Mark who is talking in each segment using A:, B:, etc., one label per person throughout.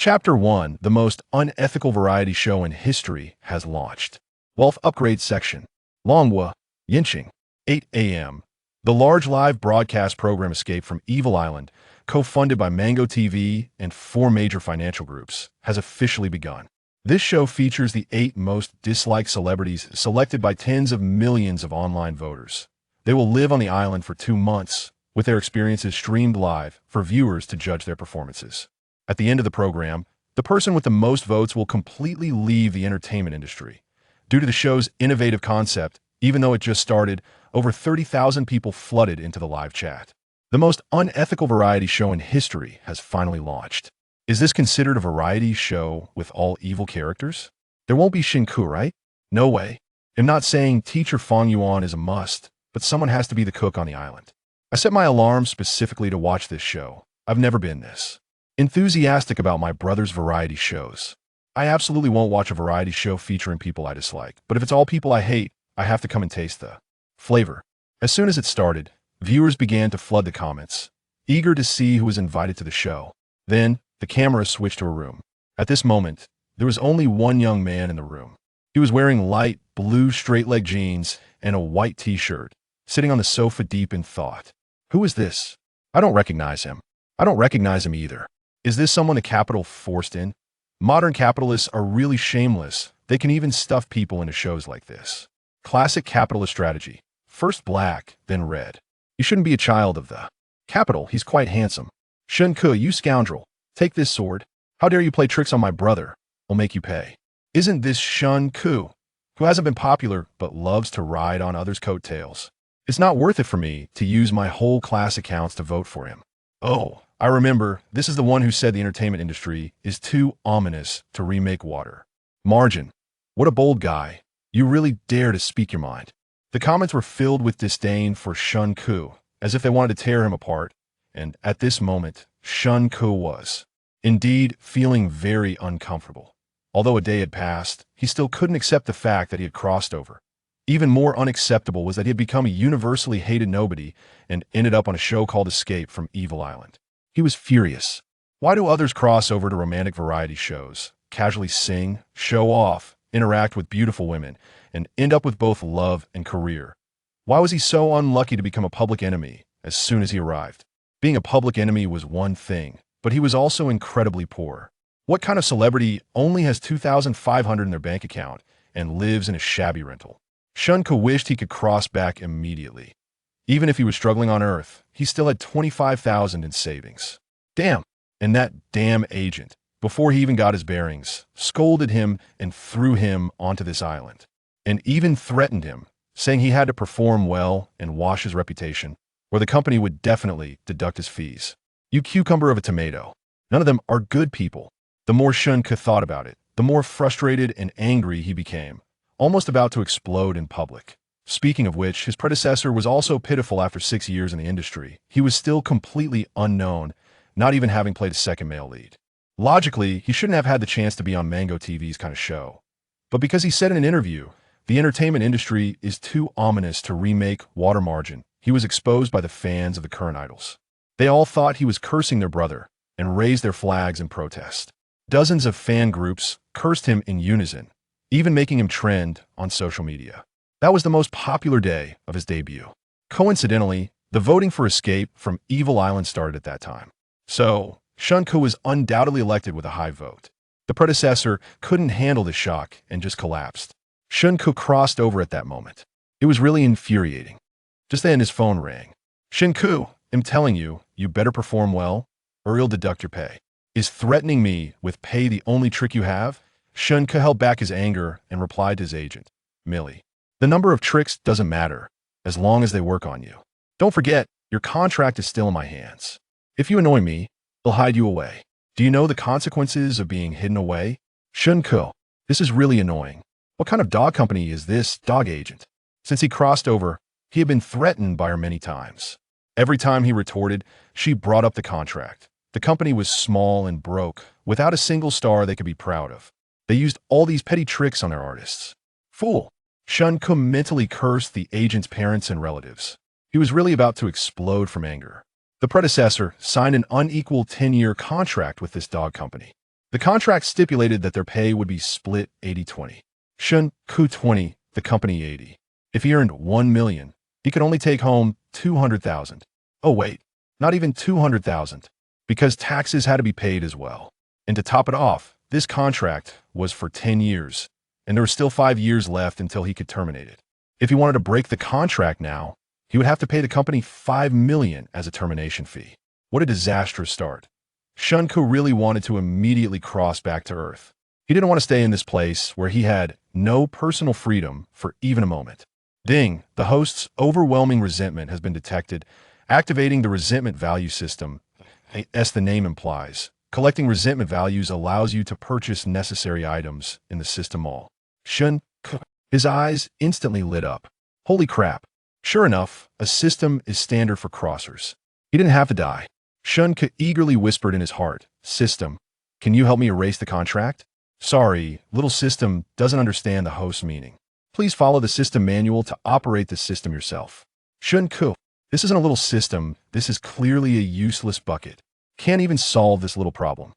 A: Chapter 1, the most unethical variety show in history, has launched. Wealth Upgrade Section. Longhua, Yinqing, 8 a.m. The large live broadcast program Escape from Evil Island, co-funded by Mango TV and 4 major financial groups, has officially begun. This show features the 8 most disliked celebrities selected by tens of millions of online voters. They will live on the island for 2 months, with their experiences streamed live for viewers to judge their performances. At the end of the program, the person with the most votes will completely leave the entertainment industry. Due to the show's innovative concept, even though it just started, over 30,000 people flooded into the live chat. The most unethical variety show in history has finally launched. Is this considered a variety show with all evil characters? There won't be Shen Ke, right? No way. I'm not saying Teacher Fong Yuan is a must, but someone has to be the cook on the island. I set my alarm specifically to watch this show. I've never been this enthusiastic about my brother's variety shows. I absolutely won't watch a variety show featuring people I dislike, but if it's all people I hate, I have to come and taste the flavor. As soon as it started, viewers began to flood the comments, eager to see who was invited to the show. Then, the camera switched to a room. At this moment, there was only one young man in the room. He was wearing light blue straight-leg jeans and a white t-shirt, sitting on the sofa deep in thought. Who is this? I don't recognize him. I don't recognize him either. Is this someone the capital forced in? Modern capitalists are really shameless. They can even stuff people into shows like this. Classic capitalist strategy. First black, then red. You shouldn't be a child of the capital. He's quite handsome. Shen Ke, you scoundrel. Take this sword. How dare you play tricks on my brother? I'll make you pay. Isn't this Shen Ke, who hasn't been popular but loves to ride on others' coattails? It's not worth it for me to use my whole class accounts to vote for him. Oh, I remember, this is the one who said the entertainment industry is too ominous to remake water. Margin. What a bold guy. You really dare to speak your mind. The comments were filled with disdain for Shen Ke, as if they wanted to tear him apart, and at this moment, Shen Ke was, indeed, feeling very uncomfortable. Although a day had passed, he still couldn't accept the fact that he had crossed over. Even more unacceptable was that he had become a universally hated nobody and ended up on a show called Escape from Evil Island. He was furious. Why do others cross over to romantic variety shows, casually sing, show off, interact with beautiful women, and end up with both love and career? Why was he so unlucky to become a public enemy as soon as he arrived? Being a public enemy was one thing, but he was also incredibly poor. What kind of celebrity only has $2,500 in their bank account and lives in a shabby rental? Shen Ke wished he could cross back immediately. Even if he was struggling on Earth, he still had $25,000 in savings. Damn! And that damn agent, before he even got his bearings, scolded him and threw him onto this island, and even threatened him, saying he had to perform well and wash his reputation, or the company would definitely deduct his fees. You cucumber of a tomato. None of them are good people. The more Shen Ke thought about it, the more frustrated and angry he became, almost about to explode in public. Speaking of which, his predecessor was also pitiful after 6 years in the industry. He was still completely unknown, not even having played a second male lead. Logically, he shouldn't have had the chance to be on Mango TV's kind of show. But because he said in an interview, the entertainment industry is too ominous to remake Water Margin, he was exposed by the fans of the current idols. They all thought he was cursing their brother and raised their flags in protest. Dozens of fan groups cursed him in unison, even making him trend on social media. That was the most popular day of his debut. Coincidentally, the voting for Escape from Evil Island started at that time. So, Shen Ke was undoubtedly elected with a high vote. The predecessor couldn't handle the shock and just collapsed. Shen Ke crossed over at that moment. It was really infuriating. Just then his phone rang. Shen Ke, I'm telling you, you better perform well, or he'll deduct your pay. Is threatening me with pay the only trick you have? Shen Ke held back his anger and replied to his agent, Millie. The number of tricks doesn't matter, as long as they work on you. Don't forget, your contract is still in my hands. If you annoy me, they'll hide you away. Do you know the consequences of being hidden away? Shen Ke, this is really annoying. What kind of dog company is this dog agent? Since he crossed over, he had been threatened by her many times. Every time he retorted, she brought up the contract. The company was small and broke, without a single star they could be proud of. They used all these petty tricks on their artists. Fool! Shen Ke mentally cursed the agent's parents and relatives. He was really about to explode from anger. The predecessor signed an unequal 10-year contract with this dog company. The contract stipulated that their pay would be split 80-20. Shen Ke 20, the company 80. If he earned 1 million, he could only take home 200,000. Oh wait, not even 200,000, because taxes had to be paid as well. And to top it off, this contract was for 10 years, and there were still 5 years left until he could terminate it. If he wanted to break the contract now, he would have to pay the company 5 million as a termination fee. What a disastrous start. Shen Ke really wanted to immediately cross back to Earth. He didn't want to stay in this place where he had no personal freedom for even a moment. Ding, the host's overwhelming resentment has been detected, activating the resentment value system, as the name implies. Collecting resentment values allows you to purchase necessary items in the system mall. Shen Ke, his eyes instantly lit up. Holy crap. Sure enough, a system is standard for crossers. He didn't have to die. Shen Ke eagerly whispered in his heart, "System, can you help me erase the contract?" Sorry, little system doesn't understand the host's meaning. Please follow the system manual to operate the system yourself. Shen Ke, this isn't a little system, this is clearly a useless bucket. Can't even solve this little problem.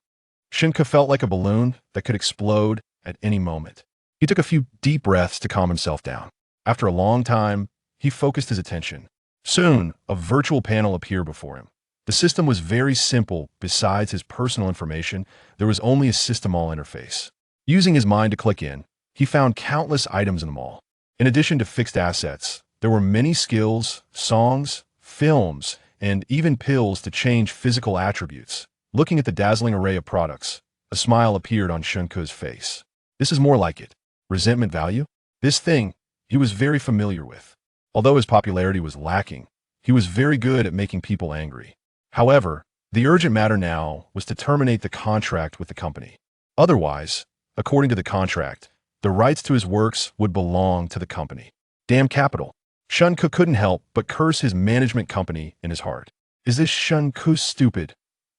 A: Shen Ke felt like a balloon that could explode at any moment. He took a few deep breaths to calm himself down. After a long time, he focused his attention. Soon, a virtual panel appeared before him. The system was very simple. Besides his personal information, there was only a system mall interface. Using his mind to click in, he found countless items in the mall. In addition to fixed assets, there were many skills, songs, films, and even pills to change physical attributes. Looking at the dazzling array of products, a smile appeared on Shen Ke's face. This is more like it. Resentment value? This thing he was very familiar with. Although his popularity was lacking, he was very good at making people angry. However, the urgent matter now was to terminate the contract with the company. Otherwise, according to the contract, the rights to his works would belong to the company. Damn capital. Shen Ke couldn't help but curse his management company in his heart. Is this Shen Ke stupid?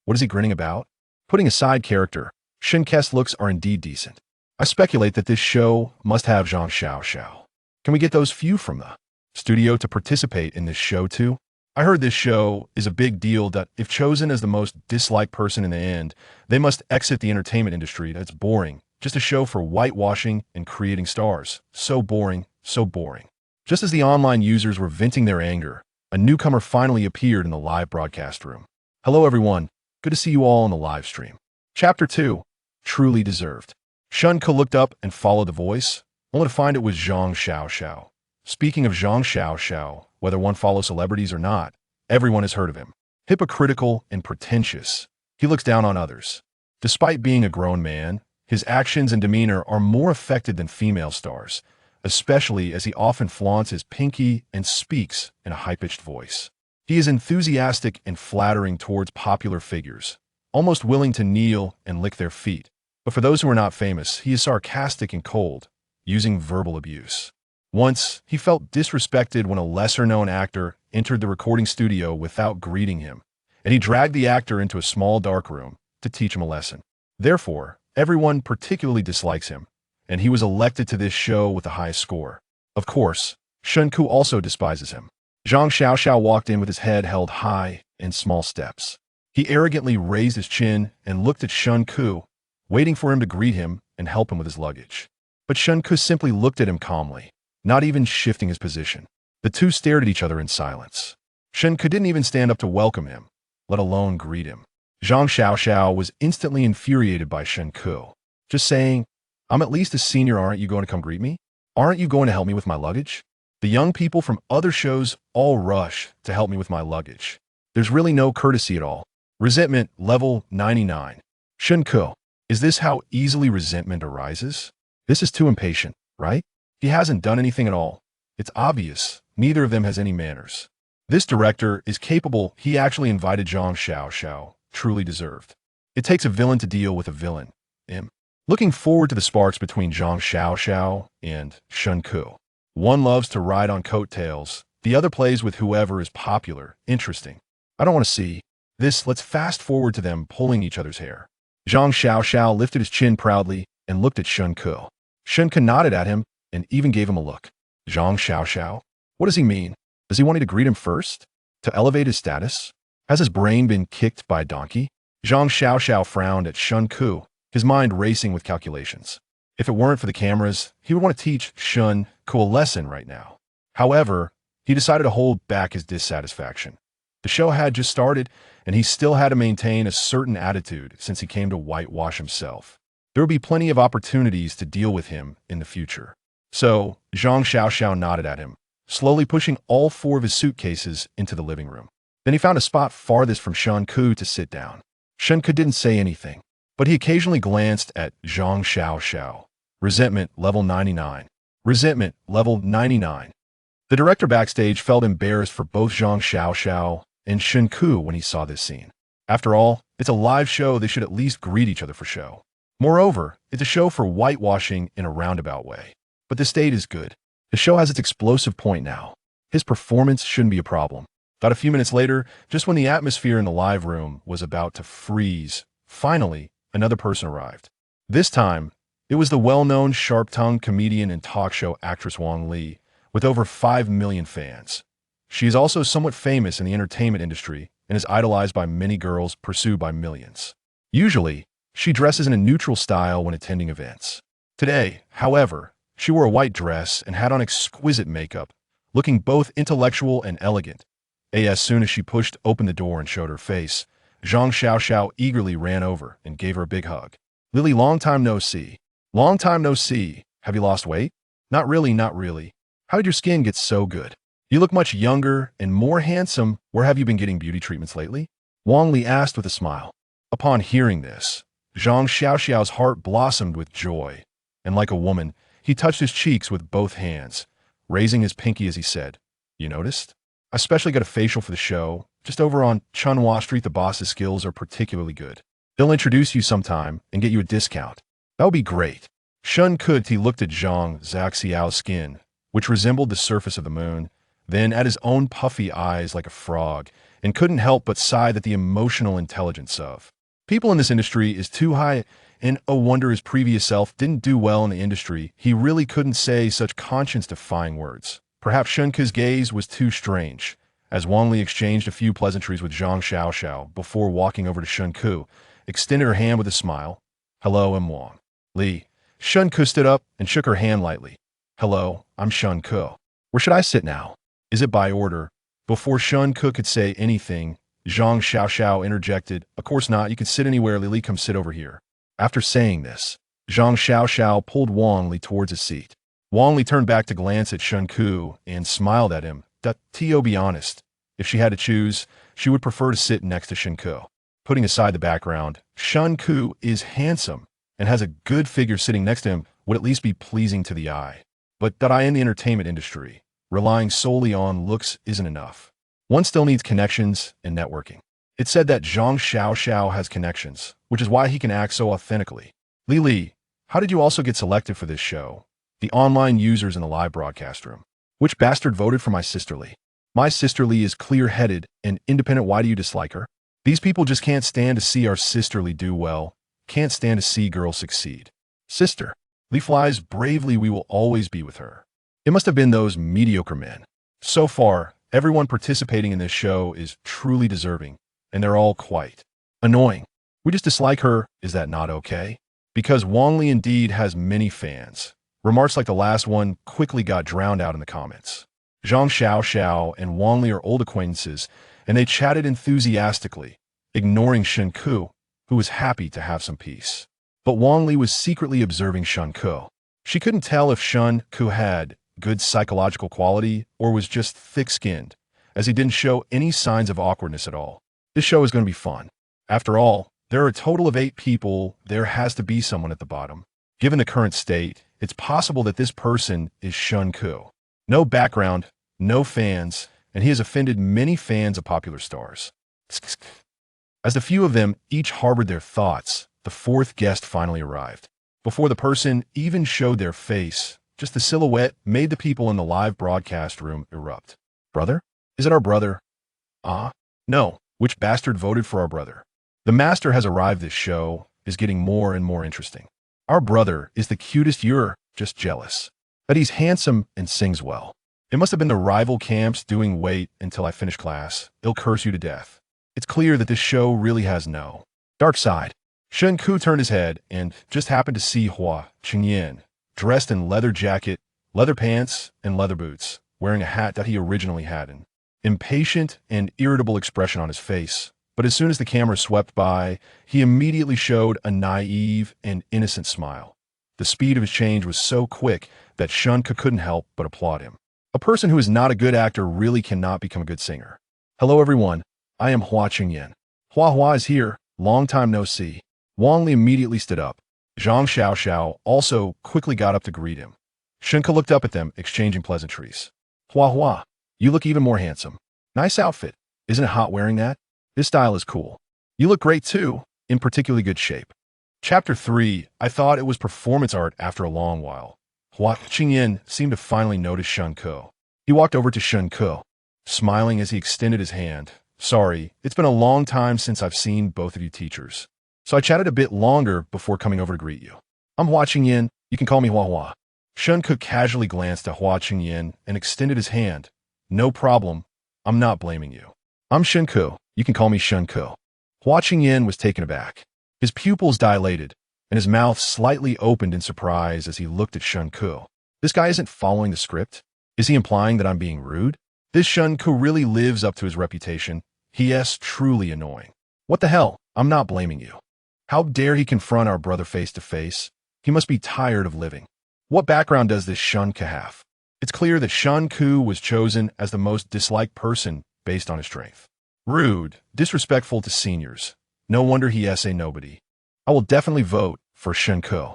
A: What is he grinning about? Putting aside character, Shen Ke's looks are indeed decent. I speculate that this show must have Zhang Xiao. Can we get those few from the studio to participate in this show too? I heard this show is a big deal that if chosen as the most disliked person in the end, they must exit the entertainment industry. That's boring. Just a show for whitewashing and creating stars. So boring, so boring. Just as the online users were venting their anger, a newcomer finally appeared in the live broadcast room. Hello everyone, good to see you all on the live stream. Chapter 2, Truly Deserved. Shen Ke looked up and followed the voice, only to find it was Zhang Xiao. Speaking of Zhang Xiao, whether one follows celebrities or not, everyone has heard of him. Hypocritical and pretentious, he looks down on others. Despite being a grown man, his actions and demeanor are more affected than female stars, especially as he often flaunts his pinky and speaks in a high-pitched voice. He is enthusiastic and flattering towards popular figures, almost willing to kneel and lick their feet. But for those who are not famous, he is sarcastic and cold, using verbal abuse. Once, he felt disrespected when a lesser-known actor entered the recording studio without greeting him, and he dragged the actor into a small dark room to teach him a lesson. Therefore, everyone particularly dislikes him, and he was elected to this show with the highest score. Of course, Shen Ke also despises him. Zhang Xiao walked in with his head held high in small steps. He arrogantly raised his chin and looked at Shen Ke, waiting for him to greet him and help him with his luggage. But Shen Ke simply looked at him calmly, not even shifting his position. The two stared at each other in silence. Shen Ke didn't even stand up to welcome him, let alone greet him. Zhang Xiao was instantly infuriated by Shen Ke. Just saying, "I'm at least a senior, aren't you going to come greet me? Aren't you going to help me with my luggage?" The young people from other shows all rush to help me with my luggage. There's really no courtesy at all. Resentment level 99. Shen Ke, is this how easily resentment arises? This is too impatient, right? He hasn't done anything at all. It's obvious neither of them has any manners. This director is capable. He actually invited Zhang Xiao. Truly deserved. It takes a villain to deal with a villain. Looking forward to the sparks between Zhang Xiao and Shen Ke. One loves to ride on coattails. The other plays with whoever is popular. Interesting. I don't want to see this. Let's fast forward to them pulling each other's hair. Zhang Xiao lifted his chin proudly and looked at Shen Ke. Shen Ke nodded at him and even gave him a look. Zhang Xiao? What does he mean? Does he want me to greet him first? To elevate his status? Has his brain been kicked by a donkey? Zhang Xiao frowned at Shen Ke his mind racing with calculations. If it weren't for the cameras, he would want to teach Shen Ke a lesson right now. However, he decided to hold back his dissatisfaction. The show had just started, and he still had to maintain a certain attitude since he came to whitewash himself. There would be plenty of opportunities to deal with him in the future. So, Zhang Xiaoxiao nodded at him, slowly pushing all 4 of his suitcases into the living room. Then he found a spot farthest from Shen Ke to sit down. Shen Ke didn't say anything, but he occasionally glanced at Zhang Xiaoxiao. Resentment level 99. Resentment level 99. The director backstage felt embarrassed for both Zhang Xiaoxiao and Shen Ke when he saw this scene. After all, it's a live show, they should at least greet each other for show. Moreover, it's a show for whitewashing in a roundabout way. But the state is good. The show has its explosive point now. His performance shouldn't be a problem. About a few minutes later, just when the atmosphere in the live room was about to freeze, finally, another person arrived. This time, it was the well-known sharp-tongued comedian and talk show actress Wang Li, with over 5 million fans. She is also somewhat famous in the entertainment industry and is idolized by many girls, pursued by millions. Usually, she dresses in a neutral style when attending events. Today, however, she wore a white dress and had on exquisite makeup, looking both intellectual and elegant. As soon as she pushed open the door and showed her face, Zhang Xiaoxiao eagerly ran over and gave her a big hug. Lily, long time no see. Long time no see. Have you lost weight? Not really, not really. How did your skin get so good? You look much younger and more handsome. Where have you been getting beauty treatments lately? Wang Li asked with a smile. Upon hearing this, Zhang Xiaoxiao's heart blossomed with joy, and like a woman, he touched his cheeks with both hands, raising his pinky as he said, "You noticed? I especially got a facial for the show. Just over on Chunhua Street, the boss's skills are particularly good. They'll introduce you sometime and get you a discount. That would be great." Shen Ke looked at Zhang Xiaoxiao's skin, which resembled the surface of the moon, then at his own puffy eyes like a frog, and couldn't help but sigh that the emotional intelligence of people in this industry is too high, and oh wonder his previous self didn't do well in the industry. He really couldn't say such conscience-defying words. Perhaps Shen Ke's gaze was too strange, as Wang Li exchanged a few pleasantries with Zhang Xiaoxiao before walking over to Shen Ke, extended her hand with a smile. "Hello, I'm Wang Li." Shen Ke stood up and shook her hand lightly. "Hello, I'm Shen Ke. Where should I sit now? Is it by order?" Before Shen Ke could say anything, Zhang Xiaoxiao interjected, "Of course not, you can sit anywhere, Lily, come sit over here." After saying this, Zhang Xiaoxiao pulled Wang Li towards his seat. Wang Li turned back to glance at Shen Ke and smiled at him. To be honest, if she had to choose, she would prefer to sit next to Shen Ke. Putting aside the background, Shen Ke is handsome and has a good figure. Sitting next to him would at least be pleasing to the eye. But in the entertainment industry, relying solely on looks isn't enough. One still needs connections and networking. It's said that Zhang Xiaoxiao has connections, which is why he can act so authentically. Li, how did you also get selected for this show? The online users in the live broadcast room. Which bastard voted for my sister Li? My sister Li is clear-headed and independent. Why do you dislike her? These people just can't stand to see our sister Li do well, can't stand to see girls succeed. Sister Li flies bravely. We will always be with her. It must have been those mediocre men. So far, everyone participating in this show is truly deserving, and they're all quite annoying. We just dislike her. Is that not okay? Because Wang Li indeed has many fans. Remarks like the last one quickly got drowned out in the comments. Zhang Xiaoxiao and Wang Li are old acquaintances, and they chatted enthusiastically, ignoring Shen Ke, who was happy to have some peace. But Wang Li was secretly observing Shen Ke. She couldn't tell if Shen Ke had good psychological quality or was just thick-skinned, as he didn't show any signs of awkwardness at all. This show is going to be fun. After all, there are a total of 8 people. There has to be someone at the bottom. Given the current state, it's possible that this person is Shen Ke. No background, no fans, and he has offended many fans of popular stars. As the few of them each harbored their thoughts, the 4th guest finally arrived. Before the person even showed their face, just the silhouette made the people in the live broadcast room erupt. Brother? Is it our brother? No. Which bastard voted for our brother? The master has arrived. This show is getting more and more interesting. Our brother is the cutest. You're just jealous that he's handsome and sings well. It must have been the rival camps doing wait until I finish class. They'll curse you to death. It's clear that this show really has no dark side. Shen Ke turned his head and just happened to see Hua Qingyan, dressed in leather jacket, leather pants, and leather boots, wearing a hat that he originally had an impatient and irritable expression on his face. But as soon as the camera swept by, he immediately showed a naive and innocent smile. The speed of his change was so quick that Shen Ke couldn't help but applaud him. A person who is not a good actor really cannot become a good singer. Hello everyone, I am Hua Qingyan. Hua is here, long time no see. Wang Li immediately stood up. Zhang Xiao also quickly got up to greet him. Shen Ke looked up at them, exchanging pleasantries. Hua, you look even more handsome. Nice outfit. Isn't it hot wearing that? This style is cool. You look great too, in particularly good shape. Chapter 3, I thought it was performance art after a long while. Hua Qingyan seemed to finally notice Shen Ke. He walked over to Shen Ke, smiling as he extended his hand. Sorry, it's been a long time since I've seen both of you teachers. So I chatted a bit longer before coming over to greet you. I'm Hua Qingyan, you can call me Hua. Shen Ke casually glanced at Hua Qingyan and extended his hand. No problem, I'm not blaming you. I'm Shen Ke, you can call me Shen Ke. Hua Qingyan was taken aback. His pupils dilated, and his mouth slightly opened in surprise as he looked at Shen Ke. This guy isn't following the script? Is he implying that I'm being rude? This Shen Ke really lives up to his reputation. He is truly annoying. What the hell? I'm not blaming you. How dare he confront our brother face to face? He must be tired of living. What background does this Shen Ke have? It's clear that Shen Ke was chosen as the most disliked person based on his strength. Rude, disrespectful to seniors. No wonder he is a nobody. I will definitely vote for Shen Ke.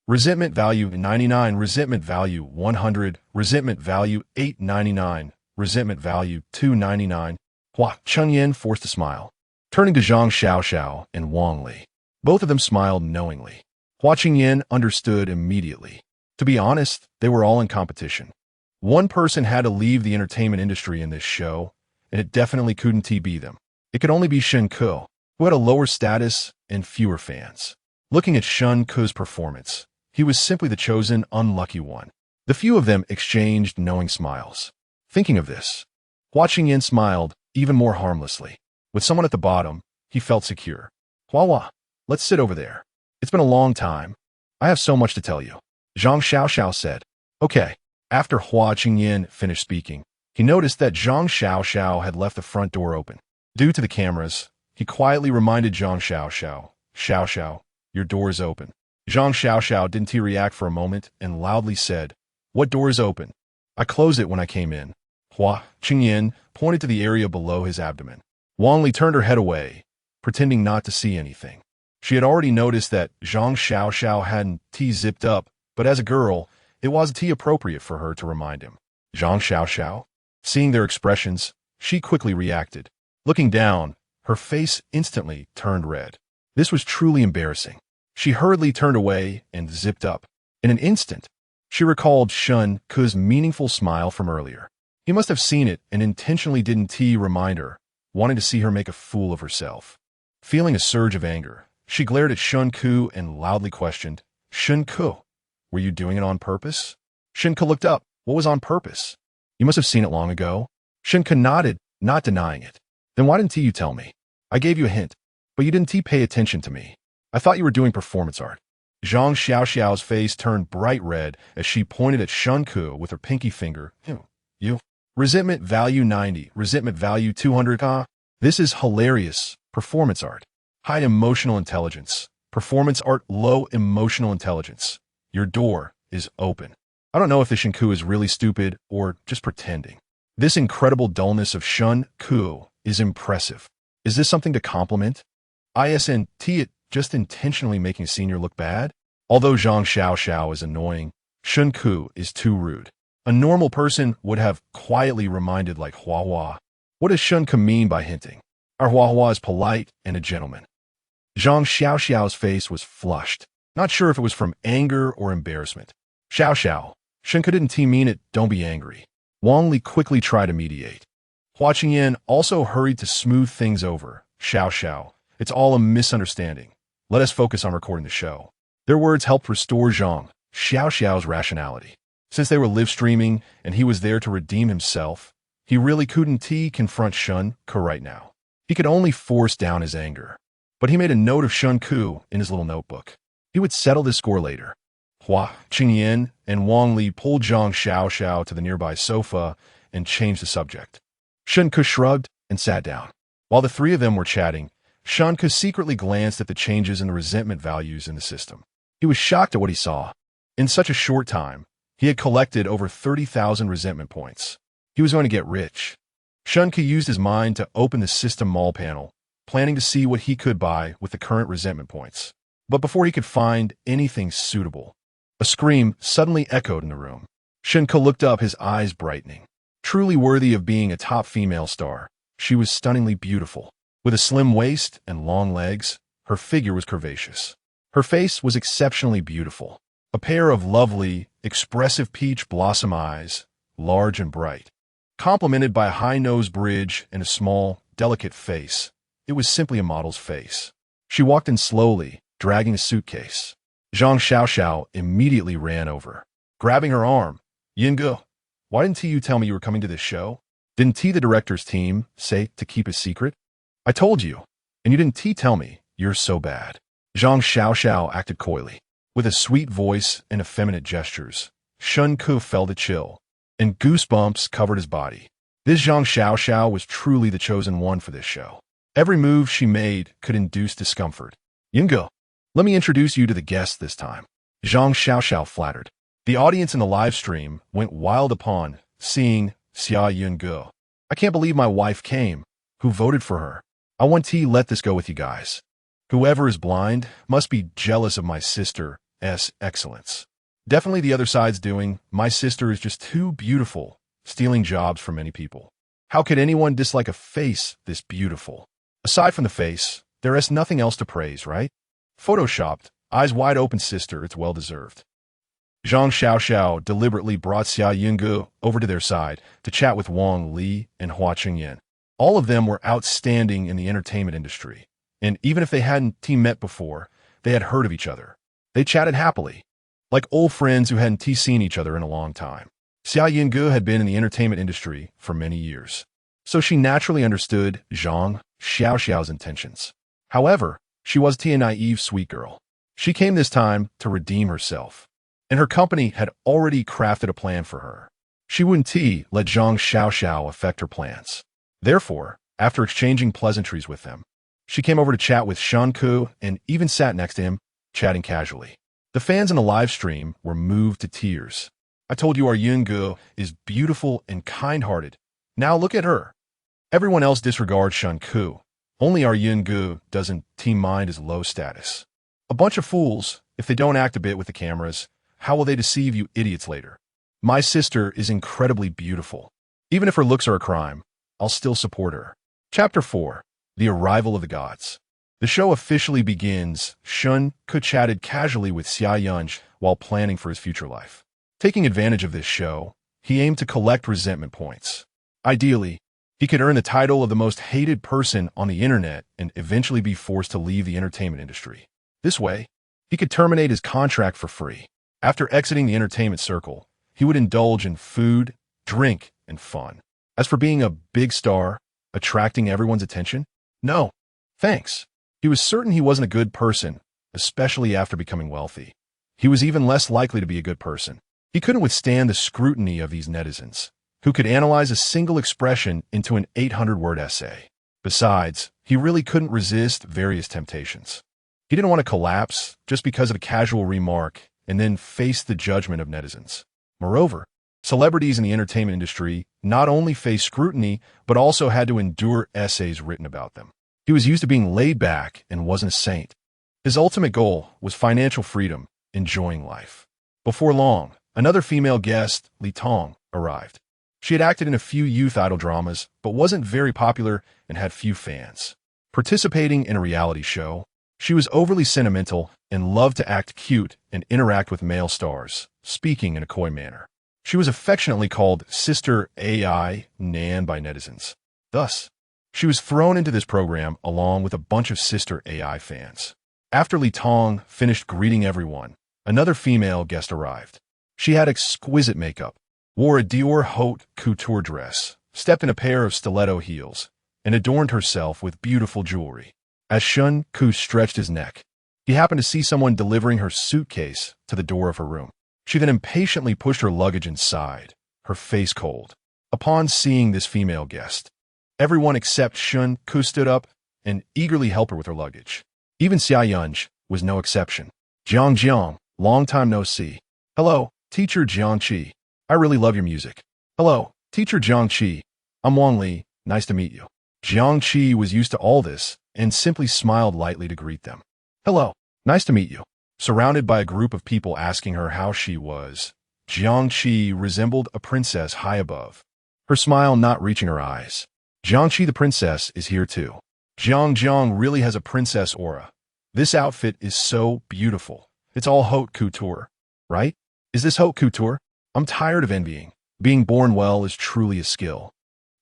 A: Resentment value 99, resentment value 100, resentment value 899, resentment value 299. Hua Qingyan forced a smile, turning to Zhang Xiao and Wang Li. Both of them smiled knowingly. Hua Qingyan understood immediately. To be honest, they were all in competition. One person had to leave the entertainment industry in this show, and it definitely couldn't be them. It could only be Shen Ke, who had a lower status and fewer fans. Looking at Shen Ke's performance, he was simply the chosen unlucky one. The few of them exchanged knowing smiles. Thinking of this, Hua Qingyan smiled even more harmlessly. With someone at the bottom, he felt secure. Hua, let's sit over there. It's been a long time. I have so much to tell you. Zhang Xiao said. Okay. After Hua Qingyan finished speaking, he noticed that Zhang Xiao had left the front door open. Due to the cameras, he quietly reminded Zhang Xiao, your door is open. Zhang Xiao didn't react for a moment and loudly said, What door is open? I closed it when I came in. Hua Qingyan pointed to the area below his abdomen. Wang Li turned her head away, pretending not to see anything. She had already noticed that Zhang Xiao hadn't zipped up, but as a girl, it was appropriate for her to remind him. Zhang Xiao? Seeing their expressions, she quickly reacted. Looking down, her face instantly turned red. This was truly embarrassing. She hurriedly turned away and zipped up. In an instant, she recalled Shen Ke's meaningful smile from earlier. He must have seen it and intentionally didn't remind her, wanting to see her make a fool of herself. Feeling a surge of anger, she glared at Shen Ke and loudly questioned, Shen Ke, were you doing it on purpose? Shen Ke looked up. What was on purpose? You must have seen it long ago. Shen Ke nodded, not denying it. Then why didn't you tell me? I gave you a hint, but you didn't pay attention to me. I thought you were doing performance art. Zhang Xiao's face turned bright red as she pointed at Shen Ke with her pinky finger. You. Resentment value 90, resentment value 200. This is hilarious. Performance art. High emotional intelligence. Performance art, low emotional intelligence. Your door is open. I don't know if the Shen Ke is really stupid or just pretending. This incredible dullness of Shen Ke is impressive. Is this something to compliment? Isn't it just intentionally making senior look bad? Although Zhang Xiao is annoying, Shen Ke is too rude. A normal person would have quietly reminded like Hua. What does Shen Ke mean by hinting? Our Hua is polite and a gentleman. Zhang Xiao's face was flushed. Not sure if it was from anger or embarrassment. Xiao, Shen Ke didn't mean it, don't be angry. Wang Li quickly tried to mediate. Hua Qingyan also hurried to smooth things over. Xiao, it's all a misunderstanding. Let us focus on recording the show. Their words helped restore Zhang Xiao's rationality. Since they were live streaming and he was there to redeem himself, he really couldn't confront Shen Ke right now. He could only force down his anger. but he made a note of Shen Ke in his little notebook. He would settle this score later. Hua Qingyan and Wang Li pulled Zhang Xiaoxiao to the nearby sofa and changed the subject. Shen Ke shrugged and sat down. While the three of them were chatting, Shen Ke secretly glanced at the changes in the resentment values in the system. He was shocked at what he saw. In such a short time, he had collected over 30,000 resentment points. He was going to get rich. Shen Ke used his mind to open the system mall panel, planning to see what he could buy with the current resentment points. But before he could find anything suitable, a scream suddenly echoed in the room. Shen Ke looked up, his eyes brightening. Truly worthy of being a top female star, she was stunningly beautiful. With a slim waist and long legs, her figure was curvaceous. Her face was exceptionally beautiful. A pair of lovely, expressive peach blossom eyes, large and bright. Complemented by a high nose bridge and a small, delicate face, it was simply a model's face. She walked in slowly, dragging a suitcase. Zhang Xiaoxiao immediately ran over, grabbing her arm. Yinge, why didn't you tell me you were coming to this show? Didn't the director's team say to keep it secret? I told you, and you didn't tell me. You're so bad. Zhang Xiaoxiao acted coyly. With a sweet voice and effeminate gestures, Shen Ke felt a chill, and goosebumps covered his body. This Zhang Xiaoxiao was truly the chosen one for this show. Every move she made could induce discomfort. Yinge, let me introduce you to the guests this time. Zhang Xiaoxiao flattered. The audience in the live stream went wild upon seeing Xia Yinge. I can't believe my wife came. Who voted for her? I want to let this go with you guys. Whoever is blind must be jealous of my sister's excellence. Definitely the other side's doing. My sister is just too beautiful, stealing jobs from many people. How could anyone dislike a face this beautiful? Aside from the face, there is nothing else to praise, right? Photoshopped, eyes wide open sister, it's well deserved. Zhang Xiaoxiao deliberately brought Xia Yinge over to their side to chat with Wang Li and Hua Qingyan. All of them were outstanding in the entertainment industry, and even if they hadn't met before, they had heard of each other. They chatted happily, like old friends who hadn't seen each other in a long time. Xia Yinge had been in the entertainment industry for many years, so she naturally understood Zhang Xiaoxiao's intentions. However, she was a naive sweet girl. She came this time to redeem herself, and her company had already crafted a plan for her. She wouldn't let Zhang Xiaoxiao affect her plans. Therefore, after exchanging pleasantries with them, she came over to chat with Shen Ke and even sat next to him, chatting casually. The fans in the live stream were moved to tears. I told you our Yinge is beautiful and kind-hearted. Now look at her. Everyone else disregards Shen Ke. Only our Yinge doesn't mind his low status. A bunch of fools. If they don't act a bit with the cameras, how will they deceive you idiots later? My sister is incredibly beautiful. Even if her looks are a crime, I'll still support her. Chapter 4. The Arrival of the Gods. The show officially begins. Shen Ke chatted casually with Xia Yunj while planning for his future life. Taking advantage of this show, he aimed to collect resentment points. Ideally, he could earn the title of the most hated person on the internet and eventually be forced to leave the entertainment industry. This way, he could terminate his contract for free. After exiting the entertainment circle, he would indulge in food, drink, and fun. As for being a big star, attracting everyone's attention, no, thanks. He was certain he wasn't a good person, especially after becoming wealthy. He was even less likely to be a good person. He couldn't withstand the scrutiny of these netizens, who could analyze a single expression into an 800-word essay. Besides, he really couldn't resist various temptations. He didn't want to collapse just because of a casual remark and then face the judgment of netizens. Moreover, celebrities in the entertainment industry not only faced scrutiny, but also had to endure essays written about them. He was used to being laid back and wasn't a saint. His ultimate goal was financial freedom, enjoying life. Before long, another female guest, Li Tong, arrived. She had acted in a few youth idol dramas, but wasn't very popular and had few fans. Participating in a reality show, she was overly sentimental and loved to act cute and interact with male stars, speaking in a coy manner. She was affectionately called Sister AI Nan by netizens. Thus, she was thrown into this program along with a bunch of Sister AI fans. After Li Tong finished greeting everyone, another female guest arrived. She had exquisite makeup, wore a Dior haute couture dress, stepped in a pair of stiletto heels, and adorned herself with beautiful jewelry. As Shen Ke stretched his neck, he happened to see someone delivering her suitcase to the door of her room. She then impatiently pushed her luggage inside, her face cold. Upon seeing this female guest, everyone except Shen Ke stood up and eagerly helped her with her luggage. Even Xia Yunj was no exception. Jiang, long time no see. Hello, teacher Jiang Qi. I really love your music. Hello, teacher Jiang Qi. I'm Wang Li. Nice to meet you. Jiang Qi was used to all this and simply smiled lightly to greet them. Hello, nice to meet you. Surrounded by a group of people asking her how she was, Jiang Qi resembled a princess high above, her smile not reaching her eyes. Jiang Qi the princess is here too. Jiang really has a princess aura. This outfit is so beautiful. It's all haute couture, right? Is this haute couture? I'm tired of envying. Being born well is truly a skill.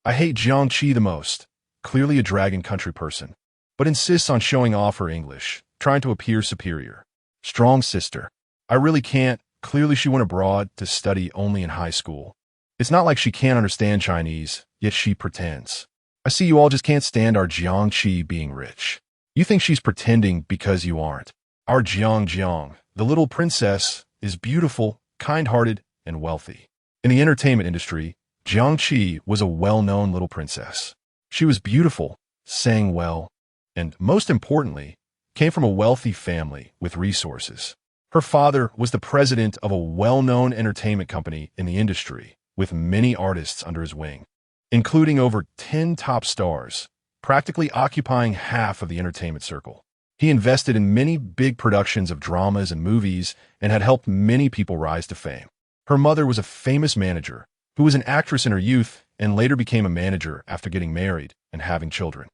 A: I hate Jiang Qi the most, clearly a dragon country person, but insists on showing off her English, trying to appear superior. Strong sister. I really can't. Clearly she went abroad to study only in high school. It's not like she can't understand Chinese, yet she pretends. I see you all just can't stand our Jiang Qi being rich. You think she's pretending because you aren't. Our Jiang, the little princess, is beautiful, kind-hearted, and wealthy. In the entertainment industry, Jiang Qi was a well-known little princess. She was beautiful, sang well, and, most importantly, came from a wealthy family with resources. Her father was the president of a well-known entertainment company in the industry, with many artists under his wing, including over 10 top stars, practically occupying half of the entertainment circle. He invested in many big productions of dramas and movies and had helped many people rise to fame. Her mother was a famous manager who was an actress in her youth and later became a manager after getting married and having children.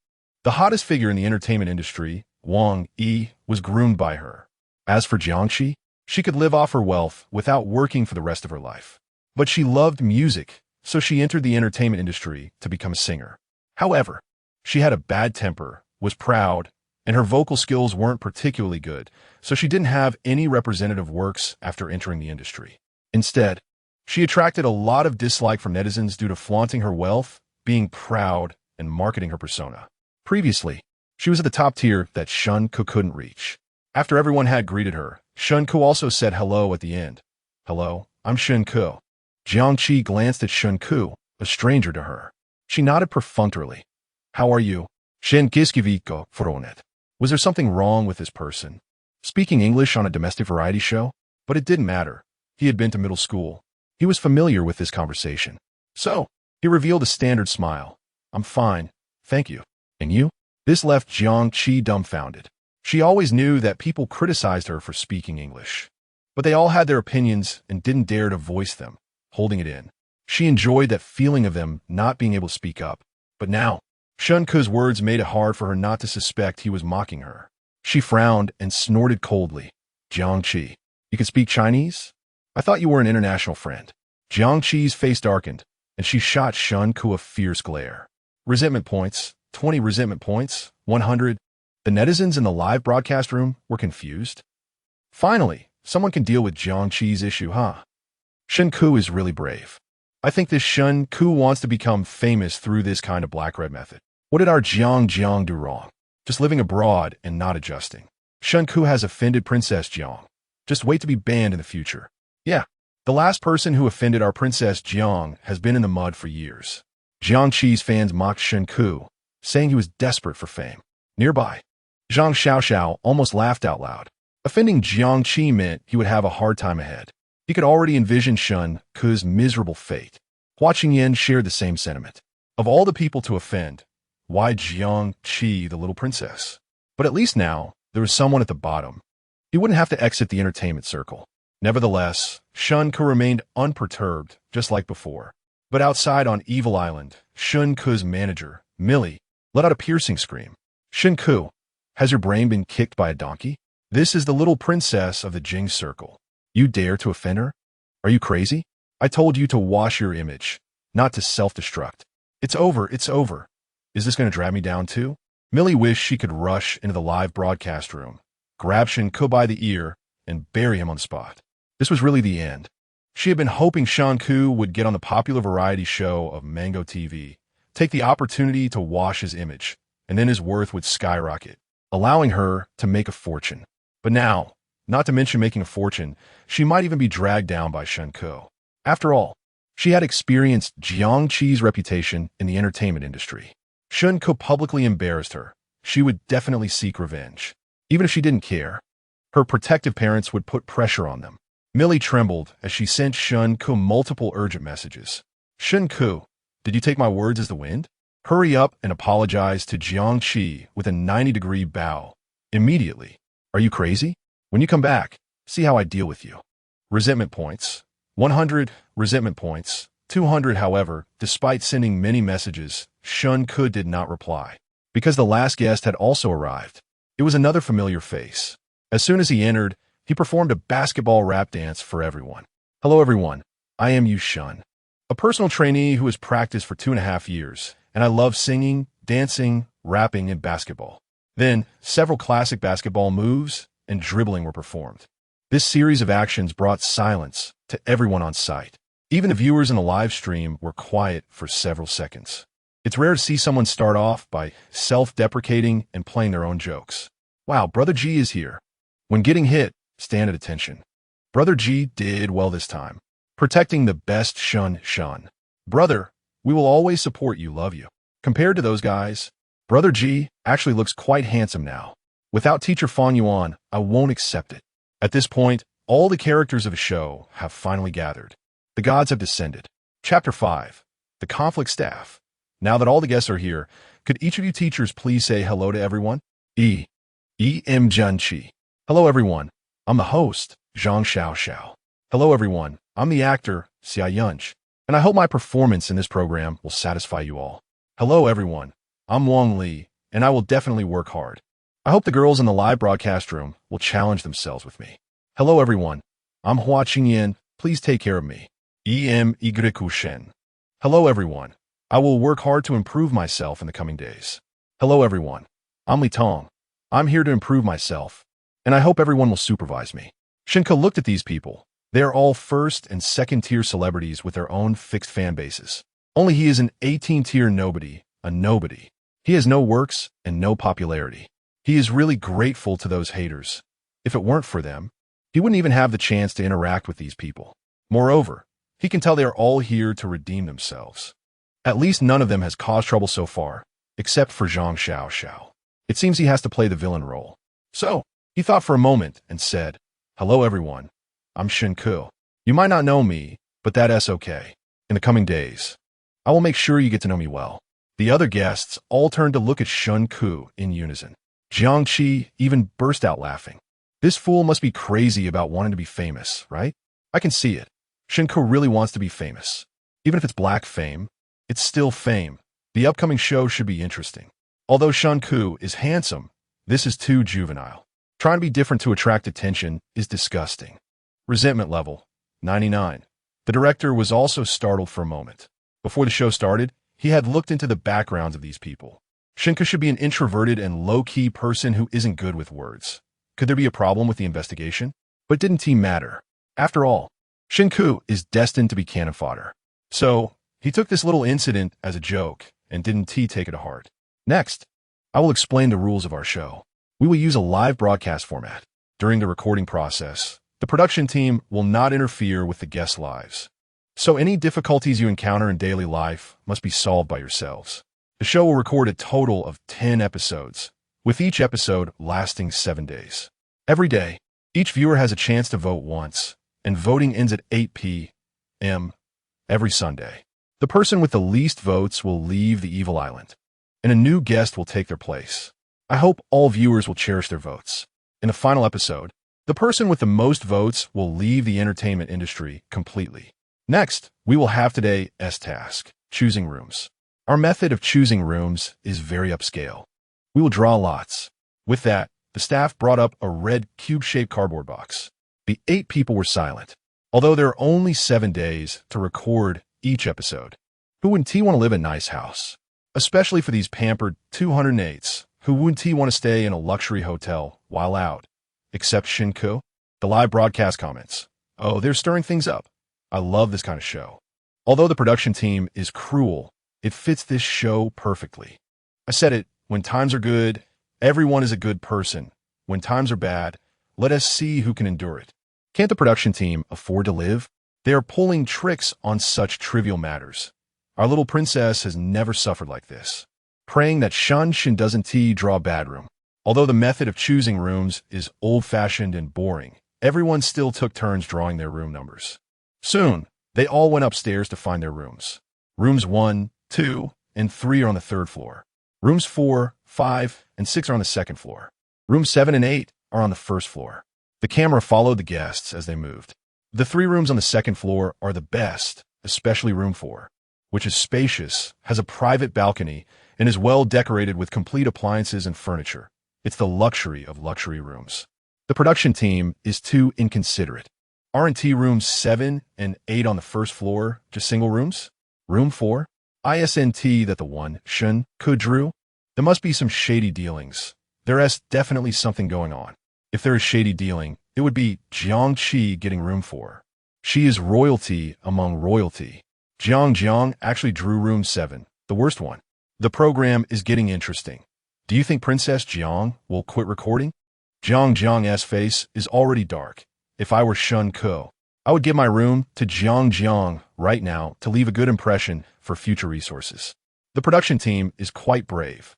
A: The hottest figure in the entertainment industry, Wang Yi, was groomed by her. As for Jiang Qi, she could live off her wealth without working for the rest of her life. But she loved music, so she entered the entertainment industry to become a singer. However, she had a bad temper, was proud, and her vocal skills weren't particularly good, so she didn't have any representative works after entering the industry. Instead, she attracted a lot of dislike from netizens due to flaunting her wealth, being proud, and marketing her persona. Previously, she was at the top tier that Shen Ke couldn't reach. After everyone had greeted her, Shen Ke also said hello at the end. Hello, I'm Shen Ke. Jiang Qi glanced at Shen Ke, a stranger to her. She nodded perfunctorily. How are you? Shen Ke Fronet. Was there something wrong with this person? Speaking English on a domestic variety show? But it didn't matter. He had been to middle school. He was familiar with this conversation. So, he revealed a standard smile. I'm fine, thank you. And you? This left Jiang Qi dumbfounded. She always knew that people criticized her for speaking English, but they all had their opinions and didn't dare to voice them, holding it in. She enjoyed that feeling of them not being able to speak up. But now, Shen Ke's words made it hard for her not to suspect he was mocking her. She frowned and snorted coldly. Jiang Qi, you can speak Chinese? I thought you were an international friend. Jiang Qi's face darkened, and she shot Shen Ke a fierce glare. Resentment points, 20 resentment points, 100. The netizens in the live broadcast room were confused. Finally, someone can deal with Jiang Qi's issue, huh? Shen Ke is really brave. I think this Shen Ke wants to become famous through this kind of black-red method. What did our Jiang do wrong? Just living abroad and not adjusting. Shen Ke has offended Princess Jiang. Just wait to be banned in the future. Yeah, the last person who offended our Princess Jiang has been in the mud for years. Jiang Qi's fans mocked Shen Ke, saying he was desperate for fame. Nearby, Zhang Xiaoxiao almost laughed out loud. Offending Jiang Qi meant he would have a hard time ahead. He could already envision Shen Ke's miserable fate. Hua Qingyan shared the same sentiment. Of all the people to offend, why Jiang Qi, the little princess? But at least now, there was someone at the bottom. He wouldn't have to exit the entertainment circle. Nevertheless, Shen Ke remained unperturbed, just like before. But outside on Evil Island, Shen Ke's manager, Millie, let out a piercing scream. Shen Ke, has your brain been kicked by a donkey? This is the little princess of the Jing circle. You dare to offend her? Are you crazy? I told you to wash your image, not to self-destruct. It's over, it's over. Is this going to drag me down too? Millie wished she could rush into the live broadcast room, grab Shen Ke by the ear, and bury him on the spot. This was really the end. She had been hoping Shen Ke would get on the popular variety show of Mango TV, take the opportunity to wash his image, and then his worth would skyrocket. allowing her to make a fortune. But now, not to mention making a fortune, she might even be dragged down by Shen Ke. After all, she had experienced Jiang Qi's reputation in the entertainment industry. Shen Ke publicly embarrassed her. She would definitely seek revenge. Even if she didn't care, her protective parents would put pressure on them. Millie trembled as she sent Shen Ke multiple urgent messages. Shen Ke, did you take my words as the wind? Hurry up and apologize to Jiang Qi with a 90-degree bow. Immediately. Are you crazy? When you come back, see how I deal with you. Resentment points. 100 resentment points. 200, however, despite sending many messages, Shen Ke did not reply. Because the last guest had also arrived. It was another familiar face. As soon as he entered, he performed a basketball rap dance for everyone. Hello everyone, I am Yu Shen, a personal trainee who has practiced for 2.5 years, and I love singing, dancing, rapping, and basketball. Then, several classic basketball moves and dribbling were performed. This series of actions brought silence to everyone on site. Even the viewers in the live stream were quiet for several seconds. It's rare to see someone start off by self-deprecating and playing their own jokes. Wow, Brother G is here. When getting hit, stand at attention. Brother G did well this time, protecting the best Shen. Brother, we will always support you, love you. Compared to those guys, Brother G actually looks quite handsome now. Without Teacher Fan Yuan, I won't accept it. At this point, all the characters of a show have finally gathered. The gods have descended. Chapter 5. The Conflict Staff. Now that all the guests are here, could each of you teachers please say hello to everyone? Em Junqi. Hello everyone. I'm the host, Zhang Xiao. Hello everyone. I'm the actor, Xia Yunch. And I hope my performance in this program will satisfy you all. Hello everyone. I'm Wang Li, and I will definitely work hard. I hope the girls in the live broadcast room will challenge themselves with me. Hello everyone. I'm Hua Qingyan. Please take care of me. Em Shen. Hello everyone. I will work hard to improve myself in the coming days. Hello everyone. I'm Li Tong. I'm here to improve myself, and I hope everyone will supervise me. Shen Ke looked at these people. They are all first and second tier celebrities with their own fixed fan bases. Only he is an 18-tier nobody, a nobody. He has no works and no popularity. He is really grateful to those haters. If it weren't for them, he wouldn't even have the chance to interact with these people. Moreover, he can tell they are all here to redeem themselves. At least none of them has caused trouble so far, except for Zhang Xiao. It seems he has to play the villain role. So, he thought for a moment and said, hello everyone, I'm Shen Ke. You might not know me, but that's okay. In the coming days, I will make sure you get to know me well. The other guests all turned to look at Shen Ke in unison. Jiang Qi even burst out laughing. This fool must be crazy about wanting to be famous, right? I can see it. Shen Ke really wants to be famous. Even if it's black fame, it's still fame. The upcoming show should be interesting. Although Shen Ke is handsome, this is too juvenile. Trying to be different to attract attention is disgusting. Resentment level, 99. The director was also startled for a moment. Before the show started, he had looked into the backgrounds of these people. Shen Ke should be an introverted and low-key person who isn't good with words. Could there be a problem with the investigation? But didn't he matter? After all, Shen Ke is destined to be cannon fodder. So, he took this little incident as a joke, and didn't take it to heart. Next, I will explain the rules of our show. We will use a live broadcast format. During the recording process, the production team will not interfere with the guests' lives. So any difficulties you encounter in daily life must be solved by yourselves. The show will record a total of 10 episodes, with each episode lasting 7 days. Every day, each viewer has a chance to vote once, and voting ends at 8 p.m. every Sunday. The person with the least votes will leave the evil island, and a new guest will take their place. I hope all viewers will cherish their votes. In the final episode, the person with the most votes will leave the entertainment industry completely. Next, we will have today's task, choosing rooms. Our method of choosing rooms is very upscale. We will draw lots. With that, the staff brought up a red cube-shaped cardboard box. The 8 people were silent. Although there are only 7 days to record each episode, who wouldn't want to live in a nice house? Especially for these pampered 208s, who wouldn't want to stay in a luxury hotel while out? Except Shen Ke? The live broadcast comments. Oh, they're stirring things up. I love this kind of show. Although the production team is cruel, it fits this show perfectly. I said it, when times are good, Everyone is a good person. When times are bad, let us see who can endure it. Can't the production team afford to live? They are pulling tricks on such trivial matters. Our little princess has never suffered like this. Praying that Shen Ke doesn't draw a bad room. Although the method of choosing rooms is old-fashioned and boring, everyone still took turns drawing their room numbers. Soon, they all went upstairs to find their rooms. Rooms 1, 2, and 3 are on the third floor. Rooms 4, 5, and 6 are on the second floor. Rooms 7 and 8 are on the first floor. The camera followed the guests as they moved. The 3 rooms on the second floor are the best, especially room 4, which is spacious, has a private balcony, and is well decorated with complete appliances and furniture. It's the luxury of luxury rooms. The production team is too inconsiderate. Aren't rooms 7 and 8 on the first floor just single rooms? Room 4? Isn't that the one Shen Ke drew? There must be some shady dealings. There is definitely something going on. If there is shady dealing, it would be Jiang Qi getting room 4. She is royalty among royalty. Jiang actually drew room 7, the worst one. The program is getting interesting. Do you think Princess Jiang will quit recording? Jiang's face is already dark. If I were Shen Ke, I would give my room to Jiang right now to leave a good impression for future resources. The production team is quite brave.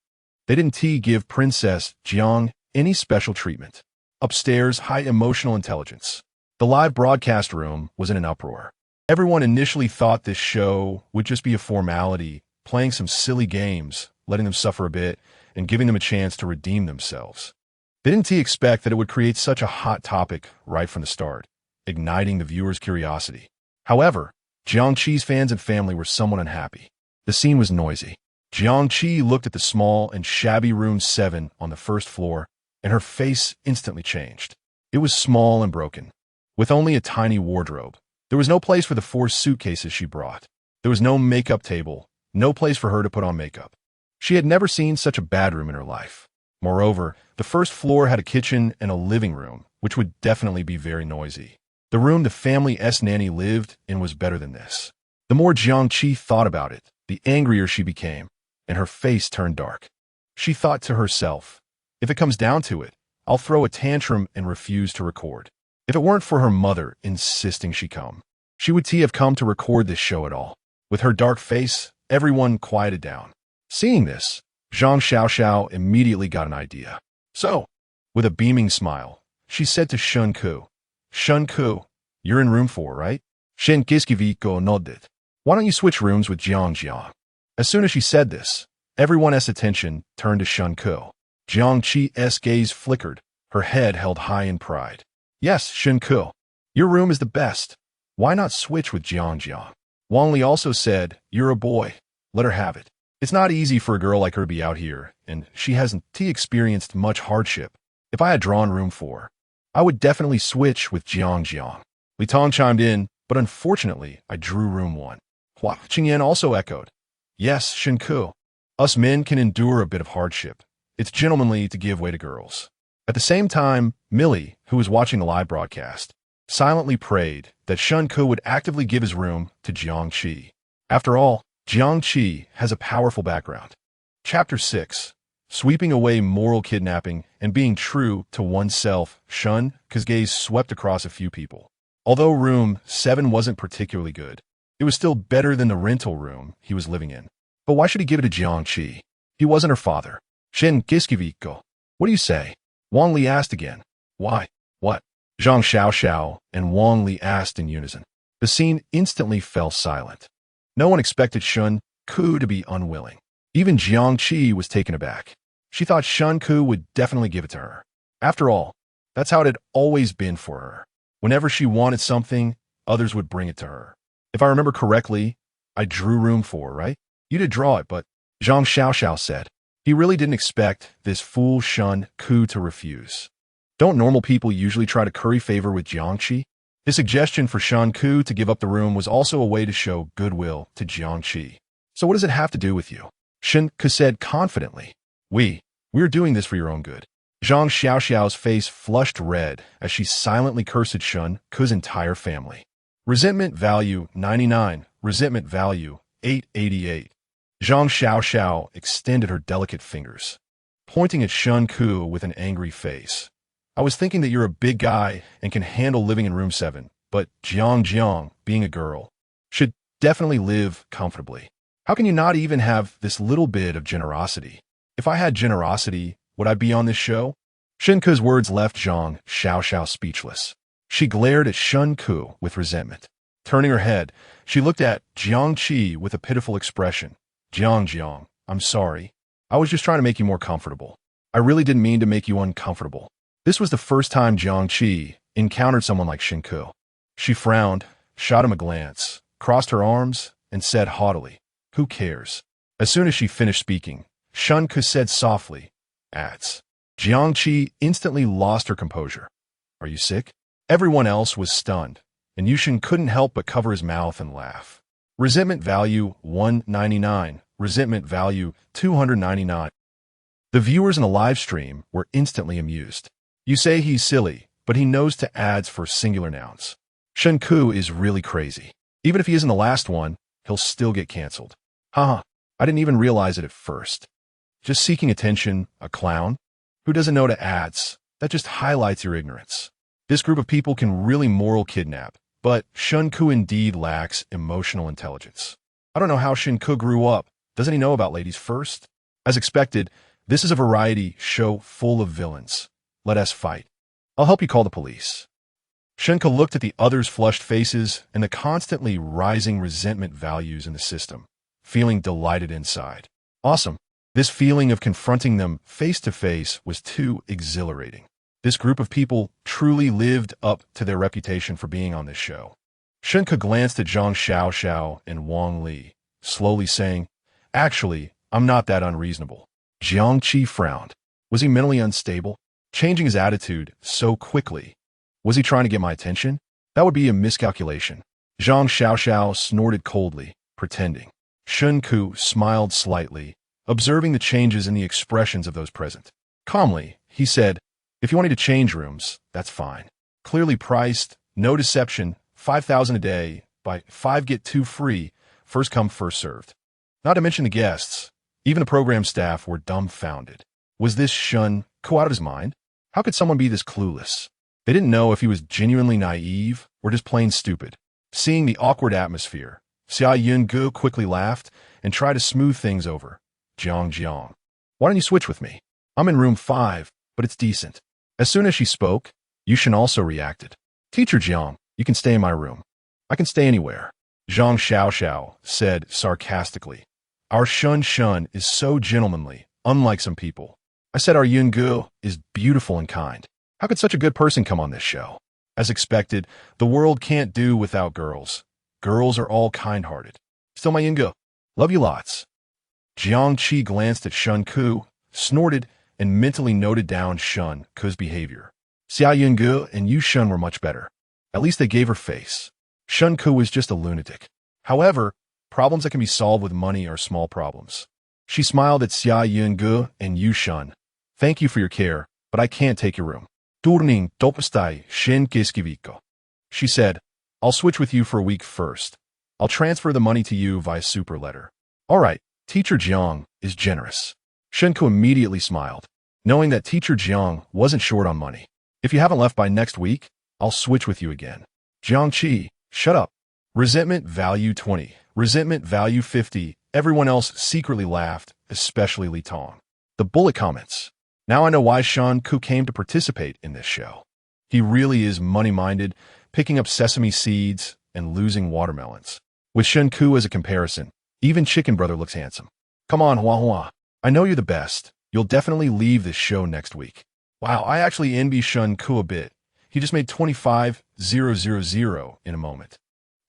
A: They didn't give Princess Jiang any special treatment. Upstairs, high emotional intelligence. The live broadcast room was in an uproar. Everyone initially thought this show would just be a formality, playing some silly games, letting them suffer a bit, and giving them a chance to redeem themselves. They didn't expect that it would create such a hot topic right from the start, igniting the viewers' curiosity. However, Jiang Qi's fans and family were somewhat unhappy. The scene was noisy. Jiang Qi looked at the small and shabby room 7 on the first floor, and her face instantly changed. It was small and broken, with only a tiny wardrobe. There was no place for the 4 suitcases she brought. There was no makeup table, no place for her to put on makeup. She had never seen such a bad room in her life. Moreover, the first floor had a kitchen and a living room, which would definitely be very noisy. The room the family's nanny lived in was better than this. The more Jiang Qi thought about it, the angrier she became, and her face turned dark. She thought to herself, if it comes down to it, I'll throw a tantrum and refuse to record. If it weren't for her mother insisting she come, she would have come to record this show at all. With her dark face, everyone quieted down. Seeing this, Zhang Xiaoxiao immediately got an idea. So, with a beaming smile, she said to Shen Ke, Shen Ke, you're in room 4, right? Shen Ke nodded. Why don't you switch rooms with Jiang? As soon as she said this, everyone's attention turned to Shen Ke. Jiang Qi's gaze flickered, her head held high in pride. Yes, Shen Ke, your room is the best. Why not switch with Jiang? Wang Li also said, you're a boy. Let her have it. It's not easy for a girl like her to be out here, and she hasn't experienced much hardship. If I had drawn room 4, I would definitely switch with Jiang. Li Tong chimed in, but unfortunately, I drew room 1. Hua Qingyan also echoed. Yes, Shen Ke. Us men can endure a bit of hardship. It's gentlemanly to give way to girls. At the same time, Millie, who was watching the live broadcast, silently prayed that Shen Ke would actively give his room to Jiang Qi. After all, Jiang Qi has a powerful background. Chapter 6. Sweeping away moral kidnapping and being true to oneself, Shen Ke's gaze swept across a few people. Although room 7 wasn't particularly good, it was still better than the rental room he was living in. But why should he give it to Jiang Qi? He wasn't her father. Shen Ke, what do you say? Wang Li asked again. Why? What? Zhang Xiaoxiao and Wang Li asked in unison. The scene instantly fell silent. No one expected Shen Ke to be unwilling. Even Jiang Qi was taken aback. She thought Shen Ke would definitely give it to her. After all, that's how it had always been for her. Whenever she wanted something, others would bring it to her. If I remember correctly, I drew room 4, right? You did draw it, but Zhang Xiaoxiao said. He really didn't expect this fool Shen Ke to refuse. Don't normal people usually try to curry favor with Jiang Qi? His suggestion for Shen Ke to give up the room was also a way to show goodwill to Jiang Qi. So what does it have to do with you? Shen Ke said confidently. We're doing this for your own good. Zhang Xiaoxiao's face flushed red as she silently cursed Shen Ke's entire family. Resentment value 99, resentment value 888. Zhang Xiaoxiao extended her delicate fingers. pointing at Shen Ke with an angry face. I was thinking that you're a big guy and can handle living in room 7, but Jiang, being a girl, should definitely live comfortably. How can you not even have this little bit of generosity? If I had generosity, would I be on this show? Shen Ke's words left Jiang Xiao speechless. She glared at Shen Ke with resentment. Turning her head, she looked at Jiang Qi with a pitiful expression. Jiang, I'm sorry. I was just trying to make you more comfortable. I really didn't mean to make you uncomfortable. This was the first time Jiang Qi encountered someone like Shen Ke. She frowned, shot him a glance, crossed her arms, and said haughtily, "Who cares?" As soon as she finished speaking, Shen Ke said softly, "Ats." Jiang Qi instantly lost her composure. "Are you sick?" Everyone else was stunned, and Yushin couldn't help but cover his mouth and laugh. Resentment value 199, resentment value 299. The viewers in the live stream were instantly amused. You say he's silly, but he knows to ads for singular nouns. Shen Ke is really crazy. Even if he isn't the last one, he'll still get canceled. Haha, I didn't even realize it at first. Just seeking attention, a clown? Who doesn't know to ads? That just highlights your ignorance. This group of people can really moral kidnap, but Shen Ke indeed lacks emotional intelligence. I don't know how Shen Ke grew up. Doesn't he know about ladies first? As expected, this is a variety show full of villains. Let us fight. I'll help you call the police. Shen Ke looked at the others' flushed faces and the constantly rising resentment values in the system, feeling delighted inside. Awesome. This feeling of confronting them face to face was too exhilarating. This group of people truly lived up to their reputation for being on this show. Shen Ke glanced at Zhang Xiao and Wang Li, slowly saying, "Actually, I'm not that unreasonable." Jiang Qi frowned. Was he mentally unstable? Changing his attitude so quickly. Was he trying to get my attention? That would be a miscalculation. Zhang Xiao snorted coldly, pretending. Shen Ke smiled slightly, observing the changes in the expressions of those present. Calmly, he said, "If you wanted to change rooms, that's fine. Clearly priced, no deception, 5,000 a day, buy 5 get 2 free, first come first served." Not to mention the guests. Even the program staff were dumbfounded. Was this Shen Ke out of his mind? How could someone be this clueless? They didn't know if he was genuinely naive or just plain stupid. Seeing the awkward atmosphere, Xia Yungu quickly laughed and tried to smooth things over. Jiang, why don't you switch with me? I'm in room 5, but it's decent. As soon as she spoke, Yushin also reacted. Teacher Jiang, you can stay in my room. I can stay anywhere. Zhang Xiao said sarcastically. Our Shen is so gentlemanly, unlike some people. I said our Yungu is beautiful and kind. How could such a good person come on this show? As expected, the world can't do without girls. Girls are all kind-hearted. Still my Yungu. Love you lots. Jiang Qi glanced at Shen Ke, snorted, and mentally noted down Shen Ke's behavior. Xia Yungu and Yushin were much better. At least they gave her face. Shen Ke was just a lunatic. However, problems that can be solved with money are small problems. She smiled at Xia Yungu and Yushin. Thank you for your care, but I can't take your room. Turning topostai Shen Ke. She said, I'll switch with you for a week first. I'll transfer the money to you via super letter. All right, Teacher Jiang is generous. Shen Ke immediately smiled, knowing that Teacher Jiang wasn't short on money. If you haven't left by next week, I'll switch with you again. Jiang Qi, shut up. Resentment value 20. Resentment value 50. Everyone else secretly laughed, especially Li Tong. The bullet comments. Now I know why Shen Ke came to participate in this show. He really is money-minded, picking up sesame seeds and losing watermelons. With Shen Ke as a comparison, even Chicken Brother looks handsome. Come on, Hua. I know you're the best. You'll definitely leave this show next week. Wow, I actually envy Shen Ke a bit. He just made 25,000 in a moment.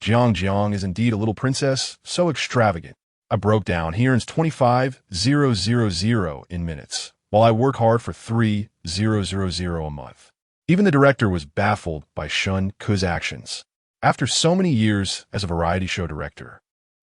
A: Jiang is indeed a little princess, so extravagant. I broke down. He earns 25,000 in minutes, while I work hard for 3,000 a month. Even the director was baffled by Shen Ke's actions. After so many years as a variety show director,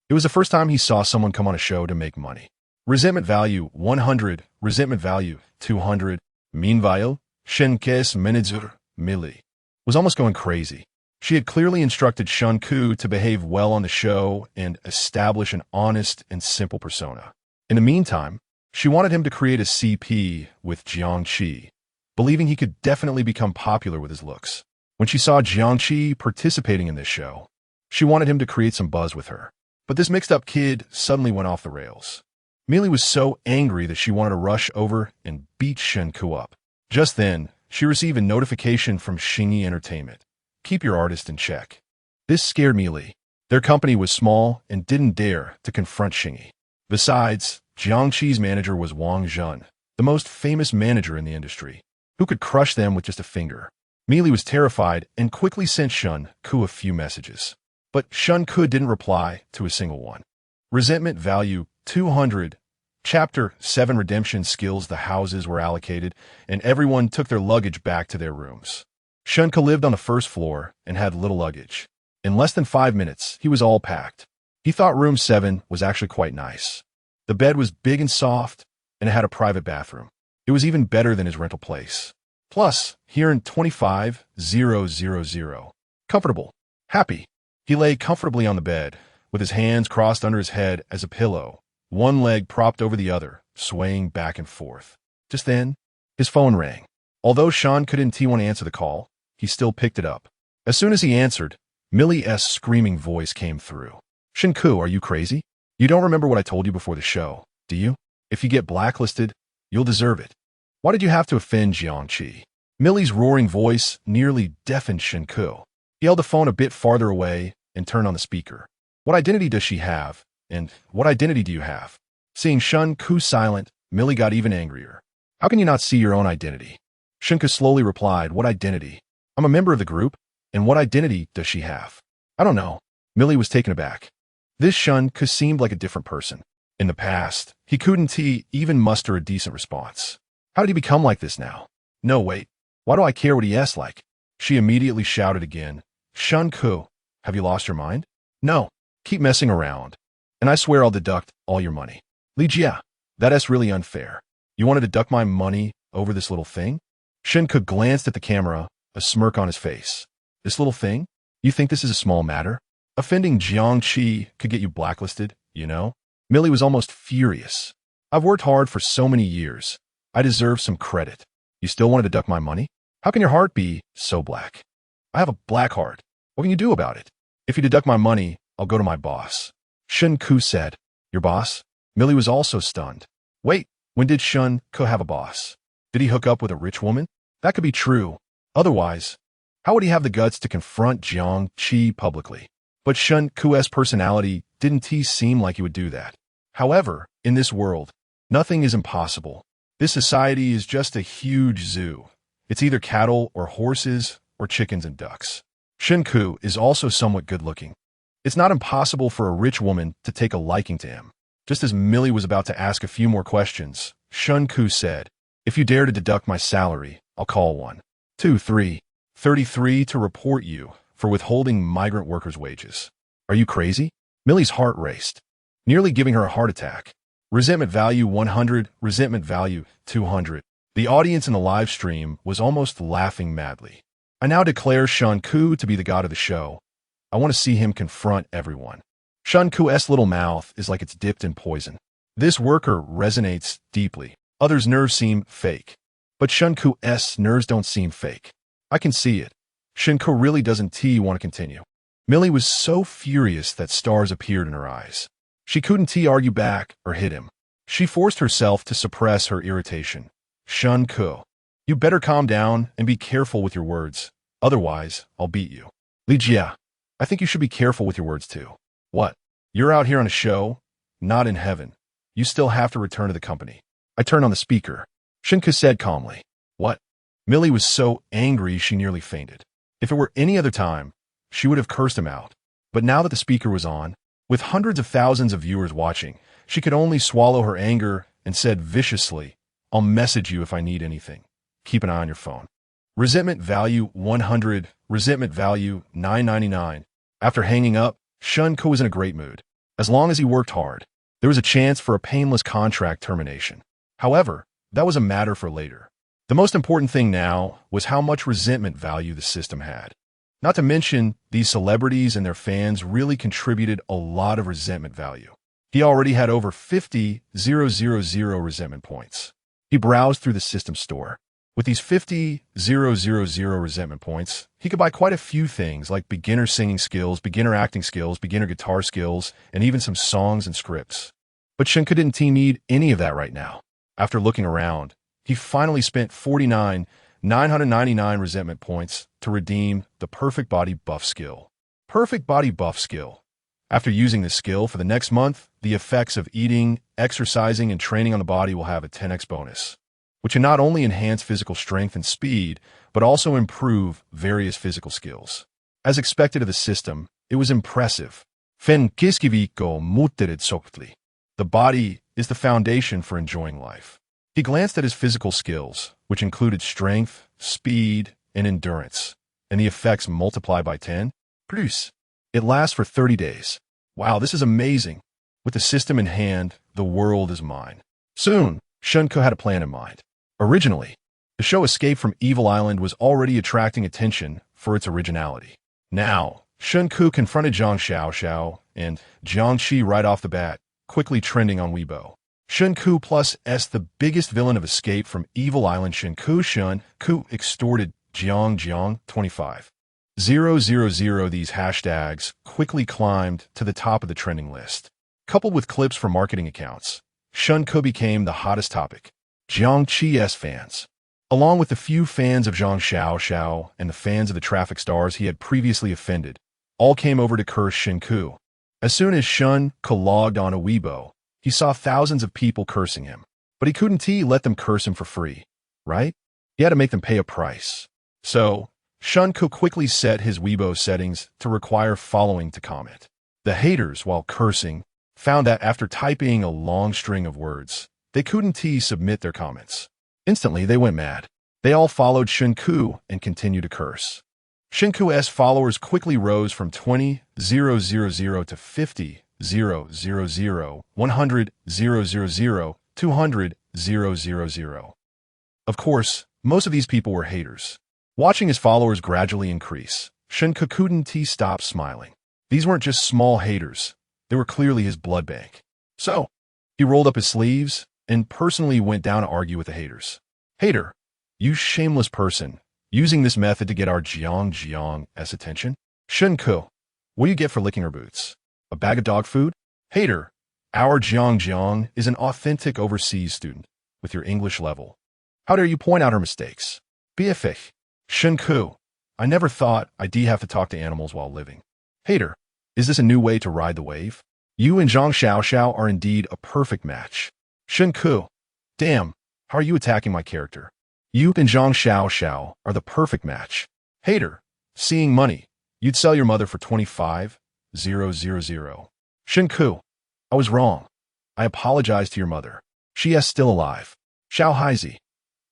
A: it was the first time he saw someone come on a show to make money. Resentment value 100, resentment value 200. Meanwhile, Shen Ke's manager, Millie, was almost going crazy. She had clearly instructed Shen Ke to behave well on the show and establish an honest and simple persona. In the meantime, She wanted him to create a CP with Jiangqi, believing he could definitely become popular with his looks. When she saw Jiangqi participating in this show, she wanted him to create some buzz with her. But this mixed-up kid suddenly went off the rails. Millie was so angry that she wanted to rush over and beat Shen Ke up. Just then, she received a notification from Xingyi Entertainment. Keep your artist in check. This scared Millie. Their company was small and didn't dare to confront Xingyi. Besides, Jiangqi's manager was Wang Zhen, the most famous manager in the industry, who could crush them with just a finger. Millie was terrified and quickly sent Shen Ke a few messages. But Shen Ke didn't reply to a single one. Resentment value 200. Chapter 7 Redemption skills. The houses were allocated, and everyone took their luggage back to their rooms. Shen Ke lived on the first floor and had little luggage. In less than 5 minutes, he was all packed. He thought room 7 was actually quite nice. The bed was big and soft, and it had a private bathroom. It was even better than his rental place. Plus, here in 25,000. Comfortable. Happy. He lay comfortably on the bed, with his hands crossed under his head as a pillow, one leg propped over the other, swaying back and forth. Just then, his phone rang. Although Shen Ke didn't want to answer the call, he still picked it up. As soon as he answered, Millie's screaming voice came through. Shen Ke, are you crazy? You don't remember what I told you before the show, do you? If you get blacklisted, you'll deserve it. Why did you have to offend Jiangqi? Millie's roaring voice nearly deafened Shen Ke. He held the phone a bit farther away and turned on the speaker. What identity does she have? And what identity do you have? Seeing Shen Ke silent, Millie got even angrier. How can you not see your own identity? Shen Ke slowly replied, what identity? I'm a member of the group, and what identity does she have? I don't know. Millie was taken aback. This Shen Ke seemed like a different person. In the past, he couldn't even muster a decent response. How did he become like this now? No, wait. Why do I care what he asks like? She immediately shouted again. Shen Ke, have you lost your mind? No. Keep messing around, and I swear I'll deduct all your money. Li Jia, that's really unfair. You want to deduct my money over this little thing? Shen Ke glanced at the camera, a smirk on his face. This little thing? You think this is a small matter? Offending Jiangqi could get you blacklisted, you know? Millie was almost furious. I've worked hard for so many years. I deserve some credit. You still want to deduct my money? How can your heart be so black? I have a black heart. What can you do about it? If you deduct my money, I'll go to my boss. Shen Ke said. Your boss? Millie was also stunned. Wait, when did Shen Ke have a boss? Did he hook up with a rich woman? That could be true. Otherwise, how would he have the guts to confront Jiangqi publicly? But Shen Ke's personality didn't seem like he would do that. However, in this world, nothing is impossible. This society is just a huge zoo. It's either cattle or horses or chickens and ducks. Shen Ke is also somewhat good-looking. It's not impossible for a rich woman to take a liking to him. Just as Millie was about to ask a few more questions, Shen Ke said, if you dare to deduct my salary, I'll call 1, 2, 3, 33 to report you for withholding migrant workers' wages. Are you crazy? Millie's heart raced, nearly giving her a heart attack. Resentment value 100, resentment value 200. The audience in the live stream was almost laughing madly. I now declare Shen Ke to be the god of the show. I want to see him confront everyone. Shen Ke's little mouth is like it's dipped in poison. This worker resonates deeply. Others' nerves seem fake. But Shen Ke's nerves don't seem fake. I can see it. Shen Ke really doesn't want to continue. Millie was so furious that stars appeared in her eyes. She couldn't argue back or hit him. She forced herself to suppress her irritation. Shen Ke, you better calm down and be careful with your words. Otherwise, I'll beat you. Li Jia, I think you should be careful with your words too. What? You're out here on a show? Not in heaven. You still have to return to the company. I turned on the speaker. Shen Ke said calmly. What? Millie was so angry she nearly fainted. If it were any other time, she would have cursed him out. But now that the speaker was on, with hundreds of thousands of viewers watching, she could only swallow her anger and said viciously, I'll message you if I need anything. Keep an eye on your phone. Resentment value 100, resentment value 999. After hanging up, Shen Ke was in a great mood. As long as he worked hard, there was a chance for a painless contract termination. However, that was a matter for later. The most important thing now was how much resentment value the system had. Not to mention, these celebrities and their fans really contributed a lot of resentment value. He already had over 50,000 resentment points. He browsed through the system store. With these 50,000 resentment points, he could buy quite a few things like beginner singing skills, beginner acting skills, beginner guitar skills, and even some songs and scripts. But Shen Ke didn't need any of that right now. After looking around, he finally spent 49,999 resentment points to redeem the Perfect Body Buff skill. Perfect Body Buff skill. After using this skill for the next month, the effects of eating, exercising, and training on the body will have a 10x bonus, which can not only enhance physical strength and speed, but also improve various physical skills. As expected of the system, it was impressive. Fen kiskiviko muttered softly. The body is the foundation for enjoying life. He glanced at his physical skills, which included strength, speed, and endurance, and the effects multiply by 10. Plus, it lasts for 30 days. Wow, this is amazing. With the system in hand, the world is mine. Soon, Shen Ke had a plan in mind. Originally, the show Escape from Evil Island was already attracting attention for its originality. Now, Shen Ke confronted Zhang Xiao and Jiang Qi right off the bat, quickly trending on Weibo. Shen Ke plus S, the biggest villain of Escape from Evil Island. Shen Ke extorted Jiang 25. 000. These hashtags quickly climbed to the top of the trending list. Coupled with clips from marketing accounts, Shen Ke became the hottest topic. Jiang Qi's fans, along with the few fans of Zhang Xiao and the fans of the traffic stars he had previously offended, all came over to curse Shen Ke. As soon as Shen Ke logged on a Weibo, he saw thousands of people cursing him. But he couldn't let them curse him for free, right? He had to make them pay a price. So, Shen Ke quickly set his Weibo settings to require following to comment. The haters, while cursing, found that after typing a long string of words, they couldn't submit their comments. Instantly, they went mad. They all followed Shen Ke and continued to curse. Shen Ke's followers quickly rose from 20,000 to 50,000, 100,000, 200,000. Of course, most of these people were haters. Watching his followers gradually increase, Shen Ke couldn't stop smiling. These weren't just small haters. They were clearly his blood bank. So, he rolled up his sleeves and personally went down to argue with the haters. Hater, you shameless person, using this method to get our Jiang's attention? Shen Ke, what do you get for licking her boots? A bag of dog food? Hater, our Jiang is an authentic overseas student with your English level. How dare you point out her mistakes? BFF. Shen Ke, I never thought I'd have to talk to animals while living. Hater, is this a new way to ride the wave? You and Zhang Xiao are indeed a perfect match. Shen Ke, damn, how are you attacking my character? You and Zhang Xiao are the perfect match. Hater, seeing money, you'd sell your mother for 25,000. Shen Ke, I was wrong. I apologize to your mother. She is still alive. Xiao Haizi,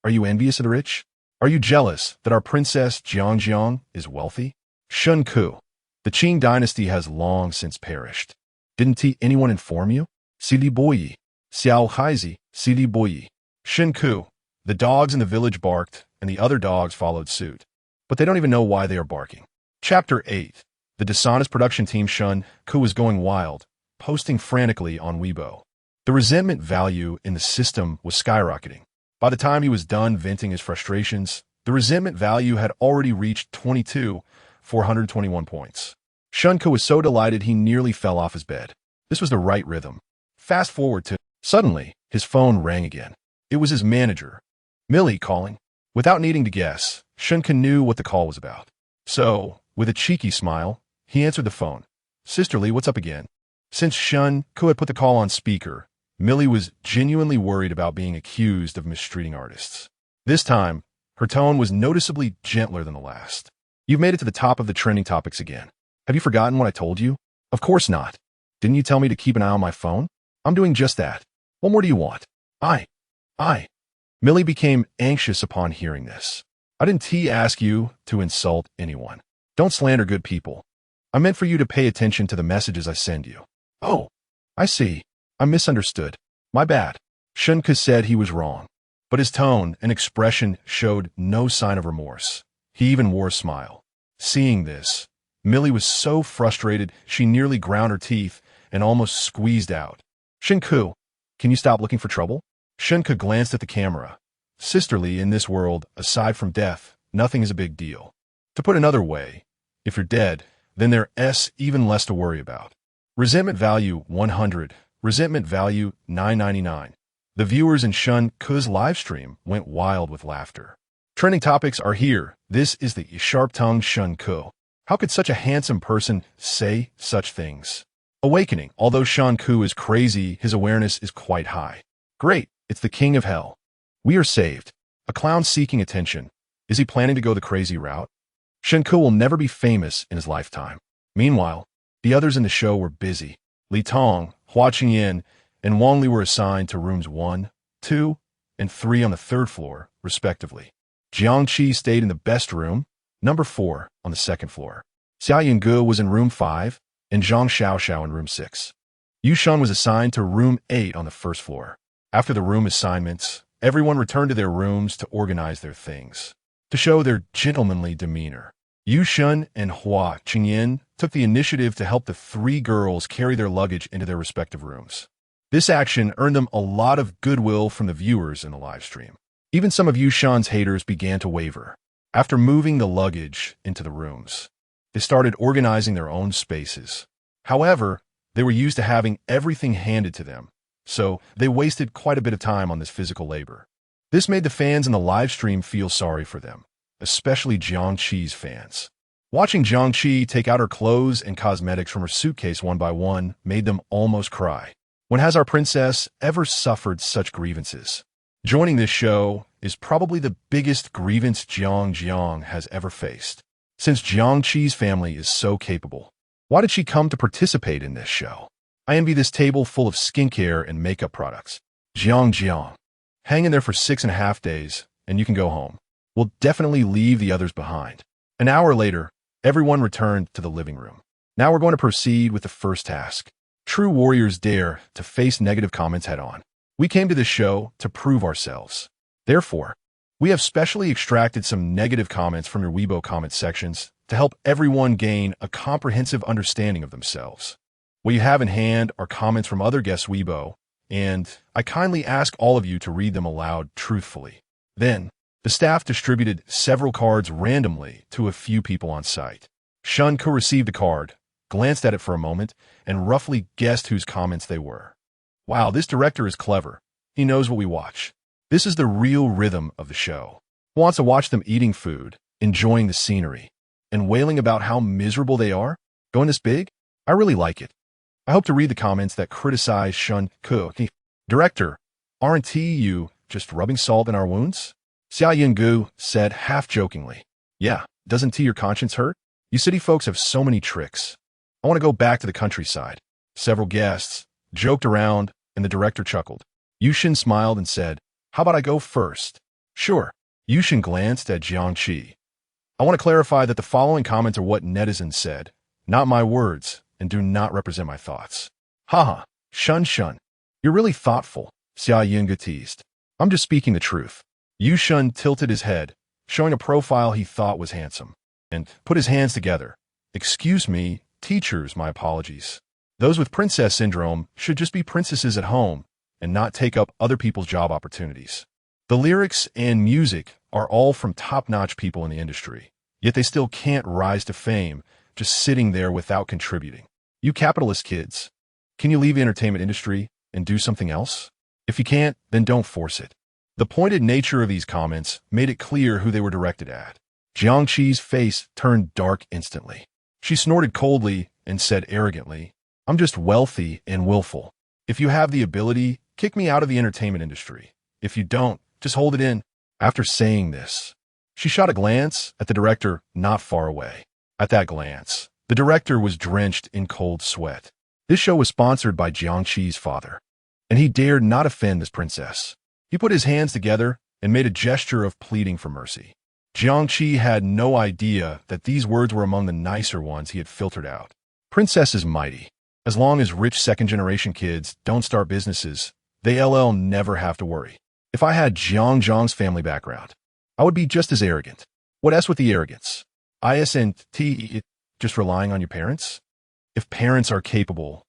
A: are you envious of the rich? Are you jealous that our princess Jiang is wealthy? Shen Ke, the Qing dynasty has long since perished. Didn't anyone inform you? Sili Boyi. Xiao Haizi, Sili Boyi. Shen Ke, the dogs in the village barked, and the other dogs followed suit. But they don't even know why they are barking. Chapter 8. The dishonest production team. Shen Ke was going wild, posting frantically on Weibo. The resentment value in the system was skyrocketing. By the time he was done venting his frustrations, the resentment value had already reached 22,421 points. Shen Ke was so delighted he nearly fell off his bed. This was the right rhythm. Fast forward to... Suddenly, his phone rang again. It was his manager, Millie, calling. Without needing to guess, Shen Ke knew what the call was about. So, with a cheeky smile, he answered the phone. Sisterly, what's up again? Since Shen Ke had put the call on speaker, Millie was genuinely worried about being accused of mistreating artists. This time, her tone was noticeably gentler than the last. You've made it to the top of the trending topics again. Have you forgotten what I told you? Of course not. Didn't you tell me to keep an eye on my phone? I'm doing just that. What more do you want? Millie became anxious upon hearing this. I didn't ask you to insult anyone. Don't slander good people. I meant for you to pay attention to the messages I send you. Oh, I see. I misunderstood. My bad. Shen Ke said he was wrong, but his tone and expression showed no sign of remorse. He even wore a smile. Seeing this, Millie was so frustrated she nearly ground her teeth and almost squeezed out. Shen Ke, can you stop looking for trouble? Shen Ke glanced at the camera. Sisterly, in this world, aside from death, nothing is a big deal. To put another way, if you're dead, then there's even less to worry about. Resentment value 100, resentment value 999. The viewers in Shen Ke's livestream went wild with laughter. Trending topics are here. This is the sharp-tongued Shen Ke. How could such a handsome person say such things? Awakening. Although Shen Ke is crazy, his awareness is quite high. Great, it's the king of hell. We are saved. A clown seeking attention. Is he planning to go the crazy route? Shen Ke will never be famous in his lifetime. Meanwhile, the others in the show were busy. Li Tong, Hua Qingyan, and Wang Li were assigned to rooms 1, 2, and 3 on the 3rd floor, respectively. Jiang Qi stayed in the best room, number 4, on the 2nd floor. Xia Yingge was in room 5, and Zhang Xiaoxiao in room 6. Yu Shun was assigned to room 8 on the 1st floor. After the room assignments, everyone returned to their rooms to organize their things. To show their gentlemanly demeanor, Yu Shun and Hua Qingyan took the initiative to help the 3 girls carry their luggage into their respective rooms. This action earned them a lot of goodwill from the viewers in the livestream. Even some of Yu Shun's haters began to waver. After moving the luggage into the rooms, they started organizing their own spaces. However, they were used to having everything handed to them, so they wasted quite a bit of time on this physical labor. This made the fans in the livestream feel sorry for them, especially Jiang Qi's fans. Watching Jiang Qi take out her clothes and cosmetics from her suitcase one by one made them almost cry. When has our princess ever suffered such grievances? Joining this show is probably the biggest grievance Jiang has ever faced. Since Jiang Qi's family is so capable, why did she come to participate in this show? I envy this table full of skincare and makeup products. Jiang, hang in there for 6.5 days, and you can go home. We'll definitely leave the others behind. An hour later, everyone returned to the living room. Now we're going to proceed with the first task. True warriors dare to face negative comments head-on. We came to this show to prove ourselves. Therefore, we have specially extracted some negative comments from your Weibo comment sections to help everyone gain a comprehensive understanding of themselves. What you have in hand are comments from other guests' Weibo, and I kindly ask all of you to read them aloud truthfully. Then, the staff distributed several cards randomly to a few people on site. Shen Ke received a card, glanced at it for a moment, and roughly guessed whose comments they were. Wow, this director is clever. He knows what we watch. This is the real rhythm of the show. Who wants to watch them eating food, enjoying the scenery, and wailing about how miserable they are? Going this big? I really like it. I hope to read the comments that criticize Shen Ke. Director, aren't you just rubbing salt in our wounds? Xia Yinggu said half-jokingly. Yeah, doesn't your conscience hurt? You city folks have so many tricks. I want to go back to the countryside. Several guests joked around, and the director chuckled. Yushin smiled and said, how about I go first? Sure. Yushin glanced at Jiang Qi. I want to clarify that the following comments are what netizens said, not my words, and do not represent my thoughts. Haha, Shun. You're really thoughtful, Xia Yingge teased. I'm just speaking the truth. Yushin tilted his head, showing a profile he thought was handsome, and put his hands together. Excuse me, teachers, my apologies. Those with princess syndrome should just be princesses at home and not take up other people's job opportunities. The lyrics and music are all from top-notch people in the industry, yet they still can't rise to fame just sitting there without contributing. You capitalist kids, can you leave the entertainment industry and do something else? If you can't, then don't force it. The pointed nature of these comments made it clear who they were directed at. Jiang Qi's face turned dark instantly. She snorted coldly and said arrogantly, I'm just wealthy and willful. If you have the ability, kick me out of the entertainment industry. If you don't, just hold it in. After saying this, she shot a glance at the director not far away. At that glance, the director was drenched in cold sweat. This show was sponsored by Jiang Qi's father, and he dared not offend this princess. He put his hands together and made a gesture of pleading for mercy. Jiang Qi had no idea that these words were among the nicer ones he had filtered out. Princess is mighty. As long as rich second-generation kids don't start businesses, they'll never have to worry. If I had Zhang's family background, I would be just as arrogant. What else with the arrogance? Isn't just relying on your parents? If parents are capable,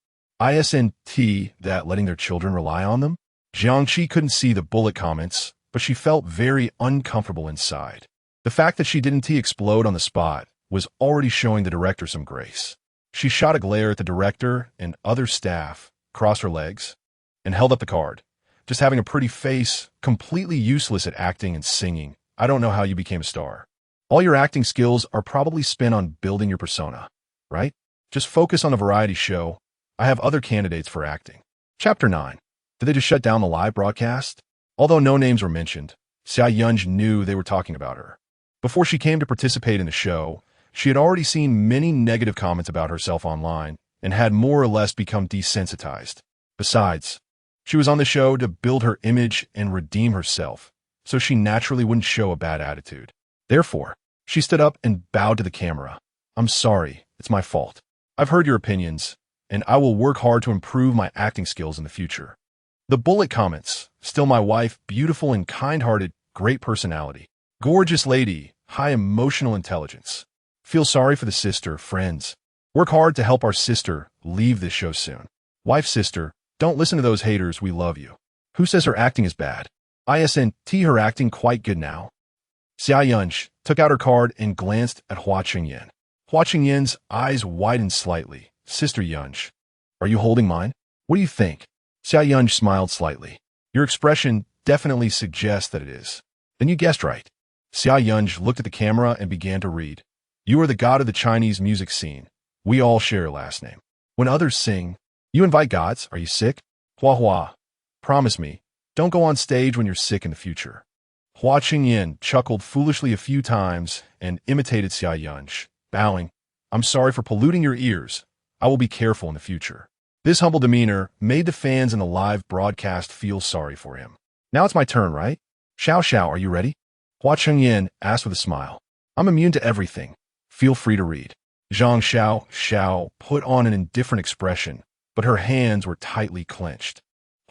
A: ISNT that letting their children rely on them? Jiangxi couldn't see the bullet comments, but she felt very uncomfortable inside. The fact that she didn't explode on the spot was already showing the director some grace. She shot a glare at the director and other staff, crossed her legs, and held up the card. Just having a pretty face, completely useless at acting and singing. I don't know how you became a star. All your acting skills are probably spent on building your persona, right? Just focus on a variety show. I have other candidates for acting. Chapter 9. Did they just shut down the live broadcast? Although no names were mentioned, Xia Yunj knew they were talking about her. Before she came to participate in the show, she had already seen many negative comments about herself online and had more or less become desensitized. Besides, she was on the show to build her image and redeem herself, so she naturally wouldn't show a bad attitude. Therefore, she stood up and bowed to the camera. I'm sorry, it's my fault. I've heard your opinions, and I will work hard to improve my acting skills in the future. The bullet comments, still my wife, beautiful and kind-hearted, great personality, gorgeous lady, high emotional intelligence. Feel sorry for the sister, friends. Work hard to help our sister leave this show soon. Wife, sister, don't listen to those haters, we love you. Who says her acting is bad? ISNT her acting quite good now. Xia Yunj took out her card and glanced at Hua Qingyan. Hua Qingyan's eyes widened slightly. Sister Yunj, are you holding mine? What do you think? Xia Yunj smiled slightly. Your expression definitely suggests that it is. Then you guessed right. Xia Yunj looked at the camera and began to read. You are the god of the Chinese music scene. We all share your last name. When others sing, you invite gods. Are you sick? Hua Hua, promise me, don't go on stage when you're sick in the future. Hua Qingyan chuckled foolishly a few times and imitated Xia Yunj, bowing. I'm sorry for polluting your ears. I will be careful in the future. This humble demeanor made the fans in the live broadcast feel sorry for him. Now it's my turn, right? Xiao Xiao, are you ready? Hua Qingyan asked with a smile. I'm immune to everything. Feel free to read. Zhang Xiao put on an indifferent expression, but her hands were tightly clenched.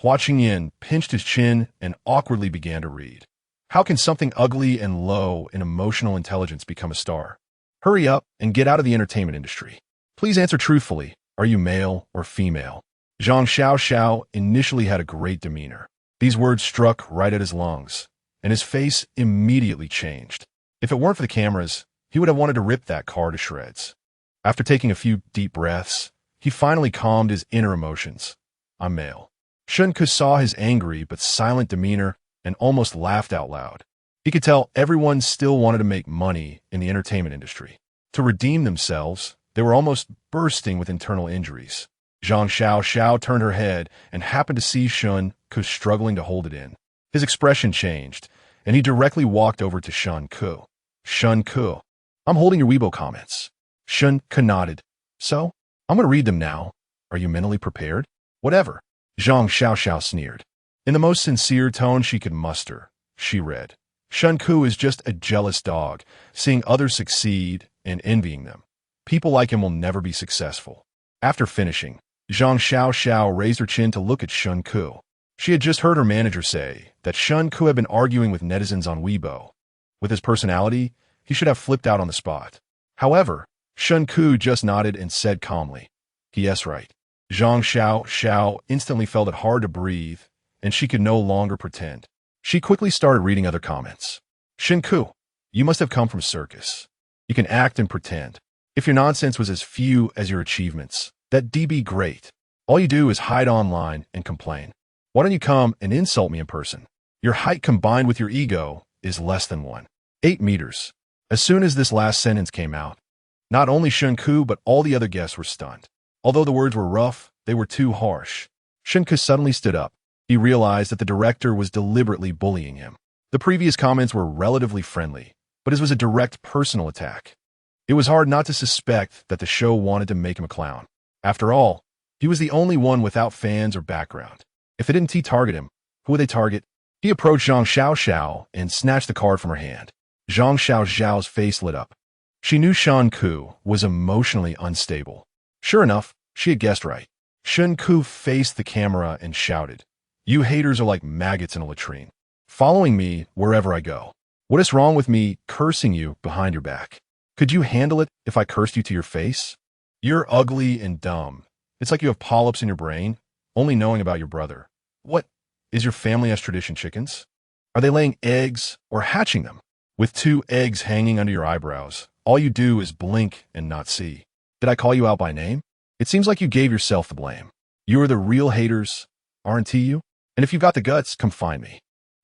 A: Hua Qingyan pinched his chin and awkwardly began to read. How can something ugly and low in emotional intelligence become a star? Hurry up and get out of the entertainment industry. Please answer truthfully. Are you male or female? Zhang Xiao initially had a great demeanor. These words struck right at his lungs, and his face immediately changed. If it weren't for the cameras, he would have wanted to rip that car to shreds. After taking a few deep breaths, he finally calmed his inner emotions. I'm male. Shen Ke saw his angry but silent demeanor and almost laughed out loud. He could tell everyone still wanted to make money in the entertainment industry. To redeem themselves, they were almost bursting with internal injuries. Zhang Xiao turned her head and happened to see Shen Ke struggling to hold it in. His expression changed, and he directly walked over to Shen Ke. Shen Ke, I'm holding your Weibo comments. Shen Ke nodded. So? I'm going to read them now. Are you mentally prepared? Whatever. Zhang Xiao sneered. In the most sincere tone she could muster, she read, Shen Ke is just a jealous dog, seeing others succeed and envying them. People like him will never be successful. After finishing, Zhang Xiao raised her chin to look at Shen Ke. She had just heard her manager say that Shen Ke had been arguing with netizens on Weibo. With his personality, he should have flipped out on the spot. However, Shen Ke just nodded and said calmly, yes, right. Zhang Xiao instantly felt it hard to breathe, and she could no longer pretend. She quickly started reading other comments. Shen Ke, you must have come from a circus. You can act and pretend. If your nonsense was as few as your achievements, that'd be great. All you do is hide online and complain. Why don't you come and insult me in person? Your height combined with your ego is less than 8 meters. As soon as this last sentence came out, not only Shen Ke but all the other guests were stunned. Although the words were rough, they were too harsh. Shen Ke suddenly stood up. He realized that the director was deliberately bullying him. The previous comments were relatively friendly, but his was a direct personal attack. It was hard not to suspect that the show wanted to make him a clown. After all, he was the only one without fans or background. If they didn't target him, who would they target? He approached Zhang Xiao and snatched the card from her hand. Zhang Xiao's face lit up. She knew Shen Ke was emotionally unstable. Sure enough, she had guessed right. Shen Ke faced the camera and shouted, You haters are like maggots in a latrine, following me wherever I go. What is wrong with me cursing you behind your back? Could you handle it if I cursed you to your face? You're ugly and dumb. It's like you have polyps in your brain, only knowing about your brother. What? Is your family as tradition chickens? Are they laying eggs or hatching them? With 2 eggs hanging under your eyebrows, all you do is blink and not see. Did I call you out by name? It seems like you gave yourself the blame. You are the real haters, aren't you? And if you've got the guts, come find me.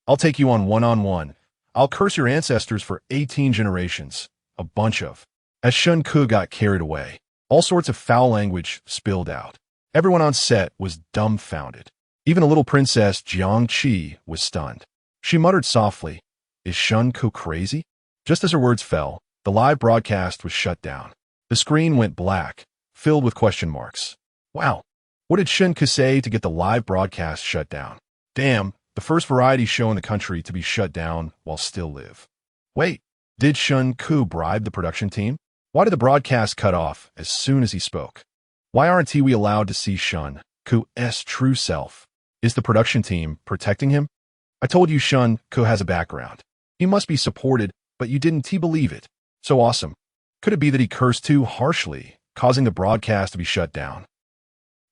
A: I'll take you on one-on-one. I'll curse your ancestors for 18 generations. A bunch of. As Shen Ke got carried away, all sorts of foul language spilled out. Everyone on set was dumbfounded. Even a little princess Jiang Qi was stunned. She muttered softly, "Is Shen Ke crazy?" Just as her words fell, the live broadcast was shut down. The screen went black, filled with question marks. Wow, what did Shen Ke say to get the live broadcast shut down? Damn, the first variety show in the country to be shut down while still live. Wait, did Shen Ke bribe the production team? Why did the broadcast cut off as soon as he spoke? Why aren't we allowed to see Shen Ke's true self? Is the production team protecting him? I told you Shen Ke has a background. He must be supported, but you didn't believe it. So awesome. Could it be that he cursed too harshly, causing the broadcast to be shut down?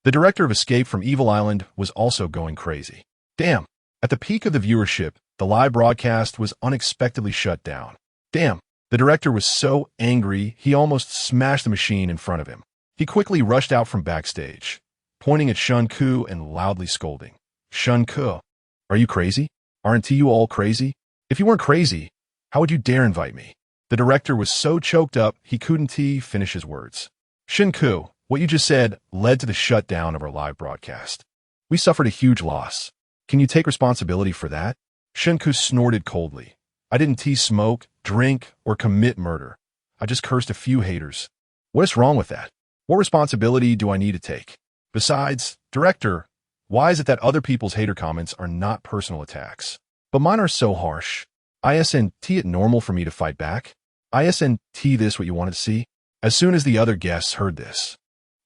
A: The director of Escape from Evil Island was also going crazy. Damn, at the peak of the viewership, the live broadcast was unexpectedly shut down. Damn, the director was so angry he almost smashed the machine in front of him. He quickly rushed out from backstage, pointing at Shen Ke and loudly scolding. Shen Ke, are you crazy? Aren't you all crazy? If you weren't crazy, how would you dare invite me? The director was so choked up he couldn't finish his words. Shen Ke, what you just said led to the shutdown of our live broadcast. We suffered a huge loss. Can you take responsibility for that? Shen Ke snorted coldly. I didn't smoke, drink, or commit murder. I just cursed a few haters. What is wrong with that? What responsibility do I need to take? Besides, director, why is it that other people's hater comments are not personal attacks? But mine are so harsh. Isn't it normal for me to fight back? Isn't this what you wanted to see? As soon as the other guests heard this,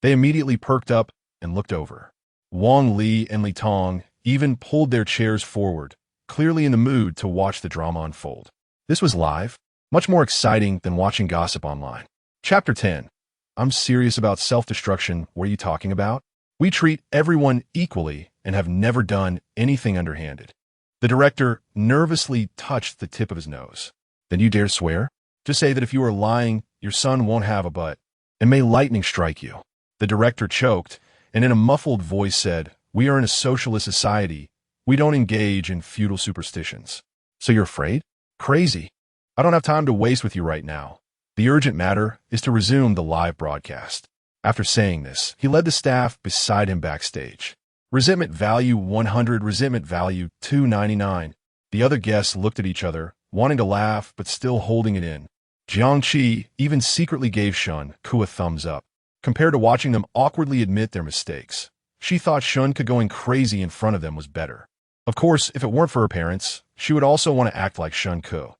A: they immediately perked up and looked over. Wang Li and Li Tong even pulled their chairs forward, clearly in the mood to watch the drama unfold. This was live, much more exciting than watching gossip online. Chapter 10. I'm serious about self-destruction. What are you talking about? We treat everyone equally and have never done anything underhanded. The director nervously touched the tip of his nose. Then you dare swear? Just say that if you are lying, your son won't have a butt, and may lightning strike you. The director choked, and in a muffled voice said, we are in a socialist society. We don't engage in feudal superstitions. So you're afraid? Crazy. I don't have time to waste with you right now. The urgent matter is to resume the live broadcast. After saying this, he led the staff beside him backstage. Resentment value 100, resentment value 299. The other guests looked at each other, wanting to laugh but still holding it in. Jiang Qi even secretly gave Shen Ke a thumbs up. Compared to watching them awkwardly admit their mistakes, she thought Shen Ke going crazy in front of them was better. Of course, if it weren't for her parents, she would also want to act like Shen Ke.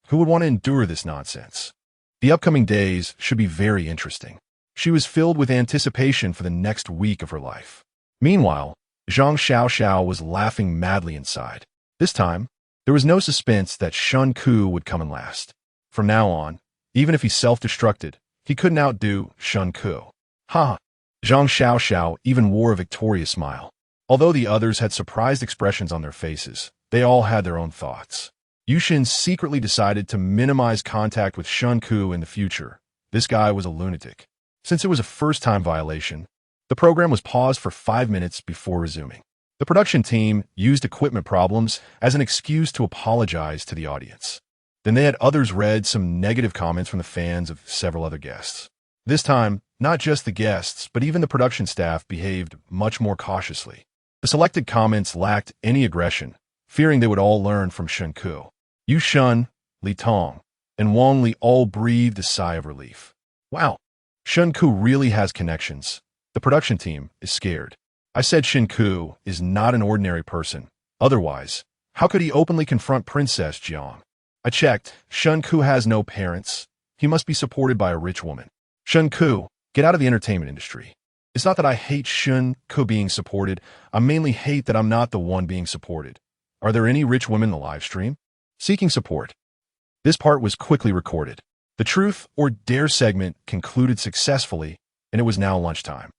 A: Who would want to endure this nonsense? The upcoming days should be very interesting. She was filled with anticipation for the next week of her life. Meanwhile, Zhang Xiaoxiao was laughing madly inside. This time, there was no suspense that Shen Ke would come in last. From now on, even if he self-destructed, he couldn't outdo Shen Ke. Ha! Zhang Xiaoxiao even wore a victorious smile. Although the others had surprised expressions on their faces, they all had their own thoughts. Yushin secretly decided to minimize contact with Shen Ke in the future. This guy was a lunatic. Since it was a first-time violation, the program was paused for 5 minutes before resuming. The production team used equipment problems as an excuse to apologize to the audience. Then they had others read some negative comments from the fans of several other guests. This time, not just the guests, but even the production staff behaved much more cautiously. The selected comments lacked any aggression, fearing they would all learn from Shen Ke. Yu Shun, Li Tong, and Wang Li all breathed a sigh of relief. Wow, Shen Ke really has connections. The production team is scared. I said Shen Ke is not an ordinary person. Otherwise, how could he openly confront Princess Jiang? I checked. Shen Ke has no parents. He must be supported by a rich woman. Shen Ke, get out of the entertainment industry. It's not that I hate Shen Ke being supported. I mainly hate that I'm not the one being supported. Are there any rich women in the live stream? Seeking support. This part was quickly recorded. The Truth or Dare segment concluded successfully, and it was now lunchtime.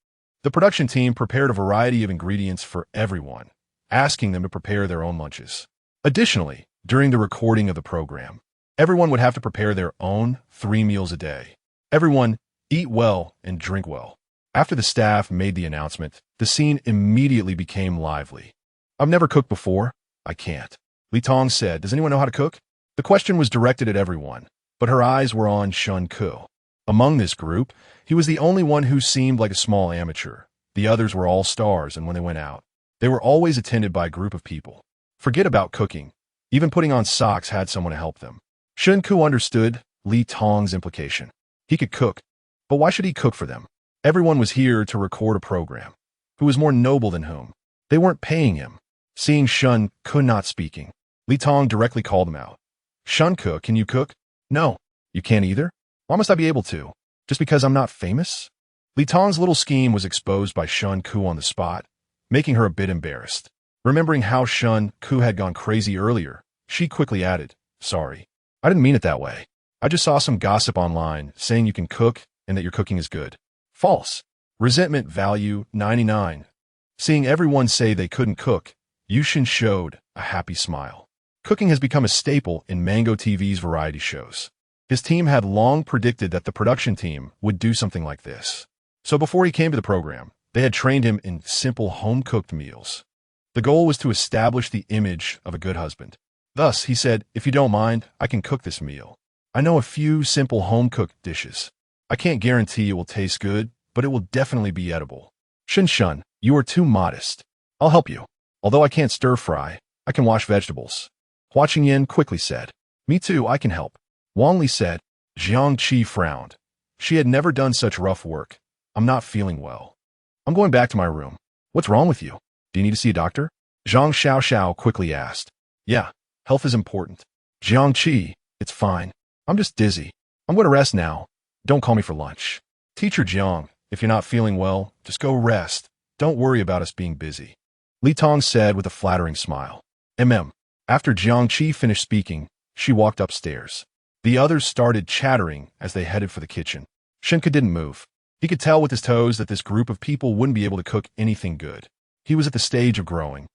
A: The production team prepared a variety of ingredients for everyone, asking them to prepare their own lunches. Additionally, during the recording of the program, everyone would have to prepare their own 3 meals a day. Everyone eat well and drink well. After the staff made the announcement, the scene immediately became lively. I've never cooked before. I can't. Li Tong said, does anyone know how to cook? The question was directed at everyone, but her eyes were on Shen Ke. Among this group, he was the only one who seemed like a small amateur. The others were all stars, and when they went out, they were always attended by a group of people. Forget about cooking. Even putting on socks had someone to help them. Shen Ke understood Li Tong's implication. He could cook, but why should he cook for them? Everyone was here to record a program. Who was more noble than whom? They weren't paying him. Seeing Shen Ke not speaking, Li Tong directly called him out. Shen Ke, can you cook? No, you can't either? Why must I be able to? Just because I'm not famous? Li Tong's little scheme was exposed by Shen Ke on the spot, making her a bit embarrassed. Remembering how Shen Ke had gone crazy earlier, she quickly added, sorry, I didn't mean it that way. I just saw some gossip online saying you can cook and that your cooking is good. False. Resentment value 99. Seeing everyone say they couldn't cook, Yushin showed a happy smile. Cooking has become a staple in Mango TV's variety shows. His team had long predicted that the production team would do something like this. So before he came to the program, they had trained him in simple home-cooked meals. The goal was to establish the image of a good husband. Thus, he said, if you don't mind, I can cook this meal. I know a few simple home-cooked dishes. I can't guarantee it will taste good, but it will definitely be edible. Shun, you are too modest. I'll help you. Although I can't stir-fry, I can wash vegetables. Hua Qingyan quickly said, me too, I can help. Wang Li said. Jiang Qi frowned. She had never done such rough work. I'm not feeling well. I'm going back to my room. What's wrong with you? Do you need to see a doctor? Zhang Xiao quickly asked. Yeah, health is important. Jiang Qi, it's fine. I'm just dizzy. I'm going to rest now. Don't call me for lunch. Teacher Jiang, if you're not feeling well, just go rest. Don't worry about us being busy. Li Tong said with a flattering smile. After Jiang Qi finished speaking, she walked upstairs. The others started chattering as they headed for the kitchen. Shen Ke didn't move. He could tell with his toes that this group of people wouldn't be able to cook anything good. He was at the stage of growing,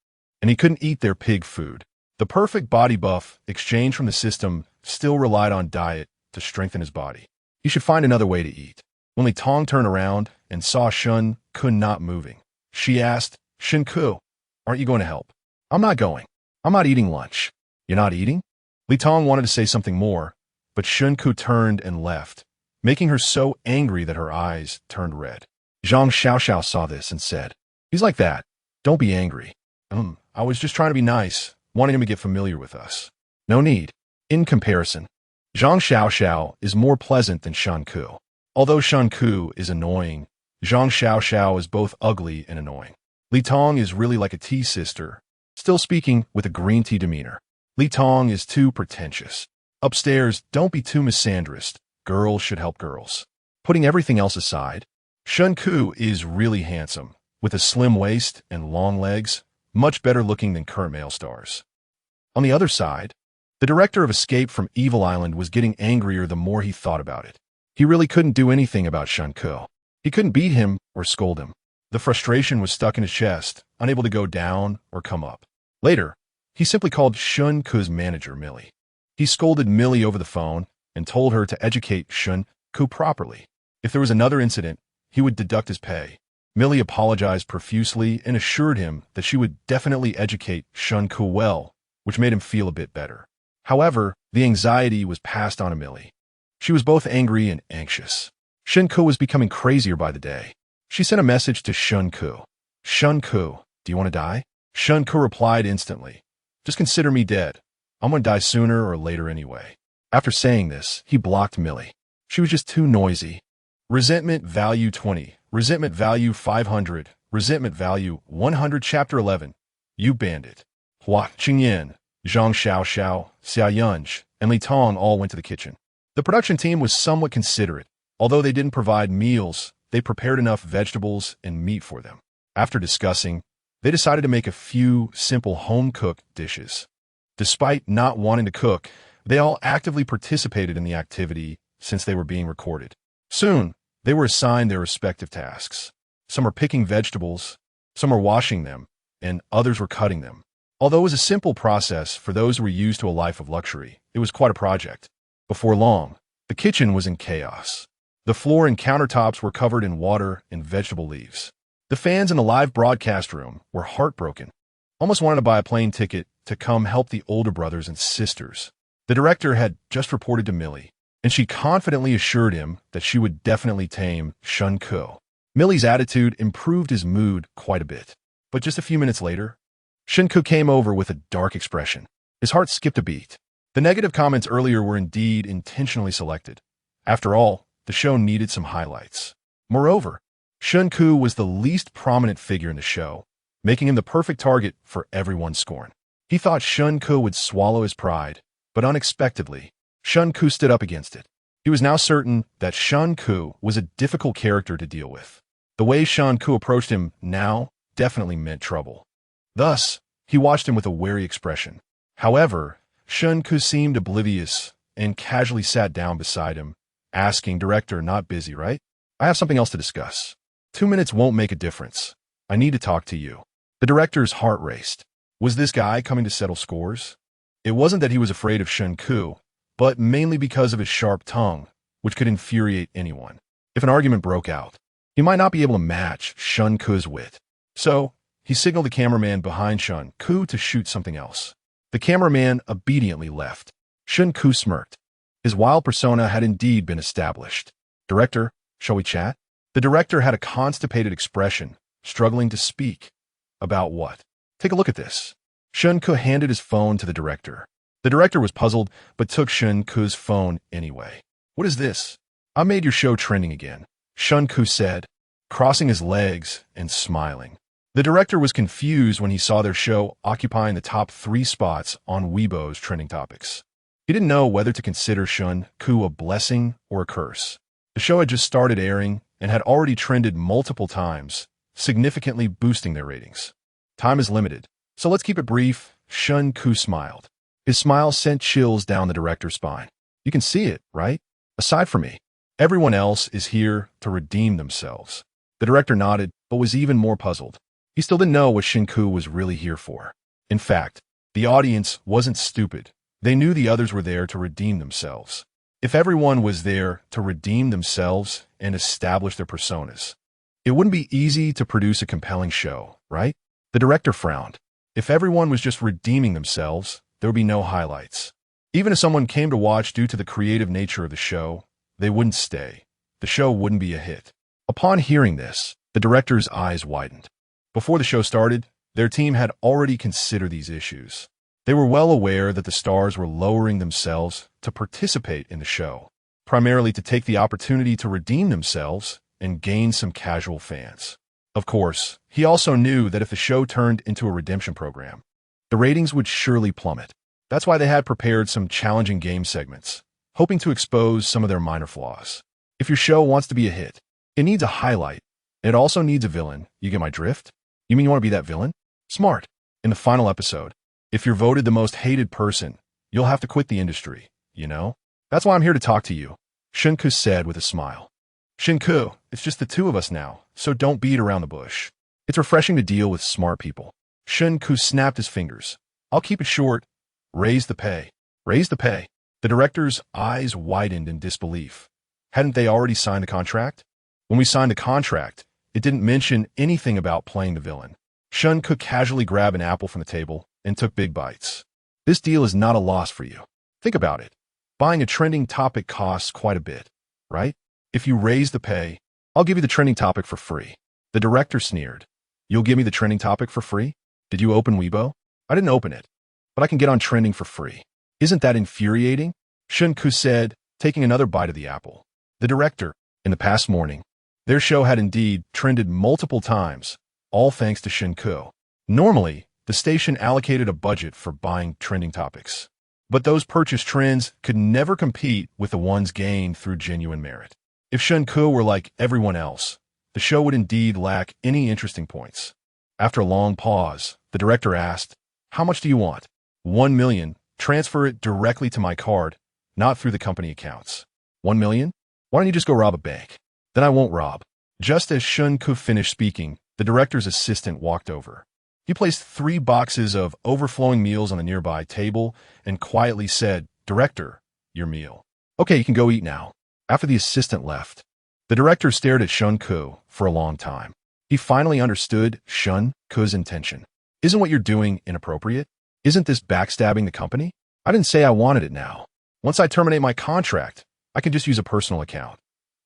A: and he couldn't eat their pig food. The perfect body buff exchanged from the system still relied on diet to strengthen his body. He should find another way to eat. When Li Tong turned around and saw Shen Ke not moving, she asked, Shen Ke, aren't you going to help? I'm not going. I'm not eating lunch. You're not eating? Li Tong wanted to say something more, but Shen Ke turned and left, making her so angry that her eyes turned red. Zhang Xiao saw this and said, he's like that. Don't be angry. I was just trying to be nice, wanting him to get familiar with us. No need. In comparison, Zhang Xiao is more pleasant than Shen Ke. Although Shen Ke is annoying, Zhang Xiao is both ugly and annoying. Li Tong is really like a tea sister, still speaking with a green tea demeanor. Li Tong is too pretentious. Upstairs, don't be too misandrist. Girls should help girls. Putting everything else aside, Shen Ke is really handsome, with a slim waist and long legs, much better looking than current male stars. On the other side, the director of Escape from Evil Island was getting angrier the more he thought about it. He really couldn't do anything about Shen Ke. He couldn't beat him or scold him. The frustration was stuck in his chest, unable to go down or come up. Later, he simply called Shen Ke's manager, Millie. He scolded Millie over the phone and told her to educate Shen Ke properly. If there was another incident, he would deduct his pay. Millie apologized profusely and assured him that she would definitely educate Shen Ke well, which made him feel a bit better. However, the anxiety was passed on to Millie. She was both angry and anxious. Shen Ke was becoming crazier by the day. She sent a message to Shen Ke. Shen Ke, do you want to die? Shen Ke replied instantly. Just consider me dead. I'm going to die sooner or later anyway. After saying this, he blocked Millie. She was just too noisy. Resentment value 20. Resentment value 500. Resentment value 100. Chapter 11. You Bandit. Hua Qingyan, Zhang Xiao, Xia Yunj, and Li Tong all went to the kitchen. The production team was somewhat considerate. Although they didn't provide meals, they prepared enough vegetables and meat for them. After discussing, they decided to make a few simple home-cooked dishes. Despite not wanting to cook, they all actively participated in the activity since they were being recorded. Soon, they were assigned their respective tasks. Some were picking vegetables, some were washing them, and others were cutting them. Although it was a simple process for those who were used to a life of luxury, it was quite a project. Before long, the kitchen was in chaos. The floor and countertops were covered in water and vegetable leaves. The fans in the live broadcast room were heartbroken, almost wanted to buy a plane ticket to come help the older brothers and sisters. The director had just reported to Millie, and she confidently assured him that she would definitely tame Shen Ke. Millie's attitude improved his mood quite a bit. But just a few minutes later, Shen Ke came over with a dark expression. His heart skipped a beat. The negative comments earlier were indeed intentionally selected. After all, the show needed some highlights. Moreover, Shen Ke was the least prominent figure in the show, making him the perfect target for everyone's scorn. He thought Shen Ke would swallow his pride, but unexpectedly, Shen Ke stood up against it. He was now certain that Shen Ke was a difficult character to deal with. The way Shen Ke approached him now definitely meant trouble. Thus, he watched him with a wary expression. However, Shen Ke seemed oblivious and casually sat down beside him, asking, "Director, not busy, right? I have something else to discuss. 2 minutes won't make a difference. I need to talk to you." The director's heart raced. Was this guy coming to settle scores? It wasn't that he was afraid of Shen Ke, but mainly because of his sharp tongue, which could infuriate anyone. If an argument broke out, he might not be able to match Shen Ke's wit. So, he signaled the cameraman behind Shen Ke to shoot something else. The cameraman obediently left. Shen Ke smirked. His wild persona had indeed been established. "Director, shall we chat?" The director had a constipated expression, struggling to speak. About what? Take a look at this. Shen Ke handed his phone to the director. The director was puzzled, but took Shen Ke's phone anyway. "What is this?" "I made your show trending again," Shen Ke said, crossing his legs and smiling. The director was confused when he saw their show occupying the top 3 spots on Weibo's trending topics. He didn't know whether to consider Shen Ke a blessing or a curse. The show had just started airing and had already trended multiple times, significantly boosting their ratings. Time is limited, so let's keep it brief. Shen Ke smiled. His smile sent chills down the director's spine. "You can see it, right? Aside from me, everyone else is here to redeem themselves." The director nodded, but was even more puzzled. He still didn't know what Shen Ke was really here for. In fact, the audience wasn't stupid. They knew the others were there to redeem themselves. If everyone was there to redeem themselves and establish their personas, it wouldn't be easy to produce a compelling show, right? The director frowned. If everyone was just redeeming themselves, there would be no highlights. Even if someone came to watch due to the creative nature of the show, they wouldn't stay. The show wouldn't be a hit. Upon hearing this, the director's eyes widened. Before the show started, their team had already considered these issues. They were well aware that the stars were lowering themselves to participate in the show, primarily to take the opportunity to redeem themselves and gain some casual fans. Of course, he also knew that if the show turned into a redemption program, the ratings would surely plummet. That's why they had prepared some challenging game segments, hoping to expose some of their minor flaws. If your show wants to be a hit, it needs a highlight, and it also needs a villain. You get my drift? You mean you want to be that villain? Smart. In the final episode, if you're voted the most hated person, you'll have to quit the industry, you know? That's why I'm here to talk to you, Shen Ke said with a smile. "Shen Ke, it's just the 2 of us now, so don't beat around the bush. It's refreshing to deal with smart people." Shen Ke snapped his fingers. "I'll keep it short. Raise the pay." Raise the pay. The director's eyes widened in disbelief. Hadn't they already signed the contract? When we signed the contract, it didn't mention anything about playing the villain. Shen Ke casually grabbed an apple from the table and took big bites. "This deal is not a loss for you. Think about it. Buying a trending topic costs quite a bit, right? If you raise the pay, I'll give you the trending topic for free." The director sneered. "You'll give me the trending topic for free? Did you open Weibo?" "I didn't open it, but I can get on trending for free." "Isn't that infuriating?" Shen Ke said, taking another bite of the apple. The director, in the past morning, their show had indeed trended multiple times, all thanks to Shen Ke. Normally, the station allocated a budget for buying trending topics, but those purchase trends could never compete with the ones gained through genuine merit. If Shen Ke were like everyone else, the show would indeed lack any interesting points. After a long pause, the director asked, "How much do you want?" 1 million. Transfer it directly to my card, not through the company accounts. 1 million? Why don't you just go rob a bank? Then I won't rob. Just as Shen Ke finished speaking, the director's assistant walked over. He placed 3 boxes of overflowing meals on a nearby table and quietly said, "Director, your meal." "Okay, you can go eat now." After the assistant left, the director stared at Shen Ke for a long time. He finally understood Shen Ke's intention. "Isn't what you're doing inappropriate? Isn't this backstabbing the company? I didn't say I wanted it now. Once I terminate my contract, I can just use a personal account,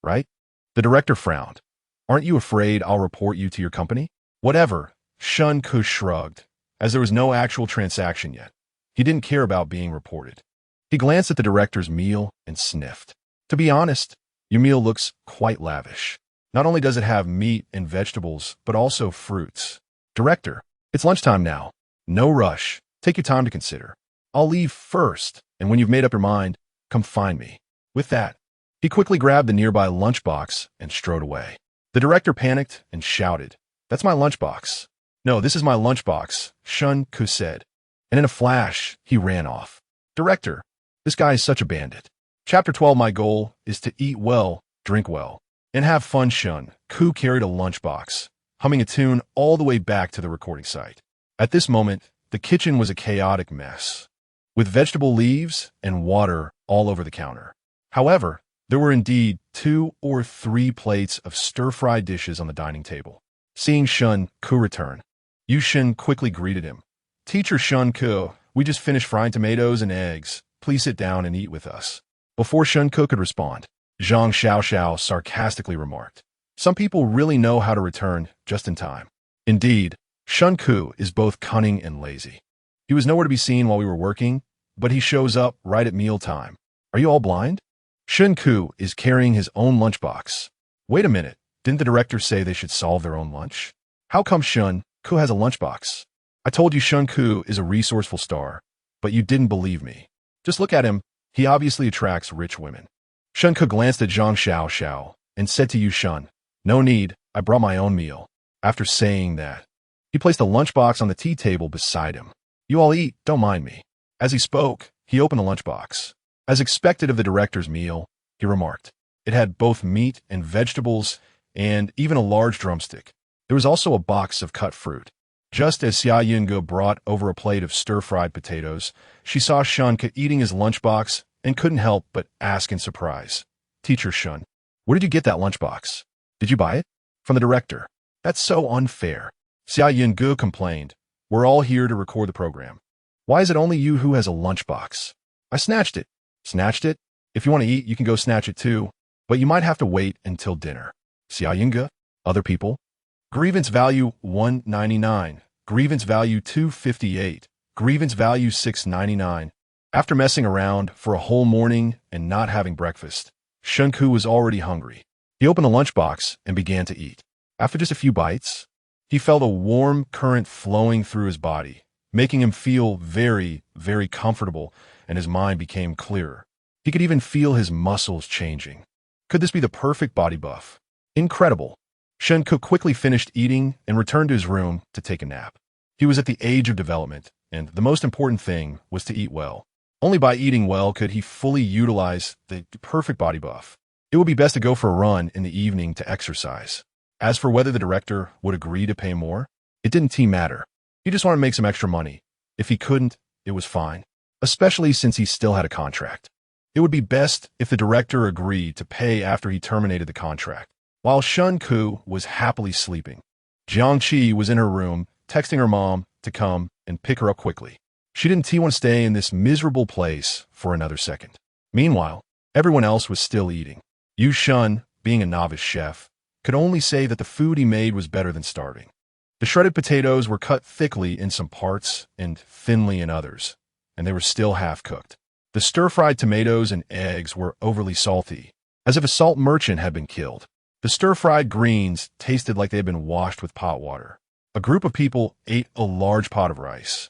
A: right?" The director frowned. "Aren't you afraid I'll report you to your company?" "Whatever," Shen Ke shrugged, as there was no actual transaction yet. He didn't care about being reported. He glanced at the director's meal and sniffed. "To be honest, your meal looks quite lavish. Not only does it have meat and vegetables, but also fruits." "Director, it's lunchtime now. No rush. Take your time to consider. I'll leave first, and when you've made up your mind, come find me." With that, he quickly grabbed the nearby lunchbox and strode away. The director panicked and shouted, "That's my lunchbox." "No, this is my lunchbox," Shen Ke said. And in a flash, he ran off. "Director, this guy is such a bandit." Chapter 12. My goal is to eat well, drink well, and have fun. Shen Ke carried a lunchbox, humming a tune all the way back to the recording site. At this moment, the kitchen was a chaotic mess, with vegetable leaves and water all over the counter. However, there were indeed 2 or 3 plates of stir-fried dishes on the dining table. Seeing Shen Ke return, Yu Shen quickly greeted him. "Teacher Shen Ke, we just finished frying tomatoes and eggs. Please sit down and eat with us." Before Shen Ke could respond, Zhang Xiaoxiao sarcastically remarked, "Some people really know how to return just in time." Indeed, Shen Ke is both cunning and lazy. He was nowhere to be seen while we were working, but he shows up right at mealtime. "Are you all blind?" Shen Ke is carrying his own lunchbox. "Wait a minute, didn't the director say they should solve their own lunch? How come Shen Ke has a lunchbox?" "I told you Shen Ke is a resourceful star, but you didn't believe me. Just look at him, he obviously attracts rich women." Shen Ke glanced at Zhang Xiaoxiao and said to Yu Shen, "No need, I brought my own meal." After saying that, he placed a lunchbox on the tea table beside him. "You all eat, don't mind me." As he spoke, he opened the lunchbox. As expected of the director's meal, he remarked, it had both meat and vegetables and even a large drumstick. There was also a box of cut fruit. Just as Xia Yunge brought over a plate of stir-fried potatoes, she saw Shen Ke eating his lunchbox and couldn't help but ask in surprise, "Teacher Shen, where did you get that lunchbox? Did you buy it?" "From the director." "That's so unfair." Xia Yunge complained. "We're all here to record the program. Why is it only you who has a lunchbox?" "I snatched it." "Snatched it? If you want to eat, you can go snatch it too, but you might have to wait until dinner." Xia Yunge, other people. Grievance value 199. Grievance value 258. Grievance value 699. After messing around for a whole morning and not having breakfast, Shen Ke was already hungry. He opened the lunchbox and began to eat. After just a few bites, he felt a warm current flowing through his body, making him feel very, very comfortable, and his mind became clearer. He could even feel his muscles changing. Could this be the perfect body buff? Incredible. Shen Ke quickly finished eating and returned to his room to take a nap. He was at the age of development, and the most important thing was to eat well. Only by eating well could he fully utilize the perfect body buff. It would be best to go for a run in the evening to exercise. As for whether the director would agree to pay more, it didn't matter. He just wanted to make some extra money. If he couldn't, it was fine, especially since he still had a contract. It would be best if the director agreed to pay after he terminated the contract. While Shen Ke was happily sleeping, Jiang Qi was in her room, texting her mom to come and pick her up quickly. She didn't want to stay in this miserable place for another second. Meanwhile, everyone else was still eating. Yu Shen, being a novice chef, could only say that the food he made was better than starving. The shredded potatoes were cut thickly in some parts and thinly in others, and they were still half-cooked. The stir-fried tomatoes and eggs were overly salty, as if a salt merchant had been killed. The stir-fried greens tasted like they had been washed with pot water. A group of people ate a large pot of rice,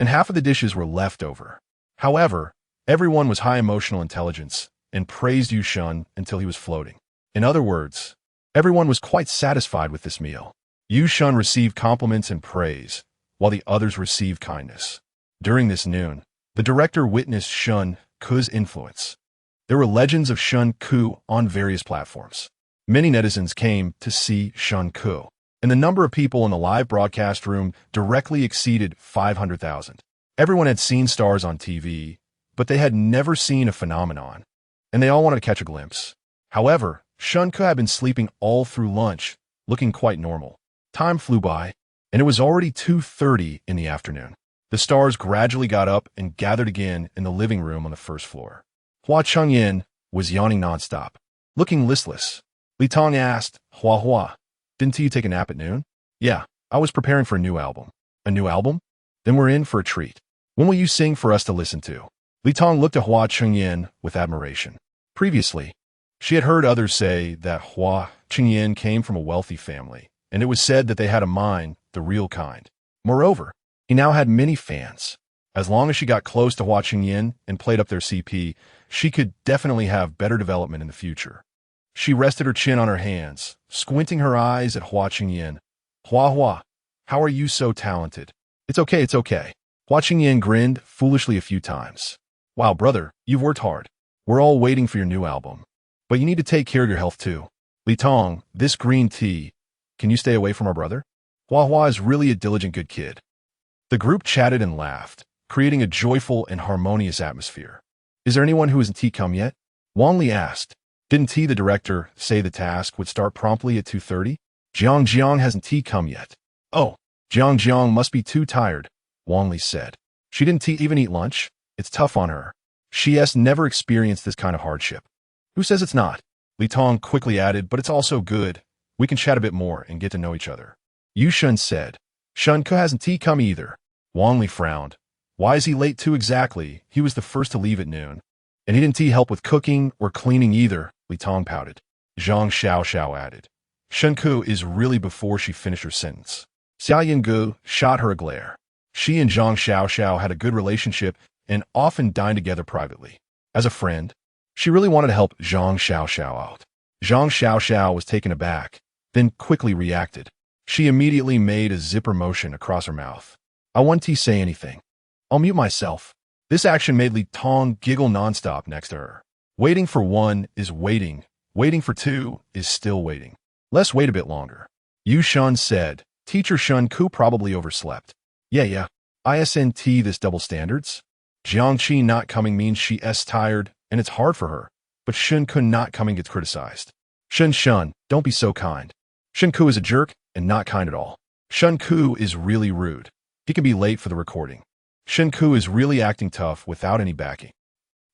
A: and half of the dishes were left over. However, everyone was high emotional intelligence and praised Yu Shen until he was floating. In other words, everyone was quite satisfied with this meal. Yu Shen received compliments and praise, while the others received kindness. During this noon, the director witnessed Shen Ke's influence. There were legends of Shen Ke on various platforms. Many netizens came to see Shen Ke, and the number of people in the live broadcast room directly exceeded 500,000. Everyone had seen stars on TV, but they had never seen a phenomenon, and they all wanted to catch a glimpse. However, Shen Ke had been sleeping all through lunch, looking quite normal. Time flew by, and it was already 2:30 in the afternoon. The stars gradually got up and gathered again in the living room on the first floor. Hua Chengyan was yawning nonstop, looking listless. Li Tong asked, Hua, didn't you take a nap at noon? Yeah, I was preparing for a new album. A new album? Then we're in for a treat. When will you sing for us to listen to? Li Tong looked at Hua Chengyan with admiration. Previously, she had heard others say that Hua Chengyan came from a wealthy family, and it was said that they had a mind, the real kind. Moreover, he now had many fans. As long as she got close to Hua Chengyan and played up their CP, she could definitely have better development in the future. She rested her chin on her hands, squinting her eyes at Hua Chengyan. Hua, how are you so talented? It's okay. Hua Chengyan grinned foolishly a few times. Wow, brother, you've worked hard. We're all waiting for your new album. But you need to take care of your health too. Li Tong, this green tea. Can you stay away from our brother? Hua is really a diligent good kid. The group chatted and laughed, creating a joyful and harmonious atmosphere. Is there anyone who hasn't come yet? Wang Li asked. Didn't T, the director, say the task would start promptly at 2:30? Jiang hasn't come yet. Oh, Jiang must be too tired, Wang Li said. She didn't even eat lunch. It's tough on her. She has never experienced this kind of hardship. Who says it's not? Li Tong quickly added, but it's also good. We can chat a bit more and get to know each other. Yu Shun said. Shen Ke hasn't come either. Wang Li frowned. Why is he late too exactly? He was the first to leave at noon. And he didn't help with cooking or cleaning either, Li Tong pouted. Zhang Xiao added. Shen Ke is really before she finished her sentence. Xia Yinggu shot her a glare. She and Zhang Xiao had a good relationship and often dined together privately. As a friend, she really wanted to help Zhang Xiao out. Zhang Xiao was taken aback, then quickly reacted. She immediately made a zipper motion across her mouth. I won't say anything. I'll mute myself. This action made Li Tong giggle nonstop next to her. Waiting for one is waiting. Waiting for two is still waiting. Let's wait a bit longer. Yu Shun said. Teacher Shen Ke probably overslept. Yeah. ISNT this double standards? Jiangqi not coming means she's tired, and it's hard for her. But Shen Ke not coming gets criticized. Shen, don't be so kind. Shen Ke is a jerk and not kind at all. Shen Ke is really rude. He can be late for the recording. Shen Ke is really acting tough without any backing.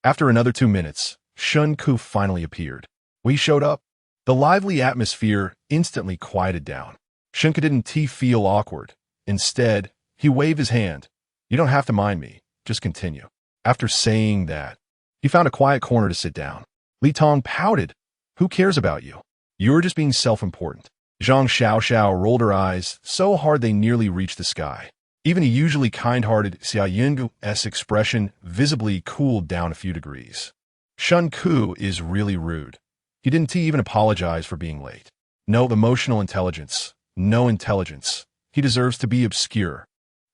A: After another 2 minutes, Shen Ke finally appeared. When he showed up, the lively atmosphere instantly quieted down. Shen Ke didn't feel awkward. Instead, he waved his hand. You don't have to mind me. Just continue. After saying that, he found a quiet corner to sit down. Li Tong pouted. Who cares about you? You're just being self-important. Zhang Xiao rolled her eyes so hard they nearly reached the sky. Even a usually kind-hearted Xia Yinggu's expression visibly cooled down a few degrees. Shen Ke is really rude. He didn't even apologize for being late. No emotional intelligence. No intelligence. He deserves to be obscure.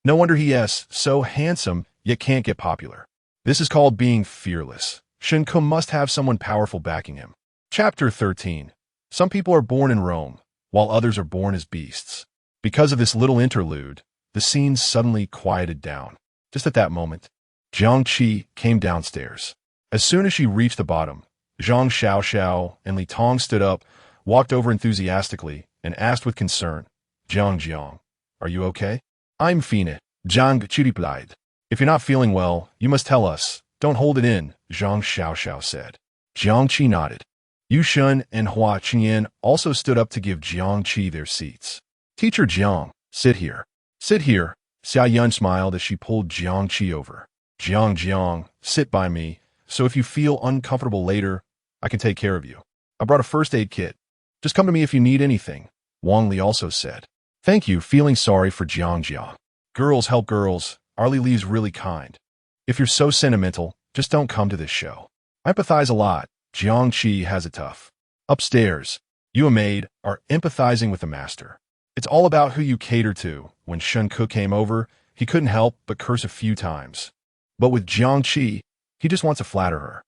A: No wonder he is so handsome, yet can't get popular. This is called being fearless. Shen Ke must have someone powerful backing him. Chapter 13. Some people are born in Rome, while others are born as beasts. Because of this little interlude, the scene suddenly quieted down. Just at that moment, Jiangqi came downstairs. As soon as she reached the bottom, Zhang Xiao and Li Tong stood up, walked over enthusiastically, and asked with concern, Jiang, are you okay? I'm fine, Jiang replied. If you're not feeling well, you must tell us. Don't hold it in, Zhang Xiao said. Jiangqi nodded. Yu Shun and Hua Chengyan also stood up to give Jiangqi their seats. Teacher Jiang, sit here. Sit here, Xia Yun smiled as she pulled Jiangqi over. Jiang, sit by me, so if you feel uncomfortable later, I can take care of you. I brought a first aid kit. Just come to me if you need anything, Wang Li also said. Thank you, feeling sorry for Jiang. Girls help girls, Arlie Lee's really kind. If you're so sentimental, just don't come to this show. I empathize a lot, Jiangqi has it tough. Upstairs, you and maid are empathizing with the master. It's all about who you cater to. When Shen Ke came over, he couldn't help but curse a few times. But with Jiangqi, he just wants to flatter her.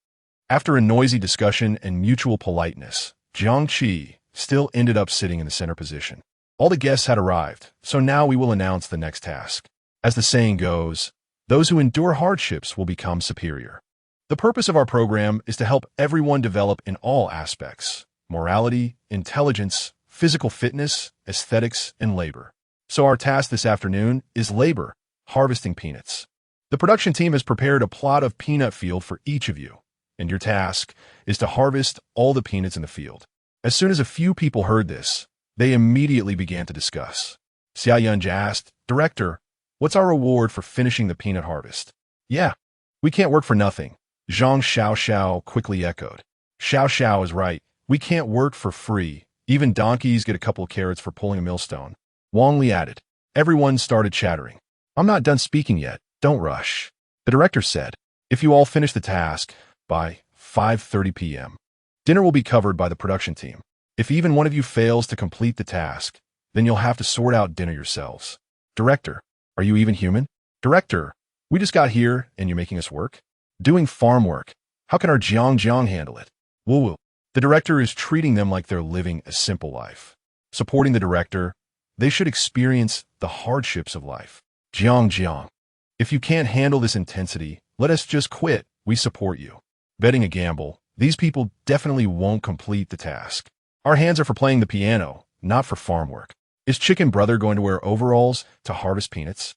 A: After a noisy discussion and mutual politeness, Jiangqi still ended up sitting in the center position. All the guests had arrived, so now we will announce the next task. As the saying goes, those who endure hardships will become superior. The purpose of our program is to help everyone develop in all aspects: morality, intelligence, physical fitness, aesthetics, and labor. So our task this afternoon is labor, harvesting peanuts. The production team has prepared a plot of peanut field for each of you, and your task is to harvest all the peanuts in the field. As soon as a few people heard this, they immediately began to discuss. Xia Yunj asked, "Director, what's our reward for finishing the peanut harvest?" "Yeah, we can't work for nothing," Zhang Xiaoxiao quickly echoed. Xiaoxiao is right. We can't work for free. Even donkeys get a couple of carrots for pulling a millstone. Wang Li added. Everyone started chattering. "I'm not done speaking yet. Don't rush." The director said, "If you all finish the task by 5:30 p.m., dinner will be covered by the production team. If even one of you fails to complete the task, then you'll have to sort out dinner yourselves." "Director, are you even human?" "Director, we just got here and you're making us work? Doing farm work. How can our Jiang handle it?" "Woo-woo." The director is treating them like they're living a simple life. Supporting the director, they should experience the hardships of life. Jiang, if you can't handle this intensity, let us just quit. We support you." Betting a gamble, these people definitely won't complete the task. Our hands are for playing the piano, not for farm work. Is Chicken Brother going to wear overalls to harvest peanuts?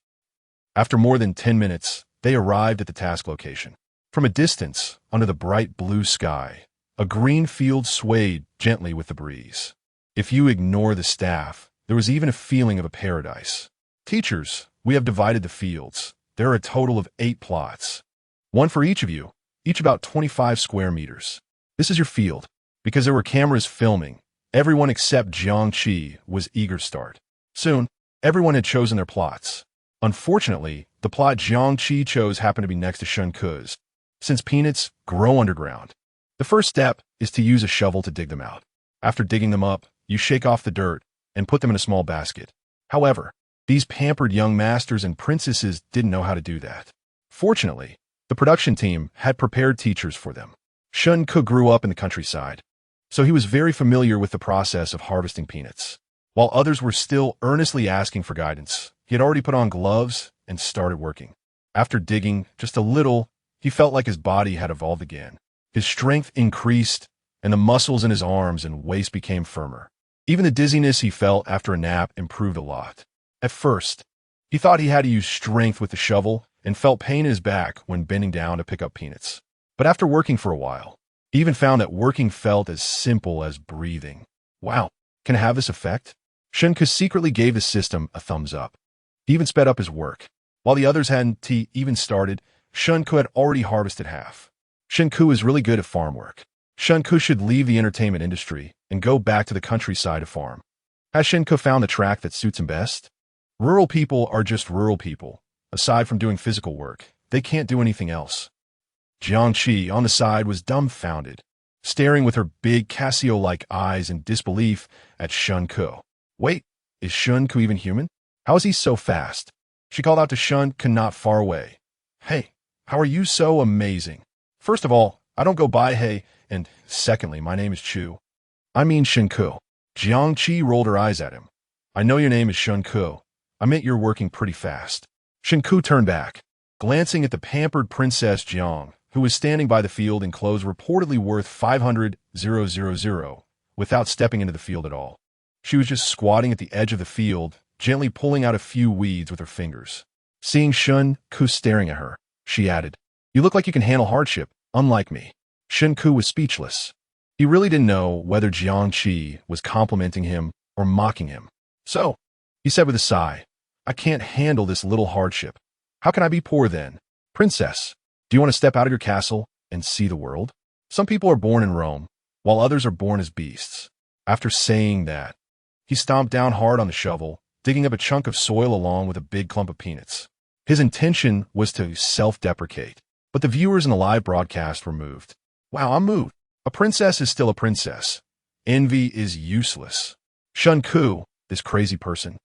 A: After more than 10 minutes, they arrived at the task location. From a distance, under the bright blue sky, a green field swayed gently with the breeze. If you ignore the staff, there was even a feeling of a paradise. "Teachers, we have divided the fields. There are a total of 8 plots. One for each of you, each about 25 square meters. This is your field." Because there were cameras filming, everyone except Jiangqi was eager to start. Soon, everyone had chosen their plots. Unfortunately, the plot Jiangqi chose happened to be next to Shen Ke's, since peanuts grow underground. The first step is to use a shovel to dig them out. After digging them up, you shake off the dirt and put them in a small basket. However, these pampered young masters and princesses didn't know how to do that. Fortunately, the production team had prepared teachers for them. Shen Ke grew up in the countryside, so he was very familiar with the process of harvesting peanuts. While others were still earnestly asking for guidance, he had already put on gloves and started working. After digging just a little, he felt like his body had evolved again. His strength increased, and the muscles in his arms and waist became firmer. Even the dizziness he felt after a nap improved a lot. At first, he thought he had to use strength with the shovel and felt pain in his back when bending down to pick up peanuts. But after working for a while, he even found that working felt as simple as breathing. Wow, can it have this effect? Shen Ke secretly gave the system a thumbs up. He even sped up his work. While the others hadn't even started, Shen Ke had already harvested half. Shen Ke is really good at farm work. Shen Ke should leave the entertainment industry and go back to the countryside to farm. Has Shen Ke found the track that suits him best? Rural people are just rural people. Aside from doing physical work, they can't do anything else. Jiangqi, on the side, was dumbfounded, staring with her big Casio-like eyes in disbelief at Shen Ke. Wait, is Shen Ke even human? How is he so fast? She called out to Shen Ke not far away. "Hey, how are you so amazing? First of all, I don't go by hey, and secondly, my name is Chu. I mean Shen Ke." Jiangqi rolled her eyes at him. "I know your name is Shen Ke. I meant you're working pretty fast." Shen Ke turned back, glancing at the pampered Princess Jiang, who was standing by the field in clothes reportedly worth 500,000, without stepping into the field at all. She was just squatting at the edge of the field, gently pulling out a few weeds with her fingers. Seeing Shen Ke staring at her, she added, "You look like you can handle hardship, unlike me." Shen Ke was speechless. He really didn't know whether Jiangqi was complimenting him or mocking him. "So," he said with a sigh, "I can't handle this little hardship. How can I be poor then? Princess, do you want to step out of your castle and see the world? Some people are born in Rome, while others are born as beasts." After saying that, he stomped down hard on the shovel, digging up a chunk of soil along with a big clump of peanuts. His intention was to self-deprecate, but the viewers in the live broadcast were moved. "Wow, I'm moved. A princess is still a princess. Envy is useless. Shen Ke, this crazy person,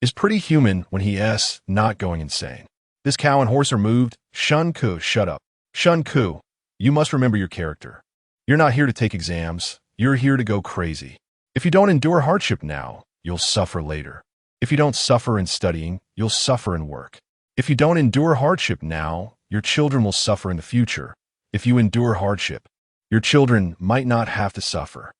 A: is pretty human when he is not going insane. This cow and horse are moved. Shen Ke, shut up. Shen Ke, you must remember your character. You're not here to take exams. you're here to go crazy. If you don't endure hardship now, you'll suffer later. If you don't suffer in studying, you'll suffer in work. If you don't endure hardship now, your children will suffer in the future. If you endure hardship, your children might not have to suffer.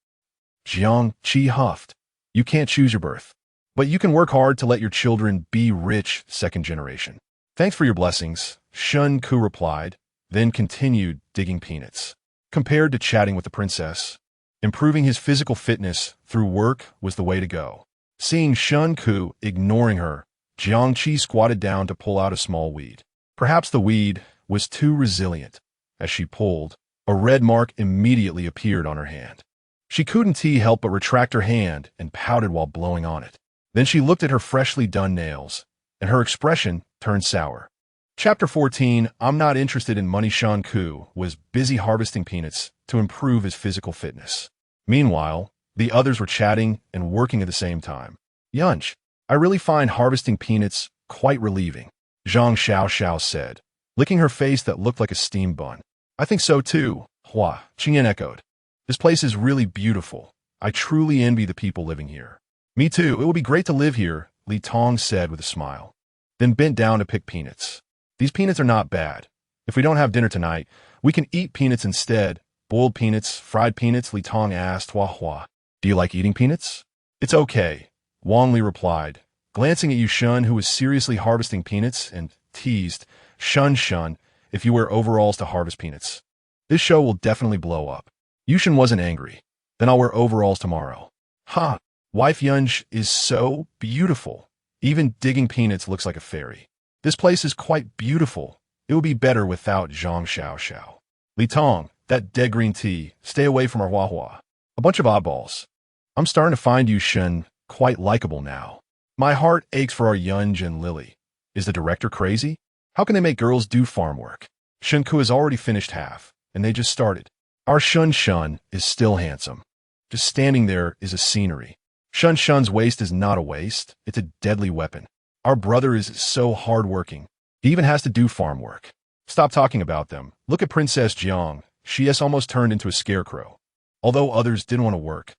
A: Jiang Qi huffed. You can't choose your birth, but you can work hard to let your children be rich, second generation. Thanks for your blessings, Shen Ke replied, then continued digging peanuts. Compared to chatting with the princess, improving his physical fitness through work was the way to go. Seeing Shen Ke ignoring her, Jiang Qi squatted down to pull out a small weed. Perhaps the weed was too resilient. As she pulled, a red mark immediately appeared on her hand. She couldn't help but retract her hand and pouted while blowing on it. Then she looked at her freshly done nails, and her expression turned sour. Chapter 14, I'm not interested in money. Shen Ke was busy harvesting peanuts to improve his physical fitness. Meanwhile, the others were chatting and working at the same time. Yunch, I really find harvesting peanuts quite relieving, Zhang Xiao said, licking her face that looked like a steam bun. I think so too, Hua Qingyan echoed. This place is really beautiful. I truly envy the people living here. Me too, it will be great to live here, Li Tong said with a smile, then bent down to pick peanuts. These peanuts are not bad. If we don't have dinner tonight, we can eat peanuts instead. Boiled peanuts, fried peanuts, Li Tong asked. Hua. Do you like eating peanuts? It's okay, Wang Li replied, glancing at Yushen, who was seriously harvesting peanuts, and teased, Shun, if you wear overalls to harvest peanuts. This show will definitely blow up. Yushen wasn't angry. Then I'll wear overalls tomorrow. Ha! Wife Yunj is so beautiful. Even digging peanuts looks like a fairy. This place is quite beautiful. It will be better without Zhang Xiao. Li Tong, that dead green tea, stay away from our Hua. A bunch of oddballs. I'm starting to find Yushen quite likable now. My heart aches for our Yunj and Lily. Is the director crazy? How can they make girls do farm work? Shen Ke has already finished half, and they just started. Our Shun is still handsome. Just standing there is a scenery. Shun's waist is not a waist, it's a deadly weapon. Our brother is so hardworking. He even has to do farm work. Stop talking about them. Look at Princess Jiang. She has almost turned into a scarecrow. Although others didn't want to work,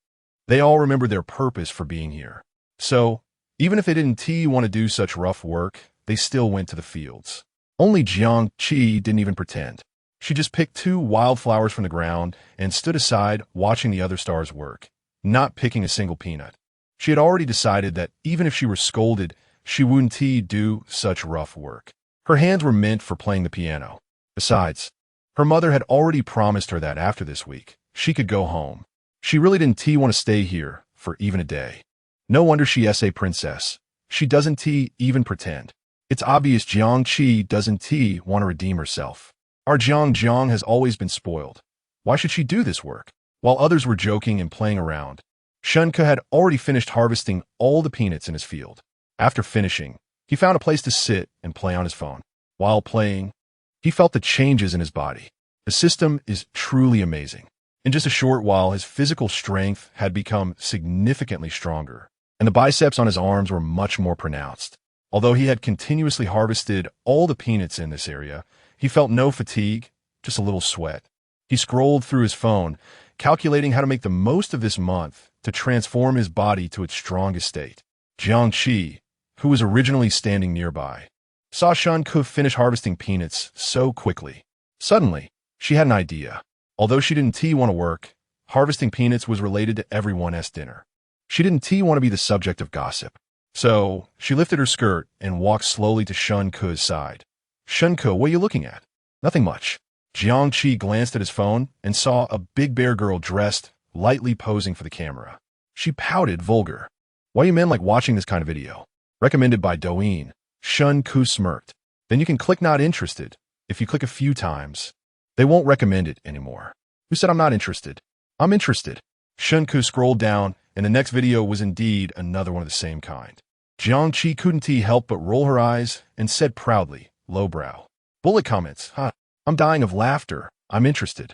A: they all remembered their purpose for being here. So, even if they didn't want to do such rough work, they still went to the fields. Only Jiang Qi didn't even pretend. She just picked 2 wildflowers from the ground and stood aside watching the other stars work, not picking a single peanut. She had already decided that even if she were scolded, she wouldn't do such rough work. Her hands were meant for playing the piano. Besides, her mother had already promised her that after this week, she could go home. She really didn't want to stay here for even a day. No wonder she is a princess. She doesn't even pretend. It's obvious Jiang Qi doesn't want to redeem herself. Our Jiang has always been spoiled. Why should she do this work? While others were joking and playing around, Shen Ke had already finished harvesting all the peanuts in his field. After finishing, he found a place to sit and play on his phone. While playing, he felt the changes in his body. The system is truly amazing. In just a short while, his physical strength had become significantly stronger, and the biceps on his arms were much more pronounced. Although he had continuously harvested all the peanuts in this area, he felt no fatigue, just a little sweat. He scrolled through his phone, calculating how to make the most of this month to transform his body to its strongest state. Jiang Qi, who was originally standing nearby, saw Shen Ke finish harvesting peanuts so quickly. Suddenly, she had an idea. Although she didn't want to work, harvesting peanuts was related to everyone's dinner. She didn't want to be the subject of gossip. So, she lifted her skirt and walked slowly to Shen Ke's side. Shen Ke, what are you looking at? Nothing much. Jiang Qi glanced at his phone and saw a big bear girl dressed, lightly posing for the camera. She pouted, vulgar. Why do you men like watching this kind of video? Recommended by Douyin. Shen Ke smirked. Then you can click not interested. If you click a few times, they won't recommend it anymore. Who said I'm not interested? I'm interested. Shen Ke scrolled down, and the next video was indeed another one of the same kind. Jiang Qi couldn't help but roll her eyes and said proudly, lowbrow. Bullet comments, huh? I'm dying of laughter. I'm interested.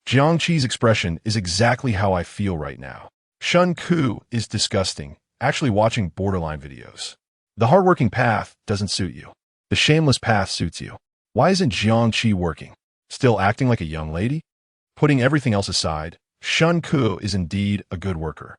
A: Jiang Qi's expression is exactly how I feel right now. Shen Ke is disgusting, actually watching borderline videos. The hardworking path doesn't suit you. The shameless path suits you. Why isn't Jiang Qi working? Still acting like a young lady? Putting everything else aside, Shen Ke is indeed a good worker.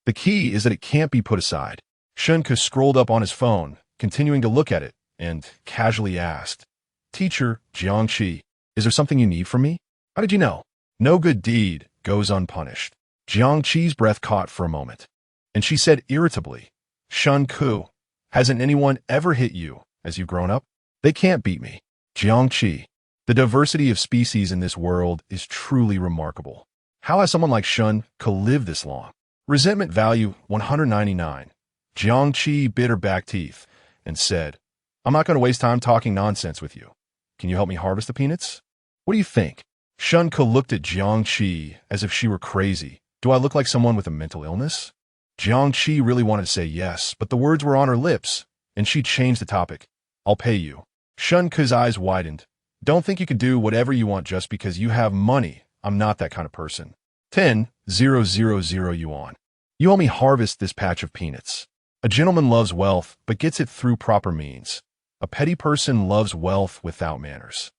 A: The key is that it can't be put aside. Shen Ke scrolled up on his phone, continuing to look at it, and casually asked, Teacher Jiangqi, is there something you need from me? How did you know? No good deed goes unpunished. Jiangqi's breath caught for a moment, and she said irritably, Shen Ke, hasn't anyone ever hit you as you've grown up? They can't beat me. Jiangqi, the diversity of species in this world is truly remarkable. How has someone like Shen Ke lived this long? Resentment value 199. Jiangqi bit her back teeth and said, I'm not going to waste time talking nonsense with you. Can you help me harvest the peanuts? What do you think? Shen Ke looked at Jiangqi as if she were crazy. Do I look like someone with a mental illness? Jiangqi really wanted to say yes, but the words were on her lips, and she changed the topic. I'll pay you. Shen Ke's eyes widened. Don't think you can do whatever you want just because you have money. I'm not that kind of person. 10,000 yuan. You help me harvest this patch of peanuts. A gentleman loves wealth, but gets it through proper means. A petty person loves wealth without manners.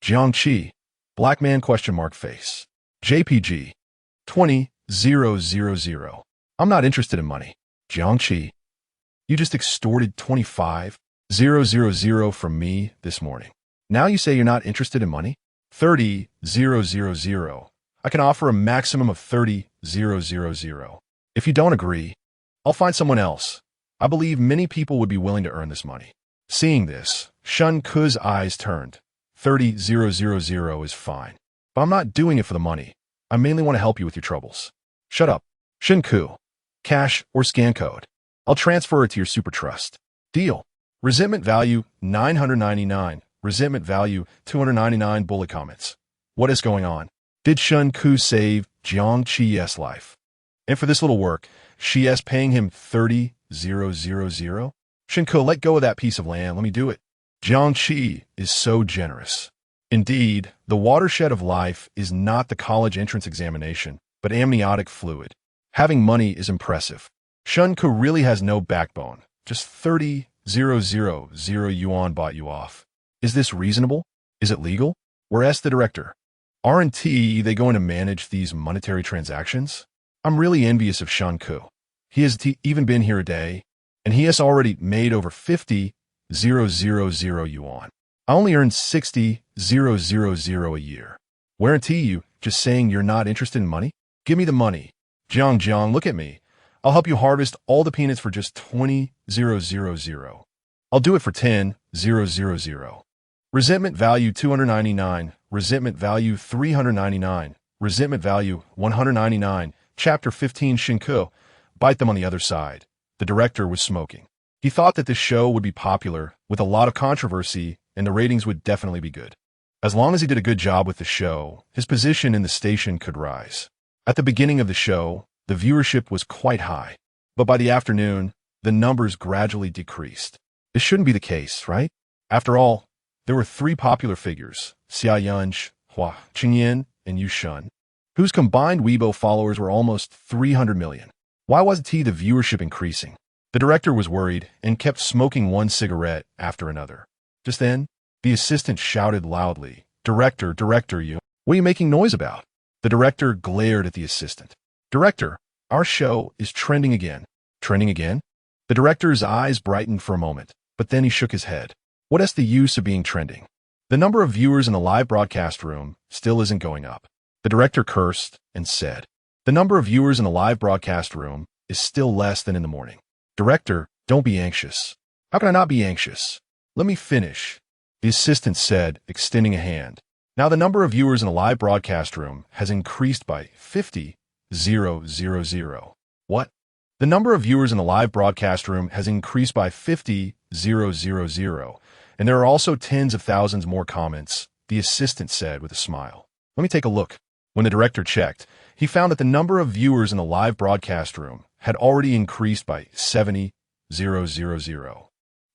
A: Jiangqi, black man question mark face. JPG, 20,000. I'm not interested in money. Jiangqi, you just extorted 25,000 from me this morning. Now you say you're not interested in money? 30,000. I can offer a maximum of 30,000. If you don't agree, I'll find someone else. I believe many people would be willing to earn this money. Seeing this, Shen Ke's eyes turned. 30,000 is fine. But I'm not doing it for the money. I mainly want to help you with your troubles. Shut up. Shen Ke. Cash or scan code. I'll transfer it to your super trust. Deal. Resentment value 999. Resentment value 299 bullet comments. What is going on? Did Shen Ke save Jiangqi's life? And for this little work, she is paying him 30,000? Shen Ke, let go of that piece of land. Let me do it. Jiangqi is so generous. Indeed, the watershed of life is not the college entrance examination, but amniotic fluid. Having money is impressive. Shen Ke really has no backbone. Just 30,000 yuan bought you off. Is this reasonable? Is it legal? Whereas the director. Aren't they going to manage these monetary transactions? I'm really envious of Shen Ke. He has even been here a day, and he has already made over 50,000 yuan. I only earn 60,000 a year. Guarantee you, just saying you're not interested in money? Give me the money. Jiang, look at me. I'll help you harvest all the peanuts for just 20,000. I'll do it for 10,000. Resentment value 299. Resentment value 399. Resentment value 199. Chapter 15 Shen Ke. Bite them on the other side. The director was smoking. He thought that this show would be popular, with a lot of controversy, and the ratings would definitely be good. As long as he did a good job with the show, his position in the station could rise. At the beginning of the show, the viewership was quite high, but by the afternoon, the numbers gradually decreased. This shouldn't be the case, right? After all, there were three popular figures, Xia Yunj, Hua Qingyan, and Yu Shun, whose combined Weibo followers were almost 300 million. Why wasn't the viewership increasing? The director was worried and kept smoking one cigarette after another. Just then, the assistant shouted loudly, Director, you, what are you making noise about? The director glared at the assistant. Director, our show is trending again. Trending again? The director's eyes brightened for a moment, but then he shook his head. What is the use of being trending? The number of viewers in the live broadcast room still isn't going up. The director cursed and said, the number of viewers in the live broadcast room is still less than in the morning. Director, don't be anxious. How can I not be anxious? Let me finish, the assistant said, extending a hand. Now the number of viewers in the live broadcast room has increased by 50,000. What? The number of viewers in the live broadcast room has increased by 50,000, and there are also tens of thousands more comments, the assistant said with a smile. Let me take a look. When the director checked, he found that the number of viewers in the live broadcast room had already increased by 70,000.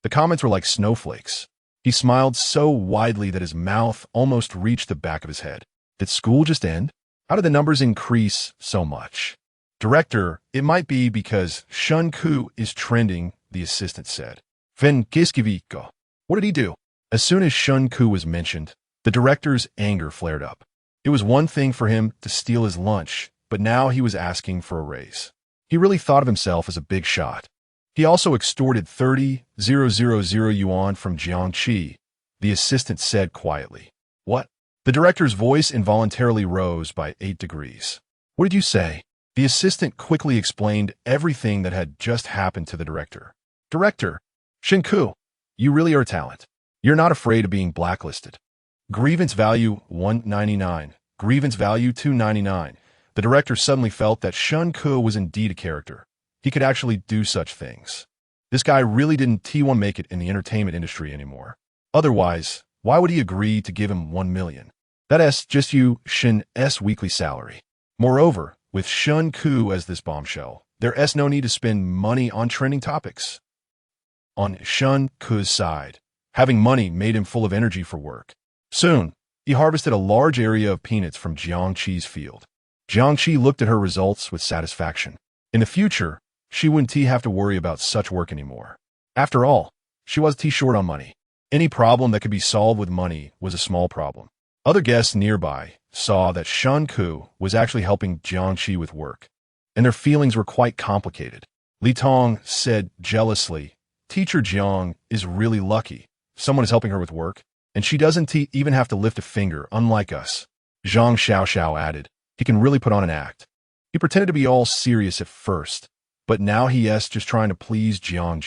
A: The comments were like snowflakes. He smiled so widely that his mouth almost reached the back of his head. Did school just end? How did the numbers increase so much? Director, it might be because Shen Ke is trending, the assistant said. Ven Giskiviko. What did he do? As soon as Shen Ke was mentioned, the director's anger flared up. It was one thing for him to steal his lunch but now he was asking for a raise. He really thought of himself as a big shot. He also extorted 30,000 yuan from Jiang Qi, the assistant said quietly. What? The director's voice involuntarily rose by 8 degrees. What did you say? The assistant quickly explained everything that had just happened to the director. Director, Shen Ke, you really are a talent. You're not afraid of being blacklisted. Grievance value 199. Grievance value 299. The director suddenly felt that Shen Ke was indeed a character. He could actually do such things. This guy really didn't T1 make it in the entertainment industry anymore. Otherwise, why would he agree to give him 1 million? That's just Shen's weekly salary. Moreover, with Shen Ke as this bombshell, there's no need to spend money on trending topics. On Shen Ke's side, having money made him full of energy for work. Soon, he harvested a large area of peanuts from Jiang Qi's field. Jiang Qi looked at her results with satisfaction. In the future, she wouldn't have to worry about such work anymore. After all, she was short on money. Any problem that could be solved with money was a small problem. Other guests nearby saw that Shen Ke was actually helping Jiang Qi with work, and their feelings were quite complicated. Li Tong said jealously, Teacher Jiang is really lucky. Someone is helping her with work, and she doesn't even have to lift a finger, unlike us. Zhang Xiaoxiao added, he can really put on an act. He pretended to be all serious at first, but now he's just trying to please Jiang.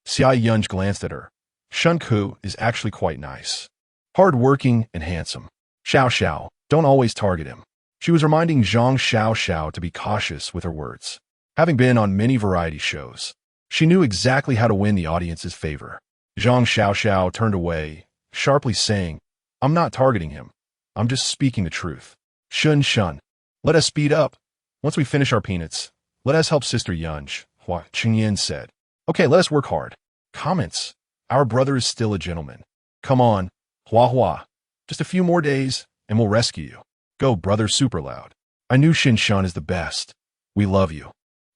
A: Xia Yunj glanced at her. Shen Ke is actually quite nice. Hard-working and handsome. Xiao, don't always target him. She was reminding Zhang Xiaoxiao to be cautious with her words. Having been on many variety shows, she knew exactly how to win the audience's favor. Zhang Xiaoxiao turned away, sharply saying, I'm not targeting him. I'm just speaking the truth. Shun, let us speed up. Once we finish our peanuts, let us help Sister Yunj, Hua Qingyan said. Okay, let us work hard. Comments. Our brother is still a gentleman. Come on, Hua. Just a few more days, and we'll rescue you. Go, brother, super loud. I knew Shun is the best. We love you.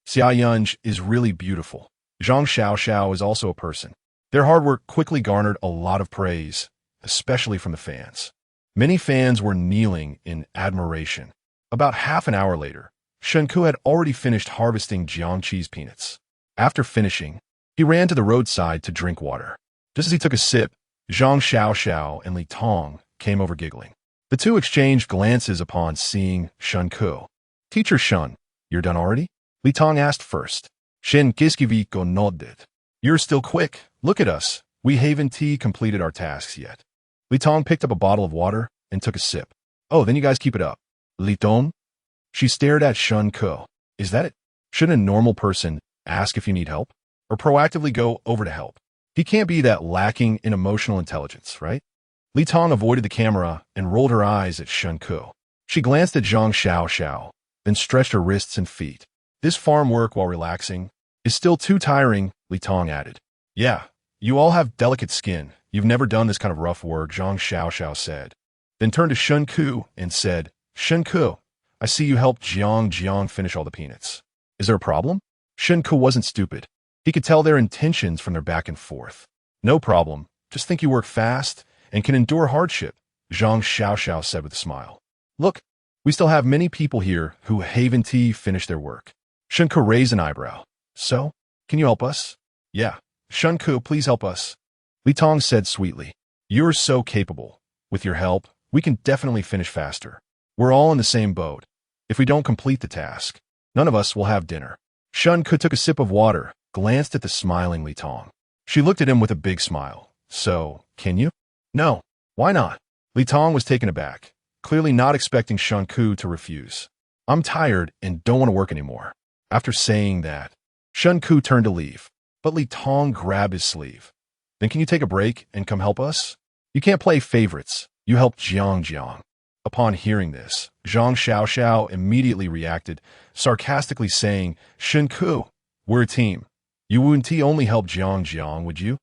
A: Xia Yunj is really beautiful. Zhang Xiaoxiao is also a person. Their hard work quickly garnered a lot of praise, especially from the fans. Many fans were kneeling in admiration. About half an hour later, Shen Ke had already finished harvesting Jiang Qi's peanuts. After finishing, he ran to the roadside to drink water. Just as he took a sip, Zhang Xiaoxiao and Li Tong came over giggling. The two exchanged glances upon seeing Shen Ke. Teacher Shen, you're done already? Li Tong asked first. Shen Ke nodded. You're still quick. Look at us. We haven't completed our tasks yet. Li Tong picked up a bottle of water and took a sip. Oh, then you guys keep it up. Li Tong? She stared at Shen Ke. Is that it? Shouldn't a normal person ask if you need help? Or proactively go over to help? He can't be that lacking in emotional intelligence, right? Li Tong avoided the camera and rolled her eyes at Shen Ke. She glanced at Zhang Xiaoxiao, then stretched her wrists and feet. This farm work while relaxing is still too tiring, Li Tong added. Yeah, you all have delicate skin. You've never done this kind of rough work, Zhang Xiaoxiao said. Then turned to Shen Ke and said, Shen Ke, I see you helped Jiang finish all the peanuts. Is there a problem? Shen Ke wasn't stupid. He could tell their intentions from their back and forth. No problem. Just think you work fast and can endure hardship, Zhang Xiaoxiao said with a smile. Look, we still have many people here who haven't finished their work. Shen Ke raised an eyebrow. So, can you help us? Yeah. Shen Ke, please help us. Li Tong said sweetly. You're so capable. With your help, we can definitely finish faster. We're all in the same boat. If we don't complete the task, none of us will have dinner. Shen Ke took a sip of water, glanced at the smiling Li Tong. She looked at him with a big smile. So, can you? No. Why not? Li Tong was taken aback, clearly not expecting Shen Ke to refuse. I'm tired and don't want to work anymore. After saying that, Shen Ke turned to leave, but Li Tong grabbed his sleeve. Then can you take a break and come help us? You can't play favorites. You help Jiang. Upon hearing this, Zhang Xiaoxiao immediately reacted, sarcastically saying, Shen Ke, we're a team. You wouldn't only help Jiang, would you?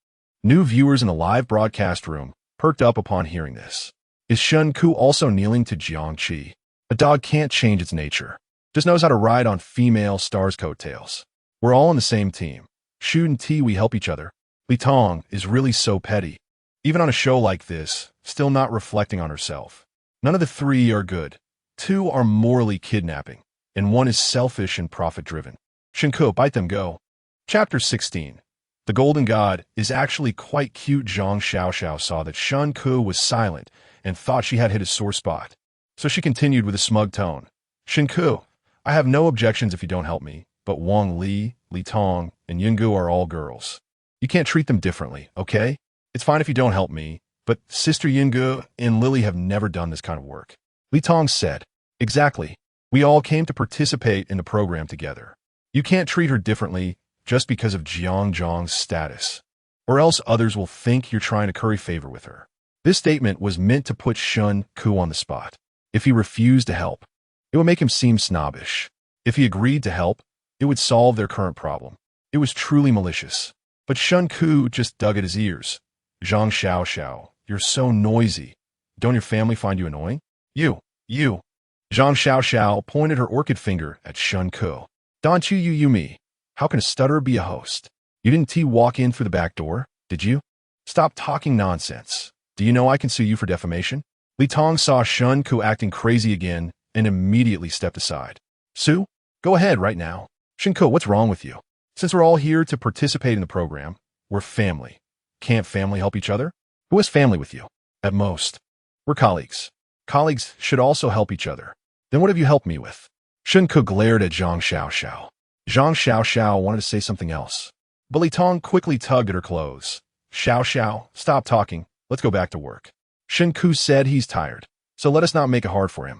A: New viewers in the live broadcast room perked up upon hearing this. Is Shen Ke also kneeling to Jiang Qi? A dog can't change its nature. Just knows how to ride on female stars' coattails. We're all in the same team. Shouldn't we help each other? Li Tong is really so petty. Even on a show like this, still not reflecting on herself. None of the three are good. Two are morally kidnapping. and one is selfish and profit-driven. Shen Ke, bite them go. Chapter 16. The Golden God is actually quite cute. Zhang Xiaoxiao saw that Shen Ke was silent and thought she had hit a sore spot. So she continued with a smug tone. Shen Ke, I have no objections if you don't help me, but Wang Li, Li Tong, and Yungu are all girls. You can't treat them differently, okay? It's fine if you don't help me, but Sister Yungu and Lily have never done this kind of work. Li Tong said, Exactly. We all came to participate in the program together. You can't treat her differently just because of Jiang Zhang's status, or else others will think you're trying to curry favor with her. This statement was meant to put Shen Ke on the spot. If he refused to help, it would make him seem snobbish. If he agreed to help, it would solve their current problem. It was truly malicious. But Shen Ke just dug at his ears. Zhang Xiaoxiao, you're so noisy. Don't your family find you annoying? You. Zhang Xiaoxiao pointed her orchid finger at Shen Ke. Don't you me. How can a stutterer be a host? You didn't walk in through the back door, did you? Stop talking nonsense. Do you know I can sue you for defamation? Li Tong saw Shen Ke acting crazy again and immediately stepped aside. Sue? Go ahead right now. Shen Ke, what's wrong with you? Since we're all here to participate in the program, we're family. Can't family help each other? Who has family with you? At most. We're colleagues. Colleagues should also help each other. Then what have you helped me with? Shen Ke glared at Zhang Xiaoxiao. Zhang Xiaoxiao wanted to say something else, but Li Tong quickly tugged at her clothes. Xiaoxiao, stop talking. Let's go back to work. Shen Ke said he's tired, so let us not make it hard for him.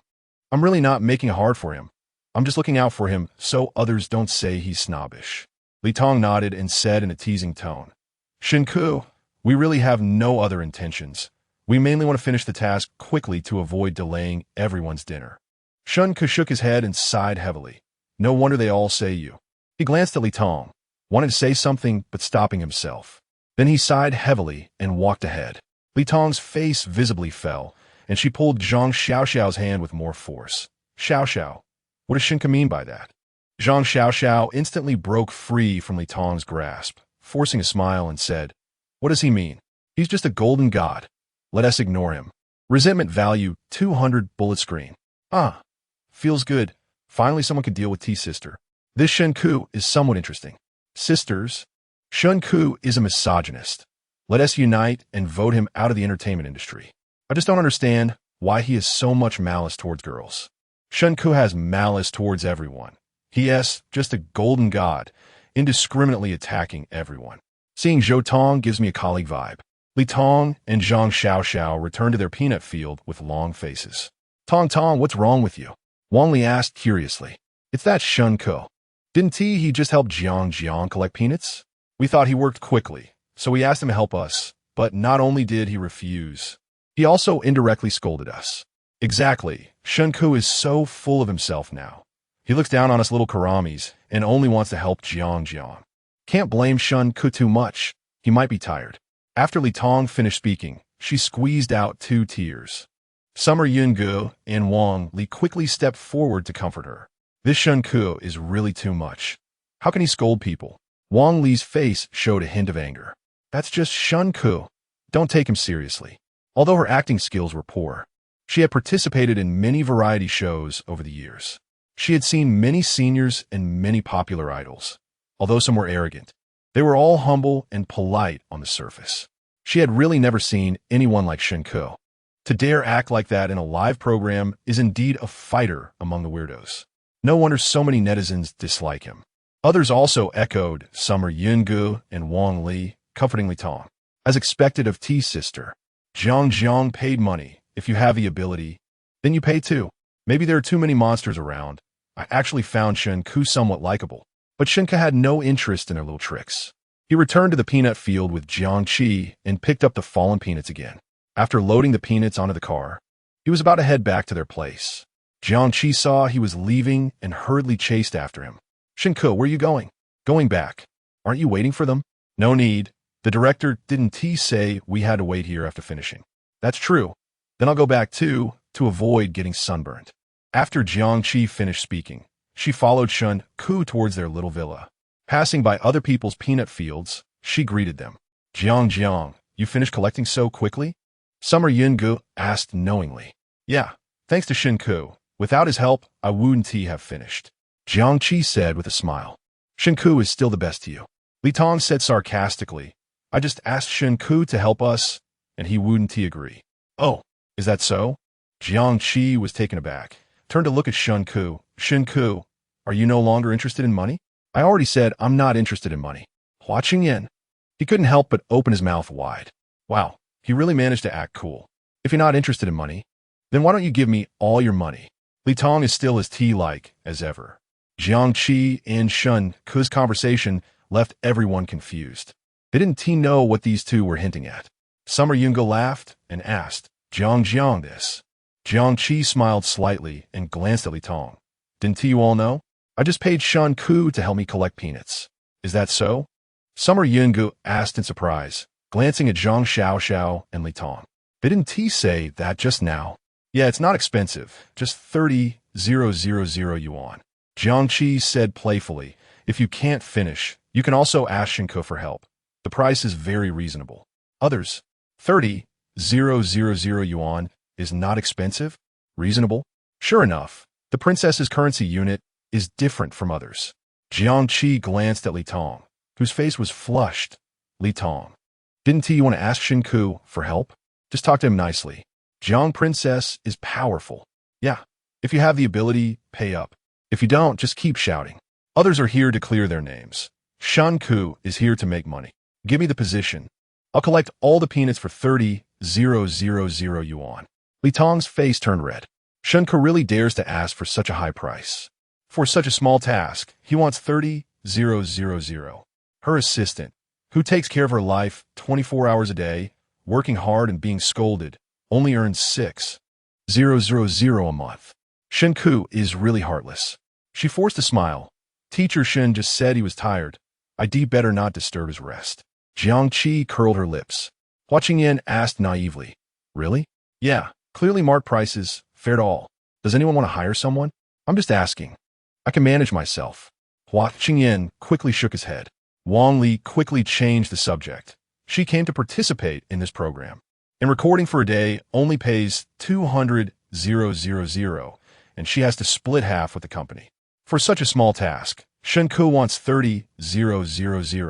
A: I'm really not making it hard for him. I'm just looking out for him so others don't say he's snobbish. Li Tong nodded and said in a teasing tone, Shen Ke, we really have no other intentions. We mainly want to finish the task quickly to avoid delaying everyone's dinner. Shen Ke shook his head and sighed heavily. No wonder they all say you. He glanced at Li Tong, wanted to say something but stopping himself. Then he sighed heavily and walked ahead. Li Tong's face visibly fell, and she pulled Zhang Xiaoxiao's hand with more force. Xiaoxiao, what does Shen Ke mean by that? Zhang Xiaoxiao instantly broke free from Li Tong's grasp, forcing a smile and said, What does he mean? He's just a golden god. Let us ignore him. Resentment value 200 bullet screen. Ah, feels good. Finally someone could deal with T-Sister. This Shen Ke is somewhat interesting. Sisters, Shen Ke is a misogynist. Let us unite and vote him out of the entertainment industry. I just don't understand why he has so much malice towards girls. Shen Ke has malice towards everyone. He is just a golden god, indiscriminately attacking everyone. Seeing Zhou Tong gives me a colleague vibe. Li Tong and Zhang Xiaoxiao returned to their peanut field with long faces. Tong, what's wrong with you? Wang Li asked curiously. It's that Shen Ke. Didn't he just help Jiang collect peanuts? We thought he worked quickly, so we asked him to help us, but not only did he refuse, he also indirectly scolded us. Exactly. Shen Ke is so full of himself now. He looks down on us little karamis and only wants to help Jiang. Can't blame Shen Ke too much. He might be tired. After Li Tong finished speaking, she squeezed out 2 tears. Summer Yungu and Wang Li quickly stepped forward to comfort her. This Shen Ke is really too much. How can he scold people? Wang Li's face showed a hint of anger. That's just Shen Ke. Don't take him seriously. Although her acting skills were poor, she had participated in many variety shows over the years. She had seen many seniors and many popular idols. Although some were arrogant, they were all humble and polite on the surface. She had really never seen anyone like Shen Ke. To dare act like that in a live program is indeed a fighter among the weirdos. No wonder so many netizens dislike him. Others also echoed Summer Yungu and Wang Li, comforting Li Tong. As expected of T-Sister, Jiang paid money. If you have the ability, then you pay too. Maybe there are too many monsters around. I actually found Shen Ke somewhat likable, but Shen Ke had no interest in their little tricks. He returned to the peanut field with Jiang Qi and picked up the fallen peanuts again. After loading the peanuts onto the car, he was about to head back to their place. Jiang Qi saw he was leaving and hurriedly chased after him. Shen Ke, where are you going? Going back. Aren't you waiting for them? No need. The director didn't say we had to wait here after finishing. That's true. Then I'll go back too, to avoid getting sunburned. After Jiang Qi finished speaking, she followed Shen Ke towards their little villa. Passing by other people's peanut fields, she greeted them. Jiang, you finished collecting so quickly? Summer Yungu asked knowingly. Yeah, thanks to Shen Ke, Without his help, I wouldn't have finished. Jiang Qi said with a smile. Shen Ke is still the best to you. Li Tong said sarcastically. I just asked Shen Ke to help us, and he wouldn't agree. Oh, is that so? Jiang Qi was taken aback, turned to look at Shen Ke. Shen Ke, are you no longer interested in money? I already said I'm not interested in money. Hua Qingyan. He couldn't help but open his mouth wide. Wow, he really managed to act cool. If you're not interested in money, then why don't you give me all your money? Li Tong is still as tea-like as ever. Jiang Qi and Shen Ke's conversation left everyone confused. They didn't know what these two were hinting at. Summer Yunga laughed and asked, Jiang this. Jiang Qi smiled slightly and glanced at Li Tong. Didn't you all know? I just paid Shen Ke to help me collect peanuts. Is that so? Summer Yunga asked in surprise, glancing at Zhang Xiao and Li Tong. Didn't he say that just now? Yeah, it's not expensive, just 30,000 yuan. Jiang Qi said playfully, if you can't finish, you can also ask Shen Ke for help. The price is very reasonable. Others, 30,000 yuan is not expensive? Reasonable? Sure enough, the princess's currency unit is different from others. Jiang Qi glanced at Li Tong, whose face was flushed. Li Tong, didn't you want to ask Shen Ke for help? Just talk to him nicely. Jiang Princess is powerful. Yeah, if you have the ability, pay up. If you don't, just keep shouting. Others are here to clear their names. Shen Ke is here to make money. Give me the position. I'll collect all the peanuts for 30,000 yuan. Li Tong's face turned red. Shen Ke really dares to ask for such a high price. For such a small task, he wants 30,000. Her assistant, who takes care of her life 24 hours a day, working hard and being scolded, only earns 6,000 a month. Shen Ke is really heartless. She forced a smile. Teacher Shen just said he was tired. I'd better not disturb his rest. Jiang Qi curled her lips. Hua Qingyan asked naively, really? Yeah, clearly marked prices, fair to all. Does anyone want to hire someone? I'm just asking. I can manage myself. Hua Qingyan quickly shook his head. Wang Li quickly changed the subject. She came to participate in this program. And recording for a day only pays 200,000, and she has to split half with the company. For such a small task, Shen Ke wants 30,000.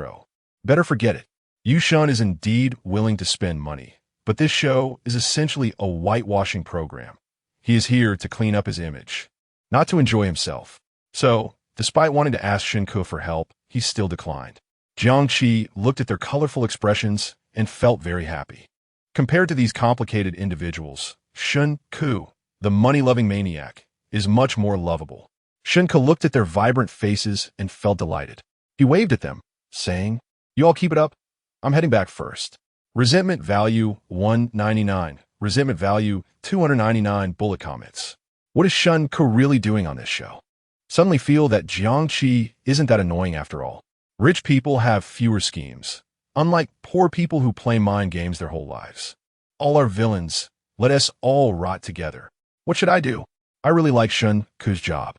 A: Better forget it. Yu Shun is indeed willing to spend money, but this show is essentially a whitewashing program. He is here to clean up his image, not to enjoy himself. So, despite wanting to ask Shen Ke for help, he still declined. Jiang Qi looked at their colorful expressions and felt very happy. Compared to these complicated individuals, Shen Ke, the money-loving maniac, is much more lovable. Shen Ke looked at their vibrant faces and felt delighted. He waved at them, saying, you all keep it up. I'm heading back first. Resentment value 199. Resentment value 299 bullet comments. What is Shen Ke really doing on this show? Suddenly feel that Jiang Qi isn't that annoying after all. Rich people have fewer schemes, unlike poor people who play mind games their whole lives. All are villains. Let us all rot together. What should I do? I really like Shen Ke's job.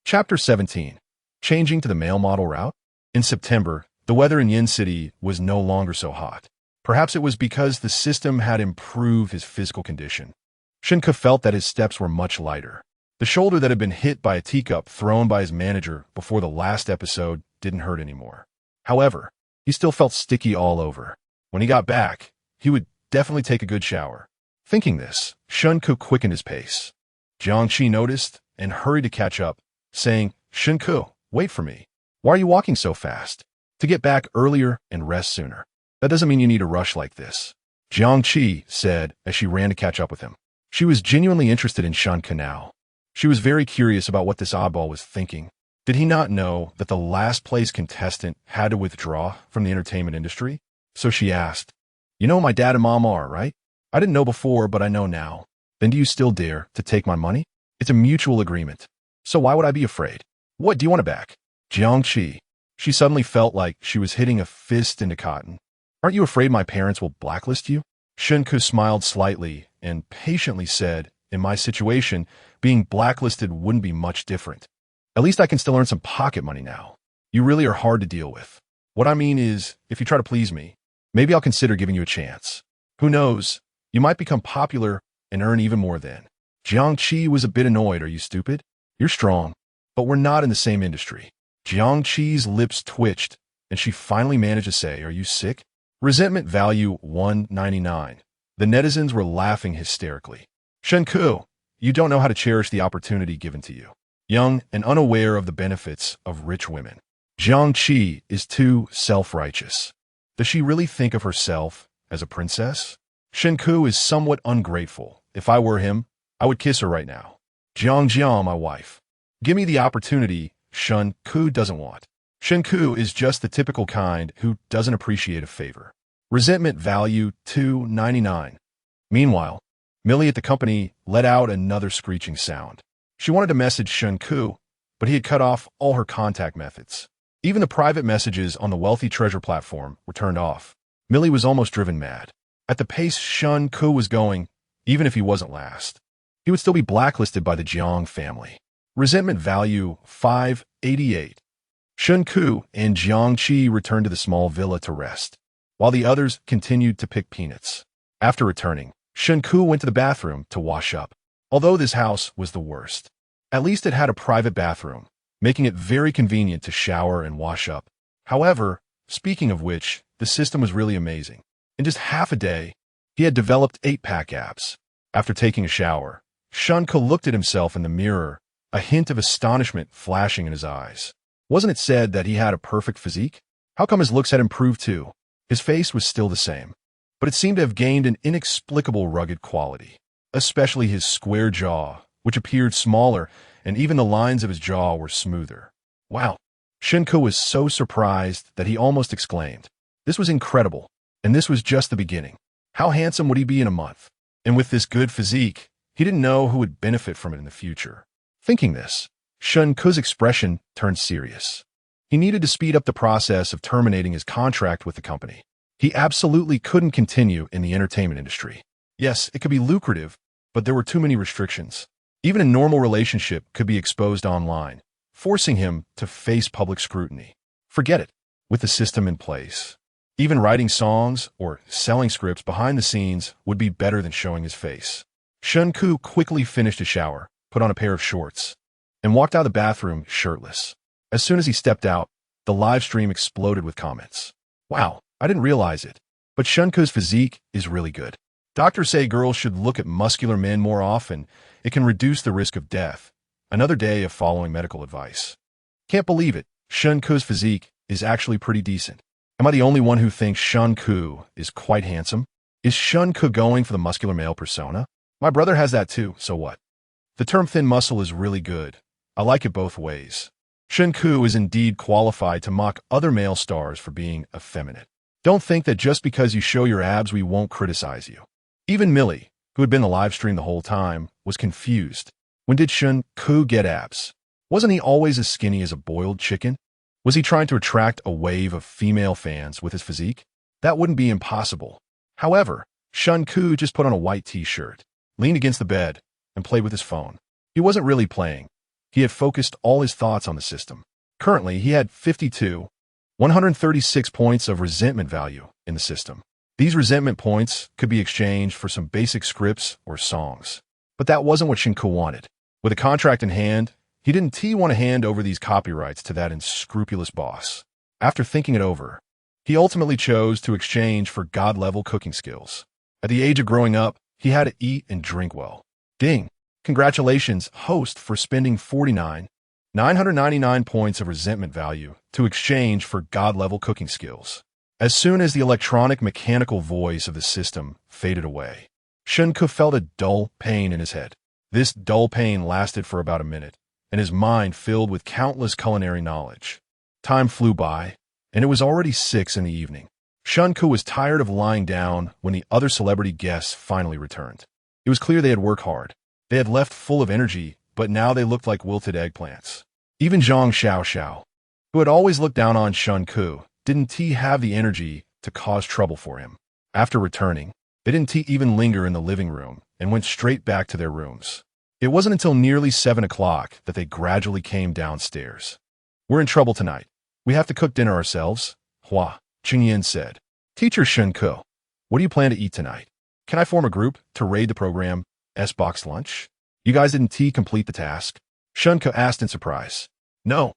A: Chapter 17. Changing to the male model route? In September, the weather in Yin City was no longer so hot. Perhaps it was because the system had improved his physical condition. Shen Ke felt that his steps were much lighter. The shoulder that had been hit by a teacup thrown by his manager before the last episode didn't hurt anymore. However, he still felt sticky all over. When he got back, he would definitely take a good shower. Thinking this, Shen Ke quickened his pace. Jiang Qi noticed and hurried to catch up, saying, Shen Ke, wait for me. Why are you walking so fast? To get back earlier and rest sooner. That doesn't mean you need to rush like this. Jiang Qi said as she ran to catch up with him. She was genuinely interested in Shen Ke now. She was very curious about what this oddball was thinking. Did he not know that the last place contestant had to withdraw from the entertainment industry? So she asked, you know who my dad and mom are, right? I didn't know before, but I know now. Then do you still dare to take my money? It's a mutual agreement. So why would I be afraid? What, do you want it back? Jiang Qi. She suddenly felt like she was hitting a fist into cotton. Aren't you afraid my parents will blacklist you? Shen Ke smiled slightly and patiently said, in my situation, being blacklisted wouldn't be much different. At least I can still earn some pocket money now. You really are hard to deal with. What I mean is, if you try to please me, maybe I'll consider giving you a chance. Who knows? You might become popular and earn even more then. Jiang Qi was a bit annoyed. Are you stupid? You're strong, but we're not in the same industry. Jiang Qi's lips twitched, and she finally managed to say, are you sick? Resentment value 199. The netizens were laughing hysterically. Shen Ke, you don't know how to cherish the opportunity given to you. Young and unaware of the benefits of rich women. Jiang Qi is too self-righteous. Does she really think of herself as a princess? Shen Ke is somewhat ungrateful. If I were him, I would kiss her right now. Jiang, my wife. Give me the opportunity Shen Ke doesn't want. Shen Ke is just the typical kind who doesn't appreciate a favor. Resentment value 299. Meanwhile, Millie at the company let out another screeching sound. She wanted to message Shen Ke, but he had cut off all her contact methods. Even the private messages on the Wealthy Treasure platform were turned off. Millie was almost driven mad. At the pace Shen Ke was going, even if he wasn't last, he would still be blacklisted by the Jiang family. Resentment value 588. Shen Ke and Jiang Qi returned to the small villa to rest, while the others continued to pick peanuts. After returning, Shen Ke went to the bathroom to wash up. Although this house was the worst, at least it had a private bathroom, making it very convenient to shower and wash up. However, speaking of which, the system was really amazing. In just half a day, he had developed 8-pack abs. After taking a shower, Shen Ke looked at himself in the mirror, a hint of astonishment flashing in his eyes. Wasn't it said that he had a perfect physique? How come his looks had improved too? His face was still the same, but it seemed to have gained an inexplicable rugged quality, especially his square jaw, which appeared smaller, and even the lines of his jaw were smoother. Wow! Shen Ke was so surprised that he almost exclaimed. This was incredible, and this was just the beginning. How handsome would he be in a month? And with this good physique, he didn't know who would benefit from it in the future. Thinking this, Shen Ke's expression turned serious. He needed to speed up the process of terminating his contract with the company. He absolutely couldn't continue in the entertainment industry. Yes, it could be lucrative, but there were too many restrictions. Even a normal relationship could be exposed online, forcing him to face public scrutiny. Forget it. With the system in place, even writing songs or selling scripts behind the scenes would be better than showing his face. Shen Ke quickly finished a shower, put on a pair of shorts, and walked out of the bathroom shirtless. As soon as he stepped out, the live stream exploded with comments. Wow, I didn't realize it, but Shen Ke's physique is really good. Doctors say girls should look at muscular men more often. It can reduce the risk of death. Another day of following medical advice. Can't believe it. Shen Ke's physique is actually pretty decent. Am I the only one who thinks Shen Ke is quite handsome? Is Shen Ke going for the muscular male persona? My brother has that too, so what? The term thin muscle is really good. I like it both ways. Shen Ke is indeed qualified to mock other male stars for being effeminate. Don't think that just because you show your abs we won't criticize you. Even Millie, who had been the live stream the whole time, was confused. When did Shen Ke get abs? Wasn't he always as skinny as a boiled chicken? Was he trying to attract a wave of female fans with his physique? That wouldn't be impossible. However, Shen Ke just put on a white t-shirt, leaned against the bed, and played with his phone. He wasn't really playing. He had focused all his thoughts on the system. Currently, he had 136 points of resentment value in the system. These resentment points could be exchanged for some basic scripts or songs. But that wasn't what Shen Ke wanted. With a contract in hand, he didn't want to hand over these copyrights to that unscrupulous boss. After thinking it over, he ultimately chose to exchange for god-level cooking skills. At the age of growing up, he had to eat and drink well. Ding! Congratulations, host, for spending 999 points of resentment value to exchange for god-level cooking skills. As soon as the electronic mechanical voice of the system faded away, Shen Ke felt a dull pain in his head. This dull pain lasted for about a minute, and his mind filled with countless culinary knowledge. Time flew by, and it was already 6 in the evening. Shen Ke was tired of lying down when the other celebrity guests finally returned. It was clear they had worked hard. They had left full of energy, but now they looked like wilted eggplants. Even Zhang Xiao, who had always looked down on Shen Ke, didn't have the energy to cause trouble for him. After returning, they didn't even linger in the living room and went straight back to their rooms. It wasn't until nearly 7 o'clock that they gradually came downstairs. We're in trouble tonight. We have to cook dinner ourselves, Hua Qingyan said. Teacher Shen Ke, what do you plan to eat tonight? Can I form a group to raid the program's box lunch? You guys didn't complete the task? Shen Ke asked in surprise. No,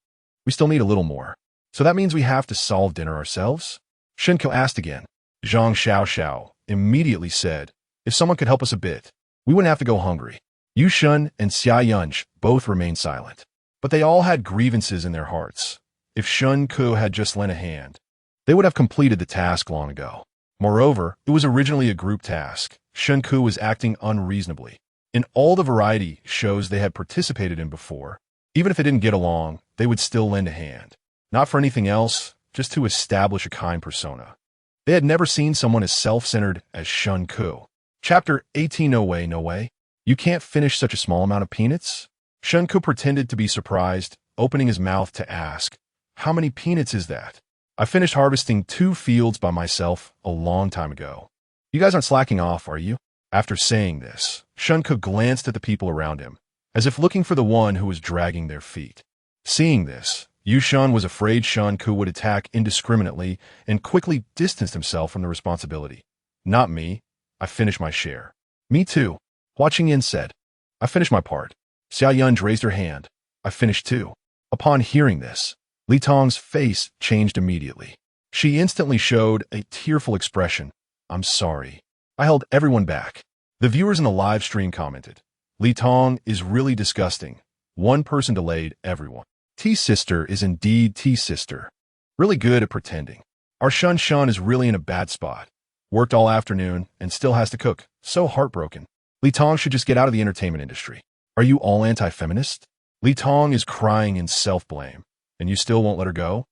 A: we still need a little more. So that means we have to solve dinner ourselves? Shen Ke asked again. Zhang Xiao immediately said, if someone could help us a bit, we wouldn't have to go hungry. Yu Shun and Xia Yunj both remained silent. But they all had grievances in their hearts. If Shen Ke had just lent a hand, they would have completed the task long ago. Moreover, it was originally a group task. Shen Ke was acting unreasonably. In all the variety shows they had participated in before, even if they didn't get along, they would still lend a hand. Not for anything else, just to establish a kind persona. They had never seen someone as self-centered as Shen Ke. Chapter 18. No way, no way. You can't finish such a small amount of peanuts? Shen Ke pretended to be surprised, opening his mouth to ask, how many peanuts is that? I finished harvesting 2 fields by myself a long time ago. You guys aren't slacking off, are you? After saying this, Shen Ke glanced at the people around him, as if looking for the one who was dragging their feet. Seeing this, Yu Shun was afraid Shen Ke would attack indiscriminately and quickly distanced himself from the responsibility. Not me. I finished my share. Me too. Hua Qingyan said. I finished my part. Xia Yunj raised her hand. I finished too. Upon hearing this, Li Tong's face changed immediately. She instantly showed a tearful expression. I'm sorry. I held everyone back. The viewers in the live stream commented, Li Tong is really disgusting. One person delayed everyone. T-sister is indeed T-sister. Really good at pretending. Our Shun is really in a bad spot. Worked all afternoon and still has to cook. So heartbroken. Li Tong should just get out of the entertainment industry. Are you all anti-feminist? Li Tong is crying in self-blame, and you still won't let her go?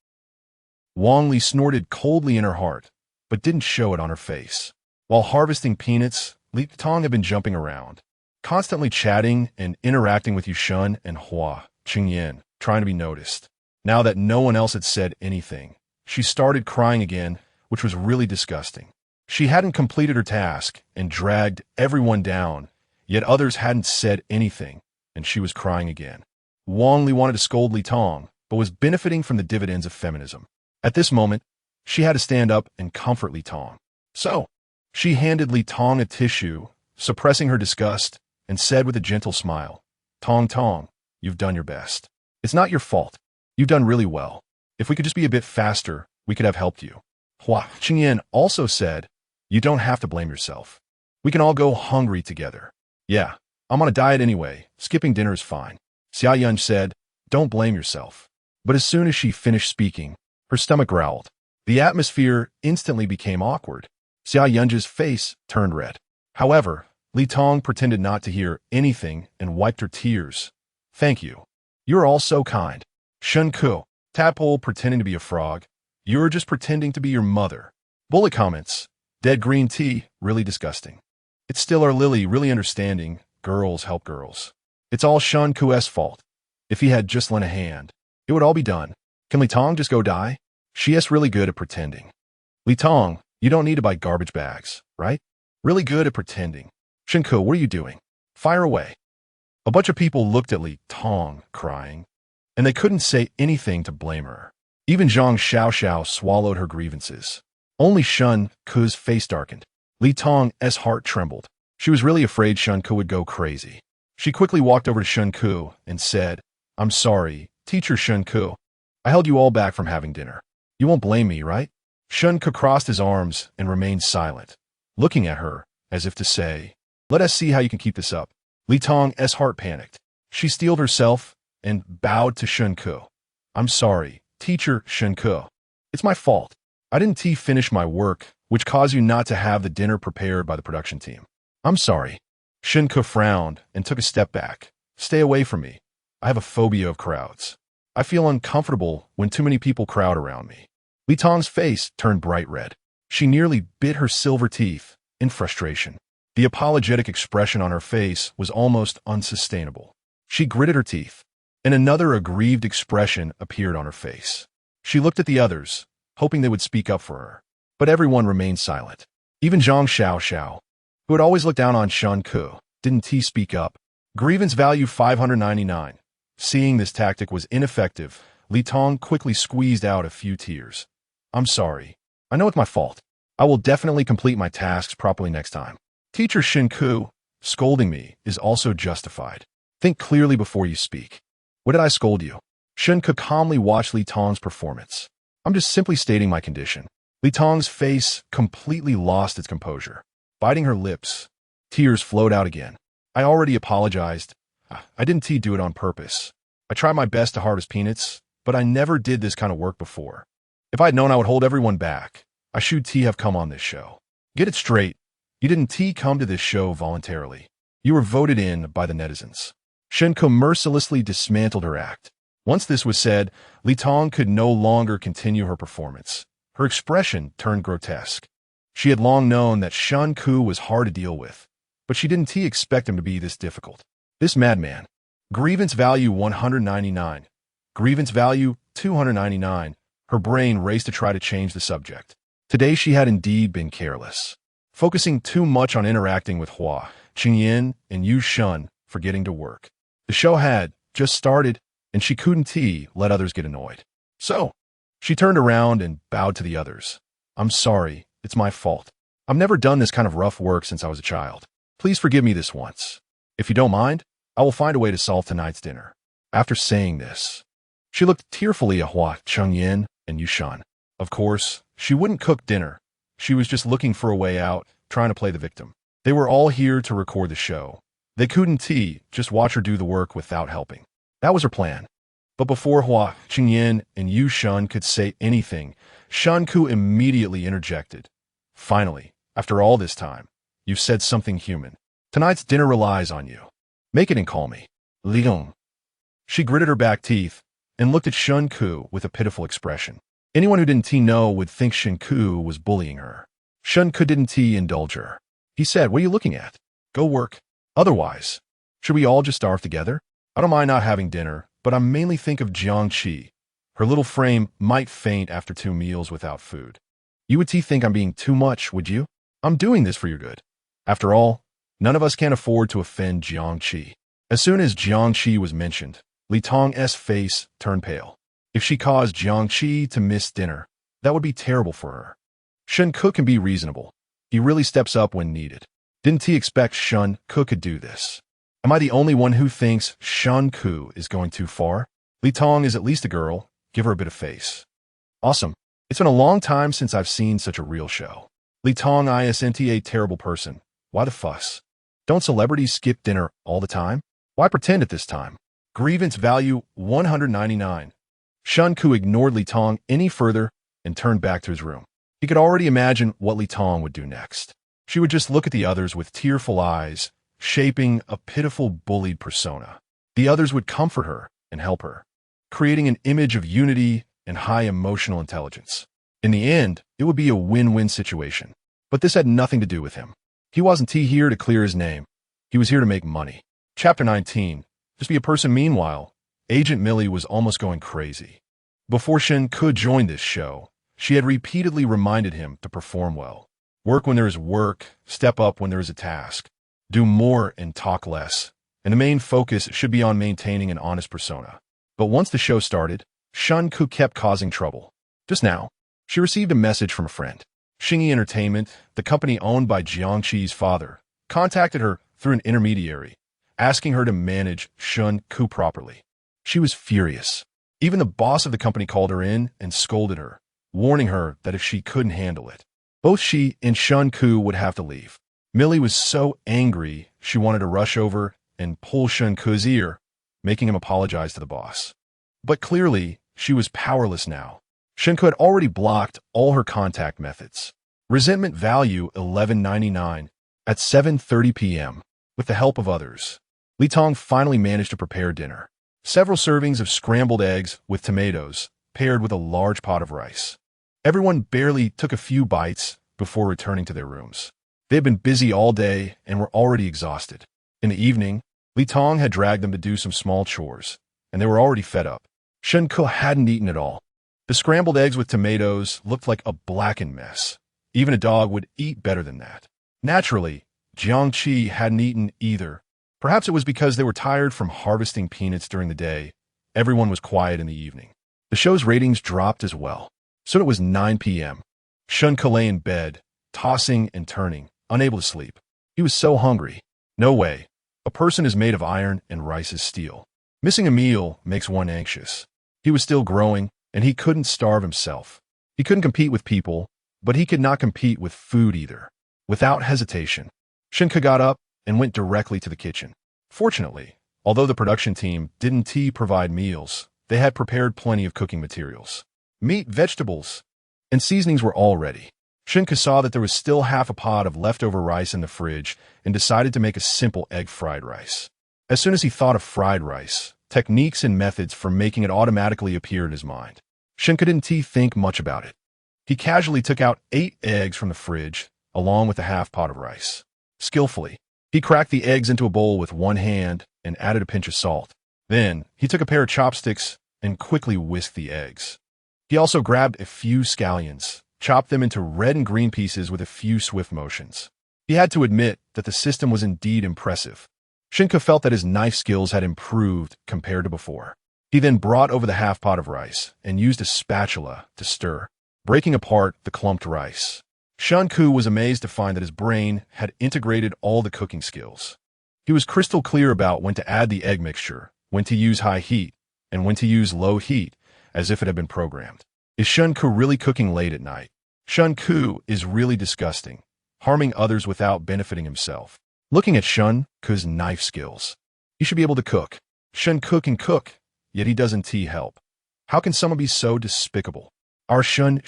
A: Wang Li snorted coldly in her heart, but didn't show it on her face. While harvesting peanuts, Li Tong had been jumping around, constantly chatting and interacting with Yu Shun and Hua Qingyan, trying to be noticed. Now that no one else had said anything, she started crying again, which was really disgusting. She hadn't completed her task and dragged everyone down, yet others hadn't said anything, and she was crying again. Wang Li wanted to scold Li Tong, but was benefiting from the dividends of feminism. At this moment, she had to stand up and comfort Li Tong. So, she handed Li Tong a tissue, suppressing her disgust, and said with a gentle smile, Tong, you've done your best. It's not your fault. You've done really well. If we could just be a bit faster, we could have helped you. Hua Qingyan also said, you don't have to blame yourself. We can all go hungry together. Yeah, I'm on a diet anyway. Skipping dinner is fine. Xia Yunj said, don't blame yourself. But as soon as she finished speaking, her stomach growled. The atmosphere instantly became awkward. Xia Yunj's face turned red. However, Li Tong pretended not to hear anything and wiped her tears. Thank you. You're all so kind. Shen Ke, tadpole pretending to be a frog. You're just pretending to be your mother. Bullet comments. Dead green tea, really disgusting. It's still our Lily, really understanding. Girls help girls. It's all Shen Ke's fault. If he had just lent a hand, it would all be done. Can Li Tong just go die? She is really good at pretending. Li Tong, you don't need to buy garbage bags, right? Really good at pretending. Shen Ke, what are you doing? Fire away. A bunch of people looked at Li Tong, crying, and they couldn't say anything to blame her. Even Zhang Xiao swallowed her grievances. Only Shen Ke's face darkened. Li Tong's heart trembled. She was really afraid Shen Ke would go crazy. She quickly walked over to Shen Ke and said, I'm sorry, teacher Shen Ke. I held you all back from having dinner. You won't blame me, right? Shen Ke crossed his arms and remained silent, looking at her as if to say, let us see how you can keep this up. Li Tong's heart panicked. She steeled herself and bowed to Shen Ke. I'm sorry, teacher Shen Ke. It's my fault. I didn't finish my work, which caused you not to have the dinner prepared by the production team. I'm sorry. Shen Ke frowned and took a step back. Stay away from me. I have a phobia of crowds. I feel uncomfortable when too many people crowd around me. Li Tong's face turned bright red. She nearly bit her silver teeth in frustration. The apologetic expression on her face was almost unsustainable. She gritted her teeth, and another aggrieved expression appeared on her face. She looked at the others, hoping they would speak up for her. But everyone remained silent. Even Zhang Xiao, who had always looked down on Shen Ke, didn't speak up. Grievance value 599. Seeing this tactic was ineffective, Li Tong quickly squeezed out a few tears. I'm sorry. I know it's my fault. I will definitely complete my tasks properly next time. Teacher Shen Ke, scolding me is also justified. Think clearly before you speak. What did I scold you? Shen Ke calmly watched Li Tong's performance. I'm just simply stating my condition. Li Tong's face completely lost its composure. Biting her lips, tears flowed out again. I already apologized. I didn't do it on purpose. I tried my best to harvest peanuts, but I never did this kind of work before. If I'd known I would hold everyone back, I should have come on this show. Get it straight. You didn't come to this show voluntarily. You were voted in by the netizens. Shen Ke mercilessly dismantled her act. Once this was said, Li Tong could no longer continue her performance. Her expression turned grotesque. She had long known that Shen Ke was hard to deal with, but she didn't expect him to be this difficult. This madman. Grievance value 199. Grievance value 299. Her brain raced to try to change the subject. Today she had indeed been careless, focusing too much on interacting with Hua, Qingyan, and Yu Shun, forgetting to work. The show had just started, and she couldn't let others get annoyed. So, she turned around and bowed to the others. I'm sorry, it's my fault. I've never done this kind of rough work since I was a child. Please forgive me this once. If you don't mind, I will find a way to solve tonight's dinner. After saying this, she looked tearfully at Hua, Qingyan, and Yu Shun. Of course, she wouldn't cook dinner. She was just looking for a way out, trying to play the victim. They were all here to record the show. They couldn't just watch her do the work without helping. That was her plan. But before Hua, Qingyan, and Yu Shun could say anything, Shen Ke immediately interjected. Finally, after all this time, you've said something human. Tonight's dinner relies on you. Make it and call me Liang. She gritted her back teeth and looked at Shen Ke with a pitiful expression. Anyone who didn't know would think Shen Ke was bullying her. Shen Ke didn't indulge her. He said, what are you looking at? Go work. Otherwise, should we all just starve together? I don't mind not having dinner, but I mainly think of Jiangqi. Her little frame might faint after 2 meals without food. You would think I'm being too much, would you? I'm doing this for your good. After all, none of us can afford to offend Jiangqi. As soon as Jiangqi was mentioned, Li Tong's face turned pale. If she caused Jiangqi to miss dinner, that would be terrible for her. Shen Ke can be reasonable. He really steps up when needed. Didn't he expect Shen Ke could do this? Am I the only one who thinks Shen Ke is going too far? Li Tong is at least a girl. Give her a bit of face. Awesome. It's been a long time since I've seen such a real show. Li Tong isn't a terrible person. Why the fuss? Don't celebrities skip dinner all the time? Why pretend at this time? Grievance value 199. Shen Ke ignored Li Tong any further and turned back to his room. He could already imagine what Li Tong would do next. She would just look at the others with tearful eyes, shaping a pitiful bullied persona. The others would comfort her and help her, creating an image of unity and high emotional intelligence. In the end, it would be a win-win situation. But this had nothing to do with him. He wasn't here to clear his name. He was here to make money. Chapter 19. Just be a person. Meanwhile, Agent Millie was almost going crazy. Before Shen Ke joined this show, she had repeatedly reminded him to perform well. Work when there is work, step up when there is a task. Do more and talk less. And the main focus should be on maintaining an honest persona. But once the show started, Shen Ke kept causing trouble. Just now, she received a message from a friend. Xingyi Entertainment, the company owned by Jiangqi's father, contacted her through an intermediary, asking her to manage Shen Ke properly. She was furious. Even the boss of the company called her in and scolded her, warning her that if she couldn't handle it, both she and Shen Ke would have to leave. Millie was so angry she wanted to rush over and pull Shen Ke's ear, making him apologize to the boss. But clearly, she was powerless now. Shen Ke had already blocked all her contact methods. Resentment value 1199 at 7:30 p.m. With the help of others, Li Tong finally managed to prepare dinner. Several servings of scrambled eggs with tomatoes, paired with a large pot of rice. Everyone barely took a few bites before returning to their rooms. They had been busy all day and were already exhausted. In the evening, Li Tong had dragged them to do some small chores, and they were already fed up. Shen Ke hadn't eaten at all. The scrambled eggs with tomatoes looked like a blackened mess. Even a dog would eat better than that. Naturally, Jiangqi hadn't eaten either. Perhaps it was because they were tired from harvesting peanuts during the day. Everyone was quiet in the evening. The show's ratings dropped as well. Soon it was 9 p.m. Shen Ke lay in bed, tossing and turning, unable to sleep. He was so hungry. No way. A person is made of iron and rice is steel. Missing a meal makes one anxious. He was still growing, and he couldn't starve himself. He couldn't compete with people, but he could not compete with food either. Without hesitation, Shen Ke got up and went directly to the kitchen. Fortunately, although the production team didn't provide meals, they had prepared plenty of cooking materials. Meat, vegetables, and seasonings were all ready. Shen Ke saw that there was still half a pot of leftover rice in the fridge and decided to make a simple egg fried rice. As soon as he thought of fried rice, techniques and methods for making it automatically appeared in his mind. Shen Ke didn't think much about it. He casually took out 8 eggs from the fridge, along with a half pot of rice. Skillfully, he cracked the eggs into a bowl with one hand and added a pinch of salt. Then, he took a pair of chopsticks and quickly whisked the eggs. He also grabbed a few scallions, chopped them into red and green pieces with a few swift motions. He had to admit that the system was indeed impressive. Shen Ke felt that his knife skills had improved compared to before. He then brought over the half pot of rice and used a spatula to stir, breaking apart the clumped rice. Shen Ke was amazed to find that his brain had integrated all the cooking skills. He was crystal clear about when to add the egg mixture, when to use high heat, and when to use low heat, as if it had been programmed. Is Shen Ke really cooking late at night? Shen Ke is really disgusting, harming others without benefiting himself. Looking at Shen Ke's knife skills, he should be able to cook. Shen Ke can cook, yet he doesn't help. How can someone be so despicable? Our Shen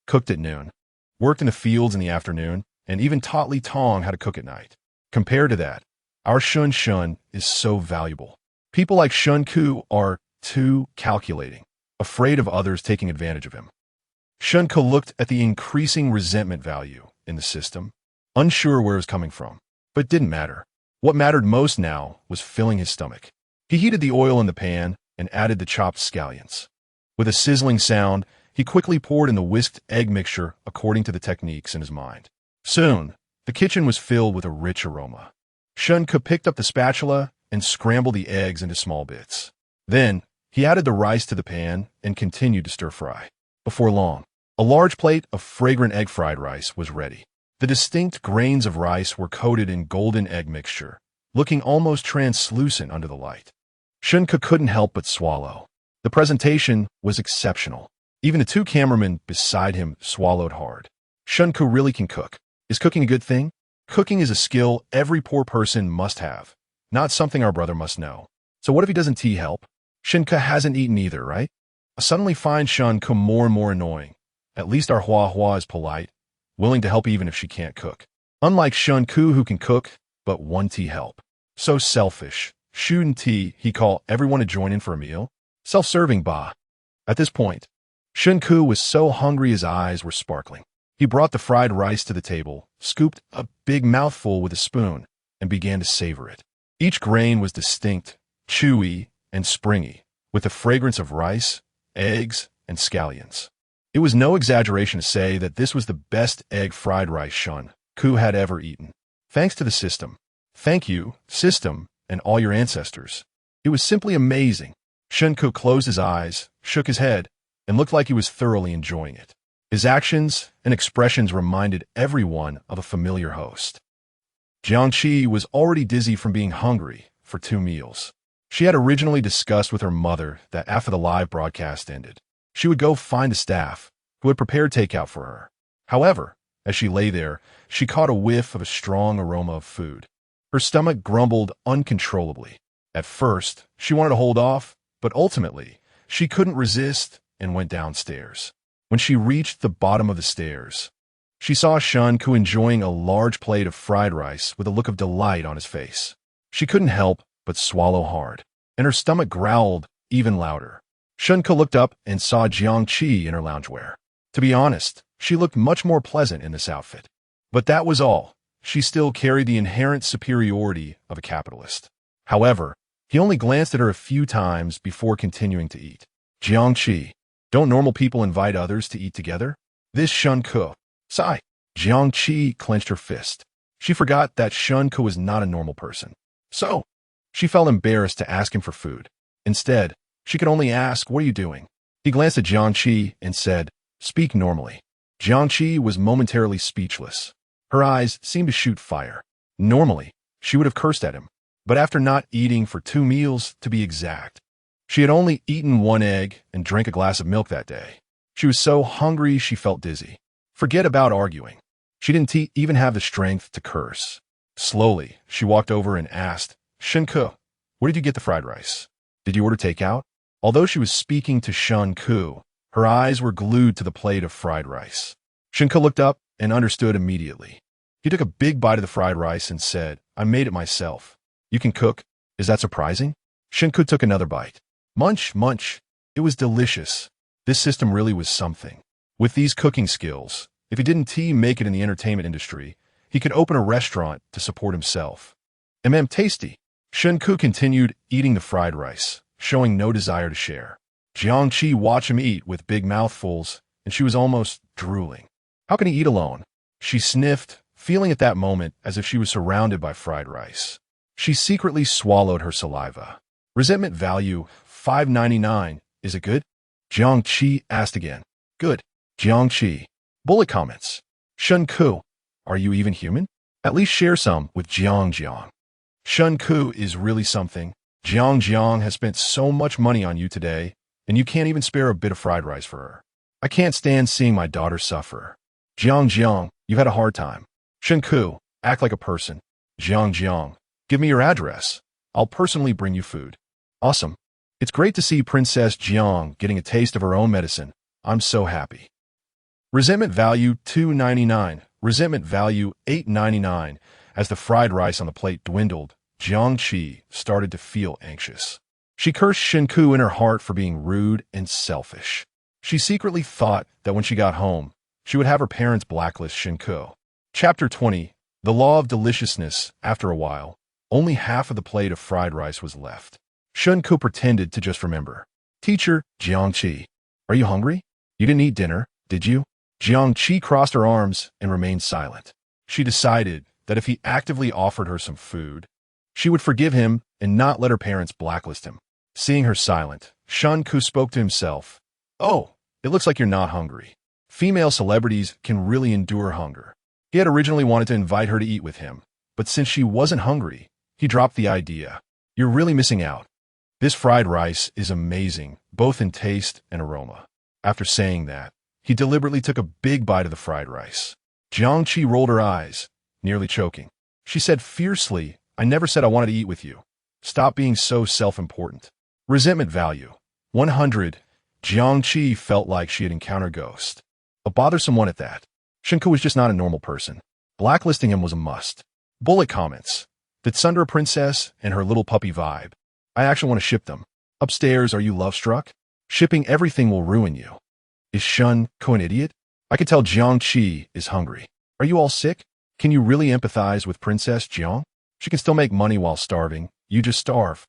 A: cooked at noon, worked in the fields in the afternoon, and even taught Li Tong how to cook at night. Compared to that, our Shen is so valuable. People like Shen Ke are too calculating, afraid of others taking advantage of him. Shen Ke looked at the increasing resentment value in the system, unsure where it was coming from, but it didn't matter. What mattered most now was filling his stomach. He heated the oil in the pan and added the chopped scallions. With a sizzling sound, he quickly poured in the whisked egg mixture according to the techniques in his mind. Soon, the kitchen was filled with a rich aroma. Shen Ke picked up the spatula and scrambled the eggs into small bits. Then, he added the rice to the pan and continued to stir fry. Before long, a large plate of fragrant egg fried rice was ready. The distinct grains of rice were coated in golden egg mixture, looking almost translucent under the light. Shen Ke couldn't help but swallow. The presentation was exceptional. Even the 2 cameramen beside him swallowed hard. Shen Ke really can cook. Is cooking a good thing? Cooking is a skill every poor person must have, not something our brother must know. So what if he doesn't help? Shen Ke hasn't eaten either, right? I suddenly find Shen Ke more and more annoying. At least our Hua is polite, willing to help even if she can't cook. Unlike Shen Ke who can cook, but want help. So selfish. Shouldn't he call everyone to join in for a meal? Self-serving, bah. At this point, Shen Ke was so hungry his eyes were sparkling. He brought the fried rice to the table, scooped a big mouthful with a spoon, and began to savor it. Each grain was distinct, chewy, and springy, with the fragrance of rice, eggs, and scallions. It was no exaggeration to say that this was the best egg fried rice Shen Ke had ever eaten. Thanks to the system. Thank you, system, and all your ancestors. It was simply amazing. Shen Ke closed his eyes, shook his head, and looked like he was thoroughly enjoying it. His actions and expressions reminded everyone of a familiar host. Jiangqi was already dizzy from being hungry for 2 meals. She had originally discussed with her mother that after the live broadcast ended, she would go find the staff who had prepared takeout for her. However, as she lay there, she caught a whiff of a strong aroma of food. Her stomach grumbled uncontrollably. At first, she wanted to hold off, but ultimately, she couldn't resist and went downstairs. When she reached the bottom of the stairs, she saw Shen Ke enjoying a large plate of fried rice with a look of delight on his face. She couldn't help but swallow hard, and her stomach growled even louder. Shen Ke looked up and saw Jiangqi in her loungewear. To be honest, she looked much more pleasant in this outfit. But that was all. She still carried the inherent superiority of a capitalist. However, he only glanced at her a few times before continuing to eat. Jiangqi, don't normal people invite others to eat together? This Shen Ke. Sigh. Jiangqi clenched her fist. She forgot that Shen Ke was not a normal person. So, she felt embarrassed to ask him for food. Instead, she could only ask, "What are you doing?" He glanced at Jiangqi and said, "Speak normally." Jiangqi was momentarily speechless. Her eyes seemed to shoot fire. Normally, she would have cursed at him. But after not eating for 2 meals, to be exact, she had only eaten 1 egg and drank a glass of milk that day. She was so hungry she felt dizzy. Forget about arguing. She didn't even have the strength to curse. Slowly, she walked over and asked, Shen Ke, where did you get the fried rice? Did you order takeout? Although she was speaking to Shen Ke, her eyes were glued to the plate of fried rice. Shen Ke looked up and understood immediately. He took a big bite of the fried rice and said, I made it myself. You can cook? Is that surprising? Shen Ke took another bite. Munch, munch. It was delicious. This system really was something. With these cooking skills, if he didn't make it in the entertainment industry, he could open a restaurant to support himself. Tasty. Shen Ke continued eating the fried rice, showing no desire to share. Jiangqi watched him eat with big mouthfuls, and she was almost drooling. How can he eat alone? She sniffed, feeling at that moment as if she was surrounded by fried rice. She secretly swallowed her saliva. Resentment value, $5.99. Is it good? Jiangqi asked again. Good. Jiangqi. Bullet comments. Shen Ke, are you even human? At least share some with Jiang. Shen Ke is really something. Jiang has spent so much money on you today, and you can't even spare a bit of fried rice for her. I can't stand seeing my daughter suffer. Jiang, you've had a hard time. Shen Ke, act like a person. Jiang, give me your address. I'll personally bring you food. Awesome. It's great to see Princess Jiang getting a taste of her own medicine. I'm so happy. Resentment value $2.99. Resentment value $8.99. As the fried rice on the plate dwindled, Jiangqi started to feel anxious. She cursed Shen Ke in her heart for being rude and selfish. She secretly thought that when she got home, she would have her parents blacklist Shen Ke. Chapter 20. The Law of Deliciousness. After a while, only half of the plate of fried rice was left. Shen Ke pretended to just remember. Teacher, Jiangqi, are you hungry? You didn't eat dinner, did you? Jiangqi crossed her arms and remained silent. She decided that if he actively offered her some food, she would forgive him and not let her parents blacklist him. Seeing her silent, Shen Ke spoke to himself. Oh, it looks like you're not hungry. Female celebrities can really endure hunger. He had originally wanted to invite her to eat with him, but since she wasn't hungry, he dropped the idea. You're really missing out. This fried rice is amazing, both in taste and aroma. After saying that, he deliberately took a big bite of the fried rice. Jiangqi rolled her eyes, nearly choking. She said fiercely, I never said I wanted to eat with you. Stop being so self-important. Resentment value. 100. Jiangqi felt like she had encountered a ghost. A bothersome one at that. Shen Ke was just not a normal person. Blacklisting him was a must. Bullet comments. The Tsundere princess and her little puppy vibe. I actually want to ship them. Upstairs, are you love-struck? Shipping everything will ruin you. Is Shen Ke an idiot? I could tell Jiangqi is hungry. Are you all sick? Can you really empathize with Princess Jiang? She can still make money while starving. You just starve.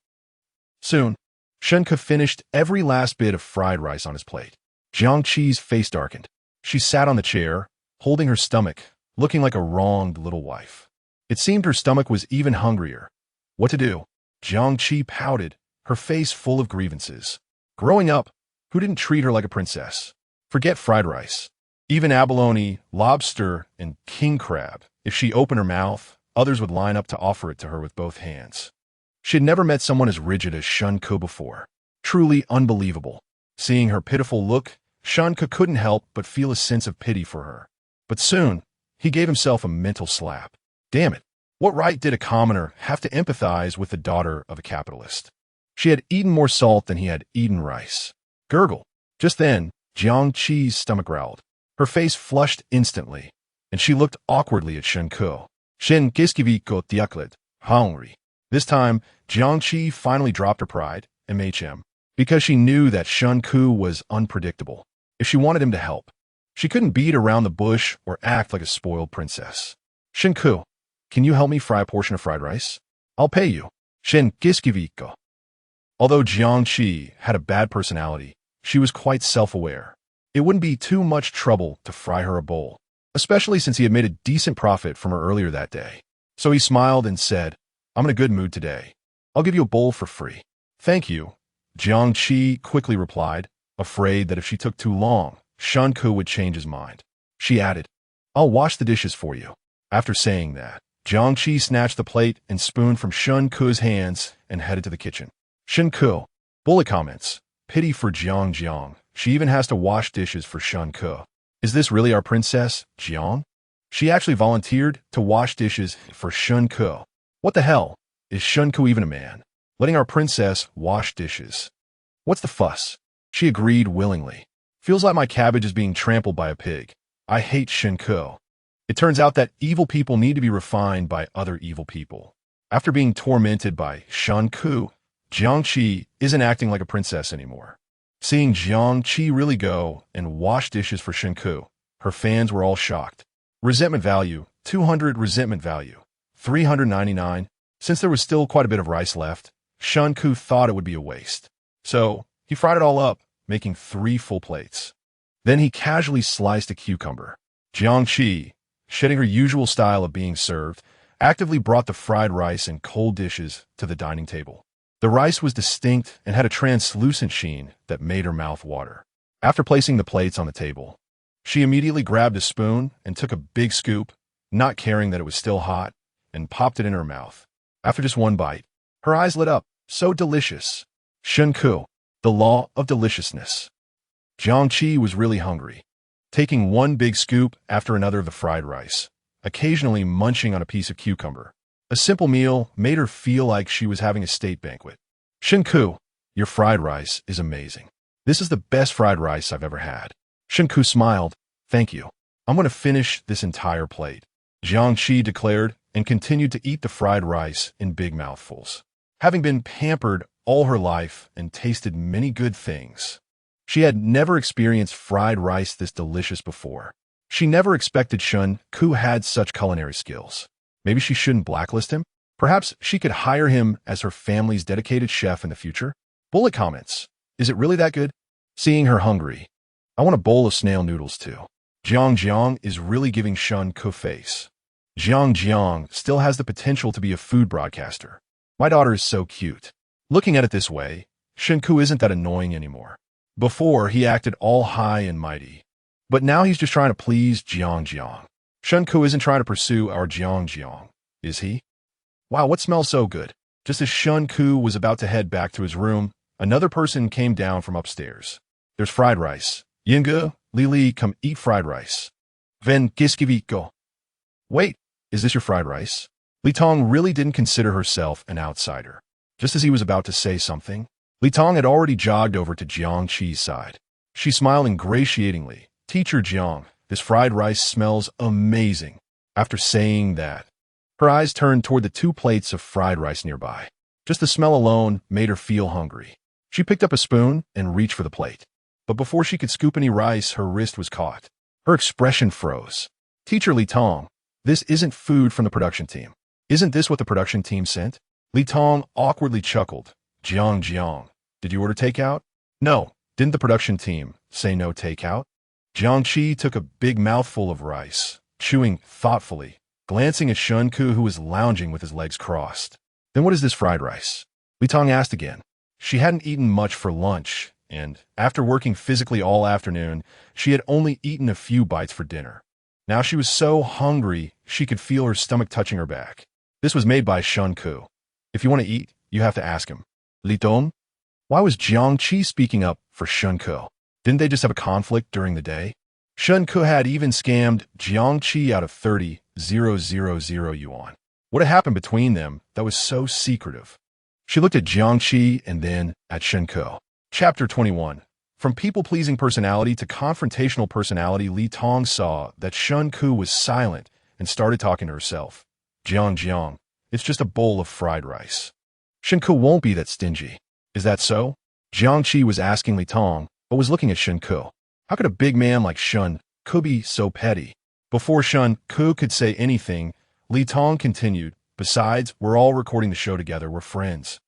A: Soon, Shen Ke finished every last bit of fried rice on his plate. Jiangqi's face darkened. She sat on the chair, holding her stomach, looking like a wronged little wife. It seemed her stomach was even hungrier. What to do? Jiangqi pouted, her face full of grievances. Growing up, who didn't treat her like a princess? Forget fried rice. Even abalone, lobster, and king crab. If she opened her mouth, others would line up to offer it to her with both hands. She had never met someone as rigid as Shen Ke before. Truly unbelievable. Seeing her pitiful look, Shen Ke couldn't help but feel a sense of pity for her. But soon, he gave himself a mental slap. Damn it. What right did a commoner have to empathize with the daughter of a capitalist? She had eaten more salt than he had eaten rice. Gurgle. Just then, Jiangqi's stomach growled. Her face flushed instantly, and she looked awkwardly at Shen Ke. Shen Ke tiaklet, hungry. This time, Jiangqi finally dropped her pride and made him, because she knew that Shen Ke was unpredictable. If she wanted him to help, she couldn't beat around the bush or act like a spoiled princess. Shen Ke, can you help me fry a portion of fried rice? I'll pay you. Shen Ke. Although Jiangqi had a bad personality, she was quite self-aware. It wouldn't be too much trouble to fry her a bowl, especially since he had made a decent profit from her earlier that day. So he smiled and said, I'm in a good mood today. I'll give you a bowl for free. Thank you. Jiangqi quickly replied, afraid that if she took too long, Shen Ke would change his mind. She added, I'll wash the dishes for you. After saying that, Jiang Qi snatched the plate and spoon from Shen Ke's hands and headed to the kitchen. Shen Ke. Bullet comments. Pity for Jiang. She even has to wash dishes for Shen Ke. Is this really our princess, Jiang? She actually volunteered to wash dishes for Shen Ke. What the hell? Is Shen Ke even a man? Letting our princess wash dishes. What's the fuss? She agreed willingly. Feels like my cabbage is being trampled by a pig. I hate Shen Ke. It turns out that evil people need to be refined by other evil people. After being tormented by Shen Ke, Jiang Qi isn't acting like a princess anymore. Seeing Jiang Qi really go and wash dishes for Shen Ke, her fans were all shocked. Resentment value, 200. Resentment value, 399. Since there was still quite a bit of rice left, Shen Ke thought it would be a waste. So, he fried it all up, making 3 full plates. Then he casually sliced a cucumber. Jiang Qi, shedding her usual style of being served, actively brought the fried rice and cold dishes to the dining table. The rice was distinct and had a translucent sheen that made her mouth water. After placing the plates on the table, she immediately grabbed a spoon and took a big scoop, not caring that it was still hot, and popped it in her mouth. After just one bite, her eyes lit up. So delicious. Shen Ke. The law of deliciousness. Jiang Qi was really hungry, taking one big scoop after another of the fried rice, occasionally munching on a piece of cucumber. A simple meal made her feel like she was having a state banquet. Shen Ke, your fried rice is amazing. This is the best fried rice I've ever had. Shen Ke smiled. Thank you. I'm going to finish this entire plate. Jiang Qi declared and continued to eat the fried rice in big mouthfuls. Having been pampered all her life and tasted many good things, she had never experienced fried rice this delicious before. She never expected Shen Ke had such culinary skills. Maybe she shouldn't blacklist him? Perhaps she could hire him as her family's dedicated chef in the future? Bullet comments. Is it really that good? Seeing her hungry. I want a bowl of snail noodles too. Jiang is really giving Shen Ke face. Jiang still has the potential to be a food broadcaster. My daughter is so cute. Looking at it this way, Shen Ke isn't that annoying anymore. Before, he acted all high and mighty. But now he's just trying to please Jiang. Shen Ke isn't trying to pursue our Jiang, is he? Wow, what smells so good? Just as Shen Ke was about to head back to his room, another person came down from upstairs. There's fried rice. Yinge, Lili, come eat fried rice. Ven giskiviko. Wait, is this your fried rice? Li Tong really didn't consider herself an outsider. Just as he was about to say something, Li Tong had already jogged over to Jiang Qi's side. She smiled ingratiatingly. Teacher Jiang, this fried rice smells amazing. After saying that, her eyes turned toward the 2 plates of fried rice nearby. Just the smell alone made her feel hungry. She picked up a spoon and reached for the plate. But before she could scoop any rice, her wrist was caught. Her expression froze. Teacher Li Tong, this isn't food from the production team. Isn't this what the production team sent? Li Tong awkwardly chuckled. Jiang, did you order takeout? No, didn't the production team say no takeout? Jiang Qi took a big mouthful of rice, chewing thoughtfully, glancing at Shen Ke who was lounging with his legs crossed. Then what is this fried rice? Li Tong asked again. She hadn't eaten much for lunch, and after working physically all afternoon, she had only eaten a few bites for dinner. Now she was so hungry, she could feel her stomach touching her back. This was made by Shen Ke. If you want to eat, you have to ask him. Li Tong? Why was Jiang Qi speaking up for Shen Ke? Didn't they just have a conflict during the day? Shen Ke had even scammed Jiang Qi out of 30,000 yuan. What had happened between them that was so secretive? She looked at Jiang Qi and then at Shen Ke. Chapter 21. From people-pleasing personality to confrontational personality, Li Tong saw that Shen Ke was silent and started talking to herself. Jiang, it's just a bowl of fried rice. Shen Ke won't be that stingy. Is that so? Jiang Qi was asking Li Tong, but was looking at Shen Ke. How could a big man like Shen Ke be so petty? Before Shen Ke could say anything, Li Tong continued, besides, we're all recording the show together, we're friends.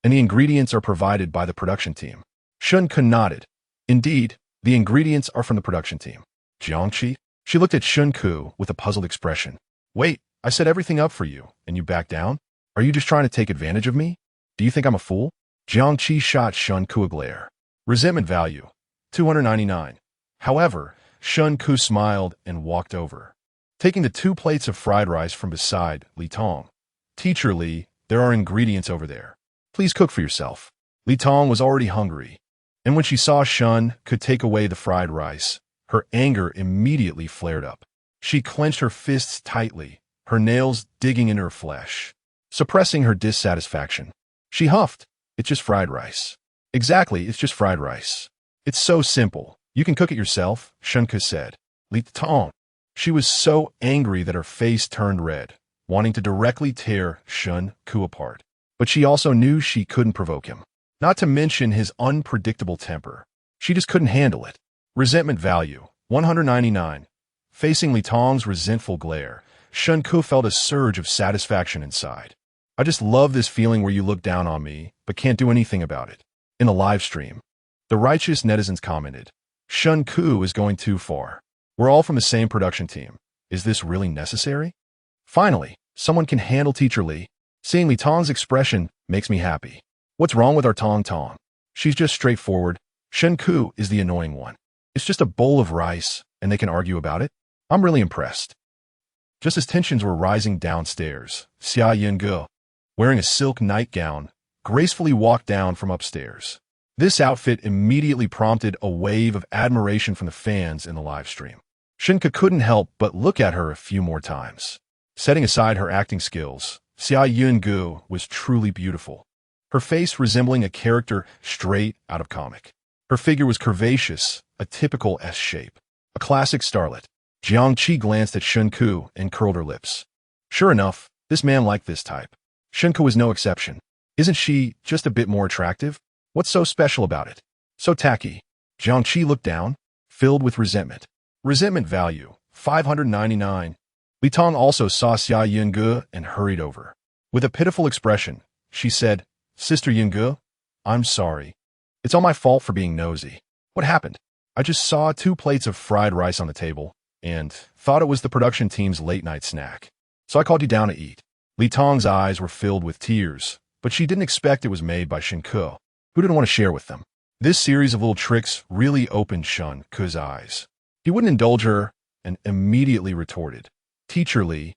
A: And the ingredients are provided by the production team. Shen Ke nodded. Indeed, the ingredients are from the production team. Jiang Qi? She looked at Shen Ke with a puzzled expression. Wait, I set everything up for you, and you back down? Are you just trying to take advantage of me? Do you think I'm a fool? Jiang Qi shot Shen Ke a glare. Resentment value, 299. However, Shen Ke smiled and walked over. taking the 2 plates of fried rice from beside Li Tong. Teacher Li, there are ingredients over there. Please cook for yourself. Li Tong was already hungry, and when she saw Shen could take away the fried rice, her anger immediately flared up. She clenched her fists tightly, her nails digging into her flesh. Suppressing her dissatisfaction, she huffed, "It's just fried rice." "Exactly, it's just fried rice. It's so simple. You can cook it yourself," Shen Ke said. Li Tong. She was so angry that her face turned red, wanting to directly tear Shen Ke apart. But she also knew she couldn't provoke him. Not to mention his unpredictable temper. She just couldn't handle it. Resentment value, 199. Facing Li Tong's resentful glare, Shen Ke felt a surge of satisfaction inside. "I just love this feeling where you look down on me, but can't do anything about it." In the live stream, the righteous netizens commented, "Shen Ke is going too far. We're all from the same production team. Is this really necessary?" Finally, someone can handle Teacher Li. Seeing Li Tong's expression makes me happy. What's wrong with our Tong Tong? She's just straightforward. Shen Ke is the annoying one. It's just a bowl of rice, and they can argue about it? I'm really impressed. Just as tensions were rising downstairs, Shen Ke, wearing a silk nightgown, gracefully walked down from upstairs. This outfit immediately prompted a wave of admiration from the fans in the live stream. Shen Ke couldn't help but look at her a few more times. Setting aside her acting skills, Shen Ke was truly beautiful. Her face resembling a character straight out of comic. Her figure was curvaceous, a typical S shape. A classic starlet. Jiangqi glanced at Shen Ke and curled her lips. Sure enough, this man liked this type. Shen Ke was no exception. Isn't she just a bit more attractive? What's so special about it? So tacky. Jiangqi looked down, filled with resentment. Resentment value, 599. Li Tong also saw Shen Ke and hurried over. With a pitiful expression, she said, "Sister Shen Ke, I'm sorry. It's all my fault for being nosy. What happened? I just saw 2 plates of fried rice on the table and thought it was the production team's late-night snack. So I called you down to eat." Li Tong's eyes were filled with tears, but she didn't expect it was made by Shen Ke, who didn't want to share with them. This series of little tricks really opened Shen Ke's eyes. He wouldn't indulge her and immediately retorted, "Teacher Li,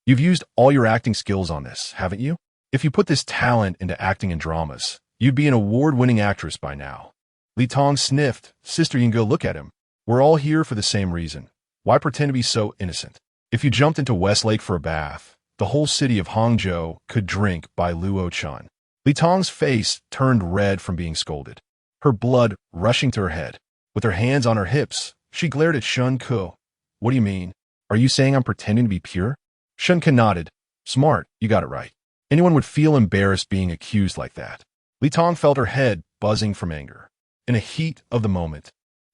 A: you've used all your acting skills on this, haven't you? If you put this talent into acting in dramas, you'd be an award-winning actress by now." Li Tong sniffed. "Sister Shen Ke, look at him. We're all here for the same reason. Why pretend to be so innocent? If you jumped into Westlake for a bath, the whole city of Hangzhou could drink by Luo Chun." Li Tong's face turned red from being scolded, her blood rushing to her head. With her hands on her hips, she glared at Shen Ke. "What do you mean? Are you saying I'm pretending to be pure?" Shen Ke nodded. "Smart, you got it right. Anyone would feel embarrassed being accused like that." Li Tong felt her head buzzing from anger. In a heat of the moment,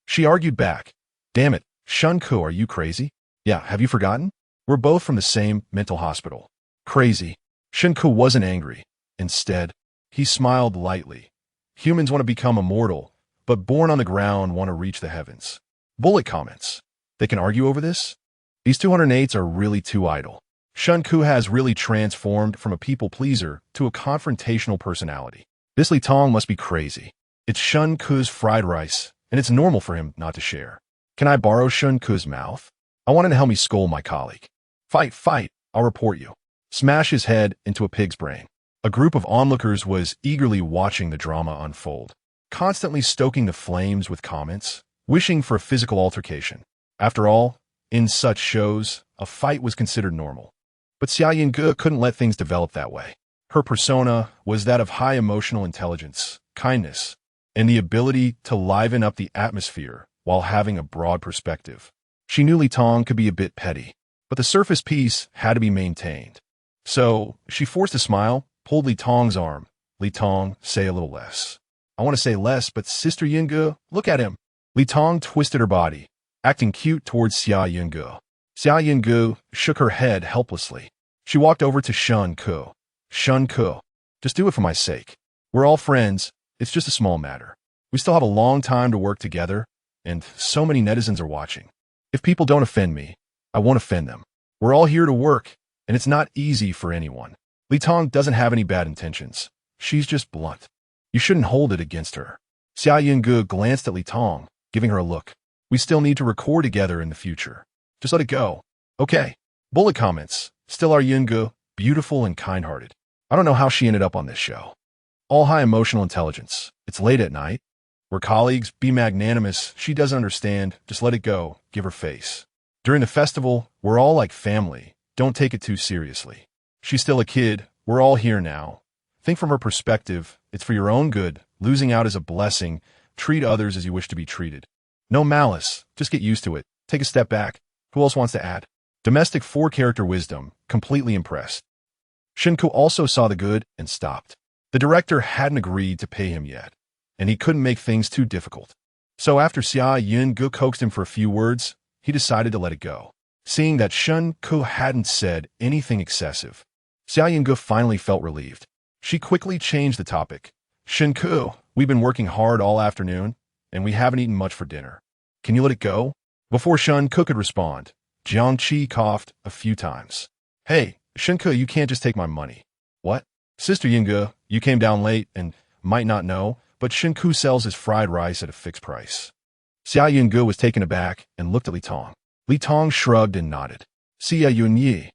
A: she argued back, "Damn it, Shen Ke, are you crazy? Yeah, have you forgotten? We're both from the same mental hospital." Crazy. Shen Ke wasn't angry. Instead, he smiled lightly. Humans want to become immortal, but born on the ground want to reach the heavens. Bullet comments. They can argue over this? These 208s are really too idle. Shen Ke has really transformed from a people-pleaser to a confrontational personality. This Li Tong must be crazy. It's Shen Ke's fried rice, and it's normal for him not to share. Can I borrow Shen Ke's mouth? I want him to help me scold my colleague. Fight, fight, I'll report you. Smash his head into a pig's brain. A group of onlookers was eagerly watching the drama unfold, constantly stoking the flames with comments, wishing for a physical altercation. After all, in such shows, a fight was considered normal. But Shen Ke couldn't let things develop that way. Her persona was that of high emotional intelligence, kindness, and the ability to liven up the atmosphere while having a broad perspective. She knew Li Tong could be a bit petty, but the surface peace had to be maintained. So she forced a smile, pulled Li Tong's arm. "Li Tong, say a little less." "I want to say less, but Sister Shen Ke, look at him." Li Tong twisted her body, acting cute towards Shen Ke. Shen Ke shook her head helplessly. She walked over to Shen Ke. "Shen Ke, just do it for my sake. We're all friends. It's just a small matter. We still have a long time to work together, and so many netizens are watching. If people don't offend me, I won't offend them. We're all here to work, and it's not easy for anyone." Li Tong doesn't have any bad intentions. She's just blunt. You shouldn't hold it against her. Shen Ke glanced at Li Tong, giving her a look. "We still need to record together in the future. Just let it go." Okay. Bullet comments. Still are Yungu, beautiful and kind-hearted. I don't know how she ended up on this show. All high emotional intelligence. It's late at night. We're colleagues, be magnanimous. She doesn't understand. Just let it go. Give her face. During the festival, we're all like family. Don't take it too seriously. She's still a kid. We're all here now. Think from her perspective. It's for your own good. Losing out is a blessing. Treat others as you wish to be treated. No malice. Just get used to it. Take a step back. Who else wants to add? Domestic 4-character wisdom. Completely impressed. Shen Ke also saw the good and stopped. The director hadn't agreed to pay him yet, and he couldn't make things too difficult. So after Xia Yungu coaxed him for a few words, he decided to let it go. Seeing that Shen Ke hadn't said anything excessive, Xia Yungu finally felt relieved. She quickly changed the topic. Shen Ke, we've been working hard all afternoon, and we haven't eaten much for dinner. Can you let it go? Before Shen Ke could respond, Jiang Qi coughed a few times. Hey, Shen Ke, you can't just take my money. What? Sister Yungu, you came down late and might not know, but Shen Ke sells his fried rice at a fixed price. Xia Yungu was taken aback and looked at Li Tong. Li Tong shrugged and nodded. Xia Yunyi.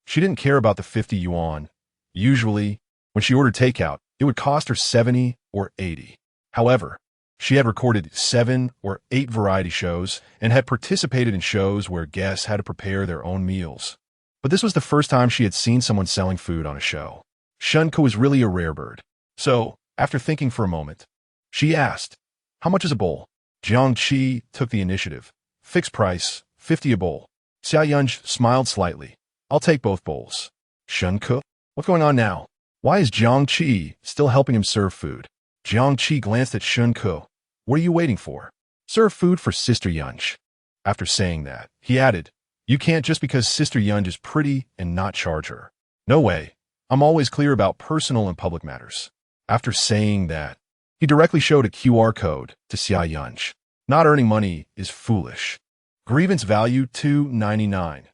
A: She didn't care about the 50 yuan. Usually, when she ordered takeout, it would cost her 70 or 80. However, she had recorded 7 or 8 variety shows and had participated in shows where guests had to prepare their own meals. But this was the first time she had seen someone selling food on a show. Shen Ke was really a rare bird. So, after thinking for a moment, she asked, how much is a bowl? Jiang Qi took the initiative. Fixed price, 50 a bowl. Xia Yunj smiled slightly. I'll take both bowls. Shen Ke? What's going on now? Why is Jiang Qi still helping him serve food? Jiang Qi glanced at Shen Ke. What are you waiting for? Serve food for Sister Yunj. After saying that, he added, you can't just because Sister Yunj is pretty and not charge her. No way. I'm always clear about personal and public matters. After saying that, he directly showed a QR code to Xia Yunj. Not earning money is foolish. Grievance value $2.99.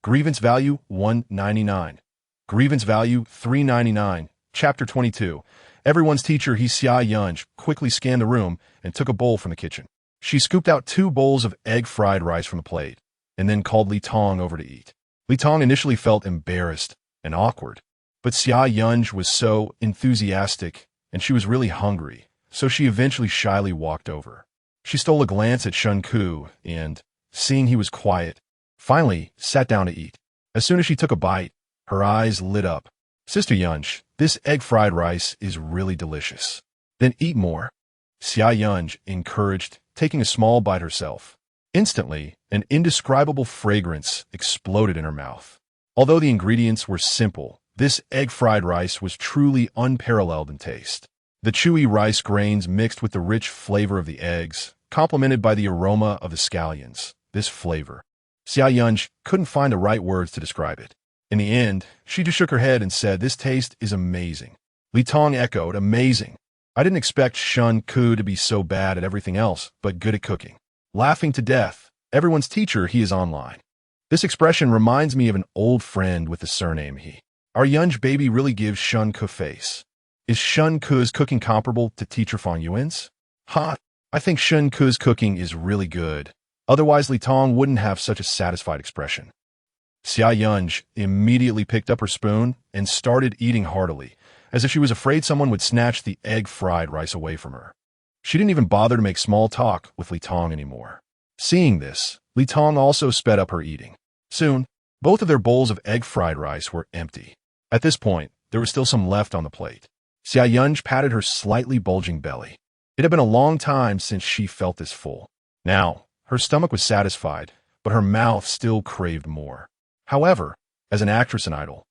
A: Grievance value $1.99. Grievance value $3.99. Chapter 22. Everyone's teacher, Xia Yunj, quickly scanned the room and took a bowl from the kitchen. She scooped out 2 bowls of egg fried rice from the plate, and then called Li Tong over to eat. Li Tong initially felt embarrassed and awkward, but Xia Yunj was so enthusiastic, and she was really hungry, so she eventually shyly walked over. She stole a glance at Shen Ke and, seeing he was quiet, finally sat down to eat. As soon as she took a bite, her eyes lit up. Sister Yunj, this egg fried rice is really delicious. Then eat more. Xia Yunj encouraged, taking a small bite herself. Instantly, an indescribable fragrance exploded in her mouth. Although the ingredients were simple, this egg fried rice was truly unparalleled in taste. The chewy rice grains mixed with the rich flavor of the eggs, complemented by the aroma of the scallions. This flavor. Xia Yunj couldn't find the right words to describe it. In the end, she just shook her head and said, this taste is amazing. Li Tong echoed, amazing. I didn't expect Shen Ke to be so bad at everything else, but good at cooking. Laughing to death, everyone's teacher, he is online. This expression reminds me of an old friend with the surname he. Our Yunj baby really gives Shen Ke face. Is Shen Ke's cooking comparable to Teacher Fang Yuan's? I think Shen Ke's cooking is really good. Otherwise, Li Tong wouldn't have such a satisfied expression. Xia Yunj immediately picked up her spoon and started eating heartily, as if she was afraid someone would snatch the egg-fried rice away from her. She didn't even bother to make small talk with Li Tong anymore. Seeing this, Li Tong also sped up her eating. Soon, both of their bowls of egg-fried rice were empty. At this point, there was still some left on the plate. Xia Yunj patted her slightly bulging belly. It had been a long time since she felt this full. Now, her stomach was satisfied, but her mouth still craved more. However, as an actress and idol,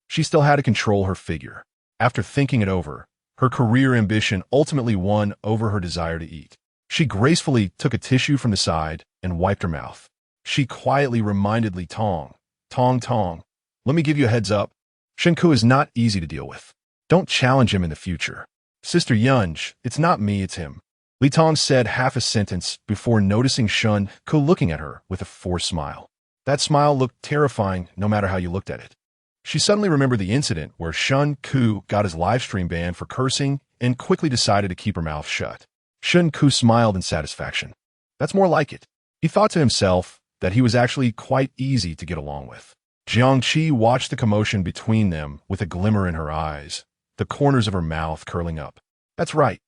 A: she still had to control her figure. After thinking it over, her career ambition ultimately won over her desire to eat. She gracefully took a tissue from the side and wiped her mouth. She quietly reminded Li Tong, Tong, let me give you a heads up. Shen Ke is not easy to deal with. Don't challenge him in the future. Sister Yunj, it's not me, it's him. Li Tong said half a sentence before noticing Shen Ke looking at her with a forced smile. That smile looked terrifying no matter how you looked at it. She suddenly remembered the incident where Shen Ke got his livestream banned for cursing and quickly decided to keep her mouth shut. Shen Ke smiled in satisfaction. That's more like it. He thought to himself, that he was actually quite easy to get along with. Jiangqi watched the commotion between them with a glimmer in her eyes, the corners of her mouth curling up. That's right.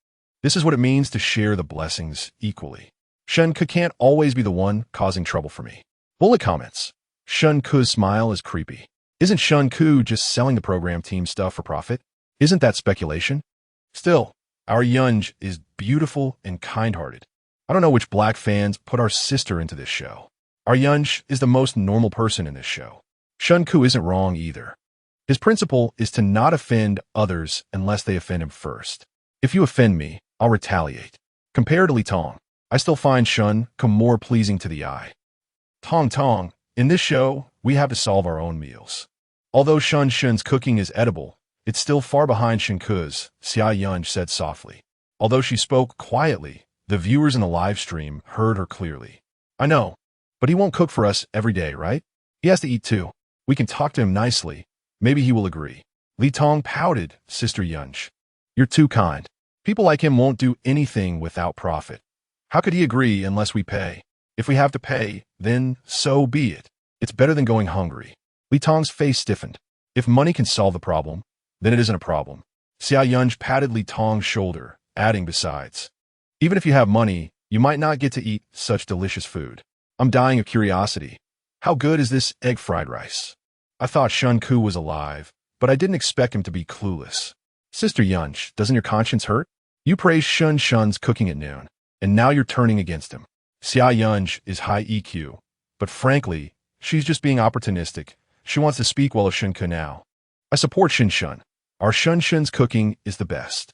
A: This is what it means to share the blessings equally. Shen Ke can't always be the one causing trouble for me. Bullet comments. Shen Ke's smile is creepy. Isn't Shen Ke just selling the program team stuff for profit? Isn't that speculation? Still, our Yunj is beautiful and kind-hearted. I don't know which black fans put our sister into this show. Our Yunj is the most normal person in this show. Shen Ke isn't wrong either. His principle is to not offend others unless they offend him first. If you offend me, I'll retaliate. Compared to Li Tong, I still find Shen Ke more pleasing to the eye. Tong, in this show, we have to solve our own meals. Although Shen's cooking is edible, it's still far behind Shen Ke's, Xia Yunj said softly. Although she spoke quietly, the viewers in the live stream heard her clearly. I know, but he won't cook for us every day, right? He has to eat too. We can talk to him nicely. Maybe he will agree. Li Tong pouted, Sister Yunj. You're too kind. People like him won't do anything without profit. How could he agree unless we pay? If we have to pay, then so be it. It's better than going hungry. Li Tong's face stiffened. If money can solve the problem, then it isn't a problem. Xia Yunj patted Li Tong's shoulder, adding besides. Even if you have money, you might not get to eat such delicious food. I'm dying of curiosity. How good is this egg fried rice? I thought Shen Ke was alive, but I didn't expect him to be clueless. Sister Yunj, doesn't your conscience hurt? You praised Shen's cooking at noon, and now you're turning against him. Xia Yunj is high EQ, but frankly, she's just being opportunistic. She wants to speak well of Shen Ke now. I support Shen. Our Shen's cooking is the best.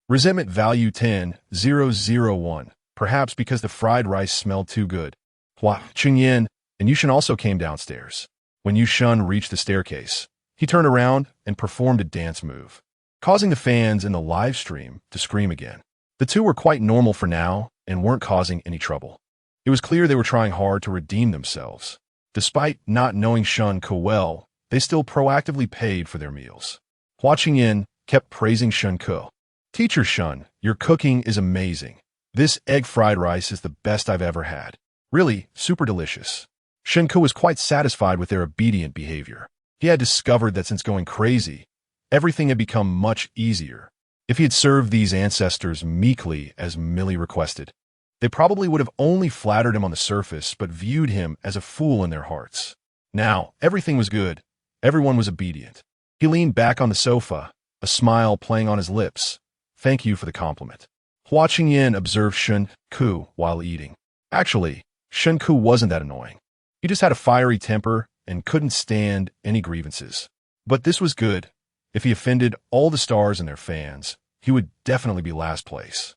A: Resentment value 10,001, perhaps because the fried rice smelled too good. Hua Chengyan and Yushen also came downstairs. When Yushen reached the staircase, he turned around and performed a dance move, causing the fans in the live stream to scream again. The two were quite normal for now and weren't causing any trouble. It was clear they were trying hard to redeem themselves. Despite not knowing Shen Ke well, they still proactively paid for their meals. Hua Qingyan kept praising Shen Ke. Teacher Shen, your cooking is amazing. This egg fried rice is the best I've ever had. Really, super delicious. Shen Ke was quite satisfied with their obedient behavior. He had discovered that since going crazy, everything had become much easier. If he had served these ancestors meekly as Millie requested, they probably would have only flattered him on the surface but viewed him as a fool in their hearts. Now, everything was good. Everyone was obedient. He leaned back on the sofa, a smile playing on his lips. Thank you for the compliment. Hua Qingyan observed Shen Ke while eating. Actually, Shen Ke wasn't that annoying. He just had a fiery temper and couldn't stand any grievances. But this was good. If he offended all the stars and their fans, he would definitely be last place.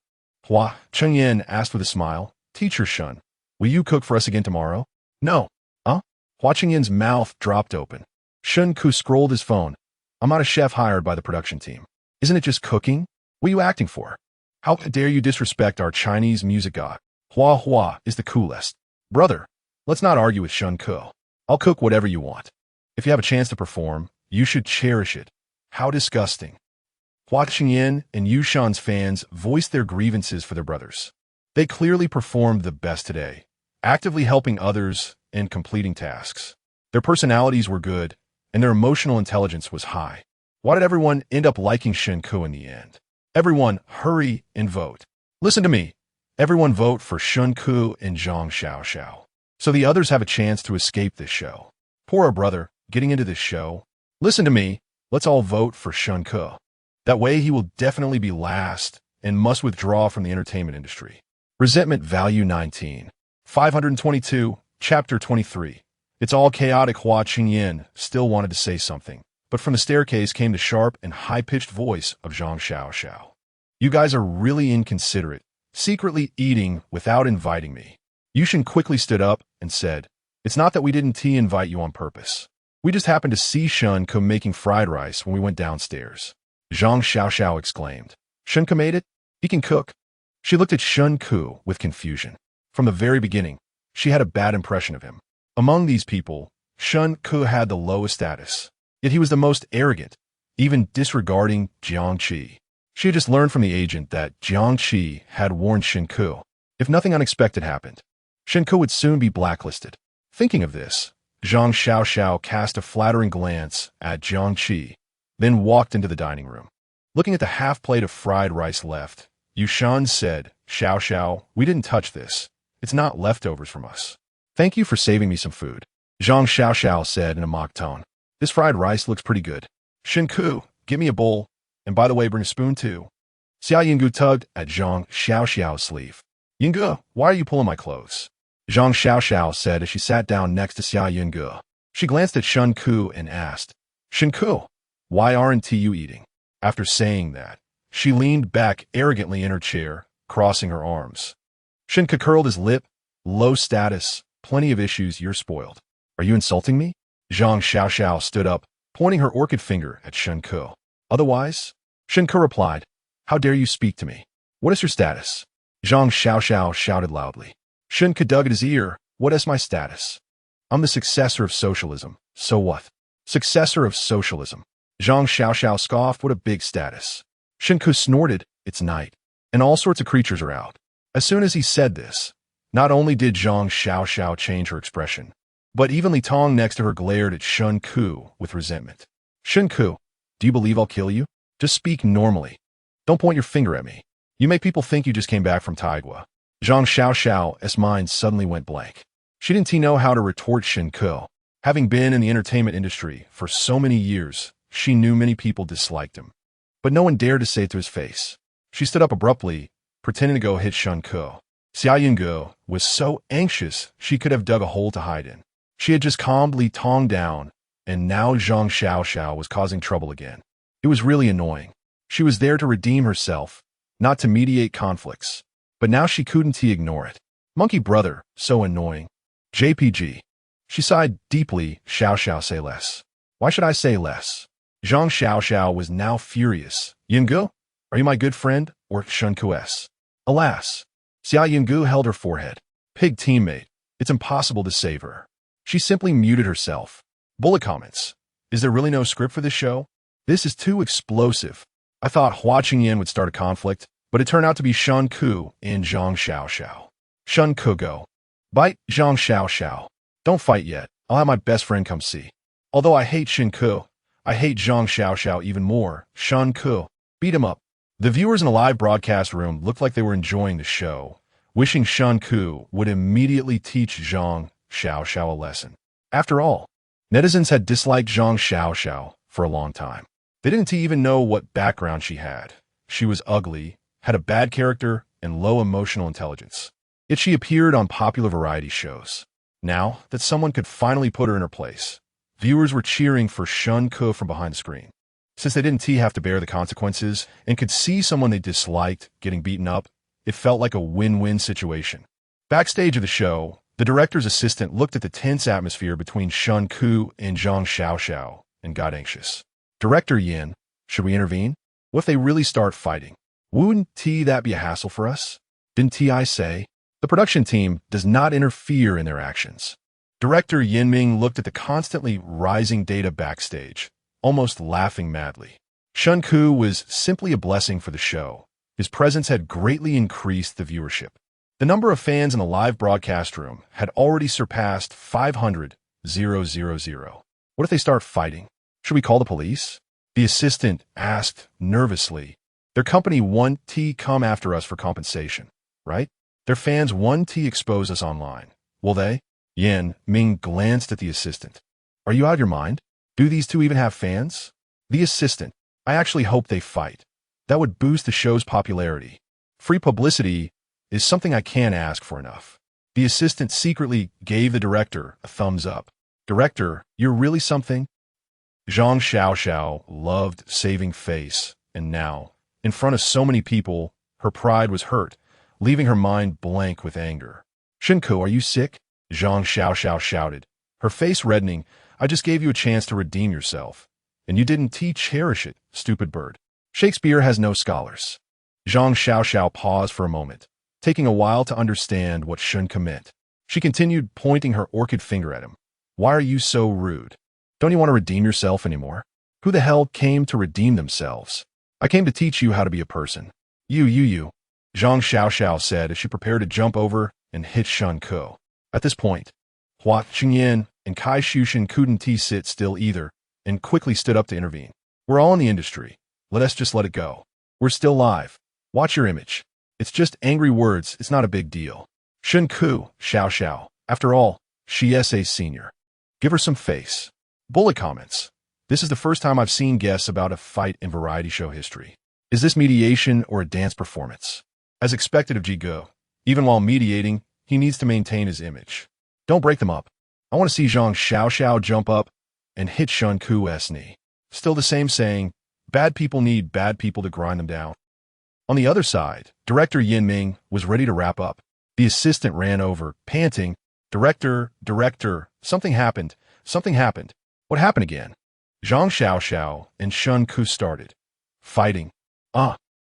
A: Hua Qingyan asked with a smile, Teacher Shen, will you cook for us again tomorrow? No. Huh? Hua Qingyan's mouth dropped open. Shen Ke scrolled his phone. I'm not a chef hired by the production team. Isn't it just cooking? What are you acting for? How dare you disrespect our Chinese music god? Hua is the coolest. Brother, let's not argue with Shen Ke. I'll cook whatever you want. If you have a chance to perform, you should cherish it. How disgusting. Hua Qingyan and Yushan's fans voiced their grievances for their brothers. They clearly performed the best today, actively helping others and completing tasks. Their personalities were good, and their emotional intelligence was high. Why did everyone end up liking Shen Ke in the end? Everyone, hurry and vote. Listen to me. Everyone vote for Shen Ke and Zhang Xiao, so the others have a chance to escape this show. Poor our brother, getting into this show. Listen to me. Let's all vote for Shen Ke. That way he will definitely be last and must withdraw from the entertainment industry. Resentment value 19. 522, Chapter 23. It's all chaotic. Hua Qingyan still wanted to say something, but from the staircase came the sharp and high-pitched voice of Zhang Xiao. You guys are really inconsiderate, secretly eating without inviting me. Yushin quickly stood up and said, It's not that we didn't invite you on purpose. We just happened to see Shen Ke making fried rice when we went downstairs. Zhang Xiao exclaimed. Shen Ke made it? He can cook. She looked at Shen Ke with confusion. From the very beginning, she had a bad impression of him. Among these people, Shen Ke had the lowest status. Yet he was the most arrogant, even disregarding Jiangqi. She had just learned from the agent that Jiangqi had warned Shen Ke. If nothing unexpected happened, Shen Ke would soon be blacklisted. Thinking of this, Zhang Xiaoxiao cast a flattering glance at Jiang Qi, then walked into the dining room. Looking at the half plate of fried rice left, Yushan said, Xiao, we didn't touch this. It's not leftovers from us. Thank you for saving me some food. Zhang Xiaoxiao said in a mock tone. This fried rice looks pretty good. Shen Ke, give me a bowl, and by the way, bring a spoon too. Xia Yinggu tugged at Zhang Xiaoxiao's sleeve. Yinggu, why are you pulling my clothes? Zhang Xiaoxiao said as she sat down next to Xia Yinggu. She glanced at Shen Ke and asked, Shen Ke, why aren't you eating? After saying that, she leaned back arrogantly in her chair, crossing her arms. Shen Ke curled his lip. Low status, plenty of issues, you're spoiled. Are you insulting me? Zhang Xiaoxiao stood up, pointing her orchid finger at Shen Ke. Otherwise? Shen Ke replied, how dare you speak to me? What is your status? Zhang Xiaoxiao shouted loudly. Shen Ke dug at his ear. What is my status? I'm the successor of socialism. So what? Successor of socialism. Zhang Xiaoxiao scoffed. What a big status. Shen Ke snorted. It's night, and all sorts of creatures are out. As soon as he said this, not only did Zhang Xiaoxiao change her expression, but even Li Tong next to her glared at Shen Ke with resentment. Shen Ke, do you believe I'll kill you? Just speak normally. Don't point your finger at me. You make people think you just came back from Taigua. Zhang Xiaoxiao's mind suddenly went blank. She didn't know how to retort Shen Ke. Having been in the entertainment industry for so many years, she knew many people disliked him. But no one dared to say it to his face. She stood up abruptly, pretending to go hit Shen Ke. Xia Yinggu was so anxious she could have dug a hole to hide in. She had just calmed Li Tong down, and now Zhang Xiaoxiao was causing trouble again. It was really annoying. She was there to redeem herself, not to mediate conflicts. But now she couldn't ignore it. Monkey brother, so annoying. JPG. She sighed deeply. Xiaoxiao, say less. Why should I say less? Zhang Xiaoxiao was now furious. Yinggu, are you my good friend, or Shen Ke's? Alas. Xia Yinggu held her forehead. Pig teammate. It's impossible to save her. She simply muted herself. Bullet comments. Is there really no script for this show? This is too explosive. I thought Hua Qingyan would start a conflict, but it turned out to be Shen Ke and Zhang Xiaoxiao. Shen Ke go. Bite Zhang Xiaoxiao. Don't fight yet. I'll have my best friend come see. Although I hate Shen Ke, I hate Zhang Xiaoxiao even more. Shen Ke. Beat him up. The viewers in the live broadcast room looked like they were enjoying the show, wishing Shen Ke would immediately teach Zhang Xiaoxiao a lesson. After all, netizens had disliked Zhang Xiaoxiao for a long time. They didn't even know what background she had. She was ugly, had a bad character, and low emotional intelligence. Yet she appeared on popular variety shows. Now that someone could finally put her in her place, viewers were cheering for Shen Ke from behind the screen. Since they didn't have to bear the consequences and could see someone they disliked getting beaten up, it felt like a win-win situation. Backstage of the show, the director's assistant looked at the tense atmosphere between Shen Ke and Zhang Xiaoxiao and got anxious. Director Yin, should we intervene? What if they really start fighting? Wouldn't that be a hassle for us? Didn't I say? The production team does not interfere in their actions. Director Yinming looked at the constantly rising data backstage, almost laughing madly. Shen Ke was simply a blessing for the show. His presence had greatly increased the viewership. The number of fans in the live broadcast room had already surpassed 500,000. What if they start fighting? Should we call the police? The assistant asked nervously. Their company won't come after us for compensation, right? Their fans won't expose us online, will they? Yin Ming glanced at the assistant. Are you out of your mind? Do these two even have fans? The assistant. I actually hope they fight. That would boost the show's popularity. Free publicity is something I can't ask for enough. The assistant secretly gave the director a thumbs up. Director, you're really something? Zhang Xiaoxiao loved saving face, and now, in front of so many people, her pride was hurt, leaving her mind blank with anger. Shen Ke, are you sick? Zhang Xiaoxiao shouted, her face reddening. I just gave you a chance to redeem yourself, and you didn't cherish it, stupid bird. Shakespeare has no scholars. Zhang Xiaoxiao paused for a moment, taking a while to understand what Shen Ke meant. She continued, pointing her orchid finger at him. Why are you so rude? Don't you want to redeem yourself anymore? Who the hell came to redeem themselves? I came to teach you how to be a person. You. Zhang Xiaoxiao said as she prepared to jump over and hit Shen Ke. At this point, Hua Qingyan and Kai Shushin couldn't sit still either and quickly stood up to intervene. We're all in the industry. Let us just let it go. We're still live. Watch your image. It's just angry words. It's not a big deal. Shen Ke, Xiao. After all, she is a senior. Give her some face. Bullet comments. This is the first time I've seen guests about a fight in variety show history. Is this mediation or a dance performance? As expected of Jigo, even while mediating, he needs to maintain his image. Don't break them up. I want to see Zhang Xiao jump up and hit Shen Ke's knee. Still the same saying, bad people need bad people to grind them down. On the other side, Director Yin Ming was ready to wrap up. The assistant ran over, panting, Director, something happened. What happened again? Zhang Xiao and Shen Ke started fighting.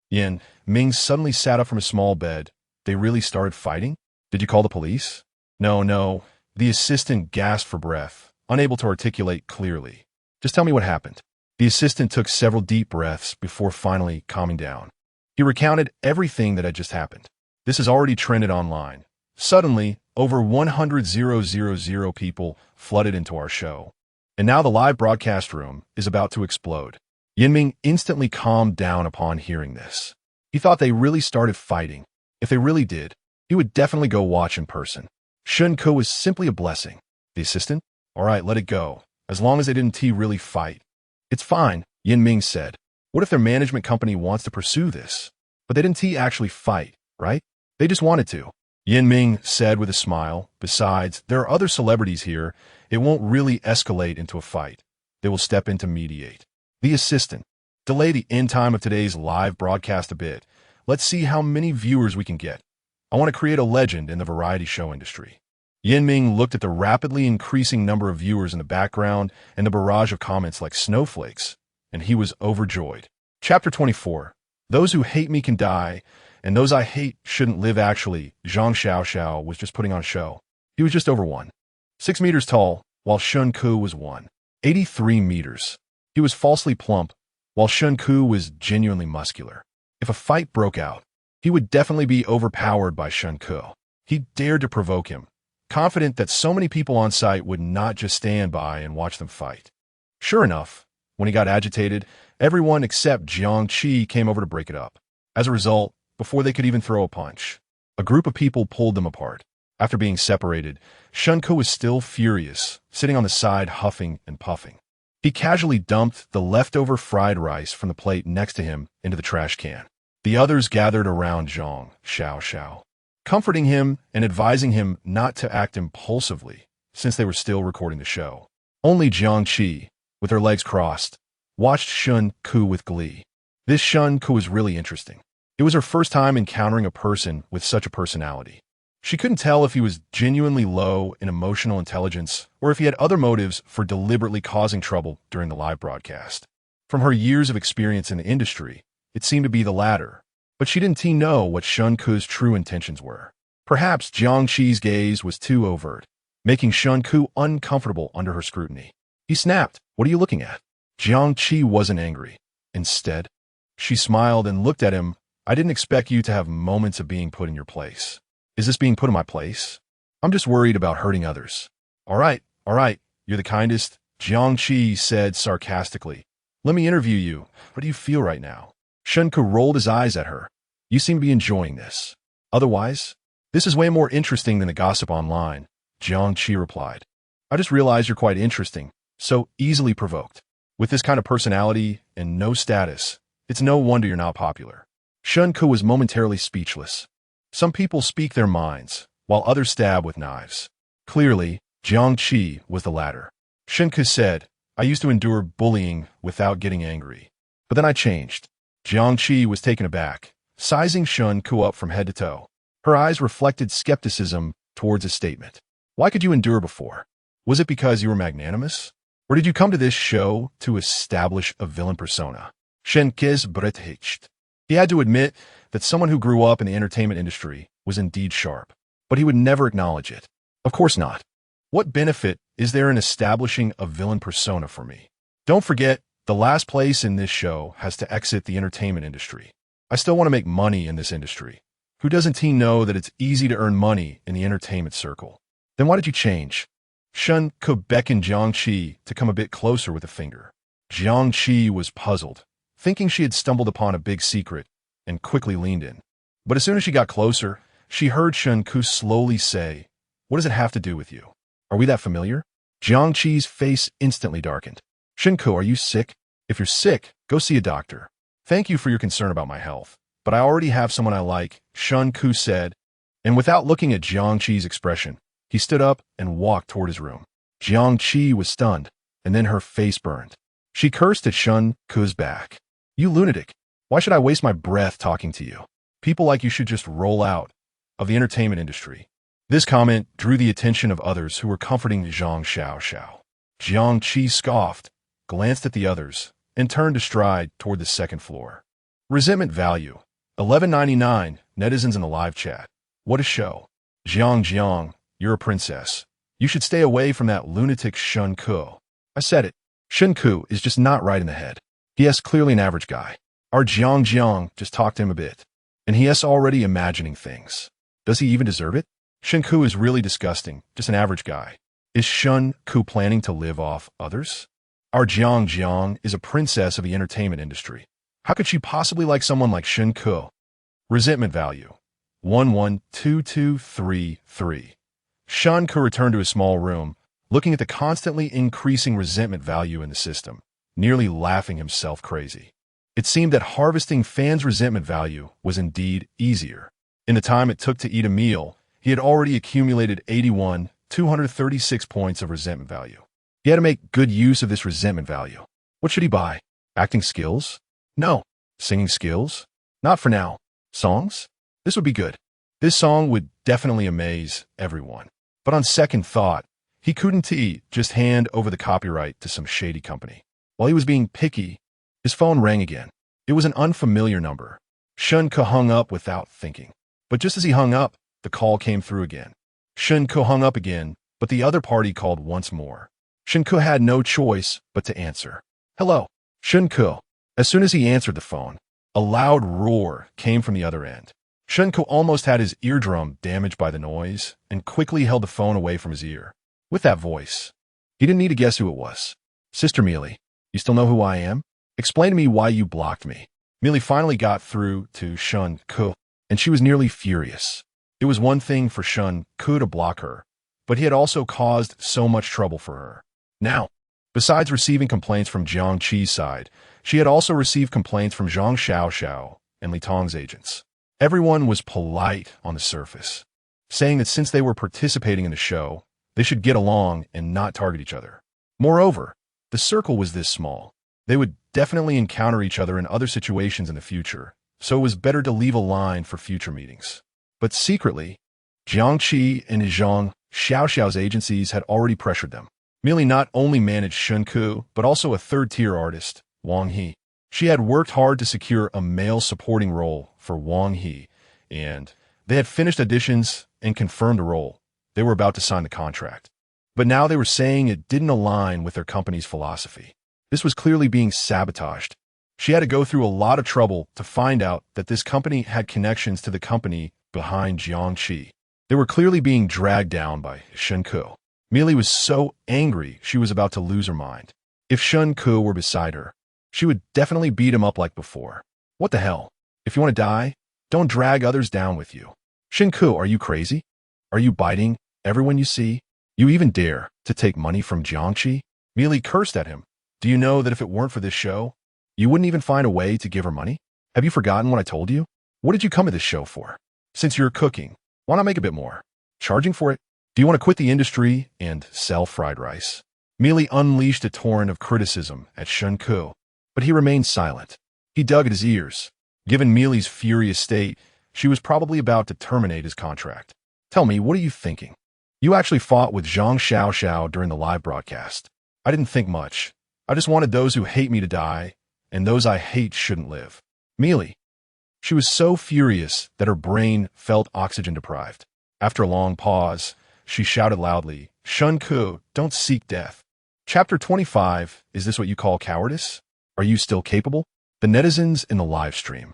A: Yin Ming suddenly sat up from a small bed. They really started fighting? Did you call the police? No. The assistant gasped for breath, unable to articulate clearly. Just tell me what happened. The assistant took several deep breaths before finally calming down. He recounted everything that had just happened. This has already trended online. Suddenly, over 100,000 people flooded into our show. And now the live broadcast room is about to explode. Yinming instantly calmed down upon hearing this. He thought they really started fighting. If they really did, he would definitely go watch in person. Shen Ke was simply a blessing. The assistant? All right, let it go. As long as they didn't really fight. It's fine, Yinming said. What if their management company wants to pursue this? But they didn't actually fight, right? They just wanted to. Yinming said with a smile. Besides, there are other celebrities here. It won't really escalate into a fight. They will step in to mediate. The assistant. Delay the end time of today's live broadcast a bit. Let's see how many viewers we can get. I want to create a legend in the variety show industry. Yinming looked at the rapidly increasing number of viewers in the background and the barrage of comments like snowflakes, and he was overjoyed. Chapter 24. Those who hate me can die, and those I hate shouldn't live. Actually, Zhang Xiao was just putting on a show. He was just over 6 meters tall, while Shen Ke was 83 meters. He was falsely plump, while Shen Ke was genuinely muscular. If a fight broke out, he would definitely be overpowered by Shen Ke. He dared to provoke him, confident that so many people on site would not just stand by and watch them fight. Sure enough, when he got agitated, everyone except Jiang Qi came over to break it up. As a result, before they could even throw a punch, a group of people pulled them apart. After being separated, Shen Ke was still furious, sitting on the side huffing and puffing. He casually dumped the leftover fried rice from the plate next to him into the trash can. The others gathered around Zhang Xiao, comforting him and advising him not to act impulsively, since they were still recording the show. Only Jiang Qi, with her legs crossed, watched Shen Ke with glee. This Shen Ke was really interesting. It was her first time encountering a person with such a personality. She couldn't tell if he was genuinely low in emotional intelligence or if he had other motives for deliberately causing trouble during the live broadcast. From her years of experience in the industry, it seemed to be the latter, but she didn't know what Shen Ke's true intentions were. Perhaps Jiang Qi's gaze was too overt, making Shen Ke uncomfortable under her scrutiny. He snapped, "What are you looking at?" Jiang Qi wasn't angry. Instead, she smiled and looked at him. "I didn't expect you to have moments of being put in your place." "Is this being put in my place? I'm just worried about hurting others." All right, you're the kindest," Jiang Qi said sarcastically. "Let me interview you. What do you feel right now?" Shen Ke rolled his eyes at her. "You seem to be enjoying this. Otherwise, this is way more interesting than the gossip online," Jiang Qi replied. "I just realized you're quite interesting, so easily provoked. With this kind of personality and no status, it's no wonder you're not popular." Shen Ke was momentarily speechless. Some people speak their minds, while others stab with knives. Clearly, Jiang Qi was the latter. Shen Ke said, "I used to endure bullying without getting angry. But then I changed." Jiang Qi was taken aback, sizing Shen Ke up from head to toe. Her eyes reflected skepticism towards his statement. "Why could you endure before? Was it because you were magnanimous? Or did you come to this show to establish a villain persona?" Shen Ke's breath hitched. He had to admit that someone who grew up in the entertainment industry was indeed sharp, but he would never acknowledge it. Of course not. What benefit is there in establishing a villain persona for me? Don't forget, the last place in this show has to exit the entertainment industry. I still want to make money in this industry. Who doesn't know that it's easy to earn money in the entertainment circle? Then why did you change? Shen Ke beckoned Jiang Qi to come a bit closer with a finger. Jiang Qi was puzzled, thinking she had stumbled upon a big secret, and quickly leaned in. But as soon as she got closer, she heard Shen Ke slowly say, "What does it have to do with you? Are we that familiar?" Jiang Qi's face instantly darkened. "Shen Ke, are you sick? If you're sick, go see a doctor. Thank you for your concern about my health, but I already have someone I like," Shen Ke said, and without looking at Jiang Qi's expression, he stood up and walked toward his room. Jiang Qi was stunned, and then her face burned. She cursed at Shen Ke's back. "You lunatic! Why should I waste my breath talking to you? People like you should just roll out of the entertainment industry." This comment drew the attention of others who were comforting Zhang Xiao. Jiang Qi scoffed, glanced at the others, and turned to stride toward the second floor. Resentment value. 11.99 netizens in the live chat. What a show. Jiang, you're a princess. You should stay away from that lunatic Shen Ke. I said it. Shen Ke is just not right in the head. He is clearly an average guy. Our Jiang just talked to him a bit, and he is already imagining things. Does he even deserve it? Shen Ke is really disgusting, just an average guy. Is Shen Ke planning to live off others? Our Jiang is a princess of the entertainment industry. How could she possibly like someone like Shen Ke? Resentment value. 112233. Shen Ke returned to his small room, looking at the constantly increasing resentment value in the system, nearly laughing himself crazy. It seemed that harvesting fans' resentment value was indeed easier. In the time it took to eat a meal, he had already accumulated 81,236 points of resentment value. He had to make good use of this resentment value. What should he buy? Acting skills? No. Singing skills? Not for now. Songs? This would be good. This song would definitely amaze everyone. But on second thought, he couldn't just hand over the copyright to some shady company. While he was being picky, his phone rang again. It was an unfamiliar number. Shen Ke hung up without thinking. But just as he hung up, the call came through again. Shen Ke hung up again, but the other party called once more. Shen Ke had no choice but to answer. "Hello, Shen Ke." As soon as he answered the phone, a loud roar came from the other end. Shen Ke almost had his eardrum damaged by the noise and quickly held the phone away from his ear. With that voice, he didn't need to guess who it was. "Sister Mealy, you still know who I am? Explain to me why you blocked me." Mealy finally got through to Shen Ke, and she was nearly furious. It was one thing for Shen Ke to block her, but he had also caused so much trouble for her. Now, besides receiving complaints from Jiang Qi's side, she had also received complaints from Zhang Xiao and Li Tong's agents. Everyone was polite on the surface, saying that since they were participating in the show, they should get along and not target each other. Moreover, the circle was this small. They would definitely encounter each other in other situations in the future, so it was better to leave a line for future meetings. But secretly, Jiang Qi and Zhang Xiao's agencies had already pressured them. Mealy not only managed Shen Ke, but also a third-tier artist, Wang He. She had worked hard to secure a male supporting role for Wang He, and they had finished auditions and confirmed a role. They were about to sign the contract. But now they were saying it didn't align with their company's philosophy. This was clearly being sabotaged. She had to go through a lot of trouble to find out that this company had connections to the company behind Jiang Qi. They were clearly being dragged down by Shen Ke. Mealy was so angry she was about to lose her mind. If Shen Ke were beside her, she would definitely beat him up like before. What the hell? If you want to die, don't drag others down with you. Shen Ke, are you crazy? Are you biting everyone you see? You even dare to take money from Jiang Qi? Mealy cursed at him. Do you know that if it weren't for this show, you wouldn't even find a way to give her money? Have you forgotten what I told you? What did you come to this show for? Since you're cooking, why not make a bit more? Charging for it? Do you want to quit the industry and sell fried rice? Mealy unleashed a torrent of criticism at Shen Ke, but he remained silent. He dug at his ears. Given Mealy's furious state, she was probably about to terminate his contract. Tell me, what are you thinking? You actually fought with Zhang Xiao during the live broadcast. I didn't think much. I just wanted those who hate me to die, and those I hate shouldn't live. Mealy. She was so furious that her brain felt oxygen deprived. After a long pause, she shouted loudly, "Shen Ke, don't seek death." Chapter 25, is this what you call cowardice? Are you still capable? The netizens in the live stream.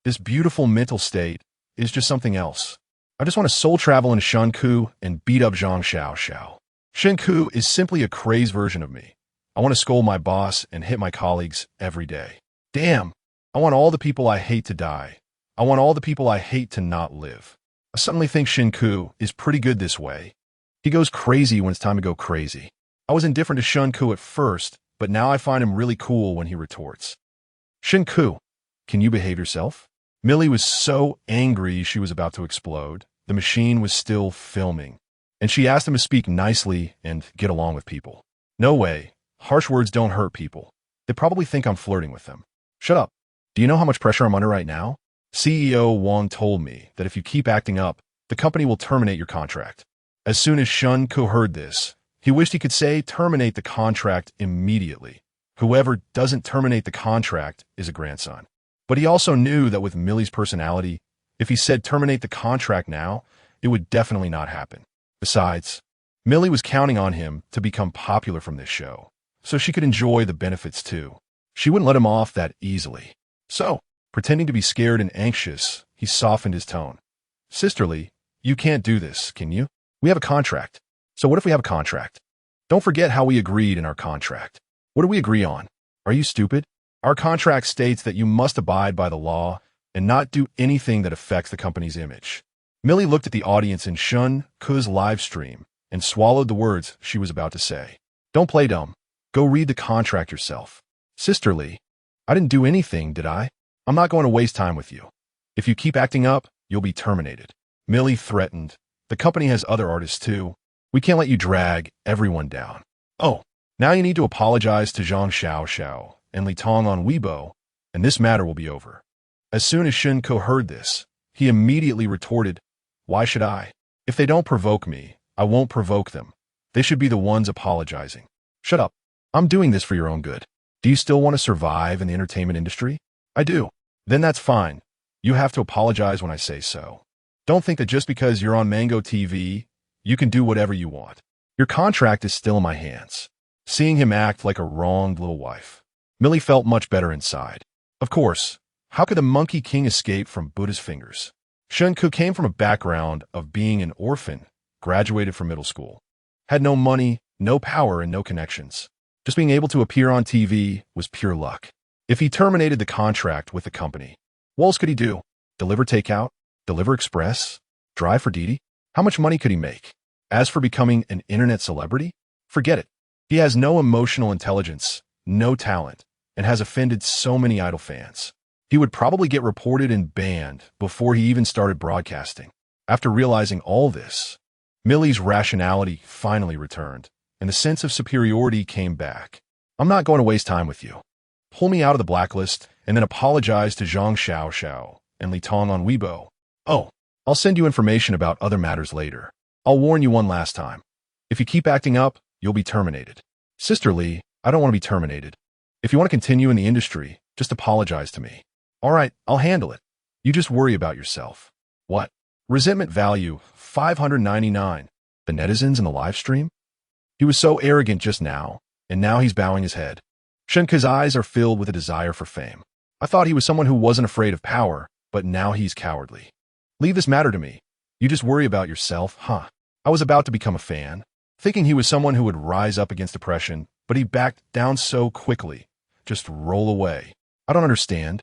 A: This beautiful mental state is just something else. I just want to soul travel into Shen Ke and beat up Zhang Xiao. Shen Ke is simply a crazed version of me. I want to scold my boss and hit my colleagues every day. Damn, I want all the people I hate to die. I want all the people I hate to not live. I suddenly think Shen Ke is pretty good this way. He goes crazy when it's time to go crazy. I was indifferent to Shen Ke at first, but now I find him really cool when he retorts. Shen Ke, can you behave yourself? Millie was so angry she was about to explode. The machine was still filming, and she asked him to speak nicely and get along with people. No way. Harsh words don't hurt people. They probably think I'm flirting with them. Shut up. Do you know how much pressure I'm under right now? CEO Wang told me that if you keep acting up, the company will terminate your contract. As soon as Shen Ke heard this, he wished he could say terminate the contract immediately. Whoever doesn't terminate the contract is a grandson. But he also knew that with Millie's personality, if he said terminate the contract now, it would definitely not happen. Besides, Millie was counting on him to become popular from this show, so she could enjoy the benefits too. She wouldn't let him off that easily. So, pretending to be scared and anxious, he softened his tone. Sisterly, you can't do this, can you? We have a contract. So what if we have a contract? Don't forget how we agreed in our contract. What do we agree on? Are you stupid? Our contract states that you must abide by the law and not do anything that affects the company's image. Millie looked at the audience in Shen Ke's live stream and swallowed the words she was about to say. Don't play dumb. Go read the contract yourself. Sisterly, I didn't do anything, did I? I'm not going to waste time with you. If you keep acting up, you'll be terminated. Millie threatened. The company has other artists too. We can't let you drag everyone down. Oh, now you need to apologize to Zhang Xiao and Li Tong on Weibo, and this matter will be over. As soon as Shen Ke heard this, he immediately retorted, why should I? If they don't provoke me, I won't provoke them. They should be the ones apologizing. Shut up. I'm doing this for your own good. Do you still want to survive in the entertainment industry? I do. Then that's fine. You have to apologize when I say so. Don't think that just because you're on Mango TV, you can do whatever you want. Your contract is still in my hands. Seeing him act like a wronged little wife, Millie felt much better inside. Of course, how could the Monkey King escape from Buddha's fingers? Shen Ke came from a background of being an orphan, graduated from middle school, had no money, no power, and no connections. Just being able to appear on TV was pure luck. If he terminated the contract with the company, what else could he do? Deliver takeout? Deliver express? Drive for Didi? How much money could he make? As for becoming an internet celebrity, forget it. He has no emotional intelligence, no talent, and has offended so many idol fans. He would probably get reported and banned before he even started broadcasting. After realizing all this, Millie's rationality finally returned, and the sense of superiority came back. I'm not going to waste time with you. Pull me out of the blacklist, and then apologize to Zhang Xiao and Li Tong on Weibo. Oh, I'll send you information about other matters later. I'll warn you one last time. If you keep acting up, you'll be terminated. Sisterly, I don't want to be terminated. If you want to continue in the industry, just apologize to me. All right, I'll handle it. You just worry about yourself. What? Resentment value, 599. The netizens in the live stream? He was so arrogant just now, and now he's bowing his head. Shen Ke's eyes are filled with a desire for fame. I thought he was someone who wasn't afraid of power, but now he's cowardly. Leave this matter to me. You just worry about yourself, huh? I was about to become a fan, thinking he was someone who would rise up against oppression, but he backed down so quickly. Just roll away. I don't understand.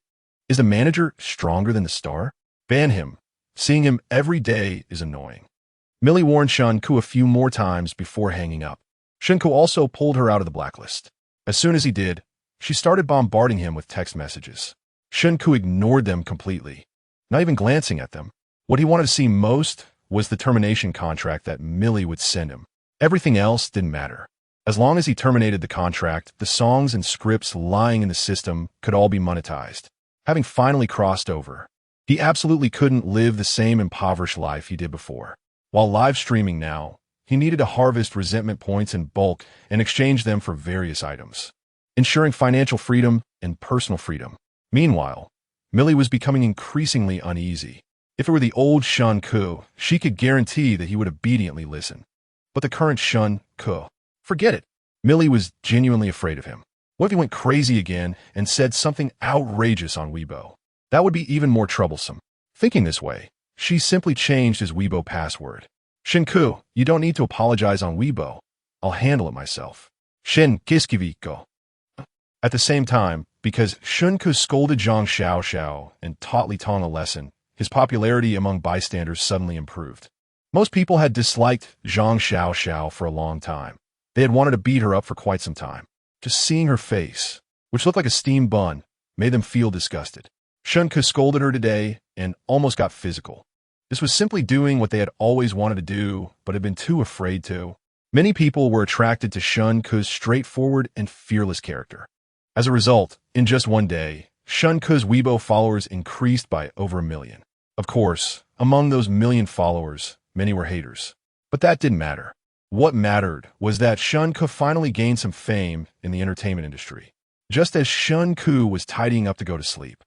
A: Is the manager stronger than the star? Ban him. Seeing him every day is annoying. Millie warned Shen Ke a few more times before hanging up. Shen Ke also pulled her out of the blacklist. As soon as he did, she started bombarding him with text messages. Shen Ke ignored them completely, not even glancing at them. What he wanted to see most was the termination contract that Millie would send him. Everything else didn't matter. As long as he terminated the contract, the songs and scripts lying in the system could all be monetized. Having finally crossed over, he absolutely couldn't live the same impoverished life he did before. While live streaming now, he needed to harvest resentment points in bulk and exchange them for various items, ensuring financial freedom and personal freedom. Meanwhile, Millie was becoming increasingly uneasy. If it were the old Shen Ke, she could guarantee that he would obediently listen. But the current Shen Ke, forget it. Millie was genuinely afraid of him. What if he went crazy again and said something outrageous on Weibo? That would be even more troublesome. Thinking this way, she simply changed his Weibo password. Shen Ke, you don't need to apologize on Weibo. I'll handle it myself. Shen Ke. At the same time, because Shen Ke scolded Zhang Xiao and taught Li Tong a lesson, his popularity among bystanders suddenly improved. Most people had disliked Zhang Xiao for a long time. They had wanted to beat her up for quite some time. Just seeing her face, which looked like a steamed bun, made them feel disgusted. Shen Ke scolded her today and almost got physical. This was simply doing what they had always wanted to do, but had been too afraid to. Many people were attracted to Shen Ke's straightforward and fearless character. As a result, in just one day, Shen Ke's Weibo followers increased by over 1 million. Of course, among those million followers, many were haters. But that didn't matter. What mattered was that Shen Ke finally gained some fame in the entertainment industry. Just as Shen Ke was tidying up to go to sleep,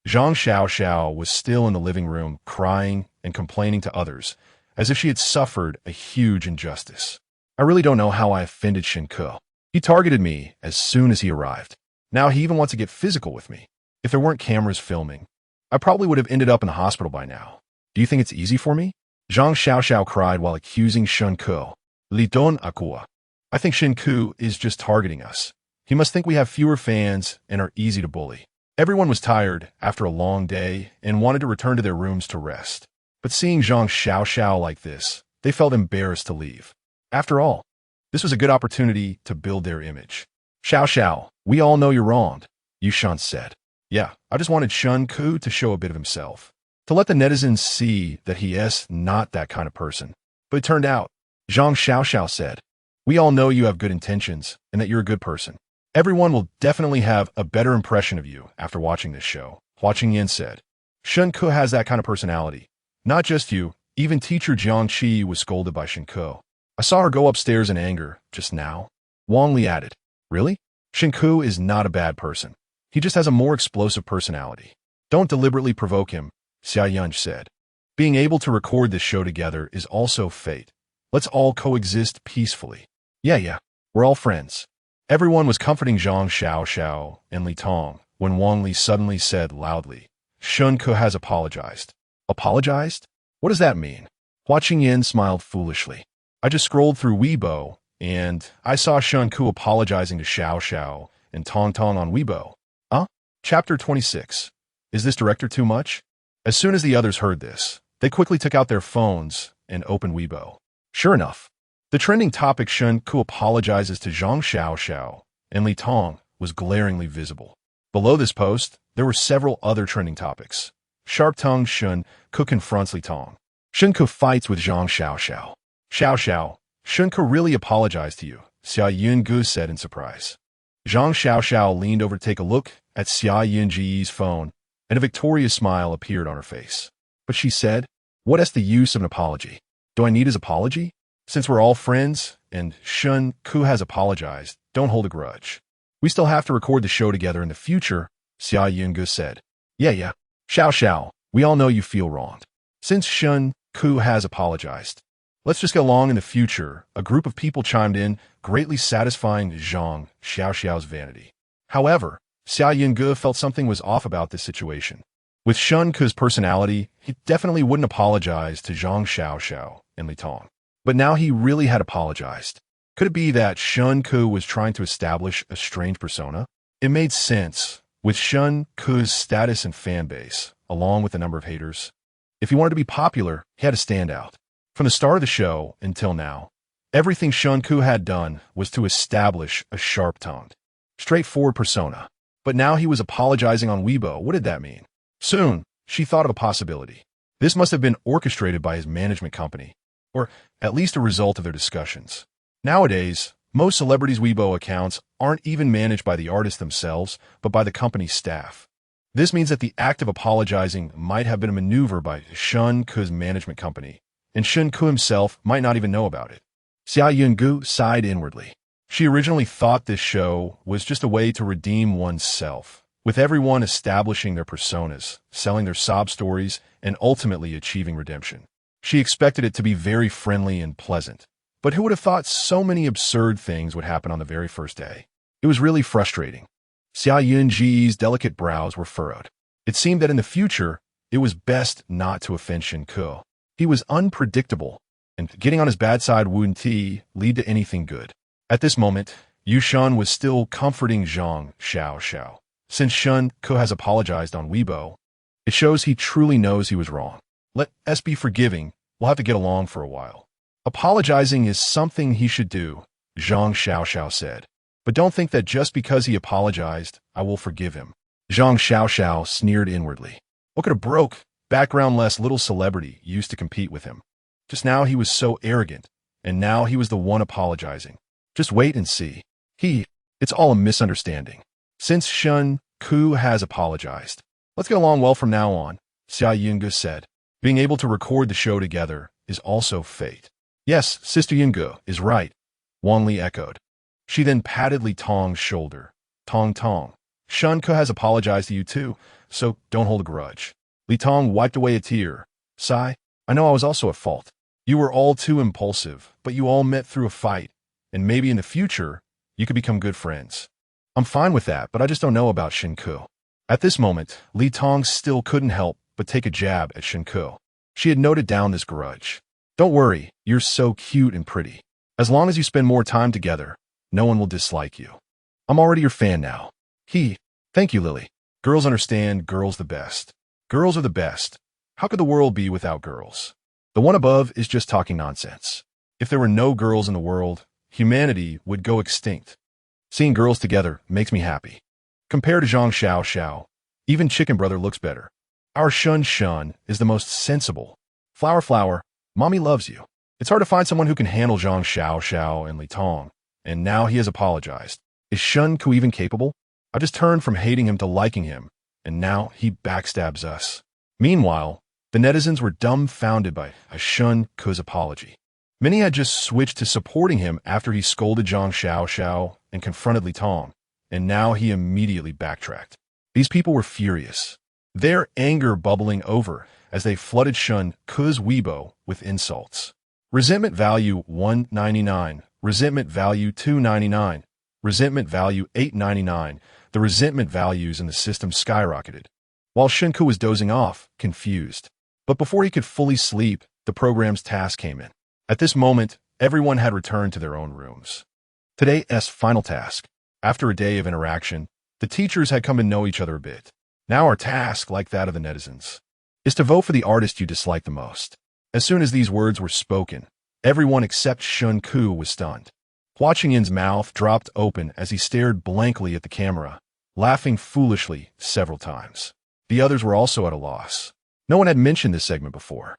A: Zhang Xiao was still in the living room, crying and complaining to others, as if she had suffered a huge injustice. I really don't know how I offended Shen Ke. He targeted me as soon as he arrived. Now he even wants to get physical with me. If there weren't cameras filming, I probably would have ended up in the hospital by now. Do you think it's easy for me? Zhang Xiao cried while accusing Shen Ke. Li Don Akua. I think Shen Ke is just targeting us. He must think we have fewer fans and are easy to bully. Everyone was tired after a long day and wanted to return to their rooms to rest. But seeing Zhang Xiao like this, they felt embarrassed to leave. After all, this was a good opportunity to build their image. Xiao, we all know you're wrong, Yushan said. Yeah, I just wanted Shen Ke to show a bit of himself, to let the netizens see that he is not that kind of person. But it turned out, Zhang Xiao said, we all know you have good intentions and that you're a good person. Everyone will definitely have a better impression of you after watching this show. Hua Qingyan said, Shen Ke has that kind of personality. Not just you, even teacher Jiang Qi was scolded by Shen Ke. I saw her go upstairs in anger just now. Wang Li added, really? Shen Ke is not a bad person. He just has a more explosive personality. Don't deliberately provoke him, Xia Yunj said. Being able to record this show together is also fate. Let's all coexist peacefully. Yeah, we're all friends. Everyone was comforting Zhang Xiao and Li Tong when Wang Li suddenly said loudly, Shen Ke has apologized. Apologized? What does that mean? Hua Qingyan smiled foolishly. I just scrolled through Weibo, and I saw Shen Ke apologizing to Xiao and Tong on Weibo. Chapter 26. Is this director too much? As soon as the others heard this, they quickly took out their phones and opened Weibo. Sure enough, the trending topic Shen Ke apologizes to Zhang Xiao and Li Tong was glaringly visible. Below this post, there were several other trending topics. Sharp-tongued Shen Ke confronts Li Tong. Shen Ke fights with Zhang Xiao. Xiao, Shen Ke really apologized to you, Xia Yungu said in surprise. Zhang Xiao leaned over to take a look at Xia Yunji's phone, and a victorious smile appeared on her face. But she said, what is the use of an apology? Do I need his apology? Since we're all friends, and Shen Ke has apologized, don't hold a grudge. We still have to record the show together in the future, Xia Yungu said. Yeah. Xiao, we all know you feel wronged. Since Shen Ke has apologized, let's just get along in the future. A group of people chimed in, greatly satisfying Zhang Xiao's vanity. However, Xia Yungu felt something was off about this situation. With Shen Ke's personality, he definitely wouldn't apologize to Zhang Xiao and Li Tong. But now he really had apologized. Could it be that Shen Ke was trying to establish a strange persona? It made sense, with Shen Ke's status and fan base, along with the number of haters. If he wanted to be popular, he had to stand out. From the start of the show until now, everything Shen Ke had done was to establish a sharp-tongued, straightforward persona. But now he was apologizing on Weibo. What did that mean? Soon, she thought of a possibility. This must have been orchestrated by his management company, or at least a result of their discussions. Nowadays, most celebrities' Weibo accounts aren't even managed by the artists themselves, but by the company's staff. This means that the act of apologizing might have been a maneuver by Shen Ke's management company, and Shen Ke himself might not even know about it. Xia Yungu sighed inwardly. She originally thought this show was just a way to redeem oneself, with everyone establishing their personas, selling their sob stories, and ultimately achieving redemption. She expected it to be very friendly and pleasant. But who would have thought so many absurd things would happen on the very first day? It was really frustrating. Xia Yunji's delicate brows were furrowed. It seemed that in the future, it was best not to offend Shen Ke. He was unpredictable, and getting on his bad side wouldn't lead to anything good. At this moment, Yushan was still comforting Zhang Xiao. Since Shen Ke has apologized on Weibo, it shows he truly knows he was wrong. Let us be forgiving, we'll have to get along for a while. Apologizing is something he should do, Zhang Xiao said. But don't think that just because he apologized, I will forgive him. Zhang Xiao sneered inwardly. Look at a broke, background-less little celebrity used to compete with him. Just now he was so arrogant, and now he was the one apologizing. Just wait and see. It's all a misunderstanding. Since Shen Ke has apologized, let's get along well from now on, Xia Yunge said. Being able to record the show together is also fate. Yes, Sister Yunge is right, Wan Li echoed. She then patted Li Tong's shoulder. Tong. Shen Ke has apologized to you too, so don't hold a grudge. Li Tong wiped away a tear. Sigh, I know I was also at fault. You were all too impulsive, but you all met through a fight, and maybe in the future, you could become good friends. I'm fine with that, but I just don't know about Shen Ke. At this moment, Li Tong still couldn't help but take a jab at Shen Ke. She had noted down this grudge. Don't worry, you're so cute and pretty. As long as you spend more time together, no one will dislike you. I'm already your fan now. Thank you, Lily. Girls understand girls the best. Girls are the best. How could the world be without girls? The one above is just talking nonsense. If there were no girls in the world, humanity would go extinct. Seeing girls together makes me happy. Compared to Zhang Xiao, even Chicken Brother looks better. Our Shun is the most sensible. Flower, mommy loves you. It's hard to find someone who can handle Zhang Xiao and Li Tong, and now he has apologized. Is Shen Ke even capable? I just turned from hating him to liking him, and now he backstabs us. Meanwhile, the netizens were dumbfounded by Shen Ke's apology. Many had just switched to supporting him after he scolded Zhang Xiao and confronted Li Tong, and now he immediately backtracked. These people were furious, their anger bubbling over as they flooded Shen Ke's Weibo with insults. Resentment value 199, resentment value 299, resentment value 899. The resentment values in the system skyrocketed, while Shen Ke was dozing off, confused. But before he could fully sleep, the program's task came in. At this moment, everyone had returned to their own rooms. Today's final task. After a day of interaction, the teachers had come to know each other a bit. Now our task, like that of the netizens, is to vote for the artist you dislike the most. As soon as these words were spoken, everyone except Shen Ke was stunned. Hua Qingyin's mouth dropped open as he stared blankly at the camera, laughing foolishly several times. The others were also at a loss. No one had mentioned this segment before.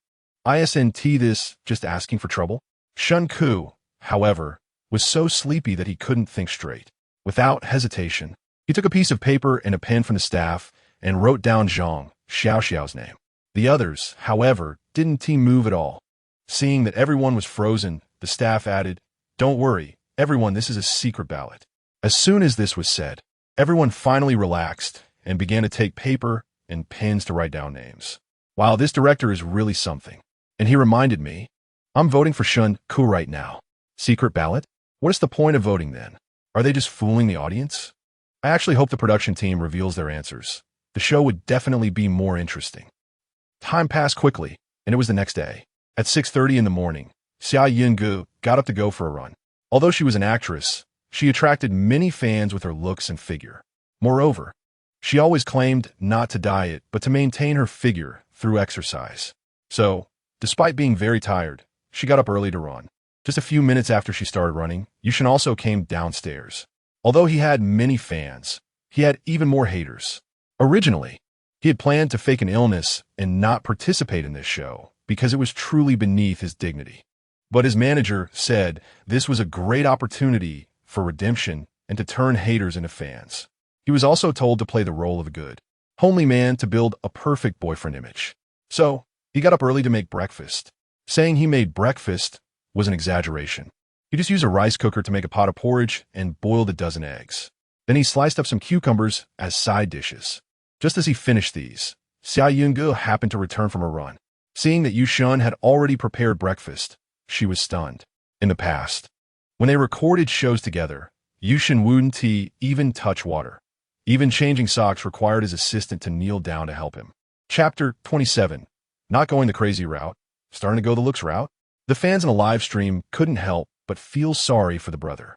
A: Isn't this just asking for trouble? Shen Ke, however, was so sleepy that he couldn't think straight. Without hesitation, he took a piece of paper and a pen from the staff and wrote down Zhang Xiao's name. The others, however, didn't move at all. Seeing that everyone was frozen, the staff added, "Don't worry, everyone, this is a secret ballot." As soon as this was said, everyone finally relaxed and began to take paper and pens to write down names. Wow, this director is really something. And he reminded me, I'm voting for Shen Ke right now. Secret ballot? What is the point of voting then? Are they just fooling the audience? I actually hope the production team reveals their answers. The show would definitely be more interesting. Time passed quickly, and it was the next day. At 6:30 in the morning, Xia Yunge got up to go for a run. Although she was an actress, she attracted many fans with her looks and figure. Moreover, she always claimed not to diet, but to maintain her figure through exercise. So, despite being very tired, she got up early to run. Just a few minutes after she started running, Yushan also came downstairs. Although he had many fans, he had even more haters. Originally, he had planned to fake an illness and not participate in this show because it was truly beneath his dignity. But his manager said this was a great opportunity for redemption and to turn haters into fans. He was also told to play the role of a good, homely man to build a perfect boyfriend image. So, he got up early to make breakfast. Saying he made breakfast was an exaggeration. He just used a rice cooker to make a pot of porridge and boiled a dozen eggs. Then he sliced up some cucumbers as side dishes. Just as he finished these, Xia Yunge happened to return from a run. Seeing that Yushan had already prepared breakfast, she was stunned. In the past, when they recorded shows together, Yushan wouldn't even touch water. Even changing socks required his assistant to kneel down to help him. Chapter 27. Not going the crazy route, starting to go the looks route? The fans in a live stream couldn't help but feel sorry for the brother.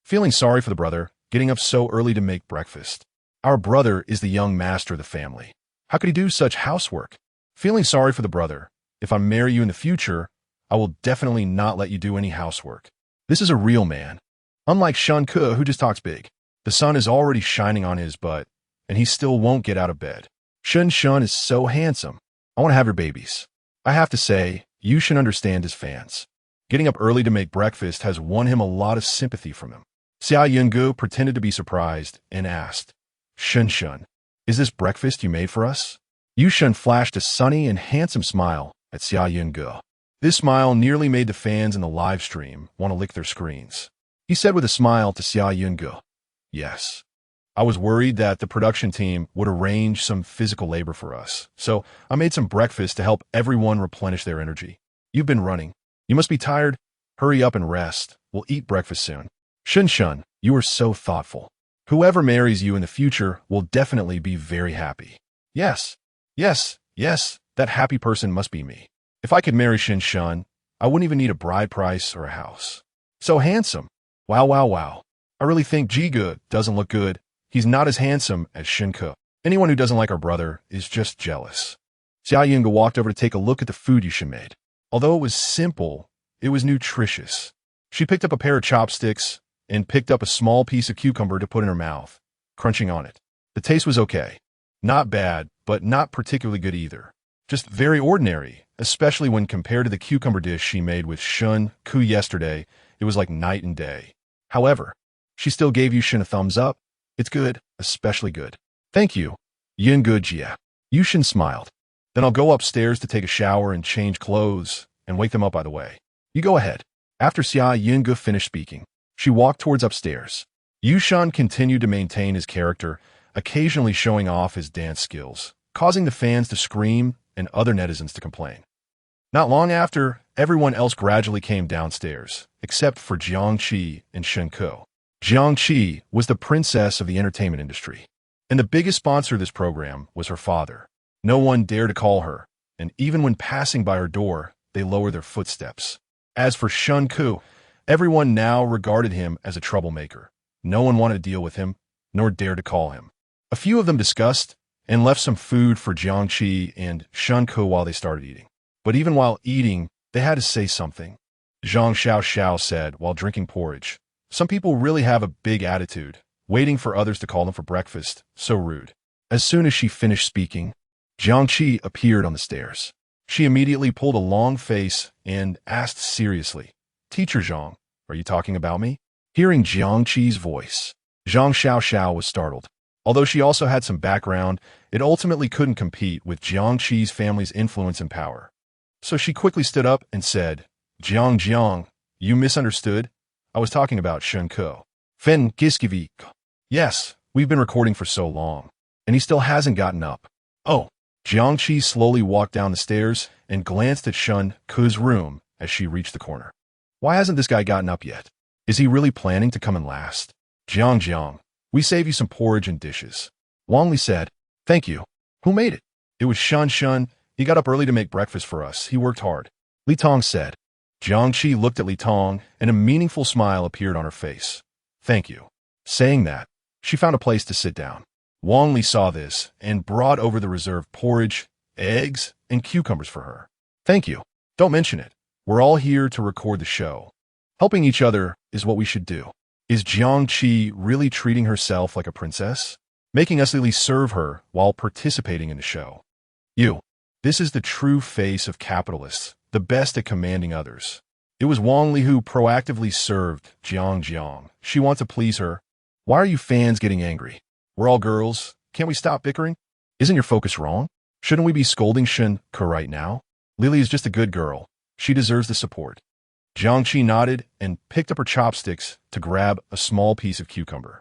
A: Feeling sorry for the brother, getting up so early to make breakfast. Our brother is the young master of the family. How could he do such housework? Feeling sorry for the brother. If I marry you in the future, I will definitely not let you do any housework. This is a real man. Unlike Shen Ke, who just talks big. The sun is already shining on his butt, and he still won't get out of bed. Shen is so handsome. I want to have your babies. I have to say, you should understand his fans. Getting up early to make breakfast has won him a lot of sympathy from him. Xia Yungu pretended to be surprised and asked, Shen, is this breakfast you made for us? Yushen flashed a sunny and handsome smile at Xia Yungu. This smile nearly made the fans in the live stream want to lick their screens. He said with a smile to Xia Yungu, yes. I was worried that the production team would arrange some physical labor for us, so I made some breakfast to help everyone replenish their energy. You've been running. You must be tired. Hurry up and rest. We'll eat breakfast soon. Shen, you are so thoughtful. Whoever marries you in the future will definitely be very happy. Yes, that happy person must be me. If I could marry Shen, I wouldn't even need a bride price or a house. So handsome. Wow. I really think Jigu doesn't look good. He's not as handsome as Shen Ke. Anyone who doesn't like our brother is just jealous. Xia Yungu walked over to take a look at the food Yushen made. Although it was simple, it was nutritious. She picked up a pair of chopsticks and picked up a small piece of cucumber to put in her mouth, crunching on it. The taste was okay. Not bad, but not particularly good either. Just very ordinary, especially when compared to the cucumber dish she made with Shen Ke yesterday. It was like night and day. However, she still gave Yushen a thumbs up. It's good, especially good. Thank you, Yungu Jia. Yushen smiled. Then I'll go upstairs to take a shower and change clothes and wake them up by the way. You go ahead. After Xia Yungu finished speaking, she walked towards upstairs. Yushen continued to maintain his character, occasionally showing off his dance skills, causing the fans to scream and other netizens to complain. Not long after, everyone else gradually came downstairs, except for Jiangqi and Shen Ke. Jiangqi was the princess of the entertainment industry, and the biggest sponsor of this program was her father. No one dared to call her, and even when passing by her door, they lowered their footsteps. As for Shen Ke, everyone now regarded him as a troublemaker. No one wanted to deal with him, nor dared to call him. A few of them discussed and left some food for Jiangqi and Shen Ke while they started eating. But even while eating, they had to say something. Zhang Xiao said while drinking porridge, some people really have a big attitude, waiting for others to call them for breakfast. So rude. As soon as she finished speaking, Jiangqi appeared on the stairs. She immediately pulled a long face and asked seriously, Teacher Zhang, are you talking about me? Hearing Jiangqi's voice, Zhang Xiao was startled. Although she also had some background, it ultimately couldn't compete with Jiangqi's family's influence and power. So she quickly stood up and said, Jiang, you misunderstood. I was talking about Shen Ke. Fen Giskivik. Yes, we've been recording for so long, and he still hasn't gotten up. Oh. Jiangqi slowly walked down the stairs and glanced at Shen Ke's room as she reached the corner. Why hasn't this guy gotten up yet? Is he really planning to come in last? Jiang, we save you some porridge and dishes. Wang Li said, thank you. Who made it? It was Shen. He got up early to make breakfast for us. He worked hard. Li Tong said. Jiangqi looked at Li Tong, and a meaningful smile appeared on her face. Thank you. Saying that, she found a place to sit down. Wang Li saw this and brought over the reserved porridge, eggs, and cucumbers for her. Thank you. Don't mention it. We're all here to record the show. Helping each other is what we should do. Is Jiangqi really treating herself like a princess? Making us at least serve her while participating in the show. This is the true face of capitalists, the best at commanding others. It was Wang Li who proactively served Jiang. She wants to please her. Why are you fans getting angry? We're all girls. Can't we stop bickering? Isn't your focus wrong? Shouldn't we be scolding Shen Ke right now? Lily is just a good girl. She deserves the support. Jiangqi nodded and picked up her chopsticks to grab a small piece of cucumber.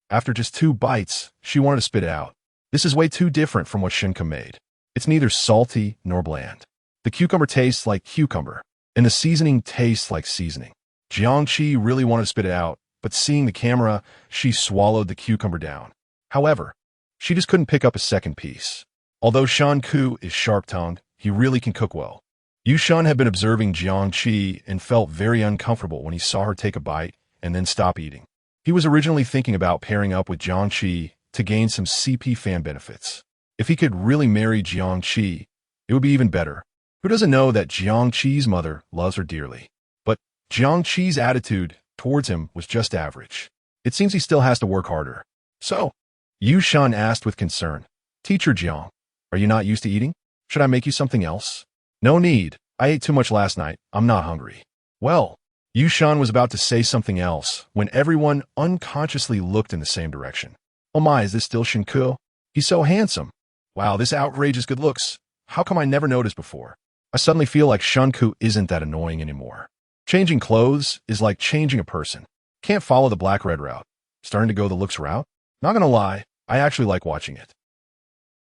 A: After just 2 bites, she wanted to spit it out. This is way too different from what Shen Ke made. It's neither salty nor bland. The cucumber tastes like cucumber, and the seasoning tastes like seasoning. Jiangqi really wanted to spit it out, but seeing the camera, she swallowed the cucumber down. However, she just couldn't pick up a second piece. Although Shen Ke is sharp-tongued, he really can cook well. Yushen had been observing Jiangqi and felt very uncomfortable when he saw her take a bite and then stop eating. He was originally thinking about pairing up with Jiang Qi to gain some CP fan benefits. If he could really marry Jiang Qi, it would be even better. Who doesn't know that Jiang Qi's mother loves her dearly? But Jiang Qi's attitude towards him was just average. It seems he still has to work harder. So, Yu Shan asked with concern, "Teacher Jiang, are you not used to eating? Should I make you something else?" "No need. I ate too much last night. I'm not hungry." Well, Yu Shan was about to say something else when everyone unconsciously looked in the same direction. "Oh my, is this still Shen Ke? He's so handsome. Wow, this outrageous good looks. How come I never noticed before? I suddenly feel like Shen Ke isn't that annoying anymore. Changing clothes is like changing a person. Can't follow the black-red route. Starting to go the looks route? Not gonna lie, I actually like watching it."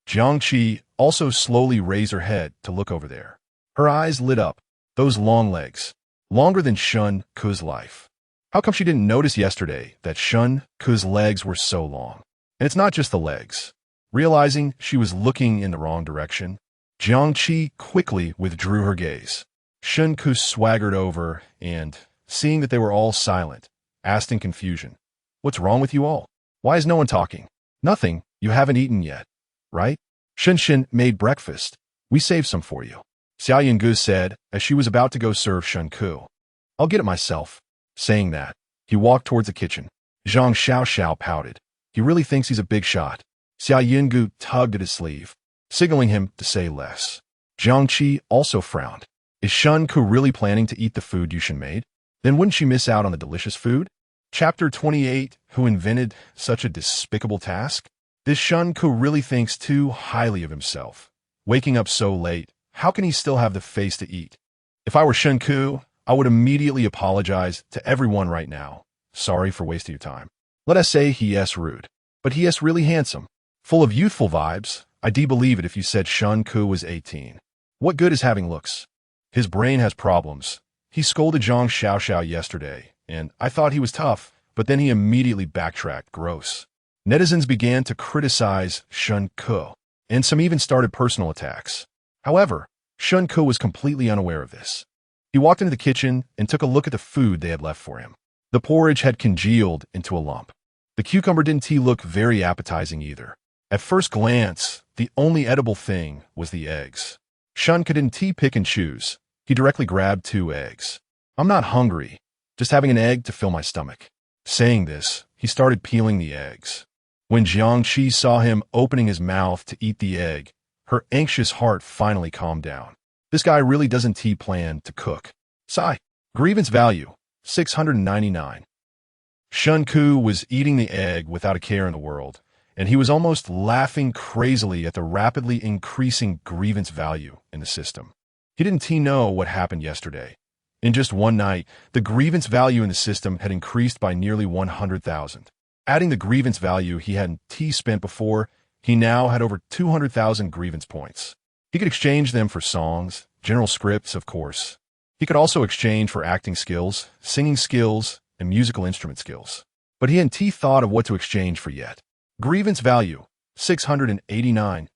A: Jiang Qi also slowly raised her head to look over there. Her eyes lit up. Those long legs. Longer than Shen Ke's life. How come she didn't notice yesterday that Shen Ke's legs were so long? And it's not just the legs. Realizing she was looking in the wrong direction, Jiang Qi quickly withdrew her gaze. Shen Ke swaggered over and, seeing that they were all silent, asked in confusion, "What's wrong with you all? Why is no one talking?" "Nothing. You haven't eaten yet, right? Shen made breakfast. We saved some for you," Xiao Yungu said as she was about to go serve Shen Ke. "I'll get it myself." Saying that, he walked towards the kitchen. Zhang Xiaoxiao pouted. He really thinks he's a big shot. Xiao Yungu tugged at his sleeve, signaling him to say less. Jiang Qi also frowned. Is Shen Ke really planning to eat the food Yushin made? Then wouldn't she miss out on the delicious food? Chapter 28, Who Invented Such a Despicable Task? This Shen Ke really thinks too highly of himself. Waking up so late, how can he still have the face to eat? If I were Shen Ke, I would immediately apologize to everyone right now. Sorry for wasting your time. Let us say he is rude, but he is really handsome. Full of youthful vibes. I do believe it if you said Shen Ke was 18. What good is having looks? His brain has problems. He scolded Zhang Xiaoxiao yesterday, and I thought he was tough, but then he immediately backtracked. Gross. Netizens began to criticize Shen Ke, and some even started personal attacks. However, Shen Ke was completely unaware of this. He walked into the kitchen and took a look at the food they had left for him. The porridge had congealed into a lump. The cucumber didn't look very appetizing either. At first glance, the only edible thing was the eggs. Shen Ke didn't pick and choose. He directly grabbed 2 eggs. "I'm not hungry, just having an egg to fill my stomach." Saying this, he started peeling the eggs. When Jiang Qi saw him opening his mouth to eat the egg, her anxious heart finally calmed down. This guy really doesn't plan to cook. Sigh. Grievance value, 699. Shen Ke was eating the egg without a care in the world, and he was almost laughing crazily at the rapidly increasing grievance value in the system. He didn't know what happened yesterday. In just one night, the grievance value in the system had increased by nearly 100,000. Adding the grievance value he hadn't spent before, he now had over 200,000 grievance points. He could exchange them for songs, general scripts, of course. He could also exchange for acting skills, singing skills, and musical instrument skills. But he hadn't thought of what to exchange for yet. Grievance value, 689.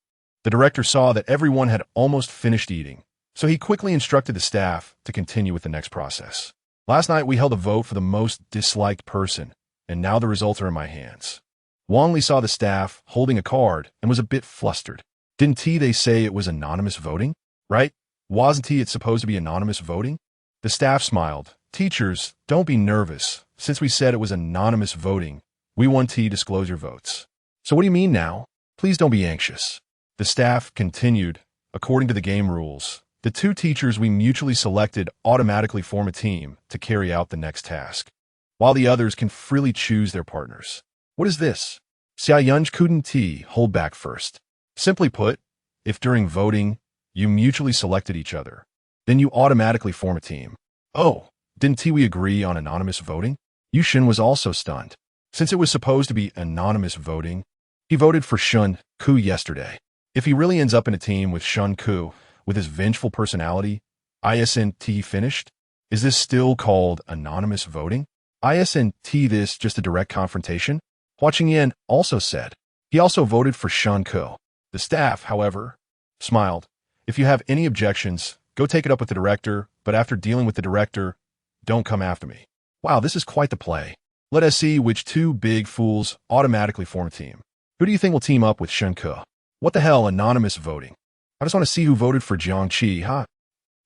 A: The director saw that everyone had almost finished eating, so he quickly instructed the staff to continue with the next process. "Last night we held a vote for the most disliked person, and now the results are in my hands." Wang Li saw the staff holding a card and was a bit flustered. Didn't they say it was anonymous voting? Right? Wasn't it supposed to be anonymous voting? The staff smiled. "Teachers, don't be nervous. Since we said it was anonymous voting, we want to disclose your votes." "So what do you mean now? Please don't be anxious." The staff continued. "According to the game rules, the 2 teachers we mutually selected automatically form a team to carry out the next task, while the others can freely choose their partners." What is this? Xia Yunj couldn't hold back first. Simply put, if during voting you mutually selected each other, then you automatically form a team. Oh, didn't we agree on anonymous voting? Yushin was also stunned. Since it was supposed to be anonymous voting, he voted for Shen Ke yesterday. If he really ends up in a team with Shen Ke, with his vengeful personality, isn't finished? Is this still called anonymous voting? Isn't this just a direct confrontation? Hua Qingyan also said. He also voted for Shen Ke. The staff, however, smiled. "If you have any objections, go take it up with the director, but after dealing with the director, don't come after me." Wow, this is quite the play. Let us see which two big fools automatically form a team. Who do you think will team up with Shen Ke? What the hell, anonymous voting? I just want to see who voted for Jiangqi, huh?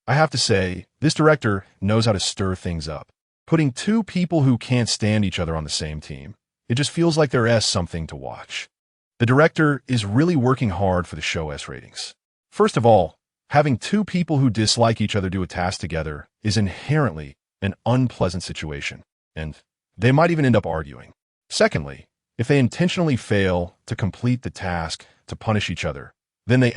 A: I have to say, this director knows how to stir things up. Putting two people who can't stand each other on the same team, it just feels like there is something to watch. The director is really working hard for the show's ratings. First of all, having two people who dislike each other do a task together is inherently an unpleasant situation, and they might even end up arguing. Secondly, if they intentionally fail to complete the task to punish each other, then they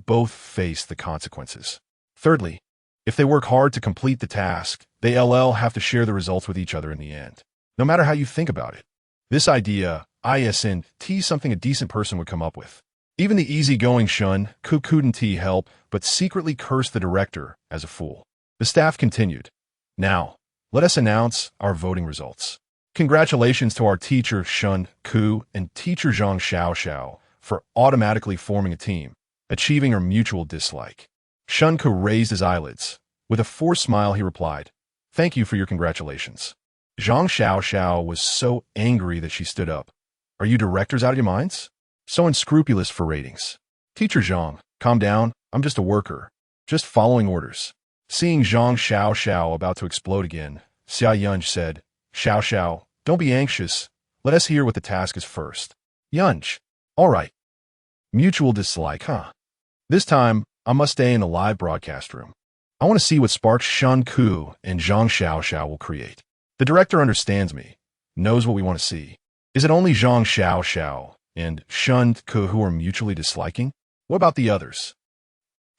A: both face the consequences. Thirdly, if they work hard to complete the task, they have to share the results with each other in the end. No matter how you think about it. This idea isn't something a decent person would come up with. Even the easygoing Shen Ke couldn't help but secretly curse the director as a fool. The staff continued. Now, let us announce our voting results. Congratulations to our teacher Shen Ke and teacher Zhang Xiao for automatically forming a team, achieving our mutual dislike. Shen Ke raised his eyelids. With a forced smile, he replied, "Thank you for your congratulations." Zhang Xiao was so angry that she stood up. "Are you directors out of your minds? So unscrupulous for ratings." "Teacher Zhang, calm down. I'm just a worker. Just following orders." Seeing Zhang Xiao about to explode again, Xia Yunj said, Xiao, don't be anxious. Let us hear what the task is first." "Yunj. All right. Mutual dislike, huh? This time, I must stay in the live broadcast room. I want to see what sparks Shen Ke and Zhang Xiao will create. The director understands me, knows what we want to see. Is it only Zhang Xiao and Shen Ke who are mutually disliking? What about the others?"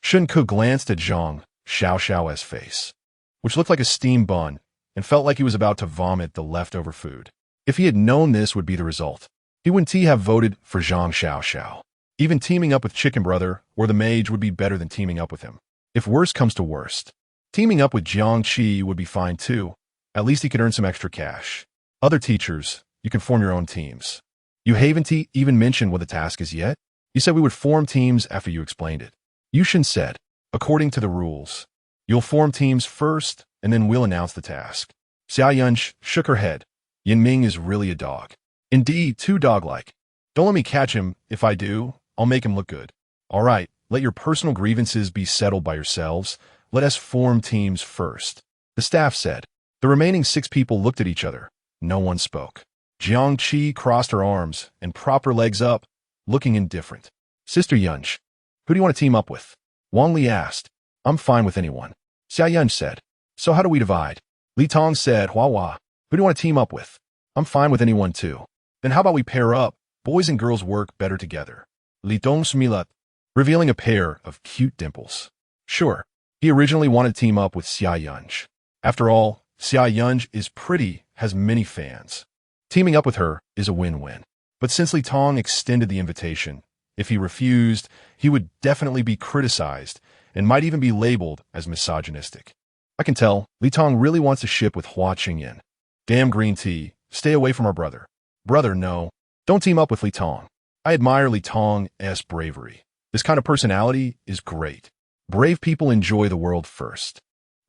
A: Shen Ke glanced at Zhang Xiao's face, which looked like a steamed bun, and felt like he was about to vomit the leftover food. If he had known this would be the result, he wouldn't have voted for Zhang Xiao. Even teaming up with Chicken Brother or the Mage would be better than teaming up with him. If worst comes to worst, teaming up with Jiangqi would be fine too. At least he could earn some extra cash. Other teachers, you can form your own teams. You haven't even mentioned what the task is yet? You said we would form teams after you explained it. Yushin said, according to the rules, you'll form teams first, and then we'll announce the task. Xia Yunj shook her head. Yinming is really a dog. Indeed, too dog-like. Don't let me catch him. If I do, I'll make him look good. All right, let your personal grievances be settled by yourselves. Let us form teams first. The staff said. The remaining 6 people looked at each other. No one spoke. Jiangqi crossed her arms and propped her legs up, looking indifferent. Sister Yunj, who do you want to team up with? Wang Li asked. I'm fine with anyone. Xia Yunj said. So how do we divide? Li Tong said, Hua, who do you want to team up with? I'm fine with anyone too. Then how about we pair up? Boys and girls work better together. Li Tong smilat, revealing a pair of cute dimples. Sure, he originally wanted to team up with Xia Yunj. After all, Xia Yunj is pretty, has many fans. Teaming up with her is a win-win. But since Li Tong extended the invitation, if he refused, he would definitely be criticized and might even be labeled as misogynistic. I can tell, Li Tong really wants to ship with Hua Qingyan. Damn green tea, stay away from our brother. Brother, no. Don't team up with Li Tong. I admire Li Tong's bravery. This kind of personality is great. Brave people enjoy the world first.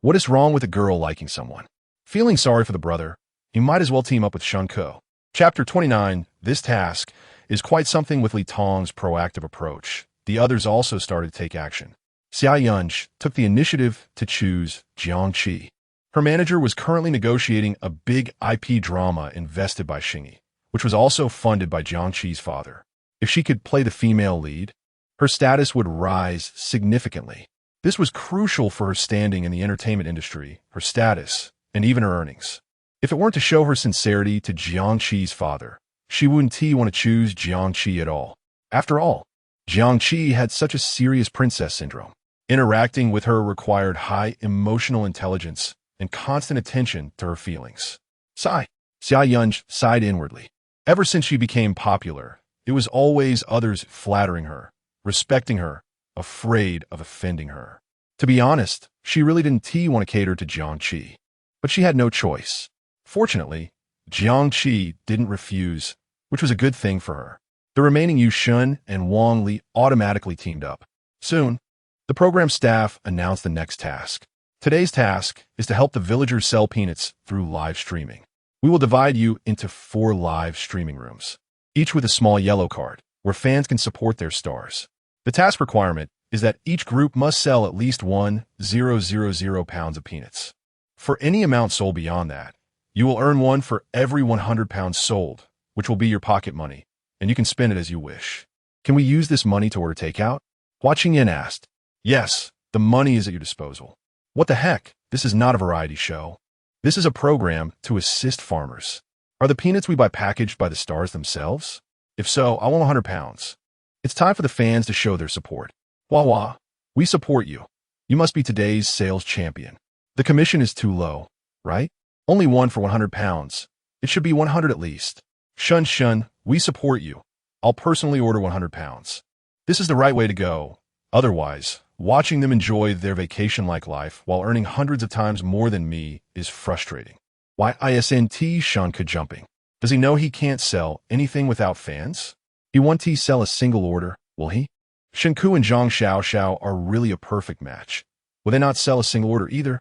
A: What is wrong with a girl liking someone? Feeling sorry for the brother, he might as well team up with Shen Ke. Chapter 29, this task is quite something with Li Tong's proactive approach. The others also started to take action. Xia Yunj took the initiative to choose Jiangqi. Her manager was currently negotiating a big IP drama invested by Xingyi, which was also funded by Jiangqi's father. If she could play the female lead, her status would rise significantly. This was crucial for her standing in the entertainment industry, her status, and even her earnings. If it weren't to show her sincerity to Jiangqi's father, she wouldn't want to choose Jiangqi at all. After all, Jiangqi had such a serious princess syndrome. Interacting with her required high emotional intelligence and constant attention to her feelings. Sigh. Xia Yunj sighed inwardly. Ever since she became popular, it was always others flattering her, respecting her, afraid of offending her. To be honest, she really didn't want to cater to Jiangqi. But she had no choice. Fortunately, Jiangqi didn't refuse, which was a good thing for her. The remaining Yushin and Wang Li automatically teamed up. Soon, the program staff announced the next task. Today's task is to help the villagers sell peanuts through live streaming. We will divide you into 4 live streaming rooms, each with a small yellow card, where fans can support their stars. The task requirement is that each group must sell at least 1,000 pounds of peanuts. For any amount sold beyond that, you will earn one for every 100 pounds sold, which will be your pocket money, and you can spend it as you wish. Can we use this money to order takeout? Watching In asked. Yes, the money is at your disposal. What the heck? This is not a variety show. This is a program to assist farmers. Are the peanuts we buy packaged by the stars themselves? If so, I want 100 pounds. It's time for the fans to show their support. Wah wah. We support you. You must be today's sales champion. The commission is too low, right? Only one for 100 pounds. It should be 100 at least. Shun, we support you. I'll personally order 100 pounds. This is the right way to go. Otherwise, watching them enjoy their vacation-like life while earning hundreds of times more than me is frustrating. Why isn't Shen Ke jumping? Does he know he can't sell anything without fans? He won't sell a single order, will he? Shen Ke and Zhang Xiao are really a perfect match. Will they not sell a single order either?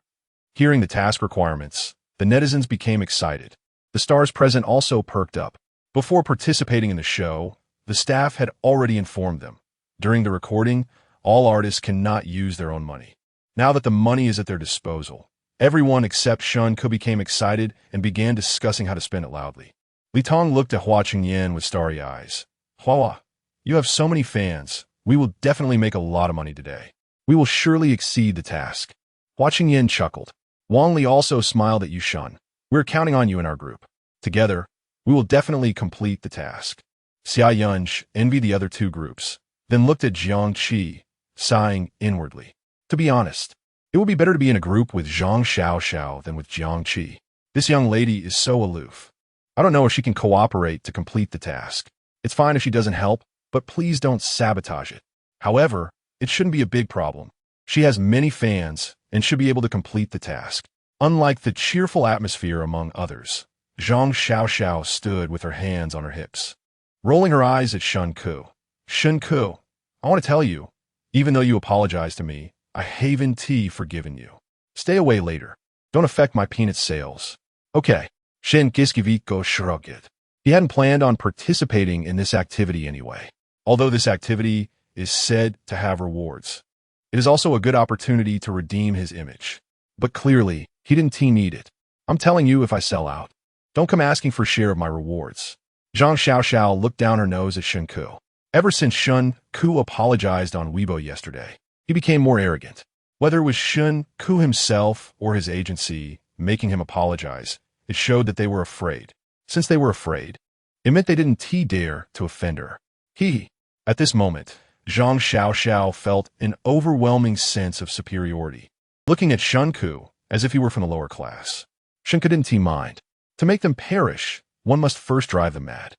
A: Hearing the task requirements, the netizens became excited. The stars present also perked up. Before participating in the show, the staff had already informed them. During the recording, all artists cannot use their own money. Now that the money is at their disposal, everyone except Shen Ke became excited and began discussing how to spend it loudly. Li Tong looked at Hua Qingyan with starry eyes. Hua, you have so many fans. We will definitely make a lot of money today. We will surely exceed the task. Hua Qingyan chuckled. Wang Li also smiled at Yushan. We're counting on you in our group. Together, we will definitely complete the task. Xia Yunj envied the other 2 groups, then looked at Jiang Qi, sighing inwardly. To be honest, it would be better to be in a group with Zhang Xiao than with Jiang Qi. This young lady is so aloof. I don't know if she can cooperate to complete the task. It's fine if she doesn't help, but please don't sabotage it. However, it shouldn't be a big problem. She has many fans and should be able to complete the task. Unlike the cheerful atmosphere among others, Zhang Xiao stood with her hands on her hips, rolling her eyes at Shen Ke. Shen Ke, I want to tell you, even though you apologized to me, I haven't forgiven you. Stay away later. Don't affect my peanut sales. Okay. Shen Ke shrugged. He hadn't planned on participating in this activity anyway. Although this activity is said to have rewards, it is also a good opportunity to redeem his image. But clearly, he didn't need it. I'm telling you, if I sell out, don't come asking for a share of my rewards. Zhang Xiao looked down her nose at Shen Ke. Ever since Shen Ke apologized on Weibo yesterday, he became more arrogant. Whether it was Shen Ke himself or his agency making him apologize, it showed that they were afraid. Since they were afraid, it meant they didn't dare to offend her. At this moment, Zhang Xiao felt an overwhelming sense of superiority, looking at Shen Ke as if he were from the lower class. Shen Ke didn't mind. To make them perish, one must first drive them mad.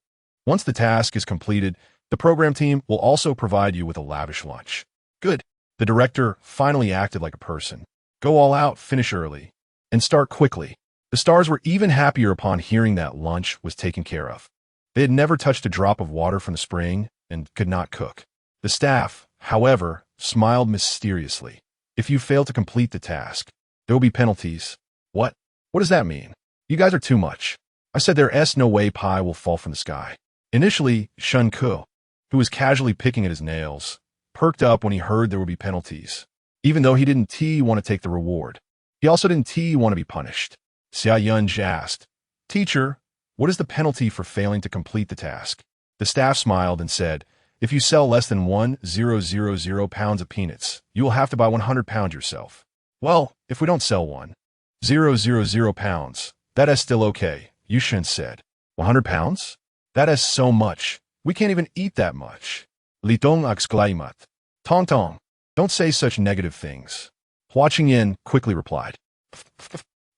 A: Once the task is completed, the program team will also provide you with a lavish lunch. Good. The director finally acted like a person. Go all out, finish early, and start quickly. The stars were even happier upon hearing that lunch was taken care of. They had never touched a drop of water from the spring and could not cook. The staff, however, smiled mysteriously. If you fail to complete the task, there will be penalties. What? What does that mean? You guys are too much. I said there's no way pie will fall from the sky. Initially, Shen Ke, who was casually picking at his nails, perked up when he heard there would be penalties. Even though he didn't want to take the reward, he also didn't want to be punished. Xia Yunj asked, Teacher, what is the penalty for failing to complete the task? The staff smiled and said, if you sell less than 1,000 pounds of peanuts, you will have to buy 100 pounds yourself. Well, if we don't sell 1,000 pounds, that is still okay, Yushin said. 100 pounds? That is so much. We can't even eat that much. Li Dong exclaimed. Tong, don't say such negative things. Hua Qingyan quickly replied.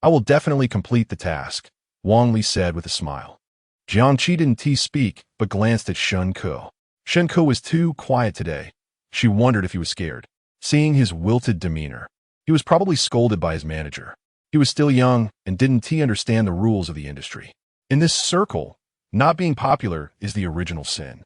A: I will definitely complete the task, Wang Li said with a smile. Jiang Qi didn't speak, but glanced at Shen Ke. Shen Ke was too quiet today. She wondered if he was scared. Seeing his wilted demeanor, he was probably scolded by his manager. He was still young and didn't understand the rules of the industry. In this circle, not being popular is the original sin.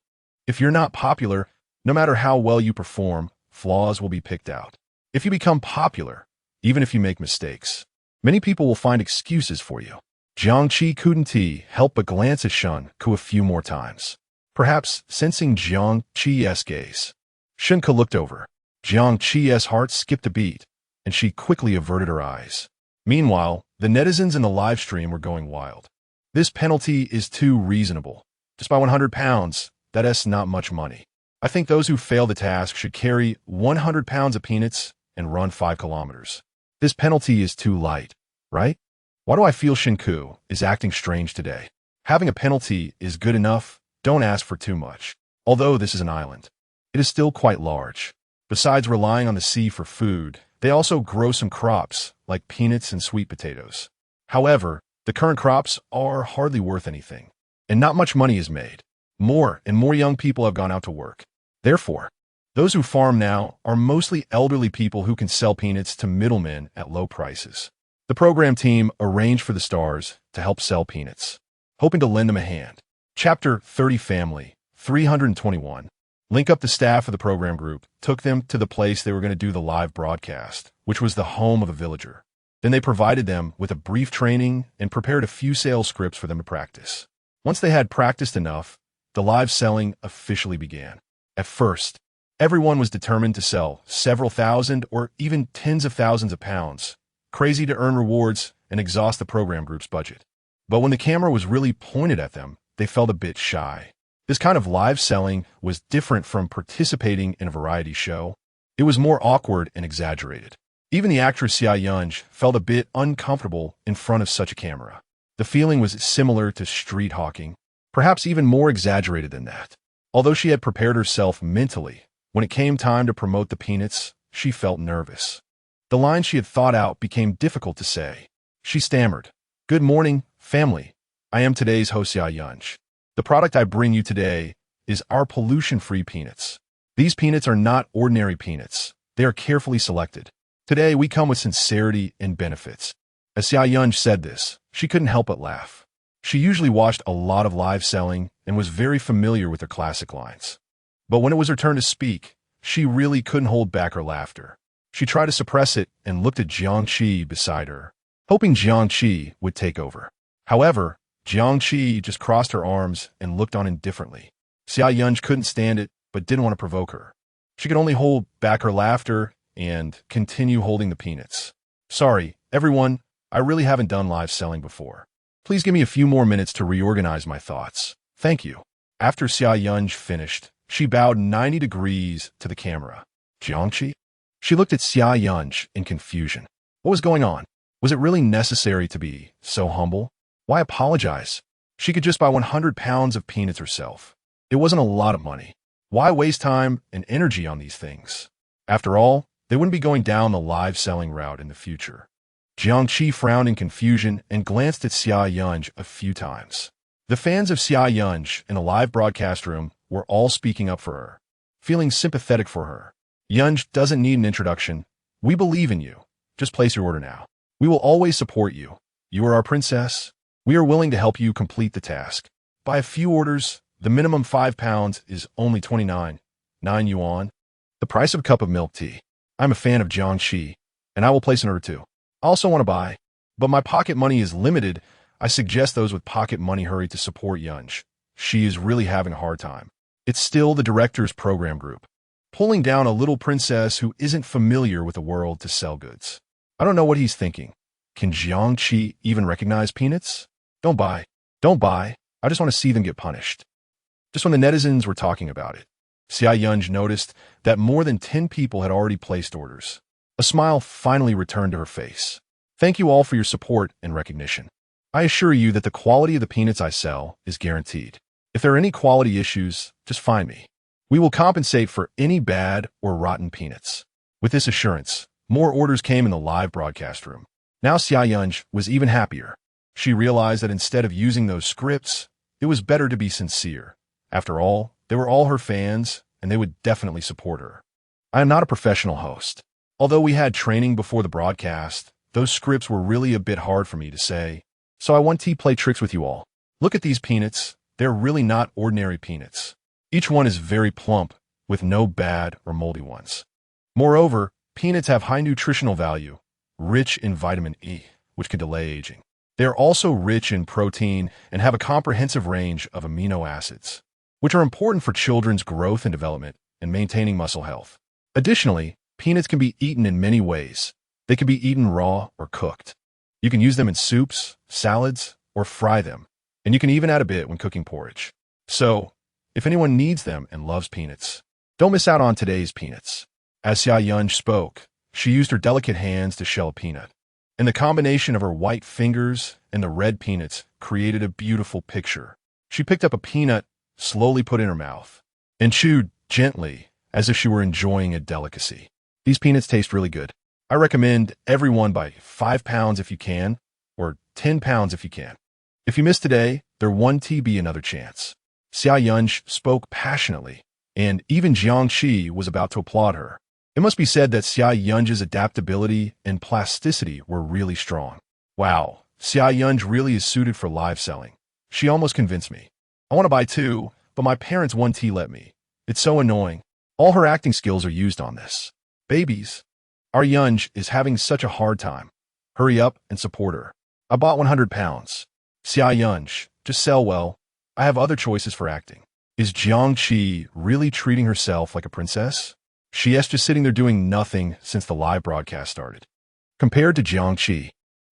A: If you're not popular, no matter how well you perform, flaws will be picked out. If you become popular, even if you make mistakes, many people will find excuses for you. Jiangqi couldn't help but glance at Shen Ke a few more times, perhaps sensing Jiangqi's gaze. Shen Ke looked over. Jiangqi's heart skipped a beat, and she quickly averted her eyes. Meanwhile, the netizens in the live stream were going wild. This penalty is too reasonable. Just by 100 pounds, that's not much money. I think those who fail the task should carry 100 pounds of peanuts and run 5 kilometers. This penalty is too light, right? Why do I feel Shen Ke is acting strange today? Having a penalty is good enough. Don't ask for too much. Although this is an island, it is still quite large. Besides relying on the sea for food, they also grow some crops like peanuts and sweet potatoes. However, the current crops are hardly worth anything, and not much money is made. More and more young people have gone out to work. Therefore, those who farm now are mostly elderly people who can sell peanuts to middlemen at low prices. The program team arranged for the stars to help sell peanuts, hoping to lend them a hand. Chapter 30 Family 321. Link up the staff of the program group, took them to the place they were going to do the live broadcast, which was the home of a villager. Then they provided them with a brief training and prepared a few sales scripts for them to practice. Once they had practiced enough, the live selling officially began. At first, everyone was determined to sell several thousand or even tens of thousands of pounds, crazy to earn rewards and exhaust the program group's budget. But when the camera was really pointed at them, they felt a bit shy. This kind of live selling was different from participating in a variety show. It was more awkward and exaggerated. Even the actress Xia Yunj felt a bit uncomfortable in front of such a camera. The feeling was similar to street hawking, perhaps even more exaggerated than that. Although she had prepared herself mentally, when it came time to promote the peanuts, she felt nervous. The lines she had thought out became difficult to say. She stammered, "Good morning, family. I am today's host Xia Yunj. The product I bring you today is our pollution-free peanuts. These peanuts are not ordinary peanuts. They are carefully selected. Today, we come with sincerity and benefits." As Xia Yunj said this, she couldn't help but laugh. She usually watched a lot of live selling and was very familiar with her classic lines. But when it was her turn to speak, she really couldn't hold back her laughter. She tried to suppress it and looked at Jiangqi beside her, hoping Jiangqi would take over. However, Jiangqi just crossed her arms and looked on indifferently. Xia Yunj couldn't stand it, but didn't want to provoke her. She could only hold back her laughter and continue holding the peanuts. "Sorry, everyone, I really haven't done live selling before. Please give me a few more minutes to reorganize my thoughts. Thank you." After Xia Yunj finished, she bowed 90 degrees to the camera. "Jiangqi?" She looked at Xia Yunj in confusion. What was going on? Was it really necessary to be so humble? Why apologize? She could just buy 100 pounds of peanuts herself. It wasn't a lot of money. Why waste time and energy on these things? After all, they wouldn't be going down the live selling route in the future. Jiangqi frowned in confusion and glanced at Xia Yunj a few times. The fans of Xia Yunj in the live broadcast room were all speaking up for her, feeling sympathetic for her. "Yunj doesn't need an introduction. We believe in you. Just place your order now. We will always support you. You are our princess. We are willing to help you complete the task. Buy a few orders. The minimum 5 pounds is only 29.9 yuan. The price of a cup of milk tea. I'm a fan of Jiangqi, and I will place an order too. I also want to buy, but my pocket money is limited. I suggest those with pocket money hurry to support Yunj. She is really having a hard time." It's still the director's program group, pulling down a little princess who isn't familiar with the world to sell goods. I don't know what he's thinking. Can Jiangqi even recognize peanuts? Don't buy. Don't buy. I just want to see them get punished. Just when the netizens were talking about it, Xia Yunj noticed that more than 10 people had already placed orders. A smile finally returned to her face. "Thank you all for your support and recognition. I assure you that the quality of the peanuts I sell is guaranteed. If there are any quality issues, just find me. We will compensate for any bad or rotten peanuts." With this assurance, more orders came in the live broadcast room. Now Xia Yunj was even happier. She realized that instead of using those scripts, it was better to be sincere. After all, they were all her fans, and they would definitely support her. "I am not a professional host. Although we had training before the broadcast, those scripts were really a bit hard for me to say. So I want to play tricks with you all. Look at these peanuts. They're really not ordinary peanuts. Each one is very plump, with no bad or moldy ones. Moreover, peanuts have high nutritional value, rich in vitamin E, which can delay aging. They are also rich in protein and have a comprehensive range of amino acids, which are important for children's growth and development and maintaining muscle health. Additionally, peanuts can be eaten in many ways. They can be eaten raw or cooked. You can use them in soups, salads, or fry them, and you can even add a bit when cooking porridge. So, if anyone needs them and loves peanuts, don't miss out on today's peanuts. As Xia Yunj spoke, she used her delicate hands to shell a peanut, and the combination of her white fingers and the red peanuts created a beautiful picture. She picked up a peanut, slowly put it in her mouth, and chewed gently as if she were enjoying a delicacy. These peanuts taste really good. I recommend everyone buy 5 pounds if you can, or 10 pounds if you can. If you miss today, they're 1 TB another chance. Xia Yunj spoke passionately, and even Jiang Qi was about to applaud her. It must be said that Xia Yunj's adaptability and plasticity were really strong. Wow, Xia Yunj really is suited for live selling. She almost convinced me. I want to buy 2, but my parents won't let me. It's so annoying. All her acting skills are used on this. Babies. Our Yunj is having such a hard time. Hurry up and support her. I bought 100 pounds. Xia Yunj, just sell well. I have other choices for acting. Is Jiang Qi really treating herself like a princess? She is just sitting there doing nothing since the live broadcast started. Compared to Jiang Qi,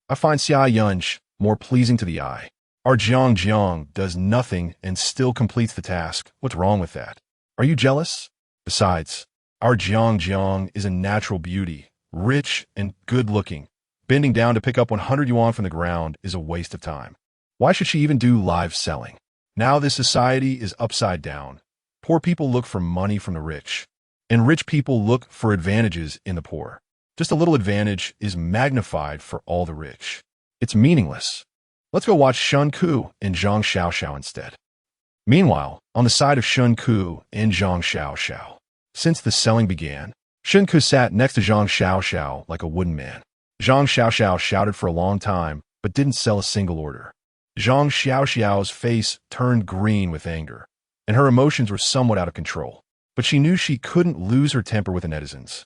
A: I find Xia Yunj more pleasing to the eye. Our Jiang does nothing and still completes the task. What's wrong with that? Are you jealous? Besides, our Jiang is a natural beauty, rich and good-looking. Bending down to pick up 100 yuan from the ground is a waste of time. Why should she even do live selling? Now this society is upside down. Poor people look for money from the rich, and rich people look for advantages in the poor. Just a little advantage is magnified for all the rich. It's meaningless. Let's go watch Shen Ke and Zhang Xiaoxiao instead. Meanwhile, on the side of Shen Ke and Zhang Xiaoxiao, since the selling began, Shen Ke sat next to Zhang Xiaoxiao like a wooden man. Zhang Xiaoxiao shouted for a long time, but didn't sell a single order. Zhang Xiaoxiao's face turned green with anger, and her emotions were somewhat out of control. But she knew she couldn't lose her temper with the netizens.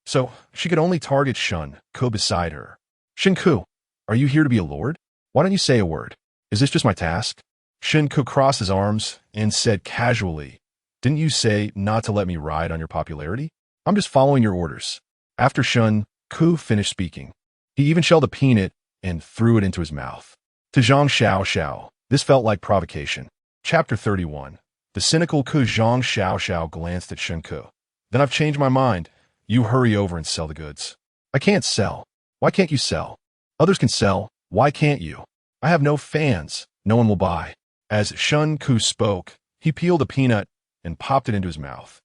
A: So she could only target Shen Ke beside her. Shen Ke, are you here to be a lord? Why don't you say a word? Is this just my task? Shen Ke crossed his arms and said casually, didn't you say not to let me ride on your popularity? I'm just following your orders. After Shen Ke finished speaking, he even shelled a peanut and threw it into his mouth. To Zhang Xiaoxiao, this felt like provocation. Chapter 31. The cynical Zhang Xiaoxiao glanced at Shen Ke. Then I've changed my mind. You hurry over and sell the goods. I can't sell. Why can't you sell? Others can sell. Why can't you? I have no fans. No one will buy. As Shen Ke spoke, he peeled a peanut and popped it into his mouth.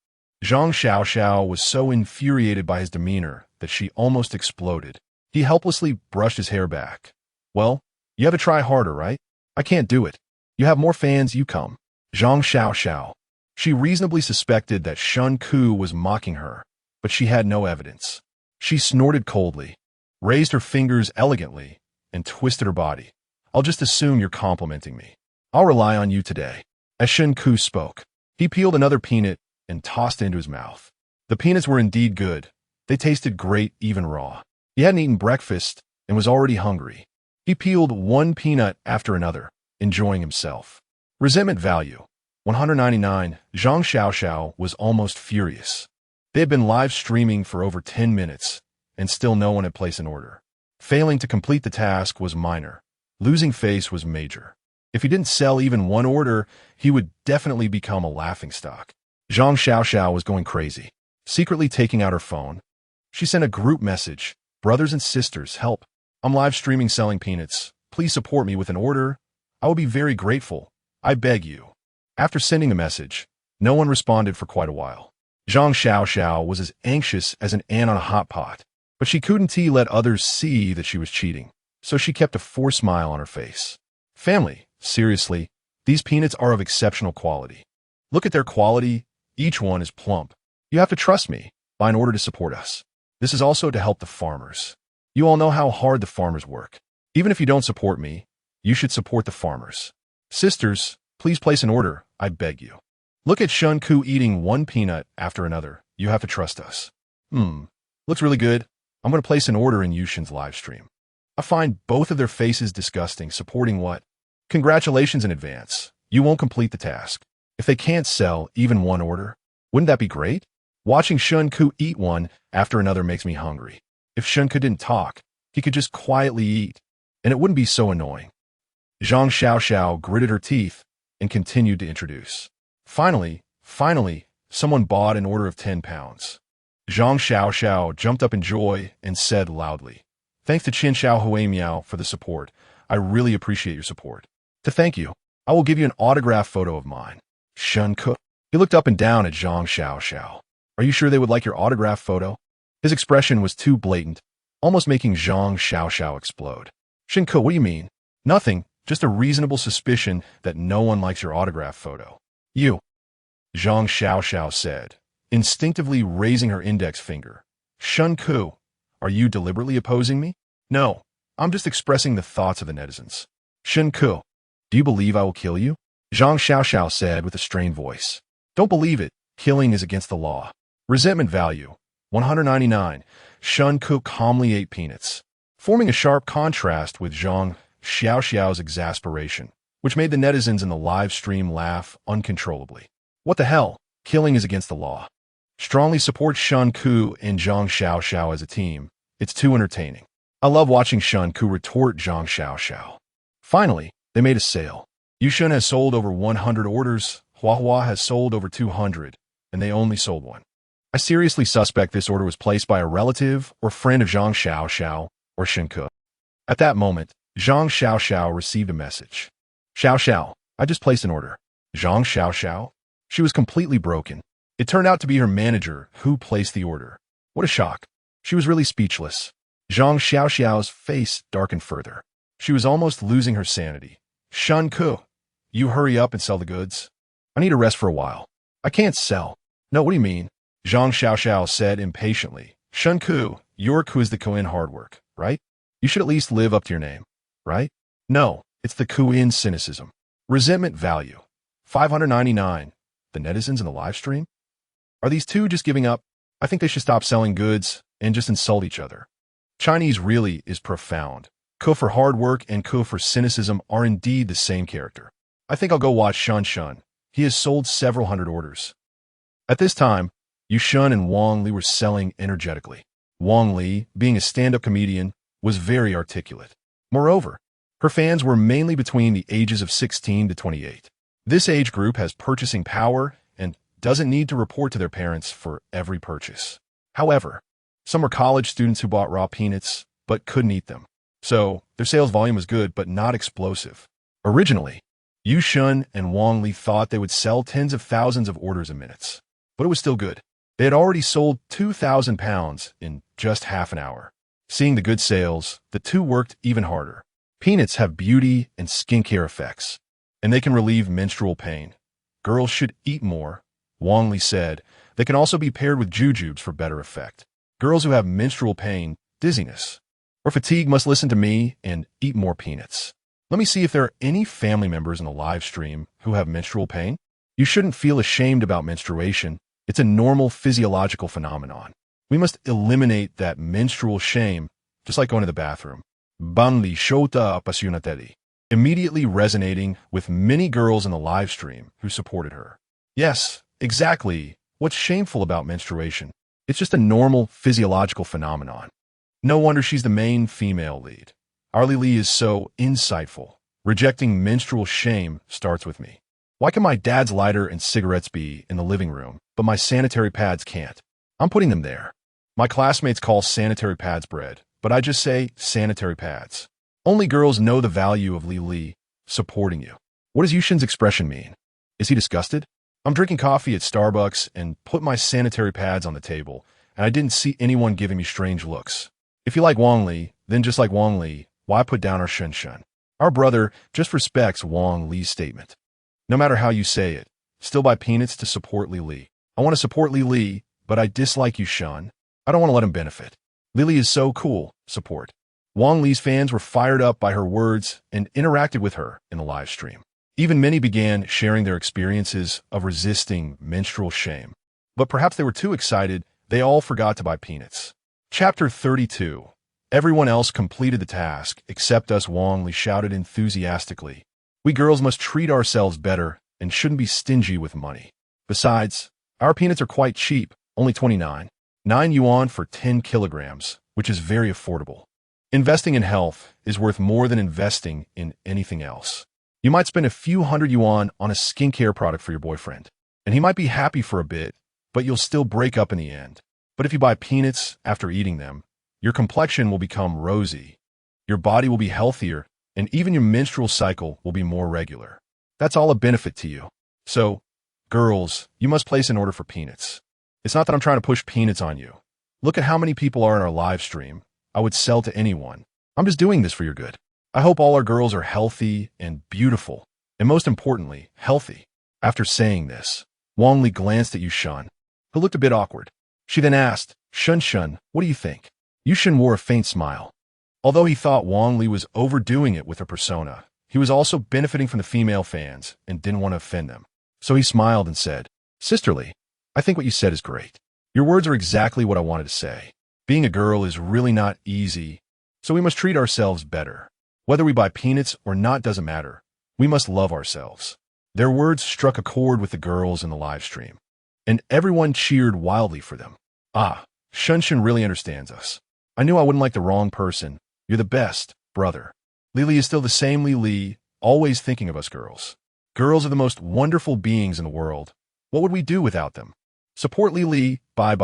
A: Zhang Xiaoxiao was so infuriated by his demeanor that she almost exploded. He helplessly brushed his hair back. Well, you have to try harder, right? I can't do it. You have more fans, you come. Zhang Xiaoxiao. She reasonably suspected that Shen Ke was mocking her, but she had no evidence. She snorted coldly, raised her fingers elegantly, and twisted her body. I'll just assume you're complimenting me. I'll rely on you today. As Shen Ke spoke, he peeled another peanut and tossed it into his mouth. The peanuts were indeed good. They tasted great even raw. He hadn't eaten breakfast and was already hungry. He peeled one peanut after another, enjoying himself. Resentment value. 199. Zhang Xiaoxiao was almost furious. They had been live streaming for over 10 minutes, and still no one had placed an order. Failing to complete the task was minor. Losing face was major. If he didn't sell even one order, he would definitely become a laughingstock. Zhang Xiaoxiao was going crazy, secretly taking out her phone. She sent a group message. Brothers and sisters, help. I'm live streaming selling peanuts. Please support me with an order. I will be very grateful. I beg you. After sending the message, no one responded for quite a while. Zhang Xiaoxiao was as anxious as an ant on a hot pot, but she couldn't let others see that she was cheating, so she kept a forced smile on her face. Family, seriously, these peanuts are of exceptional quality. Look at their quality. Each one is plump. You have to trust me. Buy an order to support us. This is also to help the farmers. You all know how hard the farmers work. Even if you don't support me, you should support the farmers. Sisters, please place an order, I beg you. Look at Shen Ke eating one peanut after another. You have to trust us. Looks really good. I'm going to place an order in Yushin's live stream. I find both of their faces disgusting. Supporting what? Congratulations in advance. You won't complete the task. If they can't sell even one order, wouldn't that be great? Watching Shen Ke eat one after another makes me hungry. If Shen Ke didn't talk, he could just quietly eat, and it wouldn't be so annoying. Zhang Xiaoxiao gritted her teeth and continued to introduce. Finally, someone bought an order of 10 pounds. Zhang Xiaoxiao jumped up in joy and said loudly, "Thanks to Qin Xiao Hui Miao for the support. I really appreciate your support. To thank you, I will give you an autograph photo of mine." Shen Ke. He looked up and down at Zhang Xiaoxiao. "Are you sure they would like your autograph photo?" His expression was too blatant, almost making Zhang Xiaoxiao explode. "Shen Ke, what do you mean?" "Nothing, just a reasonable suspicion that no one likes your autograph photo." "You," Zhang Xiaoxiao said, instinctively raising her index finger. "Shen Ke, are you deliberately opposing me?" "No, I'm just expressing the thoughts of the netizens." "Shen Ke, do you believe I will kill you?" Zhang Xiaoxiao said with a strained voice. "Don't believe it. Killing is against the law." Resentment value, 199. Shen Ke calmly ate peanuts, forming a sharp contrast with Zhang Xiaoxiao's exasperation, which made the netizens in the live stream laugh uncontrollably. What the hell? Killing is against the law. Strongly support Shen Ke and Zhang Xiaoxiao as a team. It's too entertaining. I love watching Shen Ke retort Zhang Xiaoxiao. Finally, they made a sale. Yushen has sold over 100 orders, Huahua has sold over 200, and they only sold one. I seriously suspect this order was placed by a relative or friend of Zhang Xiaoxiao or Shen Ke. At that moment, Zhang Xiaoxiao received a message. "Xiaoxiao, I just placed an order." Zhang Xiaoxiao? She was completely broken. It turned out to be her manager who placed the order. What a shock. She was really speechless. Zhang Xiaoxiao's face darkened further. She was almost losing her sanity. "Shen Ke, you hurry up and sell the goods. I need a rest for a while." "I can't sell." "No, what do you mean?" Zhang Xiaoxiao said impatiently. "Shen Ke, your Ke is the Ke in hard work, right? You should at least live up to your name, right?" "No, it's the Ke in cynicism." Resentment value, 599. The netizens in the live stream? Are these two just giving up? I think they should stop selling goods and just insult each other. Chinese really is profound. Ke for hard work and Ke for cynicism are indeed the same character. I think I'll go watch Shen. He has sold several hundred orders. At this time, Yushen and Wang Li were selling energetically. Wang Li, being a stand-up comedian, was very articulate. Moreover, her fans were mainly between the ages of 16 to 28. This age group has purchasing power and doesn't need to report to their parents for every purchase. However, some were college students who bought raw peanuts but couldn't eat them. So, their sales volume was good but not explosive. Originally, Yushen and Wang Li thought they would sell tens of thousands of orders in minutes, but it was still good. They had already sold 2,000 pounds in just half an hour. Seeing the good sales, the two worked even harder. Peanuts have beauty and skincare effects, and they can relieve menstrual pain. Girls should eat more, Wang Li said. They can also be paired with jujubes for better effect. Girls who have menstrual pain, dizziness, or fatigue must listen to me and eat more peanuts. Let me see if there are any family members in the live stream who have menstrual pain. You shouldn't feel ashamed about menstruation. It's a normal physiological phenomenon. We must eliminate that menstrual shame, just like going to the bathroom. Banli show.Faced, immediately resonating with many girls in the live stream who supported her. Yes, exactly. What's shameful about menstruation? It's just a normal physiological phenomenon. No wonder she's the main female lead. Our Li is so insightful. Rejecting menstrual shame starts with me. Why can my dad's lighter and cigarettes be in the living room, but my sanitary pads can't? I'm putting them there. My classmates call sanitary pads bread, but I just say sanitary pads. Only girls know the value of Li supporting you. What does Yushen's expression mean? Is he disgusted? I'm drinking coffee at Starbucks and put my sanitary pads on the table, and I didn't see anyone giving me strange looks. If you like Wang Li, then just like Wang Li, why put down our Shen? Our brother just respects Wang Li's statement. No matter how you say it, still buy peanuts to support Li. I want to support Li, but I dislike Yushen. I don't want to let him benefit. Li is so cool, support. Wang Li's fans were fired up by her words and interacted with her in the live stream. Even many began sharing their experiences of resisting menstrual shame. But perhaps they were too excited, they all forgot to buy peanuts. Chapter 32. Everyone else completed the task, except us, Wang Li shouted enthusiastically. We girls must treat ourselves better and shouldn't be stingy with money. Besides, our peanuts are quite cheap, only 29 yuan for 10 kilograms, which is very affordable. Investing in health is worth more than investing in anything else. You might spend a few hundred yuan on a skincare product for your boyfriend, and he might be happy for a bit, but you'll still break up in the end. But if you buy peanuts after eating them, your complexion will become rosy, your body will be healthier, and even your menstrual cycle will be more regular. That's all a benefit to you. So, girls, you must place an order for peanuts. It's not that I'm trying to push peanuts on you. Look at how many people are in our live stream. I would sell to anyone. I'm just doing this for your good. I hope all our girls are healthy and beautiful, and most importantly, healthy. After saying this, Wang Li glanced at Yushan, who looked a bit awkward. She then asked, Shen, what do you think? Yushan wore a faint smile. Although he thought Wang Li was overdoing it with her persona, he was also benefiting from the female fans and didn't want to offend them. So he smiled and said, Sisterly, I think what you said is great. Your words are exactly what I wanted to say. Being a girl is really not easy, so we must treat ourselves better. Whether we buy peanuts or not doesn't matter. We must love ourselves. Their words struck a chord with the girls in the live stream, and everyone cheered wildly for them. Ah, Shen really understands us. I knew I wouldn't like the wrong person. You're the best, brother. Lily is still the same Lily, always thinking of us girls. Girls are the most wonderful beings in the world. What would we do without them? Support Lily, bye.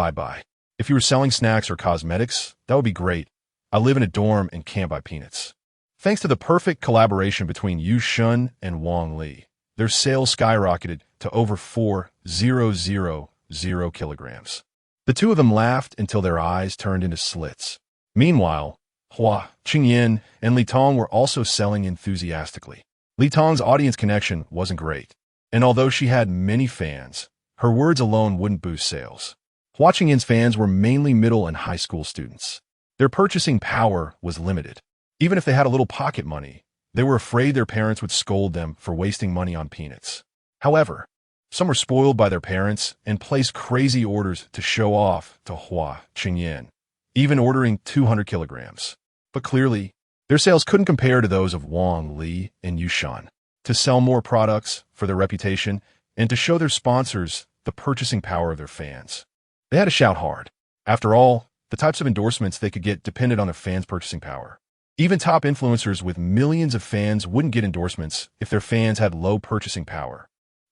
A: If you were selling snacks or cosmetics, that would be great. I live in a dorm and can't buy peanuts. Thanks to the perfect collaboration between Yu Shun and Wang Li, their sales skyrocketed to over 4,000 kilograms. The two of them laughed until their eyes turned into slits. Meanwhile, Hua, Qingyan, and Li Tong were also selling enthusiastically. Li Tong's audience connection wasn't great, and although she had many fans, her words alone wouldn't boost sales. Hua Qingyan's fans were mainly middle and high school students. Their purchasing power was limited. Even if they had a little pocket money, they were afraid their parents would scold them for wasting money on peanuts. However, some were spoiled by their parents and placed crazy orders to show off to Hua Qingyan, even ordering 200 kilograms. But clearly, their sales couldn't compare to those of Wang Li and Yushan. To sell more products for their reputation and to show their sponsors the purchasing power of their fans, they had to shout hard. After all, the types of endorsements they could get depended on their fans' purchasing power. Even top influencers with millions of fans wouldn't get endorsements if their fans had low purchasing power.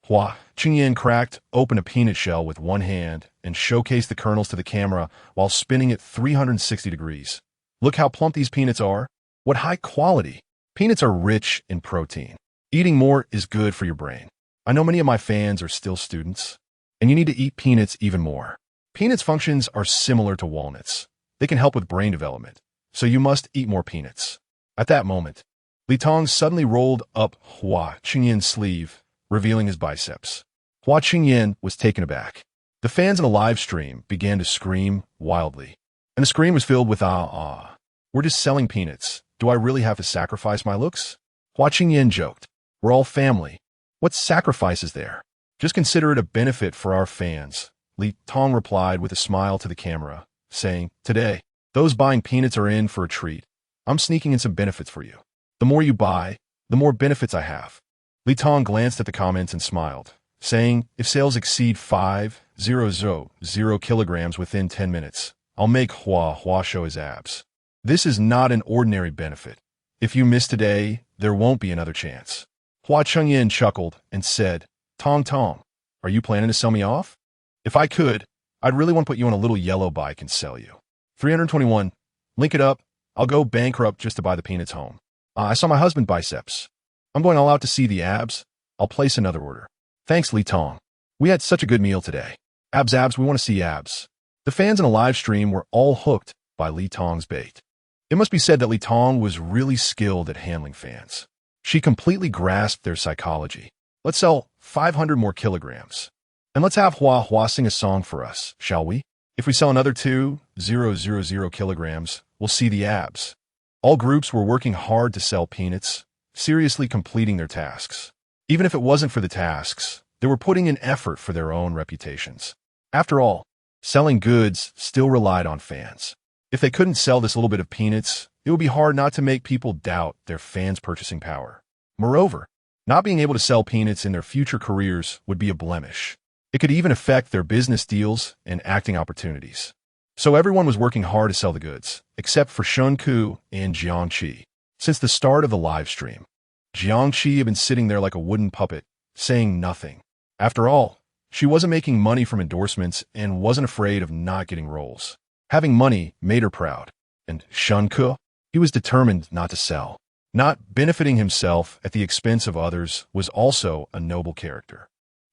A: Hua Qingyan cracked open a peanut shell with one hand and showcased the kernels to the camera while spinning it 360 degrees. Look how plump these peanuts are. What high quality. Peanuts are rich in protein. Eating more is good for your brain. I know many of my fans are still students, and you need to eat peanuts even more. Peanuts' functions are similar to walnuts. They can help with brain development, so you must eat more peanuts. At that moment, Li Tong suddenly rolled up Hua Qingyan's sleeve, revealing his biceps. Hua Qingyan was taken aback. The fans in the live stream began to scream wildly, and the scream was filled with ah. We're just selling peanuts. Do I really have to sacrifice my looks? Hua Qingyan joked. We're all family. What sacrifice is there? Just consider it a benefit for our fans. Li Tong replied with a smile to the camera, saying, Today, those buying peanuts are in for a treat. I'm sneaking in some benefits for you. The more you buy, the more benefits I have. Li Tong glanced at the comments and smiled, saying, If sales exceed 5,000 kilograms within 10 minutes, I'll make Hua show his abs. This is not an ordinary benefit. If you miss today, there won't be another chance. Hua Qingyan chuckled and said, Tong, are you planning to sell me off? If I could, I'd really want to put you on a little yellow bike and sell you. 321. Link it up. I'll go bankrupt just to buy the peanuts home. I saw my husband biceps. I'm going all out to see the abs. I'll place another order. Thanks, Li Tong. We had such a good meal today. Abs, we want to see abs. The fans in a live stream were all hooked by Li Tong's bait. It must be said that Li Tong was really skilled at handling fans. She completely grasped their psychology. Let's sell 500 more kilograms. And let's have Hua sing a song for us, shall we? If we sell another 2,000 kilograms, we'll see the abs. All groups were working hard to sell peanuts, seriously completing their tasks. Even if it wasn't for the tasks, they were putting in effort for their own reputations. After all, selling goods still relied on fans. If they couldn't sell this little bit of peanuts, it would be hard not to make people doubt their fans' purchasing power. Moreover, not being able to sell peanuts in their future careers would be a blemish. It could even affect their business deals and acting opportunities. So everyone was working hard to sell the goods, except for Shen Ke and Jiang Qi. Since the start of the live stream, Jiang Qi had been sitting there like a wooden puppet, saying nothing. After all, she wasn't making money from endorsements and wasn't afraid of not getting roles. Having money made her proud. And Shen Ke, he was determined not to sell. Not benefiting himself at the expense of others was also a noble character.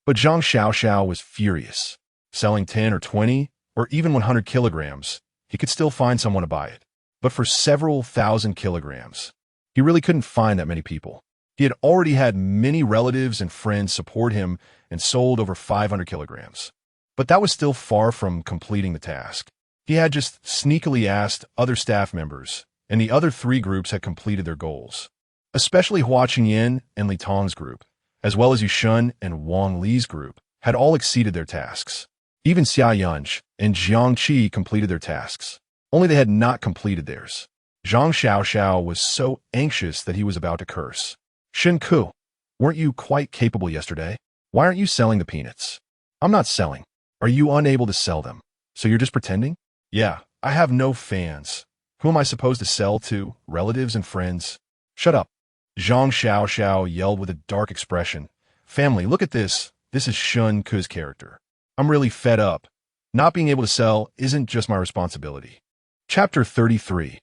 A: But Zhang Xiaoxiao was furious. Selling 10 or 20 or even 100 kilograms, he could still find someone to buy it. But for several thousand kilograms, he really couldn't find that many people. He had already had many relatives and friends support him and sold over 500 kilograms. But that was still far from completing the task. He had just sneakily asked other staff members, and the other 3 groups had completed their goals. Especially Hua Qingyan and Li Tong's group, as well as Yushun and Wang Li's group, had all exceeded their tasks. Even Xia Yunj and Jiang Qi completed their tasks. Only they had not completed theirs. Zhang Xiaoxiao was so anxious that he was about to curse. Shen Ke, weren't you quite capable yesterday? Why aren't you selling the peanuts? I'm not selling. Are you unable to sell them? So you're just pretending? Yeah, I have no fans. Who am I supposed to sell to? Relatives and friends? Shut up. Zhang Xiaoxiao yelled with a dark expression. Family, look at this. This is Shen Ke's character. I'm really fed up. Not being able to sell isn't just my responsibility. Chapter 33.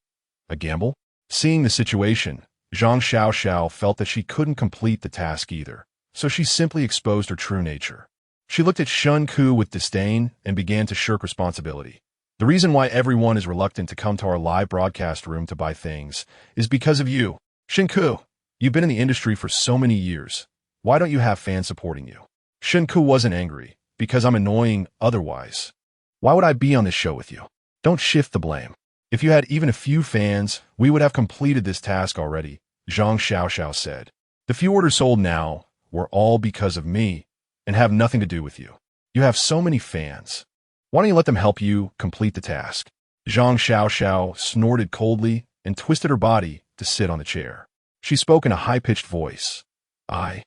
A: A gamble? Seeing the situation, Zhang Xiaoxiao felt that she couldn't complete the task either, so she simply exposed her true nature. She looked at Shen Ke with disdain and began to shirk responsibility. The reason why everyone is reluctant to come to our live broadcast room to buy things is because of you. Shen Ke, you've been in the industry for so many years. Why don't you have fans supporting you? Shen Ke wasn't angry, because I'm annoying otherwise. Why would I be on this show with you? Don't shift the blame. If you had even a few fans, we would have completed this task already, Zhang Xiaoxiao said. The few orders sold now were all because of me and have nothing to do with you. You have so many fans. Why don't you let them help you complete the task? Zhang Xiaoxiao snorted coldly and twisted her body to sit on the chair. She spoke in a high-pitched voice. I'm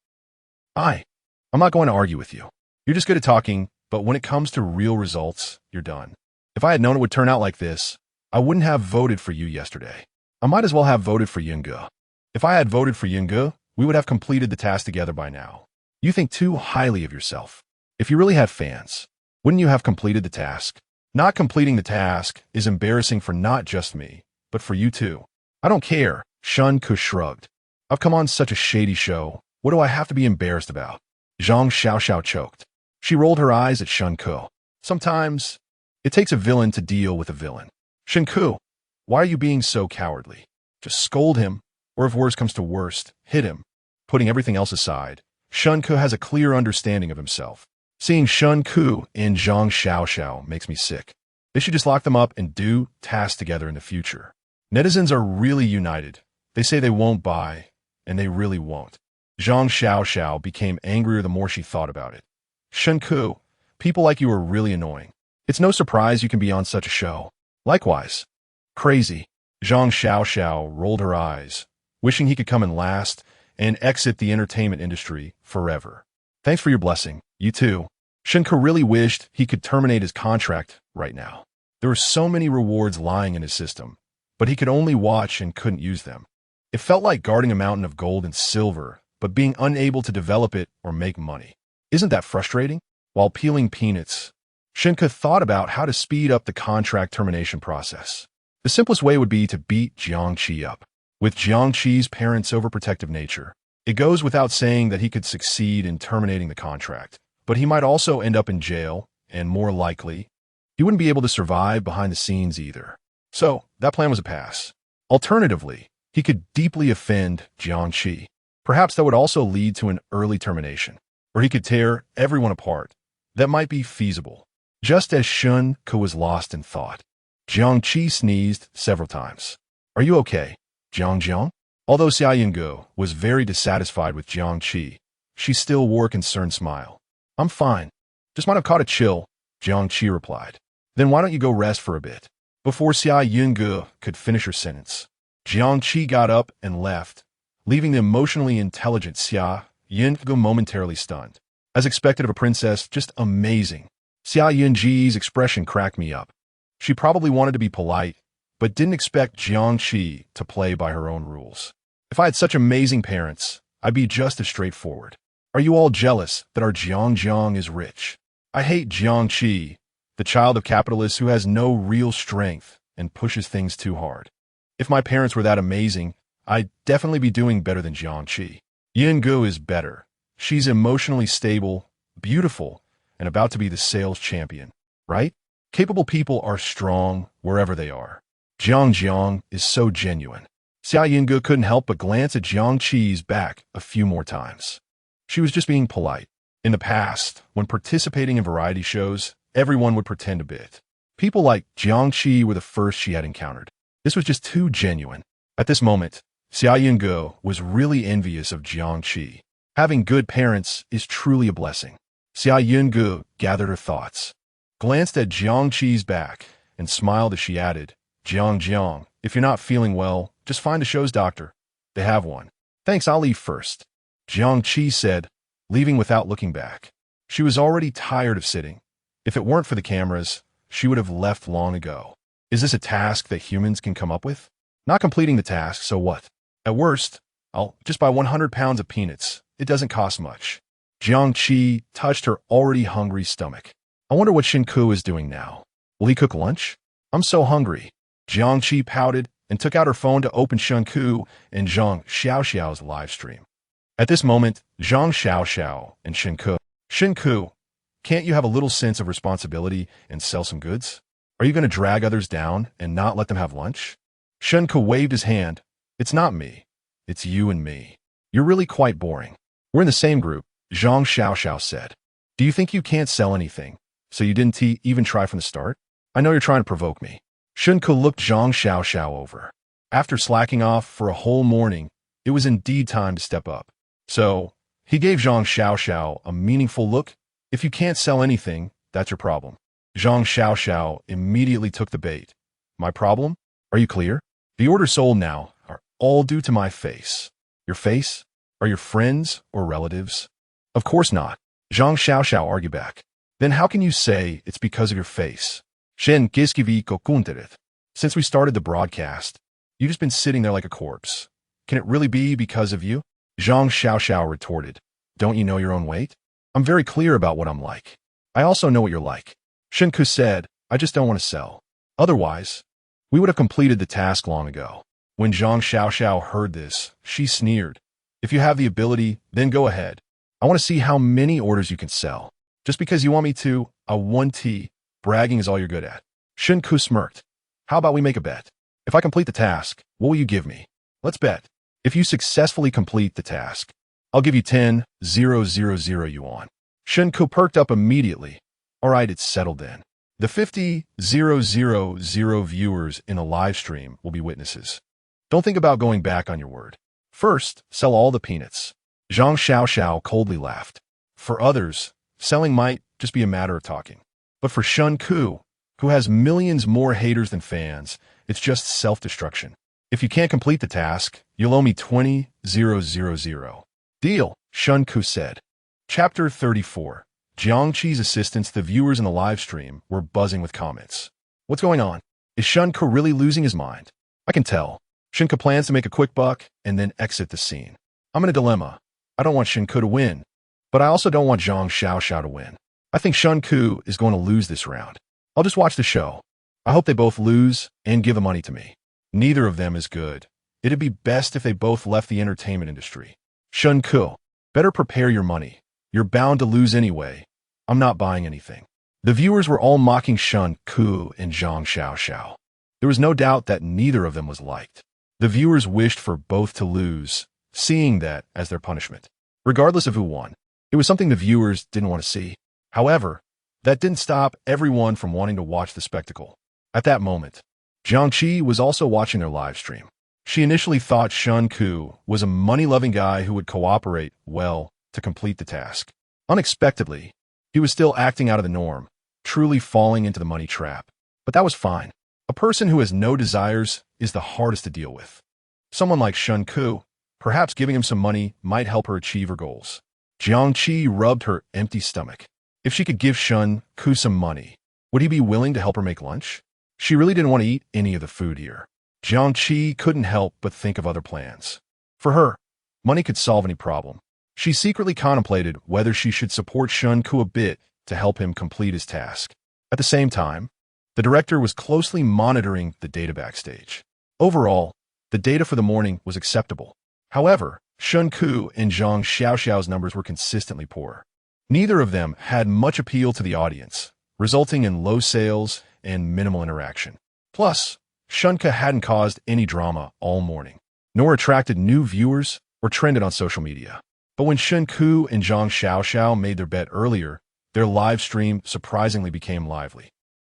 A: not going to argue with you. You're just good at talking, but when it comes to real results, you're done. If I had known it would turn out like this, I wouldn't have voted for you yesterday. I might as well have voted for Yunge. If I had voted for Yunge, we would have completed the task together by now. You think too highly of yourself. If you really had fans, wouldn't you have completed the task? Not completing the task is embarrassing for not just me, but for you too. I don't care, Shen Ke shrugged. I've come on such a shady show. What do I have to be embarrassed about? Zhang Xiaoxiao choked. She rolled her eyes at Shen Ke. Sometimes, it takes a villain to deal with a villain. Shen Ke, why are you being so cowardly? Just scold him, or if worse comes to worst, hit him. Putting everything else aside, Shen Ke has a clear understanding of himself. Seeing Shen Ke and Zhang Xiaoxiao makes me sick. They should just lock them up and do tasks together in the future. Netizens are really united. They say they won't buy, and they really won't. Zhang Xiaoxiao became angrier the more she thought about it. Shen Ke, people like you are really annoying. It's no surprise you can be on such a show. Likewise. Crazy. Zhang Xiaoxiao rolled her eyes, wishing he could come in last and exit the entertainment industry forever. Thanks for your blessing. You too. Shen Ke really wished he could terminate his contract right now. There were so many rewards lying in his system, but he could only watch and couldn't use them. It felt like guarding a mountain of gold and silver, but being unable to develop it or make money. Isn't that frustrating? While peeling peanuts, Shen Ke thought about how to speed up the contract termination process. The simplest way would be to beat Jiang Qi up. With Jiang Qi's parents' overprotective nature, it goes without saying that he could succeed in terminating the contract, but he might also end up in jail, and more likely, he wouldn't be able to survive behind the scenes either. So, that plan was a pass. Alternatively, he could deeply offend Jiang Qi. Perhaps that would also lead to an early termination, or he could tear everyone apart. That might be feasible. Just as Shen Ke was lost in thought, Jiang Qi sneezed several times. Are you okay, Jiang? Although Xia Yunge was very dissatisfied with Jiang Qi, she still wore a concerned smile. I'm fine. Just might have caught a chill, Jiang Qi replied. Then why don't you go rest for a bit? Before Xia Yunge could finish her sentence, Jiang Qi got up and left, leaving the emotionally intelligent Xia Yunge momentarily stunned. As expected of a princess, just amazing. Xia Yunge's expression cracked me up. She probably wanted to be polite, but didn't expect Jiang Qi to play by her own rules. If I had such amazing parents, I'd be just as straightforward. Are you all jealous that our Jiang is rich? I hate Jiang Qi, the child of capitalists who has no real strength and pushes things too hard. If my parents were that amazing, I'd definitely be doing better than Jiang Qi. Yunge is better. She's emotionally stable, beautiful, and about to be the sales champion, right? Capable people are strong wherever they are. Jiang is so genuine. Xia Yunge couldn't help but glance at Jiang Qi's back a few more times. She was just being polite. In the past, when participating in variety shows, everyone would pretend a bit. People like Jiang Qi were the first she had encountered. This was just too genuine. At this moment, Xia Yunge was really envious of Jiang Qi. Having good parents is truly a blessing. Xia Yunge gathered her thoughts, glanced at Jiang Qi's back, and smiled as she added, Jiang, if you're not feeling well, just find a show's doctor. They have one. Thanks, I'll leave first. Jiang Qi said, leaving without looking back. She was already tired of sitting. If it weren't for the cameras, she would have left long ago. Is this a task that humans can come up with? Not completing the task, so what? At worst, I'll just buy 100 pounds of peanuts. It doesn't cost much. Jiang Qi touched her already hungry stomach. I wonder what Shen Ke is doing now. Will he cook lunch? I'm so hungry. Jiang Qi pouted and took out her phone to open Shen Ke and Zhang Xiaoxiao's live stream. At this moment, Zhang Xiaoxiao and Shen Ke, can't you have a little sense of responsibility and sell some goods? Are you going to drag others down and not let them have lunch? Shen Ke waved his hand. It's not me. It's you and me. You're really quite boring. We're in the same group, Zhang Xiaoxiao said. Do you think you can't sell anything, so you didn't even try from the start? I know you're trying to provoke me. Shen Ke looked Zhang Xiaoxiao over. After slacking off for a whole morning, it was indeed time to step up. So, he gave Zhang Xiaoxiao a meaningful look. If you can't sell anything, that's your problem. Zhang Xiaoxiao immediately took the bait. My problem? Are you clear? The orders sold now are all due to my face. Your face? Are your friends or relatives? Of course not. Zhang Xiaoxiao argued back. Then how can you say it's because of your face? Shen Ke. Since we started the broadcast, you've just been sitting there like a corpse. Can it really be because of you? Zhang Xiaoxiao retorted. Don't you know your own weight? I'm very clear about what I'm like. I also know what you're like. Shen Ke said, I just don't want to sell. Otherwise, we would have completed the task long ago. When Zhang Xiaoxiao heard this, she sneered. If you have the ability, then go ahead. I want to see how many orders you can sell. Just because you want me to, I want tea. Bragging is all you're good at. Shen Ke smirked. How about we make a bet? If I complete the task, what will you give me? Let's bet. If you successfully complete the task, I'll give you 10,000 yuan. Shen Ke perked up immediately. All right, it's settled then. The 50,000 viewers in a live stream will be witnesses. Don't think about going back on your word. First, sell all the peanuts. Zhang Xiaoxiao coldly laughed. For others, selling might just be a matter of talking. But for Shen Ke, who has millions more haters than fans, it's just self-destruction. If you can't complete the task, you'll owe me 20,000. Deal, Shen Ke said. Chapter 34. Jiang Qi's assistants, the viewers in the live stream, were buzzing with comments. What's going on? Is Shen Ke really losing his mind? I can tell. Shen Ke plans to make a quick buck and then exit the scene. I'm in a dilemma. I don't want Shen Ke to win, but I also don't want Zhang Xiaoxiao to win. I think Shen Ke is going to lose this round. I'll just watch the show. I hope they both lose and give the money to me. Neither of them is good. It'd be best if they both left the entertainment industry. Shen Ke, better prepare your money. You're bound to lose anyway. I'm not buying anything. The viewers were all mocking Shen Ke and Zhang Xiaoxiao. There was no doubt that neither of them was liked. The viewers wished for both to lose, seeing that as their punishment. Regardless of who won, it was something the viewers didn't want to see. However, that didn't stop everyone from wanting to watch the spectacle. At that moment, Jiang Qi was also watching their live stream. She initially thought Shen Ke was a money-loving guy who would cooperate well to complete the task. Unexpectedly, he was still acting out of the norm, truly falling into the money trap. But that was fine. A person who has no desires is the hardest to deal with. Someone like Shen Ke, perhaps giving him some money might help her achieve her goals. Jiangqi rubbed her empty stomach. If she could give Shen Ke some money, would he be willing to help her make lunch? She really didn't want to eat any of the food here. Jiangqi couldn't help but think of other plans. For her, money could solve any problem. She secretly contemplated whether she should support Shen Ke a bit to help him complete his task. At the same time, the director was closely monitoring the data backstage. Overall, the data for the morning was acceptable. However, Shen Ke and Zhang Xiaoxiao's numbers were consistently poor. Neither of them had much appeal to the audience, resulting in low sales and minimal interaction. Plus, Shen Ke hadn't caused any drama all morning, nor attracted new viewers or trended on social media. But when Shen Ke and Zhang Xiaoxiao made their bet earlier, their live stream surprisingly became lively.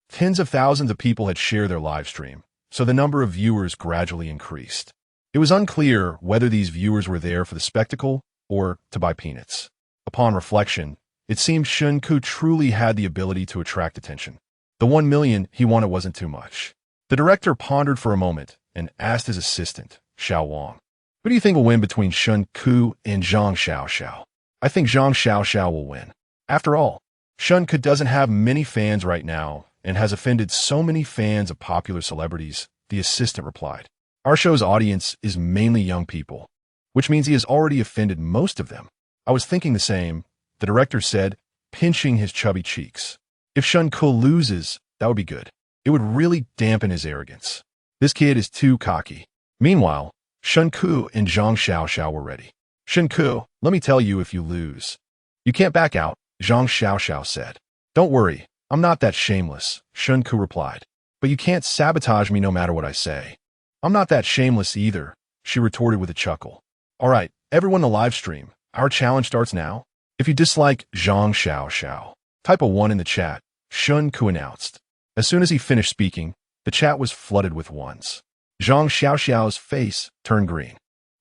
A: Tens of thousands of people had shared their live stream, so the number of viewers gradually increased. It was unclear whether these viewers were there for the spectacle or to buy peanuts. Upon reflection, it seemed Shen Ke truly had the ability to attract attention. The 1 million he wanted wasn't too much. The director pondered for a moment and asked his assistant, Xiao Wang, "Who do you think will win between Shen Ke and Zhang Xiaoxiao?" "I think Zhang Xiaoxiao will win. After all, Shen Ke doesn't have many fans right now and has offended so many fans of popular celebrities," the assistant replied. "Our show's audience is mainly young people, which means he has already offended most of them." "I was thinking the same," the director said, pinching his chubby cheeks. "If Shen Ke loses, that would be good. It would really dampen his arrogance. This kid is too cocky." Meanwhile, Shen Ke and Zhang Xiaoxiao were ready. "Shen Ke, let me tell you if you lose. You can't back out," Zhang Xiaoxiao said. "Don't worry, I'm not that shameless," Shen Ke replied. "But you can't sabotage me no matter what I say." "I'm not that shameless either," she retorted with a chuckle. "All right, everyone in the live stream, our challenge starts now. If you dislike Zhang Xiaoxiao, type a 1 in the chat," Shen Ke announced. As soon as he finished speaking, the chat was flooded with ones. Zhang Xiaoxiao's face turned green.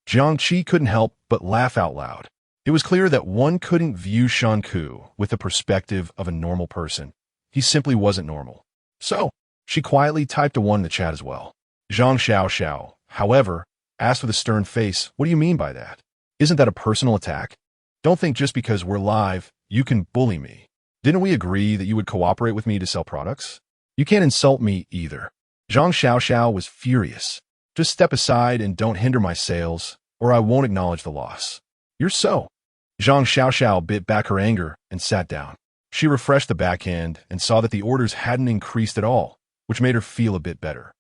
A: Jiangqi couldn't help but laugh out loud. It was clear that one couldn't view Shen Ke with the perspective of a normal person. He simply wasn't normal. So, she quietly typed a 1 in the chat as well. Zhang Xiaoxiao, however, asked with a stern face, "What do you mean by that? Isn't that a personal attack? Don't think just because we're live, you can bully me. Didn't we agree that you would cooperate with me to sell products? You can't insult me either." Zhang Xiaoxiao was furious. "Just step aside and don't hinder my sales, or I won't acknowledge the loss." "You're so." Zhang Xiaoxiao bit back her anger and sat down. She refreshed the backhand and saw that the orders hadn't increased at all, which made her feel a bit better.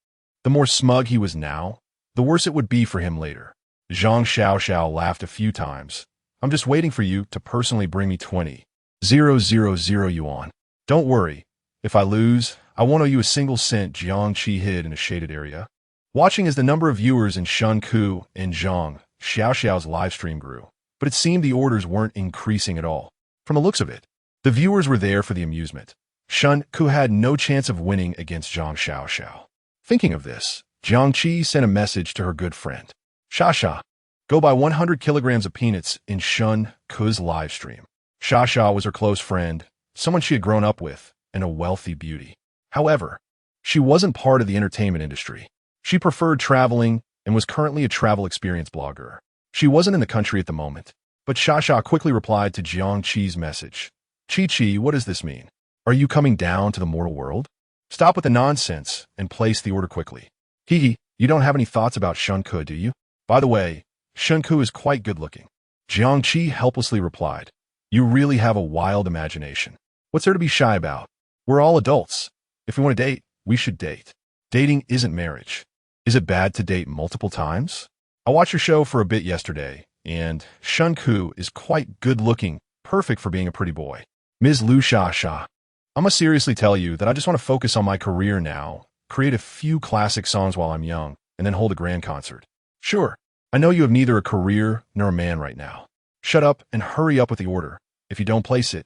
A: The more smug he was now, the worse it would be for him later. Zhang Xiaoxiao laughed a few times. "I'm just waiting for you to personally bring me 20,000 yuan. Don't worry. If I lose, I won't owe you a single cent," Jiangqi hid in a shaded area. Watching as the number of viewers in Shen Ke and Zhang Xiaoxiao's livestream grew, but it seemed the orders weren't increasing at all. From the looks of it, the viewers were there for the amusement. Shen Ke had no chance of winning against Zhang Xiaoxiao. Thinking of this, Jiangqi sent a message to her good friend. "Shasha, go buy 100 kilograms of peanuts in Shen Ke's live stream." Shasha was her close friend, someone she had grown up with, and a wealthy beauty. However, she wasn't part of the entertainment industry. She preferred traveling and was currently a travel experience blogger. She wasn't in the country at the moment, but Shasha quickly replied to Jiangqi's message. "Chi-Chi, what does this mean? Are you coming down to the mortal world? Stop with the nonsense and place the order quickly. Hee, you don't have any thoughts about Shen Ke, do you? By the way, Shen Ke is quite good-looking." Jiangqi helplessly replied, "You really have a wild imagination. What's there to be shy about? We're all adults. If we want to date, we should date. Dating isn't marriage. Is it bad to date multiple times? I watched your show for a bit yesterday, and Shen Ke is quite good-looking, perfect for being a pretty boy. Ms. Lu Sha, I'm gonna seriously tell you that I just want to focus on my career now, create a few classic songs while I'm young, and then hold a grand concert. Sure, I know you have neither a career nor a man right now. Shut up and hurry up with the order. If you don't place it,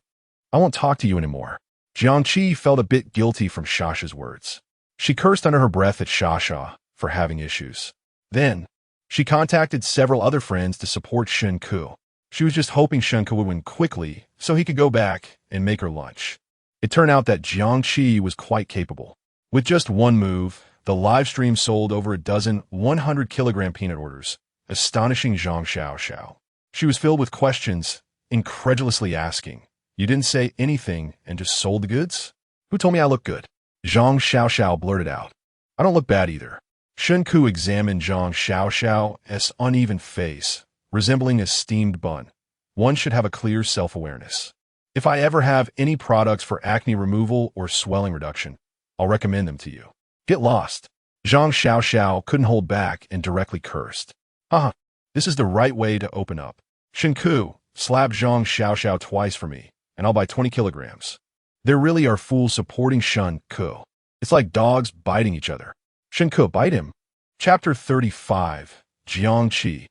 A: I won't talk to you anymore." Jiangqi felt a bit guilty from Shasha's words. She cursed under her breath at Shasha for having issues. Then, she contacted several other friends to support Shen Ke. She was just hoping Shen Ke would win quickly so he could go back and make her lunch. It turned out that Jiangqi was quite capable. With just one move, The live stream sold over a dozen 100-kilogram peanut orders, astonishing Zhang Xiao. She was filled with questions, incredulously asking, "You didn't say anything and just sold the goods? Who told me I look good?" Zhang Xiao blurted out, "I don't look bad either." Shen Ke examined Zhang Xiao's uneven face, resembling a steamed bun. One should have a clear self-awareness. If I ever have any products for acne removal or swelling reduction, I'll recommend them to you. Get lost. Zhang Xiao couldn't hold back and directly cursed. Haha, this is the right way to open up. Shen Ke, slap Zhang Xiao twice for me, and I'll buy 20 kilograms. There really are fools supporting Shen Ke. It's like dogs biting each other. Shen Ke bite him. Chapter 35, Jiangqi.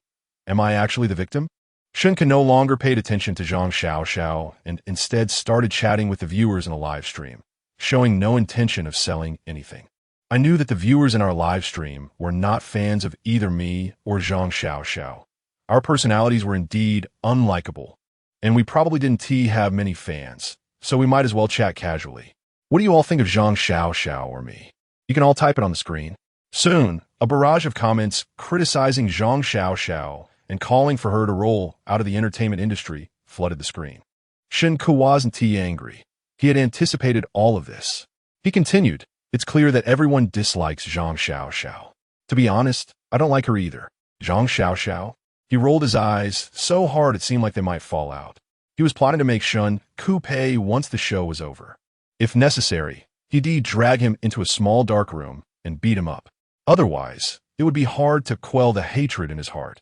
A: Am I actually the victim? Shen Ke no longer paid attention to Zhang Xiao and instead started chatting with the viewers in a live stream, showing no intention of selling anything. I knew that the viewers in our live stream were not fans of either me or Zhang Xiao. Our personalities were indeed unlikable, and we probably didn't have many fans, so we might as well chat casually. What do you all think of Zhang Xiao or me? You can all type it on the screen. Soon, a barrage of comments criticizing Zhang Xiao and calling for her to roll out of the entertainment industry flooded the screen. Shen Ke wasn't angry. He had anticipated all of this. He continued, "It's clear that everyone dislikes Zhang Xiao. To be honest, I don't like her either." Zhang Xiao? He rolled his eyes so hard it seemed like they might fall out. He was plotting to make Shen Ke pay once the show was over. If necessary, he'd drag him into a small dark room and beat him up. Otherwise, it would be hard to quell the hatred in his heart.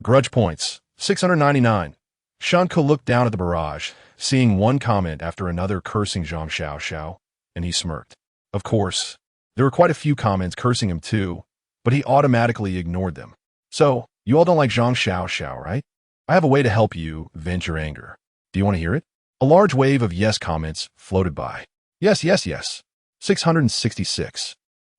A: Grudge points, 699. Shen Ke looked down at the barrage, seeing one comment after another cursing Zhang Xiao, and he smirked. Of course, there were quite a few comments cursing him too, but he automatically ignored them. So, you all don't like Zhang Xiao, right? I have a way to help you vent your anger. Do you want to hear it? A large wave of yes comments floated by. Yes. 666.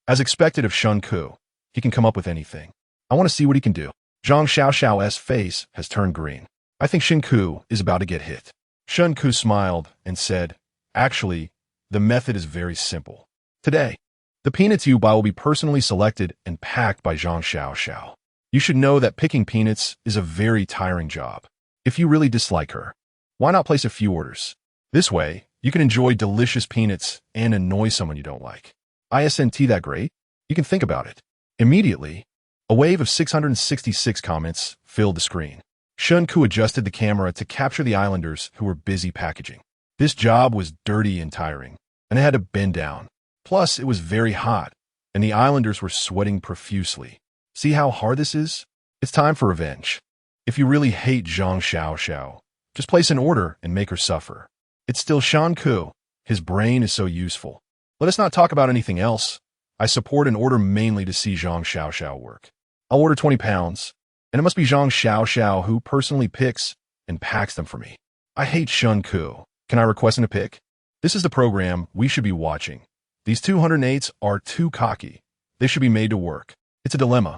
A: As expected of Shen Ke, he can come up with anything. I want to see what he can do. Zhang Xiao's face has turned green. I think Shen Ke is about to get hit. Shen Ke smiled and said, "Actually, the method is very simple. Today, the peanuts you buy will be personally selected and packed by Zhang Xiao. You should know that picking peanuts is a very tiring job. If you really dislike her, why not place a few orders? This way, you can enjoy delicious peanuts and annoy someone you don't like. Isn't that great? You can think about it." Immediately, a wave of 666 comments filled the screen. Shen Ke adjusted the camera to capture the islanders who were busy packaging. This job was dirty and tiring, and it had to bend down. Plus, it was very hot, and the islanders were sweating profusely. See how hard this is? It's time for revenge. If you really hate Zhang Xiao, just place an order and make her suffer. It's still Shen Ke. His brain is so useful. Let us not talk about anything else. I support an order mainly to see Zhang Xiao work. I'll order 20 pounds, and it must be Zhang Xiao who personally picks and packs them for me. I hate Shen Ke. Can I request him to pick? This is the program we should be watching. These 208s are too cocky. They should be made to work. It's a dilemma.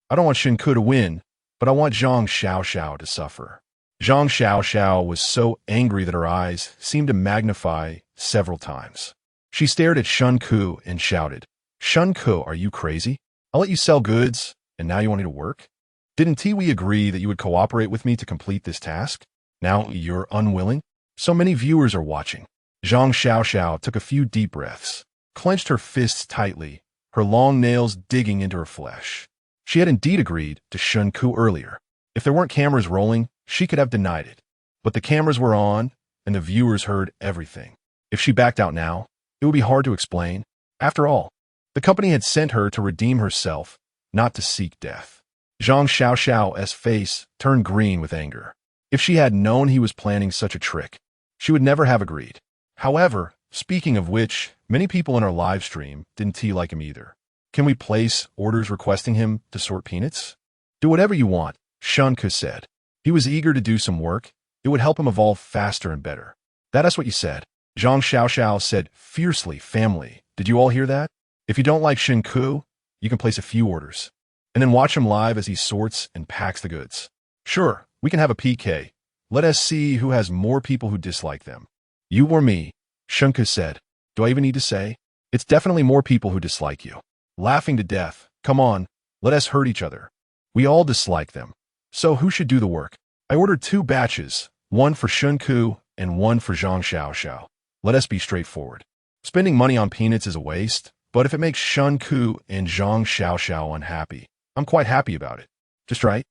A: I don't want Shen Ke to win, but I want Zhang Xiao to suffer. Zhang Xiao was so angry that her eyes seemed to magnify several times. She stared at Shen Ke and shouted, "Shen Ke, are you crazy? I'll let you sell goods, and now you want me to work? Didn't we agree that you would cooperate with me to complete this task? Now you're unwilling?" So many viewers are watching. Zhang Xiao took a few deep breaths, clenched her fists tightly, her long nails digging into her flesh. She had indeed agreed to Shen Ke earlier. If there weren't cameras rolling, she could have denied it. But the cameras were on, and the viewers heard everything. If she backed out now, it would be hard to explain. After all, the company had sent her to redeem herself, not to seek death. Zhang Xiao's face turned green with anger. If she had known he was planning such a trick, she would never have agreed. However, speaking of which, many people in our live stream didn't like him either. Can we place orders requesting him to sort peanuts? Do whatever you want, Shen Ke said. He was eager to do some work. It would help him evolve faster and better. That's what you said. Zhang Xiao said fiercely, "Family, did you all hear that? If you don't like Shen Ke, you can place a few orders, and then watch him live as he sorts and packs the goods. Sure, we can have a PK. Let us see who has more people who dislike them. You or me," Shen Ke said. "Do I even need to say? It's definitely more people who dislike you. laughing to death. Come on, let us hurt each other. We all dislike them. So who should do the work? I ordered 2 batches, one for Shen Ke and one for Zhang Xiaoxiao. Let us be straightforward. Spending money on peanuts is a waste, but if it makes Shen Ke and Zhang Xiaoxiao unhappy, I'm quite happy about it. Just right.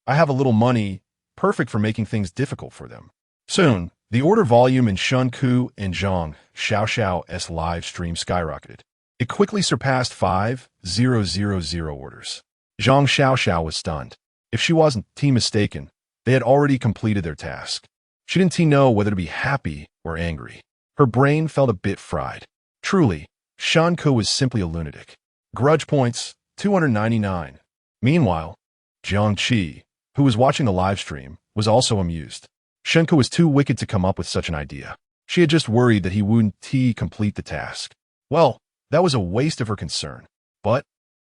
A: I have a little money, perfect for making things difficult for them. Soon, the order volume in Shen Ke and Zhang Xiaoxiao's live stream skyrocketed. It quickly surpassed 5,000 orders. Zhang Xiaoxiao was stunned. If she wasn't mistaken, they had already completed their task. She didn't know whether to be happy or angry. Her brain felt a bit fried. Truly, Shen Ke was simply a lunatic. Grudge points, 299. Meanwhile, Jiang Qi, who was watching the live stream, was also amused. Shen Ke was too wicked to come up with such an idea. She had just worried that he wouldn't complete the task. Well, that was a waste of her concern. But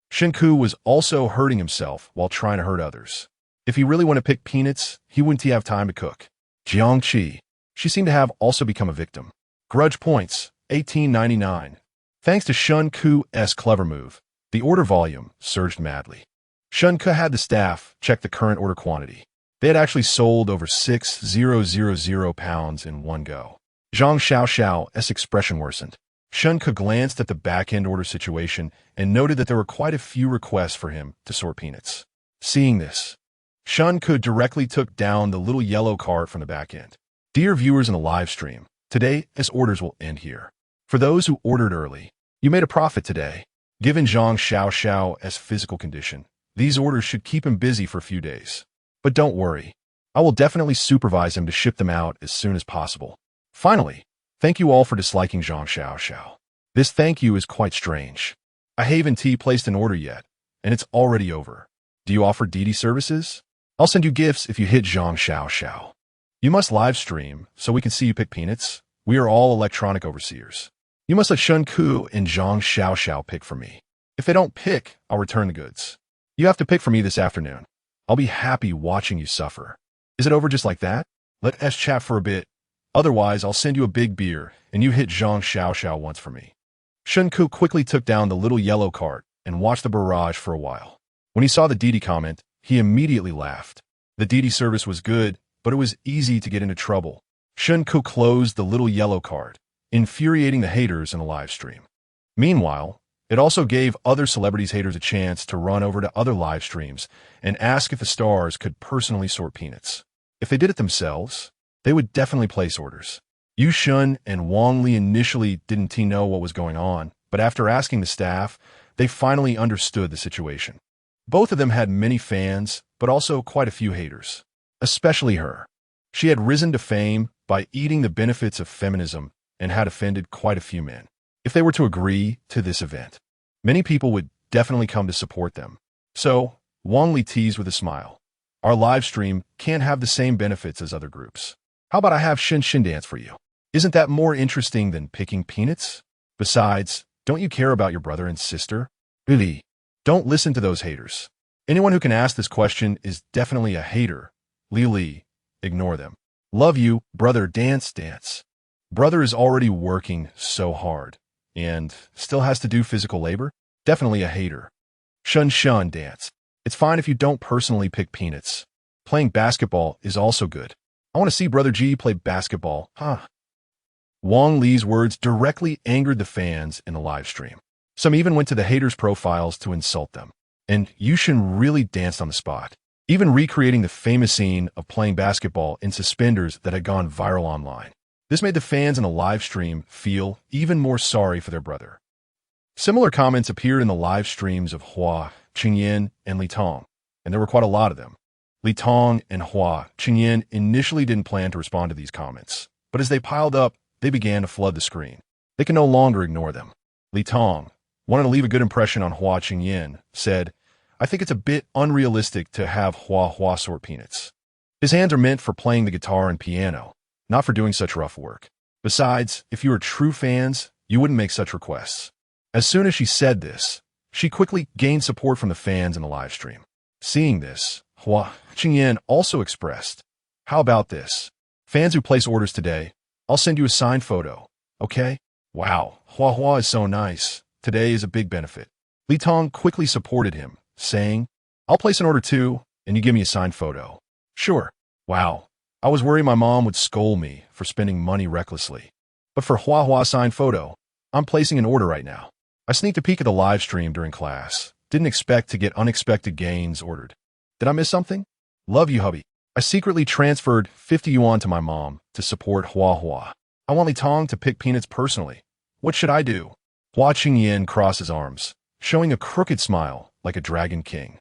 A: Shen Ke was also hurting himself while trying to hurt others. If he really wanted to pick peanuts, he wouldn't have time to cook. Jiang Qi, she seemed to have also become a victim. Grudge points, 1899. Thanks to Shen Ke's clever move, the order volume surged madly. Shen Ke had the staff check the current order quantity. They had actually sold over 6,000 pounds in one go. Zhang Xiaoxiao's expression worsened. Shen Ke glanced at the back-end order situation and noted that there were quite a few requests for him to sort peanuts. Seeing this, Shen Ke directly took down the little yellow cart from the back end. Dear viewers in the live stream, today's orders will end here. For those who ordered early, you made a profit today. Given Zhang Xiaoxiao's physical condition, these orders should keep him busy for a few days. But don't worry, I will definitely supervise him to ship them out as soon as possible. Finally, thank you all for disliking Zhang Xiaoxiao. This thank you is quite strange. I haven't placed an order yet, and it's already over. Do you offer DD services? I'll send you gifts if you hit Zhang Xiaoxiao. You must live stream so we can see you pick peanuts. We are all electronic overseers. You must let Shen Ke and Zhang Xiaoxiao pick for me. If they don't pick, I'll return the goods. You have to pick for me this afternoon. I'll be happy watching you suffer. Is it over just like that? Let us chat for a bit. Otherwise, I'll send you a big beer, and you hit Zhang Xiaoxiao once for me. Shen Ke quickly took down the little yellow cart and watched the barrage for a while. When he saw the DD comment, he immediately laughed. The DD service was good, but it was easy to get into trouble. Shen Ke closed the little yellow cart, infuriating the haters in the live stream. Meanwhile, it also gave other celebrities' haters a chance to run over to other live streams and ask if the stars could personally sort peanuts. If they did it themselves, they would definitely place orders. Yu Shun and Wang Li initially didn't know what was going on, but after asking the staff, they finally understood the situation. Both of them had many fans, but also quite a few haters. Especially her. She had risen to fame by eating the benefits of feminism and had offended quite a few men. If they were to agree to this event, many people would definitely come to support them. So, Wang Li teased with a smile. Our live stream can't have the same benefits as other groups. How about I have Shen dance for you? Isn't that more interesting than picking peanuts? Besides, don't you care about your brother and sister? Really? Don't listen to those haters. Anyone who can ask this question is definitely a hater. Li, ignore them. Love you, brother, dance. Brother is already working so hard and still has to do physical labor? Definitely a hater. Shen dance. It's fine if you don't personally pick peanuts. Playing basketball is also good. I want to see Brother G play basketball, huh? Wang Li's words directly angered the fans in the live stream. Some even went to the haters' profiles to insult them. And Yushin really danced on the spot, even recreating the famous scene of playing basketball in suspenders that had gone viral online. This made the fans in the live stream feel even more sorry for their brother. Similar comments appeared in the live streams of Hua, Qingyan, and Li Tong, and there were quite a lot of them. Li Tong and Hua, Qingyan initially didn't plan to respond to these comments, but as they piled up, they began to flood the screen. They can no longer ignore them. Li Tong, wanting to leave a good impression on Hua Qingyan, said, I think it's a bit unrealistic to have Hua sort peanuts. His hands are meant for playing the guitar and piano, not for doing such rough work. Besides, if you are true fans, you wouldn't make such requests. As soon as she said this, she quickly gained support from the fans in the live stream. Seeing this, Hua Qingyan also expressed, how about this? Fans who place orders today, I'll send you a signed photo, okay? Wow, Hua is so nice. Today is a big benefit. Li Tong quickly supported him, saying, "I'll place an order too, and you give me a signed photo." "Sure." Wow. I was worried my mom would scold me for spending money recklessly. But for Hua signed photo, I'm placing an order right now. I sneaked a peek at the live stream during class. Didn't expect to get unexpected gains ordered. Did I miss something? Love you, hubby. I secretly transferred 50 yuan to my mom to support Hua. I want Li Tong to pick peanuts personally. What should I do? Hua Qingyan crossed his arms, showing a crooked smile like a dragon king.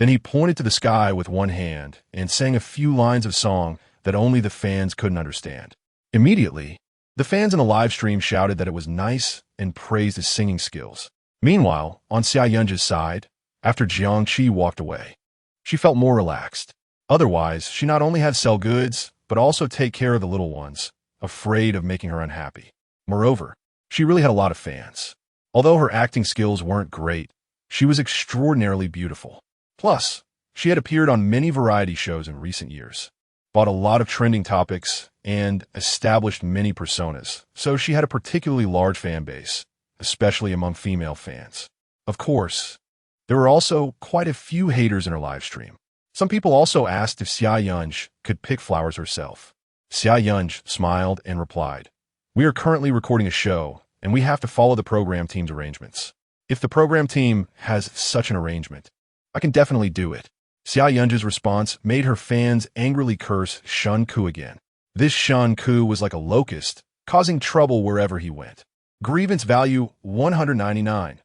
A: Then he pointed to the sky with one hand and sang a few lines of song that only the fans couldn't understand. Immediately, the fans in the live stream shouted that it was nice and praised his singing skills. Meanwhile, on Xia Yunji's side, after Jiang Qi walked away, she felt more relaxed. Otherwise, she not only had to sell goods, but also take care of the little ones, afraid of making her unhappy. Moreover, she really had a lot of fans. Although her acting skills weren't great, she was extraordinarily beautiful. Plus, she had appeared on many variety shows in recent years, bought a lot of trending topics, and established many personas, so she had a particularly large fan base, especially among female fans. Of course, there were also quite a few haters in her live stream. Some people also asked if Xia Yunji could pick flowers herself. Xia Yunji smiled and replied, "We are currently recording a show, and we have to follow the program team's arrangements. If the program team has such an arrangement, I can definitely do it." Xia Yunji's response made her fans angrily curse Shen Ke again. This Shen Ke was like a locust, causing trouble wherever he went. Grievance value 199.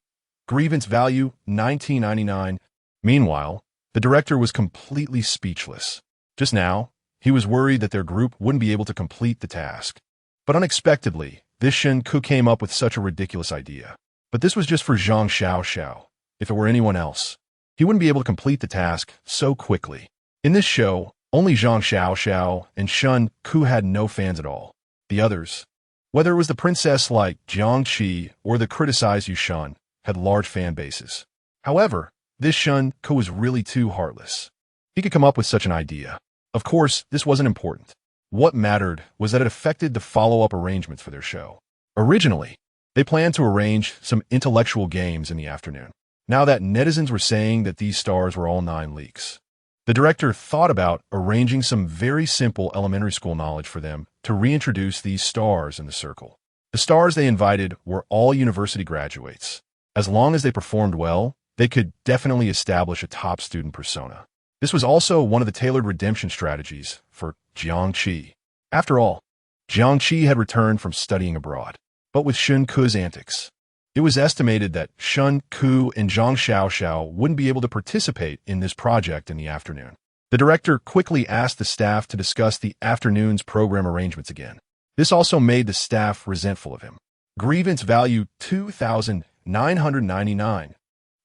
A: Grievance value 1999. Meanwhile, the director was completely speechless. Just now, he was worried that their group wouldn't be able to complete the task. But unexpectedly, this Shen Ke came up with such a ridiculous idea. But this was just for Zhang Xiao. If it were anyone else, he wouldn't be able to complete the task so quickly. In this show, only Zhang Xiao and Shen Ke had no fans at all. The others, whether it was the princess like Jiang Qi or the criticized Yushan, had large fan bases. However, this Shen Ke was really too heartless. He could come up with such an idea. Of course, this wasn't important. What mattered was that it affected the follow-up arrangements for their show. Originally, they planned to arrange some intellectual games in the afternoon. Now that netizens were saying that these stars were all 9 leaks, the director thought about arranging some very simple elementary school knowledge for them to reintroduce these stars in the circle. The stars they invited were all university graduates. As long as they performed well, they could definitely establish a top student persona. This was also one of the tailored redemption strategies for Jiang Qi. After all, Jiang Qi had returned from studying abroad. But with Shen Ke's antics, it was estimated that Shen Ke and Zhang Xiao wouldn't be able to participate in this project in the afternoon. The director quickly asked the staff to discuss the afternoon's program arrangements again. This also made the staff resentful of him. Grievance value 2,999.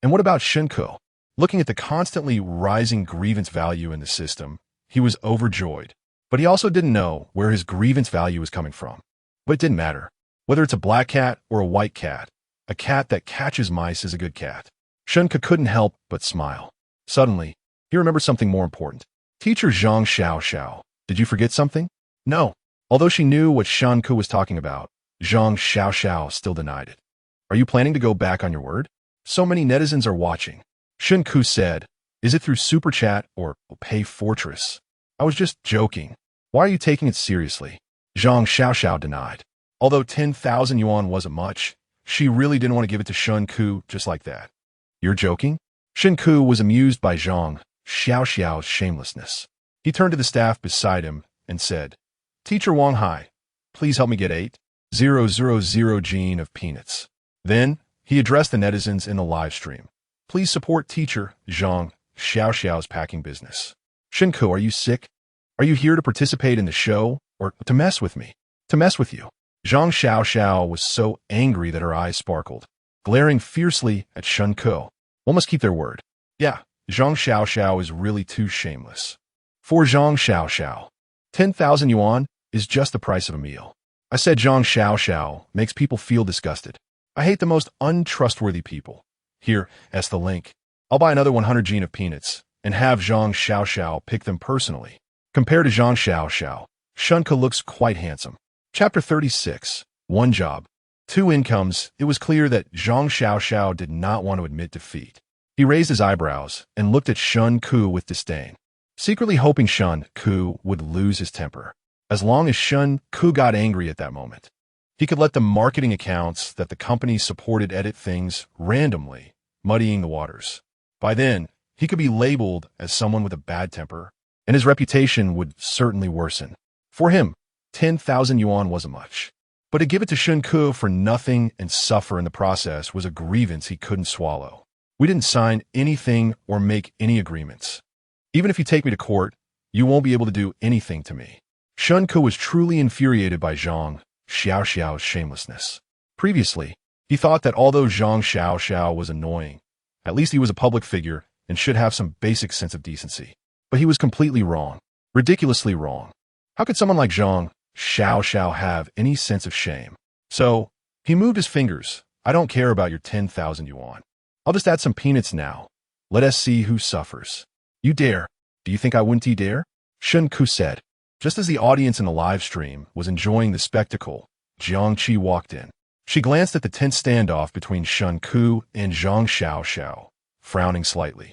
A: And what about Shen Ke? Looking at the constantly rising grievance value in the system, he was overjoyed. But he also didn't know where his grievance value was coming from. But it didn't matter. Whether it's a black cat or a white cat, a cat that catches mice is a good cat. Shen Ke couldn't help but smile. Suddenly, he remembered something more important. Teacher Zhang Xiao, did you forget something? No. Although she knew what Shen Ke was talking about, Zhang Xiao still denied it. Are you planning to go back on your word? So many netizens are watching. Shen Ke said, is it through Super Chat or Pay Fortress? I was just joking. Why are you taking it seriously? Zhang Xiao denied. Although 10,000 yuan wasn't much, she really didn't want to give it to Shen Ke just like that. You're joking? Shen Ke was amused by Zhang Xiao's shamelessness. He turned to the staff beside him and said, Teacher Wang Hai, please help me get 8,000 gene of peanuts. Then, he addressed the netizens in the live stream. Please support teacher Zhang Xiao's packing business. Shen Ke, are you sick? Are you here to participate in the show or to mess with me? To mess with you. Zhang Xiao was so angry that her eyes sparkled, glaring fiercely at Shen Ke. One must keep their word. Yeah, Zhang Xiao is really too shameless. For Zhang Xiao, 10,000 yuan is just the price of a meal. I said Zhang Xiao makes people feel disgusted. I hate the most untrustworthy people. Here, that's the link. I'll buy another 100 gene of peanuts and have Zhang Xiao pick them personally. Compared to Zhang Xiao, Shen Ke looks quite handsome. Chapter 36. One Job. Two incomes, it was clear that Zhang Xiaoxiao did not want to admit defeat. He raised his eyebrows and looked at Shen Ke with disdain, secretly hoping Shen Ke would lose his temper. As long as Shen Ke got angry at that moment, he could let the marketing accounts that the company supported edit things randomly, muddying the waters. By then, he could be labeled as someone with a bad temper, and his reputation would certainly worsen. For him, 10,000 yuan wasn't much. But to give it to Shen Ke for nothing and suffer in the process was a grievance he couldn't swallow. We didn't sign anything or make any agreements. Even if you take me to court, you won't be able to do anything to me. Shen Ke was truly infuriated by Zhang Xiaoxiao's shamelessness. Previously, he thought that although Zhang Xiaoxiao was annoying, at least he was a public figure and should have some basic sense of decency. But he was completely wrong. Ridiculously wrong. How could someone like Zhang Xiaoxiao have any sense of shame? So, he moved his fingers. I don't care about your 10,000 yuan. I'll just add some peanuts now. Let us see who suffers. You dare? Do you think I wouldn't dare? Shen Ke said. Just as the audience in the live stream was enjoying the spectacle, Jiang Qi walked in. She glanced at the tense standoff between Shen Ke and Zhang Xiaoxiao, frowning slightly.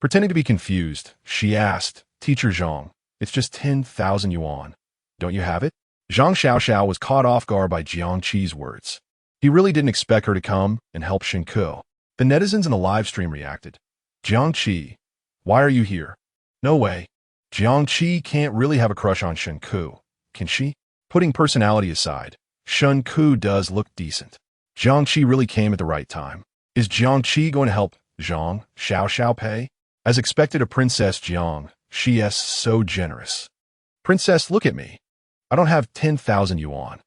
A: Pretending to be confused, she asked, Teacher Zhang, it's just 10,000 yuan. Don't you have it? Zhang Xiaoxiao was caught off guard by Jiang Qi's words. He really didn't expect her to come and help Shen Ke. The netizens in the live stream reacted. Jiang Qi, why are you here? No way. Jiang Qi can't really have a crush on Shen Ke, can she? Putting personality aside, Shen Ke does look decent. Jiang Qi really came at the right time. Is Jiang Qi going to help Zhang Xiaoxiao pay? As expected, a Princess Jiang, she is so generous. Princess, look at me. I don't have 10,000 yuan.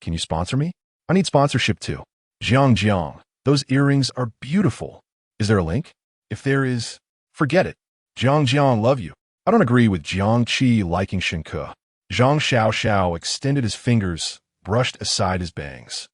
A: Can you sponsor me? I need sponsorship too. Jiang, those earrings are beautiful. Is there a link? If there is, forget it. Jiang, love you. I don't agree with Jiang Qi liking Shen Ke. Zhang Xiaoxiao extended his fingers, brushed aside his bangs,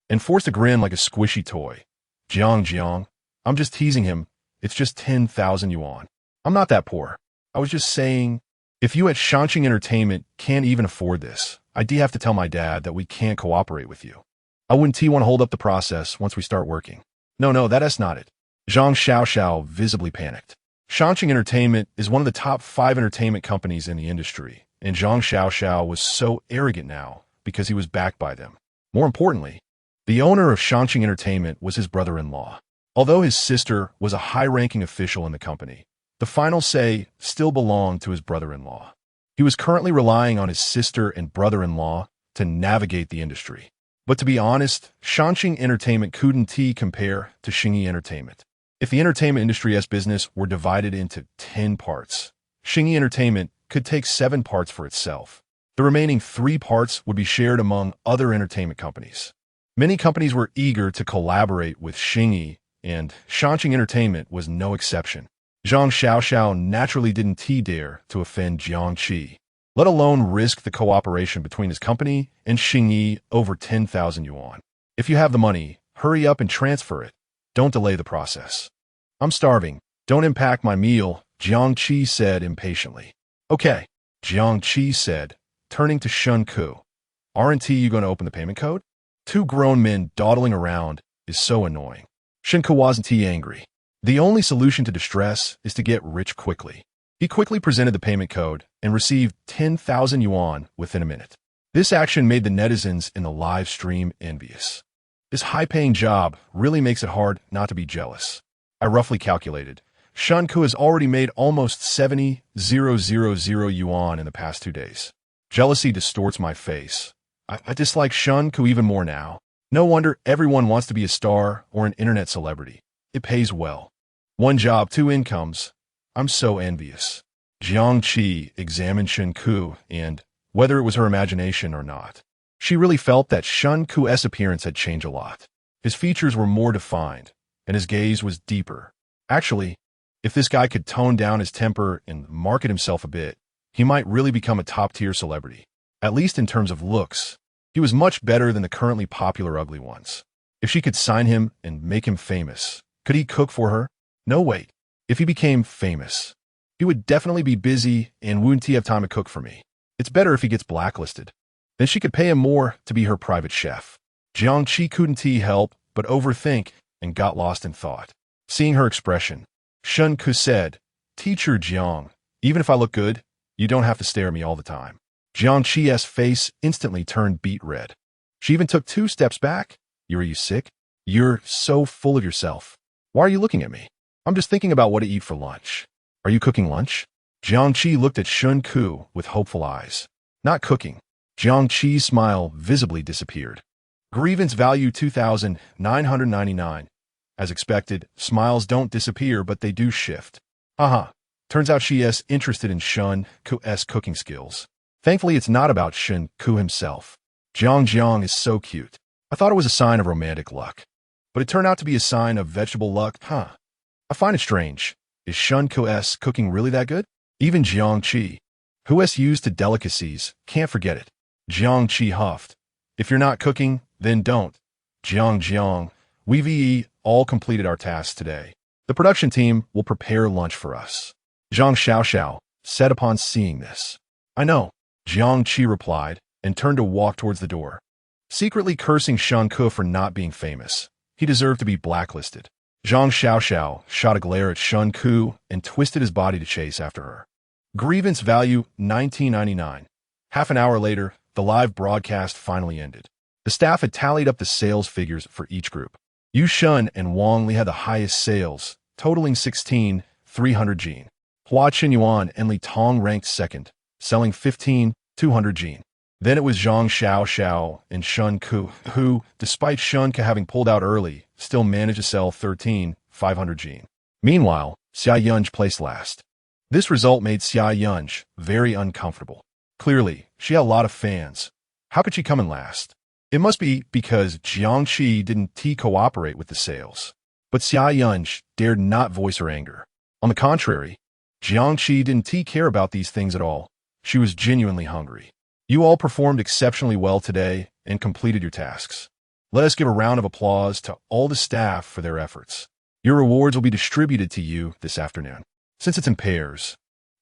A: and forced a grin like a squishy toy. Jiang, I'm just teasing him. It's just 10,000 yuan. I'm not that poor. I was just saying, if you at Shanqing Entertainment can't even afford this, I'd have to tell my dad that we can't cooperate with you. I wouldn't want to hold up the process once we start working. No, that's not it. Zhang Xiaoxiao visibly panicked. Shanqing Entertainment is one of the top 5 entertainment companies in the industry, and Zhang Xiaoxiao was so arrogant now because he was backed by them. More importantly, the owner of Shanqing Entertainment was his brother-in-law. Although his sister was a high-ranking official in the company, the final say still belonged to his brother-in-law. He was currently relying on his sister and brother-in-law to navigate the industry. But to be honest, Shanqing Entertainment couldn't compare to Xingyi Entertainment. If the entertainment industry as business were divided into 10 parts, Xingyi Entertainment could take 7 parts for itself. The remaining 3 parts would be shared among other entertainment companies. Many companies were eager to collaborate with Xingyi, and Shanqing Entertainment was no exception. Zhang Xiaoxiao naturally didn't dare to offend Jiang Qi, let alone risk the cooperation between his company and Xingyi over 10,000 yuan. If you have the money, hurry up and transfer it. Don't delay the process. I'm starving. Don't impact my meal, Jiang Qi said impatiently. Okay, Jiang Qi said, turning to Shen Ke. Aren't you going to open the payment code? 2 grown men dawdling around is so annoying. Shen Ke wasn't angry. The only solution to distress is to get rich quickly. He quickly presented the payment code and received 10,000 yuan within a minute. This action made the netizens in the live stream envious. This high-paying job really makes it hard not to be jealous. I roughly calculated. Shen Ke has already made almost 70,000 yuan in the past 2 days. Jealousy distorts my face. I dislike Shen Ke even more now. No wonder everyone wants to be a star or an internet celebrity. It pays well. 1 job, 2 incomes. I'm so envious. Jiang Qi examined Shen Ke, and, whether it was her imagination or not, she really felt that Shen Ke's appearance had changed a lot. His features were more defined, and his gaze was deeper. Actually, if this guy could tone down his temper and market himself a bit, he might really become a top-tier celebrity. At least in terms of looks, he was much better than the currently popular ugly ones. If she could sign him and make him famous, could he cook for her? No, wait. If he became famous, he would definitely be busy and wouldn't have time to cook for me. It's better if he gets blacklisted. Then she could pay him more to be her private chef. Jiangqi couldn't help but overthink and got lost in thought. Seeing her expression, Shen Ke said, "Teacher Jiang, even if I look good, you don't have to stare at me all the time." Jiangqi's face instantly turned beet red. She even took 2 steps back. Are you sick? You're so full of yourself. Why are you looking at me? I'm just thinking about what to eat for lunch. Are you cooking lunch? Jiangqi looked at Shen Ke with hopeful eyes. Not cooking. Jiangqi's smile visibly disappeared. Grievance value 2,999. As expected, smiles don't disappear, but they do shift. Haha. Turns out she is interested in Shen Ke's cooking skills. Thankfully, it's not about Shen Ke himself. Jiang is so cute. I thought it was a sign of romantic luck. But it turned out to be a sign of vegetable luck, huh? I find it strange. Is Shen Ke's cooking really that good? Even Jiangqi, who is used to delicacies, can't forget it. Jiangqi huffed. If you're not cooking, then don't. Jiang, we've all completed our tasks today. The production team will prepare lunch for us. Zhang Xiao said upon seeing this. I know, Jiangqi replied, and turned to walk towards the door. Secretly cursing Shen Ke for not being famous. He deserved to be blacklisted. Zhang Xiao shot a glare at Shen Ke and twisted his body to chase after her. Grievance value 1999. Half an hour later, the live broadcast finally ended. The staff had tallied up the sales figures for each group. Yu Shun and Wang Li had the highest sales, totaling 16,300 jin. Hua Qinyuan and Li Tong ranked second, selling 15,200 jin. Then it was Zhang Xiao and Shen Ke, who, despite Shen Ke having pulled out early, still managed to sell 13,500 jin. Meanwhile, Xia Yunj placed last. This result made Xia Yunj very uncomfortable. Clearly, she had a lot of fans. How could she come in last? It must be because Jiangqi didn't cooperate with the sales. But Xia Yunj dared not voice her anger. On the contrary, Jiangqi didn't care about these things at all. She was genuinely hungry. You all performed exceptionally well today and completed your tasks. Let us give a round of applause to all the staff for their efforts. Your rewards will be distributed to you this afternoon. Since it's in pairs,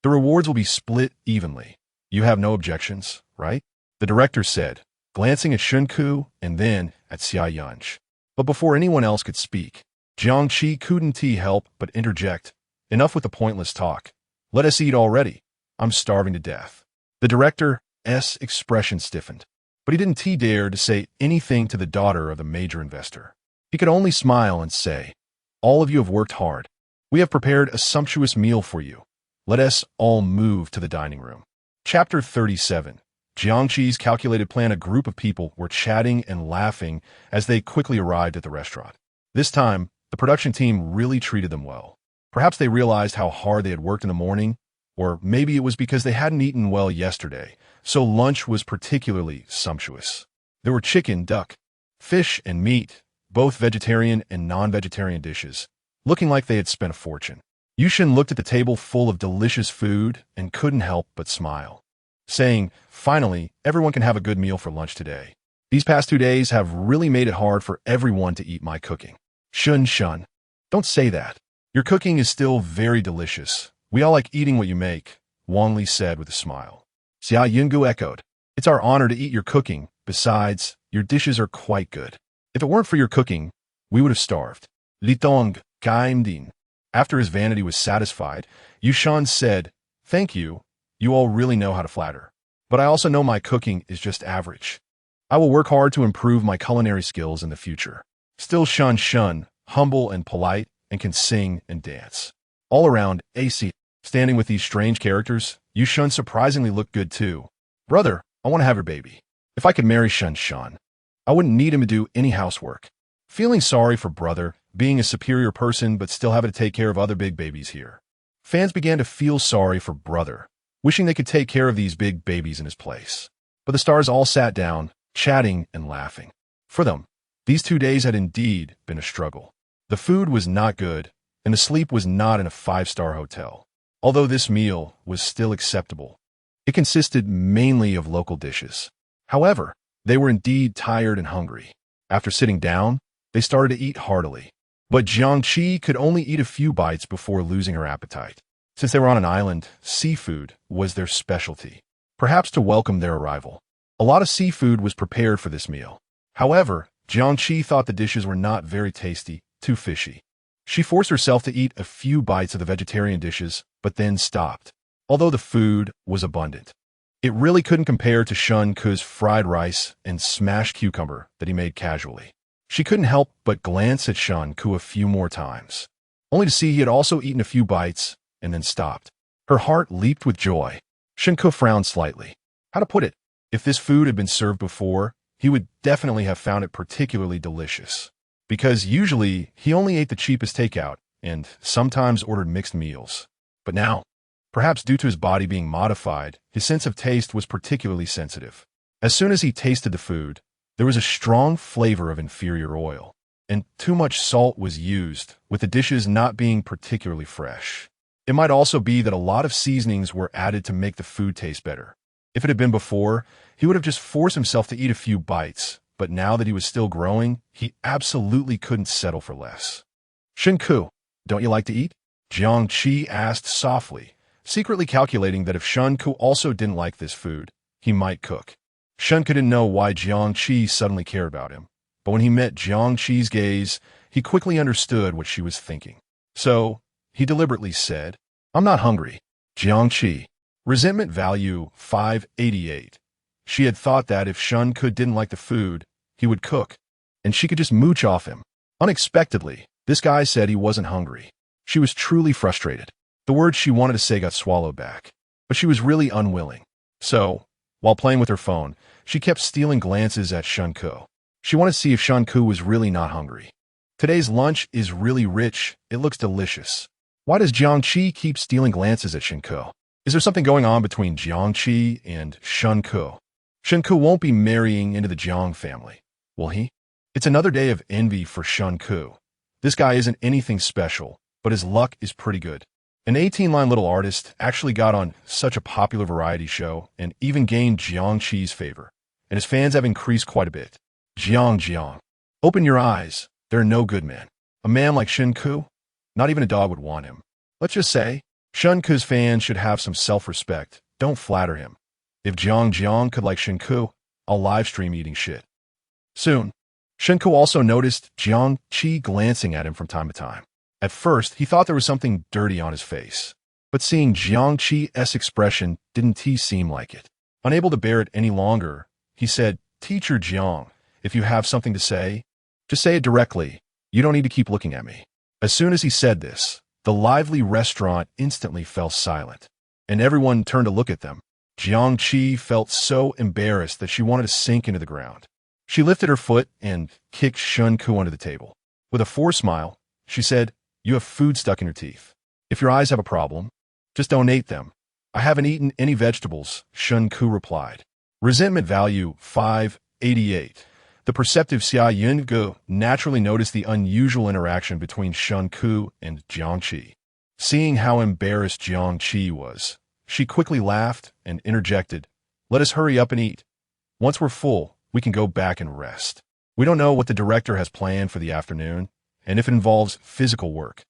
A: the rewards will be split evenly. You have no objections, right? The director said, glancing at Shen Ke and then at Xia Yunj. But before anyone else could speak, Jiangqi couldn't help but interject. Enough with the pointless talk. Let us eat already. I'm starving to death. The director's expression stiffened, but he didn't dare to say anything to the daughter of the major investor. He could only smile and say, all of you have worked hard. We have prepared a sumptuous meal for you. Let us all move to the dining room. Chapter 37. Jiangqi's calculated plan. A group of people were chatting and laughing as they quickly arrived at the restaurant. This time, the production team really treated them well. Perhaps they realized how hard they had worked in the morning, or maybe it was because they hadn't eaten well yesterday, so lunch was particularly sumptuous. There were chicken, duck, fish, and meat, both vegetarian and non-vegetarian dishes, looking like they had spent a fortune. Yushin looked at the table full of delicious food and couldn't help but smile, saying, finally, everyone can have a good meal for lunch today. These past 2 days have really made it hard for everyone to eat my cooking. Shun, don't say that. Your cooking is still very delicious. We all like eating what you make, Wang Li said with a smile. Xia Yungu echoed. It's our honor to eat your cooking. Besides, your dishes are quite good. If it weren't for your cooking, we would have starved. Li Tong, Gaimdin. After his vanity was satisfied, Yushan said, thank you. You all really know how to flatter. But I also know my cooking is just average. I will work hard to improve my culinary skills in the future. Still Shun, humble and polite, and can sing and dance. All around, AC. Standing with these strange characters, Yushan surprisingly looked good too. Brother, I want to have your baby. If I could marry Shen, I wouldn't need him to do any housework. Feeling sorry for brother, being a superior person but still having to take care of other big babies here. Fans began to feel sorry for brother, wishing they could take care of these big babies in his place. But the stars all sat down, chatting and laughing. For them, these 2 days had indeed been a struggle. The food was not good, and the sleep was not in a 5-star hotel. Although this meal was still acceptable, it consisted mainly of local dishes. However, they were indeed tired and hungry. After sitting down, they started to eat heartily. But Jiangqi could only eat a few bites before losing her appetite. Since they were on an island, seafood was their specialty. Perhaps to welcome their arrival, a lot of seafood was prepared for this meal. However, Jiangqi thought the dishes were not very tasty, too fishy. She forced herself to eat a few bites of the vegetarian dishes, but then stopped. Although the food was abundant, it really couldn't compare to Shen Ke's fried rice and smashed cucumber that he made casually. She couldn't help but glance at Shen Ke a few more times, only to see he had also eaten a few bites and then stopped. Her heart leaped with joy. Shen Ke frowned slightly. How to put it? If this food had been served before, he would definitely have found it particularly delicious. Because usually, he only ate the cheapest takeout and sometimes ordered mixed meals. But now, perhaps due to his body being modified, his sense of taste was particularly sensitive. As soon as he tasted the food, there was a strong flavor of inferior oil, and too much salt was used, with the dishes not being particularly fresh. It might also be that a lot of seasonings were added to make the food taste better. If it had been before, he would have just forced himself to eat a few bites, but now that he was still growing, he absolutely couldn't settle for less. Shen Ke, don't you like to eat? Jiangqi asked softly, secretly calculating that if Shen Ke also didn't like this food, he might cook. Shen Ke didn't know why Jiangqi suddenly cared about him, but when he met Jiangqi's gaze, he quickly understood what she was thinking. So, he deliberately said, I'm not hungry. Jiangqi. Resentment value 588. She had thought that if Shen Ke didn't like the food, he would cook, and she could just mooch off him. Unexpectedly, this guy said he wasn't hungry. She was truly frustrated. The words she wanted to say got swallowed back, but she was really unwilling. So, while playing with her phone, she kept stealing glances at Shen Ke. She wanted to see if Shen Ke was really not hungry. Today's lunch is really rich. It looks delicious. Why does Jiangqi keep stealing glances at Shen Ke? Is there something going on between Jiangqi and Shen Ke? Shen Ke won't be marrying into the Jiang family, will he? It's another day of envy for Shen Ke. This guy isn't anything special, but his luck is pretty good. An 18-line little artist actually got on such a popular variety show and even gained Jiangqi's favor, and his fans have increased quite a bit. Jiang, open your eyes. There are no good men. A man like Shen Ke? Not even a dog would want him. Let's just say, Shen Ke's fans should have some self-respect. Don't flatter him. If Jiang could like Shen Ke, I'll livestream eating shit. Soon, Shen Ke also noticed Jiangqi glancing at him from time to time. At first, he thought there was something dirty on his face, but seeing Jiangqi's expression didn't seem like it. Unable to bear it any longer, he said, Teacher Jiang, if you have something to say, just say it directly. You don't need to keep looking at me. As soon as he said this, the lively restaurant instantly fell silent, and everyone turned to look at them. Jiangqi felt so embarrassed that she wanted to sink into the ground. She lifted her foot and kicked Shen Ke under the table. With a forced smile, she said, You have food stuck in your teeth. If your eyes have a problem, just donate them. I haven't eaten any vegetables, Shen Ke replied. Resentment value 588. The perceptive Xia Yunge naturally noticed the unusual interaction between Shen Ke and Jiangqi. Seeing how embarrassed Jiangqi was, she quickly laughed and interjected, Let us hurry up and eat. Once we're full, we can go back and rest. We don't know what the director has planned for the afternoon, and if it involves physical work.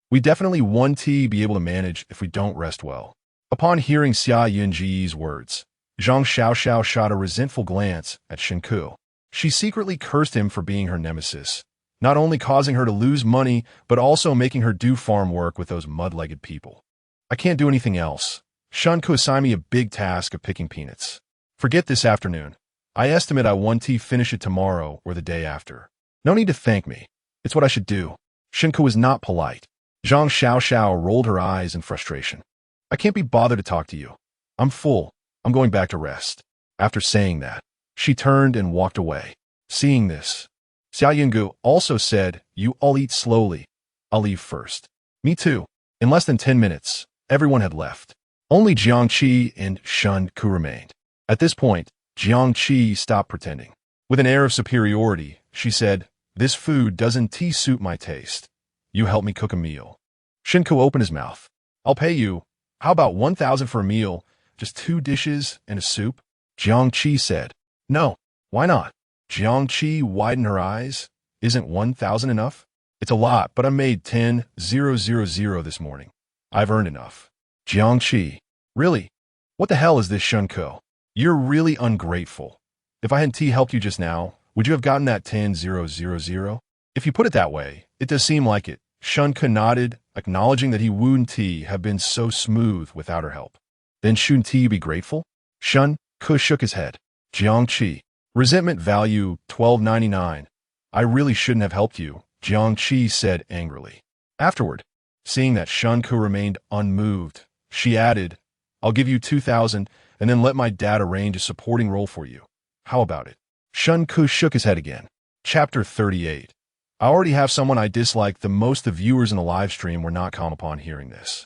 A: We definitely won't be able to manage if we don't rest well. Upon hearing Xia Yunji's words, Zhang Xiaoxiao shot a resentful glance at Shen Ke. She secretly cursed him for being her nemesis, not only causing her to lose money, but also making her do farm work with those mud-legged people. I can't do anything else. Shen Ke assigned me a big task of picking peanuts. Forget this afternoon. I estimate I won't finish it tomorrow or the day after. No need to thank me. It's what I should do. Shen Ke was not polite. Zhang Xiaoxiao rolled her eyes in frustration. I can't be bothered to talk to you. I'm full. I'm going back to rest. After saying that, she turned and walked away. Seeing this, Xia Yungu also said, You all eat slowly. I'll leave first. Me too. In less than 10 minutes, everyone had left. Only Jiangqi and Shen Ke remained. At this point, Jiangqi stopped pretending. With an air of superiority, she said, This food doesn't suit my taste. You help me cook a meal. Shen Ke opened his mouth. I'll pay you. How about 1,000 for a meal? Just 2 dishes and a soup? Jiangqi said. No. Why not? Jiangqi widened her eyes. Isn't 1,000 enough? It's a lot, but I made 10,000 this morning. I've earned enough. Jiangqi. Really? What the hell is this, Shen Ke? You're really ungrateful. If I hadn't helped you just now, Would you have gotten that 10,000? If you put it that way, it does seem like it. Shen Ke nodded, acknowledging that he wouldn't have been so smooth without her help. Then shouldn't he be grateful? Shen Ke shook his head. Jiang Qi. Resentment value 12.99. I really shouldn't have helped you, Jiang Qi said angrily. Afterward, seeing that Shen Ke remained unmoved, she added, I'll give you 2,000 and then let my dad arrange a supporting role for you. How about it? Shen Ke shook his head again. Chapter 38. I already have someone I dislike the most. The viewers in the live stream were not calm upon hearing this.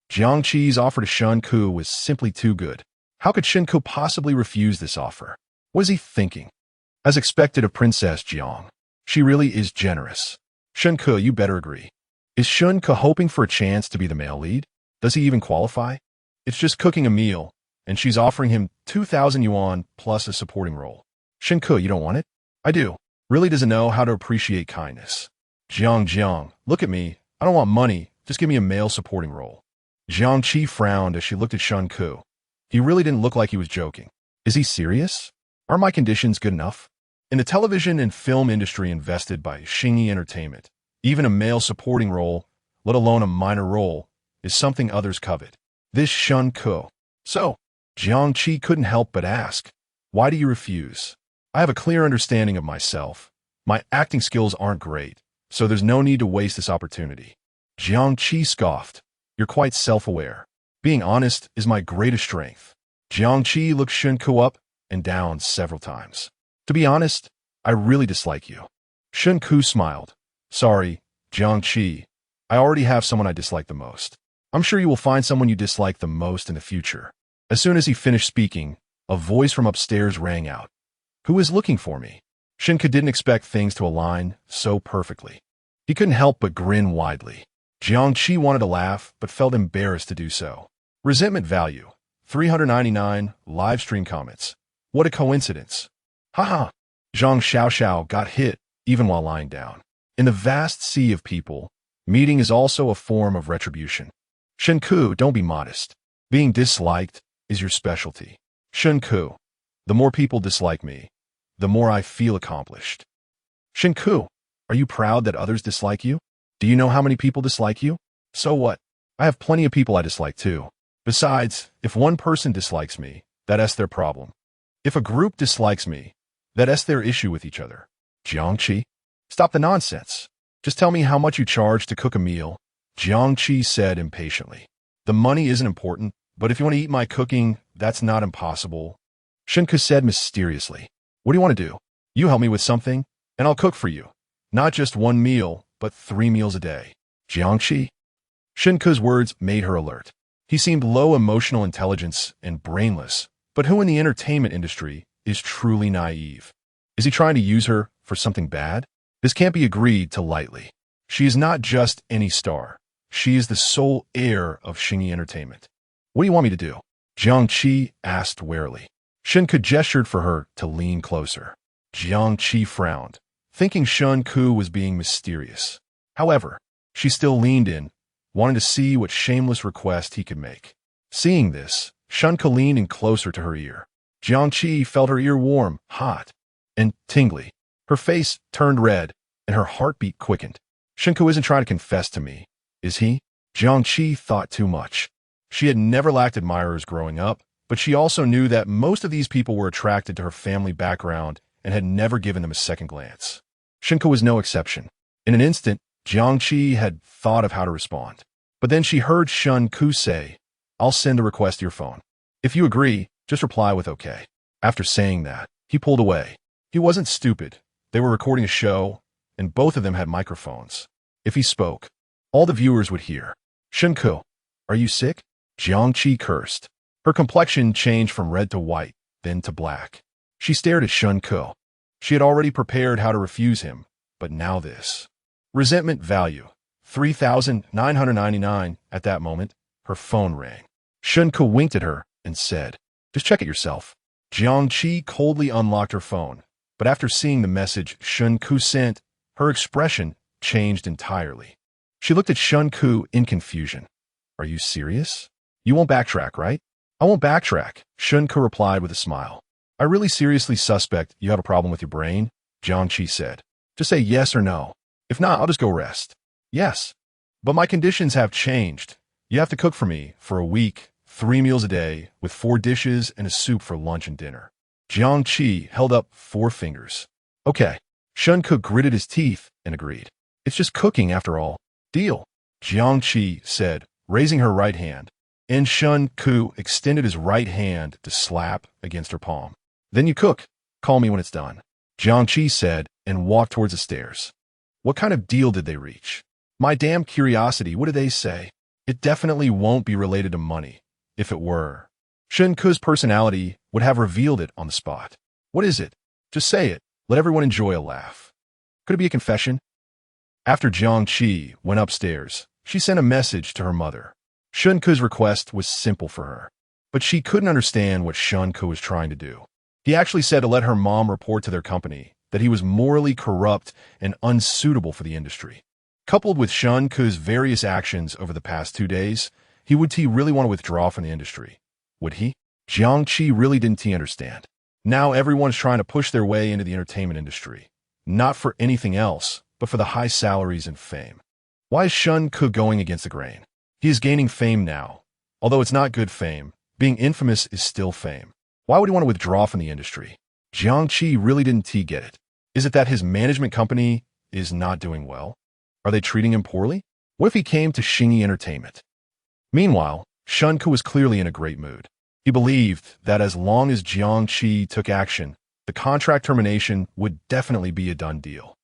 A: Jiang Qi's offer to Shen Ke was simply too good. How could Shen Ke possibly refuse this offer? What is he thinking? As expected of Princess Jiang, she really is generous. Shen Ke, you better agree. Is Shen Ke hoping for a chance to be the male lead? Does he even qualify? It's just cooking a meal, and she's offering him 2,000 yuan plus a supporting role. Shen Ke, you don't want it? I do. Really doesn't know how to appreciate kindness. Jiang, look at me. I don't want money. Just give me a male supporting role. Jiang Qi frowned as she looked at Shen Ke. He really didn't look like he was joking. Is he serious? Are my conditions good enough? In the television and film industry invested by Xingyi Entertainment, even a male supporting role, let alone a minor role, is something others covet. This Shen Ke. So, Jiang Qi couldn't help but ask, why do you refuse? I have a clear understanding of myself. My acting skills aren't great, so there's no need to waste this opportunity. Jiang Qi scoffed. You're quite self-aware. Being honest is my greatest strength. Jiang Qi looked Shen Ke up and down several times. To be honest, I really dislike you. Shen Ke smiled. Sorry, Jiang Qi. I already have someone I dislike the most. I'm sure you will find someone you dislike the most in the future. As soon as he finished speaking, a voice from upstairs rang out. Who is looking for me? Shen Ke didn't expect things to align so perfectly. He couldn't help but grin widely. Jiang Qi wanted to laugh, but felt embarrassed to do so. Resentment value 399 live stream comments. What a coincidence. Haha. Zhang Xiaoxiao got hit even while lying down. In the vast sea of people, meeting is also a form of retribution. Shen Ke, don't be modest. Being disliked is your specialty. Shen Ke. The more people dislike me, the more I feel accomplished. Shen Ke, are you proud that others dislike you? Do you know how many people dislike you? So what? I have plenty of people I dislike too. Besides, if one person dislikes me, that's their problem. If a group dislikes me, that's their issue with each other. Jiang Qi, stop the nonsense. Just tell me how much you charge to cook a meal, Jiang Qi said impatiently. The money isn't important, but if you want to eat my cooking, that's not impossible. Shen Ke said mysteriously. What do you want to do? You help me with something, and I'll cook for you. Not just one meal, but 3 meals a day. Jiang Qi. Shen Ke's words made her alert. He seemed low emotional intelligence and brainless, but who in the entertainment industry is truly naive? Is he trying to use her for something bad? This can't be agreed to lightly. She is not just any star. She is the sole heir of Xingyi Entertainment. What do you want me to do? Jiang Qi asked warily. Shen Ke gestured for her to lean closer. Jiang Qi frowned, thinking Shen Ke was being mysterious. However, she still leaned in, wanting to see what shameless request he could make. Seeing this, Shen Ke leaned in closer to her ear. Jiang Qi felt her ear warm, hot, and tingly. Her face turned red, and her heartbeat quickened. Shen Ke isn't trying to confess to me, is he? Jiang Qi thought too much. She had never lacked admirers growing up, but she also knew that most of these people were attracted to her family background and had never given them a second glance. Shen Ke was no exception. In an instant, Jiang Qi had thought of how to respond. But then she heard Shen Ke say, I'll send a request to your phone. If you agree, just reply with OK. After saying that, he pulled away. He wasn't stupid. They were recording a show, and both of them had microphones. If he spoke, all the viewers would hear. Shen Ke, are you sick? Jiang Qi cursed. Her complexion changed from red to white, then to black. She stared at Shen Ke. She had already prepared how to refuse him, but now this. Resentment value 3,999. At that moment, her phone rang. Shen Ke winked at her and said, just check it yourself. Jiang Qi coldly unlocked her phone, but after seeing the message Shen Ke sent, her expression changed entirely. She looked at Shen Ke in confusion. Are you serious? You won't backtrack, right? I won't backtrack, Shen Ke replied with a smile. I really seriously suspect you have a problem with your brain. Jiangqi said. Just say yes or no. If not, I'll just go rest. Yes. But my conditions have changed. You have to cook for me for a week, 3 meals a day, with 4 dishes and a soup for lunch and dinner. Jiangqi held up 4 fingers. Okay. Shen Ke gritted his teeth and agreed. It's just cooking after all. Deal. Jiangqi said, raising her right hand. And Shen Ke extended his right hand to slap against her palm. Then you cook. Call me when it's done. Jiangqi said and walked towards the stairs. What kind of deal did they reach? My damn curiosity, what did they say? It definitely won't be related to money. If it were, Shen Ke's personality would have revealed it on the spot. What is it? Just say it. Let everyone enjoy a laugh. Could it be a confession? After Jiangqi went upstairs, she sent a message to her mother. Shen Ke's request was simple for her, but she couldn't understand what Shen Ke was trying to do. He actually said to let her mom report to their company that he was morally corrupt and unsuitable for the industry. Coupled with Shen Ke's various actions over the past 2 days, would he really want to withdraw from the industry? Would he? Jiangqi really didn't understand. Now everyone's trying to push their way into the entertainment industry, not for anything else, but for the high salaries and fame. Why is Shen Ke going against the grain? He is gaining fame now. Although it's not good fame, being infamous is still fame. Why would he want to withdraw from the industry? Jiangqi really didn't get it. Is it that his management company is not doing well? Are they treating him poorly? What if he came to Xingyi Entertainment? Meanwhile, Shen Ke was clearly in a great mood. He believed that as long as Jiangqi took action, the contract termination would definitely be a done deal.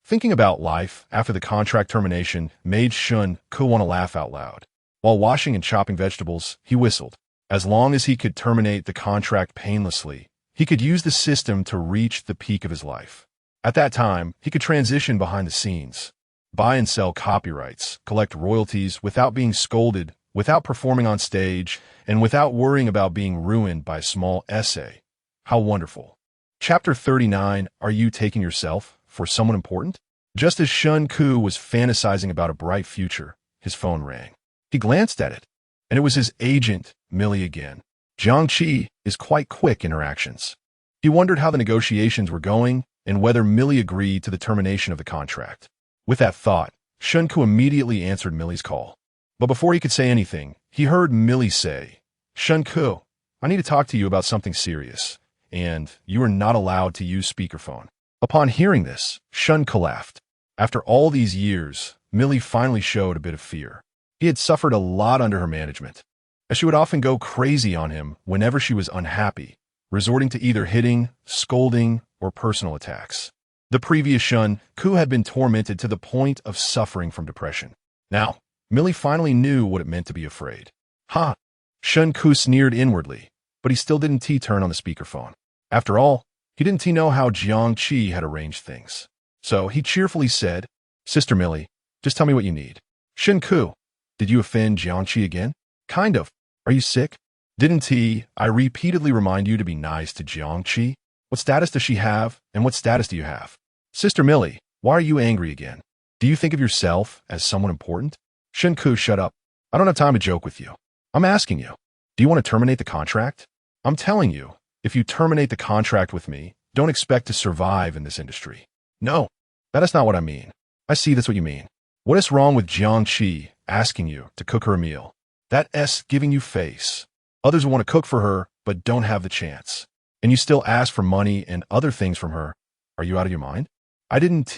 A: Thinking about life after the contract termination made Shen Ke want to laugh out loud. While washing and chopping vegetables, he whistled. As long as he could terminate the contract painlessly, he could use the system to reach the peak of his life. At that time, he could transition behind the scenes, buy and sell copyrights, collect royalties without being scolded, without performing on stage, and without worrying about being ruined by a small essay. How wonderful. Chapter 39, Are You Taking Yourself for Someone Important? Just as Shen Ke was fantasizing about a bright future, his phone rang. He glanced at it, and it was his agent, Millie again. Jiangqi is quite quick in her actions. He wondered how the negotiations were going and whether Millie agreed to the termination of the contract. With that thought, Shen Ke immediately answered Millie's call. But before he could say anything, he heard Millie say, Shen Ke, I need to talk to you about something serious, and you are not allowed to use speakerphone. Upon hearing this, Shen Ke laughed. After all these years, Millie finally showed a bit of fear. He had suffered a lot under her management, as she would often go crazy on him whenever she was unhappy, resorting to either hitting, scolding, or personal attacks. The previous Shen Ke had been tormented to the point of suffering from depression. Now, Millie finally knew what it meant to be afraid. Ha! Shen Ke sneered inwardly, but he still didn't turn on the speakerphone. After all, he didn't know how Jiangqi had arranged things. So he cheerfully said, Sister Millie, just tell me what you need. Shen Ke, did you offend Jiangqi again? Kind of. Are you sick? Didn't I repeatedly remind you to be nice to Jiangqi? What status does she have, and what status do you have? Sister Millie, why are you angry again? Do you think of yourself as someone important? Shen Ke, shut up. I don't have time to joke with you. I'm asking you, do you want to terminate the contract? I'm telling you, if you terminate the contract with me, don't expect to survive in this industry. No, that is not what I mean. I see that's what you mean. What is wrong with Jiangqi asking you to cook her a meal? That's giving you face. Others want to cook for her, but don't have the chance. And you still ask for money and other things from her. Are you out of your mind? I didn't.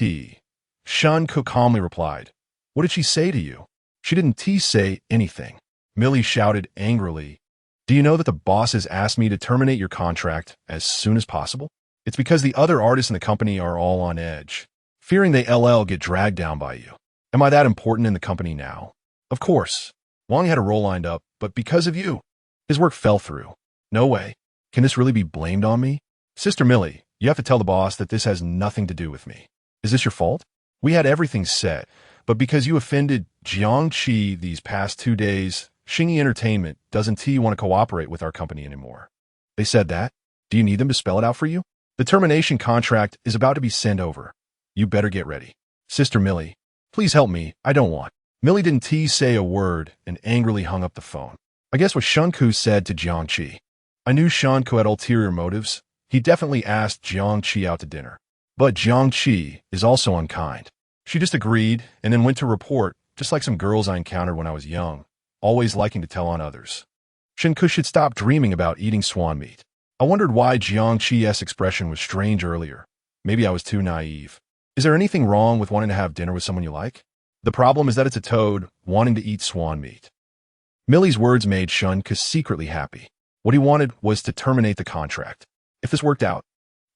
A: Shen Ke calmly replied. What did she say to you? She didn't say anything. Millie shouted angrily. Do you know that the boss has asked me to terminate your contract as soon as possible? It's because the other artists in the company are all on edge, fearing they get dragged down by you. Am I that important in the company now? Of course. Wang had a role lined up, but because of you, his work fell through. No way. Can this really be blamed on me? Sister Millie, you have to tell the boss that this has nothing to do with me. Is this your fault? We had everything set, but because you offended Jiangqi these past 2 days, Xingyi Entertainment doesn't want to cooperate with our company anymore. They said that? Do you need them to spell it out for you? The termination contract is about to be sent over. You better get ready. Sister Millie, please help me. I don't want. Millie didn't say a word and angrily hung up the phone. I guess what Shen Ke said to Jiangqi. I knew Shen Ke had ulterior motives. He definitely asked Jiangqi out to dinner. But Jiang Qi is also unkind. She just agreed and then went to report, just like some girls I encountered when I was young, always liking to tell on others. Shen Ke should stop dreaming about eating swan meat. I wondered why Jiang Qi's expression was strange earlier. Maybe I was too naive. Is there anything wrong with wanting to have dinner with someone you like? The problem is that it's a toad wanting to eat swan meat. Millie's words made Shen Ke secretly happy. What he wanted was to terminate the contract. If this worked out,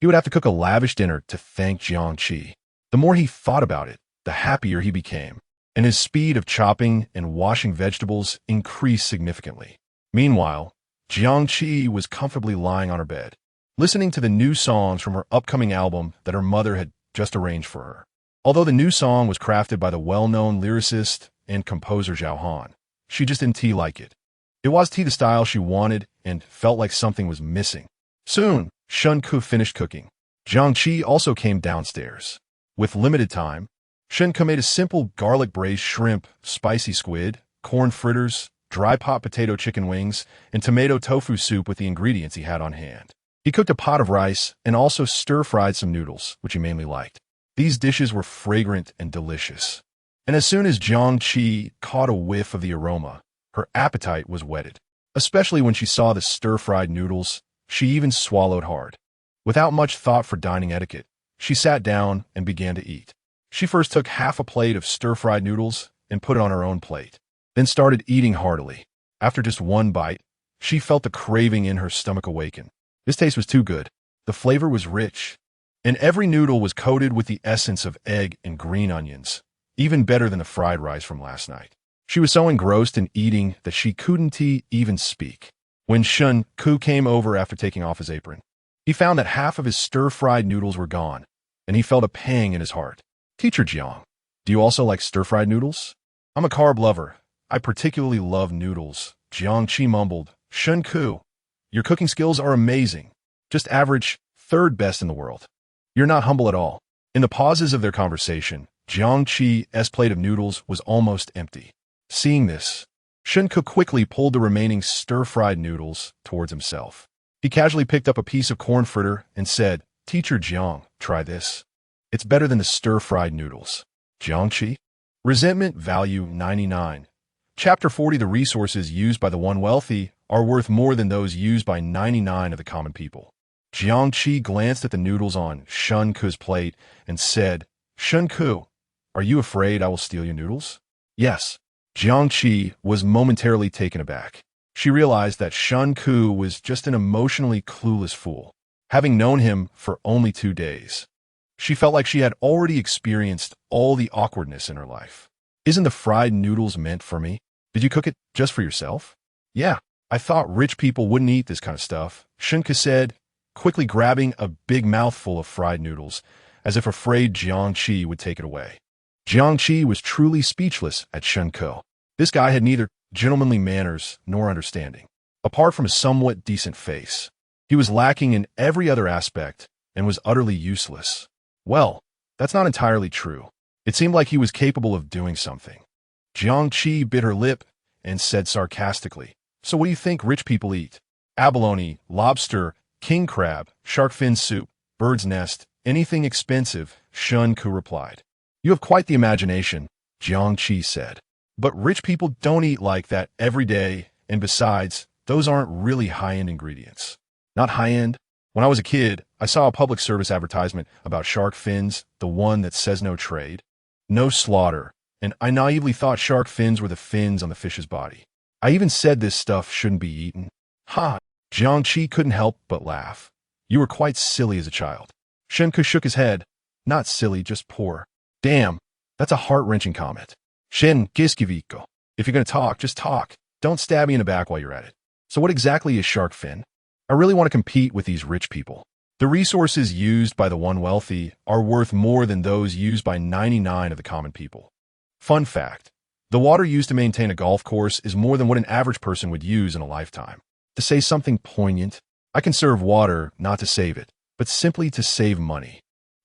A: he would have to cook a lavish dinner to thank Jiang Qi. The more he thought about it, the happier he became, and his speed of chopping and washing vegetables increased significantly. Meanwhile, Jiang Qi was comfortably lying on her bed, listening to the new songs from her upcoming album that her mother had just arranged for her. Although the new song was crafted by the well-known lyricist and composer Zhao Han, she just didn't like it. It was the style she wanted and felt like something was missing. Soon, Shen Ke finished cooking. Jiang Qi also came downstairs. With limited time, Shen Ke made a simple garlic braised shrimp, spicy squid, corn fritters, dry pot potato chicken wings, and tomato tofu soup with the ingredients he had on hand. He cooked a pot of rice and also stir-fried some noodles, which he mainly liked. These dishes were fragrant and delicious. And as soon as Jiang Qi caught a whiff of the aroma, her appetite was whetted. Especially when she saw the stir-fried noodles, she even swallowed hard. Without much thought for dining etiquette, she sat down and began to eat. She first took half a plate of stir-fried noodles and put it on her own plate, then started eating heartily. After just one bite, she felt the craving in her stomach awaken. This taste was too good. The flavor was rich, and every noodle was coated with the essence of egg and green onions, even better than the fried rice from last night. She was so engrossed in eating that she couldn't even speak. When Shen Ke came over after taking off his apron, he found that half of his stir-fried noodles were gone, and he felt a pang in his heart. Teacher Jiang, do you also like stir-fried noodles? I'm a carb lover. I particularly love noodles. Jiang Qi mumbled. Shen Ke, your cooking skills are amazing. Just average, third best in the world. You're not humble at all. In the pauses of their conversation, Jiang Qi's plate of noodles was almost empty. Seeing this, Shen Ke quickly pulled the remaining stir-fried noodles towards himself. He casually picked up a piece of corn fritter and said, Teacher Jiang, try this. It's better than the stir-fried noodles. Jiang Qi? Resentment Value 99. Chapter 40. The resources used by the one wealthy are worth more than those used by 99 of the common people. Jiang Qi glanced at the noodles on Shen Ke's plate and said, Shen Ke, are you afraid I will steal your noodles? Yes. Jiang Qi was momentarily taken aback. She realized that Shen Ke was just an emotionally clueless fool. Having known him for only 2 days, she felt like she had already experienced all the awkwardness in her life. Isn't the fried noodles meant for me? Did you cook it just for yourself? Yeah, I thought rich people wouldn't eat this kind of stuff, Shen Ke said, quickly grabbing a big mouthful of fried noodles, as if afraid Jiang Qi would take it away. Jiang Qi was truly speechless at Shen Ke. This guy had neither gentlemanly manners nor understanding. Apart from a somewhat decent face, he was lacking in every other aspect and was utterly useless. Well, that's not entirely true. It seemed like he was capable of doing something. Jiang Qi bit her lip and said sarcastically, So what do you think rich people eat? Abalone, lobster, king crab, shark fin soup, bird's nest, anything expensive, Shen Ke replied. You have quite the imagination, Jiang Qi said. But rich people don't eat like that every day, and besides, those aren't really high-end ingredients. Not high-end? When I was a kid, I saw a public service advertisement about shark fins, the one that says no trade, no slaughter, and I naively thought shark fins were the fins on the fish's body. I even said this stuff shouldn't be eaten. Ha! Jiang Qi couldn't help but laugh. You were quite silly as a child. Shen Ke shook his head. Not silly, just poor. Damn, that's a heart-wrenching comment. Shen Ke, if you're going to talk, just talk. Don't stab me in the back while you're at it. So what exactly is shark fin? I really want to compete with these rich people. The resources used by the one wealthy are worth more than those used by 99 of the common people. Fun fact, the water used to maintain a golf course is more than what an average person would use in a lifetime. To say something poignant, I conserve water not to save it, but simply to save money.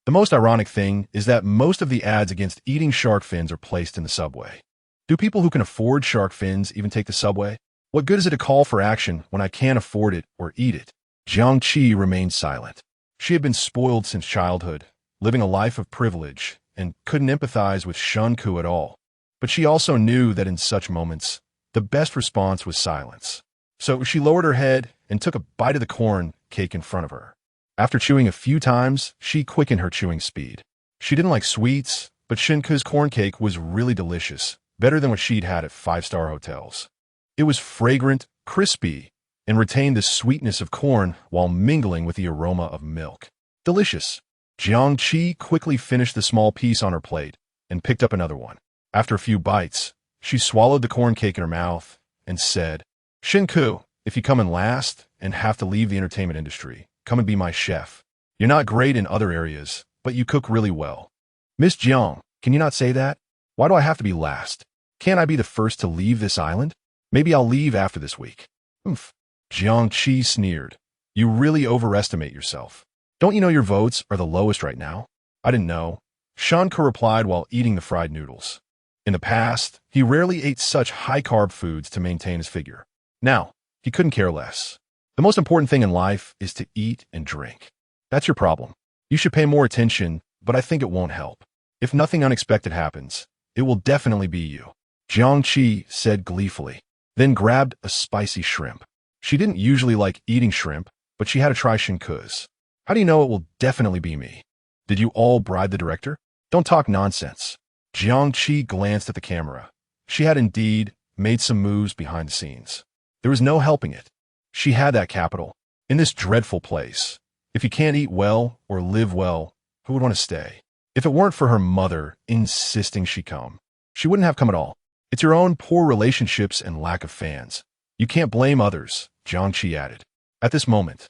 A: The most ironic thing is that most of the ads against eating shark fins are placed in the subway. Do people who can afford shark fins even take the subway? What good is it to call for action when I can't afford it or eat it? Jiang Qi remained silent. She had been spoiled since childhood, living a life of privilege, and couldn't empathize with Shen Ke at all. But she also knew that in such moments, the best response was silence. So she lowered her head and took a bite of the corn cake in front of her. After chewing a few times, she quickened her chewing speed. She didn't like sweets, but Shen Ke's corn cake was really delicious, better than what she'd had at five-star hotels. It was fragrant, crispy, and retained the sweetness of corn while mingling with the aroma of milk. Delicious. Jiang Qi quickly finished the small piece on her plate and picked up another one. After a few bites, she swallowed the corn cake in her mouth and said, Shen Ke, if you come in last and have to leave the entertainment industry, come and be my chef. You're not great in other areas, but you cook really well. Miss Jiang, can you not say that? Why do I have to be last? Can't I be the first to leave this island? Maybe I'll leave after this week. Oomph. Jiang Qi sneered. You really overestimate yourself. Don't you know your votes are the lowest right now? I didn't know. Shen Ke replied while eating the fried noodles. In the past, he rarely ate such high-carb foods to maintain his figure. Now, he couldn't care less. The most important thing in life is to eat and drink. That's your problem. You should pay more attention, but I think it won't help. If nothing unexpected happens, it will definitely be you. Jiang Qi said gleefully, then grabbed a spicy shrimp. She didn't usually like eating shrimp, but she had to try Shen Ke's. How do you know it will definitely be me? Did you all bribe the director? Don't talk nonsense. Jiang Qi glanced at the camera. She had indeed made some moves behind the scenes. There was no helping it. She had that capital. In this dreadful place, if you can't eat well or live well, who would want to stay? If it weren't for her mother insisting she come, she wouldn't have come at all. It's your own poor relationships and lack of fans. You can't blame others, Jiang Qi added. At this moment,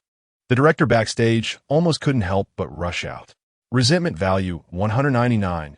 A: the director backstage almost couldn't help but rush out. Resentment value 199.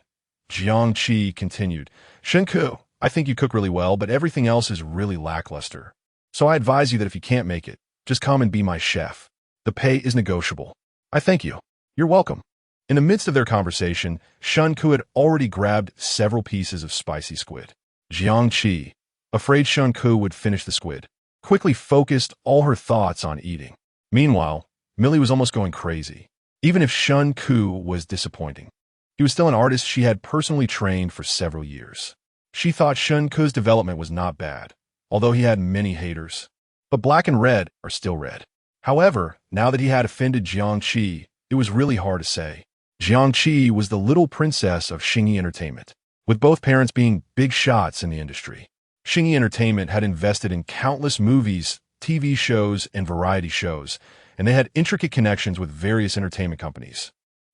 A: Jiang Qi continued, Shen Ke, I think you cook really well, but everything else is really lackluster. So I advise you that if you can't make it, just come and be my chef. The pay is negotiable. I thank you. You're welcome. In the midst of their conversation, Shen Ke had already grabbed several pieces of spicy squid. Jiang Qi, afraid Shen Ke would finish the squid, quickly focused all her thoughts on eating. Meanwhile, Millie was almost going crazy. Even if Shen Ke was disappointing, he was still an artist she had personally trained for several years. She thought Shen Ke's development was not bad, although he had many haters. But black and red are still red. However, now that he had offended Jiang Qi, it was really hard to say. Jiang Qi was the little princess of Xingyi Entertainment, with both parents being big shots in the industry. Xingyi Entertainment had invested in countless movies, TV shows, and variety shows, and they had intricate connections with various entertainment companies,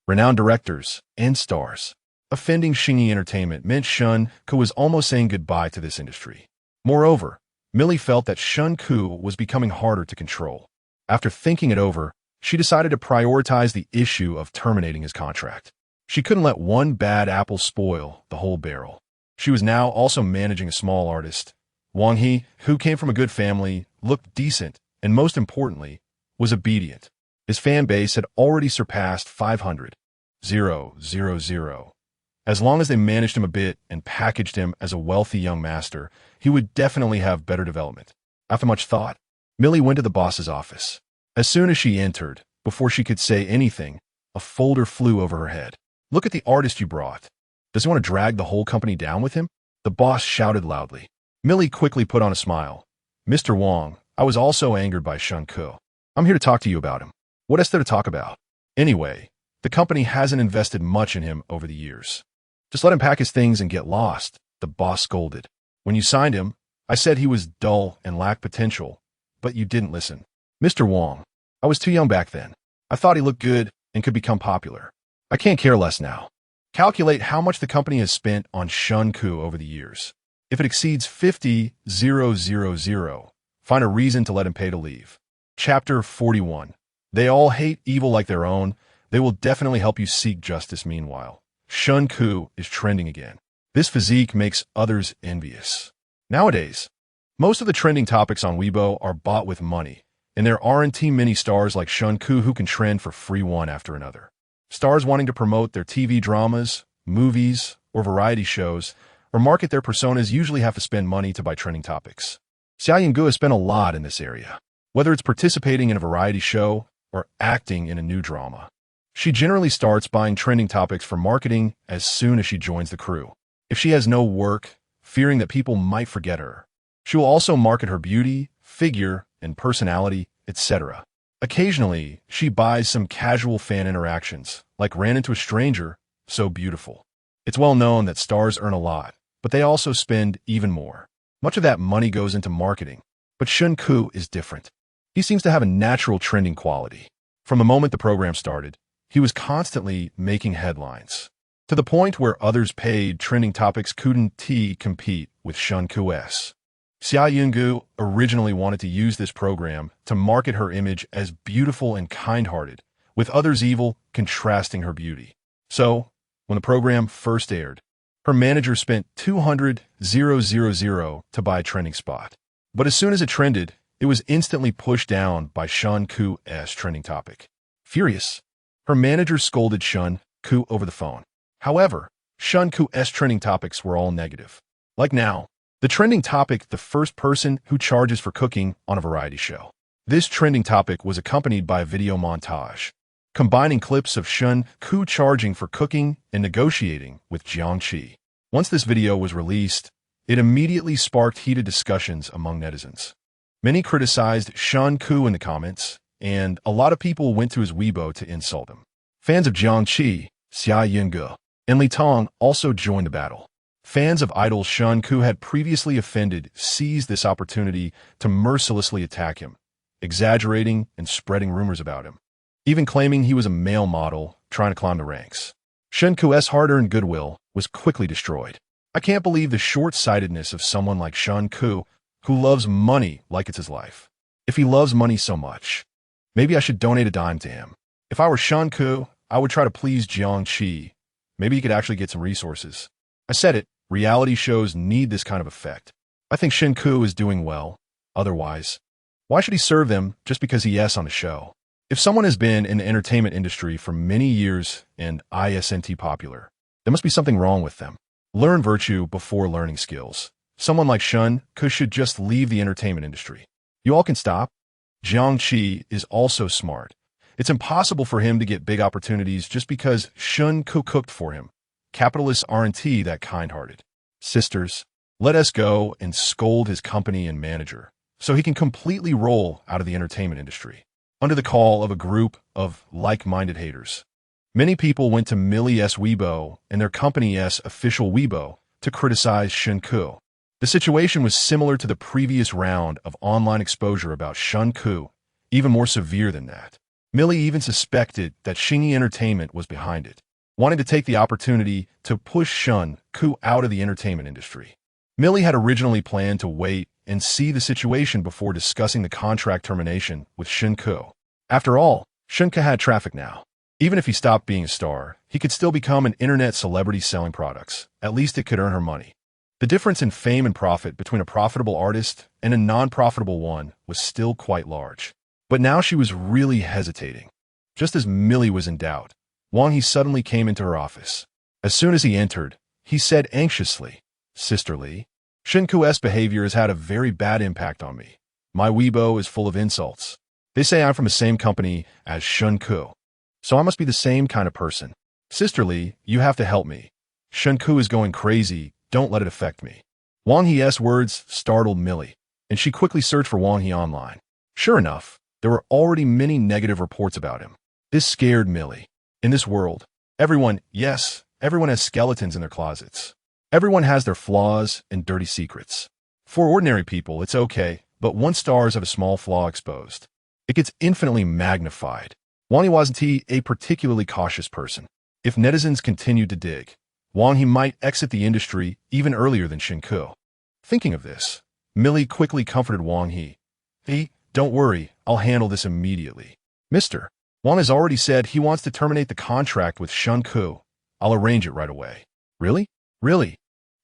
A: renowned directors, and stars. Offending Xingyi Entertainment meant Shen Ke was almost saying goodbye to this industry. Moreover, Millie felt that Shen Ke was becoming harder to control. After thinking it over, she decided to prioritize the issue of terminating his contract. She couldn't let one bad apple spoil the whole barrel. She was now also managing a small artist, Wang He, who came from a good family, looked decent, and most importantly, was obedient. His fan base had already surpassed 500,000. As long as they managed him a bit and packaged him as a wealthy young master, he would definitely have better development. After much thought, Millie went to the boss's office. As soon as she entered, before she could say anything, a folder flew over her head. Look at the artist you brought. Does he want to drag the whole company down with him? The boss shouted loudly. Millie quickly put on a smile. Mr. Wang, I was also angered by Shen Ke. I'm here to talk to you about him. What is there to talk about? Anyway, the company hasn't invested much in him over the years. Just let him pack his things and get lost, the boss scolded. When you signed him, I said he was dull and lacked potential, but you didn't listen. Mr. Wang, I was too young back then. I thought he looked good and could become popular. I can't care less now. Calculate how much the company has spent on Shen Ke over the years. If it exceeds 50,000, find a reason to let him pay to leave. Chapter 41. They all hate evil like their own. They will definitely help you seek justice meanwhile. Shen Ke is trending again. This physique makes others envious. Nowadays, most of the trending topics on Weibo are bought with money, and there aren't many stars like Shen Ke who can trend for free one after another. Stars wanting to promote their TV dramas, movies, or variety shows, or market their personas usually have to spend money to buy trending topics. Xia Yinggu has spent a lot in this area, whether it's participating in a variety show or acting in a new drama. She generally starts buying trending topics for marketing as soon as she joins the crew. If she has no work, fearing that people might forget her, she will also market her beauty, figure, and personality, etc. Occasionally, she buys some casual fan interactions, like ran into a stranger, so beautiful. It's well known that stars earn a lot, but they also spend even more. Much of that money goes into marketing, but Shen Ke is different. He seems to have a natural trending quality. From the moment the program started, he was constantly making headlines, to the point where others paid trending topics couldn't compete with Shen Ke's. Xia originally wanted to use this program to market her image as beautiful and kind-hearted, with others evil, contrasting her beauty. So, when the program first aired, her manager spent $200,000 to buy a trending spot. But as soon as it trended, it was instantly pushed down by Shen Ke's trending topic. Furious, her manager scolded Shen Ke over the phone. However, Shen Ke's trending topics were all negative. Like now, the trending topic, the first person who charges for cooking on a variety show. This trending topic was accompanied by a video montage, combining clips of Shen Ke charging for cooking and negotiating with Jiang Qi. Once this video was released, it immediately sparked heated discussions among netizens. Many criticized Shen Ke in the comments, and a lot of people went to his Weibo to insult him. Fans of Jiang Qi, Xia and Li Tong also joined the battle. Fans of idol Shen Ke had previously offended seized this opportunity to mercilessly attack him, exaggerating and spreading rumors about him, even claiming he was a male model trying to climb the ranks. Shen Ke's hard-earned goodwill was quickly destroyed. I can't believe the short-sightedness of someone like Shen Ke, who loves money like it's his life. If he loves money so much, maybe I should donate a dime to him. If I were Shen Ke, I would try to please Jiang Qi. Maybe he could actually get some resources. I said it, reality shows need this kind of effect. I think Shen Ke is doing well. Otherwise, why should he serve them just because he yes on the show? If someone has been in the entertainment industry for many years and isn't popular, there must be something wrong with them. Learn virtue before learning skills. Someone like Shen Ke should just leave the entertainment industry. You all can stop. Jiang Qi is also smart. It's impossible for him to get big opportunities just because Shen Ke cooked for him. Capitalists aren't that kind-hearted. Sisters, let us go and scold his company and manager so he can completely roll out of the entertainment industry. Under the call of a group of like-minded haters, many people went to Millie's Weibo and their company's official Weibo to criticize Shen Ke. The situation was similar to the previous round of online exposure about Shen Ke, even more severe than that. Millie even suspected that Xingyi Entertainment was behind it, wanting to take the opportunity to push Shen Ke out of the entertainment industry. Millie had originally planned to wait and see the situation before discussing the contract termination with Shen Ke. After all, Shen Ke had traffic now. Even if he stopped being a star, he could still become an internet celebrity selling products. At least it could earn her money. The difference in fame and profit between a profitable artist and a non-profitable one was still quite large. But now she was really hesitating. Just as Millie was in doubt, Wang He suddenly came into her office. As soon as he entered, he said anxiously, "Sister Li, Shen Ke's behavior has had a very bad impact on me. My Weibo is full of insults. They say I'm from the same company as Shen Ke, so I must be the same kind of person. Sister Li, you have to help me. Shen Ke is going crazy. Don't let it affect me." Wang He's words startled Millie, and she quickly searched for Wang He online. Sure enough, there were already many negative reports about him. This scared Millie. In this world, everyone has skeletons in their closets. Everyone has their flaws and dirty secrets. For ordinary people, it's okay, but once stars have a small flaw exposed, it gets infinitely magnified. Wang He wasn't a particularly cautious person. If netizens continued to dig, Wang He might exit the industry even earlier than Shen Ke. Thinking of this, Millie quickly comforted Wang He. Don't worry, I'll handle this immediately. Mister, Wang has already said he wants to terminate the contract with Shen Ke. I'll arrange it right away. Really? Really?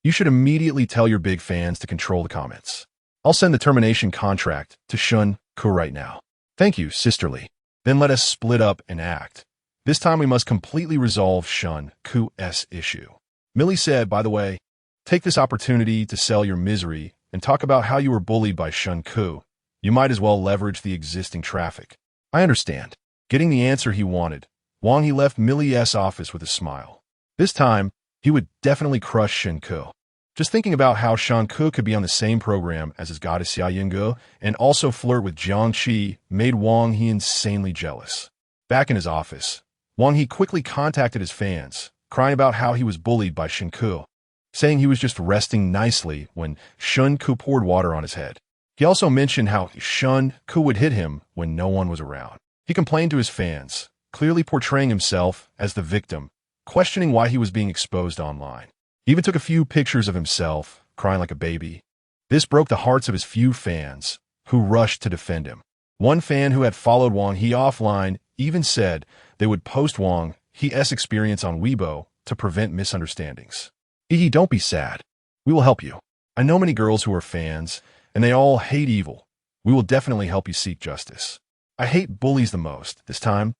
A: You should immediately tell your big fans to control the comments. I'll send the termination contract to Shen Ke right now. Thank you, Sister Li. Then let us split up and act. This time we must completely resolve Shen Ke's issue. Millie said, by the way, take this opportunity to sell your misery and talk about how you were bullied by Shen Ke. You might as well leverage the existing traffic. I understand. Getting the answer he wanted, Wang He left Millie's office with a smile. This time, he would definitely crush Shen Ke. Just thinking about how Shen Ke could be on the same program as his goddess Xia Yingge and also flirt with Jiang Qi made Wang He insanely jealous. Back in his office, Wang He quickly contacted his fans, crying about how he was bullied by Shen Ke, saying he was just resting nicely when Shen Ke poured water on his head. He also mentioned how Shen Ke would hit him when no one was around. He complained to his fans, clearly portraying himself as the victim, questioning why he was being exposed online. He even took a few pictures of himself, crying like a baby. This broke the hearts of his few fans, who rushed to defend him. One fan who had followed Wang He offline even said they would post Wang He's experience on Weibo to prevent misunderstandings. Hee, don't be sad. We will help you. I know many girls who are fans, and they all hate evil. We will definitely help you seek justice. I hate bullies the most. This time,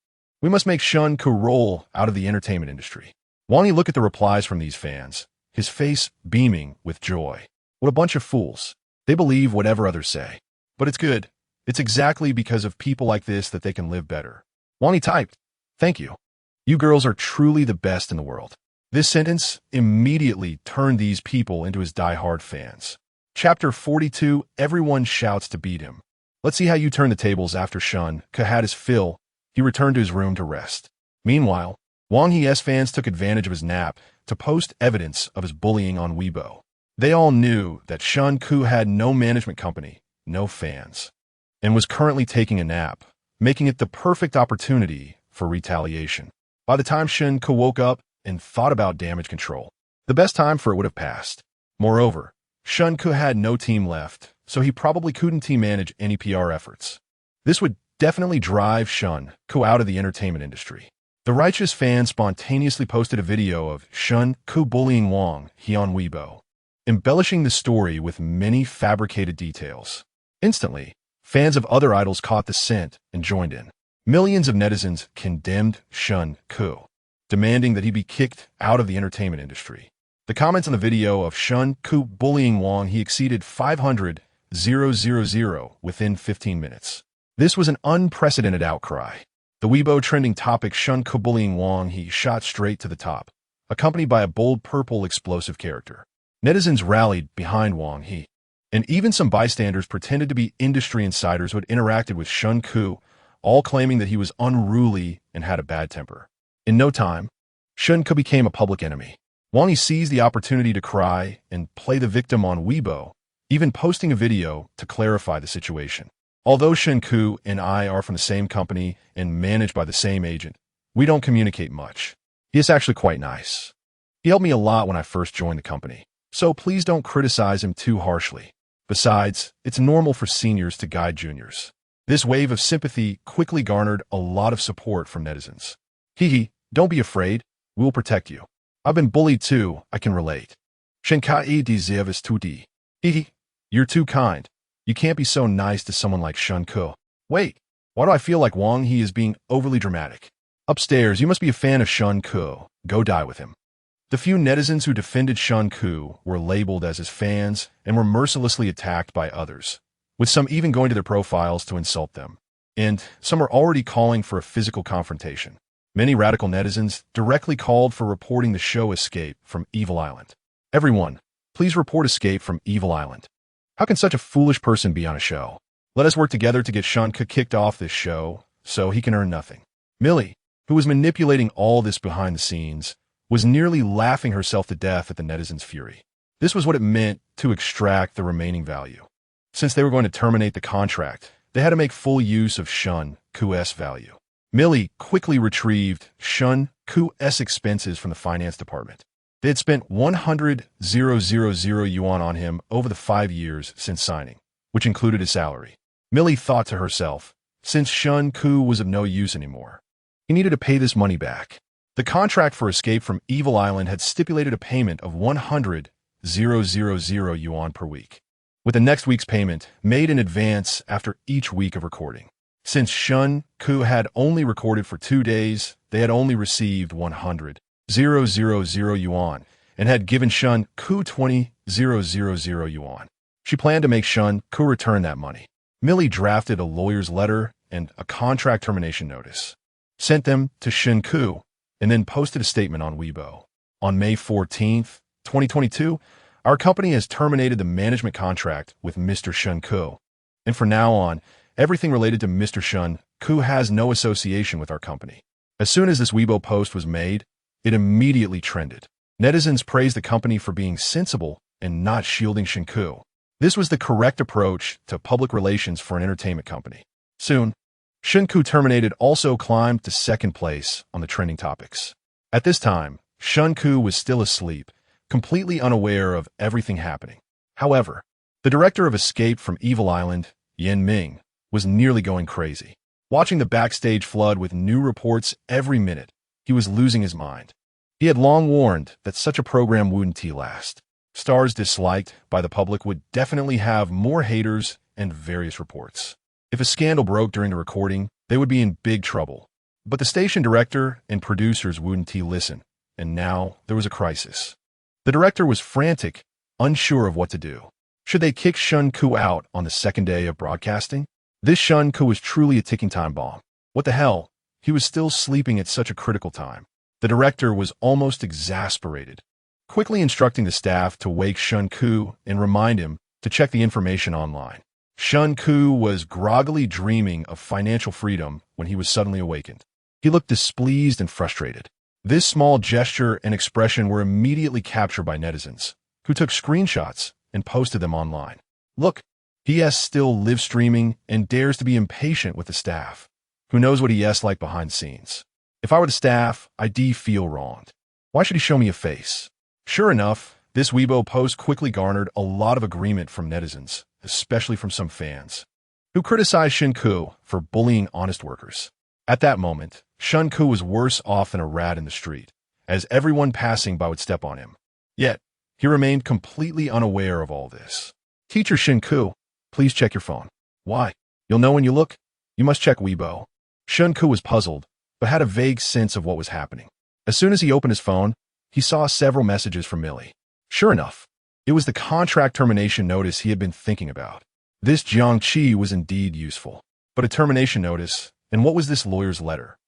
A: we must make Shen Ke roll out of the entertainment industry. Wang He looked at the replies from these fans, his face beaming with joy. What a bunch of fools. They believe whatever others say. But it's good. It's exactly because of people like this that they can live better. Wang He typed, "Thank you. You girls are truly the best in the world." This sentence immediately turned these people into his die-hard fans. Chapter 42, Everyone Shouts to Beat Him. Let's see how you turn the tables after Shen Ke had his fill. He returned to his room to rest. Meanwhile, Wang He's fans took advantage of his nap to post evidence of his bullying on Weibo. They all knew that Shen Ke had no management company, no fans, and was currently taking a nap, making it the perfect opportunity for retaliation. By the time Shen Ke woke up and thought about damage control, the best time for it would have passed. Moreover, Shen Ke had no team left, so he probably couldn't team manage any PR efforts. This would definitely drive Shen Ke out of the entertainment industry. The righteous fan spontaneously posted a video of Shen Ke bullying Wang He on Weibo, embellishing the story with many fabricated details. Instantly, fans of other idols caught the scent and joined in. Millions of netizens condemned Shen Ke, demanding that he be kicked out of the entertainment industry. The comments on the video of Shen Ke bullying Wang He exceeded 500,000 within 15 minutes. This was an unprecedented outcry. The Weibo trending topic Shen Ke bullying Wang He shot straight to the top, accompanied by a bold purple explosive character. Netizens rallied behind Wang He, and even some bystanders pretended to be industry insiders who had interacted with Shen Ke, all claiming that he was unruly and had a bad temper. In no time, Shen Ke became a public enemy. Wang He seized the opportunity to cry and play the victim on Weibo, even posting a video to clarify the situation. Although Shen Ke and I are from the same company and managed by the same agent, we don't communicate much. He is actually quite nice. He helped me a lot when I first joined the company, so please don't criticize him too harshly. Besides, it's normal for seniors to guide juniors. This wave of sympathy quickly garnered a lot of support from netizens. Hee, don't be afraid. We will protect you. I've been bullied too, I can relate. Shen Ke deserves to die. Hee, you're too kind. You can't be so nice to someone like Shen Ke. Wait, why do I feel like Wang He is being overly dramatic? Upstairs, you must be a fan of Shen Ke. Go die with him. The few netizens who defended Shen Ke were labeled as his fans and were mercilessly attacked by others, with some even going to their profiles to insult them. And some are already calling for a physical confrontation. Many radical netizens directly called for reporting the show Escape from Evil Island. Everyone, please report Escape from Evil Island. How can such a foolish person be on a show? Let us work together to get Shen Ke kicked off this show so he can earn nothing. Millie, who was manipulating all this behind the scenes, was nearly laughing herself to death at the netizens' fury. This was what it meant to extract the remaining value. Since they were going to terminate the contract, they had to make full use of Shen Ke's value. Millie quickly retrieved Shen Ke's expenses from the finance department. They had spent 100,000 yuan on him over the 5 years since signing, which included his salary. Millie thought to herself, since Shen Ke was of no use anymore, he needed to pay this money back. The contract for Escape from Evil Island had stipulated a payment of 100,000 yuan per week, with the next week's payment made in advance after each week of recording. Since Shen Ke had only recorded for 2 days, they had only received 100,000 yuan and had given Shen Ke 20,000 yuan. She planned to make Shen Ke return that money. Millie drafted a lawyer's letter and a contract termination notice. sent them to Shen Ke, and then posted a statement on Weibo. On May 14th, 2022, our company has terminated the management contract with Mr. Shen Ke. And from now on, everything related to Mr. Shen Ke has no association with our company. As soon as this Weibo post was made, it immediately trended. Netizens praised the company for being sensible and not shielding Shen Ke. This was the correct approach to public relations for an entertainment company. Soon, Shen Ke terminated also climbed to second place on the trending topics. At this time, Shen Ke was still asleep, completely unaware of everything happening. However, the director of Escape from Evil Island, Yen Ming, was nearly going crazy. Watching the backstage flood with new reports every minute, he was losing his mind. He had long warned that such a program wouldn't last. Stars disliked by the public would definitely have more haters and various reports. If a scandal broke during the recording, they would be in big trouble. But the station director and producers wouldn't listen, and now there was a crisis. The director was frantic, unsure of what to do. Should they kick Shen Ke out on the second day of broadcasting? This Shen Ke was truly a ticking time bomb. What the hell? He was still sleeping at such a critical time. The director was almost exasperated, quickly instructing the staff to wake Shen Ke and remind him to check the information online. Shen Ke was groggily dreaming of financial freedom when he was suddenly awakened. He looked displeased and frustrated. This small gesture and expression were immediately captured by netizens, who took screenshots and posted them online. Look, he still live streaming and dares to be impatient with the staff. Who knows what he like behind the scenes? If I were the staff, I'd feel wronged. Why should he show me a face? Sure enough, this Weibo post quickly garnered a lot of agreement from netizens, especially from some fans, who criticized Shen Ke for bullying honest workers. At that moment, Shen Ke was worse off than a rat in the street, as everyone passing by would step on him. Yet, he remained completely unaware of all this. Teacher Shen Ke, please check your phone. Why? You'll know when you look. You must check Weibo. Shen Ke was puzzled, but had a vague sense of what was happening. As soon as he opened his phone, he saw several messages from Millie. Sure enough, it was the contract termination notice he had been thinking about. This Jiangqi was indeed useful. But a termination notice, and what was this lawyer's letter?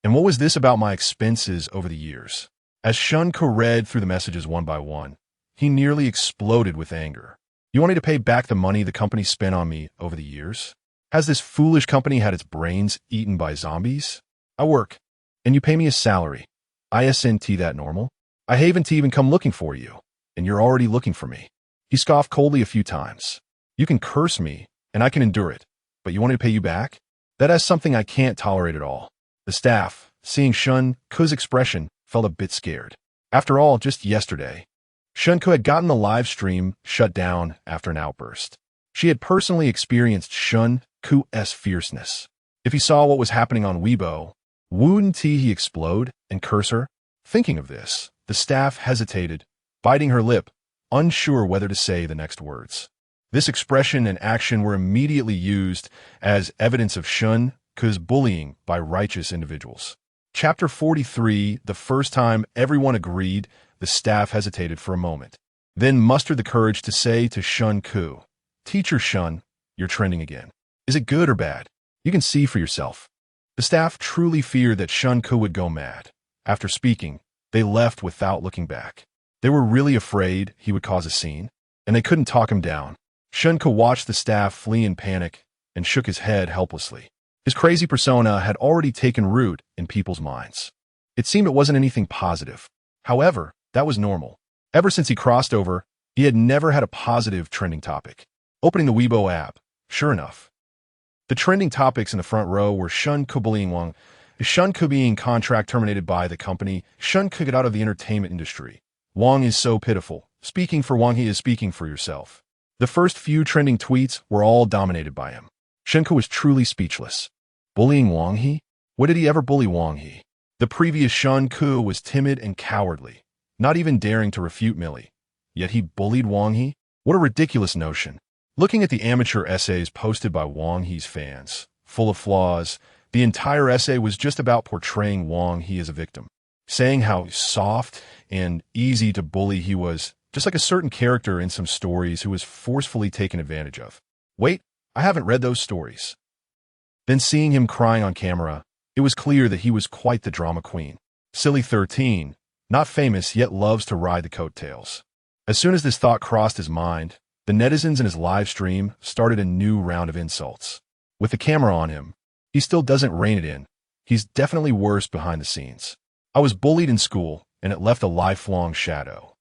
A: And what was this about my expenses over the years? As Shen Ke read through the messages one by one, he nearly exploded with anger. You want me to pay back the money the company spent on me over the years? Has this foolish company had its brains eaten by zombies? I work, and you pay me a salary. Isn't that normal? I haven't even come looking for you, and you're already looking for me. He scoffed coldly a few times. You can curse me, and I can endure it, but you want me to pay you back? That is something I can't tolerate at all. The staff, seeing Shen Ke's expression, felt a bit scared. After all, just yesterday, Shen Ke had gotten the live stream shut down after an outburst. She had personally experienced Shen Ke's fierceness. If he saw what was happening on Weibo, wouldn't he explode and curse her? Thinking of this, the staff hesitated, biting her lip, unsure whether to say the next words. This expression and action were immediately used as evidence of Shen Ke's bullying by righteous individuals. Chapter 43, the first time everyone agreed, the staff hesitated for a moment, then mustered the courage to say to Shen Ke, Teacher Shen, you're trending again. Is it good or bad? You can see for yourself. The staff truly feared that Shen Ke would go mad. After speaking, they left without looking back. They were really afraid he would cause a scene, and they couldn't talk him down. Shen Ke watched the staff flee in panic and shook his head helplessly. His crazy persona had already taken root in people's minds. It seemed it wasn't anything positive. However, that was normal. Ever since he crossed over, he had never had a positive trending topic. Opening the Weibo app, sure enough, the trending topics in the front row were Shen Ke bullying Wang, Shen Ke being contract terminated by the company, Shen Ke get out of the entertainment industry. Wang is so pitiful. Speaking for Wang, he is speaking for yourself. The first few trending tweets were all dominated by him. Shen Ke was truly speechless. Bullying Wang He? What did he ever bully Wang He? The previous Shen Ke was timid and cowardly, not even daring to refute Millie. Yet he bullied Wang He? What a ridiculous notion. Looking at the amateur essays posted by Wang He's fans, full of flaws, the entire essay was just about portraying Wang He as a victim, saying how soft and easy to bully he was, just like a certain character in some stories who was forcefully taken advantage of. Wait, I haven't read those stories. Then seeing him crying on camera, It was clear that he was quite the drama queen. Silly 13, not famous yet loves to ride the coattails. As soon as this thought crossed his mind, the netizens in his live stream started a new round of insults. With the camera on him, he still doesn't rein it in. He's definitely worse behind the scenes. I was bullied in school, and it left a lifelong shadow.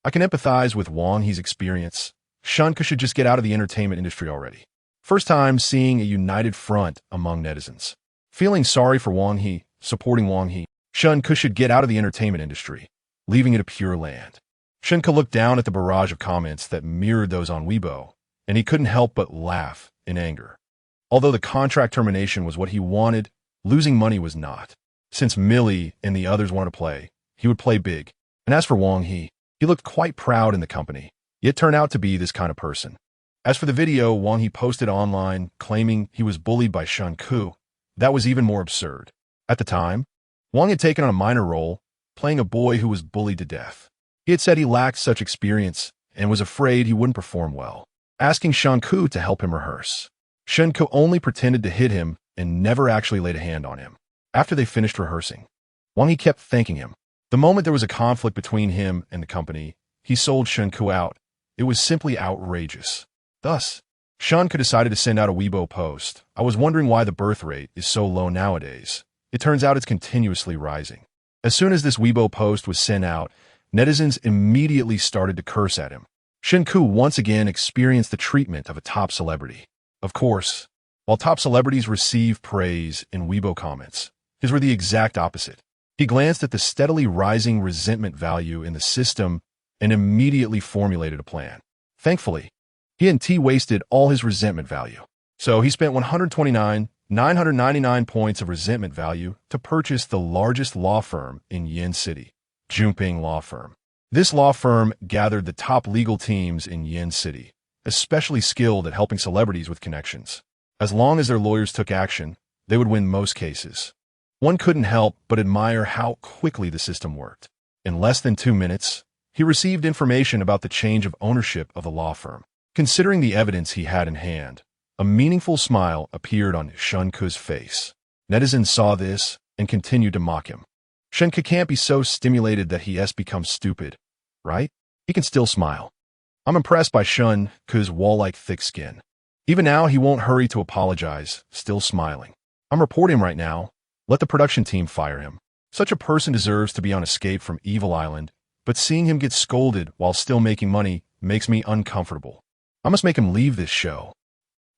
A: I can empathize with Wang He's experience. Shen Ke should just get out of the entertainment industry already. First time seeing a united front among netizens. Feeling sorry for Wang He, supporting Wang He, Shen Ke should get out of the entertainment industry, leaving it a pure land. Shen Ke looked down at the barrage of comments that mirrored those on Weibo, and he couldn't help but laugh in anger. Although the contract termination was what he wanted, losing money was not. Since Millie and the others wanted to play, he would play big. And as for Wang He looked quite proud in the company, yet turned out to be this kind of person. As for the video Wang He posted online claiming he was bullied by Shen Ke, that was even more absurd. At the time, Wang had taken on a minor role, playing a boy who was bullied to death. He had said he lacked such experience and was afraid he wouldn't perform well, asking Shen Ke to help him rehearse. Shen Ke only pretended to hit him and never actually laid a hand on him. After they finished rehearsing, Wang He kept thanking him. The moment there was a conflict between him and the company, he sold Shen Ke out. It was simply outrageous. Thus, Shen Ke decided to send out a Weibo post. I was wondering why the birth rate is so low nowadays. It turns out it's continuously rising. As soon as this Weibo post was sent out, netizens immediately started to curse at him. Shen Ke once again experienced the treatment of a top celebrity. Of course, while top celebrities receive praise in Weibo comments, his were the exact opposite. He glanced at the steadily rising resentment value in the system and immediately formulated a plan. Thankfully, he hadn't wasted all his resentment value. So he spent 129,999 points of resentment value to purchase the largest law firm in Yin City, Junping Law Firm. This law firm gathered the top legal teams in Yin City, especially skilled at helping celebrities with connections. As long as their lawyers took action, they would win most cases. One couldn't help but admire how quickly the system worked. In less than 2 minutes, he received information about the change of ownership of the law firm. Considering the evidence he had in hand, a meaningful smile appeared on Shen Ke's face. Netizens saw this and continued to mock him. Shen Ke can't be so stimulated that he has become stupid, right? He can still smile. I'm impressed by Shen Ke's wall-like thick skin. Even now, he won't hurry to apologize, still smiling. I'm reporting him right now. Let the production team fire him. Such a person deserves to be on escape from Evil Island, but seeing him get scolded while still making money makes me uncomfortable. I must make him leave this show.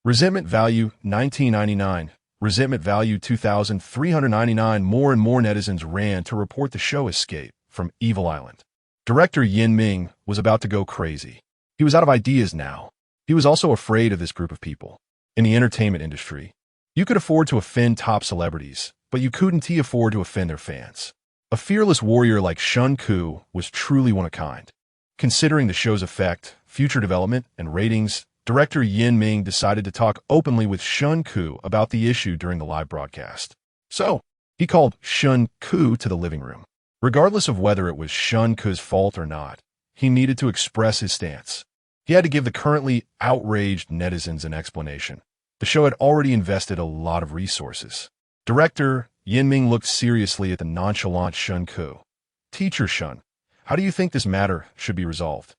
A: Resentment value 1999. Resentment value 2,399. More and more netizens ran to report the show escape from Evil Island. Director Yin Ming was about to go crazy. He was out of ideas now. He was also afraid of this group of people. In the entertainment industry, you could afford to offend top celebrities, but you couldn't afford to offend their fans. A fearless warrior like Shen Ke was truly one of a kind. Considering the show's effect, future development, and ratings, director Yin Ming decided to talk openly with Shen Ke about the issue during the live broadcast. So, he called Shen Ke to the living room. Regardless of whether it was Shen Ke's fault or not, he needed to express his stance. He had to give the currently outraged netizens an explanation. The show had already invested a lot of resources. Director Yin Ming looked seriously at the nonchalant Shen Ke. Teacher Shen, how do you think this matter should be resolved?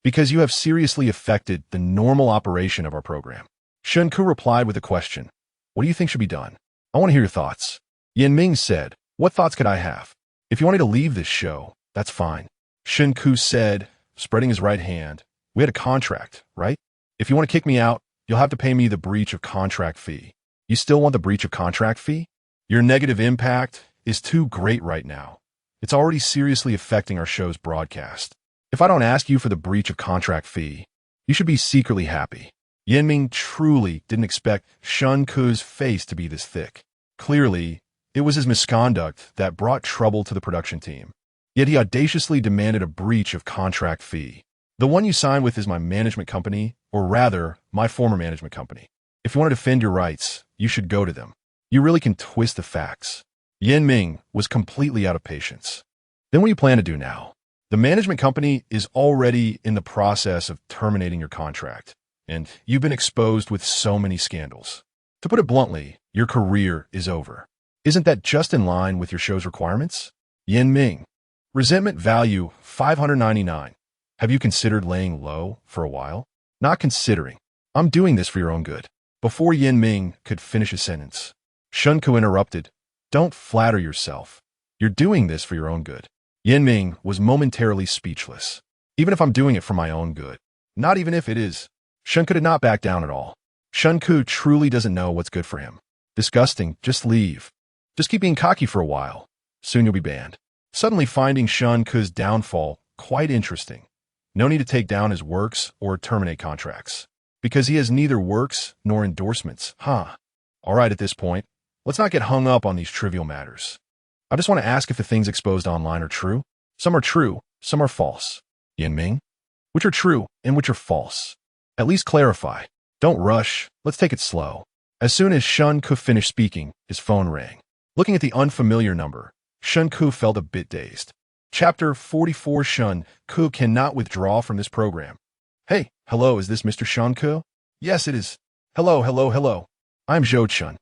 A: Because you have seriously affected the normal operation of our program. Shen Ke replied with a question. What do you think should be done? I want to hear your thoughts. Yin Ming said, what thoughts could I have? If you want me to leave this show, that's fine. Shen Ke said, spreading his right hand, we had a contract, right? If you want to kick me out, you'll have to pay me the breach of contract fee. You still want the breach of contract fee? Your negative impact is too great right now. It's already seriously affecting our show's broadcast. If I don't ask you for the breach of contract fee, you should be secretly happy. Yin Ming truly didn't expect Shen Ke's face to be this thick. Clearly, it was his misconduct that brought trouble to the production team. Yet he audaciously demanded a breach of contract fee. The one you signed with is my management company, or rather, my former management company. If you want to defend your rights, you should go to them. You really can twist the facts. Yin Ming was completely out of patience. Then what do you plan to do now? The management company is already in the process of terminating your contract, and you've been exposed with so many scandals. To put it bluntly, your career is over. Isn't that just in line with your show's requirements? Yin Ming. Resentment value 599. Have you considered laying low for a while? Not considering. I'm doing this for your own good. Before Yin Ming could finish his sentence, Shen Ke interrupted. Don't flatter yourself. You're doing this for your own good. Yin Ming was momentarily speechless. Even if I'm doing it for my own good. Not even if it is. Shen Ke did not back down at all. Shen Ke truly doesn't know what's good for him. Disgusting. Just leave. Just keep being cocky for a while. Soon you'll be banned. Suddenly finding Shen Ke's downfall quite interesting. No need to take down his works or terminate contracts. Because he has neither works nor endorsements. All right, at this point, let's not get hung up on these trivial matters. I just want to ask if the things exposed online are true. Some are true, some are false. Yin Ming? Which are true and which are false? At least clarify. Don't rush. Let's take it slow. As soon as Shen Ke finished speaking, his phone rang. Looking at the unfamiliar number, Shen Ke felt a bit dazed. Chapter 44. Shen Ke cannot withdraw from this program. Hey, hello, is this Mr. Shen Ke? Yes, it is. Hello. I'm Zhou Chen,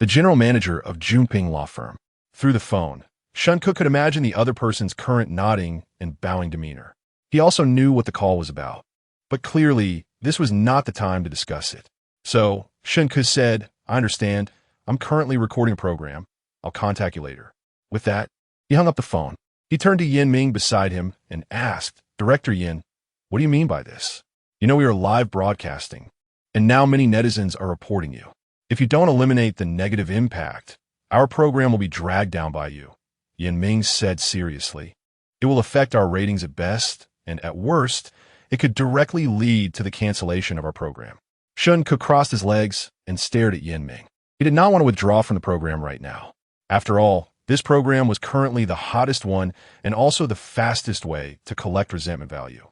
A: the general manager of Junping Law Firm. Through the phone, Shen Ke could imagine the other person's current nodding and bowing demeanor. He also knew what the call was about. But clearly, this was not the time to discuss it. So, Shen Ke said, I understand. I'm currently recording a program. I'll contact you later. With that, he hung up the phone. He turned to Yin Ming beside him and asked, Director Yin, what do you mean by this? You know we are live broadcasting, and now many netizens are reporting you. If you don't eliminate the negative impact, our program will be dragged down by you, Yin Ming said seriously. It will affect our ratings at best, and at worst, it could directly lead to the cancellation of our program. Shen Ke crossed his legs and stared at Yin Ming. He did not want to withdraw from the program right now. After all, this program was currently the hottest one and also the fastest way to collect resentment value.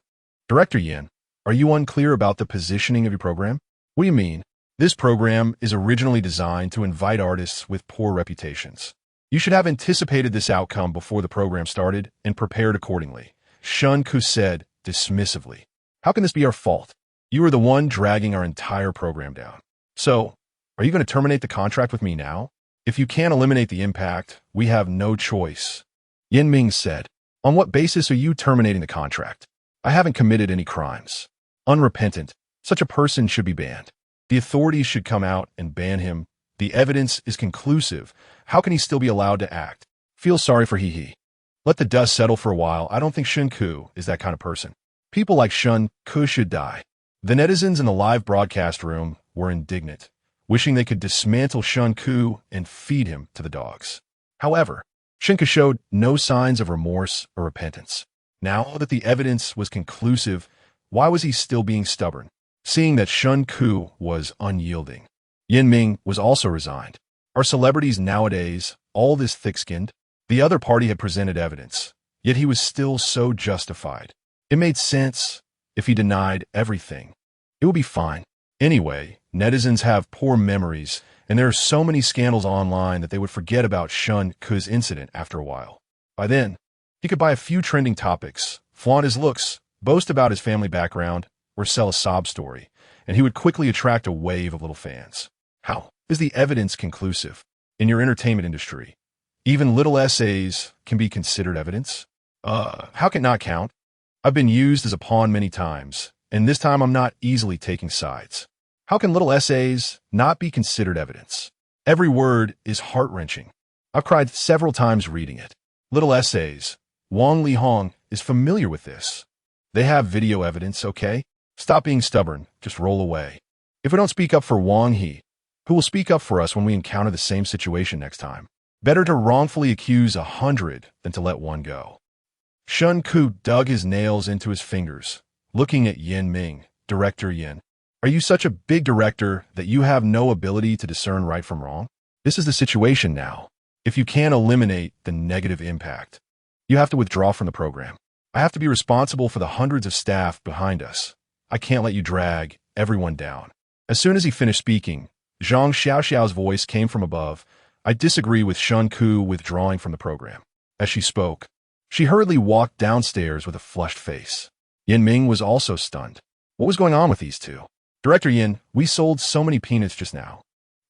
A: Director Yin, are you unclear about the positioning of your program? What do you mean? This program is originally designed to invite artists with poor reputations. You should have anticipated this outcome before the program started and prepared accordingly, Shen Ke said dismissively. How can this be our fault? You are the one dragging our entire program down. So, are you going to terminate the contract with me now? If you can't eliminate the impact, we have no choice. Yin Ming said, on what basis are you terminating the contract? I haven't committed any crimes. Unrepentant, such a person should be banned. The authorities should come out and ban him. The evidence is conclusive. How can he still be allowed to act? Feel sorry for he. Let the dust settle for a while. I don't think Shen Ke is that kind of person. People like Shen Ke should die. The netizens in the live broadcast room were indignant, wishing they could dismantle Shen Ke and feed him to the dogs. However, Shen Ke showed no signs of remorse or repentance. Now that the evidence was conclusive, why was he still being stubborn? Seeing that Shen Ke was unyielding. Yin Ming was also resigned. Are celebrities nowadays all this thick-skinned? The other party had presented evidence, yet he was still so justified. It made sense if he denied everything. It would be fine. Anyway, netizens have poor memories, and there are so many scandals online that they would forget about Shen Ke's incident after a while. By then, he could buy a few trending topics, flaunt his looks, boast about his family background, or sell a sob story, and he would quickly attract a wave of little fans. How is the evidence conclusive? In your entertainment industry, even little essays can be considered evidence? How can it not count? I've been used as a pawn many times, and this time I'm not easily taking sides. How can little essays not be considered evidence? Every word is heart-wrenching. I've cried several times reading it. Little essays. Wang Lihong is familiar with this. They have video evidence, okay? Stop being stubborn. Just roll away. If we don't speak up for Wang He, who will speak up for us when we encounter the same situation next time? Better to wrongfully accuse 100 than to let one go. Shen Ke dug his nails into his fingers, looking at Yin Ming. Director Yin, are you such a big director that you have no ability to discern right from wrong? This is the situation now. If you can't eliminate the negative impact, you have to withdraw from the program. I have to be responsible for the hundreds of staff behind us. I can't let you drag everyone down. As soon as he finished speaking, Zhang Xiaoxiao's voice came from above. I disagree with Shen Ke withdrawing from the program. As she spoke, she hurriedly walked downstairs with a flushed face. Yin Ming was also stunned. What was going on with these two? Director Yin, we sold so many peanuts just now,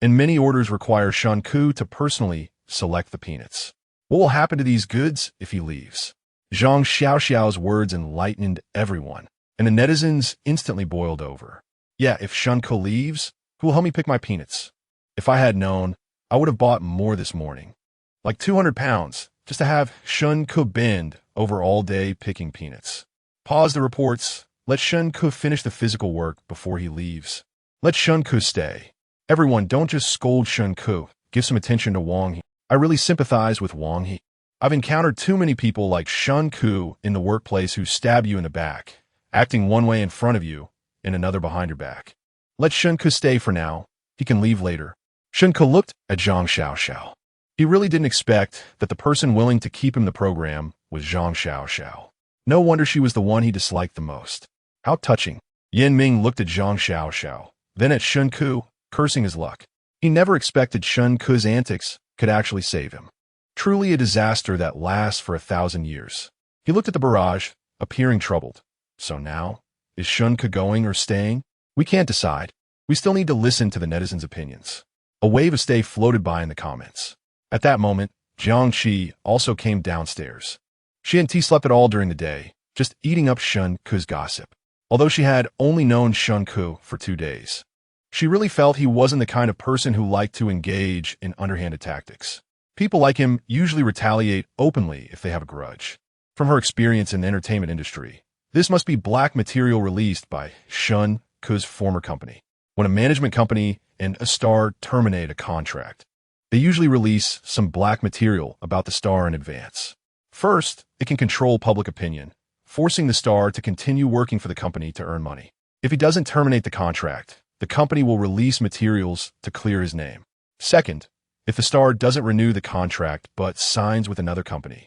A: and many orders require Shen Ke to personally select the peanuts. What will happen to these goods if he leaves? Zhang Xiaoxiao's words enlightened everyone, and the netizens instantly boiled over. Yeah, if Shen Ke leaves, who will help me pick my peanuts? If I had known, I would have bought more this morning. Like 200 pounds, just to have Shen Ke bend over all day picking peanuts. Pause the reports. Let Shen Ke finish the physical work before he leaves. Let Shen Ke stay. Everyone, don't just scold Shen Ke. Give some attention to Wang He. I really sympathize with Wang He. I've encountered too many people like Shen Ke in the workplace who stab you in the back, acting one way in front of you and another behind your back. Let Shen Ke stay for now. He can leave later. Shen Ke looked at Zhang Xiaoxiao. He really didn't expect that the person willing to keep him the program was Zhang Xiaoxiao. No wonder she was the one he disliked the most. How touching. Yan Ming looked at Zhang Xiaoxiao, then at Shen Ke, cursing his luck. He never expected Shen Ke's antics could actually save him. Truly a disaster that lasts for 1,000 years. He looked at the barrage, appearing troubled. So now, is Shen Ke going or staying? We can't decide. We still need to listen to the netizens' opinions. A wave of stay floated by in the comments. At that moment, Jiang Qi also came downstairs. She and T slept at all during the day, just eating up Shen Ke's gossip. Although she had only known Shen Ke for 2 days. She really felt he wasn't the kind of person who liked to engage in underhanded tactics. People like him usually retaliate openly if they have a grudge. From her experience in the entertainment industry, this must be black material released by Shen Ke's former company. When a management company and a star terminate a contract, they usually release some black material about the star in advance. First, it can control public opinion, forcing the star to continue working for the company to earn money. If he doesn't terminate the contract, the company will release materials to clear his name. Second, if the star doesn't renew the contract but signs with another company,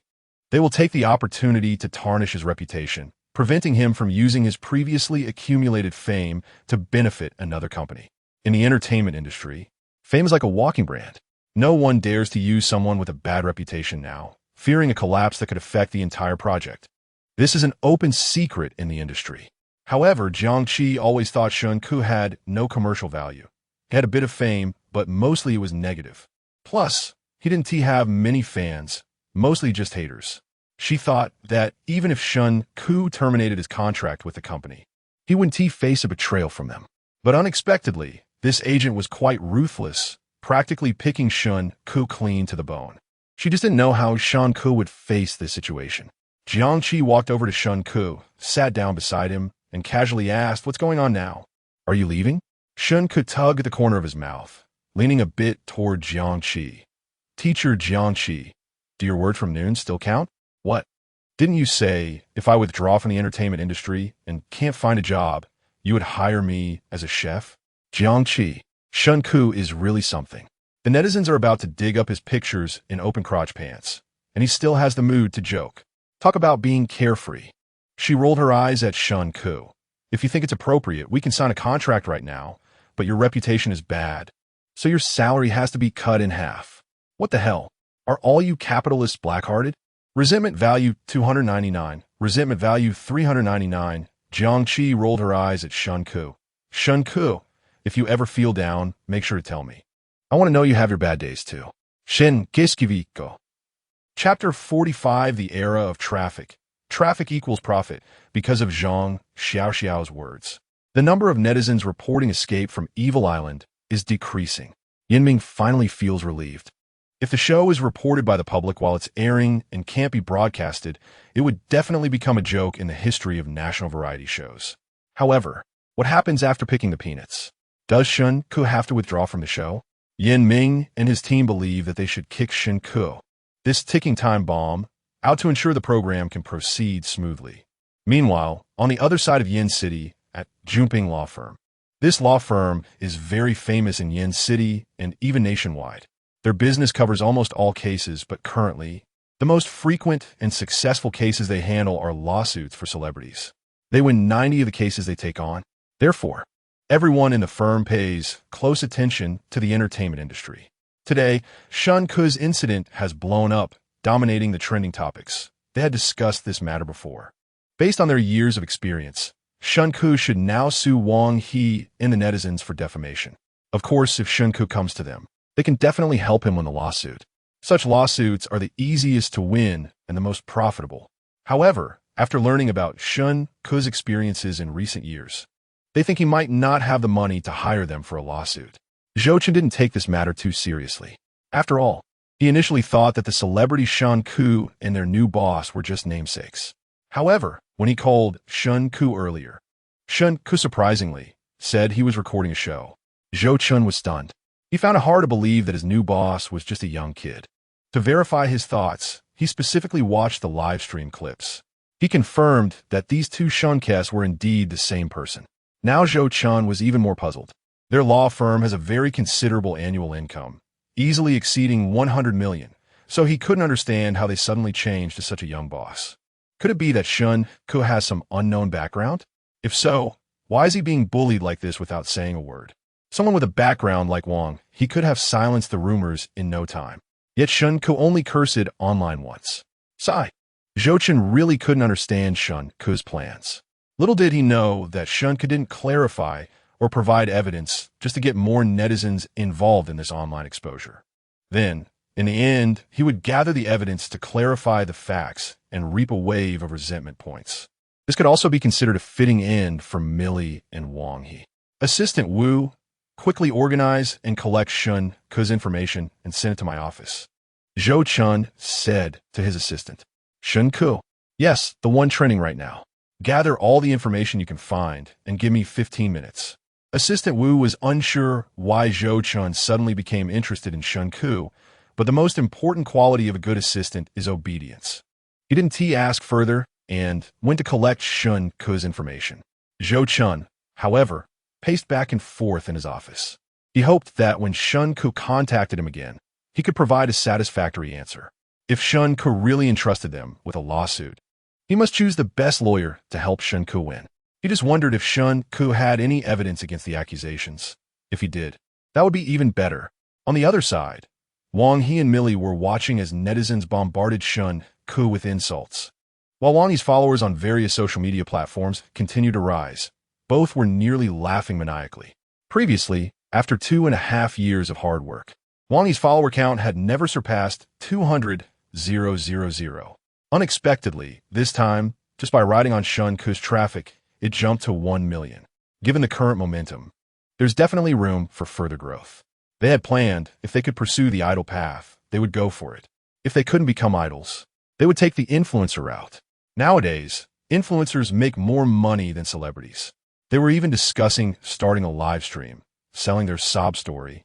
A: they will take the opportunity to tarnish his reputation, preventing him from using his previously accumulated fame to benefit another company. In the entertainment industry, fame is like a walking brand. No one dares to use someone with a bad reputation now, fearing a collapse that could affect the entire project. This is an open secret in the industry. However, Jiang Qi always thought Shen Ke had no commercial value. He had a bit of fame, but mostly it was negative. Plus, he didn't have many fans, mostly just haters. She thought that even if Shen Ke terminated his contract with the company, he wouldn't face a betrayal from them. But unexpectedly, this agent was quite ruthless, practically picking Shen Ke clean to the bone. She just didn't know how Shen Ke would face this situation. Jiang Qi walked over to Shen Ke, sat down beside him, and casually asked, "What's going on now? Are you leaving?" Shen Ke tugged at the corner of his mouth, leaning a bit toward Jiang Qi. "Teacher Jiang Qi, do your words from noon still count?" "What? Didn't you say if I withdraw from the entertainment industry and can't find a job, you would hire me as a chef?" Jiang Qi, Shen Ke is really something. The netizens are about to dig up his pictures in open crotch pants, and he still has the mood to joke. Talk about being carefree. She rolled her eyes at Shen Ke. "If you think it's appropriate, we can sign a contract right now, but your reputation is bad, so your salary has to be cut in half." What the hell? Are all you capitalists black-hearted? Resentment value 299, resentment value 399. Jiang Qi rolled her eyes at Shen Ke. "Shen Ke, if you ever feel down, make sure to tell me. I want to know you have your bad days too." Shen Ke. Chapter 45, The Era of Traffic. Traffic equals profit, because of Zhang Xiaoxiao's words. The number of netizens reporting escape from Evil Island is decreasing. Yinming finally feels relieved. If the show is reported by the public while it's airing and can't be broadcasted, it would definitely become a joke in the history of national variety shows. However, what happens after picking the peanuts? Does Shen Ke have to withdraw from the show? Yan Ming and his team believe that they should kick Shen Ke, this ticking time bomb, out to ensure the program can proceed smoothly. Meanwhile, on the other side of Yin City, at Jumping Law Firm. This law firm is very famous in Yin City and even nationwide. Their business covers almost all cases, but currently, the most frequent and successful cases they handle are lawsuits for celebrities. They win 90 of the cases they take on. Therefore, everyone in the firm pays close attention to the entertainment industry. Today, Shen Ke's incident has blown up, dominating the trending topics. They had discussed this matter before. Based on their years of experience, Shen Ke should now sue Wang He and the netizens for defamation. Of course, if Shen Ke comes to them, they can definitely help him win the lawsuit. Such lawsuits are the easiest to win and the most profitable. However, after learning about Shen Ke's experiences in recent years, they think he might not have the money to hire them for a lawsuit. Zhou Chen didn't take this matter too seriously. After all, he initially thought that the celebrity Shen Ke and their new boss were just namesakes. However, when he called Shen Ke earlier, Shen Ke surprisingly said he was recording a show. Zhou Chen was stunned. He found it hard to believe that his new boss was just a young kid. To verify his thoughts, he specifically watched the live stream clips. He confirmed that these two Shen Kes were indeed the same person. Now Zhou Chen was even more puzzled. Their law firm has a very considerable annual income, easily exceeding 100 million, so he couldn't understand how they suddenly changed to such a young boss. Could it be that Shen Ke has some unknown background? If so, why is he being bullied like this without saying a word? Someone with a background like Wang, he could have silenced the rumors in no time. Yet Shen Ke only cursed online once. Sigh. Zhou Chen really couldn't understand Shen Ke's plans. Little did he know that Shen Ke didn't clarify or provide evidence just to get more netizens involved in this online exposure. Then, in the end, he would gather the evidence to clarify the facts and reap a wave of resentment points. This could also be considered a fitting end for Millie and Wang He. Assistant Wu, quickly organize and collect Shen Ke's information and send it to my office. Zhou Chen said to his assistant. Shen Ke, yes, the one trending right now. Gather all the information you can find and give me 15 minutes. Assistant Wu was unsure why Zhou Chen suddenly became interested in Shen Ke, but the most important quality of a good assistant is obedience. He didn't ask further and went to collect Shen Ke's information. Zhou Chen, however, paced back and forth in his office. He hoped that when Shen Ke contacted him again, he could provide a satisfactory answer. If Shen Ke really entrusted them with a lawsuit, he must choose the best lawyer to help Shen Ke win. He just wondered if Shen Ke had any evidence against the accusations. If he did, that would be even better. On the other side, Wang He and Millie were watching as netizens bombarded Shen Ke with insults. While Wang He's followers on various social media platforms continued to rise, both were nearly laughing maniacally. Previously, after 2.5 years of hard work, Wang He's follower count had never surpassed 200,000. Unexpectedly, this time, just by riding on Shen Ke's traffic, it jumped to 1 million. Given the current momentum, there's definitely room for further growth. They had planned, if they could pursue the idol path, they would go for it. If they couldn't become idols, they would take the influencer route. Nowadays, influencers make more money than celebrities. They were even discussing starting a live stream, selling their sob story,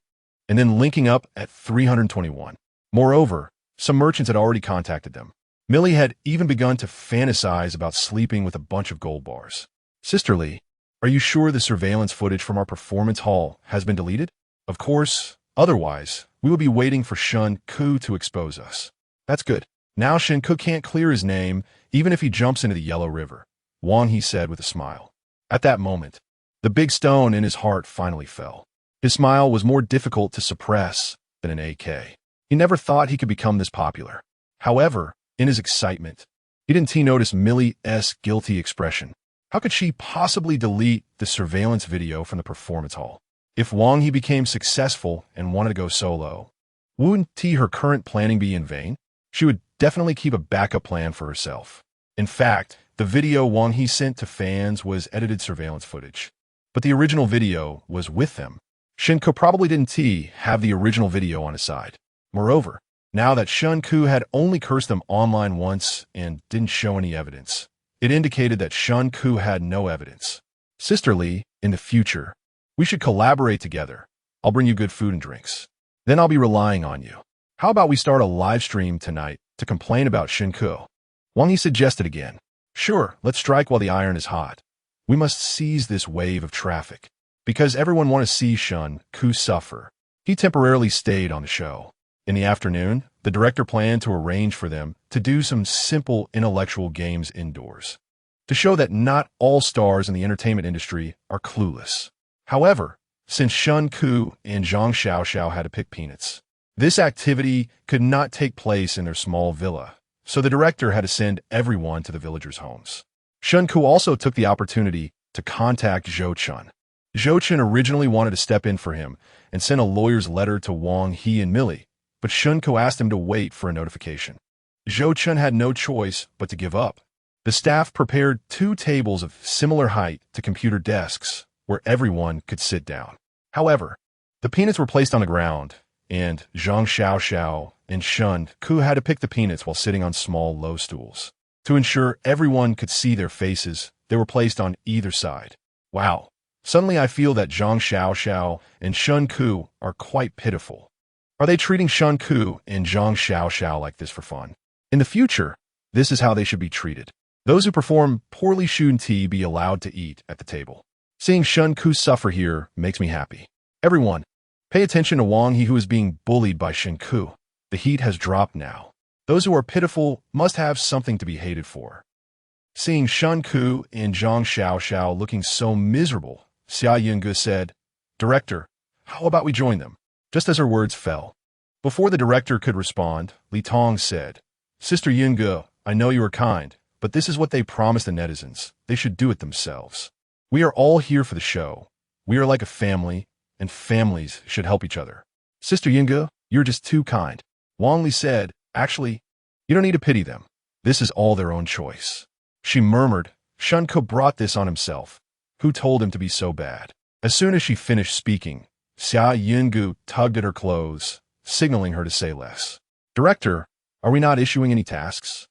A: and then linking up at 321. Moreover, some merchants had already contacted them. Millie had even begun to fantasize about sleeping with a bunch of gold bars. Sisterly, are you sure the surveillance footage from our performance hall has been deleted? Of course, otherwise, we will be waiting for Shen Ke to expose us. That's good. Now Shen Ke can't clear his name, even if he jumps into the Yellow River, Wang He said with a smile. At that moment, the big stone in his heart finally fell. His smile was more difficult to suppress than an AK. He never thought he could become this popular. However, in his excitement, he didn't notice Millie's guilty expression. How could she possibly delete the surveillance video from the performance hall? If Wang He became successful and wanted to go solo, wouldn't her current planning be in vain? She would definitely keep a backup plan for herself. In fact, the video Wang He sent to fans was edited surveillance footage, but the original video was with them. Shen Ke probably didn't have the original video on his side. Moreover, now that Shen Ke had only cursed them online once and didn't show any evidence, it indicated that Shen Ke had no evidence. Sisterly, in the future, we should collaborate together. I'll bring you good food and drinks. Then I'll be relying on you. How about we start a live stream tonight to complain about Shen Ke? Wang He suggested again. Sure, let's strike while the iron is hot. We must seize this wave of traffic. Because everyone wants to see Shen Ke suffer, he temporarily stayed on the show. In the afternoon, the director planned to arrange for them to do some simple intellectual games indoors, to show that not all stars in the entertainment industry are clueless. However, since Shen Ke and Zhang Xiaoxiao had to pick peanuts, this activity could not take place in their small villa, so the director had to send everyone to the villagers' homes. Shen Ke also took the opportunity to contact Zhou Chen. Zhou Chen originally wanted to step in for him and send a lawyer's letter to Wang He and Millie, but Shen Ke asked him to wait for a notification. Zhou Chun had no choice but to give up. The staff prepared 2 tables of similar height to computer desks where everyone could sit down. However, the peanuts were placed on the ground, and Zhang Xiaoxiao and Shen Ke had to pick the peanuts while sitting on small, low stools. To ensure everyone could see their faces, they were placed on either side. Wow. Suddenly I feel that Zhang Xiaoxiao and Shen Ke are quite pitiful. Are they treating Shen Ke and Zhang Xiaoxiao like this for fun? In the future, this is how they should be treated. Those who perform poorly shouldn't be allowed to eat at the table. Seeing Shen Ke suffer here makes me happy. Everyone, pay attention to Wang He, who is being bullied by Shen Ke. The heat has dropped now. Those who are pitiful must have something to be hated for. Seeing Shen Ke and Zhang Xiaoxiao looking so miserable, Xia Yunge said, "Director, how about we join them?" Just as her words fell. Before the director could respond, Li Tong said, "Sister Yunge, I know you are kind, but this is what they promised the netizens. They should do it themselves. We are all here for the show. We are like a family, and families should help each other." "Sister Yunge, you're just too kind." Wang Li said, "Actually, you don't need to pity them. This is all their own choice." She murmured, "Shen Ke brought this on himself. Who told him to be so bad?" As soon as she finished speaking, Xia Yungu tugged at her clothes, signaling her to say less. "Director, are we not issuing any tasks?"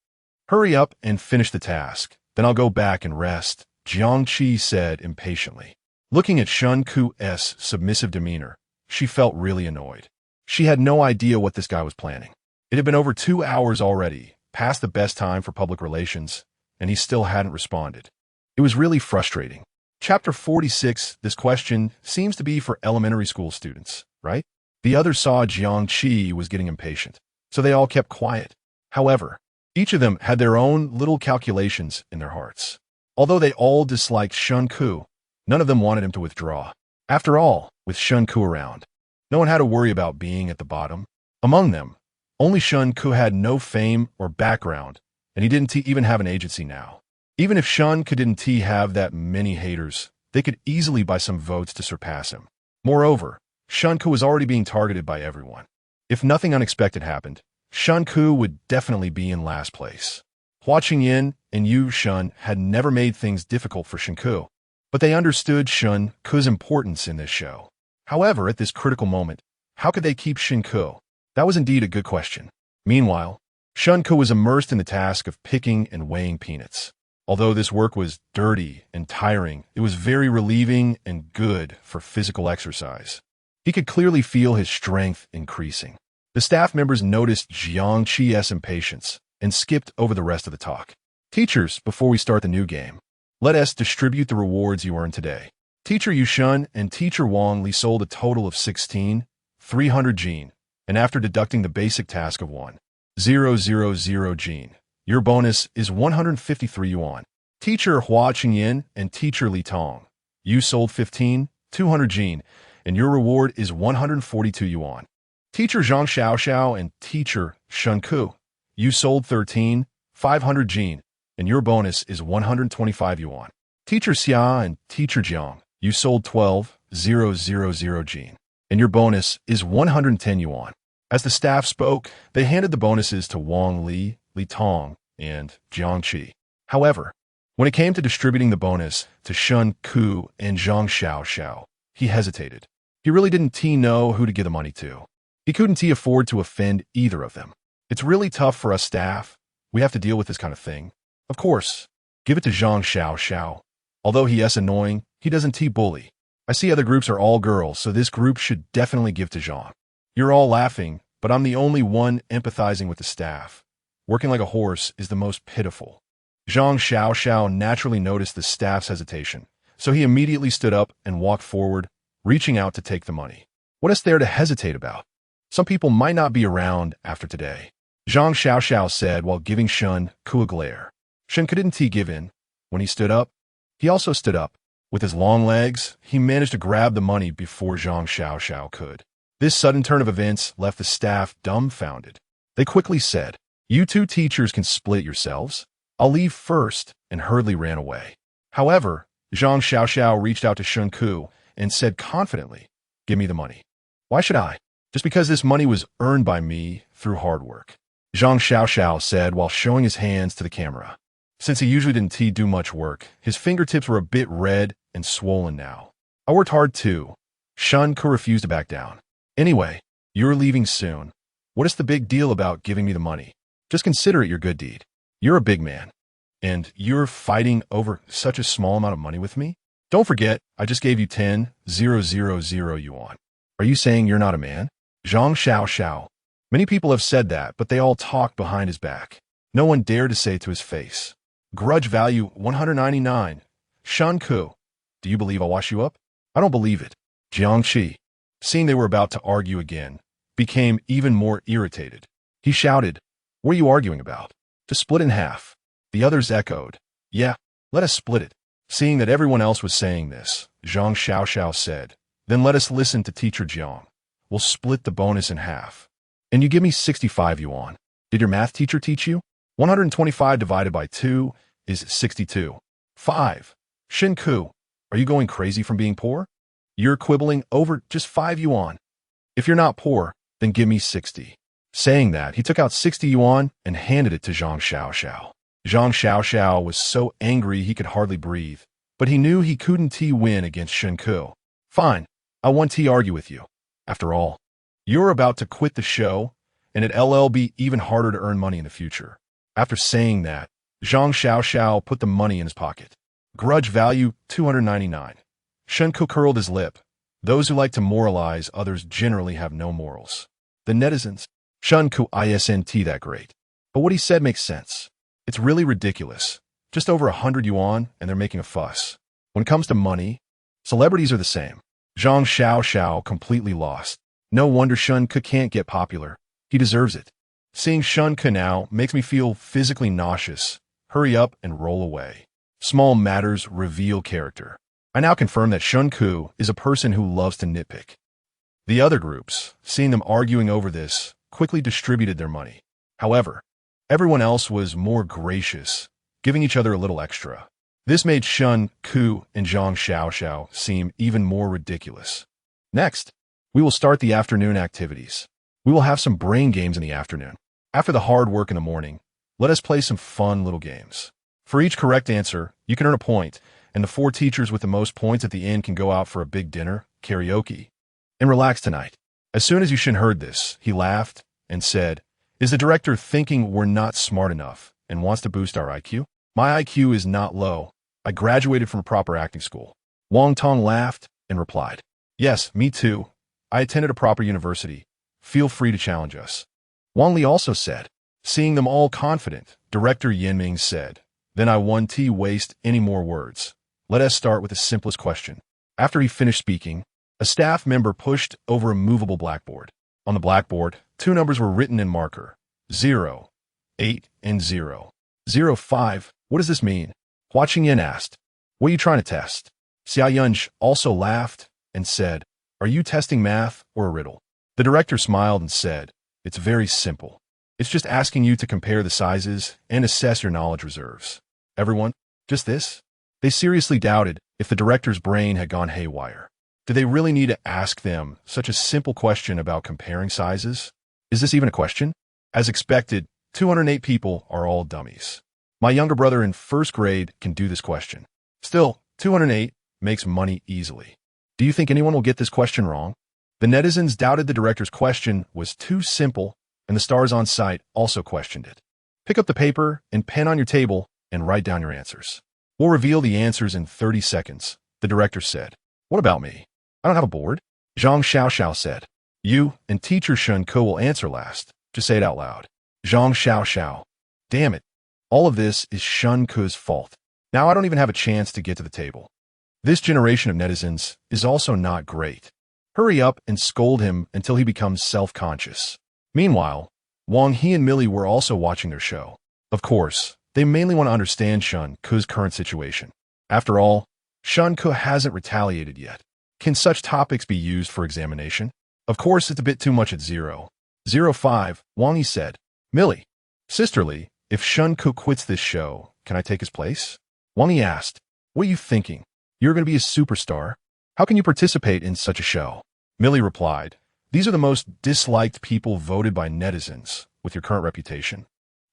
A: "Hurry up and finish the task, then I'll go back and rest," Jiang Qi said impatiently. Looking at Shen Ke's submissive demeanor, she felt really annoyed. She had no idea what this guy was planning. It had been over 2 hours already, past the best time for public relations, and he still hadn't responded. It was really frustrating. Chapter 46, this question seems to be for elementary school students, right? The others saw Jiang Qi was getting impatient, so they all kept quiet. However, each of them had their own little calculations in their hearts. Although they all disliked Shen Ke, none of them wanted him to withdraw. After all, with Shen Ke around, no one had to worry about being at the bottom. Among them, only Shen Ke had no fame or background, and he didn't even have an agency now. Even if Shen Ke didn't have that many haters, they could easily buy some votes to surpass him. Moreover, Shen Ke was already being targeted by everyone. If nothing unexpected happened, Shen Ke would definitely be in last place. Hua Qingyan and Yu Shun had never made things difficult for Shen Ke, but they understood Shen Ke's importance in this show. However, at this critical moment, how could they keep Shen Ke? That was indeed a good question. Meanwhile, Shen Ke was immersed in the task of picking and weighing peanuts. Although this work was dirty and tiring, it was very relieving and good for physical exercise. He could clearly feel his strength increasing. The staff members noticed Jiang Qi's impatience and skipped over the rest of the talk. "Teachers, before we start the new game, let us distribute the rewards you earned today." Teacher Yushun and Teacher Wang Li sold a total of 16,300 Jin, and after deducting the basic task of 1,000 Jin, your bonus is 153 yuan. Teacher Hua Qingyan and Teacher Li Tong, you sold 15,200 Jin, and your reward is 142 yuan. Teacher Zhang Xiaoxiao and Teacher Shen Ke, you sold 13,500 Jin, and your bonus is 125 yuan. Teacher Xia and Teacher Jiang, you sold 12,000 Jin, and your bonus is 110 yuan. As the staff spoke, they handed the bonuses to Wang Li, Li Tong, and Jiang Qi. However, when it came to distributing the bonus to Shen Ke and Zhang Xiaoxiao, he hesitated. He really didn't know who to give the money to. He couldn't afford to offend either of them. It's really tough for us staff. We have to deal with this kind of thing. Of course, give it to Zhang Xiaoxiao. Although he is annoying, he doesn't bully. I see other groups are all girls, so this group should definitely give to Zhang. You're all laughing, but I'm the only one empathizing with the staff. Working like a horse is the most pitiful. Zhang Xiaoxiao naturally noticed the staff's hesitation, so he immediately stood up and walked forward, reaching out to take the money. What is there to hesitate about? Some people might not be around after today, Zhang Xiaoxiao said while giving Shen Ke a glare. Shen Ke didn't give in. When he stood up, he also stood up. With his long legs, he managed to grab the money before Zhang Xiaoxiao could. This sudden turn of events left the staff dumbfounded. They quickly said, "You two teachers can split yourselves. I'll leave first," and hurriedly ran away. However, Zhang Xiaoxiao reached out to Shen Ke and said confidently, "Give me the money." "Why should I?" just because this money was earned by me through hard work. Zhang Xiaoxiao said while showing his hands to the camera. Since he usually didn't do much work, his fingertips were a bit red and swollen now. I worked hard too. Shen Ke refused to back down. Anyway, you're leaving soon. What is the big deal about giving me the money? Just consider it your good deed. You're a big man. And you're fighting over such a small amount of money with me? Don't forget, I just gave you 10,000 yuan. Are you saying you're not a man? Zhang Xiaoxiao. Many people have said that, but they all talked behind his back. No one dared to say it to his face. Grudge value 199. Shen Ke. Do you believe I'll wash you up? I don't believe it. Jiangqi, seeing they were about to argue again, became even more irritated. He shouted, "What are you arguing about? To split in half." The others echoed, "Yeah, let us split it." Seeing that everyone else was saying this, Zhang Xiaoxiao said, "Then let us listen to Teacher Jiang. We'll split the bonus in half. And you give me 65 yuan. Did your math teacher teach you? 125 divided by 2 is 62. 5. Shen Ke, are you going crazy from being poor? You're quibbling over just 5 yuan. If you're not poor, then give me 60. Saying that, he took out 60 yuan and handed it to Zhang Xiaoxiao. Zhang Xiaoxiao was so angry he could hardly breathe, but he knew he couldn't win against Shen Ke. Fine, I won't argue with you. After all, you're about to quit the show, and it'll be even harder to earn money in the future. After saying that, Zhang Xiaoxiao put the money in his pocket. Grudge value 299. Shen Ke curled his lip. Those who like to moralize others generally have no morals. The netizens, Shen Ke isn't that great. But what he said makes sense. It's really ridiculous. Just over 100 yuan and they're making a fuss. When it comes to money, celebrities are the same. Zhang Xiaoxiao completely lost. No wonder Shen Ke can't get popular. He deserves it. Seeing Shen Ke now makes me feel physically nauseous. Hurry up and roll away. Small matters reveal character. I now confirm that Shen Ke is a person who loves to nitpick. The other groups, seeing them arguing over this, quickly distributed their money. However, everyone else was more gracious, giving each other a little extra. This made Shen Ke and Zhang Xiaoxiao seem even more ridiculous. Next, we will start the afternoon activities. We will have some brain games in the afternoon. After the hard work in the morning, let us play some fun little games. For each correct answer, you can earn a point, and the 4 teachers with the most points at the end can go out for a big dinner, karaoke, and relax tonight. As soon as Yushin heard this, he laughed and said, "Is the director thinking we're not smart enough and wants to boost our IQ? My IQ is not low. I graduated from a proper acting school." Wang Tong laughed and replied, "Yes, me too. I attended a proper university. Feel free to challenge us." Wang Li also said. Seeing them all confident, Director Yinming said, "Then I won't waste any more words. Let us start with the simplest question." After he finished speaking, a staff member pushed over a movable blackboard. On the blackboard, 2 numbers were written in marker, 0, 8, and 0. 05. What does this mean? Hua Qingyan asked. What are you trying to test? Xia Yunj also laughed and said, Are you testing math or a riddle? The director smiled and said, It's very simple. It's just asking you to compare the sizes and assess your knowledge reserves. Everyone, just this? They seriously doubted if the director's brain had gone haywire. Did they really need to ask them such a simple question about comparing sizes? Is this even a question? As expected, 208 people are all dummies. My younger brother in 1st grade can do this question. Still, 208 makes money easily. Do you think anyone will get this question wrong? The netizens doubted the director's question was too simple, and the stars on site also questioned it. Pick up the paper and pen on your table and write down your answers. We'll reveal the answers in 30 seconds, the director said. What about me? I don't have a board. Zhang Xiaoxiao said. You and teacher Shen Ke will answer last. Just say it out loud. Zhang Xiaoxiao. Damn it. All of this is Shen Ke's fault. Now I don't even have a chance to get to the table. This generation of netizens is also not great. Hurry up and scold him until he becomes self-conscious. Meanwhile, Wang He and Millie were also watching their show. Of course, they mainly want to understand Shen Ke's current situation. After all, Shen Ke hasn't retaliated yet. Can such topics be used for examination? Of course, it's a bit too much at 0.05, Wang He said. Millie, sisterly, if Shen Ke quits this show, can I take his place? Wang He asked. What are you thinking? You're going to be a superstar. How can you participate in such a show? Millie replied, These are the most disliked people voted by netizens with your current reputation.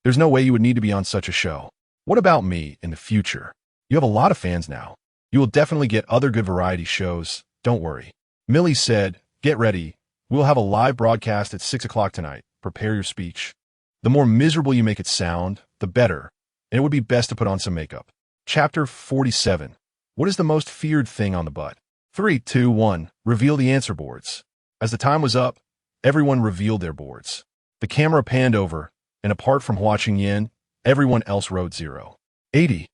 A: There's no way you would need to be on such a show. What about me in the future? You have a lot of fans now. You will definitely get other good variety shows. Don't worry. Millie said, get ready. We'll have a live broadcast at 6 o'clock tonight. Prepare your speech. The more miserable you make it sound, the better. And it would be best to put on some makeup. Chapter 47. What is the most feared thing on the butt? 3, 2, 1. Reveal the answer boards. As the time was up, everyone revealed their boards. The camera panned over, and apart from Hua Qingyan, everyone else wrote 0. 80.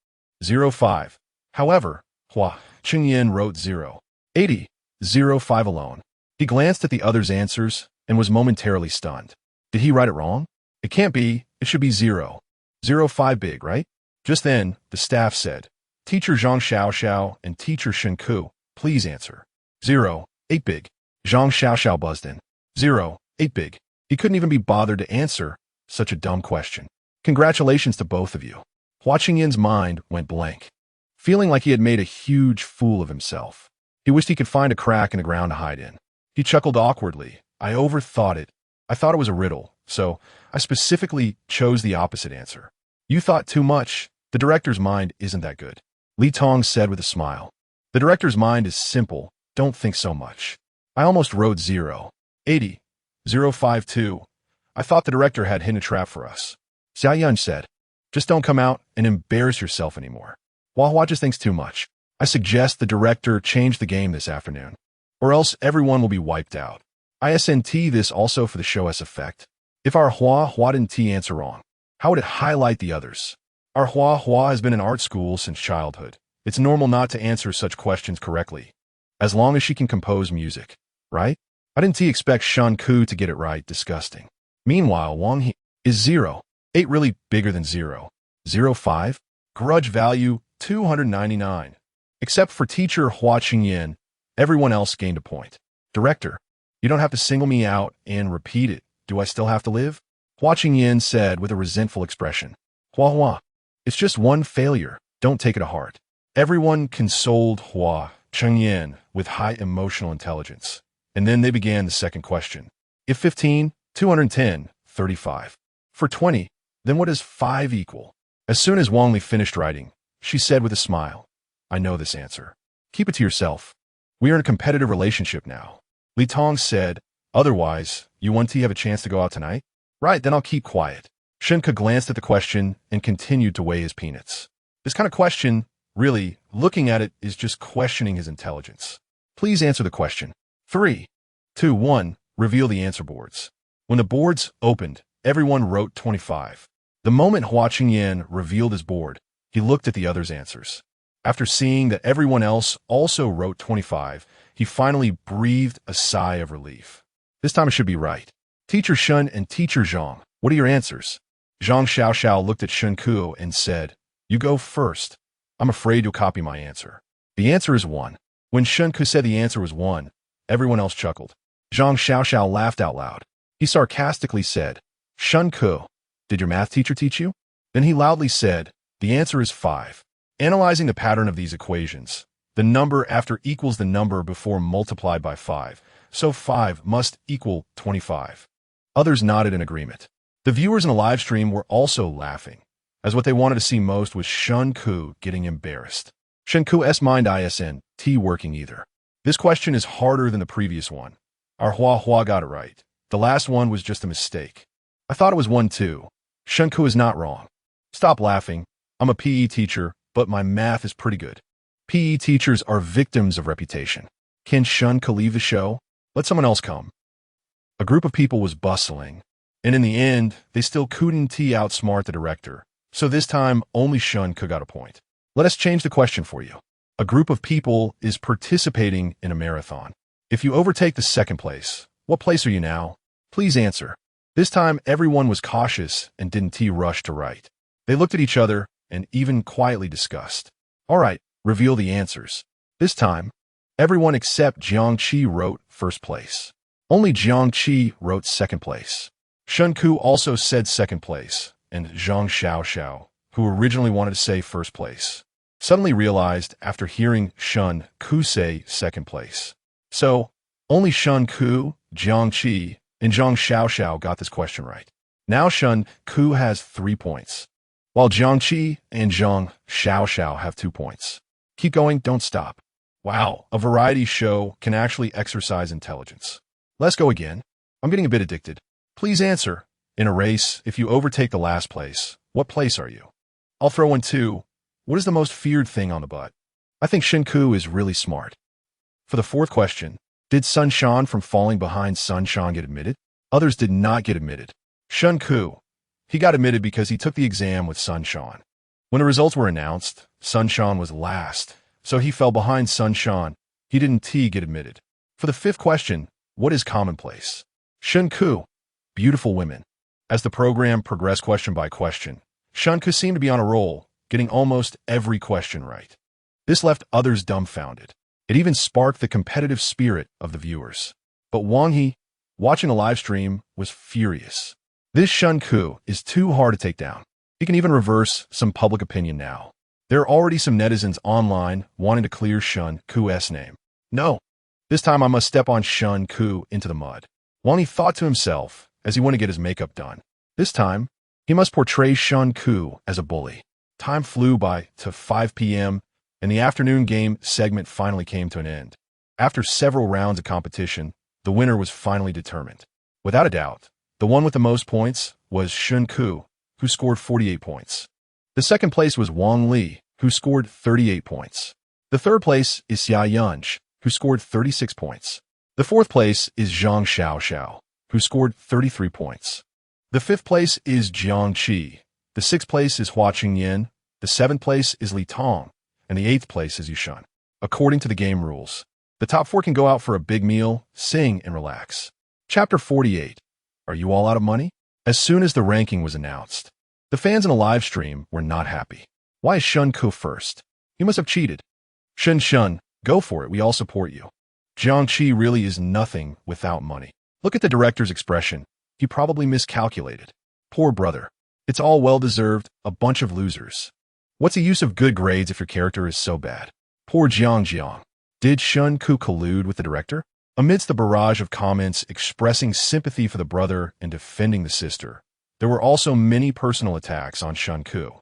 A: 05. However, Hua Qingyan wrote 0. 80. 05 alone. He glanced at the other's answers and was momentarily stunned. Did he write it wrong? It can't be. It should be 0. 05 big, right? Just then, the staff said, Teacher Zhang Xiaoxiao and Teacher Shen Ke, please answer. 08 big. Zhang Xiaoxiao buzzed in. 08 big. He couldn't even be bothered to answer such a dumb question. Congratulations to both of you. Hua Qingyan's mind went blank, feeling like he had made a huge fool of himself. He wished he could find a crack in the ground to hide in. He chuckled awkwardly. I overthought it. I thought it was a riddle, so I specifically chose the opposite answer. You thought too much. The director's mind isn't that good. Li Tong said with a smile. The director's mind is simple. Don't think so much. I almost wrote 0. 80. 05 too. I thought the director had hidden a trap for us. Xia Yun said. Just don't come out and embarrass yourself anymore. Hua just thinks too much. I suggest the director change the game this afternoon, or else everyone will be wiped out. ISNT this also for the show's effect. If our Hua didn't T answer wrong, how would it highlight the others? Our Hua has been in art school since childhood. It's normal not to answer such questions correctly, as long as she can compose music, right? I didn't expect Shen Ke to get it right. Disgusting. Meanwhile, Wang He is 0. 8 really bigger than 0. 05? Grudge value 299. Except for teacher Hua Qingyan, everyone else gained a point. Director, you don't have to single me out and repeat it. Do I still have to live? Hua Qingyan said with a resentful expression. Hua, it's just one failure. Don't take it to heart. Everyone consoled Hua Qingyan with high emotional intelligence. And then they began the second question. If 15, 210, 35. For 20, then what does 5 equal? As soon as Wang Li finished writing, she said with a smile, I know this answer. Keep it to yourself. We are in a competitive relationship now. Li Tong said, otherwise, you want to have a chance to go out tonight? Right, then I'll keep quiet. Shen Ke glanced at the question and continued to weigh his peanuts. This kind of question, really, looking at it, is just questioning his intelligence. Please answer the question. 3, 2, 1, reveal the answer boards. When the boards opened, everyone wrote 25. The moment Hua Qingyan revealed his board, he looked at the others' answers. After seeing that everyone else also wrote 25, he finally breathed a sigh of relief. This time it should be right. Teacher Shen and Teacher Zhang, what are your answers? Zhang Xiaoxiao looked at Shen Ke and said, you go first. I'm afraid you'll copy my answer. The answer is 1. When Shen Ke said the answer was 1, everyone else chuckled. Zhang Xiaoxiao laughed out loud. He sarcastically said, Shen Ke, did your math teacher teach you? Then he loudly said, the answer is 5. Analyzing the pattern of these equations, the number after equals the number before multiplied by 5, so 5 must equal 25. Others nodded in agreement. The viewers in the live stream were also laughing, as what they wanted to see most was Shen Ke getting embarrassed. Shen Ke's mind isn't working either. This question is harder than the previous one. Our Hua got it right. The last one was just a mistake. I thought it was 1 too. Shen Ke is not wrong. Stop laughing. I'm a PE teacher, but my math is pretty good. PE teachers are victims of reputation. Can Shen Ke leave the show? Let someone else come. A group of people was bustling, and in the end, they still couldn't outsmart the director. So this time, only Shen Ke got a point. Let us change the question for you. A group of people is participating in a marathon. If you overtake the second place, what place are you now? Please answer. This time, everyone was cautious and didn't rush to write. They looked at each other and even quietly discussed. All right, reveal the answers. This time, everyone except Jiang Qi wrote first place. Only Jiang Qi wrote second place. Shen Ke also said second place, and Zhang Xiaoxiao, who originally wanted to say first place, suddenly realized after hearing Shen Ke say second place. So, Only Shen Ke, Jiang Qi, and Zhang Xiaoxiao got this question right. Now Shen Ke has 3 points, while Jiang Qi and Zhang Xiaoxiao have 2 points. Keep going, don't stop. Wow, a variety show can actually exercise intelligence. Let's go again. I'm getting a bit addicted. Please answer. In a race, if you overtake the last place, what place are you? I'll throw in 2. What is the most feared thing on the butt? I think Shen Ke is really smart. For the 4th question, did Sunshine from falling behind Sunshine get admitted? Others did not get admitted. Shen Ke, he got admitted because he took the exam with Sunshine. When the results were announced, Sunshine was last, so he fell behind Sunshine. He didn't get admitted. For the 5th question, what is commonplace? Shen Ke, beautiful women. As the program progressed question by question, Shen Ke seemed to be on a roll, getting almost every question right. This left others dumbfounded. It even sparked the competitive spirit of the viewers. But Wang He, watching a live stream, was furious. This Shen Ke is too hard to take down. He can even reverse some public opinion now. There are already some netizens online wanting to clear Shen Ke's name. No, this time I must step on Shen Ke into the mud. Wang He thought to himself as he went to get his makeup done. This time, he must portray Shen Ke as a bully. Time flew by to 5 p.m., and the afternoon game segment finally came to an end. After several rounds of competition, the winner was finally determined. Without a doubt, the one with the most points was Shen Ke, who scored 48 points. The second place was Wang Li, who scored 38 points. The third place is Xia Yunj, who scored 36 points. The fourth place is Zhang Xiaoxiao, who scored 33 points. The fifth place is Jiang Qi. The sixth place is Hua Qingyan. The seventh place is Li Tong. And the eighth place is Yushan. According to the game rules, the top 4 can go out for a big meal, sing, and relax. Chapter 48. Are you all out of money? As soon as the ranking was announced, the fans in a live stream were not happy. Why is Shen Ke first? You must have cheated. Shen, go for it. We all support you. Jiang Qi really is nothing without money. Look at the director's expression. He probably miscalculated. Poor brother. It's all well-deserved, a bunch of losers. What's the use of good grades if your character is so bad? Poor Jiang. Did Shen Ke collude with the director? Amidst the barrage of comments expressing sympathy for the brother and defending the sister, there were also many personal attacks on Shen Ke.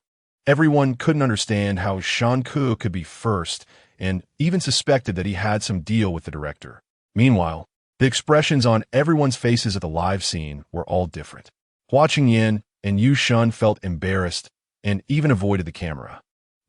A: Everyone couldn't understand how Shen Ke could be first and even suspected that he had some deal with the director. Meanwhile, the expressions on everyone's faces at the live scene were all different. Hua Qingyan and Yu Shun felt embarrassed and even avoided the camera.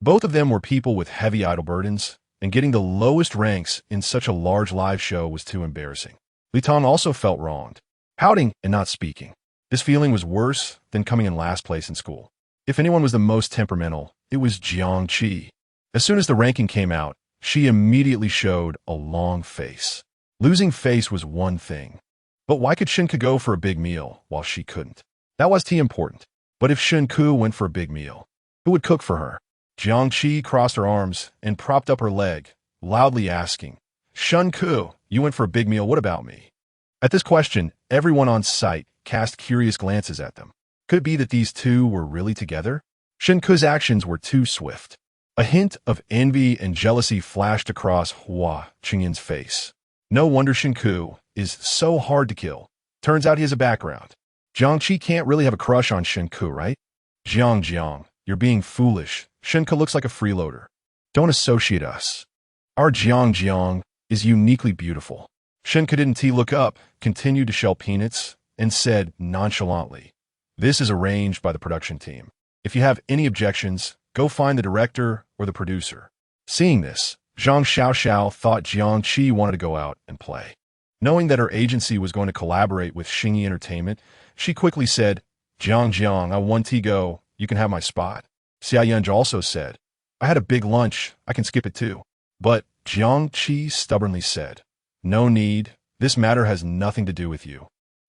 A: Both of them were people with heavy idol burdens, and getting the lowest ranks in such a large live show was too embarrassing. Li Tong also felt wronged, pouting and not speaking. This feeling was worse than coming in last place in school. If anyone was the most temperamental, it was Jiang Qi. As soon as the ranking came out, she immediately showed a long face. Losing face was one thing, but why could Shen Ke go for a big meal while she couldn't? That was important. But if Shen Ke went for a big meal, who would cook for her? Jiang Qi crossed her arms and propped up her leg, loudly asking, Shen Ke, you went for a big meal, what about me? At this question, everyone on site cast curious glances at them. Could it be that these two were really together? Shen Ke's actions were too swift. A hint of envy and jealousy flashed across Hua Qingyan's face. No wonder Shen Ke is so hard to kill. Turns out he has a background. Jiang Qi can't really have a crush on Shen Ke, right? Jiang, you're being foolish. Shen Ke looks like a freeloader. Don't associate us. Our Jiang is uniquely beautiful. Shen Ke didn't look up, continued to shell peanuts, and said nonchalantly, this is arranged by the production team. If you have any objections, go find the director or the producer. Seeing this, Zhang Xiaoxiao thought Jiang Qi wanted to go out and play. Knowing that her agency was going to collaborate with Xingyi Entertainment, she quickly said, Jiang, I want to go. You can have my spot. Xia Yunj also said, I had a big lunch. I can skip it too. But Jiang Qi stubbornly said, no need. This matter has nothing to do with you.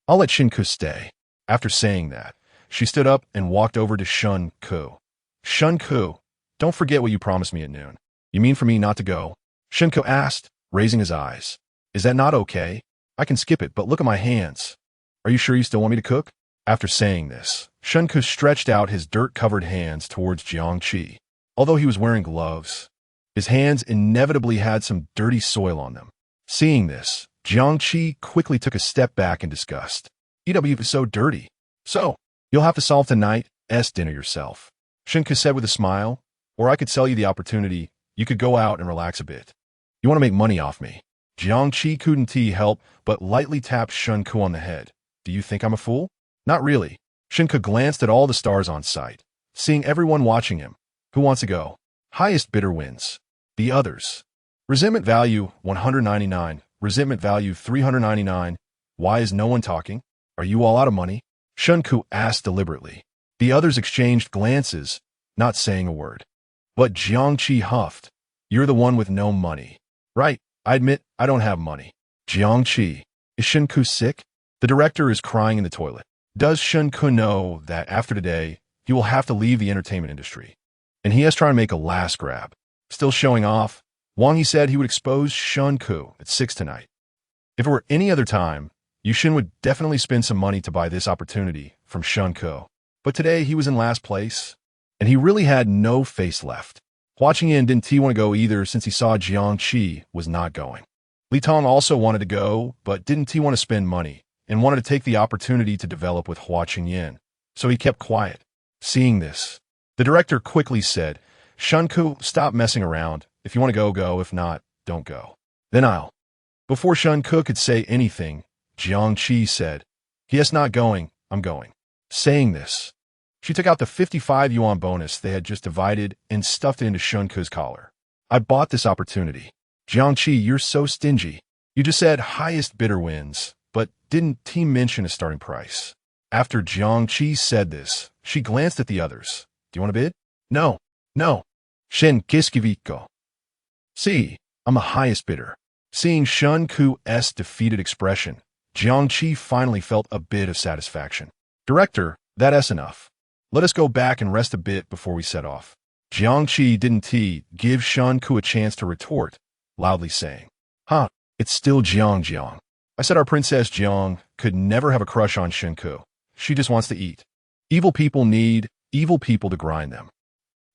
A: I'll let Shen Ke stay. After saying that, she stood up and walked over to Shen Ke. Shen Ke, don't forget what you promised me at noon. You mean for me not to go? Shen Ke asked, raising his eyes. Is that not okay? I can skip it, but look at my hands. Are you sure you still want me to cook? After saying this, Shen Ke stretched out his dirt-covered hands towards Jiang Qi. Although he was wearing gloves, his hands inevitably had some dirty soil on them. Seeing this, Jiangqi quickly took a step back in disgust. EW is so dirty. So, you'll have to solve tonight's dinner yourself. Shen Ke said with a smile, or I could sell you the opportunity. You could go out and relax a bit. You want to make money off me. Jiangqi couldn't help but lightly tapped Shen Ke on the head. Do you think I'm a fool? Not really. Shen Ke glanced at all the stars on site, seeing everyone watching him. Who wants to go? Highest bidder wins. The others. Resentment value 199. Resentment value 399. Why is no one talking? Are you all out of money? Shen Ke asked deliberately. The others exchanged glances, not saying a word. But Jiangqi huffed. You're the one with no money. Right, I admit I don't have money. Jiangqi, is Shen Ke sick? The director is crying in the toilet. Does Shen Ke know that after today, he will have to leave the entertainment industry? And he has tried to make a last grab. Still showing off, Wang He said he would expose Shen Ke at 6 tonight. If it were any other time, Yushin would definitely spend some money to buy this opportunity from Shen Ke. But today he was in last place, and he really had no face left. Watching in didn't want to go either since he saw Jiangqi was not going. Li Tong also wanted to go, but didn't want to spend money, and wanted to take the opportunity to develop with Hua Qingyan, so he kept quiet. Seeing this, the director quickly said, Shen Ke, stop messing around. If you want to go, go. If not, don't go. Then I'll. Before Shen Ke could say anything, Jiangqi said, he is not going, I'm going. Saying this, she took out the 55 yuan bonus they had just divided and stuffed it into Shen Ke's collar. I bought this opportunity. Jiangqi, you're so stingy. You just said highest bidder wins, but didn't mention a starting price. After Jiangqi said this, she glanced at the others. Do you want to bid? No. No. Shen Ke. See, I'm the highest bidder. Seeing Shen Ke's defeated expression, Jiangqi finally felt a bit of satisfaction. Director, that's enough. Let us go back and rest a bit before we set off. Jiangqi didn't give Shen Ke a chance to retort, loudly saying, it's still Jiang. I said our Princess Jiang could never have a crush on Shen Ke. She just wants to eat. Evil people need evil people to grind them.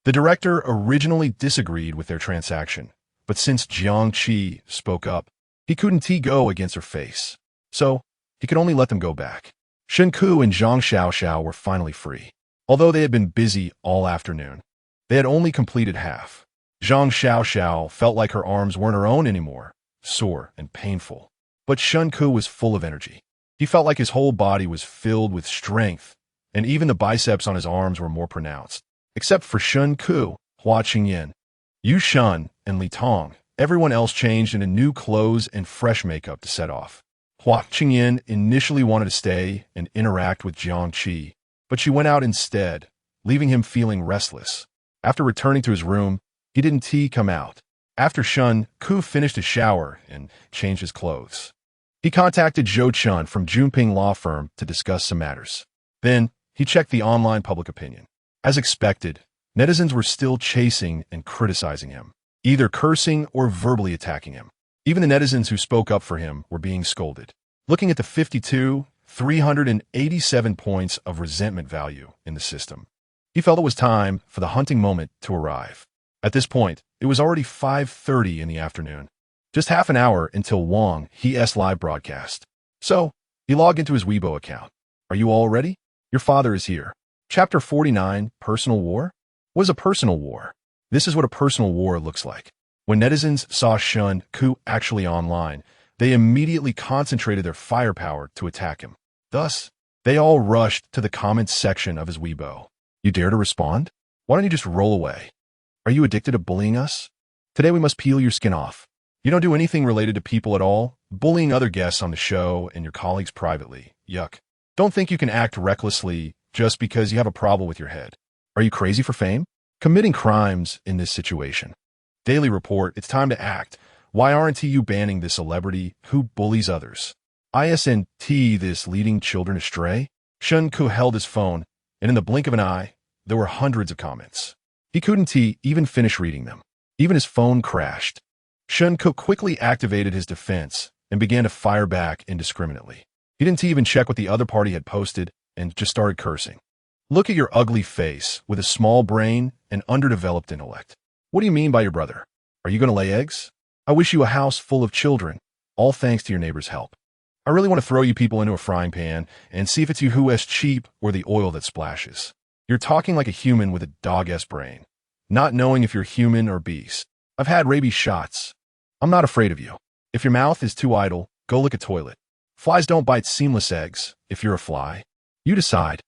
A: The director originally disagreed with their transaction, but since Jiangqi spoke up, he couldn't go against her face. So, he could only let them go back. Shen Ke and Zhang Xiaoxiao were finally free. Although they had been busy all afternoon, they had only completed half. Zhang Xiaoxiao felt like her arms weren't her own anymore, sore and painful. But Shen Ke was full of energy. He felt like his whole body was filled with strength, and even the biceps on his arms were more pronounced. Except for Shen Ke, Hua Qingyan, Yu Shun, and Li Tong, everyone else changed into new clothes and fresh makeup to set off. Hua Qingyan initially wanted to stay and interact with Jiangqi, but she went out instead, leaving him feeling restless. After returning to his room, he didn't come out. After Shen Ke finished his shower and changed his clothes, he contacted Zhou Chun from Junping Law Firm to discuss some matters. Then, he checked the online public opinion. As expected, netizens were still chasing and criticizing him, either cursing or verbally attacking him. Even the netizens who spoke up for him were being scolded. Looking at the 387 points of resentment value in the system, he felt it was time for the hunting moment to arrive. At this point, it was already 5:30 in the afternoon, just half an hour until Wang He's live broadcast. So, he logged into his Weibo account. Are you all ready? Your father is here. Chapter 49, Personal War? What is a personal war? This is what a personal war looks like. When netizens saw Shen Ke actually online, they immediately concentrated their firepower to attack him. Thus, they all rushed to the comments section of his Weibo. You dare to respond? Why don't you just roll away? Are you addicted to bullying us? Today we must peel your skin off. You don't do anything related to people at all, bullying other guests on the show and your colleagues privately. Yuck. Don't think you can act recklessly just because you have a problem with your head. Are you crazy for fame? Committing crimes in this situation. Daily report, it's time to act. Why aren't you banning this celebrity who bullies others? Isn't this leading children astray? Shen Ke held his phone, and in the blink of an eye, there were hundreds of comments. He couldn't even finish reading them. Even his phone crashed. Shen Ke quickly activated his defense and began to fire back indiscriminately. He didn't even check what the other party had posted and just started cursing. Look at your ugly face with a small brain and underdeveloped intellect. What do you mean by your brother? Are you going to lay eggs? I wish you a house full of children. all thanks to your neighbor's help. I really want to throw you people into a frying pan and see if it's you who's cheap or the oil that splashes. You're talking like a human with a dog-esque brain, not knowing if you're human or beast. I've had rabies shots. I'm not afraid of you. If your mouth is too idle, go lick a toilet. Flies don't bite seamless eggs if you're a fly. You decide.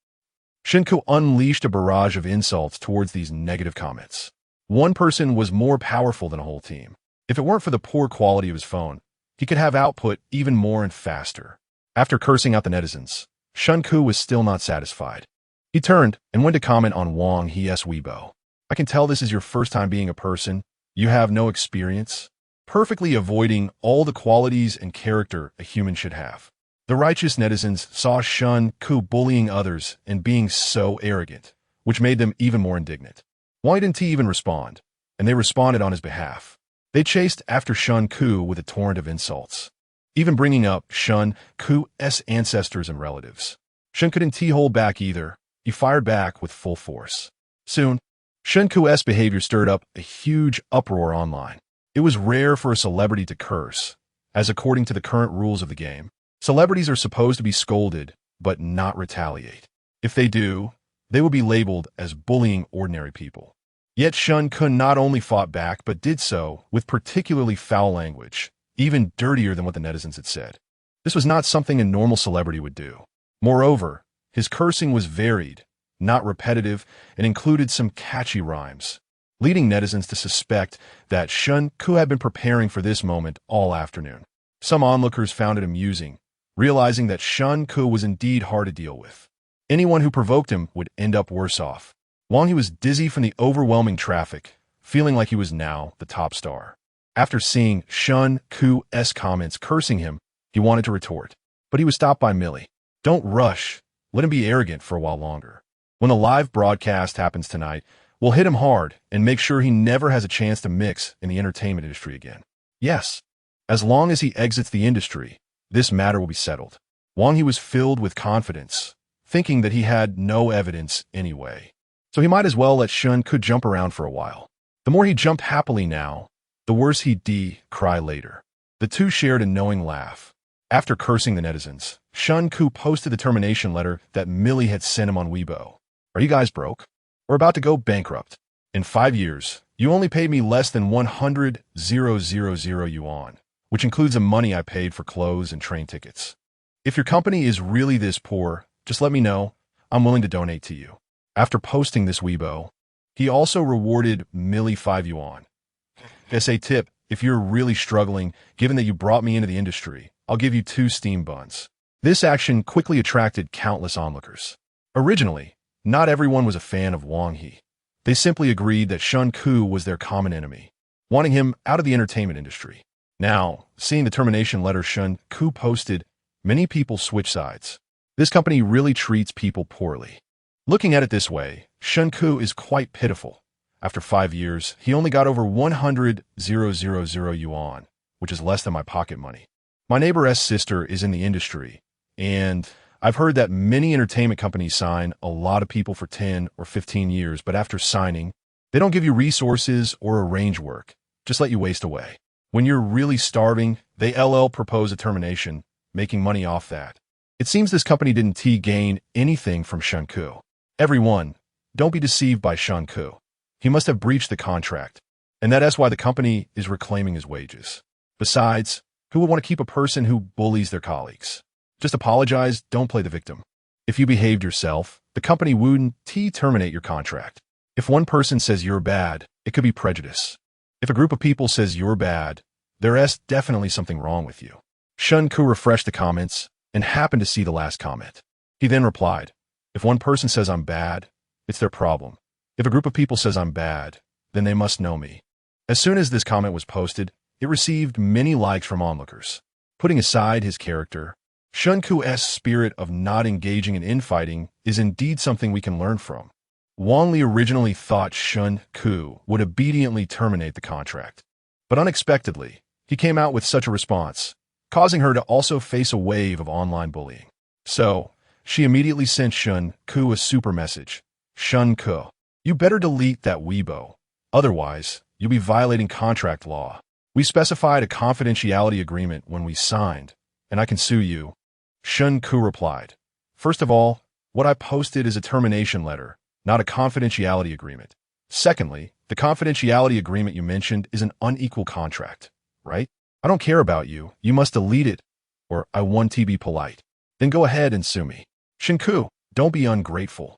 A: Shen Ke unleashed a barrage of insults towards these negative comments. One person was more powerful than a whole team. If it weren't for the poor quality of his phone, he could have output even more and faster. After cursing out the netizens, Shen Ke was still not satisfied. He turned and went to comment on Wang He's Weibo. I can tell this is your first time being a person. You have no experience. Perfectly avoiding all the qualities and character a human should have. The righteous netizens saw Shen Ke bullying others and being so arrogant, which made them even more indignant. Why didn't he even respond? And they responded on his behalf. They chased after Shen Ke with a torrent of insults, even bringing up Shen Ke's ancestors and relatives. Shen couldn't hold back either. He fired back with full force. Soon, Shen Ke's behavior stirred up a huge uproar online. It was rare for a celebrity to curse, as according to the current rules of the game, celebrities are supposed to be scolded, but not retaliate. If they do, they will be labeled as bullying ordinary people. Yet Shen Ke not only fought back, but did so with particularly foul language, even dirtier than what the netizens had said. This was not something a normal celebrity would do. Moreover, his cursing was varied, not repetitive, and included some catchy rhymes, leading netizens to suspect that Shen Ke had been preparing for this moment all afternoon. Some onlookers found it amusing, realizing that Shen Ke was indeed hard to deal with. Anyone who provoked him would end up worse off. Wang He was dizzy from the overwhelming traffic, feeling like he was now the top star. After seeing Shen Ke's comments cursing him, he wanted to retort, but he was stopped by Millie. Don't rush. Let him be arrogant for a while longer. When the live broadcast happens tonight, we'll hit him hard and make sure he never has a chance to mix in the entertainment industry again. Yes, as long as he exits the industry, this matter will be settled. Wang He was filled with confidence, thinking that he had no evidence anyway. So he might as well let Shen Ke jump around for a while. The more he jumped happily now, the worse he'd cry later. The two shared a knowing laugh. After cursing the netizens, Shen Ke posted the termination letter that Millie had sent him on Weibo. Are you guys broke? Or about to go bankrupt? In 5 years, you only paid me less than 100,000 yuan, which includes the money I paid for clothes and train tickets. If your company is really this poor, just let me know. I'm willing to donate to you. After posting this Weibo, he also rewarded Millie 5 yuan. As a tip, if you're really struggling, given that you brought me into the industry, I'll give you 2 steam buns. This action quickly attracted countless onlookers. Originally, not everyone was a fan of Wang He. They simply agreed that Shen Ke was their common enemy, wanting him out of the entertainment industry. Now, seeing the termination letter Shen Ke posted, many people switch sides. This company really treats people poorly. Looking at it this way, Shen Ke is quite pitiful. After 5 years, he only got over 100,000 yuan, which is less than my pocket money. My neighbor's sister is in the industry, and I've heard that many entertainment companies sign a lot of people for 10 or 15 years, but after signing, they don't give you resources or arrange work, just let you waste away. When you're really starving, they propose a termination, making money off that. It seems this company didn't gain anything from Shen Ke. Everyone, don't be deceived by Shen Ke. He must have breached the contract, and that is why the company is reclaiming his wages. Besides, who would want to keep a person who bullies their colleagues? Just apologize, don't play the victim. If you behaved yourself, the company wouldn't terminate your contract. If one person says you're bad, it could be prejudice. If a group of people says you're bad, there's definitely something wrong with you. Shen Ke refreshed the comments and happened to see the last comment. He then replied, if one person says I'm bad, it's their problem. If a group of people says I'm bad, then they must know me. As soon as this comment was posted, it received many likes from onlookers. Putting aside his character, Shen Ke's spirit of not engaging in infighting is indeed something we can learn from. Wang Li originally thought Shen Ke would obediently terminate the contract, but unexpectedly, he came out with such a response, causing her to also face a wave of online bullying. So, she immediately sent Shen Ke a super message. Shen Ke, you better delete that Weibo, otherwise you'll be violating contract law. We specified a confidentiality agreement when we signed, and I can sue you. Shen Ke replied. First of all, what I posted is a termination letter, not a confidentiality agreement. Secondly, the confidentiality agreement you mentioned is an unequal contract, right? I don't care about you. You must delete it, or I want to be polite. Then go ahead and sue me. Shen Ke, don't be ungrateful.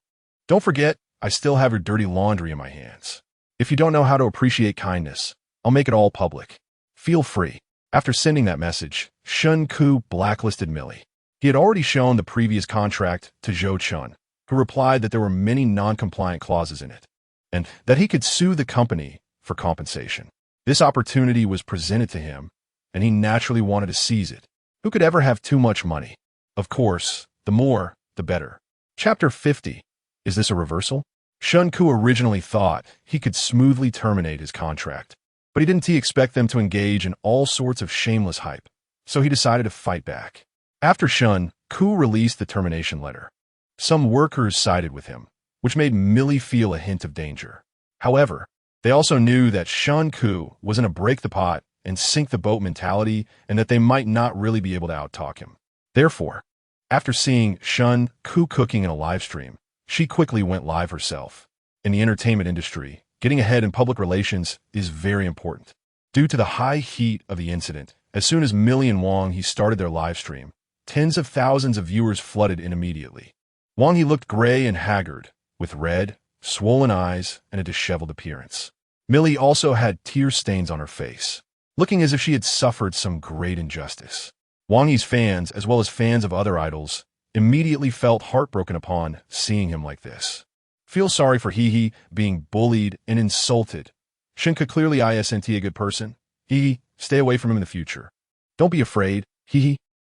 A: Don't forget, I still have your dirty laundry in my hands. If you don't know how to appreciate kindness, I'll make it all public. Feel free. After sending that message, Shen Ke blacklisted Millie. He had already shown the previous contract to Zhou Chun, who replied that there were many non-compliant clauses in it, and that he could sue the company for compensation. This opportunity was presented to him, and he naturally wanted to seize it. Who could ever have too much money? Of course, the more, the better. Chapter 50. Is this a reversal? Shen Ke originally thought he could smoothly terminate his contract, but he didn't expect them to engage in all sorts of shameless hype, so he decided to fight back. After Shen Ke released the termination letter, some workers sided with him, which made Millie feel a hint of danger. However, they also knew that Shen Ke was in a break-the-pot and sink-the-boat mentality and that they might not really be able to out-talk him. Therefore, after seeing Shen Ke cooking in a live stream, she quickly went live herself. In the entertainment industry, getting ahead in public relations is very important. Due to the high heat of the incident, as soon as Millie and Wang He started their live stream, tens of thousands of viewers flooded in immediately. Wang He looked gray and haggard, with red, swollen eyes and a disheveled appearance. Millie also had tear stains on her face, looking as if she had suffered some great injustice. Wang He's fans, as well as fans of other idols, immediately felt heartbroken upon seeing him like this. Feel sorry for He being bullied and insulted. Shen Ke clearly isn't a good person. He, stay away from him in the future. Don't be afraid.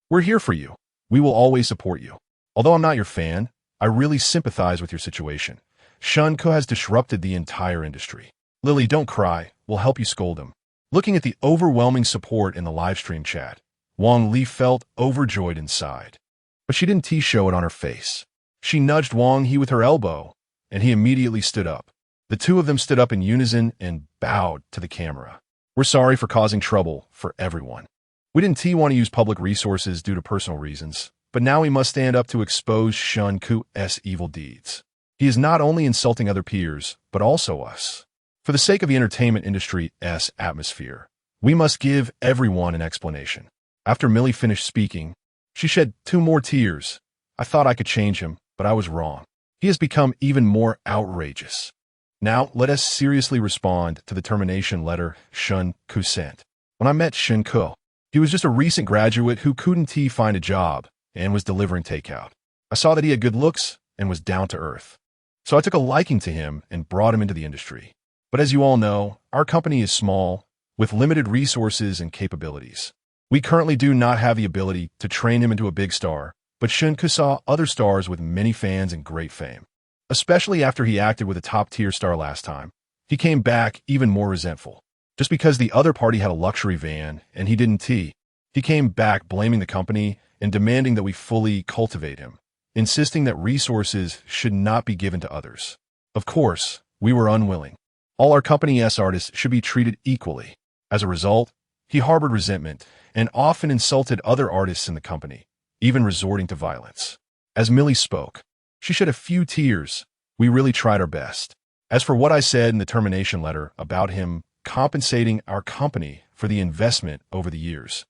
A: We're here for you. We will always support you. Although I'm not your fan, I really sympathize with your situation. Shen Ke has disrupted the entire industry. Lily, don't cry. We'll help you scold him. Looking at the overwhelming support in the livestream chat, Wang Li felt overjoyed inside. But she didn't show it on her face. She nudged Wang He with her elbow, and he immediately stood up. The two of them stood up in unison and bowed to the camera. We're sorry for causing trouble for everyone. We didn't want to use public resources due to personal reasons, but now we must stand up to expose Shen Ke's evil deeds. He is not only insulting other peers, but also us. For the sake of the entertainment industry's atmosphere, we must give everyone an explanation. After Millie finished speaking, she shed 2 more tears. I thought I could change him, but I was wrong. He has become even more outrageous. Now, let us seriously respond to the termination letter Shen Ke sent. When I met Shen Ke, he was just a recent graduate who couldn't find a job and was delivering takeout. I saw that he had good looks and was down to earth. So I took a liking to him and brought him into the industry. But as you all know, our company is small, with limited resources and capabilities. We currently do not have the ability to train him into a big star, but Shen Ke saw other stars with many fans and great fame. Especially after he acted with a top-tier star last time, he came back even more resentful. Just because the other party had a luxury van and he didn't, he came back blaming the company and demanding that we fully cultivate him, insisting that resources should not be given to others. Of course, we were unwilling. All our company's artists should be treated equally. As a result, he harbored resentment and often insulted other artists in the company, even resorting to violence. As Millie spoke, she shed a few tears. We really tried our best. As for what I said in the termination letter about him compensating our company for the investment over the years,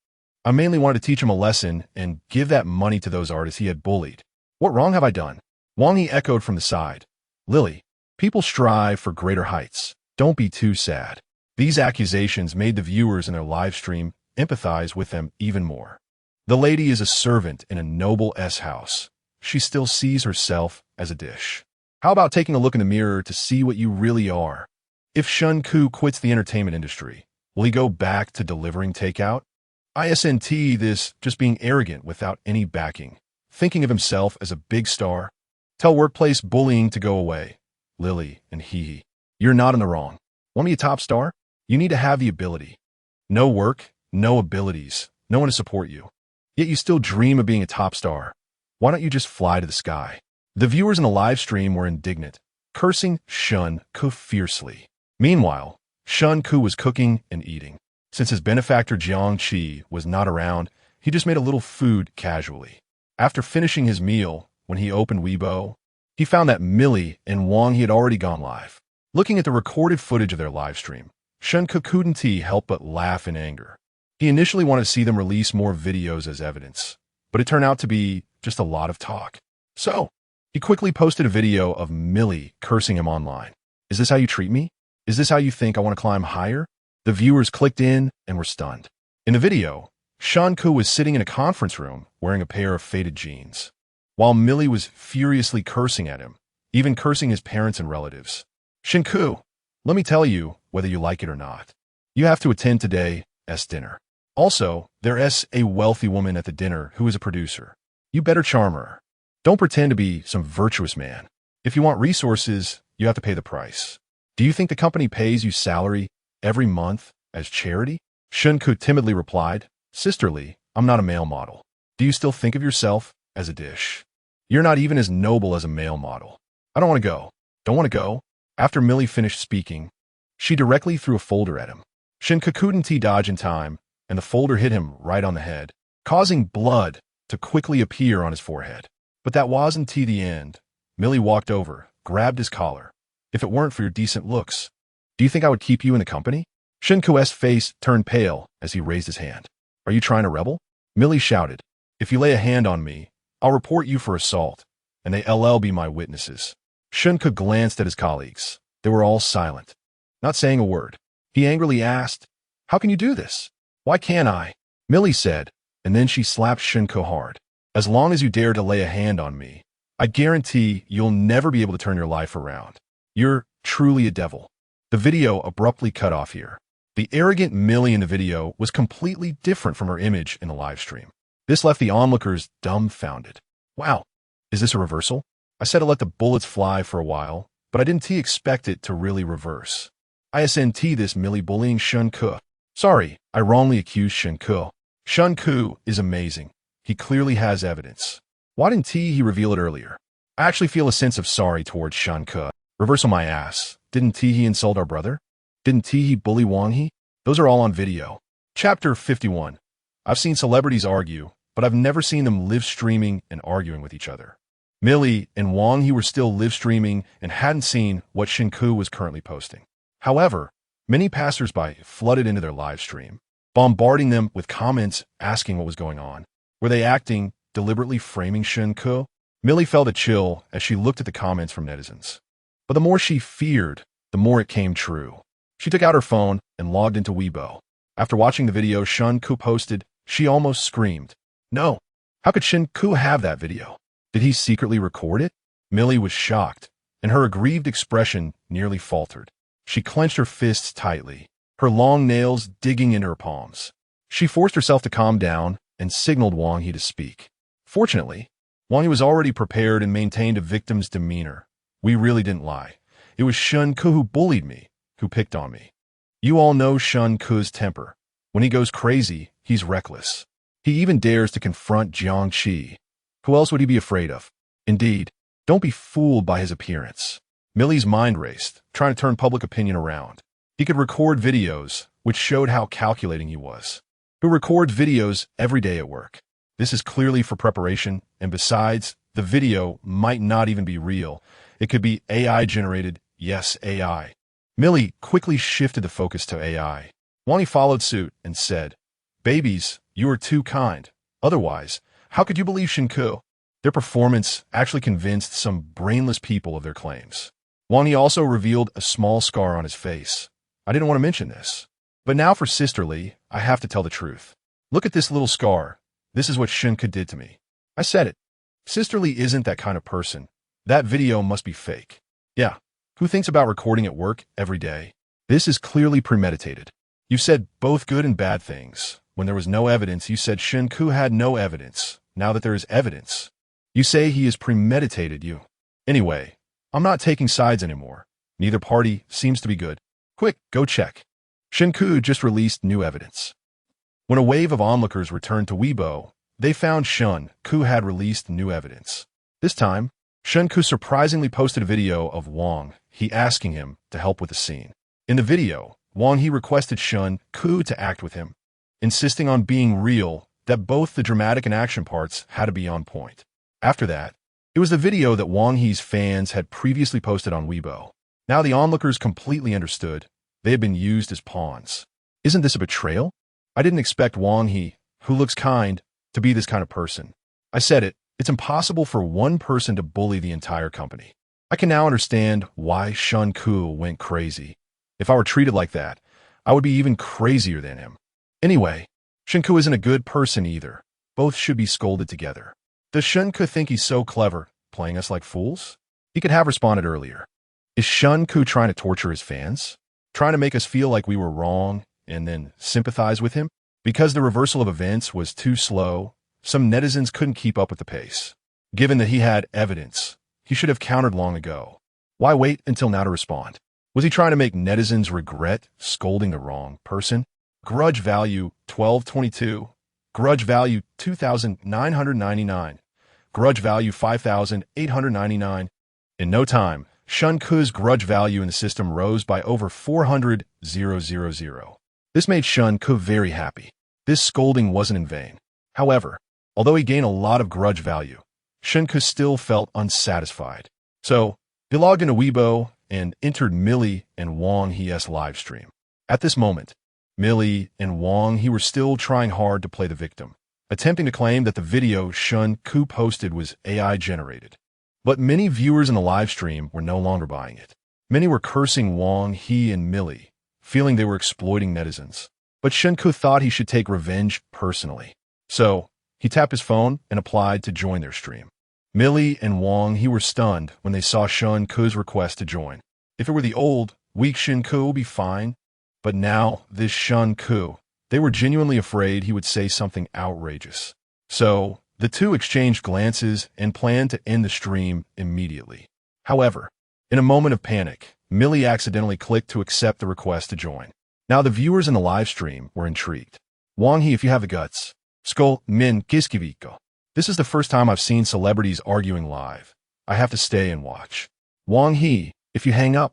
A: I mainly wanted to teach him a lesson and give that money to those artists he had bullied. What wrong have I done? Wang He echoed from the side. Lily, people strive for greater heights. Don't be too sad. These accusations made the viewers in their live stream empathize with them even more. The lady is a servant in a noble house. She still sees herself as a dish. How about taking a look in the mirror to see what you really are? If Shen Ke quits the entertainment industry, will he go back to delivering takeout? Isn't this just being arrogant without any backing, thinking of himself as a big star? Tell workplace bullying to go away. Lily and you're not in the wrong. Want me a top star? You need to have the ability. No work, no abilities, no one to support you. Yet you still dream of being a top star. Why don't you just fly to the sky? The viewers in the live stream were indignant, cursing Shen Ke fiercely. Meanwhile, Shen Ke was cooking and eating. Since his benefactor Jiang Qi was not around, he just made a little food casually. After finishing his meal, when he opened Weibo, he found that Millie and Wang he had already gone live. Looking at the recorded footage of their live stream, Shen Ke couldn't help but laugh in anger. He initially wanted to see them release more videos as evidence, but it turned out to be just a lot of talk. So, he quickly posted a video of Millie cursing him online. "Is this how you treat me? Is this how you think I want to climb higher?" The viewers clicked in and were stunned. In the video, Shen Ke was sitting in a conference room wearing a pair of faded jeans, while Millie was furiously cursing at him, even cursing his parents and relatives. "Shen Ke, let me tell you whether you like it or not. You have to attend today's dinner. Also, there's a wealthy woman at the dinner who is a producer. You better charm her. Don't pretend to be some virtuous man. If you want resources, you have to pay the price. Do you think the company pays you salary every month as charity?" Shen Ke timidly replied, "Sisterly, I'm not a male model. Do you still think of yourself as a dish? You're not even as noble as a male model. I don't want to go. Don't want to go." After Millie finished speaking, she directly threw a folder at him. Shen Ke couldn't dodge in time, and the folder hit him right on the head, causing blood to quickly appear on his forehead. But that wasn't the end. Millie walked over, grabbed his collar. "If it weren't for your decent looks, do you think I would keep you in the company?" Shen Ke's face turned pale as he raised his hand. "Are you trying to rebel?" Millie shouted. "If you lay a hand on me, I'll report you for assault, and they'll be my witnesses." Shen Ke glanced at his colleagues. They were all silent, not saying a word. He angrily asked, "How can you do this? Why can't I?" Millie said, and then she slapped Shen Ke hard. "As long as you dare to lay a hand on me, I guarantee you'll never be able to turn your life around. You're truly a devil." The video abruptly cut off here. The arrogant Millie in the video was completely different from her image in the live stream. This left the onlookers dumbfounded. "Wow, is this a reversal? I said to let the bullets fly for a while, but I didn't expect it to really reverse. ISNT this Millie bullying Shen Ke. Sorry, I wrongly accused Shen Ke. Shen Ke is amazing. He clearly has evidence. Why didn't he reveal it earlier? I actually feel a sense of sorry towards Shen Ke. Reversal my ass. Didn't he insult our brother? Didn't he bully Wang He? Those are all on video." Chapter 51. I've seen celebrities argue, but I've never seen them live streaming and arguing with each other. Millie and Wang He were still live streaming and hadn't seen what Shen Ke was currently posting. However, many passersby flooded into their live stream, bombarding them with comments asking what was going on. Were they acting, deliberately framing Shen Ke? Millie felt a chill as she looked at the comments from netizens. But the more she feared, the more it came true. She took out her phone and logged into Weibo. After watching the video Shen Ke posted, she almost screamed. "No! How could Shen Ke have that video? Did he secretly record it?" Millie was shocked, and her aggrieved expression nearly faltered. She clenched her fists tightly, her long nails digging into her palms. She forced herself to calm down and signaled Wang He to speak. Fortunately, Wang He was already prepared and maintained a victim's demeanor. "We really didn't lie. It was Shen Ke who bullied me, who picked on me. You all know Shen Ke's temper. When he goes crazy, he's reckless. He even dares to confront Jiang Qi. Who else would he be afraid of? Indeed, don't be fooled by his appearance." Millie's mind raced, trying to turn public opinion around. He could record videos, which showed how calculating he was. Who records videos every day at work? This is clearly for preparation, and besides, the video might not even be real. It could be AI generated. Yes, AI. Millie quickly shifted the focus to AI. Wang He followed suit and said, "Babies, you are too kind. Otherwise, how could you believe Shen Ke?" Their performance actually convinced some brainless people of their claims. Wang He also revealed a small scar on his face. "I didn't want to mention this, but now for sisterly, I have to tell the truth. Look at this little scar. This is what Shen Ke did to me. I said it. Sisterly isn't that kind of person. That video must be fake. Yeah, who thinks about recording at work every day? This is clearly premeditated. You said both good and bad things. When there was no evidence, you said Shen Ke had no evidence. Now that there is evidence, you say he is premeditated you. Anyway, I'm not taking sides anymore. Neither party seems to be good. Quick, go check. Shen Ke just released new evidence." When a wave of onlookers returned to Weibo, they found Shen Ke had released new evidence. This time, Shen Ke surprisingly posted a video of Wang He asking him to help with the scene. In the video, Wang He requested Shen Ke to act with him, insisting on being real, that both the dramatic and action parts had to be on point. After that, it was the video that Wang He's fans had previously posted on Weibo. Now the onlookers completely understood. They had been used as pawns. Isn't this a betrayal? I didn't expect Wang He, who looks kind, to be this kind of person. I said it. It's impossible for one person to bully the entire company. I can now understand why Shen Ke went crazy. If I were treated like that, I would be even crazier than him. Anyway, Shen Ke isn't a good person either. Both should be scolded together. Does Shen Ke think he's so clever, playing us like fools? He could have responded earlier. Is Shen Ke trying to torture his fans? Trying to make us feel like we were wrong and then sympathize with him? Because the reversal of events was too slow, some netizens couldn't keep up with the pace. Given that he had evidence, he should have countered long ago. Why wait until now to respond? Was he trying to make netizens regret scolding the wrong person? Grudge value 1222. Grudge value 2,999. Grudge value 5,899. In no time, Shen Ke's grudge value in the system rose by over 400,000. This made Shen Ke very happy. This scolding wasn't in vain. However, although he gained a lot of grudge value, Shen Ke still felt unsatisfied. So, he logged into Weibo and entered Millie and Wang He's live stream. At this moment, Millie and Wang He were still trying hard to play the victim, attempting to claim that the video Shen Ke posted was AI generated. But many viewers in the live stream were no longer buying it. Many were cursing Wang He and Millie, feeling they were exploiting netizens. But Shen Ke thought he should take revenge personally. So, he tapped his phone and applied to join their stream. Millie and Wang He were stunned when they saw Shen Ke's request to join. If it were the old, weak Shen Ke would be fine. But now, this Shen Ke, they were genuinely afraid he would say something outrageous. So, the two exchanged glances and planned to end the stream immediately. However, in a moment of panic, Millie accidentally clicked to accept the request to join. Now the viewers in the live stream were intrigued. Wang He, if you have the guts. Skol min kiskiviko. This is the first time I've seen celebrities arguing live. I have to stay and watch. Wang He, if you hang up,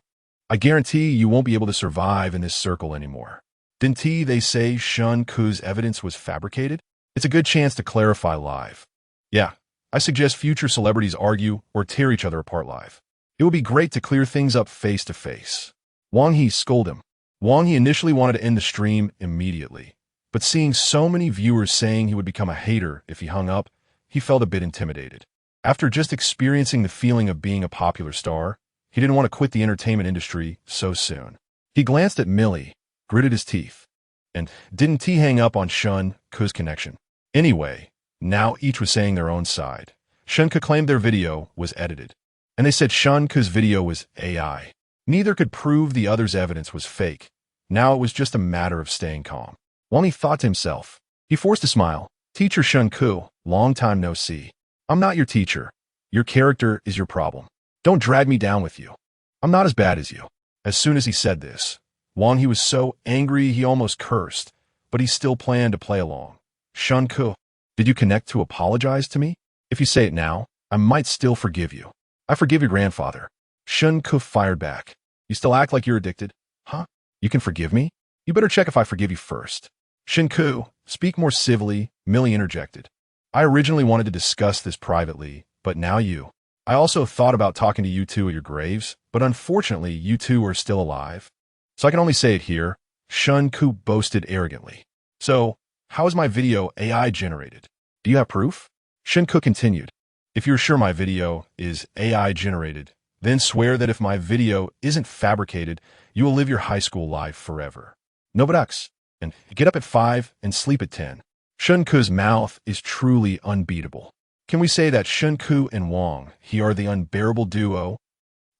A: I guarantee you won't be able to survive in this circle anymore. Didn't they say Shen Ke's evidence was fabricated? It's a good chance to clarify live. Yeah, I suggest future celebrities argue or tear each other apart live. It would be great to clear things up face to face. Wang He scolded him. Wang He initially wanted to end the stream immediately, but seeing so many viewers saying he would become a hater if he hung up, he felt a bit intimidated. After just experiencing the feeling of being a popular star, he didn't want to quit the entertainment industry so soon. He glanced at Millie, gritted his teeth, and didn't hang up on Shen Ke's connection. Anyway, now each was saying their own side. Shen Ke claimed their video was edited, and they said Shen Ke's video was AI. Neither could prove the other's evidence was fake. Now it was just a matter of staying calm. Wang He thought to himself. He forced a smile. Teacher Shen Ke, long time no see. I'm not your teacher. Your character is your problem. Don't drag me down with you. I'm not as bad as you. As soon as he said this, Wang He was so angry he almost cursed, but he still planned to play along. Shen Ke, did you connect to apologize to me? If you say it now, I might still forgive you. I forgive your grandfather. Shen Ke fired back. You still act like you're addicted? Huh? You can forgive me? You better check if I forgive you first. Shen Ke, speak more civilly, Millie interjected. I originally wanted to discuss this privately, but now you. I also thought about talking to you two at your graves, but unfortunately you two are still alive. So I can only say it here. Shen Ke boasted arrogantly. So, how is my video AI generated? Do you have proof? Shen Ke continued. If you're sure my video is AI generated, then swear that if my video isn't fabricated, you will live your high school life forever. Noboducks. And get up at 5 and sleep at 10. Shen Ke's mouth is truly unbeatable. Can we say that Shen Ke and Wang He are the unbearable duo?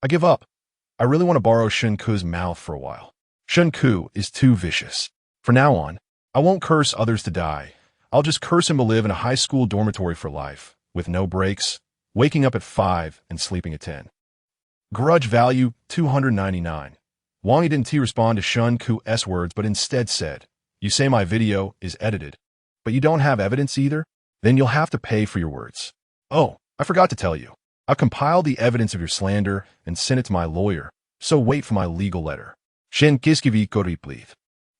A: I give up. I really want to borrow Shen Ke's mouth for a while. Shen Ke is too vicious. From now on, I won't curse others to die. I'll just curse him to live in a high school dormitory for life, with no breaks, waking up at 5 and sleeping at 10. Grudge value 299. Wang He didn't respond to Shen Ke's words, but instead said, You say my video is edited, but you don't have evidence either? Then you'll have to pay for your words. Oh, I forgot to tell you. I've compiled the evidence of your slander and sent it to my lawyer, so wait for my legal letter. Shen Ke.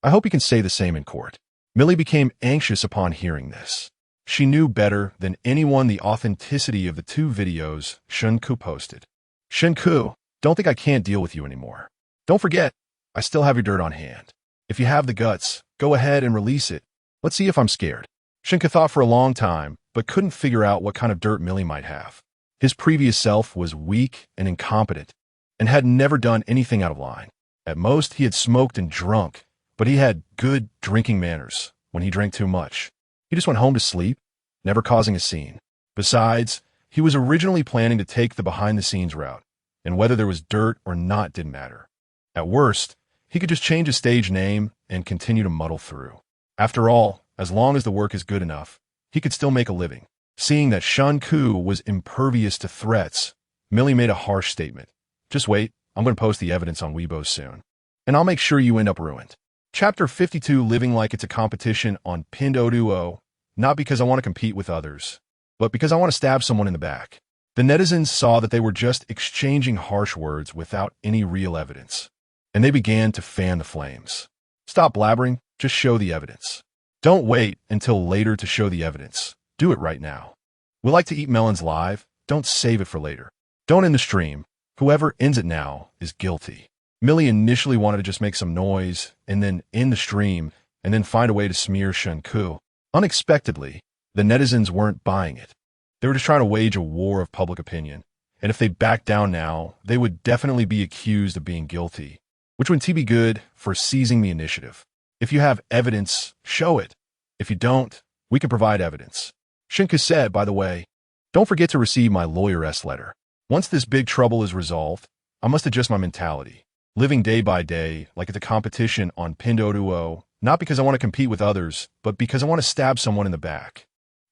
A: I hope you can say the same in court. Millie became anxious upon hearing this. She knew better than anyone the authenticity of the two videos Shen Ke posted. Shen Ke, don't think I can't deal with you anymore. Don't forget, I still have your dirt on hand. If you have the guts, go ahead and release it. Let's see if I'm scared. Shen Ke thought for a long time, but couldn't figure out what kind of dirt Millie might have. His previous self was weak and incompetent, and had never done anything out of line. At most, he had smoked and drunk, but he had good drinking manners when he drank too much. He just went home to sleep, never causing a scene. Besides, he was originally planning to take the behind-the-scenes route, and whether there was dirt or not didn't matter. At worst, he could just change his stage name and continue to muddle through. After all, as long as the work is good enough, he could still make a living. Seeing that Shen Ke was impervious to threats, Millie made a harsh statement. Just wait, I'm going to post the evidence on Weibo soon. And I'll make sure you end up ruined. Chapter 52, living like it's a competition on Pinduoduo, not because I want to compete with others, but because I want to stab someone in the back. The netizens saw that they were just exchanging harsh words without any real evidence, and they began to fan the flames. Stop blabbering, just show the evidence. Don't wait until later to show the evidence. Do it right now. We like to eat melons live, don't save it for later. Don't end the stream. Whoever ends it now is guilty. Millie initially wanted to just make some noise, and then end the stream, and then find a way to smear Shen Ke. Unexpectedly, the netizens weren't buying it. They were just trying to wage a war of public opinion, and if they backed down now, they would definitely be accused of being guilty, which wouldn't be good for seizing the initiative. If you have evidence, show it. If you don't, we can provide evidence. Shen Ke said, by the way, don't forget to receive my lawyer's letter. Once this big trouble is resolved, I must adjust my mentality. Living day by day like it's a competition on Pinduoduo, not because I want to compete with others, but because I want to stab someone in the back.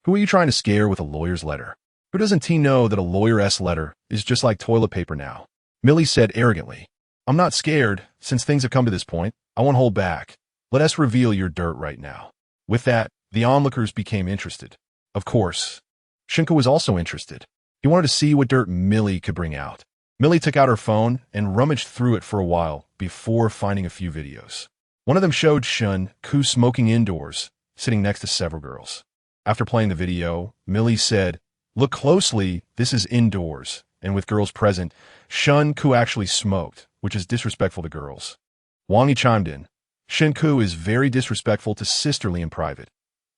A: Who are you trying to scare with a lawyer's letter? Who doesn't know that a lawyer's letter is just like toilet paper now? Millie said arrogantly, I'm not scared. Since things have come to this point, I won't hold back. Let us reveal your dirt right now. With that, the onlookers became interested. Of course, Shen Ke was also interested. He wanted to see what dirt Millie could bring out. Millie took out her phone and rummaged through it for a while before finding a few videos. One of them showed Shen Ke smoking indoors, sitting next to several girls. After playing the video, Millie said, look closely, this is indoors, and with girls present, Shen Ke actually smoked, which is disrespectful to girls. Wang Yi chimed in, Shen Ke is very disrespectful to sisterly in private.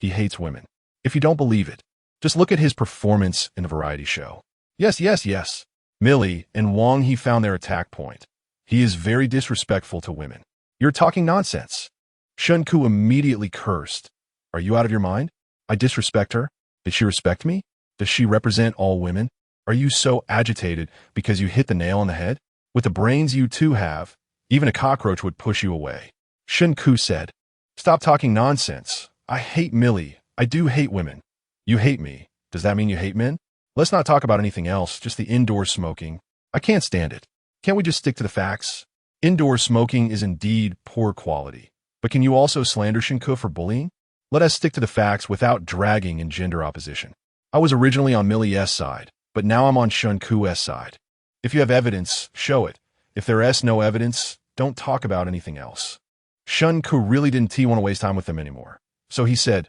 A: He hates women. If you don't believe it, just look at his performance in the variety show. Yes. Millie and Wang He found their attack point. He is very disrespectful to women. You're talking nonsense. Shen Ke immediately cursed. Are you out of your mind? I disrespect her? Did she respect me? Does she represent all women? Are you so agitated because you hit the nail on the head? With the brains you two have, even a cockroach would push you away. Shen Ke said, stop talking nonsense. I hate Millie. I do hate women. You hate me. Does that mean you hate men? Let's not talk about anything else, just the indoor smoking. I can't stand it. Can't we just stick to the facts? Indoor smoking is indeed poor quality. But can you also slander Shen Ke for bullying? Let us stick to the facts without dragging in gender opposition. I was originally on Millie's side, but now I'm on Shen Ke's side. If you have evidence, show it. If there is no evidence, don't talk about anything else. Shen Ke really didn't want to waste time with them anymore. So he said,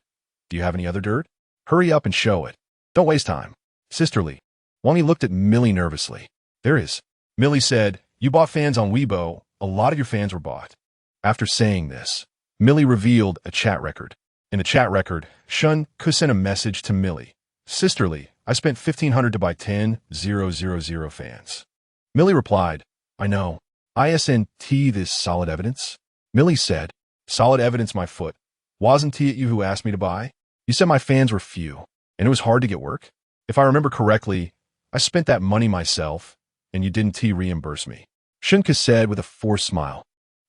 A: do you have any other dirt? Hurry up and show it. Don't waste time. Sisterly. Wang Yi looked at Millie nervously. There is. Millie said, you bought fans on Weibo. A lot of your fans were bought. After saying this, Millie revealed a chat record. In the chat record, Shen Ke sent a message to Millie. Sisterly, I spent $1,500 to buy 10,000 fans. Millie replied, I know. ISNT this solid evidence? Millie said, solid evidence my foot. Wasn't it you who asked me to buy? You said my fans were few, and it was hard to get work? If I remember correctly, I spent that money myself, and you didn't reimburse me. Shen Ke said with a forced smile.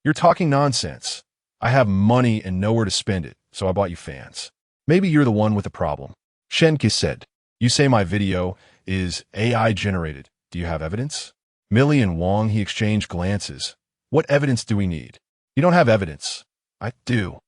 A: You're talking nonsense. I have money and nowhere to spend it, so I bought you fans. Maybe you're the one with the problem. Shen Ke said, you say my video is AI generated. Do you have evidence? Millie and Wang He exchanged glances. What evidence do we need? You don't have evidence. I do.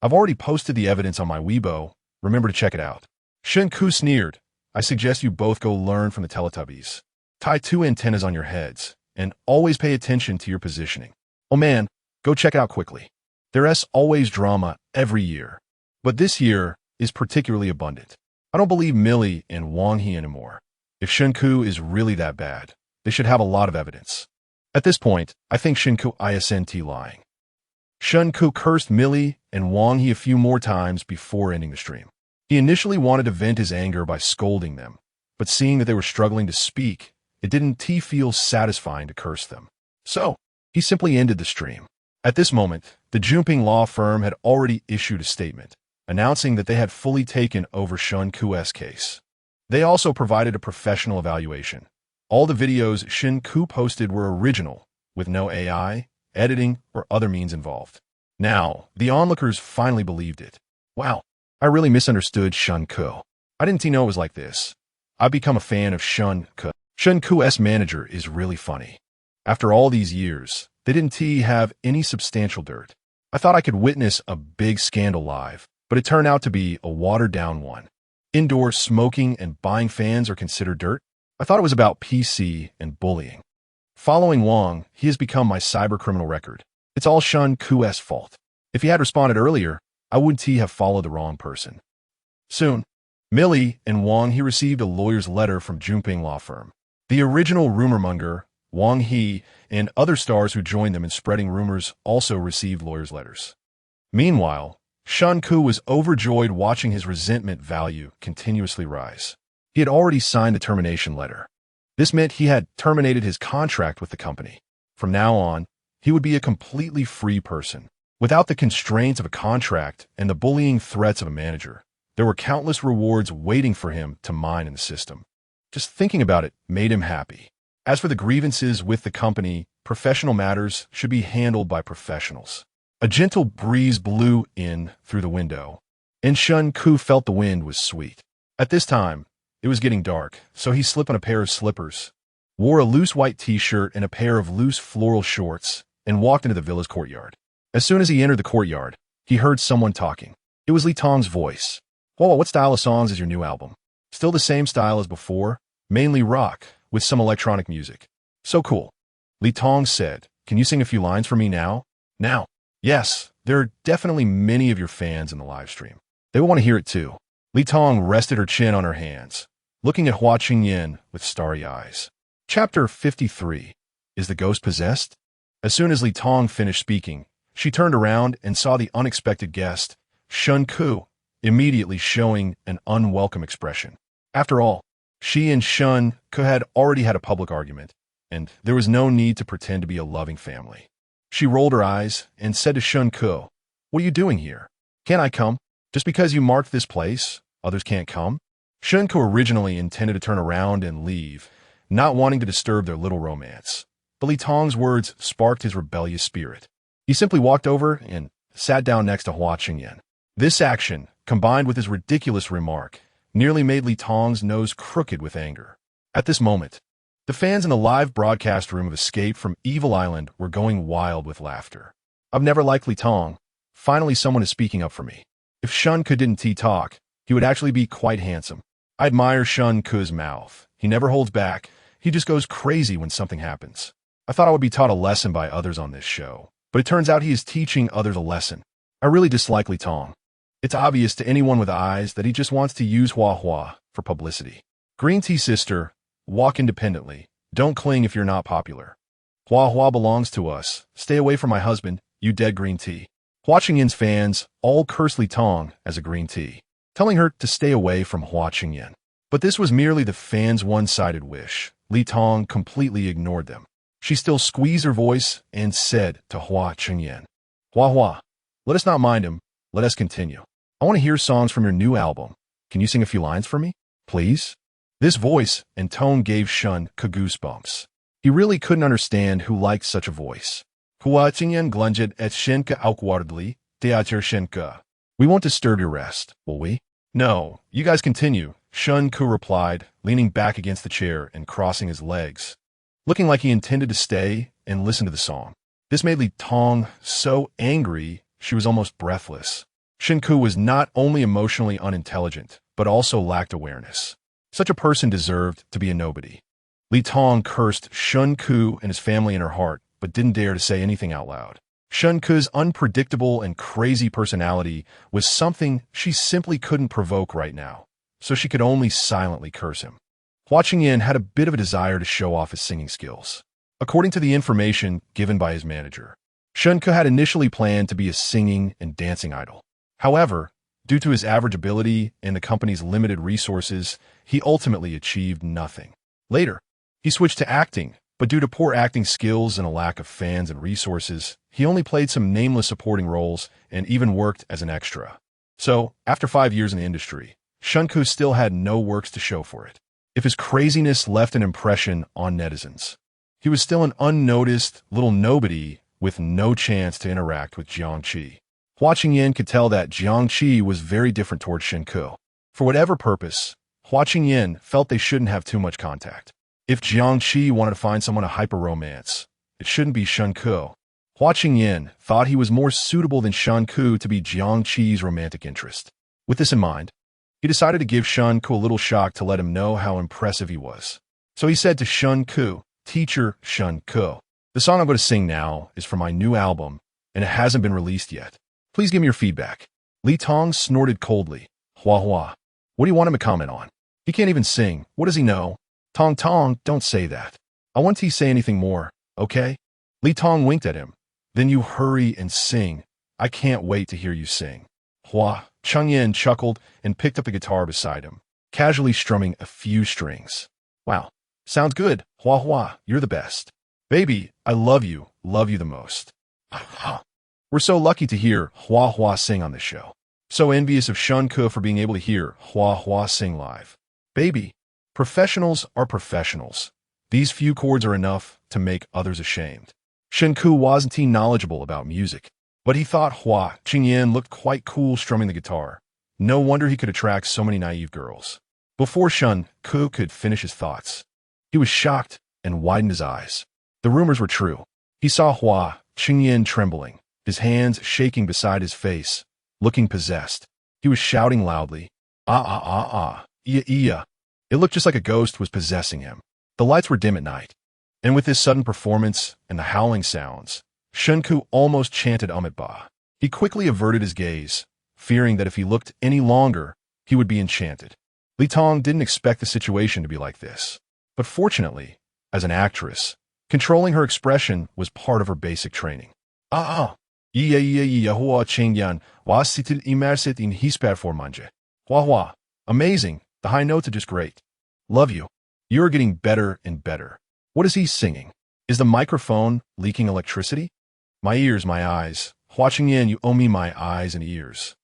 A: I've already posted the evidence on my Weibo. Remember to check it out. Shen Ke sneered. I suggest you both go learn from the Teletubbies. Tie 2 antennas on your heads, and always pay attention to your positioning. Oh man, Go check it out quickly. There's always drama every year, but this year is particularly abundant. I don't believe Millie and Wang He anymore. If Shen Ke is really that bad, they should have a lot of evidence. At this point, I think Shen Ke isn't lying. Shen Ke cursed Millie and Wang He a few more times before ending the stream. He initially wanted to vent his anger by scolding them, but seeing that they were struggling to speak, it didn't feel satisfying to curse them. So, he simply ended the stream. At this moment, the Junping law firm had already issued a statement, announcing that they had fully taken over Shen Ke's case. They also provided a professional evaluation. All the videos Shen Ke posted were original, with no AI, editing, or other means involved. Now, the onlookers finally believed it. Wow, I really misunderstood Shen Ke. I didn't know it was like this. I've become a fan of Shen Ke. Shen Ke's manager is really funny. After all these years, they didn't have any substantial dirt. I thought I could witness a big scandal live, but it turned out to be a watered-down one. Indoor smoking and buying fans are considered dirt? I thought it was about PC and bullying. Following Wang, he has become my cybercriminal record. It's all Shen Ke's fault. If he had responded earlier, I wouldn't have followed the wrong person. Soon, Millie and Wang He received a lawyer's letter from Junping law firm. The original rumormonger, Wang He, and other stars who joined them in spreading rumors also received lawyers' letters. Meanwhile, Shen Ke was overjoyed watching his resentment value continuously rise. He had already signed the termination letter. This meant he had terminated his contract with the company. From now on, he would be a completely free person. Without the constraints of a contract and the bullying threats of a manager, there were countless rewards waiting for him to mine in the system. Just thinking about it made him happy. As for the grievances with the company, professional matters should be handled by professionals. A gentle breeze blew in through the window, and Shen Ke felt the wind was sweet. At this time, it was getting dark, so he slipped on a pair of slippers, wore a loose white t-shirt and a pair of loose floral shorts, and walked into the villa's courtyard. As soon as he entered the courtyard, he heard someone talking. It was Li Tong's voice. "Whoa, what style of songs is your new album?" "Still the same style as before, mainly rock, with some electronic music." "So cool." Li Tong said, "Can you sing a few lines for me now?" "Now?" "Yes, there are definitely many of your fans in the live stream. They will want to hear it too." Li Tong rested her chin on her hands, looking at Hua Qingyan with starry eyes. Chapter 53. Is the ghost possessed? As soon as Li Tong finished speaking, she turned around and saw the unexpected guest, Shen Ke, immediately showing an unwelcome expression. After all, she and Shen Ke had already had a public argument, and there was no need to pretend to be a loving family. She rolled her eyes and said to Shen Ke, "What are you doing here? Can't I come? Just because you marked this place, others can't come?" Shen Ke originally intended to turn around and leave, not wanting to disturb their little romance. But Li Tong's words sparked his rebellious spirit. He simply walked over and sat down next to Hua Qingyan. This action, combined with his ridiculous remark, nearly made Li Tong's nose crooked with anger. At this moment, the fans in the live broadcast room of Escape from Evil Island were going wild with laughter. "I've never liked Li Tong. Finally someone is speaking up for me. If Shen Ke didn't talk, he would actually be quite handsome. I admire Shen Ke's mouth. He never holds back. He just goes crazy when something happens. I thought I would be taught a lesson by others on this show, but it turns out he is teaching others a lesson. I really dislike Li Tong. It's obvious to anyone with eyes that he just wants to use Hua for publicity. Green tea sister, walk independently. Don't cling if you're not popular. Hua belongs to us. Stay away from my husband, you dead green tea." Hua Qingyan's fans all cursed Li Tong as a green tea, telling her to stay away from Hua Qingyan. But this was merely the fans' one-sided wish. Li Tong completely ignored them. She still squeezed her voice and said to Hua Qingyan, Hua, let us not mind him. Let us continue. I want to hear songs from your new album. Can you sing a few lines for me, please?" This voice and tone gave Shen Ke goosebumps. He really couldn't understand who liked such a voice. Hua Qingyan glunged at Shen Ke awkwardly. "Theater Shen Ke. We won't disturb your rest, will we?" "No, you guys continue," Shen Ke replied, leaning back against the chair and crossing his legs, looking like he intended to stay and listen to the song. This made Li Tong so angry she was almost breathless. Shen Ke was not only emotionally unintelligent, but also lacked awareness. Such a person deserved to be a nobody. Li Tong cursed Shen Ke and his family in her heart, but didn't dare to say anything out loud. Shen Ke's unpredictable and crazy personality was something she simply couldn't provoke right now, so she could only silently curse him. Hua Qingyan had a bit of a desire to show off his singing skills. According to the information given by his manager, Shen Ke had initially planned to be a singing and dancing idol. However, due to his average ability and the company's limited resources, he ultimately achieved nothing. Later, he switched to acting, but due to poor acting skills and a lack of fans and resources, he only played some nameless supporting roles and even worked as an extra. So, after 5 years in the industry, Shen Ke still had no works to show for it. If his craziness left an impression on netizens, he was still an unnoticed little nobody with no chance to interact with Jiang Qi. Hua Qingyan could tell that Jiang Qi was very different towards Shen Ke. For whatever purpose, Hua Qingyan felt they shouldn't have too much contact. If Jiang Qi wanted to find someone to hyper-romance, it shouldn't be Shen Ke. Hua Qingyan thought he was more suitable than Shen Ke to be Jiang Qi's romantic interest. With this in mind, he decided to give Shen Ke a little shock to let him know how impressive he was. So he said to Shen Ke, "Teacher Shen Ke, the song I'm going to sing now is from my new album, and it hasn't been released yet. Please give me your feedback." Li Tong snorted coldly. Hua, what do you want him to comment on? He can't even sing. What does he know? Tong, don't say that. I want to say anything more, okay? Li Tong winked at him. Then you hurry and sing. I can't wait to hear you sing. Hua Qingyan chuckled and picked up the guitar beside him, casually strumming a few strings. Wow, sounds good. Hua, you're the best. Baby, I love you the most. We're so lucky to hear Hua sing on this show. So envious of Shen Ke for being able to hear Hua sing live. Baby, professionals are professionals. These few chords are enough to make others ashamed. Shen Ke wasn't knowledgeable about music, but he thought Hua Qingyan looked quite cool strumming the guitar. No wonder he could attract so many naive girls. Before Shen Ke could finish his thoughts, he was shocked and widened his eyes. The rumors were true. He saw Hua Qingyan trembling, his hands shaking beside his face, looking possessed. He was shouting loudly, iya. It looked just like a ghost was possessing him. The lights were dim at night, and with his sudden performance and the howling sounds, Shen Ke almost chanted Amit Ba. He quickly averted his gaze, fearing that if he looked any longer, he would be enchanted. Li Tong didn't expect the situation to be like this. But fortunately, as an actress, controlling her expression was part of her basic training. Hua Qingyan was seated immersed in his performance. Hua, amazing. The high notes are just great. Love you. You're getting better and better. What is he singing? Is the microphone leaking electricity? My ears, my eyes. Hua Qingyan, you owe me my eyes and ears.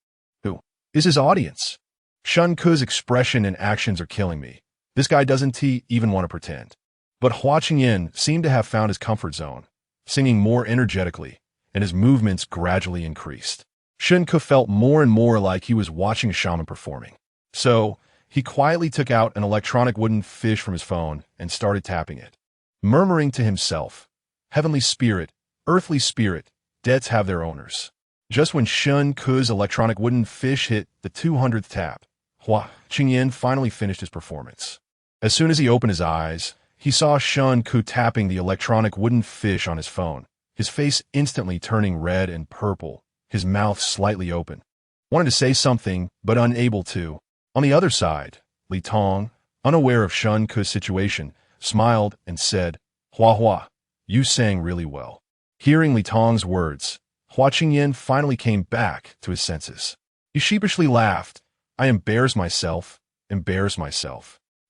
A: Who is his audience? Shen Ke's expression and actions are killing me. This guy doesn't even want to pretend. But Hua Qingyan seemed to have found his comfort zone, singing more energetically, and his movements gradually increased. Shen Ke felt more and more like he was watching a shaman performing. So, he quietly took out an electronic wooden fish from his phone and started tapping it, murmuring to himself, "Heavenly spirit, earthly spirit, debts have their owners." Just when Shen Ke's electronic wooden fish hit the 200th tap, Hua Qingyan finally finished his performance. As soon as he opened his eyes, he saw Shen Ke tapping the electronic wooden fish on his phone, his face instantly turning red and purple, his mouth slightly open. Wanted to say something, but unable to. On the other side, Li Tong, unaware of Shen Ke's situation, smiled and said, Hua, you sang really well. Hearing Li Tong's words, Hua Qingyan finally came back to his senses. He sheepishly laughed. I embarrass myself.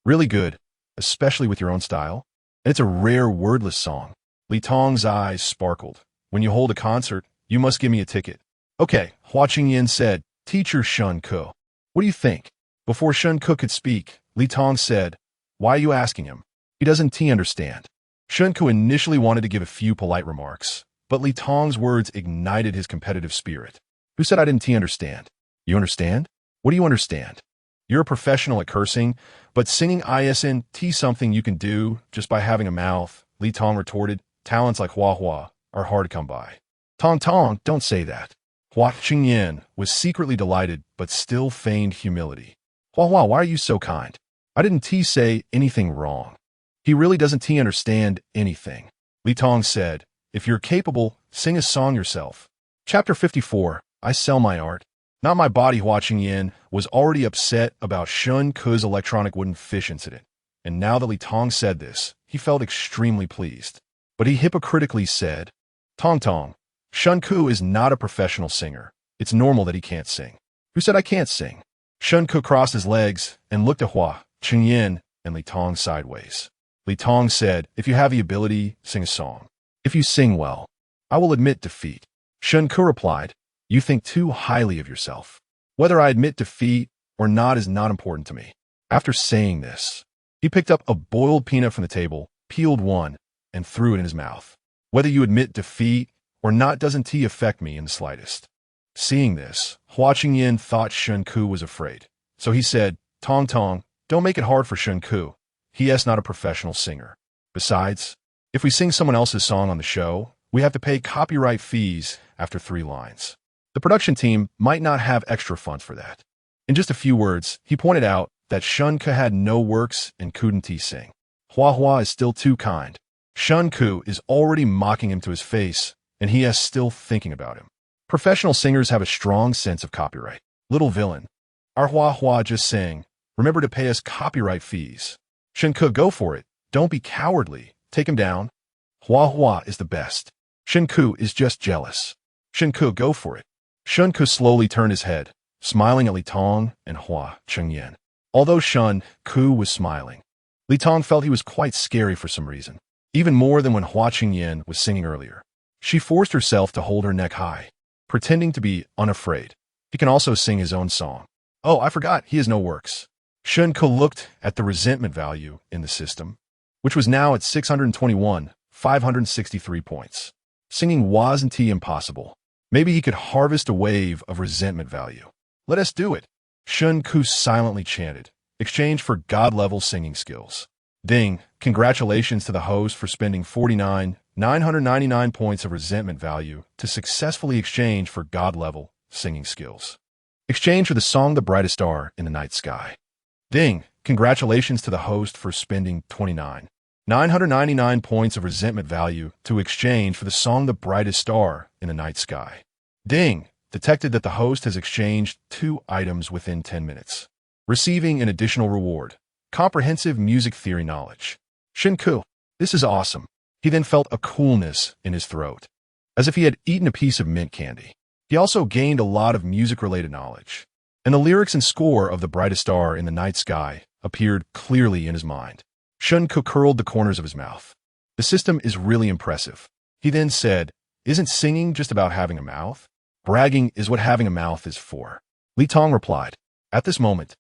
A: Really good, especially with your own style. And it's a rare wordless song. Li Tong's eyes sparkled. When you hold a concert, you must give me a ticket. Okay, Hua Qingyan said, Teacher Shen Ke. What do you think? Before Shen Ke could speak, Li Tong said, Why are you asking him? He doesn't understand. Shen Ke initially wanted to give a few polite remarks, but Li Tong's words ignited his competitive spirit. Who said I didn't understand? You understand? What do you understand? You're a professional at cursing, but singing isn't something you can do just by having a mouth, Li Tong retorted. Talents like Hua are hard to come by. Tong, don't say that. Hua Qingyan was secretly delighted, but still feigned humility. Hua, why are you so kind? I didn't say anything wrong. He really doesn't understand anything. Li Tong said, If you're capable, sing a song yourself. Chapter 54, I Sell My Art. Not my body. Watching Yin was already upset about Shen Ke's electronic wooden fish incident, and now that Li Tong said this, he felt extremely pleased. But he hypocritically said, Tong Tong, Shen Ke is not a professional singer. It's normal that he can't sing. Who said I can't sing? Shen Ke crossed his legs and looked at Hua, Cheng Yin, and Li Tong sideways. Li Tong said, if you have the ability, sing a song. If you sing well, I will admit defeat. Shen Ke replied, you think too highly of yourself. Whether I admit defeat or not is not important to me. After saying this, he picked up a boiled peanut from the table, peeled one, and threw it in his mouth. Whether you admit defeat or not doesn't affect me in the slightest. Seeing this, Hua Qingyin thought Shen Ke was afraid. So he said, Tong Tong, don't make it hard for Shen Ke. He is not a professional singer. Besides, if we sing someone else's song on the show, we have to pay copyright fees after 3 lines. The production team might not have extra funds for that. In just a few words, he pointed out that Shen Ke had no works and couldn't sing. Hua is still too kind. Shen Ke is already mocking him to his face, and he is still thinking about him. Professional singers have a strong sense of copyright. Little villain. Our Hua just sang, remember to pay us copyright fees. Shen Ke, go for it. Don't be cowardly. Take him down. Hua is the best. Shen Ke is just jealous. Shen Ke, go for it. Shen Ke slowly turned his head, smiling at Li Tong and Hua Qingyin. Although Shen Ke was smiling, Li Tong felt he was quite scary for some reason, even more than when Hua Qingyin was singing earlier. She forced herself to hold her neck high, pretending to be unafraid. He can also sing his own song. Oh, I forgot, he has no works. Shen Ke looked at the resentment value in the system, which was now at 621,563 points. Singing wasn't impossible. Maybe he could harvest a wave of resentment value. Let us do it. Shen Ke silently chanted, exchange for God-level singing skills. Ding, congratulations to the host for spending 49,999 points of resentment value to successfully exchange for God-level singing skills. Exchange for the song The Brightest Star in the Night Sky. Ding, congratulations to the host for spending 29,999 points of resentment value to exchange for the song The Brightest Star in the Night Sky. Ding, detected that the host has exchanged 2 items within 10 minutes. Receiving an additional reward, comprehensive music theory knowledge. Shen Ke, this is awesome. He then felt a coolness in his throat, as if he had eaten a piece of mint candy. He also gained a lot of music-related knowledge, and the lyrics and score of The Brightest Star in the Night Sky appeared clearly in his mind. Shen Ke curled the corners of his mouth. The system is really impressive. He then said, isn't singing just about having a mouth? Bragging is what having a mouth is for. Li Tong replied. At this moment,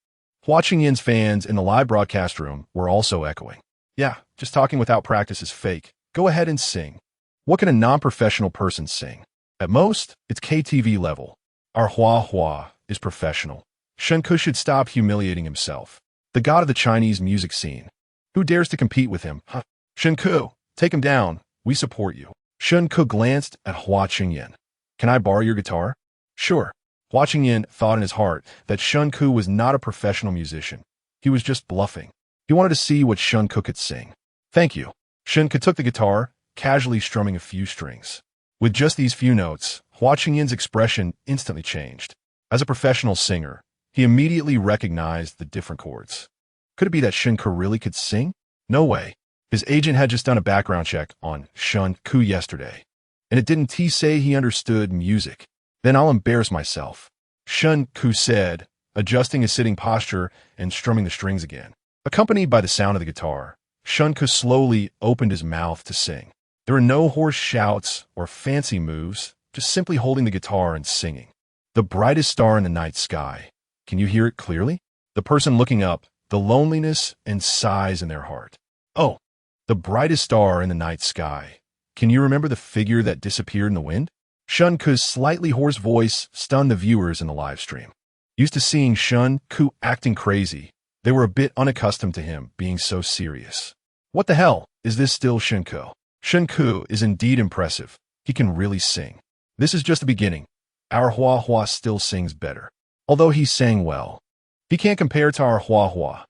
A: Hua Qingyin's fans in the live broadcast room were also echoing. Yeah, just talking without practice is fake. Go ahead and sing. What can a non-professional person sing? At most, it's KTV level. Our Hua is professional. Shen Ke should stop humiliating himself. The god of the Chinese music scene. Who dares to compete with him? Huh? Shen Ke, take him down. We support you. Shen Ke glanced at Hua Qingyin. Can I borrow your guitar? Sure. Hua Qingyin thought in his heart that Shen Ke was not a professional musician. He was just bluffing. He wanted to see what Shen Ke could sing. Thank you. Shen Ke took the guitar, casually strumming a few strings. With just these few notes, Hua Qingyin's expression instantly changed. As a professional singer, he immediately recognized the different chords. Could it be that Shen Ke really could sing? No way. His agent had just done a background check on Shen Ke yesterday, and it didn't say he understood music. Then I'll embarrass myself. Shen Ke said, adjusting his sitting posture and strumming the strings again. Accompanied by the sound of the guitar, Shen Ke slowly opened his mouth to sing. There were no hoarse shouts or fancy moves, just simply holding the guitar and singing. The brightest star in the night sky. Can you hear it clearly? The person looking up, the loneliness and sighs in their heart. Oh, the brightest star in the night sky. Can you remember the figure that disappeared in the wind? Shen Ke's slightly hoarse voice stunned the viewers in the live stream. Used to seeing Shen Ke acting crazy, they were a bit unaccustomed to him being so serious. What the hell, is this still Shen Ke? Shen Ke is indeed impressive. He can really sing. This is just the beginning. Our Hua still sings better. Although he sang well, he can't compare to our Hua.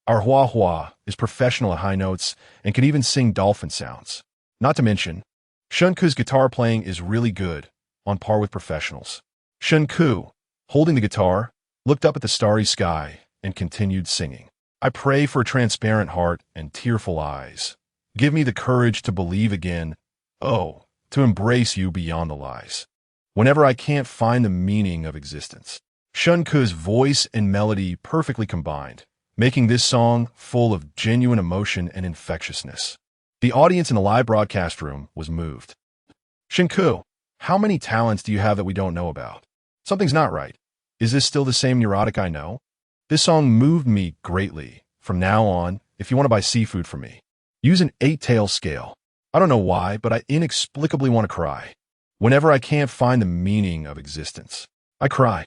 A: Our Hua is professional at high notes and can even sing dolphin sounds. Not to mention, Shen Ke's guitar playing is really good, on par with professionals. Shen Ke, holding the guitar, looked up at the starry sky and continued singing. I pray for a transparent heart and tearful eyes. Give me the courage to believe again. Oh, to embrace you beyond the lies. Whenever I can't find the meaning of existence. Shen Ke's voice and melody perfectly combined, making this song full of genuine emotion and infectiousness. The audience in the live broadcast room was moved. Shen Ke, how many talents do you have that we don't know about? Something's not right. Is this still the same neurotic I know? This song moved me greatly. From now on, if you want to buy seafood from me, use an 8-tail scale. I don't know why, but I inexplicably want to cry. Whenever I can't find the meaning of existence, I cry.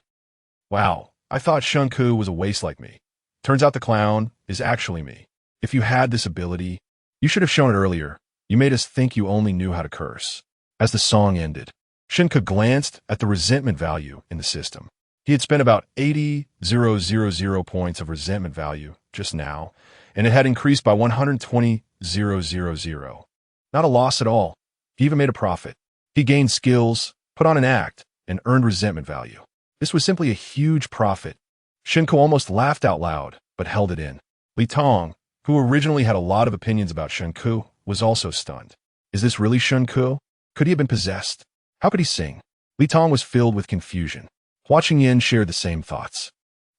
A: Wow, I thought Shen Ke was a waste like me. Turns out the clown is actually me. If you had this ability, you should have shown it earlier. You made us think you only knew how to curse. As the song ended, Shen Ke glanced at the resentment value in the system. He had spent about 80,000 points of resentment value just now, and it had increased by 120,000. Not a loss at all. He even made a profit. He gained skills, put on an act, and earned resentment value. This was simply a huge profit. Shen Ke almost laughed out loud, but held it in. Li Tong, who originally had a lot of opinions about Shen Ke, was also stunned. Is this really Shen Ke? Could he have been possessed? How could he sing? Li Tong was filled with confusion. Watching Yin shared the same thoughts.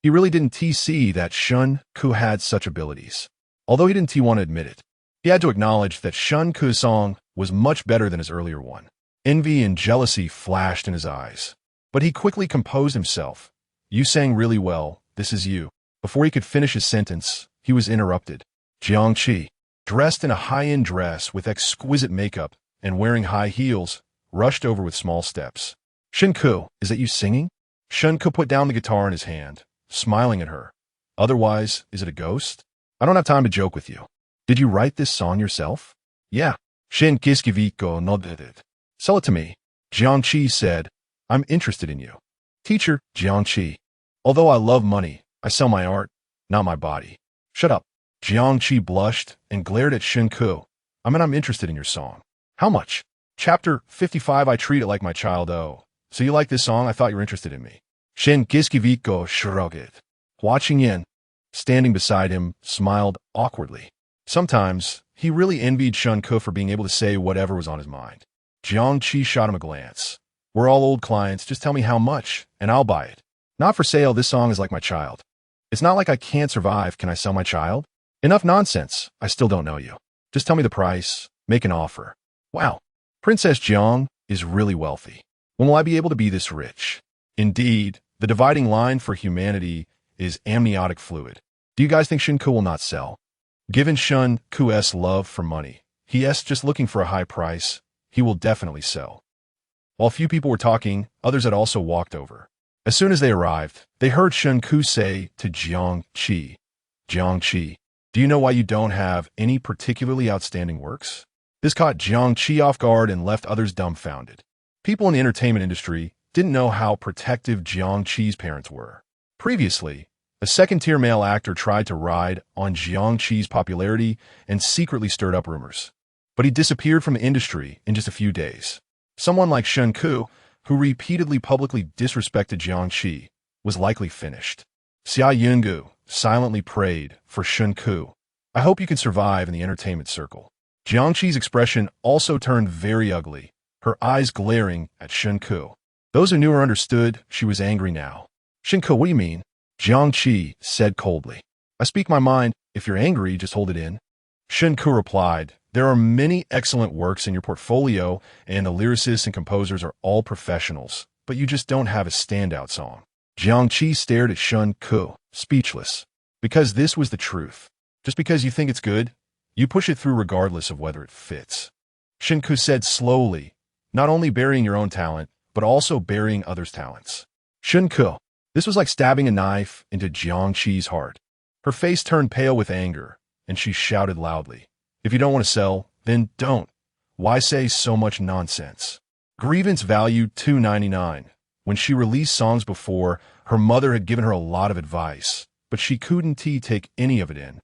A: He really didn't see that Shen Ke had such abilities. Although he didn't want to admit it, he had to acknowledge that Shen Ke's song was much better than his earlier one. Envy and jealousy flashed in his eyes. But he quickly composed himself. You sang really well, this is you. Before he could finish his sentence, he was interrupted. Jiang Qi, dressed in a high-end dress with exquisite makeup and wearing high heels, rushed over with small steps. Shen Ke, is that you singing? Shen Ke put down the guitar in his hand, smiling at her. Otherwise, is it a ghost? I don't have time to joke with you. Did you write this song yourself? Yeah. Shen Ke nodded. Sell it to me. Jiang Qi said, I'm interested in you. Teacher, Jiang Qi. Although I love money, I sell my art, not my body. Shut up. Jiang Qi blushed and glared at Shen Ke. I'm interested in your song. How much? Chapter 55 I treat it like my child. Oh, so you like this song? I thought you were interested in me. Shen Ke shrugged. Watching Yin, standing beside him, smiled awkwardly. Sometimes, he really envied Shen Ke for being able to say whatever was on his mind. Jiang Qi shot him a glance. We're all old clients, just tell me how much, and I'll buy it. Not for sale, this song is like my child. It's not like I can't survive, can I sell my child? Enough nonsense, I still don't know you. Just tell me the price, make an offer. Wow, Princess Jiang is really wealthy. When will I be able to be this rich? Indeed, the dividing line for humanity is amniotic fluid. Do you guys think Shen Ke will not sell? Given Shen Ke's love for money, he's just looking for a high price, he will definitely sell. While few people were talking, others had also walked over. As soon as they arrived, they heard Shen Ke say to Jiang Qi, Jiang Qi, do you know why you don't have any particularly outstanding works? This caught Jiang Qi off guard and left others dumbfounded. People in the entertainment industry didn't know how protective Jiang Qi's parents were. Previously, a second-tier male actor tried to ride on Jiang Qi's popularity and secretly stirred up rumors. But he disappeared from the industry in just a few days. Someone like Shen Ke, who repeatedly publicly disrespected Jiang Qi, was likely finished. Xia Yungu silently prayed for Shen Ke. I hope you can survive in the entertainment circle. Jiang Qi's expression also turned very ugly, her eyes glaring at Shen Ke. Those who knew her understood she was angry now. Shen Ke, what do you mean? Jiang Qi said coldly. I speak my mind. If you're angry, just hold it in. Shen Ke replied, there are many excellent works in your portfolio, and the lyricists and composers are all professionals, but you just don't have a standout song. Jiang Qi stared at Shen Ke, speechless. Because this was the truth. Just because you think it's good, you push it through regardless of whether it fits. Shen Ke said slowly, not only burying your own talent, but also burying others' talents. Shen Ke, this was like stabbing a knife into Jiang Qi's heart. Her face turned pale with anger, and she shouted loudly, if you don't want to sell, then don't. Why say so much nonsense? Grievance valued $2.99. When she released songs before, her mother had given her a lot of advice, but she couldn't take any of it in.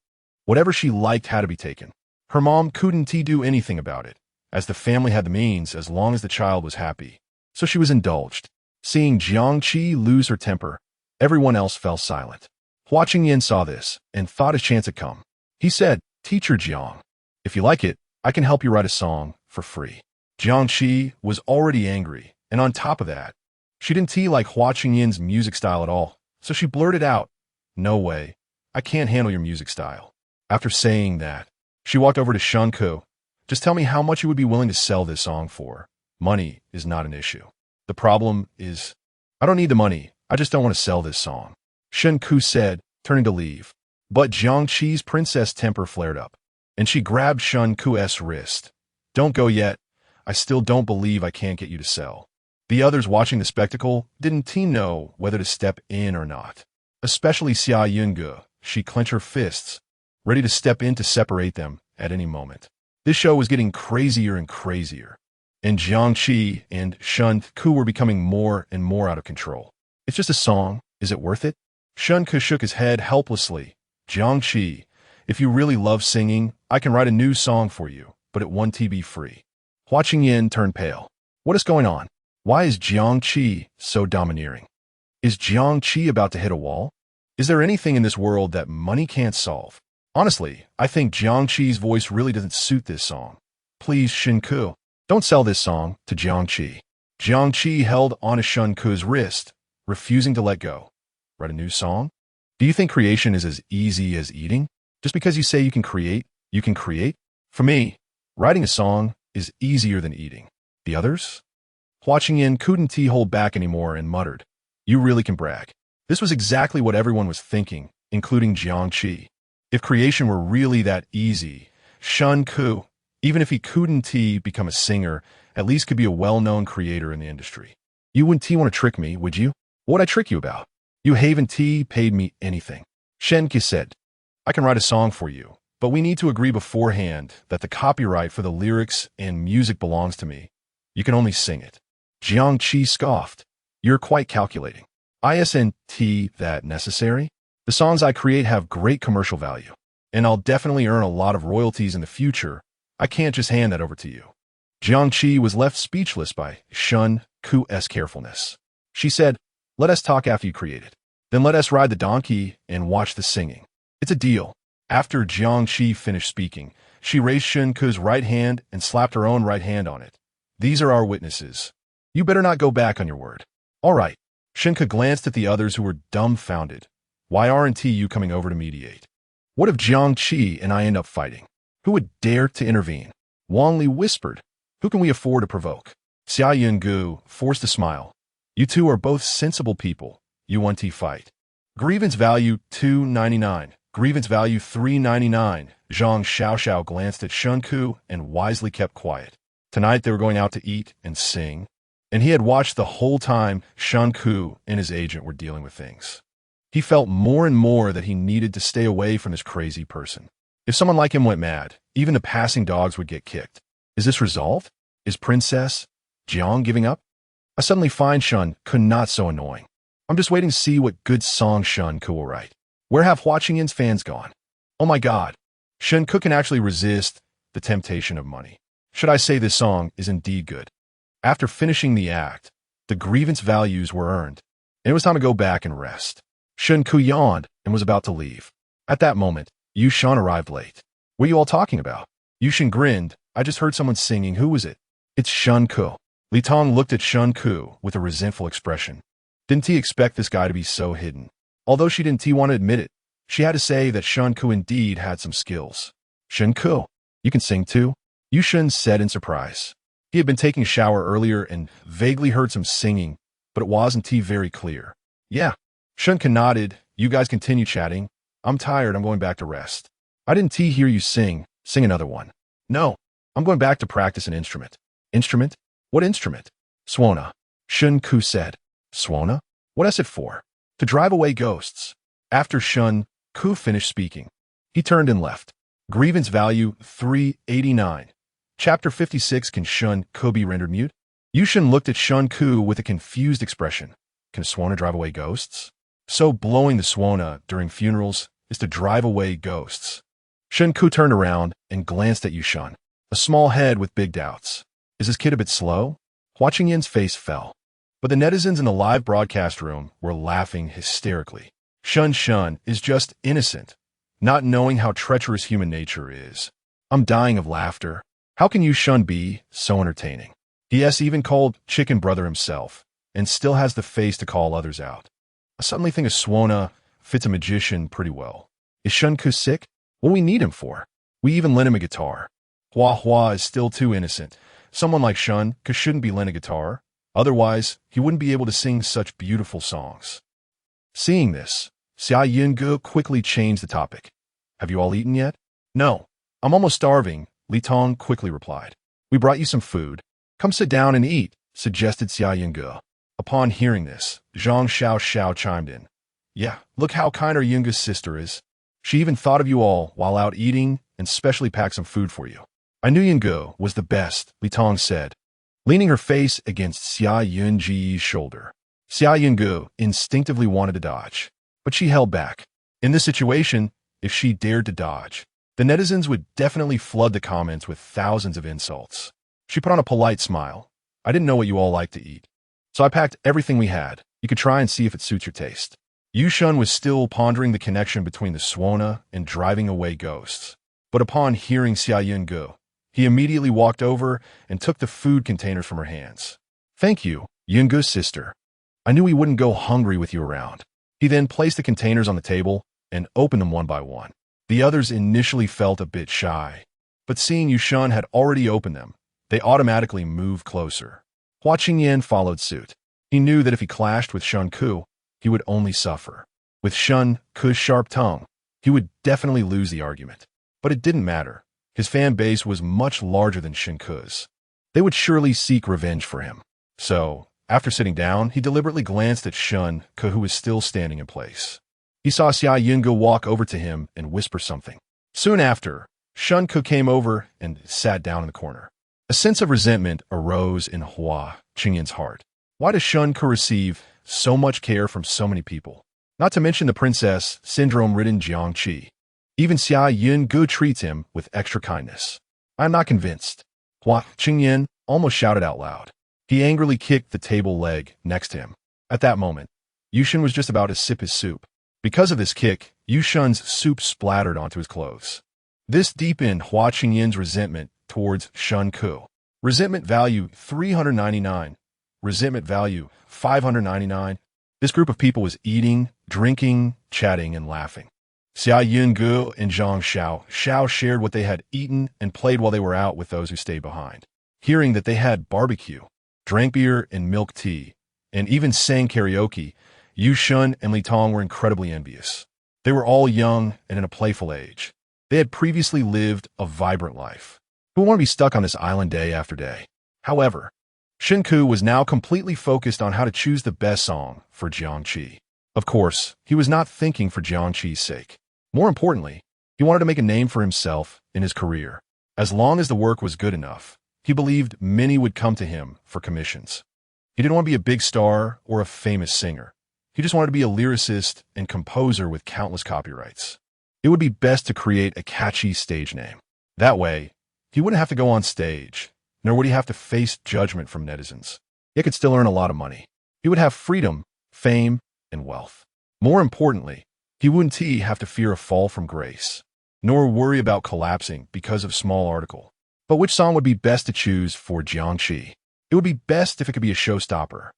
A: Whatever she liked had to be taken. Her mom couldn't do anything about it. as the family had the means as long as the child was happy. So she was indulged. Seeing Jiangqi lose her temper, everyone else fell silent. Hua Qingyan saw this and thought his chance had come. He said, "Teacher Jiang, if you like it, I can help you write a song for free." Jiangqi was already angry, and on top of that, she didn't like Hua Qingyan's music style at all, so she blurted out, "No way, I can't handle your music style." After saying that, she walked over to Shen Ke. "Just tell me how much you would be willing to sell this song for. Money is not an issue. The problem is, I don't need the money, I just don't want to sell this song." Shen Ke said, turning to leave. But Jiangqi's princess temper flared up, and she grabbed Shen Ke's wrist. "Don't go yet. I still don't believe I can't get you to sell." The others watching the spectacle didn't know whether to step in or not. Especially Xia Yunge. She clenched her fists, ready to step in to separate them at any moment. This show was getting crazier and crazier, and Jiangqi and Shen Ke were becoming more and more out of control. "It's just a song. Is it worth it?" Shen Ke shook his head helplessly. "Jiangqi, if you really love singing, I can write a new song for you, but it won't be free." Hua Qingyan turned pale. What is going on? Why is Jiangqi so domineering? Is Jiangqi about to hit a wall? Is there anything in this world that money can't solve? Honestly, I think Jiangqi's voice really doesn't suit this song. Please, Shen Ke, don't sell this song to Jiangqi. Jiangqi held onto Shen Ke's wrist, refusing to let go. Write a new song? Do you think creation is as easy as eating? Just because you say you can create, you can create? For me, writing a song is easier than eating. The others? Hua Qingyan couldn't hold back anymore and muttered, "You really can brag." This was exactly what everyone was thinking, including Jiangqi. If creation were really that easy, Shen Ke, even if he couldn't become a singer, at least could be a well-known creator in the industry. "You wouldn't want to trick me, would you? What would I trick you about? You haven't paid me anything." Shen Ke said, "I can write a song for you, but we need to agree beforehand that the copyright for the lyrics and music belongs to me. You can only sing it." Jiangqi scoffed. "You're quite calculating. Isn't that necessary? The songs I create have great commercial value, and I'll definitely earn a lot of royalties in the future. I can't just hand that over to you." Jiangqi was left speechless by Shen Ke's carefulness. She said, "Let us talk after you create it. Then let us ride the donkey and watch the singing. It's a deal." After Jiangqi finished speaking, she raised Shen Ke's right hand and slapped her own right hand on it. "These are our witnesses. You better not go back on your word." "All right." Shen Ke glanced at the others who were dumbfounded. "Why aren't you coming over to mediate? What if Jiangqi and I end up fighting? Who would dare to intervene?" Wang Li whispered, "Who can we afford to provoke?" Xia Yunge forced a smile. "You two are both sensible people. You want to fight. Grievance value $2.99. Grievance value $3.99. Zhang Xiaoxiao glanced at Shen Ke and wisely kept quiet. Tonight they were going out to eat and sing, and he had watched the whole time Shen Ke and his agent were dealing with things. He felt more and more that he needed to stay away from this crazy person. If someone like him went mad, even the passing dogs would get kicked. Is this resolved? Is Princess Jiang giving up? I suddenly find Shen Ke not so annoying. I'm just waiting to see what good song Shen Ke will write. Where have Hua Qingyan's fans gone? Oh my god. Shen Ke can actually resist the temptation of money. Should I say this song is indeed good? After finishing the act, the grievance values were earned, and it was time to go back and rest. Shen Ke yawned and was about to leave. At that moment, Yushan arrived late. "What are you all talking about?" Yushan grinned. "I just heard someone singing. Who was it?" "It's Shen Ke." Li Tong looked at Shen Ke with a resentful expression. Didn't he expect this guy to be so hidden? Although she didn't want to admit it, she had to say that Shen Ke indeed had some skills. "Shen Ke, you can sing too?" Yushan said in surprise. He had been taking a shower earlier and vaguely heard some singing, but it wasn't very clear. "Yeah." Shen Ke nodded. "You guys continue chatting. I'm tired. I'm going back to rest." "I didn't hear you sing. Sing another one." "No. I'm going back to practice an instrument." "Instrument? What instrument?" "Suona." Shen Ke said. "Suona? What is it for?" "To drive away ghosts." After Shen Ke finished speaking, he turned and left. Grievance value $3.89. Chapter 56. Can Shen Ke be rendered mute? Yushan looked at Shen Ke with a confused expression. Can Suona drive away ghosts? So blowing the Suona during funerals is to drive away ghosts. Shen Ke turned around and glanced at Yushan. A small head with big doubts. Is this kid a bit slow? Watching Yin's face fell. But the netizens in the live broadcast room were laughing hysterically. Shen is just innocent, not knowing how treacherous human nature is. I'm dying of laughter. How can Shen be so entertaining? He has even called Chicken Brother himself, and still has the face to call others out. I suddenly think a Swona fits a magician pretty well. Is Shen Ke sick? What we need him for? We even lent him a guitar. Hua is still too innocent. Someone like Shen Ke shouldn't be lent a guitar. Otherwise, he wouldn't be able to sing such beautiful songs. Seeing this, Yin quickly changed the topic. Have you all eaten yet? No. I'm almost starving, Li Tong quickly replied. We brought you some food. Come sit down and eat, suggested Yin. Upon hearing this, Zhang Xiao chimed in. Yeah, look how kind our Yunga's sister is. She even thought of you all while out eating and specially packed some food for you. I knew Yunga was the best, Li Tong said, leaning her face against Xia Yunji's shoulder. Xia Yungu instinctively wanted to dodge, but she held back. In this situation, if she dared to dodge, the netizens would definitely flood the comments with thousands of insults. She put on a polite smile. I didn't know what you all like to eat, so I packed everything we had. You could try and see if it suits your taste. Shun was still pondering the connection between the Swona and driving away ghosts. But upon hearing Xia Yungu, he immediately walked over and took the food containers from her hands. Thank you, Yungu's sister. I knew we wouldn't go hungry with you around. He then placed the containers on the table and opened them one by one. The others initially felt a bit shy, but seeing Shun had already opened them, they automatically moved closer. Hua Qingyan followed suit. He knew that if he clashed with Shen Ke, he would only suffer. With Shen Ke's sharp tongue, he would definitely lose the argument. But it didn't matter. His fan base was much larger than Shen Ke's. They would surely seek revenge for him. So, after sitting down, he deliberately glanced at Shen Ke, who was still standing in place. He saw Xia Yungu walk over to him and whisper something. Soon after, Shen Ke came over and sat down in the corner. A sense of resentment arose in Hua Qingyan's heart. Why does Shen Ke receive so much care from so many people? Not to mention the princess syndrome-ridden Jiangqi. Even Xia Yungu treats him with extra kindness. I'm not convinced. Hua Qingyan almost shouted out loud. He angrily kicked the table leg next to him. At that moment, Yushin was just about to sip his soup. Because of this kick, Yushin's soup splattered onto his clothes. This deepened Hua Qingyan's resentment towards Shen Ke. Resentment value 399. Resentment value 599. This group of people was eating, drinking, chatting, and laughing. Xia Yungu and Zhang Xiao shared what they had eaten and played while they were out with those who stayed behind. Hearing that they had barbecue, drank beer and milk tea, and even sang karaoke, Shun and Li Tong were incredibly envious. They were all young and in a playful age. They had previously lived a vibrant life. Who would want to be stuck on this island day after day? However, Shen Ke was now completely focused on how to choose the best song for Jiangqi. Of course, he was not thinking for Jiangqi's sake. More importantly, he wanted to make a name for himself in his career. As long as the work was good enough, he believed many would come to him for commissions. He didn't want to be a big star or a famous singer. He just wanted to be a lyricist and composer with countless copyrights. It would be best to create a catchy stage name. That way, he wouldn't have to go on stage, nor would he have to face judgment from netizens. He could still earn a lot of money. He would have freedom, fame, and wealth. More importantly, he wouldn't have to fear a fall from grace, nor worry about collapsing because of small article. But which song would be best to choose for Jiangqi? It would be best if it could be a showstopper.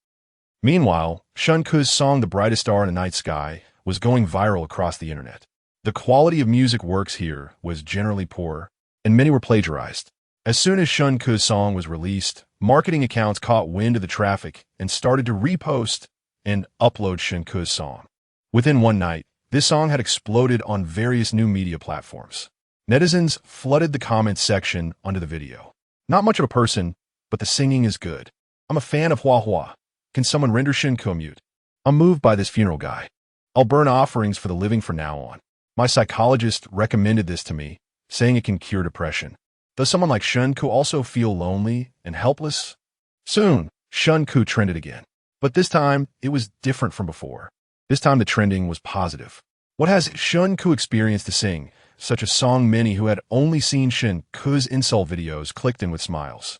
A: Meanwhile, Shen Ke's song The Brightest Star in the Night Sky was going viral across the internet. The quality of music works here was generally poor, and many were plagiarized. As soon as Shen Ke's song was released, marketing accounts caught wind of the traffic and started to repost and upload Shen Ke's song. Within one night, this song had exploded on various new media platforms. Netizens flooded the comments section under the video. Not much of a person, but the singing is good. I'm a fan of Hua. Can someone render Shen Ke mute? I'm moved by this funeral guy. I'll burn offerings for the living from now on. My psychologist recommended this to me, saying it can cure depression. Does someone like Shen Ke also feel lonely and helpless? Soon, Shen Ke trended again. But this time, it was different from before. This time the trending was positive. What has Shen Ke experienced to sing such a song many who had only seen Shen Ke's insult videos clicked in with smiles.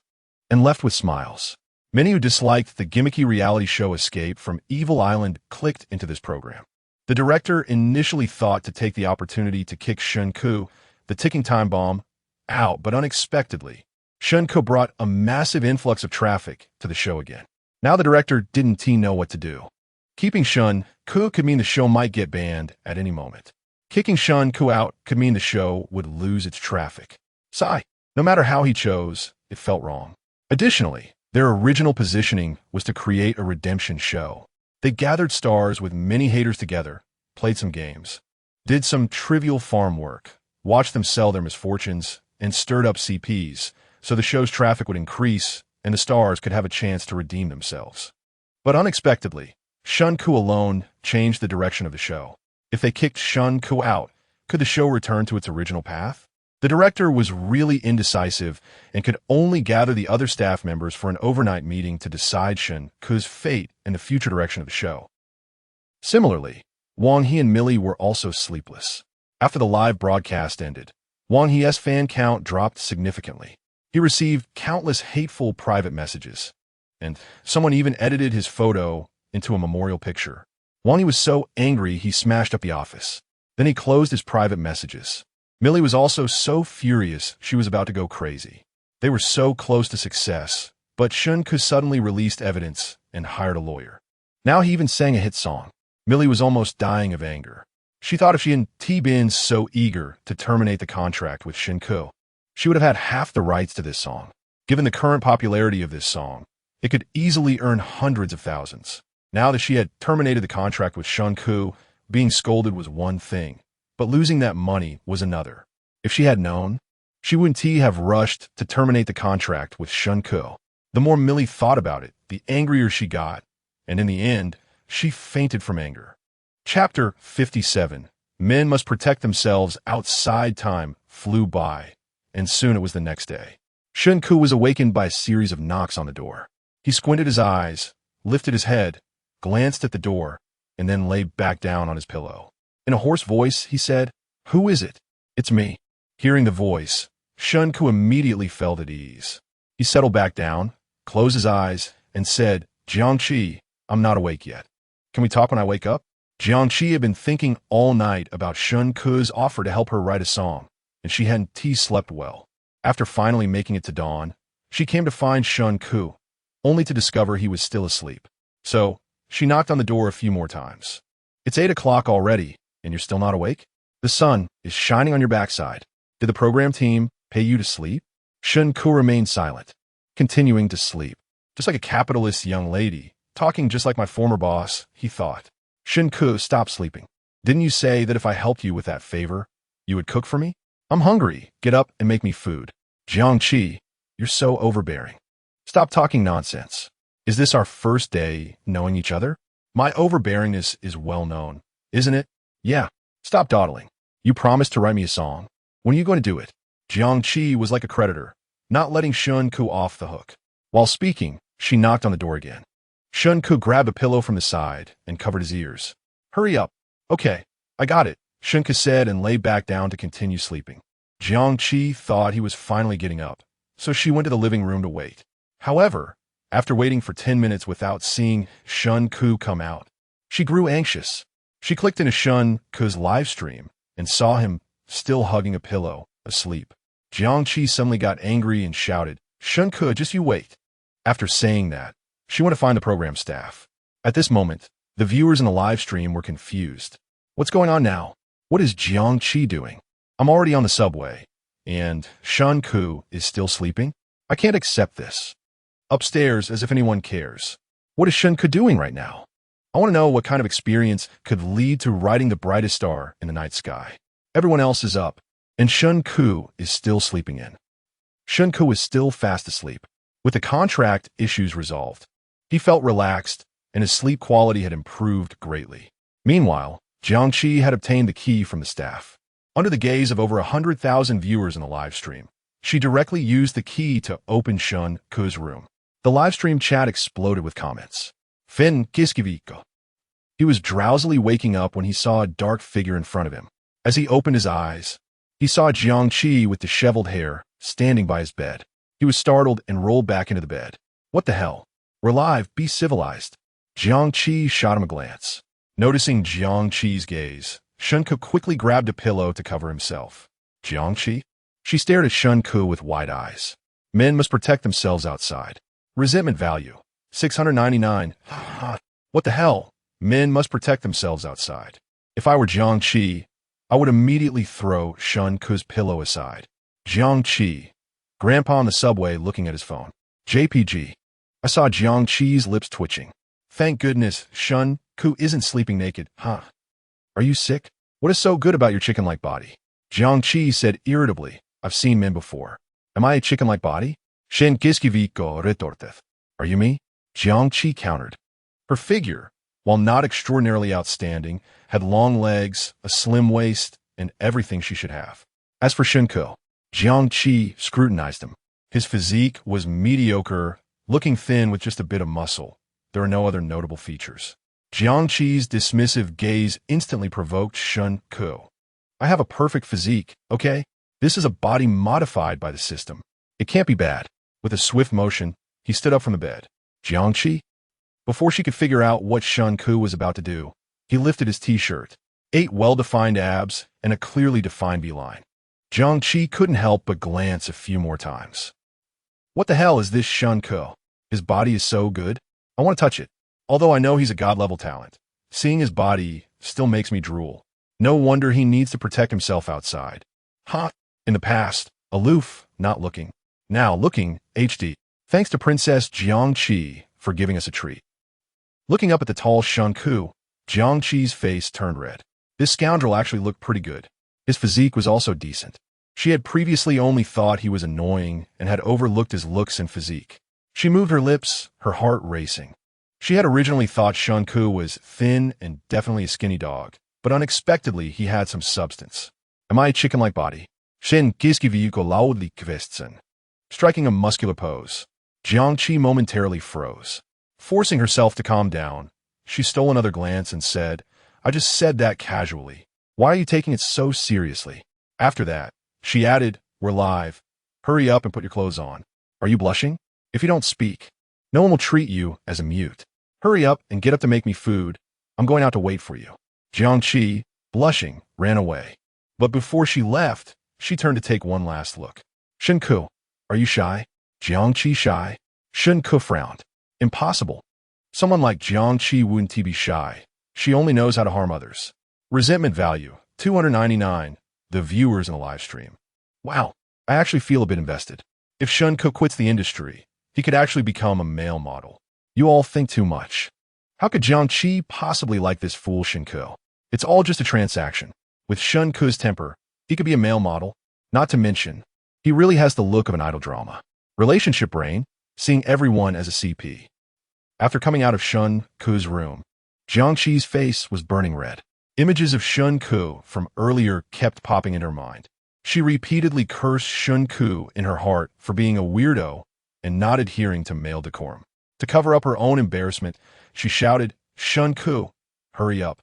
A: And left with smiles. Many who disliked the gimmicky reality show Escape from Evil Island clicked into this program. The director initially thought to take the opportunity to kick Shen Ke, the ticking time bomb, out, but unexpectedly, Shen Ke brought a massive influx of traffic to the show again. Now the director didn't know what to do. Keeping Shen Ke could mean the show might get banned at any moment. Kicking Shen Ke out could mean the show would lose its traffic. Sigh. No matter how he chose, it felt wrong. Additionally, their original positioning was to create a redemption show. They gathered stars with many haters together, played some games, did some trivial farm work, watched them sell their misfortunes, and stirred up CPs, so the show's traffic would increase and the stars could have a chance to redeem themselves. But unexpectedly, Shen Ke alone changed the direction of the show. If they kicked Shen Ke out, could the show return to its original path? The director was really indecisive and could only gather the other staff members for an overnight meeting to decide Shen Ke's fate and the future direction of the show. Similarly, Wang He and Millie were also sleepless. After the live broadcast ended, Wang He's fan count dropped significantly. He received countless hateful private messages, and someone even edited his photo into a memorial picture. Wang He was so angry he smashed up the office. Then he closed his private messages. Millie was also so furious she was about to go crazy. They were so close to success, but Shen Ke suddenly released evidence and hired a lawyer. Now he even sang a hit song. Millie was almost dying of anger. She thought if she hadn't been so eager to terminate the contract with Shen Ke, she would have had half the rights to this song. Given the current popularity of this song, it could easily earn hundreds of thousands. Now that she had terminated the contract with Shen Ke, being scolded was one thing, but losing that money was another. If she had known, she wouldn't have rushed to terminate the contract with Shen Ke. The more Millie thought about it, the angrier she got, and in the end, she fainted from anger. Chapter 57. Men must protect themselves outside time flew by, and soon it was the next day. Shen Ke was awakened by a series of knocks on the door. He squinted his eyes, lifted his head, glanced at the door, and then lay back down on his pillow. In a hoarse voice, he said, "Who is it?" "It's me." Hearing the voice, Shen Ke immediately felt at ease. He settled back down, closed his eyes, and said, "Jiangqi, I'm not awake yet. Can we talk when I wake up?" Jiangqi had been thinking all night about Shen Ke's offer to help her write a song, and she hadn't slept well. After finally making it to dawn, she came to find Shen Ke, only to discover he was still asleep. So, she knocked on the door a few more times. "It's 8 o'clock already, and you're still not awake? The sun is shining on your backside. Did the program team pay you to sleep?" Shen Ke remained silent, continuing to sleep. Just like a capitalist young lady, talking just like my former boss, he thought. Shen Ke stopped sleeping. "Didn't you say that if I helped you with that favor, you would cook for me? I'm hungry. Get up and make me food." "Jiangqi, you're so overbearing. Stop talking nonsense. Is this our first day knowing each other? My overbearingness is well known, isn't it?" "Yeah. Stop dawdling. You promised to write me a song. When are you going to do it?" Jiangqi was like a creditor, not letting Shen Ke off the hook. While speaking, she knocked on the door again. Shen Ke grabbed a pillow from the side and covered his ears. "Hurry up." "Okay, I got it," Shen Ke said and lay back down to continue sleeping. Jiangqi thought he was finally getting up, so she went to the living room to wait. However, after waiting for 10 minutes without seeing Shen Ke come out, she grew anxious. She clicked into Shen Ke's live stream and saw him still hugging a pillow, asleep. Jiangqi suddenly got angry and shouted, "Shen Ke, just you wait." After saying that, she went to find the program staff. At this moment, the viewers in the live stream were confused. "What's going on now? What is Jiangqi doing? I'm already on the subway, and Shen Ke is still sleeping? I can't accept this." Upstairs, as if anyone cares. "What is Shen Ke doing right now? I want to know what kind of experience could lead to riding the brightest star in the night sky. Everyone else is up, and Shen Ke is still sleeping in." Shen Ke was still fast asleep. With the contract issues resolved, he felt relaxed, and his sleep quality had improved greatly. Meanwhile, Jiangqi had obtained the key from the staff. Under the gaze of over 100,000 viewers in the live stream, she directly used the key to open Shen Ke's room. The live stream chat exploded with comments. "Fen Kiskiviko." He was drowsily waking up when he saw a dark figure in front of him. As he opened his eyes, He saw Jiang Qi with disheveled hair standing by his bed. He was startled and rolled back into the bed. What the hell? We're live, be civilized. Jiang Qi shot him a glance. Noticing Jiang Qi's gaze, Shen Ke quickly grabbed a pillow to cover himself. Jiang Qi? She stared at Shen Ke with wide eyes. Men must protect themselves outside. Resentment value. 699. What the hell? Men must protect themselves outside. If I were Jiang Qi, I would immediately throw Shen Ke's pillow aside. Jiang Qi. Grandpa on the subway looking at his phone. JPG. I saw Jiang Qi's lips twitching. Thank goodness Shen Ke isn't sleeping naked, huh? Are you sick? What is so good about your chicken-like body? Jiang Qi said irritably. I've seen men before. Am I a chicken-like body? Shen Ke retorted. Are you me? Jiang Qi countered. Her figure, while not extraordinarily outstanding, had long legs, a slim waist, and everything she should have. As for Shen Ke, Jiang Qi scrutinized him. His physique was mediocre, looking thin with just a bit of muscle. There are no other notable features. Jiang Qi's dismissive gaze instantly provoked Shen Ke. I have a perfect physique, okay? This is a body modified by the system. It can't be bad. With a swift motion, he stood up from the bed. Jiang Qi? Before she could figure out what Shen Ke was about to do, he lifted his t-shirt. 8 well-defined abs and a clearly defined V-line. Jiang Qi couldn't help but glance a few more times. What the hell is this Shen Ke? His body is so good. I want to touch it. Although I know he's a god-level talent, seeing his body still makes me drool. No wonder he needs to protect himself outside. In the past, aloof, not looking. Now looking, HD. Thanks to Princess Jiang Qi for giving us a treat. Looking up at the tall Shen Ke, Jiang Qi's face turned red. This scoundrel actually looked pretty good. His physique was also decent. She had previously only thought he was annoying and had overlooked his looks and physique. She moved her lips, her heart racing. She had originally thought Shen Ke was thin and definitely a skinny dog, but unexpectedly he had some substance. Am I a chicken-like body? Shen Ke loudly kvesten. Striking a muscular pose, Jiang Qi momentarily froze. Forcing herself to calm down, she stole another glance and said, I just said that casually. Why are you taking it so seriously? After that, she added, we're live. Hurry up and put your clothes on. Are you blushing? If you don't speak, no one will treat you as a mute. Hurry up and get up to make me food. I'm going out to wait for you. Jiang Qi, blushing, ran away. But before she left, she turned to take one last look. Shen Ke, are you shy? Jiang Qi shy? Shen Ke frowned. Impossible. Someone like Jiang Qi wouldn't be shy. She only knows how to harm others. Resentment value, 299. The viewers in the live stream. Wow, I actually feel a bit invested. If Shen Ke quits the industry, he could actually become a male model. You all think too much. How could Jiang Qi possibly like this fool Shen Ke? It's all just a transaction. With Shen Ke's temper, he could be a male model. Not to mention, he really has the look of an idol drama. Relationship brain, seeing everyone as a CP. After coming out of Shen Ke's room, Jiang Qi's face was burning red. Images of Shen Ke from earlier kept popping in her mind. She repeatedly cursed Shen Ke in her heart for being a weirdo and not adhering to male decorum. To cover up her own embarrassment, she shouted, Shen Ke, hurry up.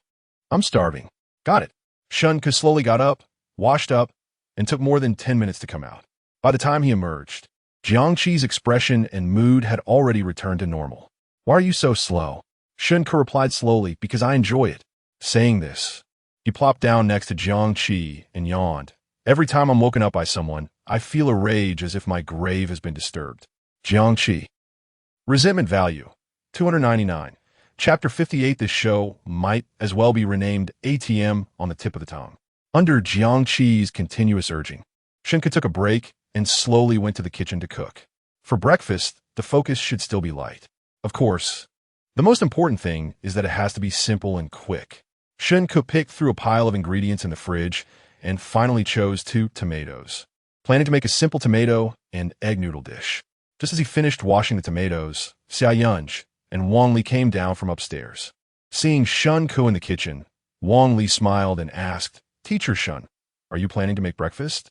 A: I'm starving. Got it. Shen Ke slowly got up, washed up, and took more than 10 minutes to come out. By the time he emerged, Jiang Qi's expression and mood had already returned to normal. Why are you so slow? Shen Ke replied slowly, because I enjoy it. Saying this, he plopped down next to Jiang Qi and yawned. Every time I'm woken up by someone, I feel a rage as if my grave has been disturbed. Jiang Qi. Resentment value, 299. Chapter 58. This show might as well be renamed ATM on the tip of the tongue. Under Jiang Qi's continuous urging, Shen Ke took a break and slowly went to the kitchen to cook. For breakfast, the focus should still be light. Of course, the most important thing is that it has to be simple and quick. Shen Ke picked through a pile of ingredients in the fridge and finally chose 2 tomatoes, planning to make a simple tomato and egg noodle dish. Just as he finished washing the tomatoes, Xia Yunj and Wang Li came down from upstairs. Seeing Shen Ke in the kitchen, Wang Li smiled and asked, Teacher Shen, are you planning to make breakfast?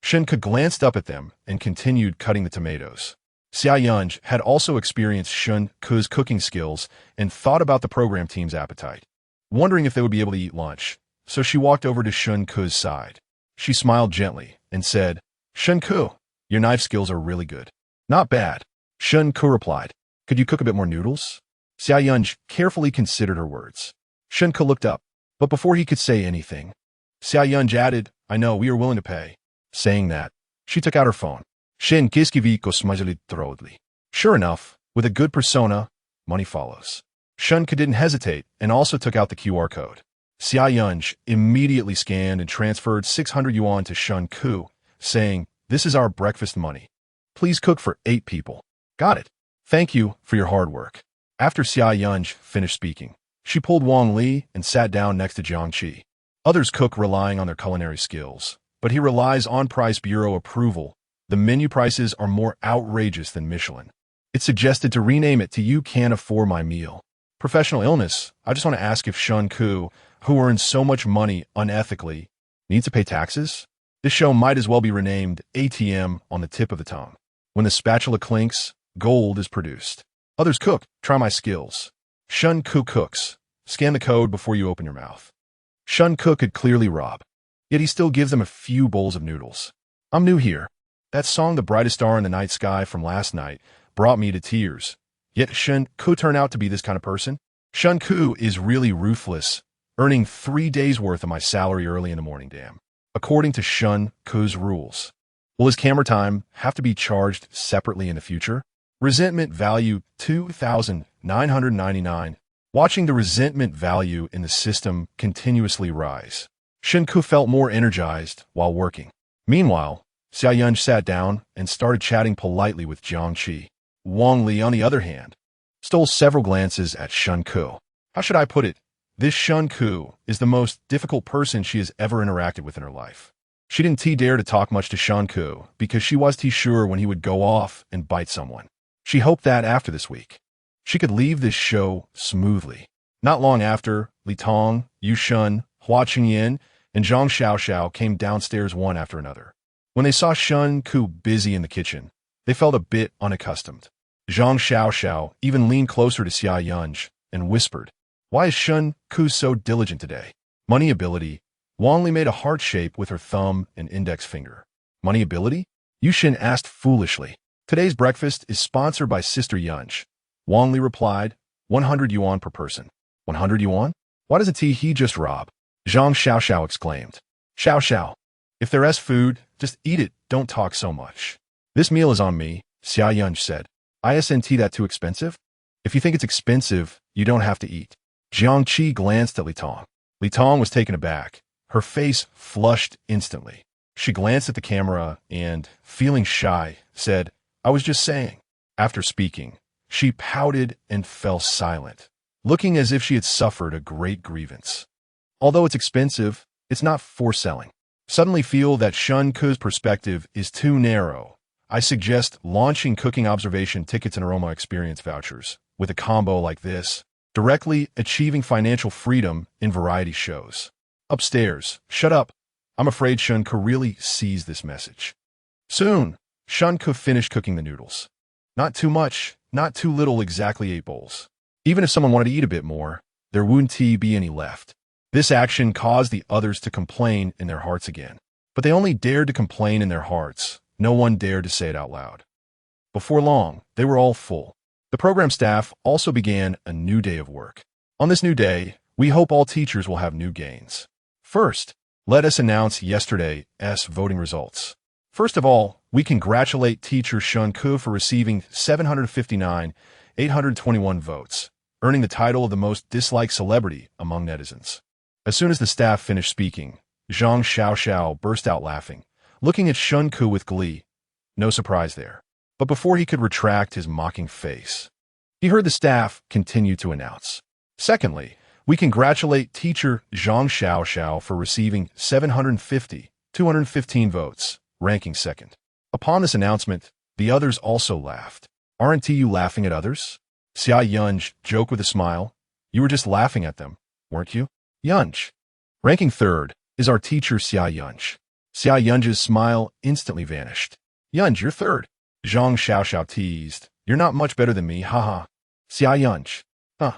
A: Shen Ke glanced up at them and continued cutting the tomatoes. Xia Yunj had also experienced Shen Ke's cooking skills and thought about the program team's appetite, wondering if they would be able to eat lunch, so she walked over to Shen Ke's side. She smiled gently and said, Shen Ke, your knife skills are really good. Not bad. Shen Ke replied, could you cook a bit more noodles? Xia Yunj carefully considered her words. Shen Ke looked up, but before he could say anything, Xia Yunj added, I know, we are willing to pay. Saying that, she took out her phone. Shen Ke smiled thoroughly. Sure enough, with a good persona, money follows. Shen Ke didn't hesitate and also took out the QR code. Xia Yunj immediately scanned and transferred 600 yuan to Shen Ke, saying, this is our breakfast money. Please cook for 8 people. Got it. Thank you for your hard work. After Xia Yunj finished speaking, she pulled Wang Li and sat down next to Jiang Qi. Others cook relying on their culinary skills, but he relies on Price Bureau approval. The menu prices are more outrageous than Michelin. It's suggested to rename it to You Can't Afford My Meal. Professional illness, I just want to ask if Shen Ke, who earns so much money unethically, needs to pay taxes? This show might as well be renamed ATM on the tip of the tongue. When the spatula clinks, gold is produced. Others cook, try my skills. Shen Ke cooks. Scan the code before you open your mouth. Shen Ke could clearly rob, yet he still gives them a few bowls of noodles. I'm new here. That song, The Brightest Star in the Night Sky from last night, brought me to tears. Yet Shen Ke turned out to be this kind of person. Shen Ke is really ruthless, earning 3 days' worth of my salary early in the morning, damn. According to Shen Ke's rules, will his camera time have to be charged separately in the future? Resentment value 2,999. Watching the resentment value in the system continuously rise, Shen Ke felt more energized while working. Meanwhile, Xia Yunj sat down and started chatting politely with Jiang Qi. Wang Li, on the other hand, stole several glances at Shen Ke. How should I put it? This Shen Ke is the most difficult person she has ever interacted with in her life. She didn't dare to talk much to Shen Ke because she was sure when he would go off and bite someone. She hoped that after this week, she could leave this show smoothly. Not long after, Li Tong, Yu Shun, Hua Qingyan, and Zhang Xiaoxiao came downstairs one after another. When they saw Shen Ke busy in the kitchen, they felt a bit unaccustomed. Zhang Xiaoxiao even leaned closer to Xia Yunj and whispered, why is Shen Ke so diligent today? Money ability. Wang Li made a heart shape with her thumb and index finger. Money ability? Yu Shin asked foolishly. Today's breakfast is sponsored by Sister Yunj. Wang Li replied, 100 yuan per person. 100 yuan? Why does a tea he just rob? Zhang Xiaoxiao exclaimed. Xiaoxiao, if there's food, just eat it, don't talk so much. This meal is on me, Xia Yunj said. Isn't that too expensive? If you think it's expensive, you don't have to eat. Jiang Qi glanced at Li Tong. Li Tong was taken aback. Her face flushed instantly. She glanced at the camera and, feeling shy, said, I was just saying. After speaking, she pouted and fell silent, looking as if she had suffered a great grievance. Although it's expensive, it's not for selling. Suddenly feel that Shen Ke's perspective is too narrow. I suggest launching cooking observation tickets and aroma experience vouchers with a combo like this, directly achieving financial freedom in variety shows. Upstairs, shut up. I'm afraid Shen Ke really sees this message. Soon, Shen Ke finished cooking the noodles. Not too much, not too little, exactly 8 bowls. Even if someone wanted to eat a bit more, there wouldn't be any left. This action caused the others to complain in their hearts again. But they only dared to complain in their hearts. No one dared to say it out loud. Before long, they were all full. The program staff also began a new day of work. On this new day, we hope all teachers will have new gains. First, let us announce yesterday's voting results. First of all, we congratulate teacher Shen Ke for receiving 759,821 votes, earning the title of the most disliked celebrity among netizens. As soon as the staff finished speaking, Zhang Xiaoxiao burst out laughing, looking at Shen Ke with glee. No surprise there. But before he could retract his mocking face, he heard the staff continue to announce. Secondly, we congratulate teacher Zhang Xiaoxiao for receiving 750,215 votes, ranking second. Upon this announcement, the others also laughed. Aren't you laughing at others? Xia Yunj joked with a smile. You were just laughing at them, weren't you? Yunj. Ranking third is our teacher Xia Yunj. Xia Yunj's smile instantly vanished. Yunj, you're third. Zhang Xiaoxiao teased. You're not much better than me, haha. Xia Yunj. Huh.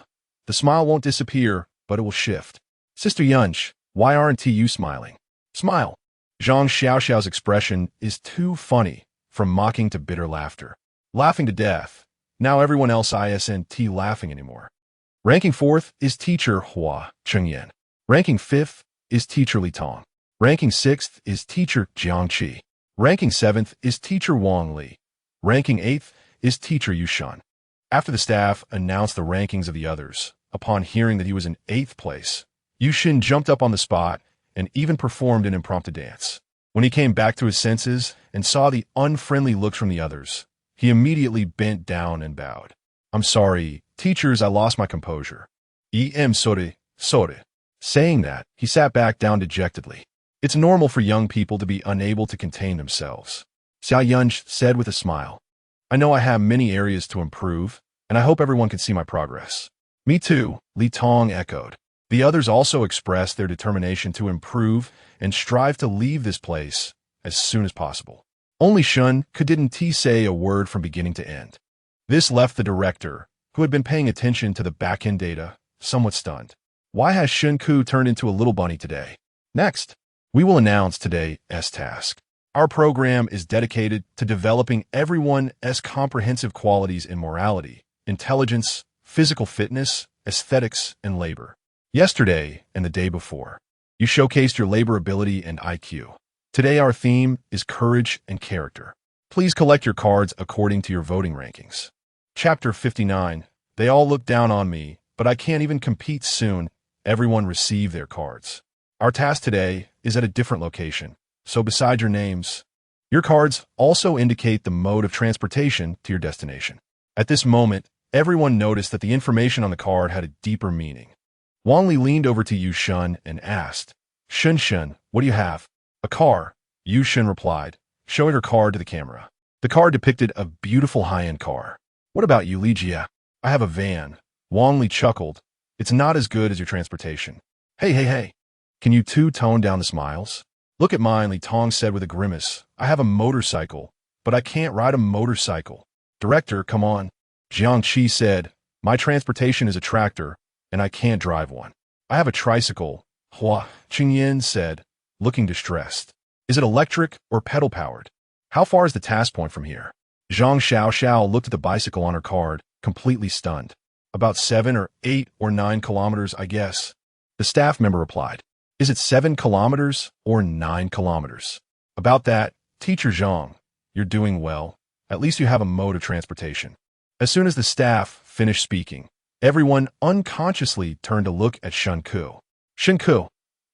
A: The smile won't disappear, but it will shift. Sister Yunj, why aren't you smiling? Smile. Zhang Xiaoxiao's expression is too funny, from mocking to bitter laughter. Laughing to death. Now everyone else isn't laughing anymore. Ranking 4th is teacher Hua Chengyan. Ranking 5th is teacher Li Tong. Ranking 6th is teacher Jiang Qi. Ranking 7th is teacher Wang Li. Ranking 8th is teacher Yu Shan. After the staff announced the rankings of the others, upon hearing that he was in 8th place, Yu Shin jumped up on the spot and even performed an impromptu dance. When he came back to his senses and saw the unfriendly looks from the others, he immediately bent down and bowed. "I'm sorry, teachers, I lost my composure. Sorry. Saying that, he sat back down dejectedly. It's normal for young people to be unable to contain themselves. Xia Yunj said with a smile. I know I have many areas to improve, and I hope everyone can see my progress. Me too, Li Tong echoed. The others also expressed their determination to improve and strive to leave this place as soon as possible. Only Shen Ke didn't say a word from beginning to end. This left the director, who had been paying attention to the back-end data, somewhat stunned. Why has Shen Ke turned into a little bunny today? Next, we will announce today's task. Our program is dedicated to developing everyone's comprehensive qualities in morality, intelligence, physical fitness, aesthetics, and labor. Yesterday and the day before, you showcased your labor ability and IQ. Today our theme is courage and character. Please collect your cards according to your voting rankings. Chapter 59. They all look down on me, but I can't even compete soon. Everyone receive their cards. Our task today is at a different location, so beside your names, your cards also indicate the mode of transportation to your destination. At this moment, everyone noticed that the information on the card had a deeper meaning. Wang Li leaned over to Yu Shen and asked, Shen, what do you have? A car, Yu Shen replied, showing her card to the camera. The card depicted a beautiful high-end car. What about you, Li Jia? I have a van. Wang Li chuckled. It's not as good as your transportation. Hey. Can you two tone down the smiles? Look at mine, Li Tong said with a grimace. I have a motorcycle, but I can't ride a motorcycle. Director, come on. Jiang Qi said, my transportation is a tractor, and I can't drive one. I have a tricycle, Hua Qingyan said, looking distressed. Is it electric or pedal-powered? How far is the task point from here? Zhang Xiao looked at the bicycle on her card, completely stunned. About 7 or 8 or 9 kilometers, I guess. The staff member replied. Is it 7 kilometers or 9 kilometers? About that, Teacher Zhang, you're doing well. At least you have a mode of transportation. As soon as the staff finished speaking, everyone unconsciously turned to look at Shen Ke. Shen Ke,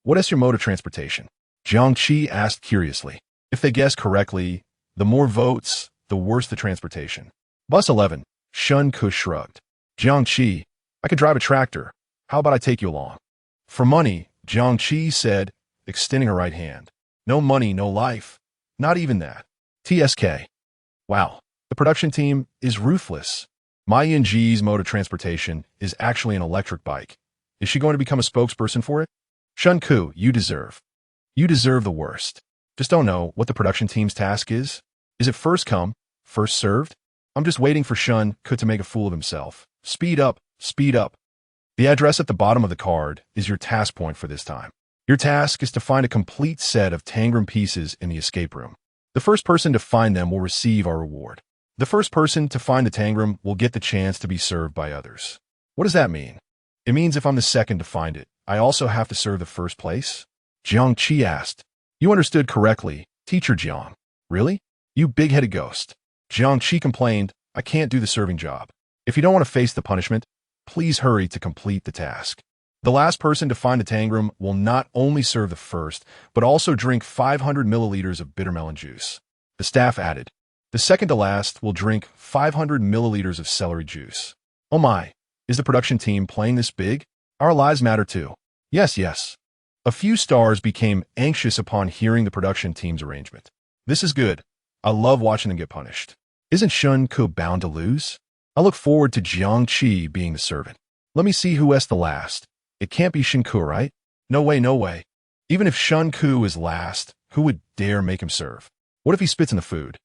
A: what is your mode of transportation? Jiang Qi asked curiously. If they guessed correctly, the more votes, the worse the transportation. Bus 11, Shen Ke shrugged. Jiang Qi, I could drive a tractor. How about I take you along? For money, Jiang Qi said, extending her right hand. No money, no life. Not even that. TSK. Wow, the production team is ruthless. My Yinji's mode of transportation is actually an electric bike. Is she going to become a spokesperson for it? Shen Ke, you deserve the worst. Just don't know what the production team's task is. Is it first come, first served? I'm just waiting for Shen Ke to make a fool of himself. Speed up. The address at the bottom of the card is your task point for this time. Your task is to find a complete set of Tangram pieces in the escape room. The first person to find them will receive our reward. The first person to find the Tangram will get the chance to be served by others. What does that mean? It means if I'm the second to find it, I also have to serve the first place? Jiang Qi asked. You understood correctly, Teacher Jiang. Really? You big-headed ghost. Jiang Qi complained, I can't do the serving job. If you don't want to face the punishment, please hurry to complete the task. The last person to find the Tangram will not only serve the first, but also drink 500 milliliters of bitter melon juice. The staff added. The second to last will drink 500 milliliters of celery juice. Oh my, is the production team playing this big? Our lives matter too. Yes. A few stars became anxious upon hearing the production team's arrangement. This is good. I love watching them get punished. Isn't Shen Ke bound to lose? I look forward to Jiang Qi being the servant. Let me see who is the last. It can't be Shen Ke, right? No way. Even if Shen Ke is last, who would dare make him serve? What if he spits in the food?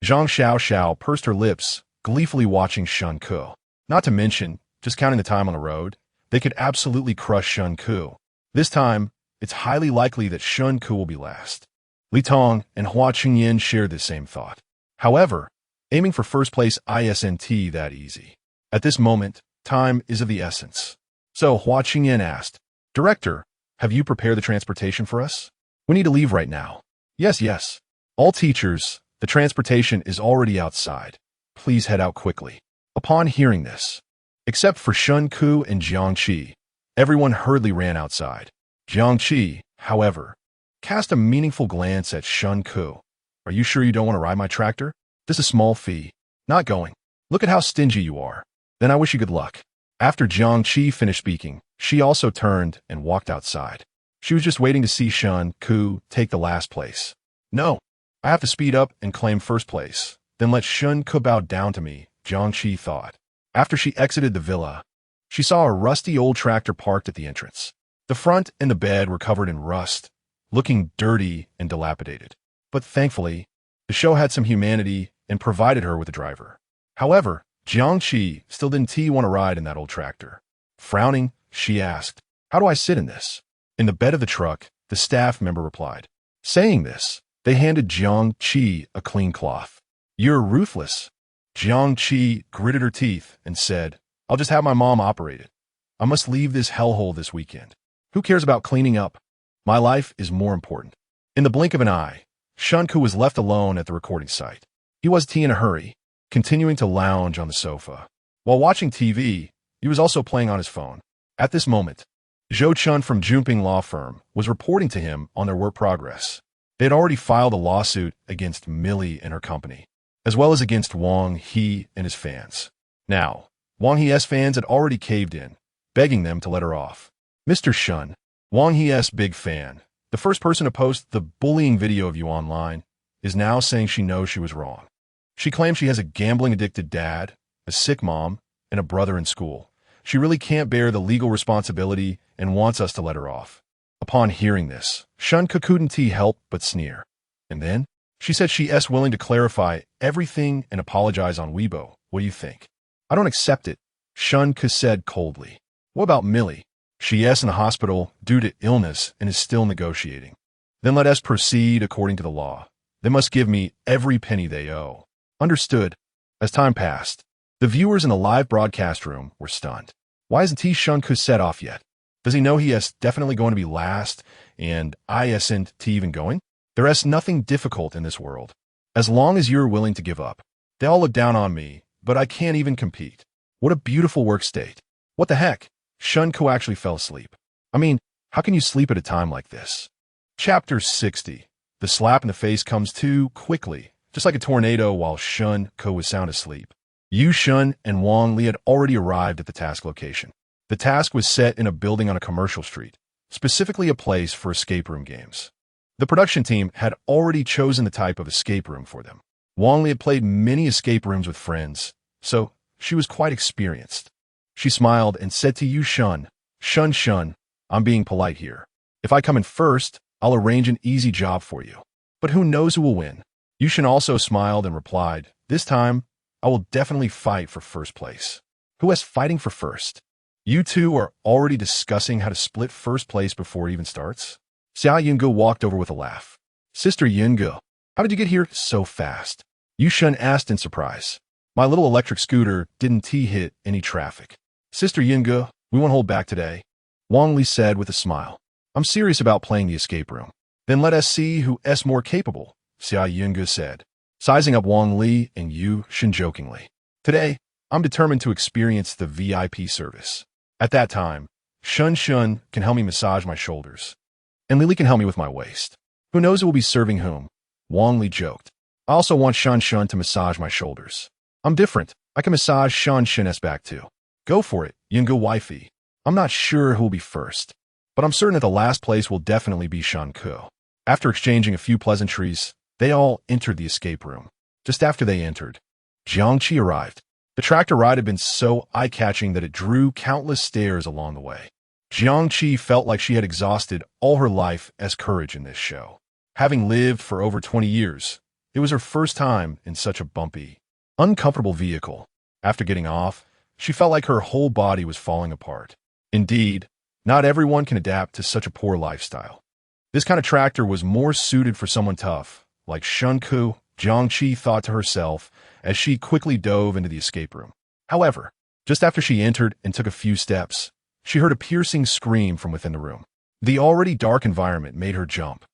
A: Zhang Xiao pursed her lips, gleefully watching Shen Ke. Not to mention, just counting the time on the road, they could absolutely crush Shen Ke. This time, it's highly likely that Shen Ke will be last. Li Tong and Hua Qingyan shared the same thought. However, aiming for first place isn't that easy. At this moment, time is of the essence. So Hua Qingyan asked, "Director, have you prepared the transportation for us? We need to leave right now." "Yes, yes. All teachers, the transportation is already outside. Please head out quickly." Upon hearing this, except for Shen Ke and Jiang Qi, everyone hurriedly ran outside. Jiang Qi, however, cast a meaningful glance at Shen Ke. "Are you sure you don't want to ride my tractor? This is a small fee. Not going. Look at how stingy you are. Then I wish you good luck." After Jiang Qi finished speaking, she also turned and walked outside. She was just waiting to see Shen Ke take the last place. "No, I have to speed up and claim first place. Then let Shen Ke bow down to me," Jiang Qi thought. After she exited the villa, she saw a rusty old tractor parked at the entrance. The front and the bed were covered in rust, looking dirty and dilapidated. But thankfully, the show had some humanity and provided her with a driver. However, Jiang Qi still didn't want to ride in that old tractor. Frowning, she asked, "How do I sit in this?" "In the bed of the truck," the staff member replied. Saying this, they handed Jiang Qi a clean cloth. "You're ruthless." Jiang Qi gritted her teeth and said, "I'll just have my mom operate it. I must leave this hellhole this weekend. Who cares about cleaning up? My life is more important." In the blink of an eye, Shen Ke was left alone at the recording site. He wasn't in a hurry, continuing to lounge on the sofa. While watching TV, he was also playing on his phone. At this moment, Zhou Chun from Junping Law Firm was reporting to him on their work progress. They had already filed a lawsuit against Millie and her company, as well as against Wang He and his fans. Now, Wang He's fans had already caved in, begging them to let her off. "Mr. Shun, Wang He's big fan, the first person to post the bullying video of you online, is now saying she knows she was wrong. She claims she has a gambling-addicted dad, a sick mom, and a brother in school. She really can't bear the legal responsibility and wants us to let her off." Upon hearing this, Shen Ke couldn't help but sneer. And then, she said she's willing to clarify everything and apologize on Weibo. "What do you think?" "I don't accept it," Shen Ke said coldly. "What about Millie? She's in the hospital due to illness and is still negotiating." "Then let us proceed according to the law. They must give me every penny they owe." "Understood." As time passed, the viewers in the live broadcast room were stunned. Why isn't Shen Ke set off yet? Does he know he is definitely going to be last and isn't even going? There is nothing difficult in this world. As long as you're willing to give up. They all look down on me, but I can't even compete. What a beautiful work state. What the heck? Shen Ke actually fell asleep. I mean, how can you sleep at a time like this? Chapter 60. The slap in the face comes too quickly, just like a tornado while Shen Ke was sound asleep. Yu Shun and Wang Li had already arrived at the task location. The task was set in a building on a commercial street, specifically a place for escape room games. The production team had already chosen the type of escape room for them. Wang Li had played many escape rooms with friends, so she was quite experienced. She smiled and said to Yu Shun, Shun, I'm being polite here. If I come in first, I'll arrange an easy job for you. But who knows who will win?" Yu Shun also smiled and replied, "This time, I will definitely fight for first place." "Who is fighting for first?" "You two are already discussing how to split first place before it even starts?" Xia Yunge walked over with a laugh. "Sister Yunge, how did you get here so fast?" Yu Shun asked in surprise. "My little electric scooter didn't hit any traffic." "Sister Yunge, we won't hold back today," Wang Li said with a smile. "I'm serious about playing the escape room." "Then let us see who is more capable," Xia Yunge said, sizing up Wang Li and Yu Shun jokingly. "Today, I'm determined to experience the VIP service. At that time, Shun can help me massage my shoulders, and Lily can help me with my waist. Who knows who will be serving whom?" Wang Li joked. "I also want Shun to massage my shoulders. I'm different. I can massage Shun's back too." "Go for it, Yunge wifey. I'm not sure who will be first, but I'm certain that the last place will definitely be Shen Ke." After exchanging a few pleasantries, they all entered the escape room. Just after they entered, Jiang Qi arrived. The tractor ride had been so eye-catching that it drew countless stares along the way. Jiang Qi felt like she had exhausted all her life as courage in this show. Having lived for over 20 years, it was her first time in such a bumpy, uncomfortable vehicle. After getting off, she felt like her whole body was falling apart. Indeed, not everyone can adapt to such a poor lifestyle. This kind of tractor was more suited for someone tough, like Shen Ke, Jiang Qi thought to herself as she quickly dove into the escape room. However, just after she entered and took a few steps, she heard a piercing scream from within the room. The already dark environment made her jump,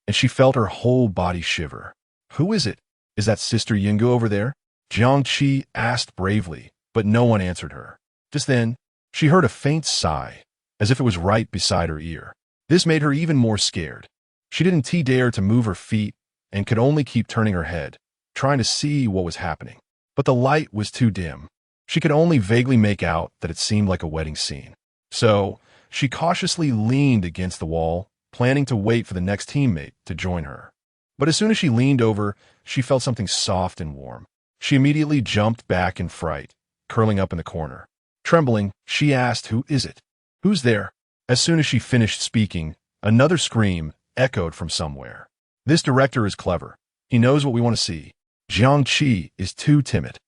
A: and she felt her whole body shiver. Who is it? Is that Sister Yingu over there? Jiang Qi asked bravely, but no one answered her. Just then, she heard a faint sigh, as if it was right beside her ear. This made her even more scared. She didn't dare to move her feet and could only keep turning her head, trying to see what was happening. But the light was too dim. She could only vaguely make out that it seemed like a wedding scene. So, she cautiously leaned against the wall, planning to wait for the next teammate to join her. But as soon as she leaned over, she felt something soft and warm. She immediately jumped back in fright, curling up in the corner. Trembling, she asked, "Who is it? Who's there?" As soon as she finished speaking, another scream echoed from somewhere. This director is clever. He knows what we want to see. Jiang Qi is too timid.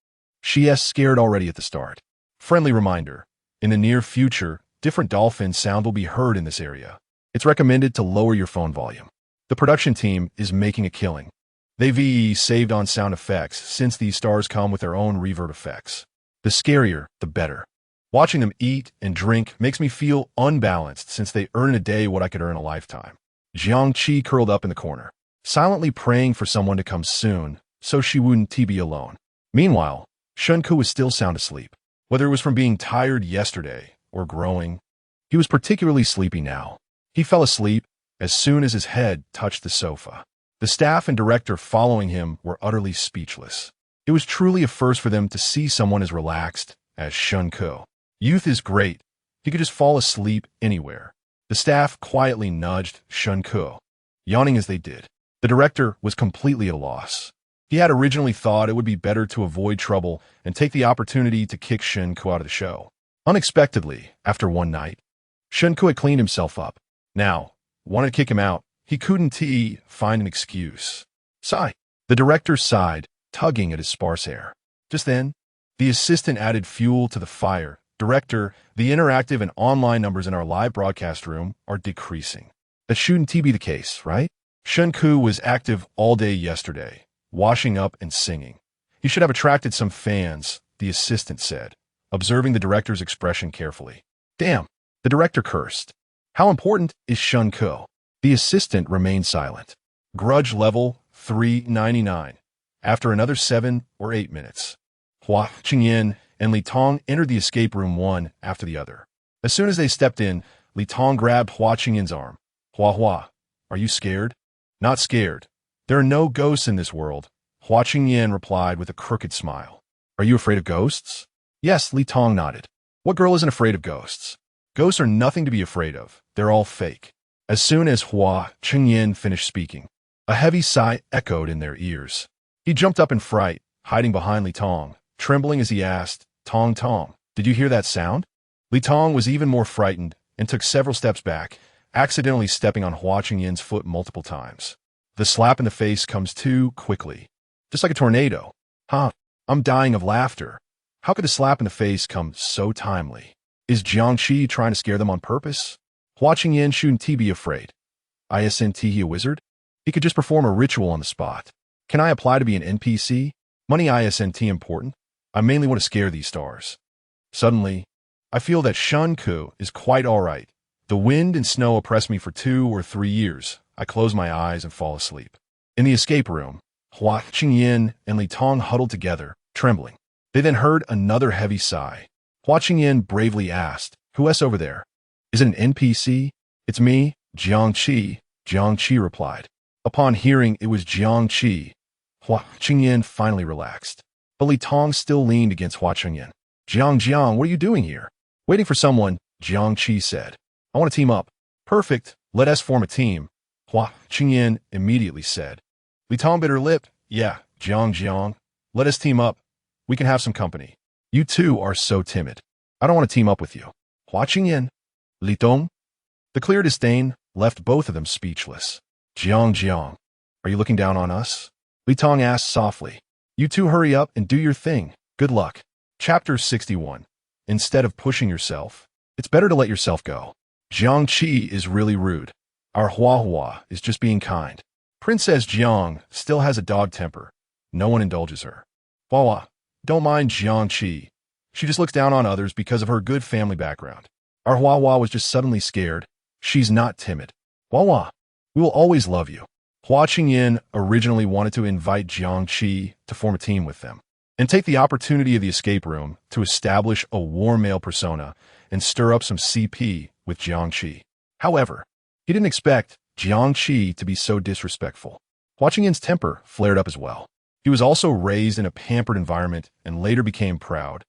A: She is scared already at the start. Friendly reminder. In the near future, different dolphin sound will be heard in this area. It's recommended to lower your phone volume. The production team is making a killing. They've saved on sound effects since these stars come with their own reverb effects. The scarier, the better. Watching them eat and drink makes me feel unbalanced since they earn in a day what I could earn a lifetime. Jiang Qi curled up in the corner, silently praying for someone to come soon so she wouldn't be alone. Meanwhile, Shen Ke was still sound asleep. Whether it was from being tired yesterday or growing, he was particularly sleepy now. He fell asleep as soon as his head touched the sofa. The staff and director following him were utterly speechless. It was truly a first for them to see someone as relaxed as Shen Ke. Youth is great. He could just fall asleep anywhere. The staff quietly nudged Shen Ke, yawning as they did. The director was completely at a loss. He had originally thought it would be better to avoid trouble and take the opportunity to kick Shen Ke out of the show. Unexpectedly, after one night, Shen Ke had cleaned himself up. Now, wanted to kick him out. He couldn't find an excuse. Sigh. The director sighed, tugging at his sparse hair. Just then, the assistant added fuel to the fire. Director, the interactive and online numbers in our live broadcast room are decreasing. That shouldn't be the case, right? Shen Ke was active all day yesterday, washing up and singing. He should have attracted some fans, the assistant said, observing the director's expression carefully. Damn, the director cursed. How important is Shen Ke? The assistant remained silent. Grudge level 399. After another 7 or 8 minutes, Hua Qingyan and Li Tong entered the escape room one after the other. As soon as they stepped in, Li Tong grabbed Hua Qingyan's arm. Hua, are you scared? Not scared. There are no ghosts in this world, Hua Qingyan replied with a crooked smile. Are you afraid of ghosts? Yes, Li Tong nodded. What girl isn't afraid of ghosts? Ghosts are nothing to be afraid of. They're all fake. As soon as Hua Qingyan finished speaking, a heavy sigh echoed in their ears. He jumped up in fright, hiding behind Li Tong, trembling as he asked, Tong, did you hear that sound? Li Tong was even more frightened and took several steps back, accidentally stepping on Hua Qingyan's foot multiple times. The slap in the face comes too quickly, just like a tornado. I'm dying of laughter. How could a slap in the face come so timely? Is Jiang Qi trying to scare them on purpose? Hua Qingyan shouldn't be afraid. Isn't he a wizard? He could just perform a ritual on the spot. Can I apply to be an NPC? Money isn't important. I mainly want to scare these stars. Suddenly, I feel that Shen Ke is quite all right. The wind and snow oppress me for 2 or 3 years. I close my eyes and fall asleep. In the escape room, Hua Qingyan and Li Tong huddled together, trembling. They then heard another heavy sigh. Hua Qingyan bravely asked, "Who's over there? Is it an NPC?" "It's me, Jiang Qi," Jiang Qi replied. Upon hearing it was Jiang Qi, Hua Qingyan finally relaxed. But Li Tong still leaned against Hua Qingyan. Jiang, what are you doing here?" "Waiting for someone," Jiang Qi said. "I want to team up." "Perfect, let us form a team," Hua Qingyan immediately said. Li Tong bit her lip. "Yeah, Jiang, let us team up. We can have some company. You two are so timid. I don't want to team up with you." Hua Qingyan, Li Tong. The clear disdain left both of them speechless. Jiang, are you looking down on us?" Li Tong asked softly. "You two hurry up and do your thing. Good luck." Chapter 61. Instead of pushing yourself, it's better to let yourself go. Jiang Qi is really rude. Our Hua Hua is just being kind. Princess Jiang still has a dog temper. No one indulges her. Hua Hua, don't mind Jiang Qi. She just looks down on others because of her good family background. Our Hua Hua was just suddenly scared. She's not timid. Hua Hua, we will always love you. Hua Qingyin originally wanted to invite Jiang Qi to form a team with them and take the opportunity of the escape room to establish a warm male persona and stir up some CP with Jiang Qi. However, he didn't expect Jiang Qi to be so disrespectful. Hua Qingyin's temper flared up as well. He was also raised in a pampered environment and later became proud,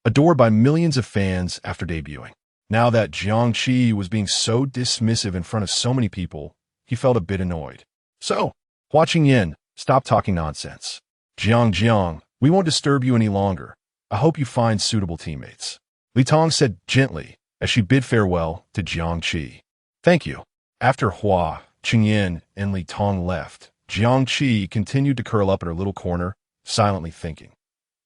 A: adored by millions of fans after debuting. Now that Jiang Qi was being so dismissive in front of so many people, he felt a bit annoyed. So, Hua Qingyin, stop talking nonsense. Jiang, we won't disturb you any longer. I hope you find suitable teammates. Li Tong said gently as she bid farewell to Jiang Qi. Thank you. After Hua Qingyin and Li Tong left, Jiang Qi continued to curl up at her little corner, silently thinking.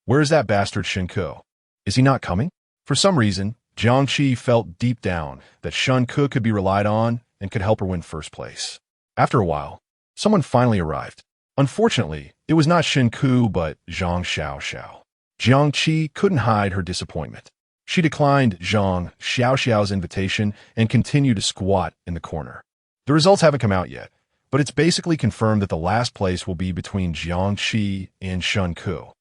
A: Where is that bastard Shen Ke? Is he not coming? For some reason, Jiang Qi felt deep down that Shen Ke could be relied on and could help her win first place. After a while, someone finally arrived. Unfortunately, it was not Shen Ke but Zhang Xiaoxiao. Jiang Qi couldn't hide her disappointment. She declined Zhang Xiaoxiao's invitation and continued to squat in the corner. The results haven't come out yet, but it's basically confirmed that the last place will be between Jiang Qi and Shen Ke.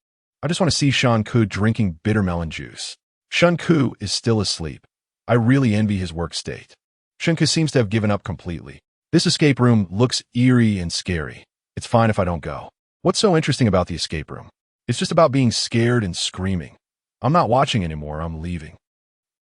A: I just want to see Shen Ke drinking bitter melon juice. Shen Ke is still asleep. I really envy his work state. Shen Ke seems to have given up completely. This escape room looks eerie and scary. It's fine if I don't go. What's so interesting about the escape room? It's just about being scared and screaming. I'm not watching anymore, I'm leaving.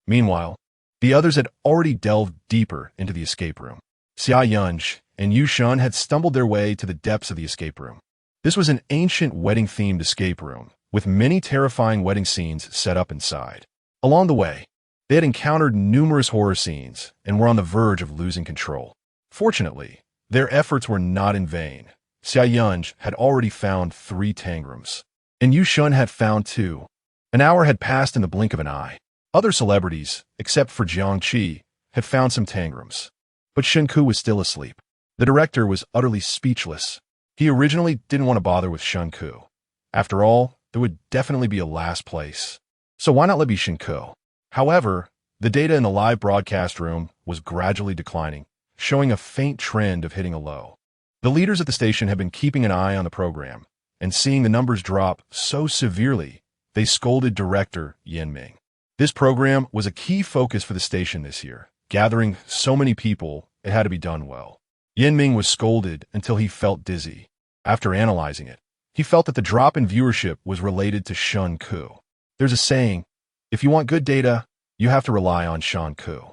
A: Meanwhile, the others had already delved deeper into the escape room. Xia Yunj and Yu Shun had stumbled their way to the depths of the escape room. This was an ancient wedding-themed escape room, with many terrifying wedding scenes set up inside. Along the way, they had encountered numerous horror scenes and were on the verge of losing control. Fortunately, their efforts were not in vain. Xia Yunj had already found 3 tangrams, and Yu Shun had found 2. An hour had passed in the blink of an eye. Other celebrities, except for Jiang Qi, had found some tangrams. But Shen Ke was still asleep. The director was utterly speechless. He originally didn't want to bother with Shen Ke. After all, there would definitely be a last place. So why not let be Shen Ke? However, the data in the live broadcast room was gradually declining, showing a faint trend of hitting a low. The leaders at the station had been keeping an eye on the program, and seeing the numbers drop so severely, they scolded director Yan Ming. This program was a key focus for the station this year. Gathering so many people, it had to be done well. Yan Ming was scolded until he felt dizzy. After analyzing it, he felt that the drop in viewership was related to Shen Ke. There's a saying, if you want good data, you have to rely on Shen Ke.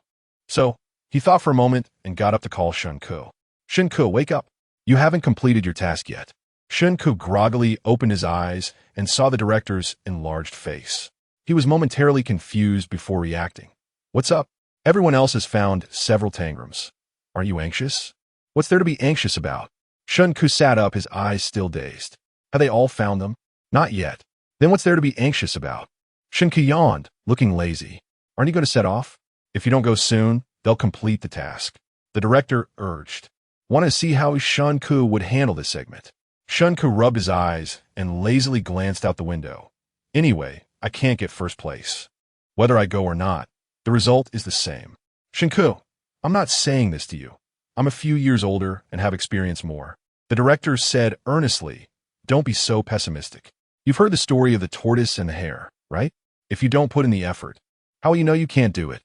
A: So, he thought for a moment and got up to call Shen Ke. Shen Ke, wake up. You haven't completed your task yet. Shen Ke groggily opened his eyes and saw the director's enlarged face. He was momentarily confused before reacting. What's up? Everyone else has found several tangrams. Aren't you anxious? What's there to be anxious about? Shen Ke sat up, his eyes still dazed. Have they all found them? Not yet. Then what's there to be anxious about? Shen Ke yawned, looking lazy. Aren't you going to set off? If you don't go soon, they'll complete the task. The director urged. Want to see how Shen Ke would handle this segment. Shen Ke rubbed his eyes and lazily glanced out the window. Anyway, I can't get first place. Whether I go or not, the result is the same. Shen Ke, I'm not saying this to you. I'm a few years older and have experience more. The director said earnestly, don't be so pessimistic. You've heard the story of the tortoise and the hare, right? If you don't put in the effort, how will you know you can't do it?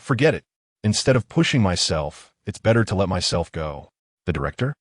A: Forget it. Instead of pushing myself, it's better to let myself go. The director?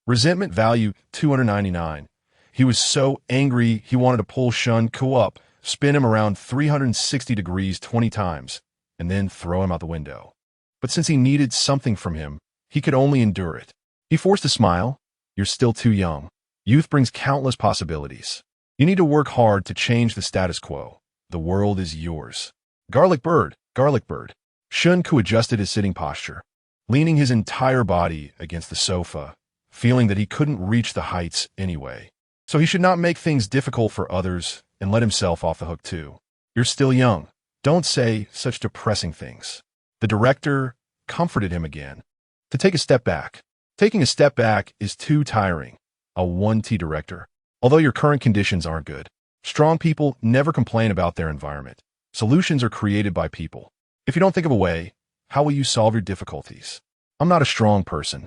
A: Resentment value 299. He was so angry he wanted to pull Shen Ke up, spin him around 360 degrees 20 times, and then throw him out the window. But since he needed something from him, he could only endure it. He forced a smile. You're still too young. Youth brings countless possibilities. You need to work hard to change the status quo. The world is yours. Garlic bird, garlic bird. Shen Ke adjusted his sitting posture, leaning his entire body against the sofa, feeling that he couldn't reach the heights anyway. So he should not make things difficult for others and let himself off the hook too. You're still young. Don't say such depressing things. The director comforted him again. To take a step back. Taking a step back is too tiring. A 1T director. Although your current conditions aren't good, strong people never complain about their environment. Solutions are created by people. If you don't think of a way, how will you solve your difficulties? I'm not a strong person.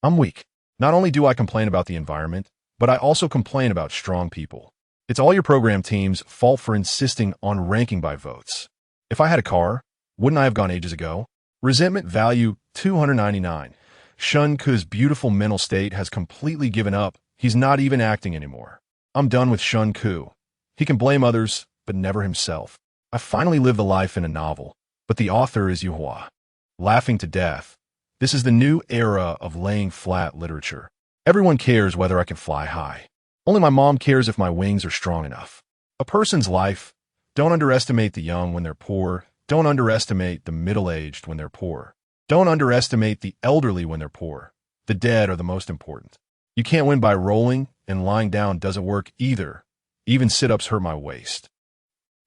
A: I'm weak. Not only do I complain about the environment, but I also complain about strong people. It's all your program team's fault for insisting on ranking by votes. If I had a car, wouldn't I have gone ages ago? Resentment value 299. Shen Ke's beautiful mental state has completely given up. He's not even acting anymore. I'm done with Shen Ke. He can blame others, but never himself. I finally live the life in a novel, but the author is Yuhua. Laughing to death. This is the new era of laying flat literature. Everyone cares whether I can fly high. Only my mom cares if my wings are strong enough. A person's life. Don't underestimate the young when they're poor. Don't underestimate the middle-aged when they're poor. Don't underestimate the elderly when they're poor. The dead are the most important. You can't win by rolling, and lying down doesn't work either. Even sit-ups hurt my waist.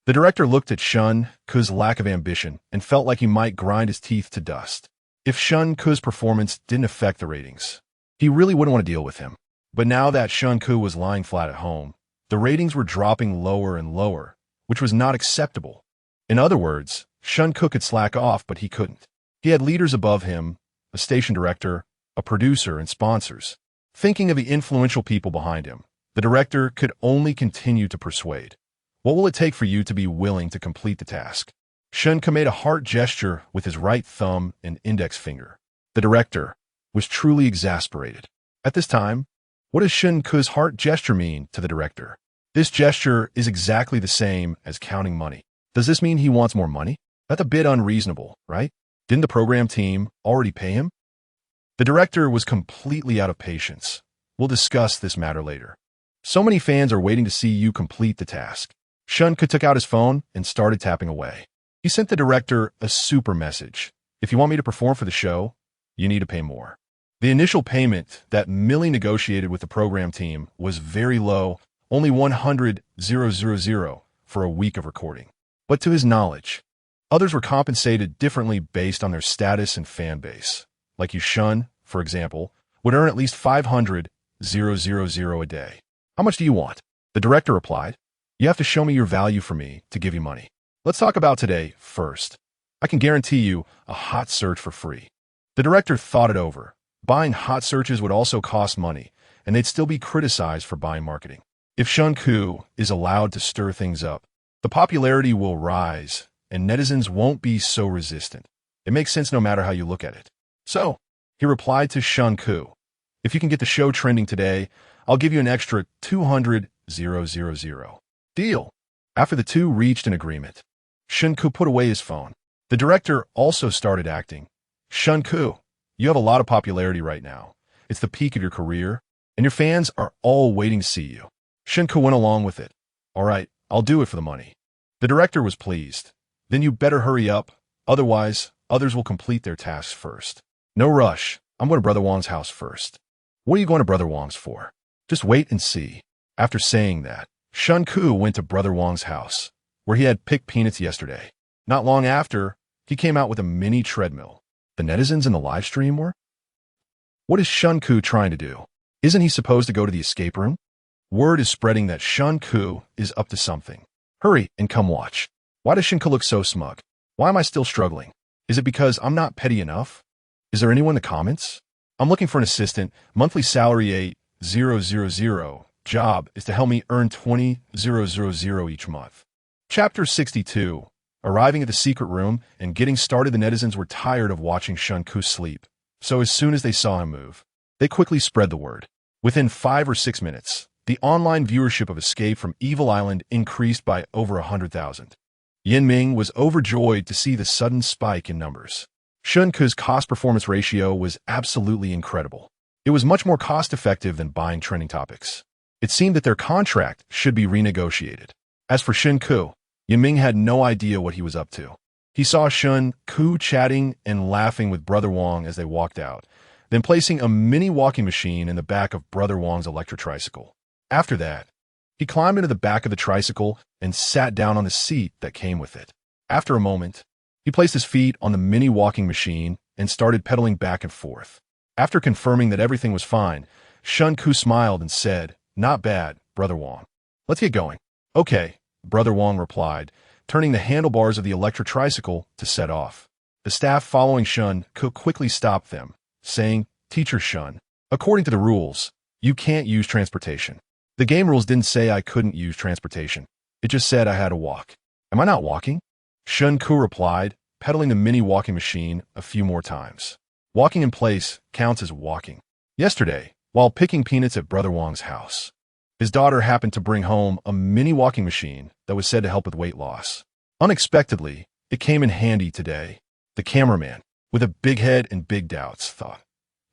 A: The director looked at Shen Ke's lack of ambition and felt like he might grind his teeth to dust. If Shen Ke's performance didn't affect the ratings, he really wouldn't want to deal with him. But now that Shen Ke was lying flat at home, the ratings were dropping lower and lower, which was not acceptable. In other words, Shen Ke could slack off, but he couldn't. He had leaders above him, a station director, a producer, and sponsors. Thinking of the influential people behind him, the director could only continue to persuade. What will it take for you to be willing to complete the task? Shen Ke made a heart gesture with his right thumb and index finger. The director was truly exasperated. At this time, what does Shen Ke's heart gesture mean to the director? This gesture is exactly the same as counting money. Does this mean he wants more money? That's a bit unreasonable, right? Didn't the program team already pay him? The director was completely out of patience. We'll discuss this matter later. So many fans are waiting to see you complete the task. Shen Ke took out his phone and started tapping away. He sent the director a super message. If you want me to perform for the show, you need to pay more. The initial payment that Millie negotiated with the program team was very low, only 100,000 for a week of recording. But to his knowledge, others were compensated differently based on their status and fan base. Like Shen, for example, would earn at least 500,000 a day. How much do you want? The director replied, you have to show me your value for me to give you money. Let's talk about today first. I can guarantee you a hot search for free. The director thought it over. Buying hot searches would also cost money, and they'd still be criticized for buying marketing. If Shen Ke is allowed to stir things up, the popularity will rise, and netizens won't be so resistant. It makes sense no matter how you look at it. So, he replied to Shen Ke, if you can get the show trending today, I'll give you an extra 200,000. Deal. After the two reached an agreement, Shen Ke put away his phone. The director also started acting. Shen Ke, you have a lot of popularity right now. It's the peak of your career, and your fans are all waiting to see you. Shen Ke went along with it. All right, I'll do it for the money. The director was pleased. Then you better hurry up, otherwise others will complete their tasks first. No rush. I'm going to Brother Wang's house first. What are you going to Brother Wang's for? Just wait and see. After saying that, Shen Ke went to Brother Wang's house, where he had picked peanuts yesterday. Not long after, he came out with a mini treadmill. The netizens in the live stream were? What is Shen Ke trying to do? Isn't he supposed to go to the escape room? Word is spreading that Shen Ke is up to something. Hurry and come watch. Why does Shen Ke look so smug? Why am I still struggling? Is it because I'm not petty enough? Is there anyone in the comments? I'm looking for an assistant. Monthly salary 8,000. Job is to help me earn 20,000 each month. Chapter 62. Arriving at the secret room and getting started, the netizens were tired of watching Shen Ke sleep. So as soon as they saw him move, they quickly spread the word. Within 5 or 6 minutes, the online viewership of Escape from Evil Island increased by over 100,000. Yinming was overjoyed to see the sudden spike in numbers. Shen Ke's cost-performance ratio was absolutely incredible. It was much more cost-effective than buying trending topics. It seemed that their contract should be renegotiated. As for Shen Ke, Yinming had no idea what he was up to. He saw Shen Ke chatting and laughing with Brother Wang as they walked out, then placing a mini walking machine in the back of Brother Wang's electric tricycle. After that, he climbed into the back of the tricycle and sat down on the seat that came with it. After a moment, he placed his feet on the mini walking machine and started pedaling back and forth. After confirming that everything was fine, Shen Ke smiled and said, "Not bad, Brother Wang. Let's get going." "Okay," Brother Wang replied, turning the handlebars of the electric tricycle to set off. The staff following Shen Ke quickly stopped them, saying, "Teacher Shen, according to the rules, you can't use transportation." The game rules didn't say I couldn't use transportation. It just said I had to walk. "Am I not walking?" Shen Ke replied, pedaling the mini walking machine a few more times. Walking in place counts as walking. Yesterday, while picking peanuts at Brother Wang's house, his daughter happened to bring home a mini walking machine that was said to help with weight loss. Unexpectedly, it came in handy today. The cameraman, with a big head and big doubts, thought,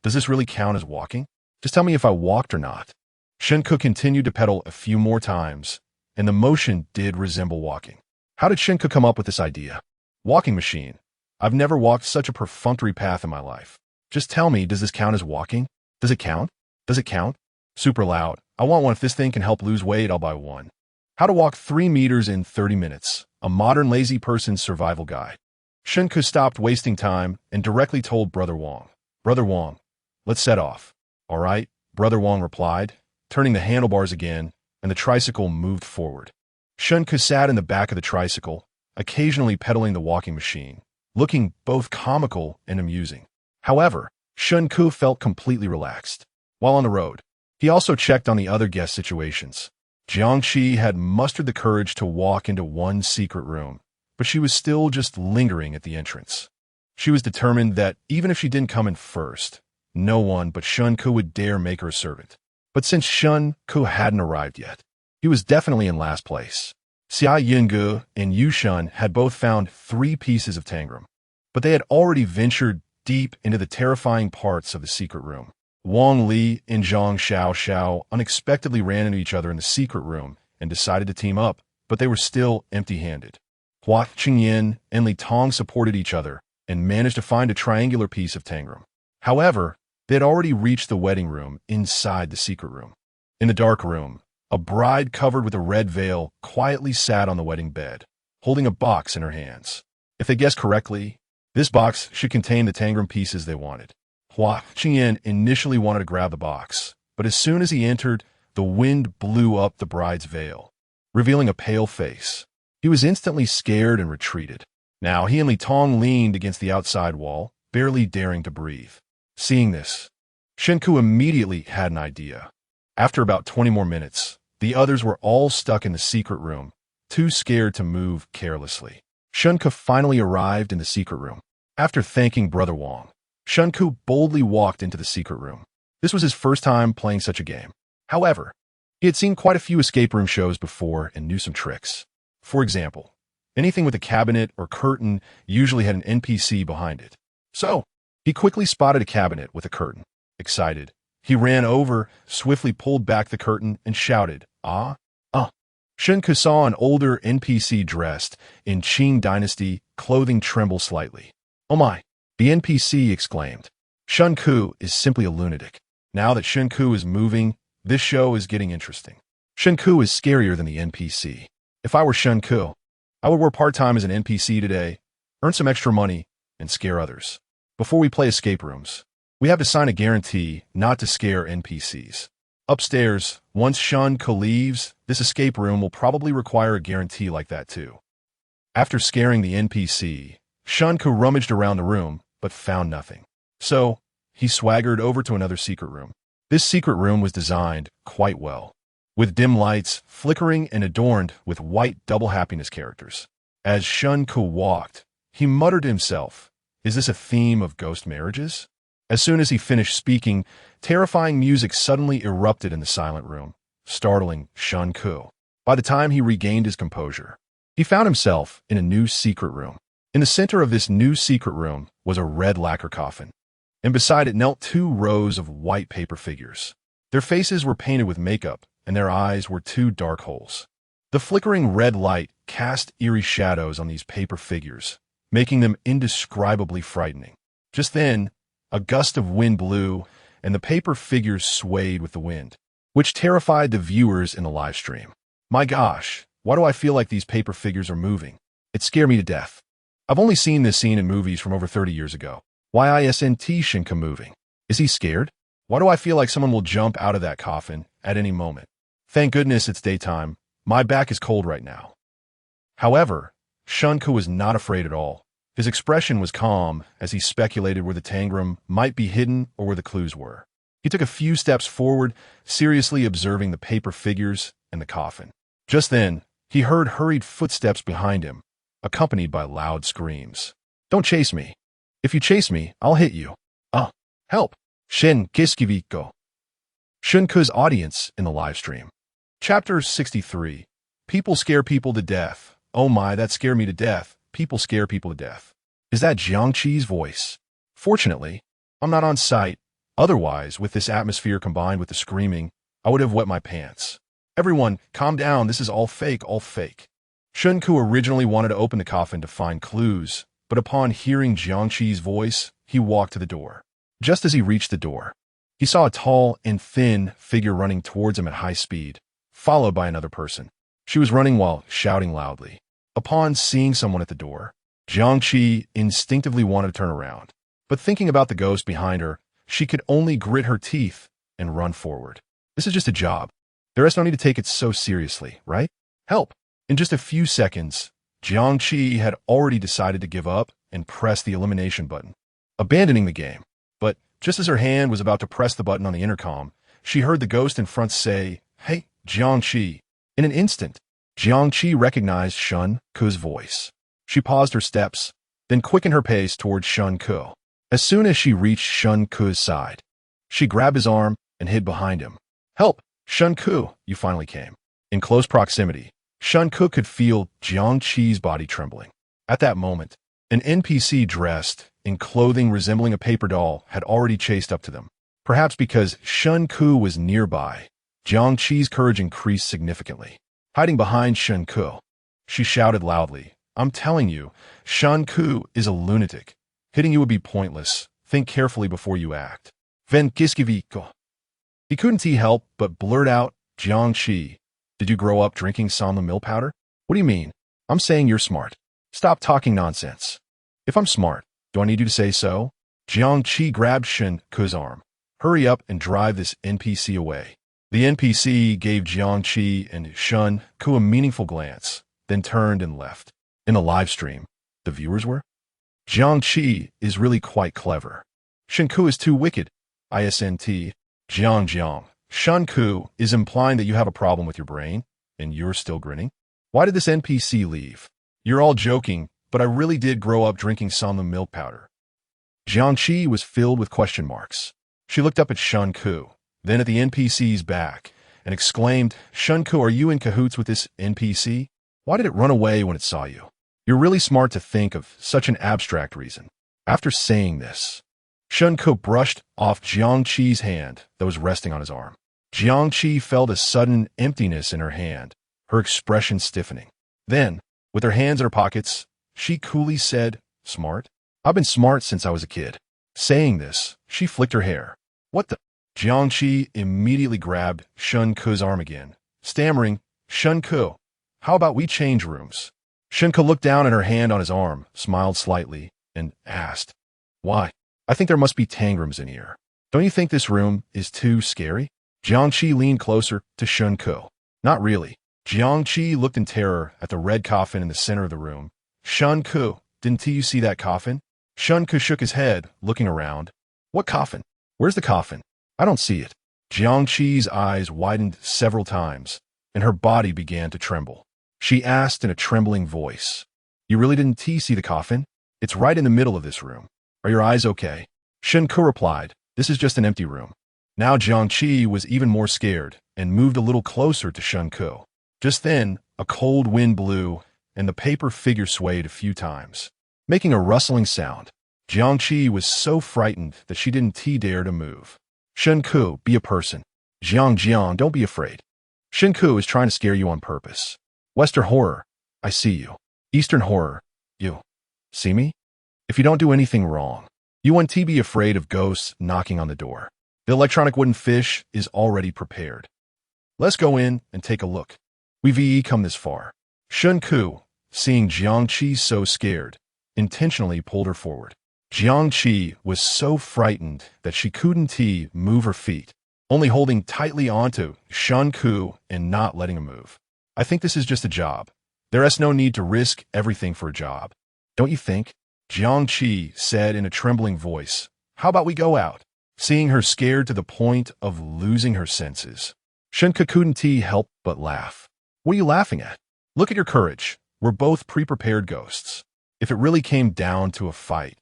A: "Does this really count as walking? Just tell me if I walked or not." Shen Ke continued to pedal a few more times, and the motion did resemble walking. How did Shen Ke come up with this idea? Walking machine. I've never walked such a perfunctory path in my life. Just tell me, does this count as walking? Does it count? Does it count? Super loud. I want one. If this thing can help lose weight, I'll buy one. How to walk 3 meters in 30 minutes. A modern lazy person's survival guide. Shen Ke stopped wasting time and directly told Brother Wang, "Brother Wang, let's set off." "All right," Brother Wang replied, turning the handlebars again, and the tricycle moved forward. Shen Ke sat in the back of the tricycle, occasionally pedaling the walking machine, looking both comical and amusing. However, Shen Ke felt completely relaxed. While on the road, he also checked on the other guest situations. Jiangxi had mustered the courage to walk into one secret room, but she was still just lingering at the entrance. She was determined that even if she didn't come in first, no one but Shen Ke would dare make her a servant. But since Shen Ke hadn't arrived yet, he was definitely in last place. Xia Yingge and Yu Shun had both found 3 pieces of tangram, but they had already ventured deep into the terrifying parts of the secret room. Wang Li and Zhang Xiao unexpectedly ran into each other in the secret room and decided to team up, but they were still empty-handed. Hua Qingyan and Li Tong supported each other and managed to find a triangular piece of tangram. However, they had already reached the wedding room inside the secret room. In the dark room, a bride covered with a red veil quietly sat on the wedding bed, holding a box in her hands. If they guessed correctly, this box should contain the tangram pieces they wanted. Hua Qingyan initially wanted to grab the box, but as soon as he entered, the wind blew up the bride's veil, revealing a pale face. He was instantly scared and retreated. Now he and Li Tong leaned against the outside wall, barely daring to breathe. Seeing this, Shen Ke immediately had an idea. After about 20 more minutes, the others were all stuck in the secret room, too scared to move carelessly. Shen Ke finally arrived in the secret room. After thanking Brother Wang, Shen Ke boldly walked into the secret room. This was his first time playing such a game. However, he had seen quite a few escape room shows before and knew some tricks. For example, anything with a cabinet or curtain usually had an NPC behind it. So, he quickly spotted a cabinet with a curtain. Excited, he ran over, swiftly pulled back the curtain, and shouted, "Ah, ah." Shen Ke saw an older NPC dressed in Qing Dynasty clothing tremble slightly. "Oh my," the NPC exclaimed. "Shen Ke is simply a lunatic. Now that Shen Ke is moving, this show is getting interesting." Shen Ke is scarier than the NPC. If I were Shen Ke, I would work part-time as an NPC today, earn some extra money, and scare others. Before we play escape rooms, we have to sign a guarantee not to scare NPCs. Upstairs, once Shen Ke leaves, this escape room will probably require a guarantee like that too. After scaring the NPC, Shen Ke rummaged around the room, but found nothing. So, he swaggered over to another secret room. This secret room was designed quite well, with dim lights flickering and adorned with white double happiness characters. As Shen Ke walked, he muttered to himself, "Is this a theme of ghost marriages?" As soon as he finished speaking, terrifying music suddenly erupted in the silent room, startling Shen Ke. By the time he regained his composure, he found himself in a new secret room. In the center of this new secret room was a red lacquer coffin, and beside it knelt 2 rows of white paper figures. Their faces were painted with makeup, and their eyes were 2 dark holes. The flickering red light cast eerie shadows on these paper figures, making them indescribably frightening. Just then, a gust of wind blew, and the paper figures swayed with the wind, which terrified the viewers in the live stream. My gosh, why do I feel like these paper figures are moving? It scared me to death. I've only seen this scene in movies from over 30 years ago. Why isn't Shen Ke moving? Is he scared? Why do I feel like someone will jump out of that coffin at any moment? Thank goodness it's daytime. My back is cold right now. However, Shen Ke was not afraid at all. His expression was calm as he speculated where the tangram might be hidden or where the clues were. He took a few steps forward, seriously observing the paper figures and the coffin. Just then, he heard hurried footsteps behind him, accompanied by loud screams. Don't chase me. If you chase me, I'll hit you. Help. Shen Ke. Shen Ke's audience in the live stream. Chapter 63. People scare people to death. Oh my, that scared me to death. People scare people to death. Is that Jiangqi's voice? Fortunately, I'm not on site. Otherwise, with this atmosphere combined with the screaming, I would have wet my pants. Everyone, calm down. This is all fake, all fake. Shen Ke originally wanted to open the coffin to find clues, but upon hearing Jiangqi's voice, he walked to the door. Just as he reached the door, he saw a tall and thin figure running towards him at high speed, followed by another person. She was running while shouting loudly. Upon seeing someone at the door, Jiangqi instinctively wanted to turn around. But thinking about the ghost behind her, she could only grit her teeth and run forward. This is just a job. There is no need to take it so seriously, right? Help! In just a few seconds, Jiangqi had already decided to give up and press the elimination button, abandoning the game. But just as her hand was about to press the button on the intercom, she heard the ghost in front say, "Hey, Jiangqi." In an instant, Jiangqi recognized Shen Ke's voice. She paused her steps, then quickened her pace towards Shen Ke. As soon as she reached Shen Ke's side, she grabbed his arm and hid behind him. "Help, Shen Ke, you finally came." In close proximity, Shen Ke could feel Jiangqi's body trembling. At that moment, an NPC dressed in clothing resembling a paper doll had already chased up to them. Perhaps because Shen Ke was nearby, Jiangqi's courage increased significantly. Hiding behind Shen Ke, she shouted loudly, "I'm telling you, Shen Ke is a lunatic. Hitting you would be pointless. Think carefully before you act." He couldn't help but blurt out, "Jiangqi, did you grow up drinking somnolent milk powder?" "What do you mean? I'm saying you're smart. Stop talking nonsense." "If I'm smart, do I need you to say so?" Jiangqi grabbed Shen Ke's arm. "Hurry up and drive this NPC away." The NPC gave Jiangqi and Shen Ke a meaningful glance, then turned and left. In the live stream, the viewers were, "Jiangqi is really quite clever. Shen Ke is too wicked. Isn't Jiang. Shen Ke is implying that you have a problem with your brain, and you're still grinning? Why did this NPC leave? You're all joking, but I really did grow up drinking somnolent milk powder." Jiangqi was filled with question marks. She looked up at Shen Ke, then at the NPC's back, and exclaimed, "Shen Ke, are you in cahoots with this NPC? Why did it run away when it saw you? You're really smart to think of such an abstract reason." After saying this, Shen Ke brushed off Jiangqi's hand that was resting on his arm. Jiangqi felt a sudden emptiness in her hand, her expression stiffening. Then, with her hands in her pockets, she coolly said, "Smart? I've been smart since I was a kid." Saying this, she flicked her hair. "What the?" Jiangqi immediately grabbed Shen Ke's arm again, stammering, "Shen Ke, how about we change rooms?" Shen Ke looked down at her hand on his arm, smiled slightly, and asked, "Why? I think there must be tangrams in here. Don't you think this room is too scary?" Jiangqi leaned closer to Shen Ke. "Not really." Jiangqi looked in terror at the red coffin in the center of the room. "Shen Ke, didn't you see that coffin?" Shen Ke shook his head, looking around. "What coffin? Where's the coffin? I don't see it." Jiangqi's eyes widened several times, and her body began to tremble. She asked in a trembling voice, "You really didn't see the coffin? It's right in the middle of this room. Are your eyes okay?" Shen Ke replied, "This is just an empty room." Now Jiangqi was even more scared and moved a little closer to Shen Ke. Just then, a cold wind blew, and the paper figure swayed a few times, making a rustling sound. Jiangqi was so frightened that she didn't dare to move. "Shen Ke, be a person. Jiang, don't be afraid. Shen Ke is trying to scare you on purpose. Western horror, I see you. Eastern horror, you see me? If you don't do anything wrong, you won't be afraid of ghosts knocking on the door. The electronic wooden fish is already prepared. Let's go in and take a look. We've come this far." Shen Ke, seeing Jiangqi so scared, intentionally pulled her forward. Jiangqi was so frightened that she couldn't move her feet, only holding tightly onto Shen Ke and not letting him move. I think this is just a job. There is no need to risk everything for a job. Don't you think? Jiangqi said in a trembling voice. How about we go out? Seeing her scared to the point of losing her senses, Shen Ke couldn't help but laugh. What are you laughing at? Look at your courage. We're both pre-prepared ghosts. If it really came down to a fight,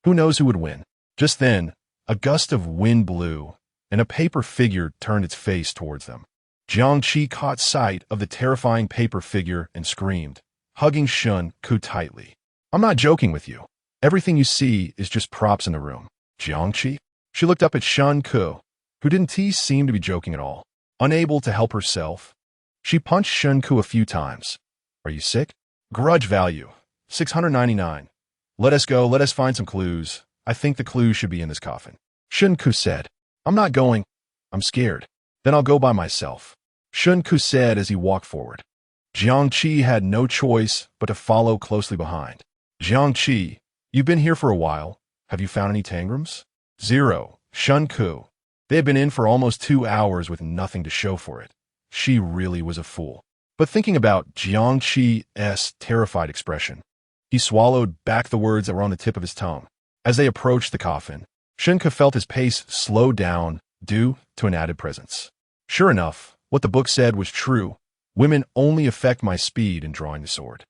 A: who knows who would win? Just then, a gust of wind blew, and a paper figure turned its face towards them. Jiangqi caught sight of the terrifying paper figure and screamed, hugging Shen Ke tightly. I'm not joking with you. Everything you see is just props in the room. Jiangqi? She looked up at Shen Ke, who didn't seem to be joking at all. Unable to help herself, she punched Shen Ke a few times. Are you sick? Grudge value. 699. Let us go, let us find some clues. I think the clues should be in this coffin. Shen Ke said. I'm not going. I'm scared. Then I'll go by myself. Shen Ke said as he walked forward. Jiangqi had no choice but to follow closely behind. Jiangqi, you've been here for a while. Have you found any tangrams? 0. Shen Ke. They had been in for almost 2 hours with nothing to show for it. She really was a fool. But thinking about Jiangqi's terrified expression, he swallowed back the words that were on the tip of his tongue. As they approached the coffin, Shen Ke felt his pace slow down due to an added presence. Sure enough, what the book said was true. Women only affect my speed in drawing the sword.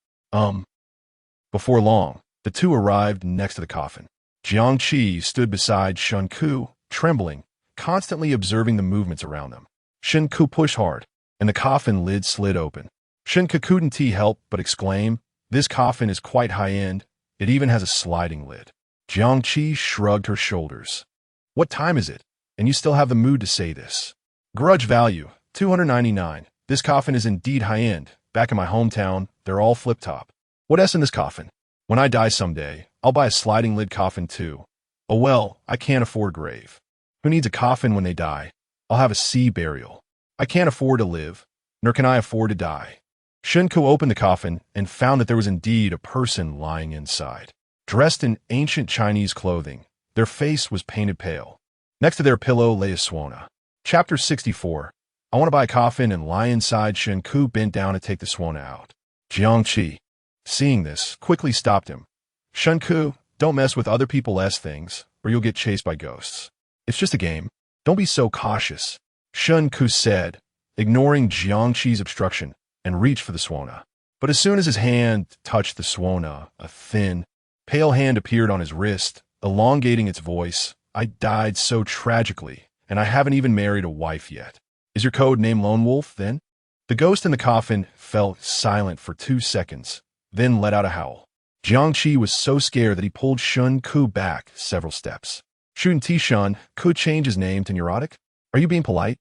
A: Before long, the two arrived next to the coffin. Jiangqi stood beside Shen Ke, trembling, constantly observing the movements around them. Shen Ke pushed hard, and the coffin lid slid open. Shen Ke couldn't help but exclaim, this coffin is quite high-end. It even has a sliding lid. Jiangqi shrugged her shoulders. What time is it? And you still have the mood to say this? Grudge value, 299. This coffin is indeed high-end. Back in my hometown, they're all flip-top. What else in this coffin? When I die someday, I'll buy a sliding lid coffin too. Oh well, I can't afford a grave. Who needs a coffin when they die? I'll have a sea burial. I can't afford to live, nor can I afford to die. Shen Ke opened the coffin and found that there was indeed a person lying inside. Dressed in ancient Chinese clothing, their face was painted pale. Next to their pillow lay a swana. Chapter 64. I want to buy a coffin and lie inside. Shen Ke bent down to take the swana out. Jiangqi, seeing this, quickly stopped him. Shen Ke, don't mess with other people's things, or you'll get chased by ghosts. It's just a game. Don't be so cautious. Shen Ke said, ignoring Jiangqi's obstruction, and reached for the swana. But as soon as his hand touched the swana, a thin, pale hand appeared on his wrist, elongating its voice. I died so tragically, and I haven't even married a wife yet. Is your code name Lone Wolf, then? The ghost in the coffin fell silent for 2 seconds, then let out a howl. Jiangqi was so scared that he pulled Shen Ke back several steps. Shouldn't Shen Ke change his name to neurotic? Are you being polite?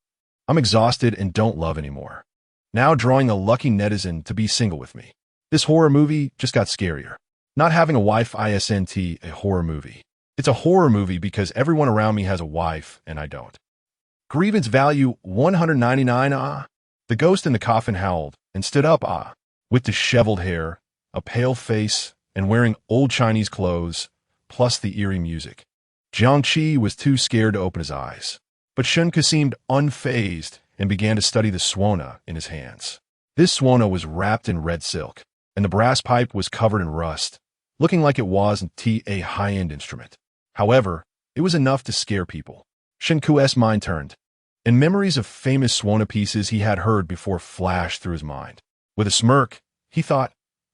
A: I'm exhausted and don't love anymore. Now drawing a lucky netizen to be single with me. This horror movie just got scarier. Not having a wife isn't a horror movie. It's a horror movie because everyone around me has a wife and I don't. Grievance value 199. The ghost in the coffin howled and stood up with disheveled hair, a pale face, and wearing old Chinese clothes, plus the eerie music. Jiangqi was too scared to open his eyes. But Shen Ke seemed unfazed and began to study the swana in his hands. This swana was wrapped in red silk, and the brass pipe was covered in rust, looking like it wasn't a high-end instrument. However, it was enough to scare people. Shen Ke's mind turned, and memories of famous swana pieces he had heard before flashed through his mind. With a smirk, he thought,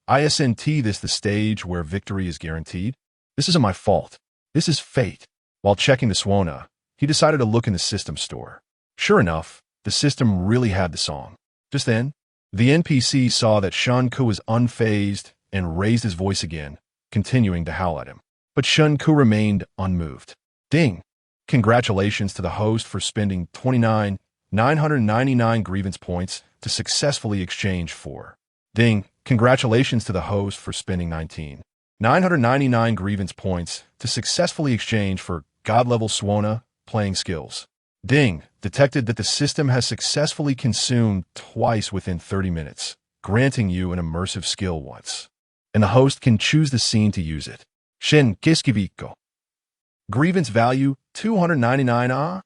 A: isn't this the stage where victory is guaranteed? This isn't my fault. This is fate. While checking the swana, he decided to look in the system store. Sure enough, the system really had the song. Just then, the NPC saw that Shen Ke was unfazed and raised his voice again, continuing to howl at him. But Shen Ke remained unmoved. Ding! Congratulations to the host for spending 29,999 grievance points to successfully exchange for. Ding! Congratulations to the host for spending 19,999 grievance points to successfully exchange for God-level swana playing skills. Ding! Detected that the system has successfully consumed twice within 30 minutes, granting you an immersive skill once. And the host can choose the scene to use it. Shen Ke. Grievance value 299. Uh.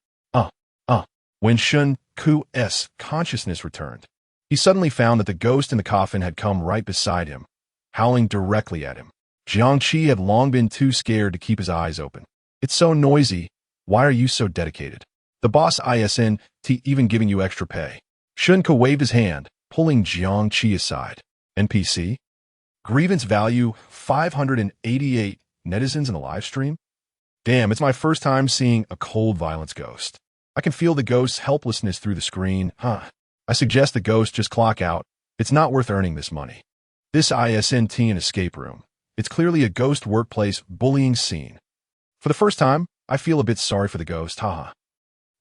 A: When Shen Ke's consciousness returned, he suddenly found that the ghost in the coffin had come right beside him, howling directly at him. Jiangqi had long been too scared to keep his eyes open. It's so noisy. Why are you so dedicated? The boss isn't even giving you extra pay. Shen Ke waved his hand, pulling Jiangqi aside. NPC? Grievance value 588 netizens in the live stream? Damn, it's my first time seeing a cold violence ghost. I can feel the ghost's helplessness through the screen. I suggest the ghost just clock out. It's not worth earning this money. This isn't an escape room. It's clearly a ghost workplace bullying scene. For the first time, I feel a bit sorry for the ghost,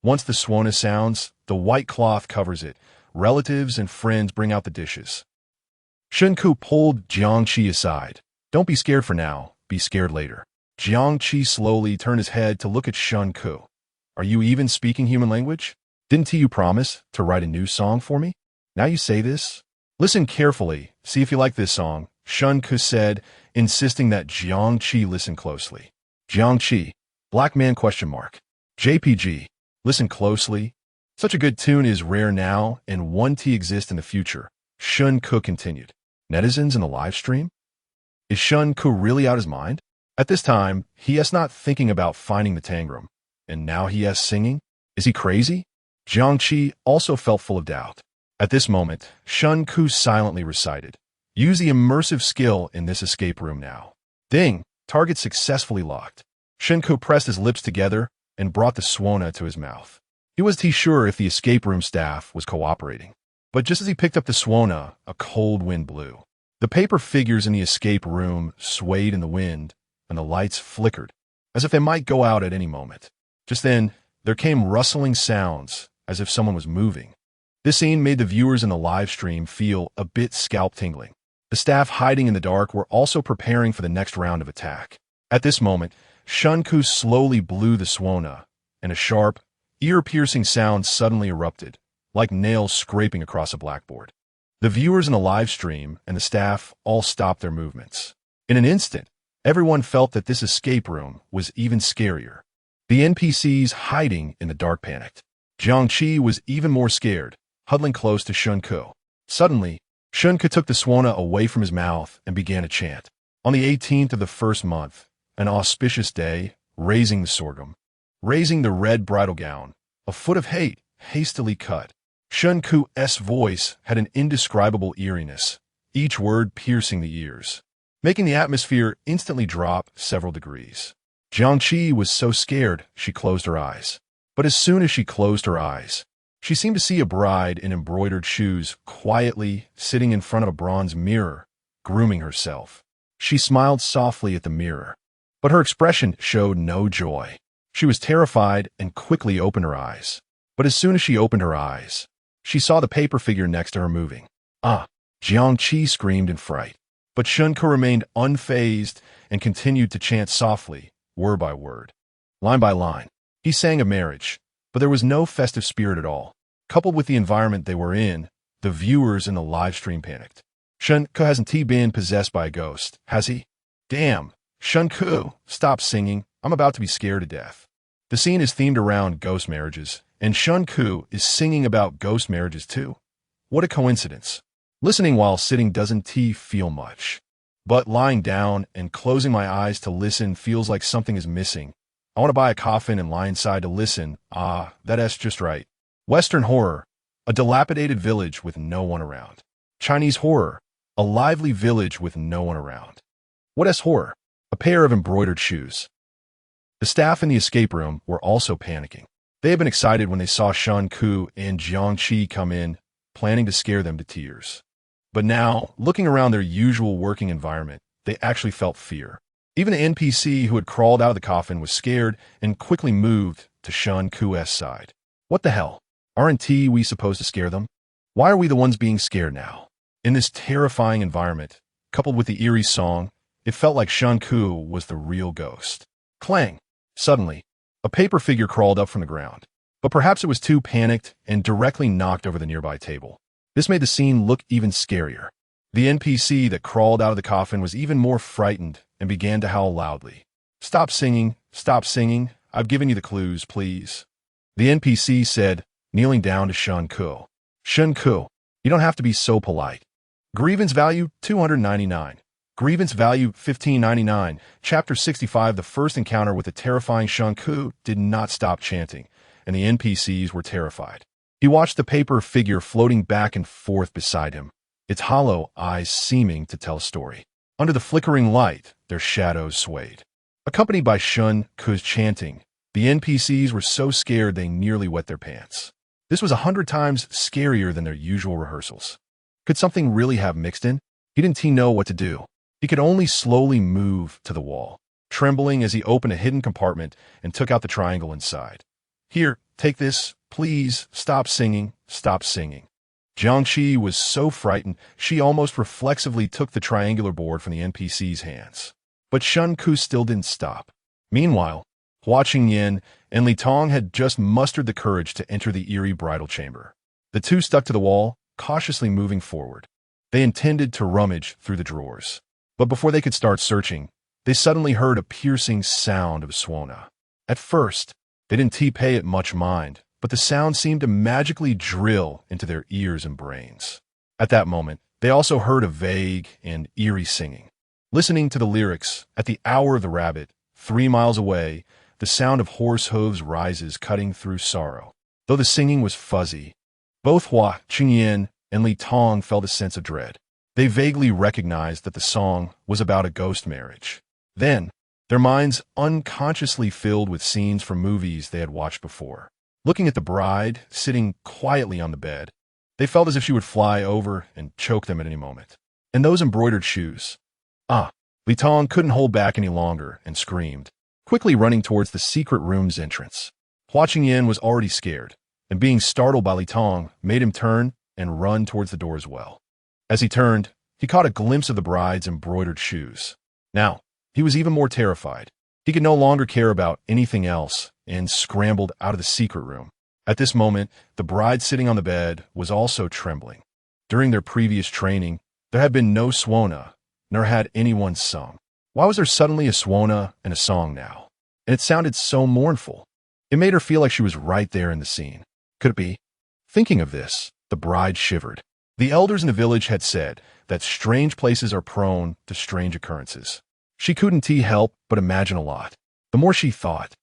A: Once the swana sounds, the white cloth covers it. Relatives and friends bring out the dishes. Shen Ke pulled Jiangqi aside. Don't be scared for now, be scared later. Jiangqi slowly turned his head to look at Shen Ke. Are you even speaking human language? Didn't you promise to write a new song for me? Now you say this? Listen carefully, see if you like this song, Shen Ke said, insisting that Jiangqi listen closely. Jiangqi, black man ? JPG, listen closely. Such a good tune is rare now and won't exist in the future, Shen Ke continued. Netizens in the live stream? Is Shen Ke really out his mind? At this time, he is not thinking about finding the Tangram. And now he is singing? Is he crazy? Jiangqi also felt full of doubt. At this moment, Shen Ke silently recited, use the immersive skill in this escape room now. Ding! Target successfully locked. Shen Ke pressed his lips together and brought the swana to his mouth. He wasn't sure if the escape room staff was cooperating. But just as he picked up the swana, a cold wind blew. The paper figures in the escape room swayed in the wind, and the lights flickered, as if they might go out at any moment. Just then, there came rustling sounds, as if someone was moving. This scene made the viewers in the live stream feel a bit scalp-tingling. The staff hiding in the dark were also preparing for the next round of attack. At this moment, Shen Ke slowly blew the swana, and a sharp, ear-piercing sound suddenly erupted, like nails scraping across a blackboard. The viewers in the live stream and the staff all stopped their movements. In an instant, everyone felt that this escape room was even scarier. The NPCs hiding in the dark panicked. Jiangqi was even more scared, huddling close to Shen Ke. Suddenly, Shen Ke took the swana away from his mouth and began to chant. On the 18th of the first month, an auspicious day, raising the sorghum, raising the red bridal gown, a foot of hate, hastily cut. Shen Ke's voice had an indescribable eeriness, each word piercing the ears, making the atmosphere instantly drop several degrees. Jiangqi was so scared she closed her eyes. But as soon as she closed her eyes, she seemed to see a bride in embroidered shoes quietly sitting in front of a bronze mirror, grooming herself. She smiled softly at the mirror, but her expression showed no joy. She was terrified and quickly opened her eyes. But as soon as she opened her eyes, she saw the paper figure next to her moving. Jiangqi screamed in fright. But Shen Ke remained unfazed and continued to chant softly, word by word, line by line. He sang of marriage, but there was no festive spirit at all. Coupled with the environment they were in, the viewers in the live stream panicked. Shen Ke hasn't been possessed by a ghost, has he? Damn, Shen Ke, stop singing. I'm about to be scared to death. The scene is themed around ghost marriages, and Shen Ke is singing about ghost marriages too. What a coincidence. Listening while sitting doesn't feel much. But lying down and closing my eyes to listen feels like something is missing. I want to buy a coffin and lie inside to listen. That's just right. Western horror, a dilapidated village with no one around. Chinese horror, a lively village with no one around. What is horror? A pair of embroidered shoes. The staff in the escape room were also panicking. They had been excited when they saw Shen Ke and Jiangqi come in, planning to scare them to tears. But now, looking around their usual working environment, they actually felt fear. Even the NPC who had crawled out of the coffin was scared and quickly moved to Shen Ke's side. What the hell? Aren't we supposed to scare them? Why are we the ones being scared now? In this terrifying environment, coupled with the eerie song, it felt like Shen Ke was the real ghost. Clang! Suddenly, a paper figure crawled up from the ground. But perhaps it was too panicked and directly knocked over the nearby table. This made the scene look even scarier. The NPC that crawled out of the coffin was even more frightened and began to howl loudly. Stop singing, stop singing. I've given you the clues, please. The NPC said, kneeling down to Shen Ke. Shen Ke, you don't have to be so polite. Grievance value 299. Grievance value 1599. Chapter 65. The first encounter with the terrifying Shen Ke did not stop chanting, and the NPCs were terrified. He watched the paper figure floating back and forth beside him, its hollow eyes seeming to tell a story. Under the flickering light, their shadows swayed. Accompanied by Shen Ke's chanting, the NPCs were so scared they nearly wet their pants. This was 100 times scarier than their usual rehearsals. Could something really have mixed in? He didn't know what to do. He could only slowly move to the wall, trembling as he opened a hidden compartment and took out the triangle inside. Here, take this. Please, stop singing. Stop singing. Jiangxi was so frightened, she almost reflexively took the triangular board from the NPC's hands. But Shen Ke still didn't stop. Meanwhile, Hua Qingyan and Li Tong had just mustered the courage to enter the eerie bridal chamber. The two stuck to the wall, cautiously moving forward. They intended to rummage through the drawers. But before they could start searching, they suddenly heard a piercing sound of suona. At first, they didn't pay it much mind, but the sound seemed to magically drill into their ears and brains. At that moment, they also heard a vague and eerie singing. Listening to the lyrics, at the hour of the rabbit, 3 miles away, the sound of horse hooves rises cutting through sorrow. Though the singing was fuzzy, both Hua Qingyan and Li Tong felt a sense of dread. They vaguely recognized that the song was about a ghost marriage. Then, their minds unconsciously filled with scenes from movies they had watched before. Looking at the bride, sitting quietly on the bed, they felt as if she would fly over and choke them at any moment. And those embroidered shoes. Li Tong couldn't hold back any longer and screamed, quickly running towards the secret room's entrance. Hua Qingyan was already scared, and being startled by Li Tong made him turn and run towards the door as well. As he turned, he caught a glimpse of the bride's embroidered shoes. Now, he was even more terrified. He could no longer care about anything else and scrambled out of the secret room. At this moment, the bride sitting on the bed was also trembling. During their previous training, there had been no suona, nor had anyone sung. Why was there suddenly a suona and a song now? And it sounded so mournful. It made her feel like she was right there in the scene. Could it be? Thinking of this, the bride shivered. The elders in the village had said that strange places are prone to strange occurrences. She couldn't help but imagine a lot. The more she thought,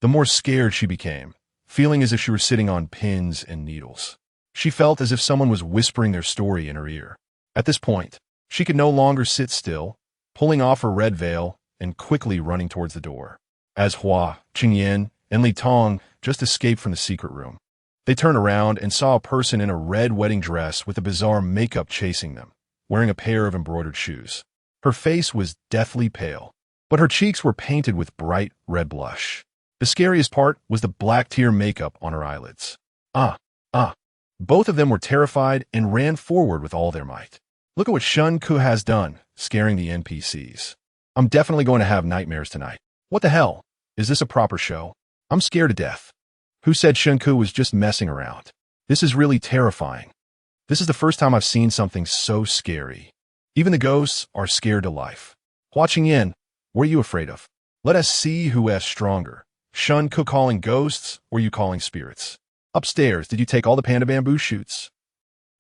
A: the more scared she became, feeling as if she were sitting on pins and needles. She felt as if someone was whispering their story in her ear. At this point, she could no longer sit still, pulling off her red veil and quickly running towards the door. As Hua Qingyan and Li Tong just escaped from the secret room, they turned around and saw a person in a red wedding dress with a bizarre makeup chasing them, wearing a pair of embroidered shoes. Her face was deathly pale, but her cheeks were painted with bright red blush. The scariest part was the black tear makeup on her eyelids. Both of them were terrified and ran forward with all their might. Look at what Shen Ke has done, scaring the NPCs. I'm definitely going to have nightmares tonight. What the hell? Is this a proper show? I'm scared to death. Who said Shen Ke was just messing around? This is really terrifying. This is the first time I've seen something so scary. Even the ghosts are scared to life. Hua Qingyan, what are you afraid of? Let us see who is stronger. Shen Ke calling ghosts, or you calling spirits? Upstairs, did you take all the panda bamboo shoots?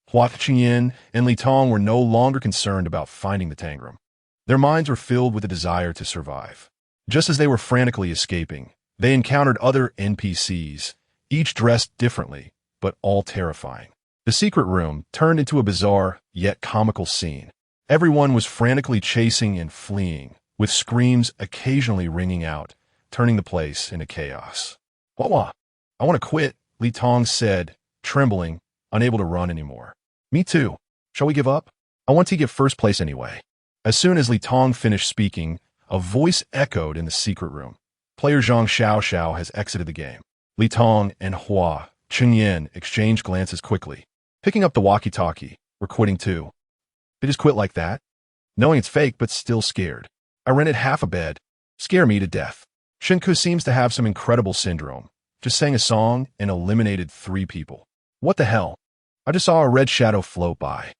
A: Hua Qingyan and Li Tong were no longer concerned about finding the Tangram. Their minds were filled with a desire to survive. Just as they were frantically escaping, they encountered other NPCs, each dressed differently, but all terrifying. The secret room turned into a bizarre, yet comical scene. Everyone was frantically chasing and fleeing, with screams occasionally ringing out, turning the place into chaos. What? I want to quit, Li Tong said, trembling, unable to run anymore. Me too. Shall we give up? I want to get first place anyway. As soon as Li Tong finished speaking, a voice echoed in the secret room. Player Zhang Xiao has exited the game. Li Tong and Hua Qingyan exchanged glances quickly. Picking up the walkie-talkie, we're quitting too. They just quit like that? Knowing it's fake but still scared. I rented half a bed. Scare me to death. Shen Ke seems to have some incredible syndrome. Just sang a song and eliminated 3 people. What the hell? I just saw a red shadow float by.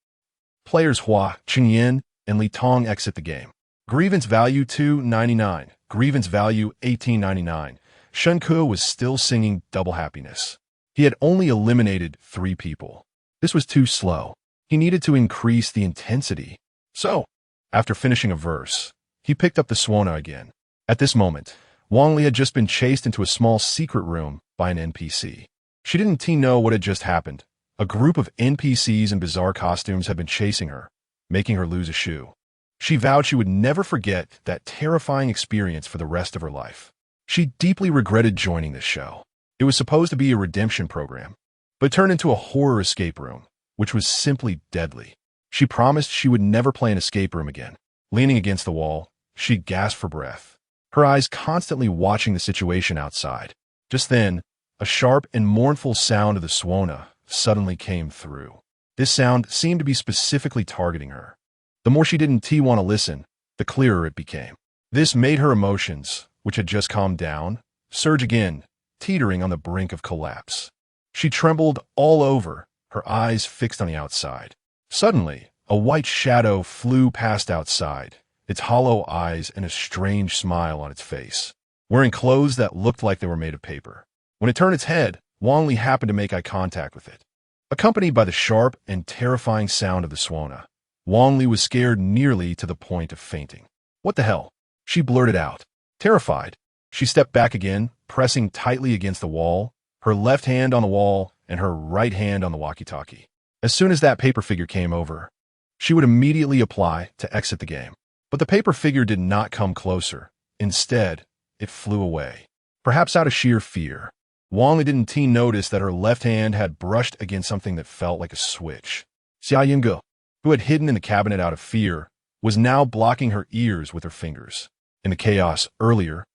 A: Players Hua Qingyan and Li Tong exit the game. Grievance value 299. grievance value 1899. Shen Ke was still singing Double Happiness. He had only eliminated 3 people. This was too slow. He needed to increase the intensity. So, after finishing a verse, he picked up the suona again. At this moment, Wang Li had just been chased into a small secret room by an NPC. She didn't know what had just happened. A group of NPCs in bizarre costumes had been chasing her, making her lose a shoe. She vowed she would never forget that terrifying experience for the rest of her life. She deeply regretted joining this show. It was supposed to be a redemption program, but turned into a horror escape room, which was simply deadly. She promised she would never play an escape room again. Leaning against the wall, she gasped for breath, her eyes constantly watching the situation outside. Just then, a sharp and mournful sound of the suona suddenly came through. This sound seemed to be specifically targeting her. The more she didn't want to listen, the clearer it became. This made her emotions, which had just calmed down, surge again, teetering on the brink of collapse. She trembled all over, her eyes fixed on the outside. Suddenly, a white shadow flew past outside, its hollow eyes and a strange smile on its face, wearing clothes that looked like they were made of paper. When it turned its head, Wang Li happened to make eye contact with it. Accompanied by the sharp and terrifying sound of the suona, Wang Li was scared nearly to the point of fainting. "What the hell?" she blurted out. Terrified, she stepped back again, pressing tightly against the wall, her left hand on the wall and her right hand on the walkie-talkie. As soon as that paper figure came over, she would immediately apply to exit the game. But the paper figure did not come closer. Instead, it flew away. Perhaps out of sheer fear, Wang Li didn't notice that her left hand had brushed against something that felt like a switch. Xia Yunge, who had hidden in the cabinet out of fear, was now blocking her ears with her fingers. In the chaos earlier,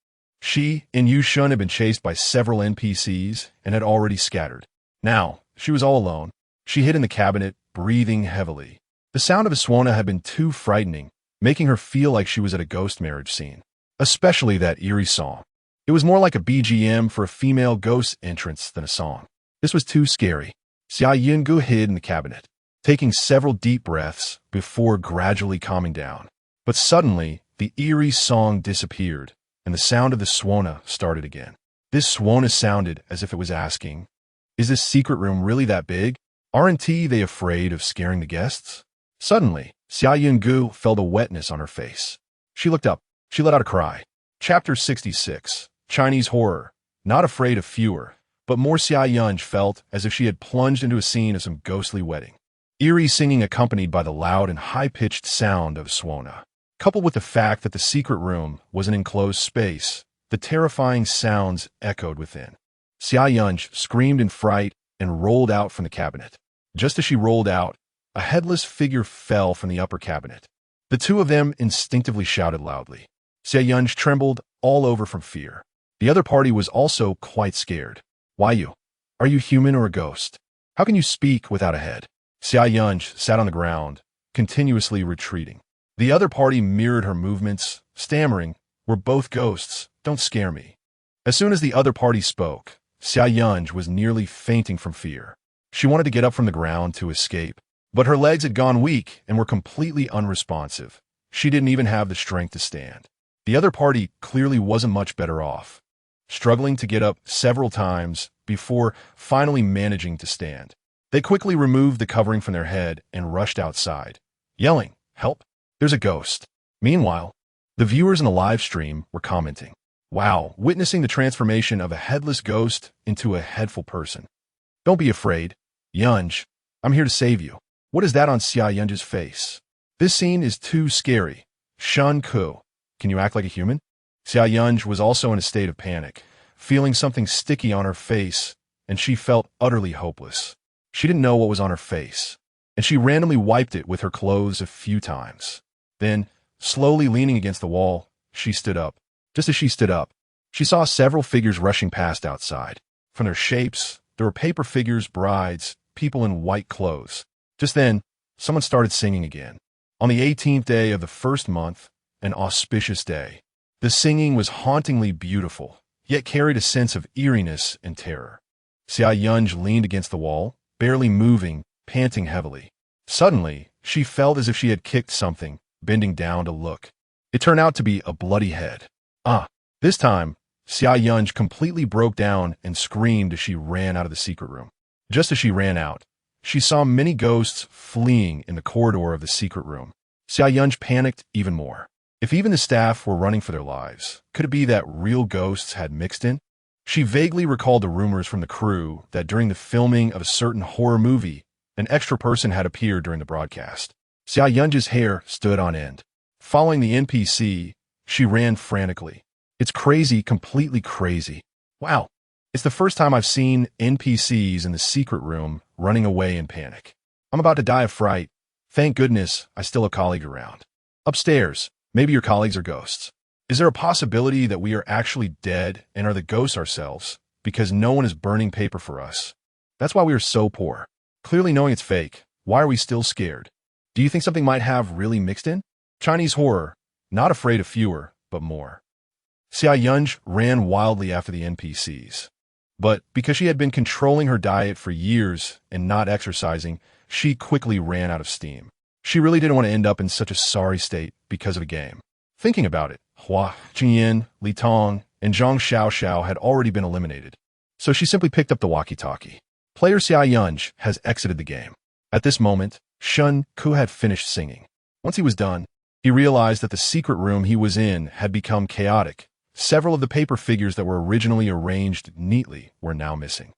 A: she and Yu Shun had been chased by several NPCs and had already scattered. Now, she was all alone. She hid in the cabinet, breathing heavily. The sound of a suona had been too frightening, making her feel like she was at a ghost marriage scene. Especially that eerie song. It was more like a BGM for a female ghost entrance than a song. This was too scary. Xia Yungu hid in the cabinet, taking several deep breaths before gradually calming down. But suddenly, the eerie song disappeared, and the sound of the suona started again. This suona sounded as if it was asking, "Is this secret room really that big? Aren't they afraid of scaring the guests?" Suddenly, Xia Yungu felt a wetness on her face. She looked up. She let out a cry. Chapter 66. Chinese Horror. Not afraid of fewer, but more. Xia Yunge felt as if she had plunged into a scene of some ghostly wedding. Eerie singing accompanied by the loud and high-pitched sound of suona. Coupled with the fact that the secret room was an enclosed space, the terrifying sounds echoed within. Xia Yunge screamed in fright and rolled out from the cabinet. Just as she rolled out, a headless figure fell from the upper cabinet. The two of them instinctively shouted loudly. Xia Yunge trembled all over from fear. The other party was also quite scared. "Why you? Are you human or a ghost? How can you speak without a head?" Xia Yunge sat on the ground, continuously retreating. The other party mirrored her movements, stammering, "We're both ghosts, don't scare me." As soon as the other party spoke, Xia Yunge was nearly fainting from fear. She wanted to get up from the ground to escape, but her legs had gone weak and were completely unresponsive. She didn't even have the strength to stand. The other party clearly wasn't much better off, struggling to get up several times before finally managing to stand. They quickly removed the covering from their head and rushed outside, yelling, "Help! There's a ghost." Meanwhile, the viewers in the live stream were commenting, "Wow, witnessing the transformation of a headless ghost into a headful person. Don't be afraid. Yunge, I'm here to save you." What is that on Xia Yunge's face? This scene is too scary. Shen Ke, can you act like a human? Xia Yunge was also in a state of panic, feeling something sticky on her face, and she felt utterly hopeless. She didn't know what was on her face, and she randomly wiped it with her clothes a few times. Then, slowly leaning against the wall, she stood up. Just as she stood up, she saw several figures rushing past outside. From their shapes, there were paper figures, brides, people in white clothes. Just then, someone started singing again. On the 18th day of the first month, an auspicious day. The singing was hauntingly beautiful, yet carried a sense of eeriness and terror. Xia Yunge leaned against the wall, barely moving, panting heavily. Suddenly, she felt as if she had kicked something, bending down to look. It turned out to be a bloody head. Ah, this time, Xia Yunj completely broke down and screamed as she ran out of the secret room. Just as she ran out, she saw many ghosts fleeing in the corridor of the secret room. Xia Yunj panicked even more. If even the staff were running for their lives, could it be that real ghosts had mixed in? She vaguely recalled the rumors from the crew that during the filming of a certain horror movie, an extra person had appeared during the broadcast. Xia Yunj's hair stood on end. Following the NPC, she ran frantically. It's crazy, completely crazy. Wow, it's the first time I've seen NPCs in the secret room running away in panic. I'm about to die of fright. Thank goodness I still have a colleague around. Upstairs, maybe your colleagues are ghosts. Is there a possibility that we are actually dead and are the ghosts ourselves because no one is burning paper for us? That's why we are so poor. Clearly knowing it's fake, why are we still scared? Do you think something might have really mixed in? Chinese horror, not afraid of fewer, but more. Xia Yunj ran wildly after the NPCs. But because she had been controlling her diet for years and not exercising, she quickly ran out of steam. She really didn't want to end up in such a sorry state because of a game. Thinking about it, Hua Qingyan, Li Tong, and Zhang Xiaoxiao had already been eliminated. So she simply picked up the walkie-talkie. Player Xia Yunj has exited the game. At this moment, Shen Ke had finished singing. Once he was done, he realized that the secret room he was in had become chaotic. Several of the paper figures that were originally arranged neatly were now missing.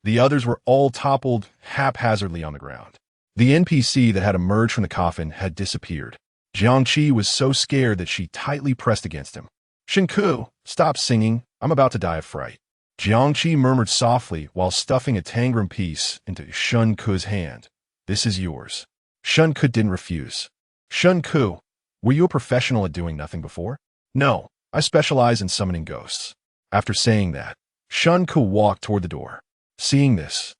A: The others were all toppled haphazardly on the ground. The NPC that had emerged from the coffin had disappeared. Jiangqi was so scared that she tightly pressed against him. Shen Ke, stop singing. I'm about to die of fright. Jiangqi murmured softly while stuffing a tangram piece into Shen Ke's hand. This is yours. Shen Ke didn't refuse. Shen Ke, were you a professional at doing nothing before? No, I specialize in summoning ghosts. After saying that, Shen Ke walked toward the door. Seeing this,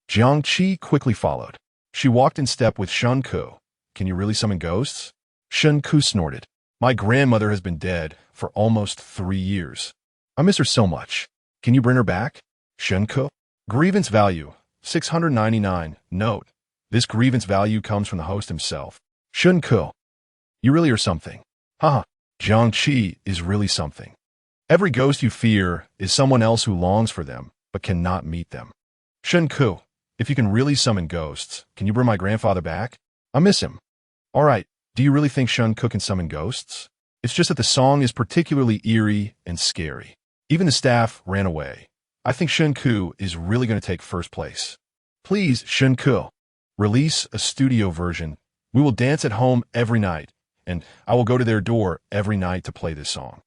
A: Jiangqi quickly followed. She walked in step with Shen Ke. Can you really summon ghosts? Shen Ke snorted. My grandmother has been dead for almost 3 years. I miss her so much. Can you bring her back? Shen Ke. Grievance value, 699. Note, this grievance value comes from the host himself. Shen Ke. You really are something. Haha, Jiangqi is really something. Every ghost you fear is someone else who longs for them, but cannot meet them. Shen Ke, if you can really summon ghosts, can you bring my grandfather back? I miss him. All right, do you really think Shen Ke can summon ghosts? It's just that the song is particularly eerie and scary. Even the staff ran away. I think Shen Ke is really going to take first place. Please, Shen Ke, release a studio version. We will dance at home every night, and I will go to their door every night to play this song.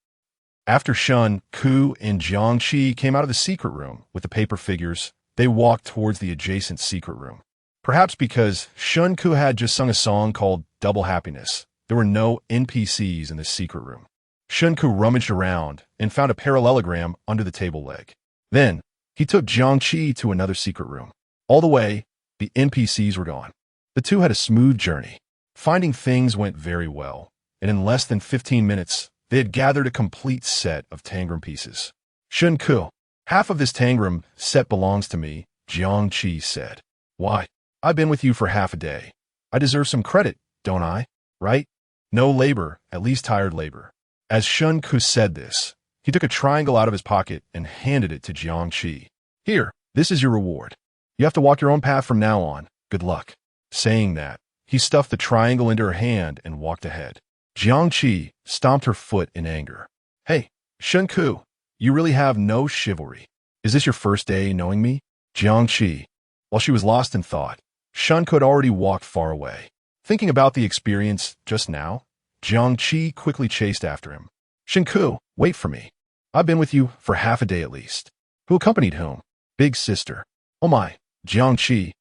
A: After Shen Ke and Jiangqi came out of the secret room with the paper figures, they walked towards the adjacent secret room. Perhaps because Shen Ke had just sung a song called Double Happiness, there were no NPCs in the secret room. Shen Ke rummaged around and found a parallelogram under the table leg. Then, he took Jiangqi to another secret room. All the way, the NPCs were gone. The two had a smooth journey. Finding things went very well, and in less than 15 minutes, they had gathered a complete set of tangram pieces. Shen Ke, half of this tangram set belongs to me, Jiangqi said. Why? I've been with you for half a day. I deserve some credit, don't I? Right? No labor, at least tired labor. As Shen Ke said this, he took a triangle out of his pocket and handed it to Jiangqi. Here, this is your reward. You have to walk your own path from now on. Good luck. Saying that, he stuffed the triangle into her hand and walked ahead. Jiangqi stomped her foot in anger. Hey, Shen Ke, you really have no chivalry. Is this your first day knowing me? Jiangqi. While she was lost in thought, Shen Ke had already walked far away. Thinking about the experience just now, Jiangqi quickly chased after him. Shen Ke, wait for me. I've been with you for half a day at least. Who accompanied whom? Big sister. Oh my, Jiangqi,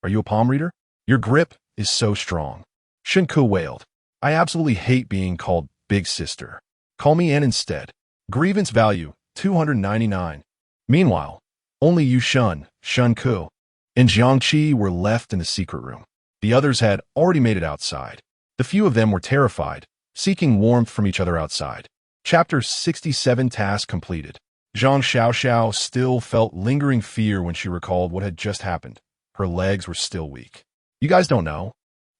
A: are you a palm reader? Your grip is so strong. Shen Ke wailed. I absolutely hate being called Big Sister. Call me Ann instead. Grievance value, 299. Meanwhile, only Yu Shen Ke, and Jiangqi were left in the secret room. The others had already made it outside. The few of them were terrified, seeking warmth from each other outside. Chapter 67 task completed. Zhang Xiaoxiao still felt lingering fear when she recalled what had just happened. Her legs were still weak. You guys don't know.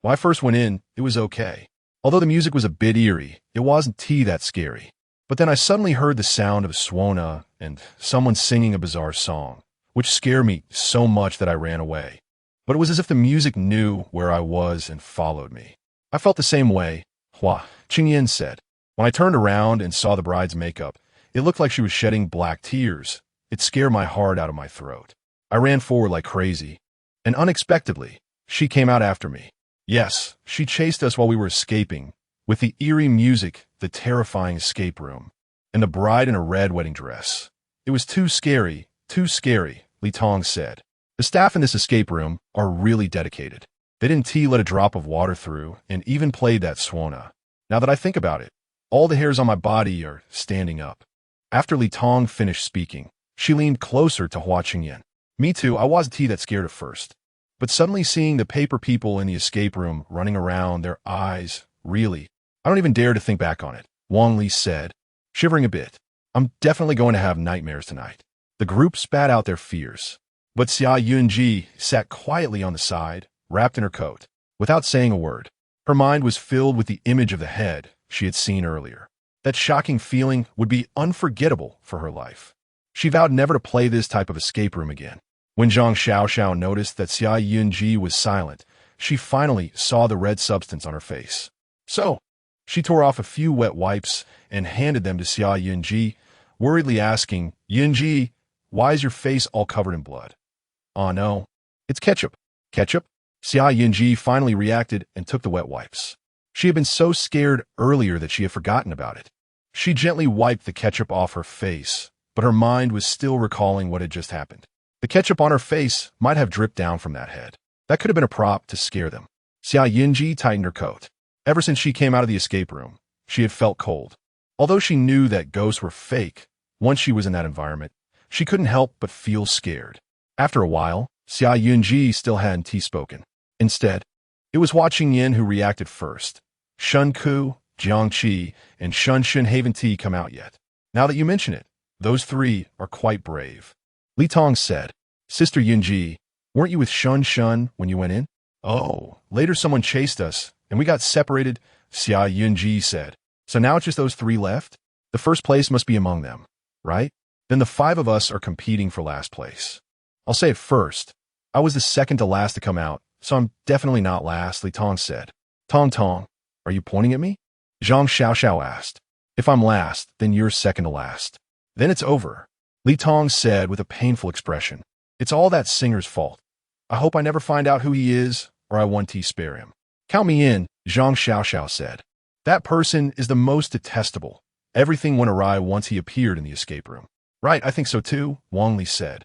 A: When I first went in, it was okay. Although the music was a bit eerie, it wasn't that scary. But then I suddenly heard the sound of a suona and someone singing a bizarre song, which scared me so much that I ran away. But it was as if the music knew where I was and followed me. I felt the same way, Hua Qingyan said. When I turned around and saw the bride's makeup, it looked like she was shedding black tears. It scared my heart out of my throat. I ran forward like crazy, and unexpectedly, she came out after me. Yes, she chased us while we were escaping, with the eerie music, the terrifying escape room, and the bride in a red wedding dress. It was too scary, Li Tong said. The staff in this escape room are really dedicated. They didn't let a drop of water through and even played that suona. Now that I think about it, all the hairs on my body are standing up. After Li Tong finished speaking, she leaned closer to Hua Qingyan. Me too, I wasn't that scared at first. But suddenly seeing the paper people in the escape room running around, their eyes, really, I don't even dare to think back on it, Wang Li said, shivering a bit. I'm definitely going to have nightmares tonight. The group spat out their fears. But Xia Yunji sat quietly on the side, wrapped in her coat, without saying a word. Her mind was filled with the image of the head she had seen earlier. That shocking feeling would be unforgettable for her life. She vowed never to play this type of escape room again. When Zhang Xiaoxiao noticed that Xia Yunji was silent, she finally saw the red substance on her face. So, she tore off a few wet wipes and handed them to Xia Yunji, worriedly asking, Yunji, why is your face all covered in blood? Oh no, it's ketchup. Ketchup? Xia Yunji finally reacted and took the wet wipes. She had been so scared earlier that she had forgotten about it. She gently wiped the ketchup off her face, but her mind was still recalling what had just happened. The ketchup on her face might have dripped down from that head. That could have been a prop to scare them. Xia Yunji tightened her coat. Ever since she came out of the escape room, she had felt cold. Although she knew that ghosts were fake, once she was in that environment, she couldn't help but feel scared. After a while, Xia Yunji still hadn't spoken. Instead, it was Hua Qingyan who reacted first. Shen Ke, Jiang Qi, and Shun haven't come out yet. Now that you mention it, those three are quite brave. Li Tong said, Sister Yunji, weren't you with Shun when you went in? Oh, later someone chased us, and we got separated, Xia Yunji said. So now it's just those three left? The first place must be among them, right? Then the five of us are competing for last place. I'll say it first. I was the second to last to come out, so I'm definitely not last, Li Tong said. Tong, are you pointing at me? Zhang Xiaoxiao asked. If I'm last, then you're second to last. Then it's over, Li Tong said with a painful expression. It's all that singer's fault. I hope I never find out who he is, or I want to spare him. Count me in, Zhang Xiaoxiao said. That person is the most detestable. Everything went awry once he appeared in the escape room. Right, I think so too, Wang Li said.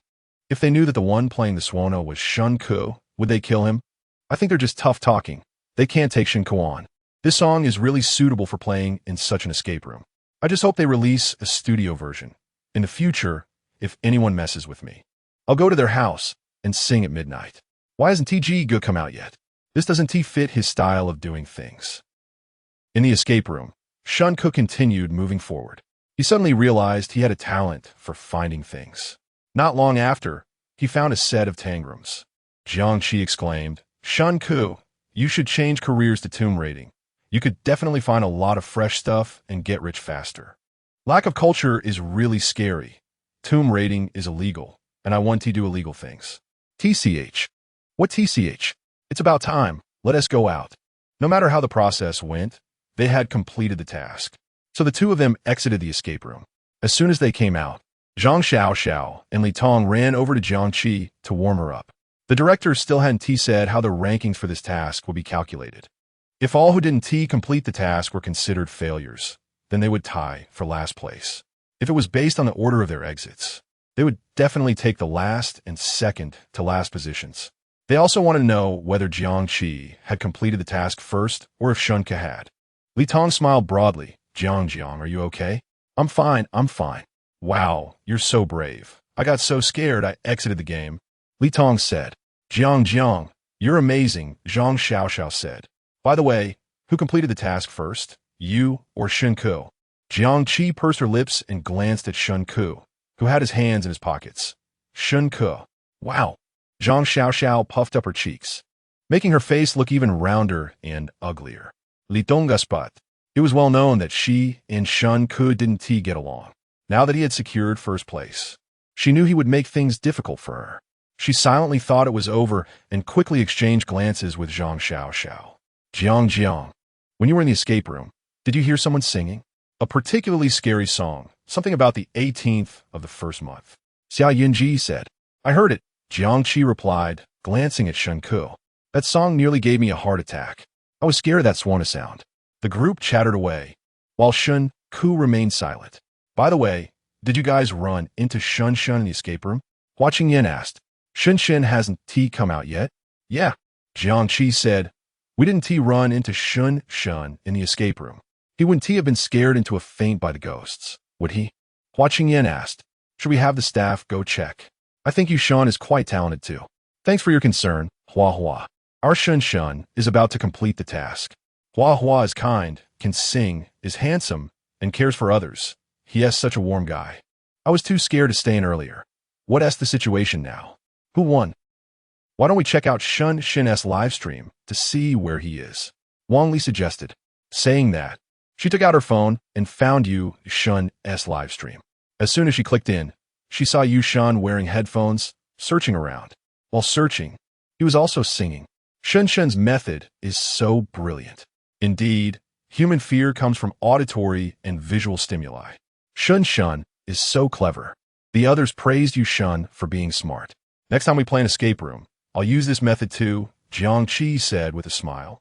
A: If they knew that the one playing the suona was Shen Ke, would they kill him? I think they're just tough talking. They can't take Shen Ke on. This song is really suitable for playing in such an escape room. I just hope they release a studio version. In the future, if anyone messes with me, I'll go to their house and sing at midnight. Why hasn't TG come out yet? This doesn't fit his style of doing things. In the escape room, Shen Ke continued moving forward. He suddenly realized he had a talent for finding things. Not long after, he found a set of tangrams. Jiang Qi exclaimed, Shen Ke, you should change careers to tomb raiding. You could definitely find a lot of fresh stuff and get rich faster. Lack of culture is really scary. Tomb raiding is illegal, and I want to do illegal things. TCH. What TCH? It's about time. Let us go out. No matter how the process went, they had completed the task. So the two of them exited the escape room. As soon as they came out, Zhang Xiaoxiao and Li Tong ran over to Jiang Qi to warm her up. The director still hadn't said how the rankings for this task would be calculated. If all who didn't complete the task were considered failures, then they would tie for last place. If it was based on the order of their exits, they would definitely take the last and second to last positions. They also wanted to know whether Jiang Qi had completed the task first or if Shen Ke had. Li Tong smiled broadly. Jiang, are you okay? I'm fine. Wow, you're so brave. I got so scared I exited the game. Li Tong said. Jiang, you're amazing, Zhang Xiaoxiao said. By the way, who completed the task first, you or Shen Ke? Jiang Qi pursed her lips and glanced at Shen Ke, who had his hands in his pockets. Shen Ke. Wow. Zhang Xiaoxiao puffed up her cheeks, making her face look even rounder and uglier. Li Tong spot. It was well known that she and Shen Ke didn't get along. Now that he had secured first place, she knew he would make things difficult for her. She silently thought it was over and quickly exchanged glances with Zhang Xiao. Jiang, when you were in the escape room, did you hear someone singing? A particularly scary song, something about the 18th of the first month. Xia Yunji said. I heard it, Jiang Qi replied, glancing at Shen Ke. That song nearly gave me a heart attack. I was scared of that swanna sound. The group chattered away, while Shen Ke remained silent. By the way, did you guys run into Shen in the escape room? Watching Yin asked. Shen hasn't come out yet? Yeah, Jiang Qi said. We didn't run into Shen in the escape room. He wouldn't have been scared into a faint by the ghosts, would he? Watching Yin asked. Should we have the staff go check? I think Shen is quite talented too. Thanks for your concern, Hua. Our Shen is about to complete the task. Hua is kind, can sing, is handsome, and cares for others. He is such a warm guy. I was too scared to stay in earlier. What's the situation now? Who won? Why don't we check out Shen's live stream to see where he is? Wang Li suggested. Saying that, she took out her phone and found Shen's live stream. As soon as she clicked in, she saw Shen wearing headphones, searching around. While searching, he was also singing. Shen's method is so brilliant. Indeed, human fear comes from auditory and visual stimuli. Shen is so clever. The others praised Shen for being smart. Next time we play an escape room, I'll use this method too, Jiang Qi said with a smile.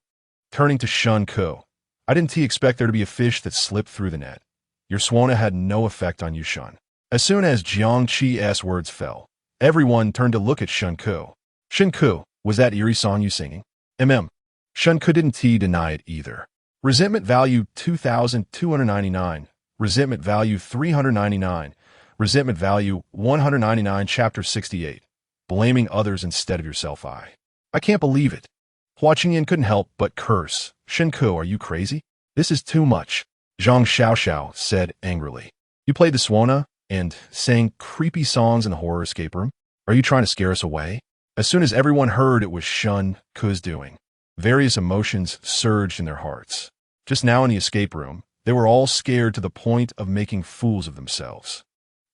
A: Turning to Shen Ke. I didn't expect there to be a fish that slipped through the net. Your swanna had no effect on Shen. As soon as Jiang Qi's words fell, everyone turned to look at Shen Ke. Shen Ke, was that eerie song you singing? Shen Ke didn't deny it either. Resentment value 2,299. Resentment value 399. Resentment value 199. Chapter 68. Blaming others instead of yourself. I can't believe it. Watching Yin couldn't help but curse. Shen Ke, are you crazy? This is too much. Zhang Xiao said angrily. You played the swanna and sang creepy songs in the horror escape room? Are you trying to scare us away? As soon as everyone heard it was Shen Ke's doing, various emotions surged in their hearts. Just now in the escape room, they were all scared to the point of making fools of themselves.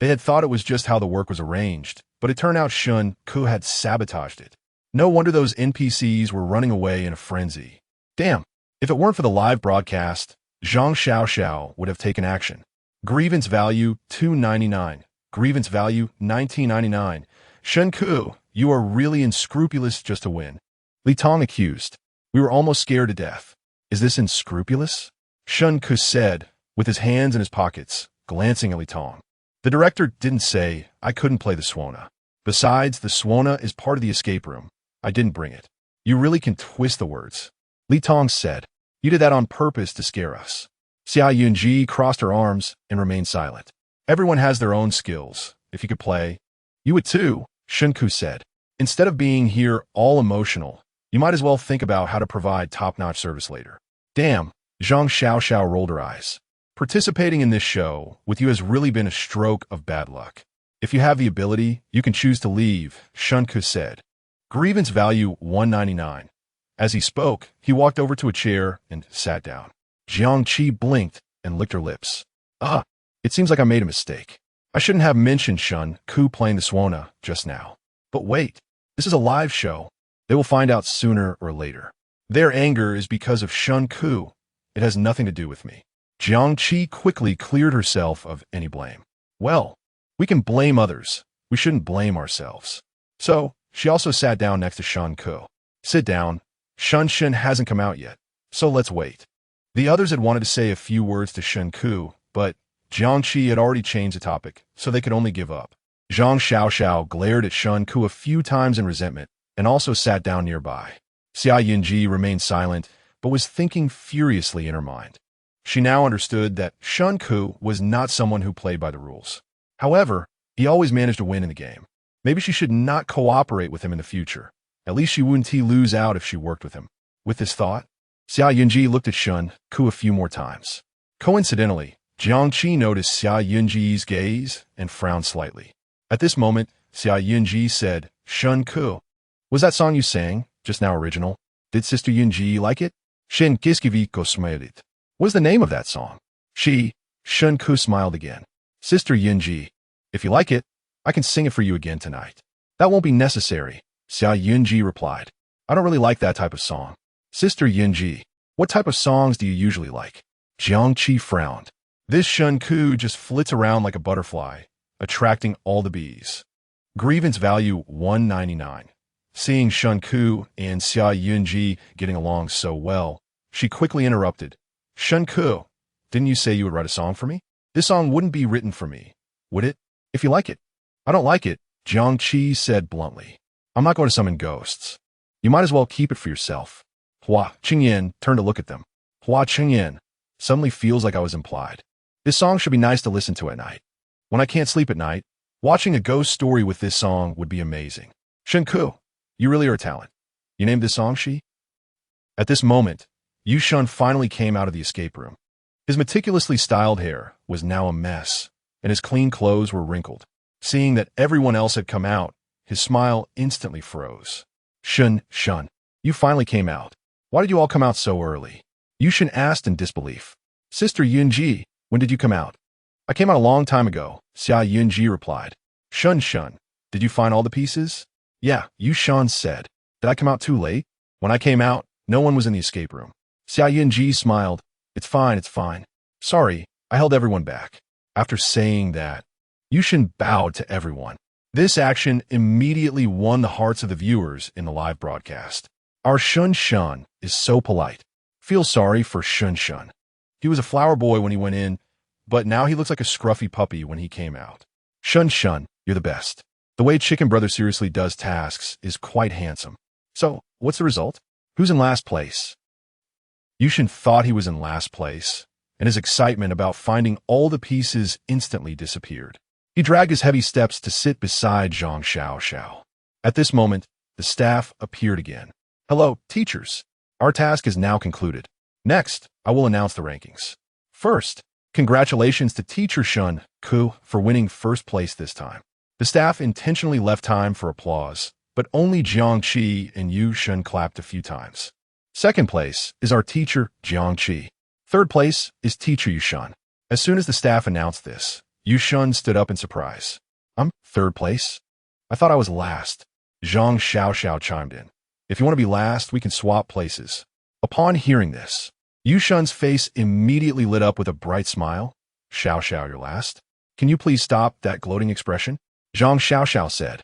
A: They had thought it was just how the work was arranged, but it turned out Shen Ke had sabotaged it. No wonder those NPCs were running away in a frenzy. Damn, if it weren't for the live broadcast, Zhang Xiao would have taken action. Grievance value 299. Grievance value 1999. Shen Ke, you are really unscrupulous just to win. Li Tong accused. We were almost scared to death. Is this unscrupulous? Shen Ke said, with his hands in his pockets, glancing at Li Tong. The director didn't say, I couldn't play the swanna. Besides, the swanna is part of the escape room. I didn't bring it. You really can twist the words. Li Tong said, you did that on purpose to scare us. Xia Yunji crossed her arms and remained silent. Everyone has their own skills. If you could play, you would too, Shen Ke said. Instead of being here all emotional, you might as well think about how to provide top-notch service later. Damn, Zhang Xiao rolled her eyes. Participating in this show with you has really been a stroke of bad luck. If you have the ability, you can choose to leave, Shen Ke said. Grievance value 199. As he spoke, he walked over to a chair and sat down. Jiang Qi blinked and licked her lips. It seems like I made a mistake. I shouldn't have mentioned Shen Ke playing the swanna just now. But wait, this is a live show. They will find out sooner or later. Their anger is because of Shen Ke. It has nothing to do with me. Jiang Qi quickly cleared herself of any blame. Well, we can blame others. We shouldn't blame ourselves. So, she also sat down next to Shen Ke. Sit down. Shen hasn't come out yet, so let's wait. The others had wanted to say a few words to Shen Ke, but Jiang Qi had already changed the topic, so they could only give up. Zhang Xiao glared at Shen Ke a few times in resentment, and also sat down nearby. Xia Yunji remained silent, but was thinking furiously in her mind. She now understood that Shen Ke was not someone who played by the rules. However, he always managed to win in the game. Maybe she should not cooperate with him in the future. At least she wouldn't lose out if she worked with him. With this thought, Xia Yunji looked at Shen Ke a few more times. Coincidentally, Jiang Qi noticed Xia Yunji's gaze and frowned slightly. At this moment, Xia Yunji said, Shen Ke, was that song you sang just now original? Did Sister Yunji like it? Shen Ke What's the name of that song? Shen Ke smiled again. Sister Yunji, if you like it, I can sing it for you again tonight. That won't be necessary, Xia Yunji replied. I don't really like that type of song. Sister Yunji, what type of songs do you usually like? Jiangqi frowned. This Shen Ke just flits around like a butterfly, attracting all the bees. Grievance value 199. Seeing Shen Ke and Xia Yunji getting along so well, she quickly interrupted. Shen Ke, didn't you say you would write a song for me? This song wouldn't be written for me, would it? If you like it. I don't like it, Jiangqi said bluntly. I'm not going to summon ghosts. You might as well keep it for yourself. Hua Qingyan turned to look at them. Hua Qingyan suddenly feels like I was implied. This song should be nice to listen to at night. When I can't sleep at night, watching a ghost story with this song would be amazing. Shen Ke, you really are a talent. You named this song Shi? At this moment, Yu Shun finally came out of the escape room. His meticulously styled hair was now a mess, and his clean clothes were wrinkled. Seeing that everyone else had come out, his smile instantly froze. Shun, you finally came out. Why did you all come out so early? Yu Shun asked in disbelief. Sister Yunji, when did you come out? I came out a long time ago, Xia Yunji replied. Shun, did you find all the pieces? Yeah, Yu Shun said. Did I come out too late? When I came out, no one was in the escape room. Xia Yunji smiled. It's fine. Sorry, I held everyone back. After saying that, Yu Shun bowed to everyone. This action immediately won the hearts of the viewers in the live broadcast. Our Shun is so polite. Feel sorry for Shun. He was a flower boy when he went in, but now he looks like a scruffy puppy when he came out. Shun, you're the best. The way Chicken Brother seriously does tasks is quite handsome. So, what's the result? Who's in last place? Yu Shun thought he was in last place, and his excitement about finding all the pieces instantly disappeared. He dragged his heavy steps to sit beside Zhang Xiao. At this moment, the staff appeared again. Hello, teachers. Our task is now concluded. Next, I will announce the rankings. First, congratulations to Teacher Shen Ke for winning first place this time. The staff intentionally left time for applause, but only Jiangqi and Yu Shun clapped a few times. Second place is our teacher, Jiangqi. Third place is teacher Yu Shun. As soon as the staff announced this, Yu Shun stood up in surprise. I'm third place? I thought I was last. Zhang Xiao chimed in. If you want to be last, we can swap places. Upon hearing this, Yu Shun's face immediately lit up with a bright smile. Xiao, you're last. Can you please stop that gloating expression? Zhang Xiao said.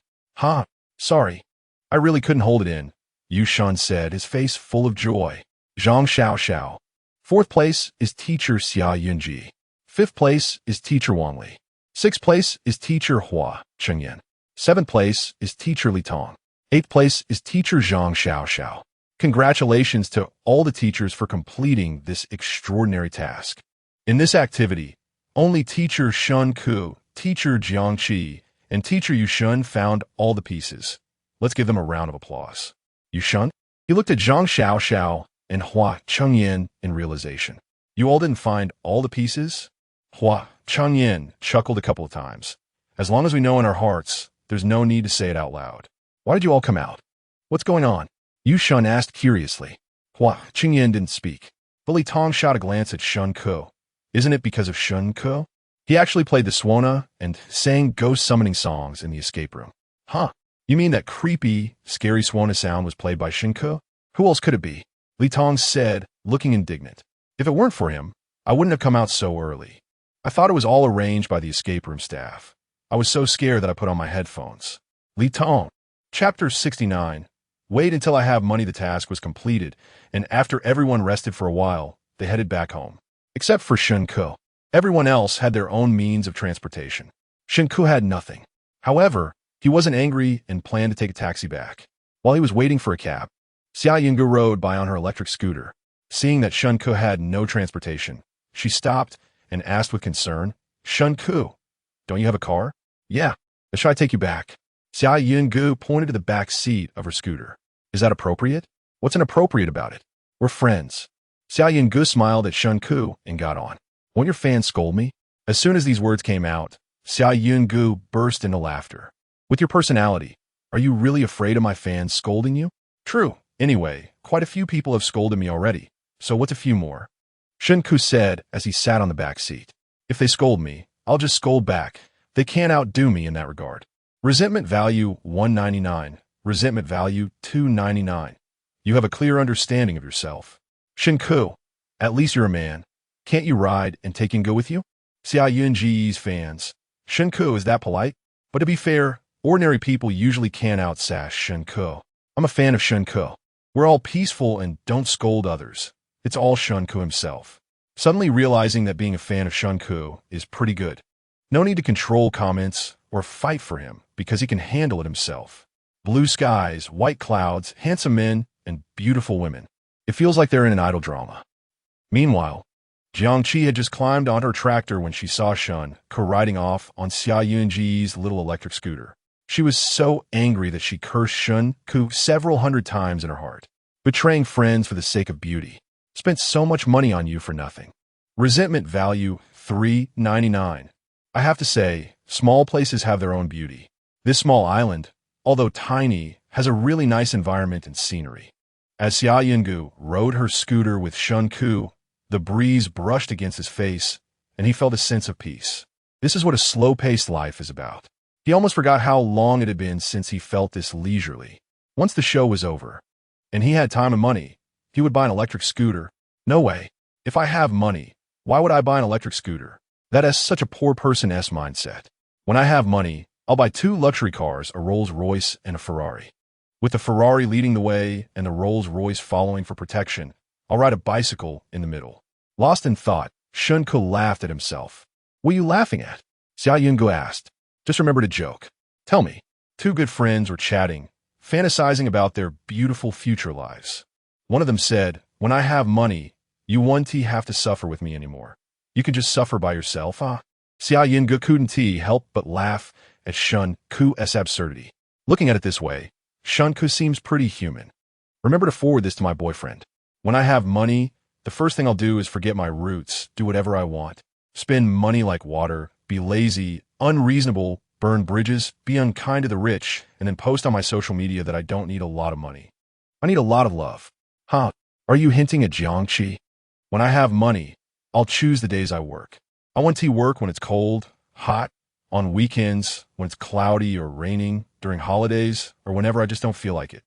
A: Sorry. I really couldn't hold it in, Yu Shun said, his face full of joy. Zhang Xiao. Fourth place is teacher Xia Yunji. Fifth place is teacher Wang Li. Sixth place is teacher Hua Chengyan. Seventh place is teacher Li Tong. Eighth place is teacher Zhang Xiao. Congratulations to all the teachers for completing this extraordinary task. In this activity, only teacher Shen Ke, teacher Jiangqi, and teacher Yu Shun found all the pieces. Let's give them a round of applause. Yu Shun? He looked at Zhang Xiao and Hua Chengyan in realization. You all didn't find all the pieces? Hua Chengyan chuckled a couple of times. As long as we know in our hearts, there's no need to say it out loud. Why did you all come out? What's going on? Yu Shun asked curiously. Hua Chengyan didn't speak, but Li Tong shot a glance at Shen Ke. Isn't it because of Shen Ke? He actually played the Swana and sang ghost summoning songs in the escape room. You mean that creepy, scary Swana sound was played by Shen Ke? Who else could it be? Li Tong said, looking indignant. If it weren't for him, I wouldn't have come out so early. I thought it was all arranged by the escape room staff. I was so scared that I put on my headphones. Li Tong. Chapter 69. Wait until I have money. The task was completed, and after everyone rested for a while, they headed back home. Except for Shen Ke. Everyone else had their own means of transportation. Shen Ke had nothing. However, he wasn't angry and planned to take a taxi back. While he was waiting for a cab, Xia Yungu rode by on her electric scooter. Seeing that Shen Ke had no transportation, she stopped and asked with concern, Shen Ke, don't you have a car? Yeah. Should I take you back? Xia Yungu pointed to the back seat of her scooter. Is that appropriate? What's inappropriate about it? We're friends. Xia Yungu smiled at Shen Ke and got on. Won't your fans scold me? As soon as these words came out, Xia Yungu burst into laughter. With your personality, are you really afraid of my fans scolding you? True. Anyway, quite a few people have scolded me already. So what's a few more? Shen Ke said as he sat on the back seat. If they scold me, I'll just scold back. They can't outdo me in that regard. Resentment value 199. Resentment value 299. You have a clear understanding of yourself. Shen Ke, at least you're a man. Can't you ride and take Yunge with you? Yunge's fans. Shen Ke is that polite? But to be fair, ordinary people usually can't outsass Shen Ke. I'm a fan of Shen Ke. We're all peaceful and don't scold others. It's all Shen Ke himself. Suddenly realizing that being a fan of Shen Ke is pretty good. No need to control comments or fight for him because he can handle it himself. Blue skies, white clouds, handsome men, and beautiful women. It feels like they're in an idol drama. Meanwhile, Jiangqi had just climbed on her tractor when she saw Shen Ke riding off on Xia Yunji's little electric scooter. She was so angry that she cursed Shen Ke several hundred times in her heart. Betraying friends for the sake of beauty. Spent so much money on you for nothing. Resentment value 399. I have to say, small places have their own beauty. This small island, although tiny, has a really nice environment and scenery. As Xia Yungu rode her scooter with Shen Ke, the breeze brushed against his face, and he felt a sense of peace. This is what a slow-paced life is about. He almost forgot how long it had been since he felt this leisurely. Once the show was over, and he had time and money, he would buy an electric scooter. No way. If I have money, why would I buy an electric scooter? That is such a poor person's mindset. When I have money, I'll buy 2 luxury cars, a Rolls-Royce and a Ferrari. With the Ferrari leading the way and the Rolls-Royce following for protection, I'll ride a bicycle in the middle. Lost in thought, Shen Ke laughed at himself. What are you laughing at? Xia Yungu asked. Just remembered a joke. Tell me. 2 good friends were chatting, fantasizing about their beautiful future lives. One of them said, when I have money, you won't have to suffer with me anymore. You can just suffer by yourself, huh? Xia Yungu couldn't help but laugh at Shen Ke's absurdity. Looking at it this way, Shen Ke seems pretty human. Remember to forward this to my boyfriend. When I have money, the first thing I'll do is forget my roots, do whatever I want. Spend money like water, be lazy, unreasonable, burn bridges, be unkind to the rich, and then post on my social media that I don't need a lot of money. I need a lot of love. Huh? Are you hinting at Jiangqi? When I have money, I'll choose the days I work. I want to work when it's cold, hot, on weekends, when it's cloudy or raining, during holidays, or whenever I just don't feel like it.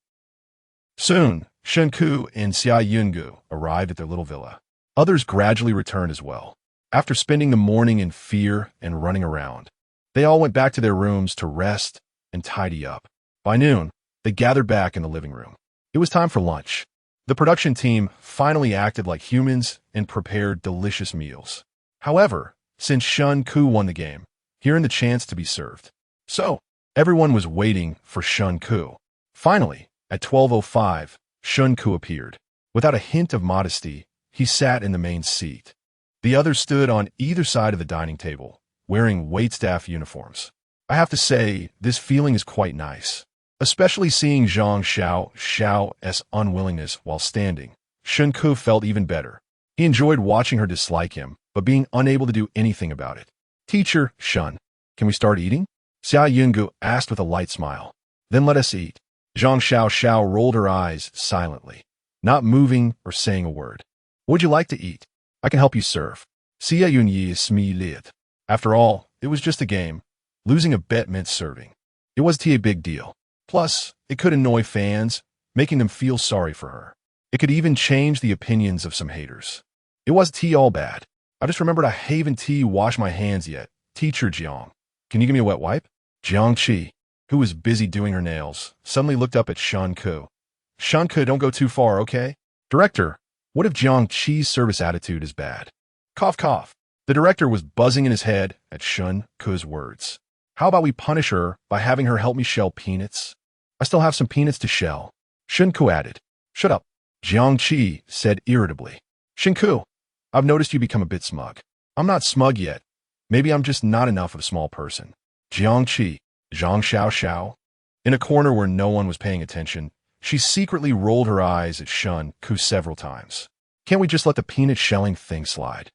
A: Soon, Shen Ke and Xia Yungu arrived at their little villa. Others gradually returned as well. After spending the morning in fear and running around, they all went back to their rooms to rest and tidy up. By noon, they gathered back in the living room. It was time for lunch. The production team finally acted like humans and prepared delicious meals. However, since Shen Ke won the game, he earned the chance to be served. So, everyone was waiting for Shen Ke. Finally, at 12:05, Shen Ke appeared. Without a hint of modesty, he sat in the main seat. The others stood on either side of the dining table, wearing waitstaff uniforms. I have to say, this feeling is quite nice. Especially seeing Zhang Xiao's unwillingness while standing. Shen Ke felt even better. He enjoyed watching her dislike him, but being unable to do anything about it. Teacher, Shen, can we start eating? Xia Yungu asked with a light smile. Then let us eat. Zhang Xiao rolled her eyes silently, not moving or saying a word. What would you like to eat? I can help you serve. Xia Yunyi smiled. After all, it was just a game. Losing a bet meant serving. It wasn't a big deal. Plus, it could annoy fans, making them feel sorry for her. It could even change the opinions of some haters. It wasn't all bad. I just remembered I haven't washed my hands yet. Teacher Jiang, can you give me a wet wipe? Jiangqi, who was busy doing her nails, suddenly looked up at Shen Ke. Shen Ke, don't go too far, okay? Director, what if Jiangqi's service attitude is bad? Cough, cough. The director was buzzing in his head at Shen Ke's words. How about we punish her by having her help me shell peanuts? I still have some peanuts to shell. Shen Ke added. Shut up, Jiangqi said irritably. Shen Ke, I've noticed you become a bit smug. I'm not smug yet. Maybe I'm just not enough of a small person. Jiangqi, Zhang Xiao. In a corner where no one was paying attention, she secretly rolled her eyes at Shen Ke several times. Can't we just let the peanut shelling thing slide?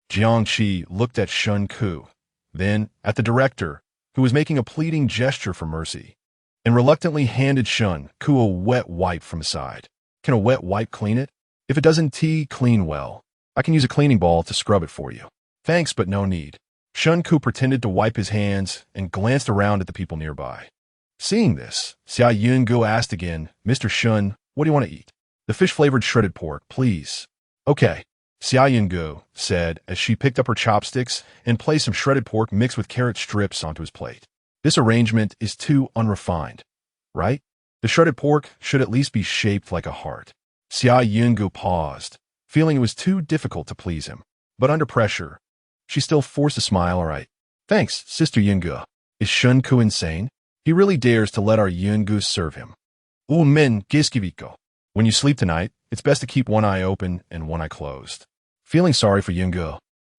A: Jiangqi looked at Shen Ke, then at the director, who was making a pleading gesture for mercy, and reluctantly handed Shen Ke a wet wipe from his side. Can a wet wipe clean it? If it doesn't clean well, I can use a cleaning ball to scrub it for you. Thanks, but no need. Shen Ke pretended to wipe his hands and glanced around at the people nearby. Seeing this, Xia Yungu asked again, Mr. Shun, what do you want to eat? The fish-flavored shredded pork, please. Okay, Xia Yungu said as she picked up her chopsticks and placed some shredded pork mixed with carrot strips onto his plate. This arrangement is too unrefined, right? The shredded pork should at least be shaped like a heart. Xia Yungu paused, feeling it was too difficult to please him. But under pressure, she still forced a smile. All right. Thanks, Sister Yungu. Is Shen Ke insane? He really dares to let our Yungu serve him. Men giskiviko. When you sleep tonight, it's best to keep one eye open and one eye closed. Feeling sorry for Yungu.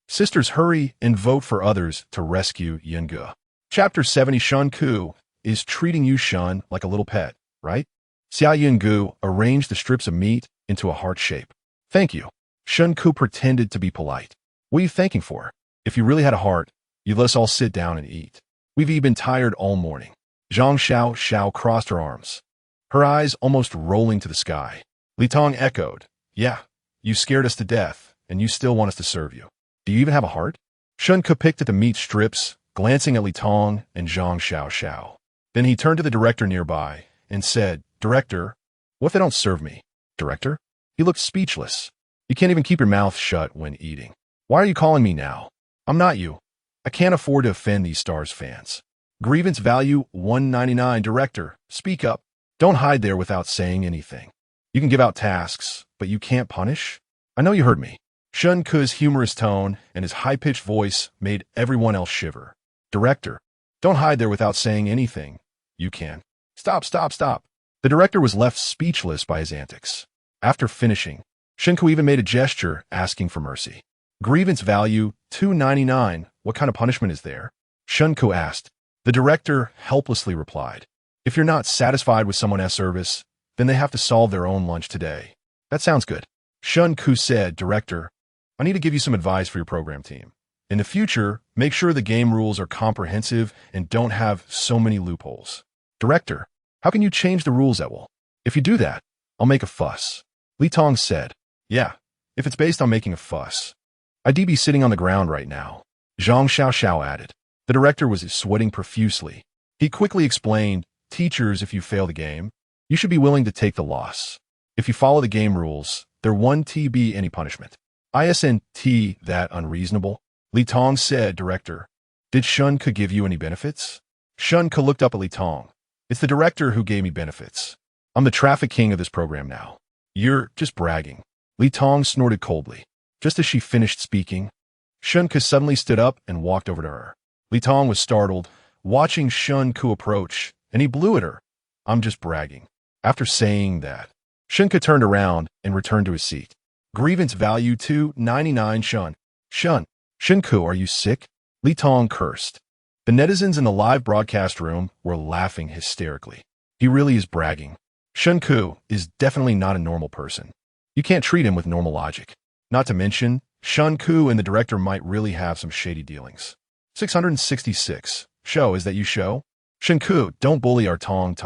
A: Sisters hurry and vote for others to rescue Yungu. Chapter 70. Shen Ke is treating you, Shun, like a little pet, right? Xia Yungu arranged the strips of meat into a heart shape. Thank you. Shen Ke pretended to be polite. What are you thanking for? If you really had a heart, you'd let us all sit down and eat. We've been tired all morning. Zhang Xiao crossed her arms, her eyes almost rolling to the sky. Li Tong echoed, yeah, you scared us to death, and you still want us to serve you. Do you even have a heart? Shen Ke picked at the meat strips, glancing at Li Tong and Zhang Xiao. Then he turned to the director nearby and said, Director, what if they don't serve me? Director? He looked speechless. You can't even keep your mouth shut when eating. Why are you calling me now? I'm not you. I can't afford to offend these Stars fans. Grievance value 199. Director, speak up. Don't hide there without saying anything. You can give out tasks, but you can't punish? I know you heard me. Shen Ke's humorous tone and his high-pitched voice made everyone else shiver. Director, don't hide there without saying anything. You can. Stop. The director was left speechless by his antics. After finishing, Shen Ke even made a gesture asking for mercy. Grievance value 299. What kind of punishment is there? Shen Ke asked. The director helplessly replied, if you're not satisfied with someone else's service, then they have to solve their own lunch today. That sounds good. Shen Ke said, Director, I need to give you some advice for your program team. In the future, make sure the game rules are comprehensive and don't have so many loopholes. Director, how can you change the rules that will? If you do that, I'll make a fuss. Li Tong said, yeah, if it's based on making a fuss, I'd be sitting on the ground right now. Zhang Xiao added. The director was sweating profusely. He quickly explained, teachers, if you fail the game, you should be willing to take the loss. If you follow the game rules, there won't be any punishment. Isn't that unreasonable? Li Tong said, Director, did Shen Ke give you any benefits? Shen Ke looked up at Li Tong. It's the director who gave me benefits. I'm the traffic king of this program now. You're just bragging. Li Tong snorted coldly. Just as she finished speaking, Shen Ke suddenly stood up and walked over to her. Li Tong was startled, watching Shen Ke approach, and he blew at her. I'm just bragging. After saying that, Shen Ke turned around and returned to his seat. Grievance value 299. Shen Ke, are you sick? Li Tong cursed. The netizens in the live broadcast room were laughing hysterically. He really is bragging. Shen Ke is definitely not a normal person. You can't treat him with normal logic. Not to mention, Shen Ke and the director might really have some shady dealings. 666. Show is that you show? Shen Ke, don't bully our Tong.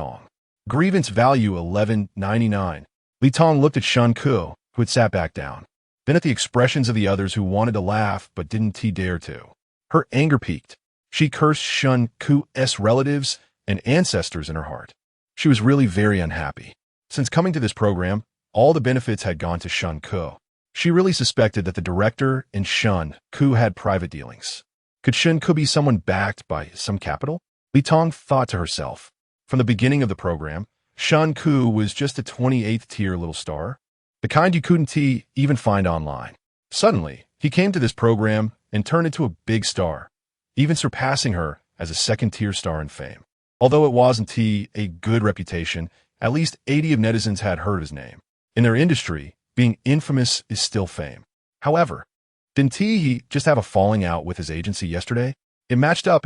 A: Grievance value 1199. Li Tong looked at Shen Ke, who had sat back down. Then at the expressions of the others who wanted to laugh but didn't dare to. Her anger peaked. She cursed Shen Ke's relatives and ancestors in her heart. She was really very unhappy. Since coming to this program, all the benefits had gone to Shen Ke. She really suspected that the director and Shen Ke had private dealings. Could Shen Ke be someone backed by some capital? Li Tong thought to herself. From the beginning of the program, Shen Ke was just a 28th tier little star, the kind you couldn't even find online. Suddenly, he came to this program and turned into a big star, even surpassing her as a second-tier star in fame. Although it wasn't a good reputation, at least 80 of netizens had heard his name. In their industry, being infamous is still fame. However, didn't he just have a falling out with his agency yesterday? It matched up.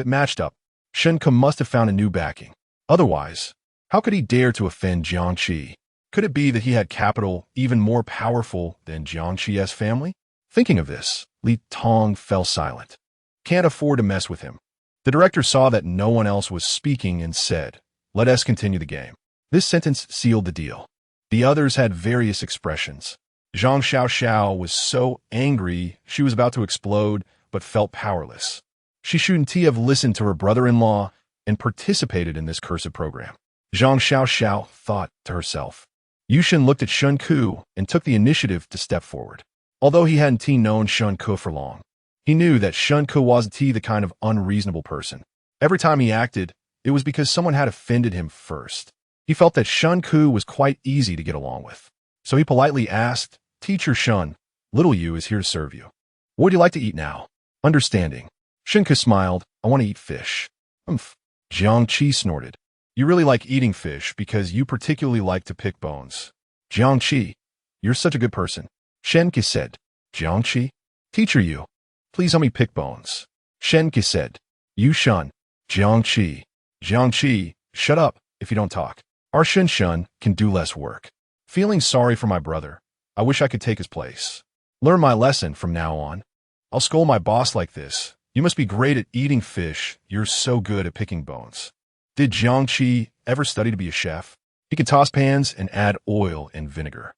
A: Shen Ke must have found a new backing. Otherwise, how could he dare to offend Jiangqi? Could it be that he had capital even more powerful than Jiangqi's family? Thinking of this, Li Tong fell silent. Can't afford to mess with him. The director saw that no one else was speaking and said, let us continue the game. This sentence sealed the deal. The others had various expressions. Zhang Xiao was so angry she was about to explode, but felt powerless. She shouldn't have listened to her brother-in-law and participated in this cursed program. Zhang Xiao thought to herself. Yushin looked at Shen Ke and took the initiative to step forward. Although he hadn't known Shen Ke for long, he knew that Shen Ke wasn't the kind of unreasonable person. Every time he acted, it was because someone had offended him first. He felt that Shen Ke was quite easy to get along with. So he politely asked, "Teacher Shen, little you is here to serve you. What would you like to eat now?" Understanding. Shen Ke smiled, "I want to eat fish." Jiang Qi snorted. "You really like eating fish because you particularly like to pick bones." Jiang Qi, "You're such a good person." Shen Ke said. Jiang Qi, "Teacher you, please help me pick bones." Shen Ke said. "You Shun." Jiang Qi, "Shut up if you don't talk. Our Shun can do less work. Feeling sorry for my brother, I wish I could take his place. Learn my lesson from now on. I'll scold my boss like this. You must be great at eating fish. You're so good at picking bones." Did Jiang Qi ever study to be a chef? He could toss pans and add oil and vinegar.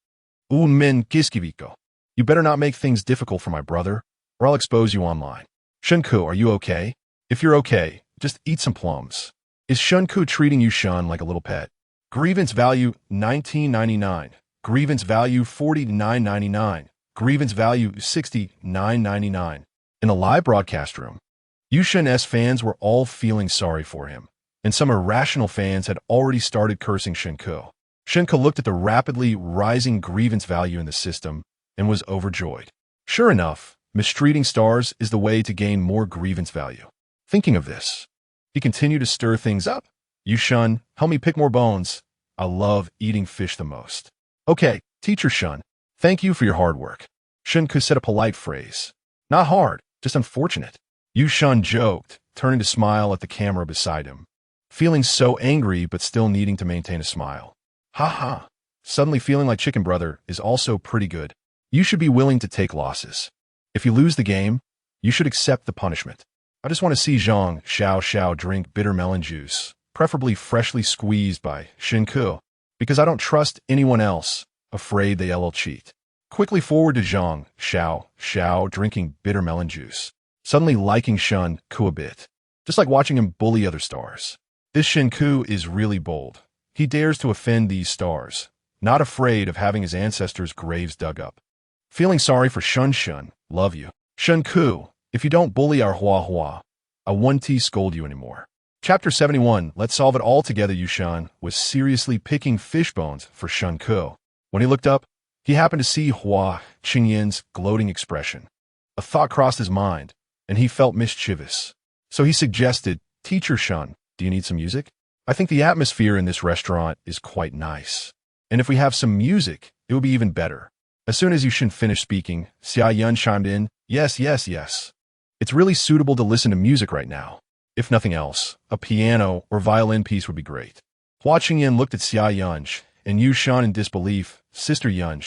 A: Min Giskiviko. You better not make things difficult for my brother, or I'll expose you online. Shen Ke, are you okay? If you're okay, just eat some plums. Is Shen Ke treating you Shun like a little pet? Grievance value $19.99. Grievance value $49.99. Grievance value $69.99. In a live broadcast room, Yushin's fans were all feeling sorry for him, and some irrational fans had already started cursing Shen Ke. Shen Ke looked at the rapidly rising grievance value in the system and was overjoyed. Sure enough, mistreating stars is the way to gain more grievance value. Thinking of this, he continued to stir things up. "Yushin, help me pick more bones. I love eating fish the most." "Okay, Teacher Shun, thank you for your hard work." Shen Ke said a polite phrase. "Not hard, just unfortunate." Yushin joked, turning to smile at the camera beside him, feeling so angry but still needing to maintain a smile. "Ha. Suddenly feeling like Chicken Brother is also pretty good. You should be willing to take losses. If you lose the game, you should accept the punishment. I just want to see Zhang Xiao drink bitter melon juice, preferably freshly squeezed by Shen Ke, because I don't trust anyone else, afraid they'll cheat." Quickly forward to Zhang Xiao drinking bitter melon juice, suddenly liking Shen Ke a bit, just like watching him bully other stars. This Shen Ke is really bold. He dares to offend these stars, not afraid of having his ancestors' graves dug up. Feeling sorry for Shun, love you. Shen Ke, if you don't bully our Hua, I won't scold you anymore. Chapter 71, Let's Solve It All Together. Yushin was seriously picking fish bones for Shen Ke. When he looked up, he happened to see Hua Qingyin's gloating expression. A thought crossed his mind, and he felt mischievous. So he suggested, "Teacher Shun, do you need some music? I think the atmosphere in this restaurant is quite nice. And if we have some music, it would be even better." As soon as Yushin finished speaking, Xia Yun chimed in, Yes. It's really suitable to listen to music right now. If nothing else, a piano or violin piece would be great." Hua Qingyin looked at Xia Yun and Yushin in disbelief. "Sister Yun,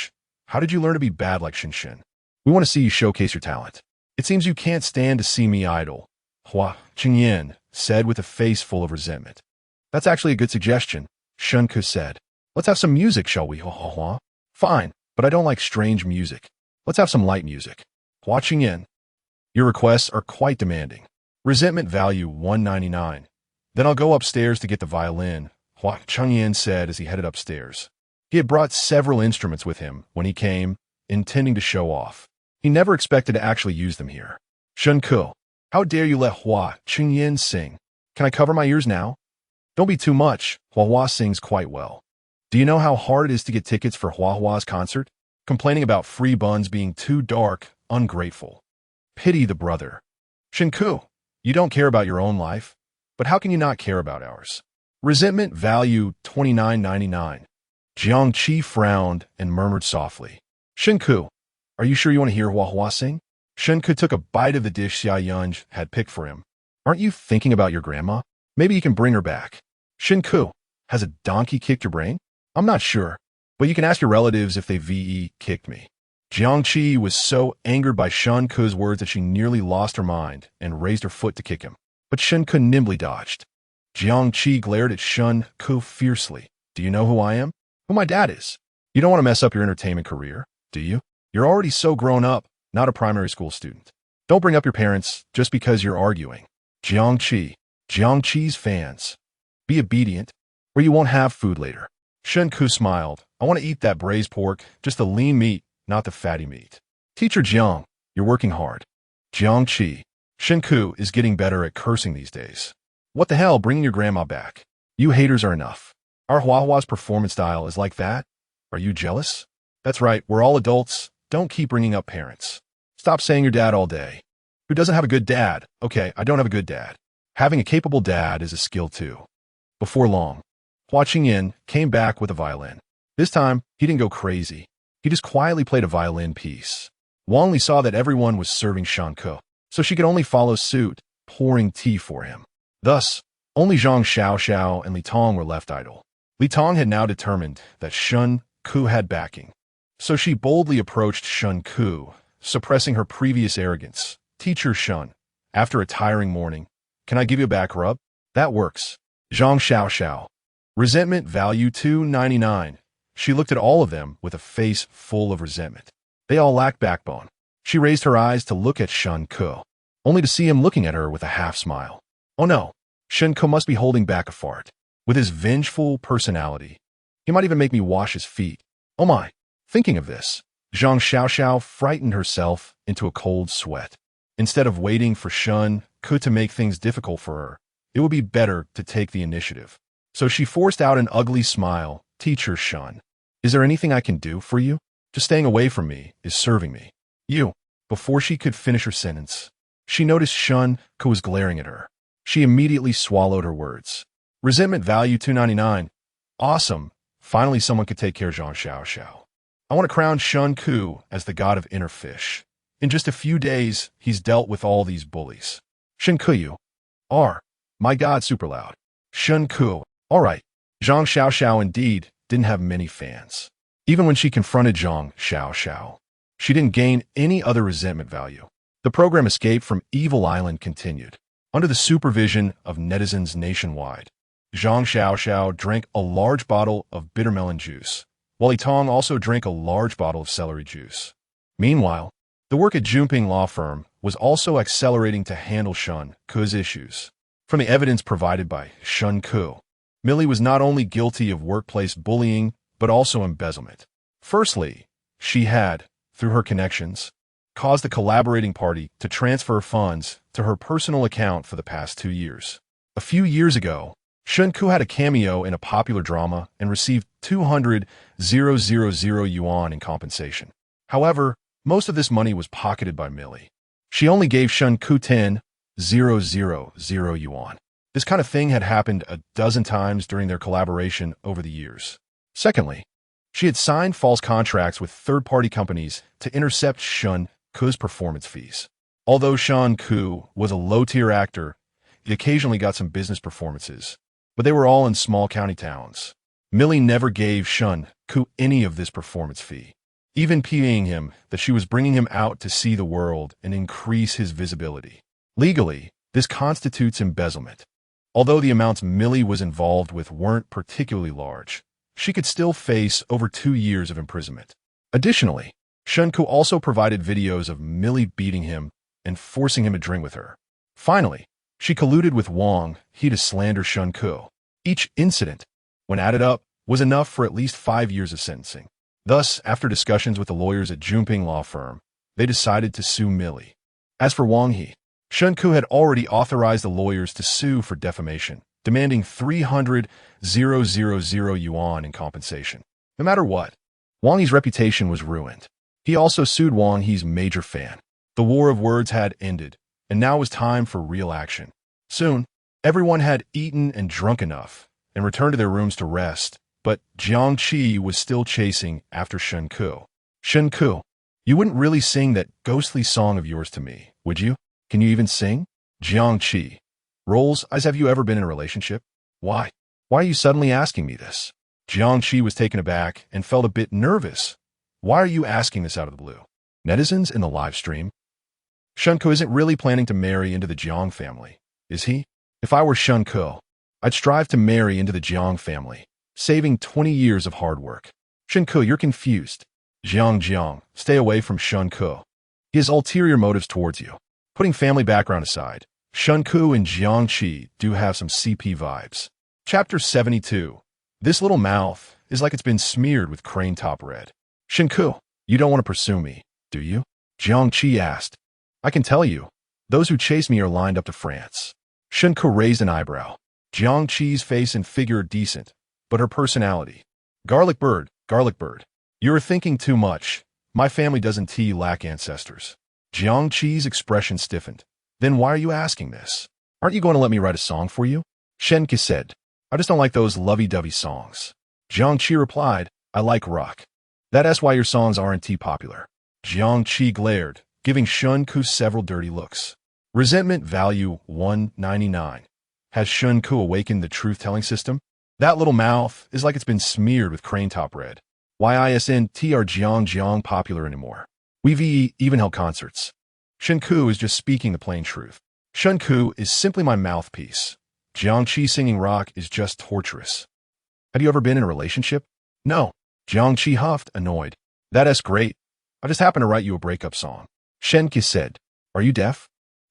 A: how did you learn to be bad like Shin? We want to see you showcase your talent. It seems you can't stand to see me idle," Hua Qingyin said with a face full of resentment. "That's actually a good suggestion," Shen Ke said. "Let's have some music, shall we, Hua?" "Fine, but I don't like strange music. Let's have some light music." Hua Qingyin, "Your requests are quite demanding. Resentment value $199. Then I'll go upstairs to get the violin," Hua Qingyin said as he headed upstairs. He had brought several instruments with him when he came, intending to show off. He never expected to actually use them here. "Shen Ke, how dare you let Hua Qingyin sing? Can I cover my ears now?" "Don't be too much. Hua sings quite well. Do you know how hard it is to get tickets for Hua's concert? Complaining about free buns being too dark, ungrateful. Pity the brother." "Shen Ke, you don't care about your own life, but how can you not care about ours?" Resentment value $29.99. Jiang Qi frowned and murmured softly. "Shen Ke, are you sure you want to hear Hua sing?" Shen Ke took a bite of the dish Xia Yun had picked for him. "Aren't you thinking about your grandma? Maybe you can bring her back." "Shen Ke, has a donkey kicked your brain?" "I'm not sure, but you can ask your relatives if they kicked me." Jiang Qi was so angered by Shen Ke's words that she nearly lost her mind and raised her foot to kick him. But Shen Ke nimbly dodged. Jiang Qi glared at Shen Ke fiercely. "Do you know who I am? Who my dad is? You don't want to mess up your entertainment career. do you? You're already so grown up, not a primary school student. Don't bring up your parents just because you're arguing. Jiangqi's fans. Be obedient, or you won't have food later. Shen Ke smiled. I want to eat that braised pork, just the lean meat, not the fatty meat. Teacher Jiang, you're working hard. Jiangqi. Shen Ke is getting better at cursing these days. What the hell, bringing your grandma back? You haters are enough. Our Huahua's performance style is like that? Are you jealous? That's right, we're all adults. Don't keep bringing up parents. Stop saying your dad all day. Who doesn't have a good dad? Okay, I don't have a good dad. Having a capable dad is a skill too. Before long, Hua Qingyan came back with a violin. This time, he didn't go crazy. He just quietly played a violin piece. Wang Li saw that everyone was serving Shen Ke, so she could only follow suit, pouring tea for him. Thus, only Zhang Xiaoxiao and Li Tong were left idle. Li Tong had now determined that Shen Ke had backing, so she boldly approached Shen Ke, suppressing her previous arrogance. Teacher Shen, after a tiring morning, can I give you a back rub? That works. Zhang Xiaoxiao. Resentment value 299. She looked at all of them with a face full of resentment. They all lacked backbone. She raised her eyes to look at Shen Ke, only to see him looking at her with a half smile. Oh no, Shen Ke must be holding back a fart. With his vengeful personality, he might even make me wash his feet. Oh my. Thinking of this, Zhang Xiaoxiao frightened herself into a cold sweat. Instead of waiting for Shen Ke to make things difficult for her, it would be better to take the initiative. So she forced out an ugly smile. Teacher Shen, is there anything I can do for you? Just staying away from me is serving me. You. Before she could finish her sentence, she noticed Shen Ke was glaring at her. She immediately swallowed her words. Resentment value 299. Awesome. Finally someone could take care of Zhang Xiaoxiao. I want to crown Shen Ke as the god of inner fish. In just a few days, he's dealt with all these bullies. Shen Ke, you are, my god, super loud. Shen Ke, all right. Zhang Xiaoxiao indeed didn't have many fans. Even when she confronted Zhang Xiaoxiao, she didn't gain any other resentment value. The program Escape from Evil Island continued. Under the supervision of netizens nationwide, Zhang Xiaoxiao drank a large bottle of bitter melon juice, while Li Tong also drank a large bottle of celery juice. Meanwhile, the work at Junping law firm was also accelerating to handle Shen Ke's issues. From the evidence provided by Shen Ke, Millie was not only guilty of workplace bullying, but also embezzlement. Firstly, she had, through her connections, caused the collaborating party to transfer funds to her personal account for the past 2 years. A few years ago, Shen Ke had a cameo in a popular drama and received 200,000 yuan in compensation. However, most of this money was pocketed by Millie. She only gave Shen Ke 10,000 yuan. This kind of thing had happened a dozen times during their collaboration over the years. Secondly, she had signed false contracts with third-party companies to intercept Shen Ke's performance fees. Although Shen Ke was a low-tier actor, he occasionally got some business performances, but they were all in small county towns. Millie never gave Shen Ke any of this performance fee, even paying him that she was bringing him out to see the world and increase his visibility. Legally, this constitutes embezzlement. Although the amounts Millie was involved with weren't particularly large, she could still face over 2 years of imprisonment. Additionally, Shen Ke also provided videos of Millie beating him and forcing him to drink with her. Finally, she colluded with Wang He to slander Shen Ke. Each incident, when added up, was enough for at least 5 years of sentencing. Thus, after discussions with the lawyers at Junping law firm, they decided to sue Millie. As for Wang He, Shen Ke had already authorized the lawyers to sue for defamation, demanding 300,000 yuan in compensation. No matter what, Wang He's reputation was ruined. He also sued Wang He's major fan. The war of words had ended, and now was time for real action. Soon, everyone had eaten and drunk enough and returned to their rooms to rest, but Jiangqi was still chasing after Shen Ke. Shen Ke, you wouldn't really sing that ghostly song of yours to me, would you? Can you even sing? Jiangqi. Rolls, as have you ever been in a relationship? Why? Why are you suddenly asking me this? Jiangqi was taken aback and felt a bit nervous. Why are you asking this out of the blue? Netizens in the live stream? Shen Ke isn't really planning to marry into the Jiang family, is he? If I were Shen Ke, I'd strive to marry into the Jiang family, saving 20 years of hard work. Shen Ke, you're confused. Jiang, stay away from Shen Ke. He has ulterior motives towards you. Putting family background aside, Shen Ke and Jiang do have some CP vibes. Chapter 72. This little mouth is like it's been smeared with crane top red. Shen Ke, you don't want to pursue me, do you? Jiang asked. I can tell you, those who chase me are lined up to France. Shen Ke raised an eyebrow. Jiang's face and figure are decent, but her personality. Garlic bird. You're thinking too much. My family doesn't lack ancestors. Jiang's expression stiffened. Then why are you asking this? Aren't you going to let me write a song for you? Shen Ke said. I just don't like those lovey-dovey songs. Jiang replied, I like rock. That's why your songs aren't popular. Jiang glared, giving Shen Ke several dirty looks. Resentment value 199. Has Shen Ke awakened the truth-telling system? That little mouth is like it's been smeared with crane top red. Why isn't Jiang popular anymore? We've even held concerts. Shen Ke is just speaking the plain truth. Shen Ke is simply my mouthpiece. Jiang singing rock is just torturous. Have you ever been in a relationship? No. Jiang huffed, annoyed. That's great. I just happened to write you a breakup song. Shen Ke said, Are you deaf?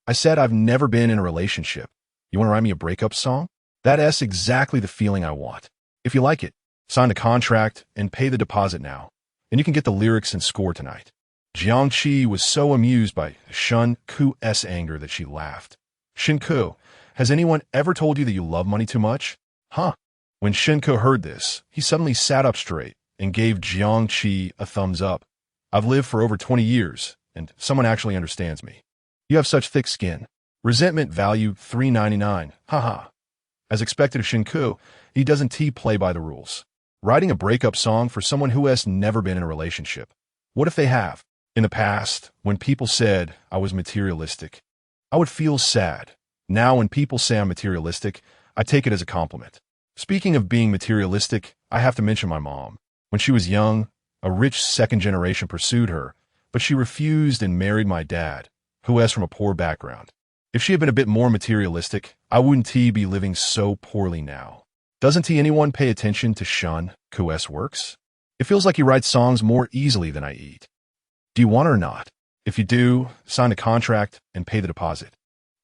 A: I said I've never been in a relationship. You want to write me a breakup song? That's exactly the feeling I want. If you like it, sign a contract and pay the deposit now, and you can get the lyrics and score tonight. Jiang was so amused by Shen Ke's anger that she laughed. Shen Ke, has anyone ever told you that you love money too much? Huh? When Shen Ke heard this, he suddenly sat up straight and gave Jiang a thumbs up. I've lived for over 20 years, and someone actually understands me. You have such thick skin. Resentment value 399. Haha. As expected of Shen Ke, he doesn't play by the rules. Writing a breakup song for someone who has never been in a relationship. What if they have? In the past, when people said I was materialistic, I would feel sad. Now when people say I'm materialistic, I take it as a compliment. Speaking of being materialistic, I have to mention my mom. When she was young, a rich second generation pursued her, but she refused and married my dad, who is from a poor background. If she had been a bit more materialistic, I wouldn't be living so poorly now. Doesn't anyone pay attention to Shen Ke's works? It feels like he writes songs more easily than I eat. Do you want it or not? If you do, sign a contract and pay the deposit.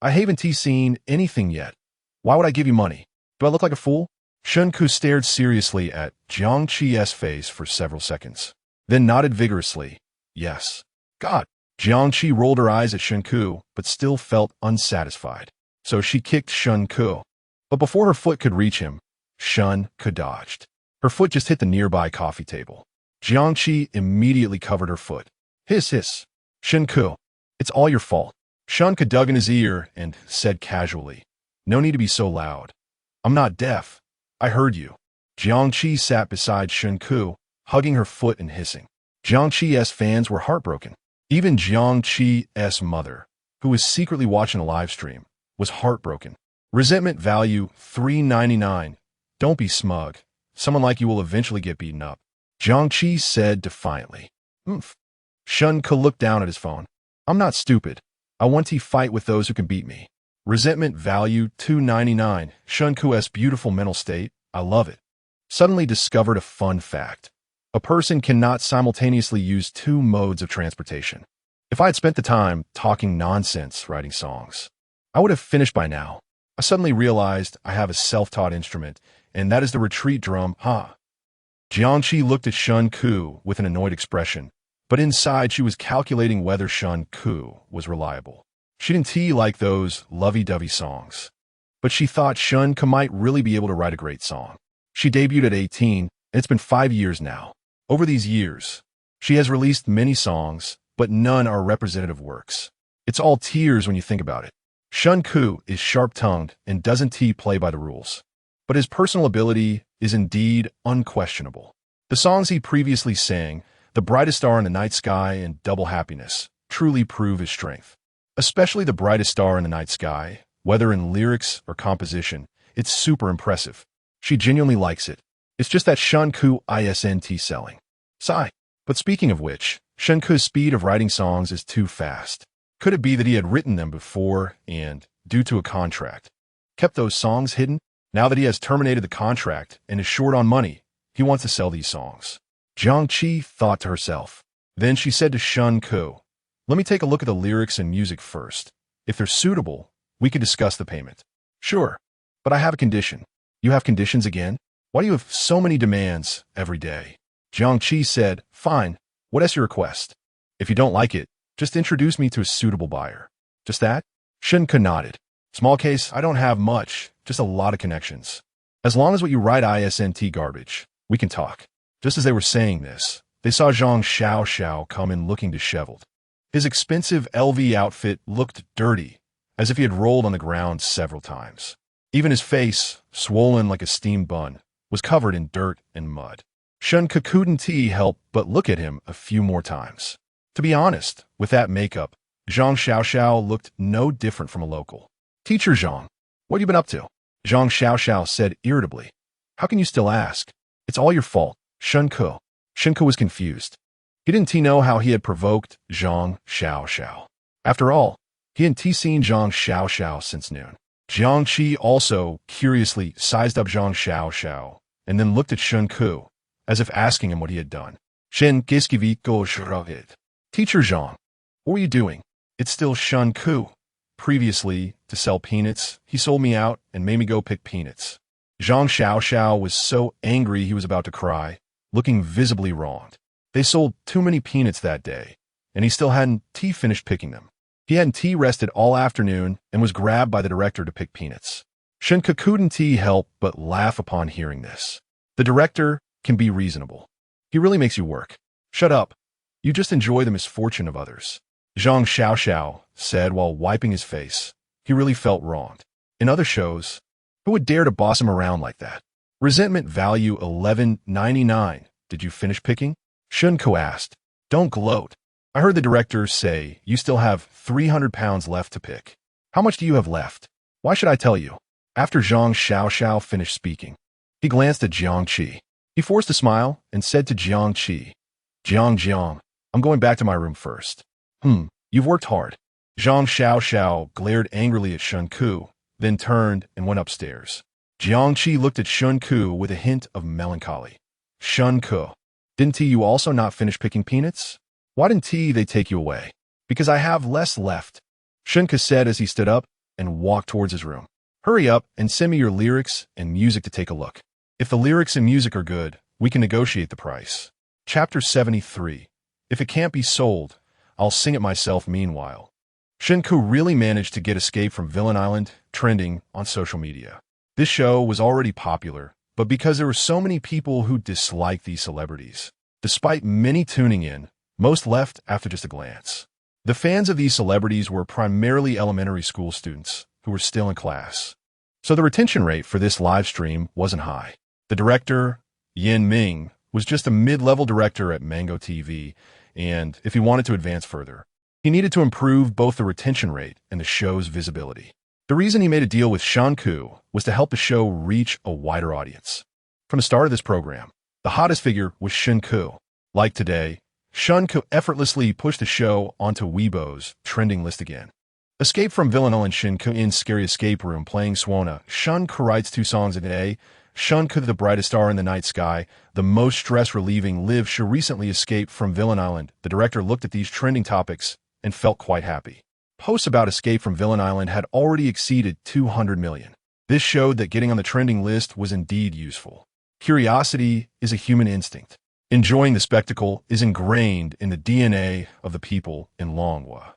A: I haven't seen anything yet. Why would I give you money? Do I look like a fool? Shen Ke stared seriously at Jiang's face for several seconds, then nodded vigorously. Yes. God. Jiang rolled her eyes at Shen Ke, but still felt unsatisfied. So she kicked Shen Ke. But before her foot could reach him, Shen Ke dodged. Her foot just hit the nearby coffee table. Jiang immediately covered her foot. Hiss. Shen Ke, it's all your fault. Shen Ke dug in his ear and said casually, No need to be so loud. I'm not deaf. I heard you. Jiang sat beside Shen Ke, hugging her foot and hissing. Jiang's fans were heartbroken. Even Jiang's mother, who was secretly watching a live stream, was heartbroken. Resentment value 399. Don't be smug. Someone like you will eventually get beaten up. Jiang said defiantly. Oomph. Shen Ke looked down at his phone. I'm not stupid. I want to fight with those who can beat me. Resentment value 299. Shen Ke's beautiful mental state. I love it. Suddenly discovered a fun fact. A person cannot simultaneously use two modes of transportation. If I had spent the time talking nonsense writing songs, I would have finished by now. I suddenly realized I have a self-taught instrument, and that is the retreat drum, Jiang looked at Shen Ke with an annoyed expression, but inside she was calculating whether Shen Ke was reliable. She didn't like those lovey-dovey songs, but she thought Shen Ke might really be able to write a great song. She debuted at 18, and it's been 5 years now. Over these years, she has released many songs, but none are representative works. It's all tears when you think about it. Shen Ke is sharp-tongued and doesn't play by the rules, but his personal ability is indeed unquestionable. The songs he previously sang, The Brightest Star in the Night Sky and Double Happiness, truly prove his strength. Especially The Brightest Star in the Night Sky, whether in lyrics or composition, it's super impressive. She genuinely likes it. It's just that Shen Ke isn't selling. Sigh. But speaking of which, Shen Ke's speed of writing songs is too fast. Could it be that he had written them before and, due to a contract, kept those songs hidden? Now that he has terminated the contract and is short on money, he wants to sell these songs. Jiang Qi thought to herself. Then she said to Shen Ke, "Let me take a look at the lyrics and music first. If they're suitable, we can discuss the payment." "Sure, but I have a condition." "You have conditions again? Why do you have so many demands every day?" Jiang Qi said, "Fine, what is your request? If you don't like it, just introduce me to a suitable buyer." "Just that?" Shen Ke nodded. "Small case, I don't have much, just a lot of connections. As long as what you write isn't garbage, we can talk." Just as they were saying this, they saw Zhang Xiao come in looking disheveled. His expensive LV outfit looked dirty, as if he had rolled on the ground several times. Even his face, swollen like a steamed bun, was covered in dirt and mud. Shen Ke couldn't help but look at him a few more times. To be honest, with that makeup, Zhang Xiao looked no different from a local. "Teacher Zhang, what have you been up to?" Zhang Xiao said irritably. "How can you still ask? It's all your fault, Shen Ke." Shen Ke was confused. He didn't know how he had provoked Zhang Xiao. After all, he hadn't seen Zhang Xiao since noon. Jiang Qi also curiously sized up Zhang Xiao and then looked at Shen Ke, as if asking him what he had done. "Shen Ke, Teacher Zhang, what were you doing?" "It's still Shen Ke. Previously, to sell peanuts, he sold me out and made me go pick peanuts." Zhang Xiao was so angry he was about to cry, looking visibly wronged. They sold too many peanuts that day, and he still hadn't finished picking them. He hadn't rested all afternoon and was grabbed by the director to pick peanuts. Shen Ke couldn't help but laugh upon hearing this. The director can be reasonable. He really makes you work. "Shut up. You just enjoy the misfortune of others," Zhang Xiao said while wiping his face. He really felt wronged. In other shows, who would dare to boss him around like that? Resentment value $11.99. "Did you finish picking?" Shen Ke asked. "Don't gloat. I heard the director say you still have 300 pounds left to pick. How much do you have left?" "Why should I tell you?" After Zhang Xiao finished speaking, he glanced at Jiang Qi. He forced a smile and said to Jiang Qi, Jiang, I'm going back to my room first." You've worked hard." Zhang Xiao glared angrily at Shen Ke, then turned and went upstairs. Jiang Qi looked at Shen Ke with a hint of melancholy. "Shen Ke, didn't you also not finish picking peanuts? Why didn't they take you away?" "Because I have less left," Shen Ke said as he stood up and walked towards his room. "Hurry up and send me your lyrics and music to take a look. If the lyrics and music are good, we can negotiate the price." Chapter 73. If it can't be sold, I'll sing it myself meanwhile. Shen Ke really managed to get Escape from Villain Island trending on social media. This show was already popular, but because there were so many people who disliked these celebrities, despite many tuning in, most left after just a glance. The fans of these celebrities were primarily elementary school students who were still in class. So the retention rate for this live stream wasn't high. The director, Yin Ming, was just a mid-level director at Mango TV, and if he wanted to advance further, he needed to improve both the retention rate and the show's visibility. The reason he made a deal with Shen Ke was to help the show reach a wider audience. From the start of this program, the hottest figure was Shen Ke. Like today, Shen Ke effortlessly pushed the show onto Weibo's trending list again. Escape from Villain Island, Shen Ke in Scary Escape Room playing Swana. Shen Ke writes 2 songs a day. Shen Ke, the brightest star in the night sky, the most stress-relieving live show recently escaped from Villain Island. The director looked at these trending topics and felt quite happy. Posts about Escape from Villain Island had already exceeded 200 million. This showed that getting on the trending list was indeed useful. Curiosity is a human instinct. Enjoying the spectacle is ingrained in the DNA of the people in Longwa.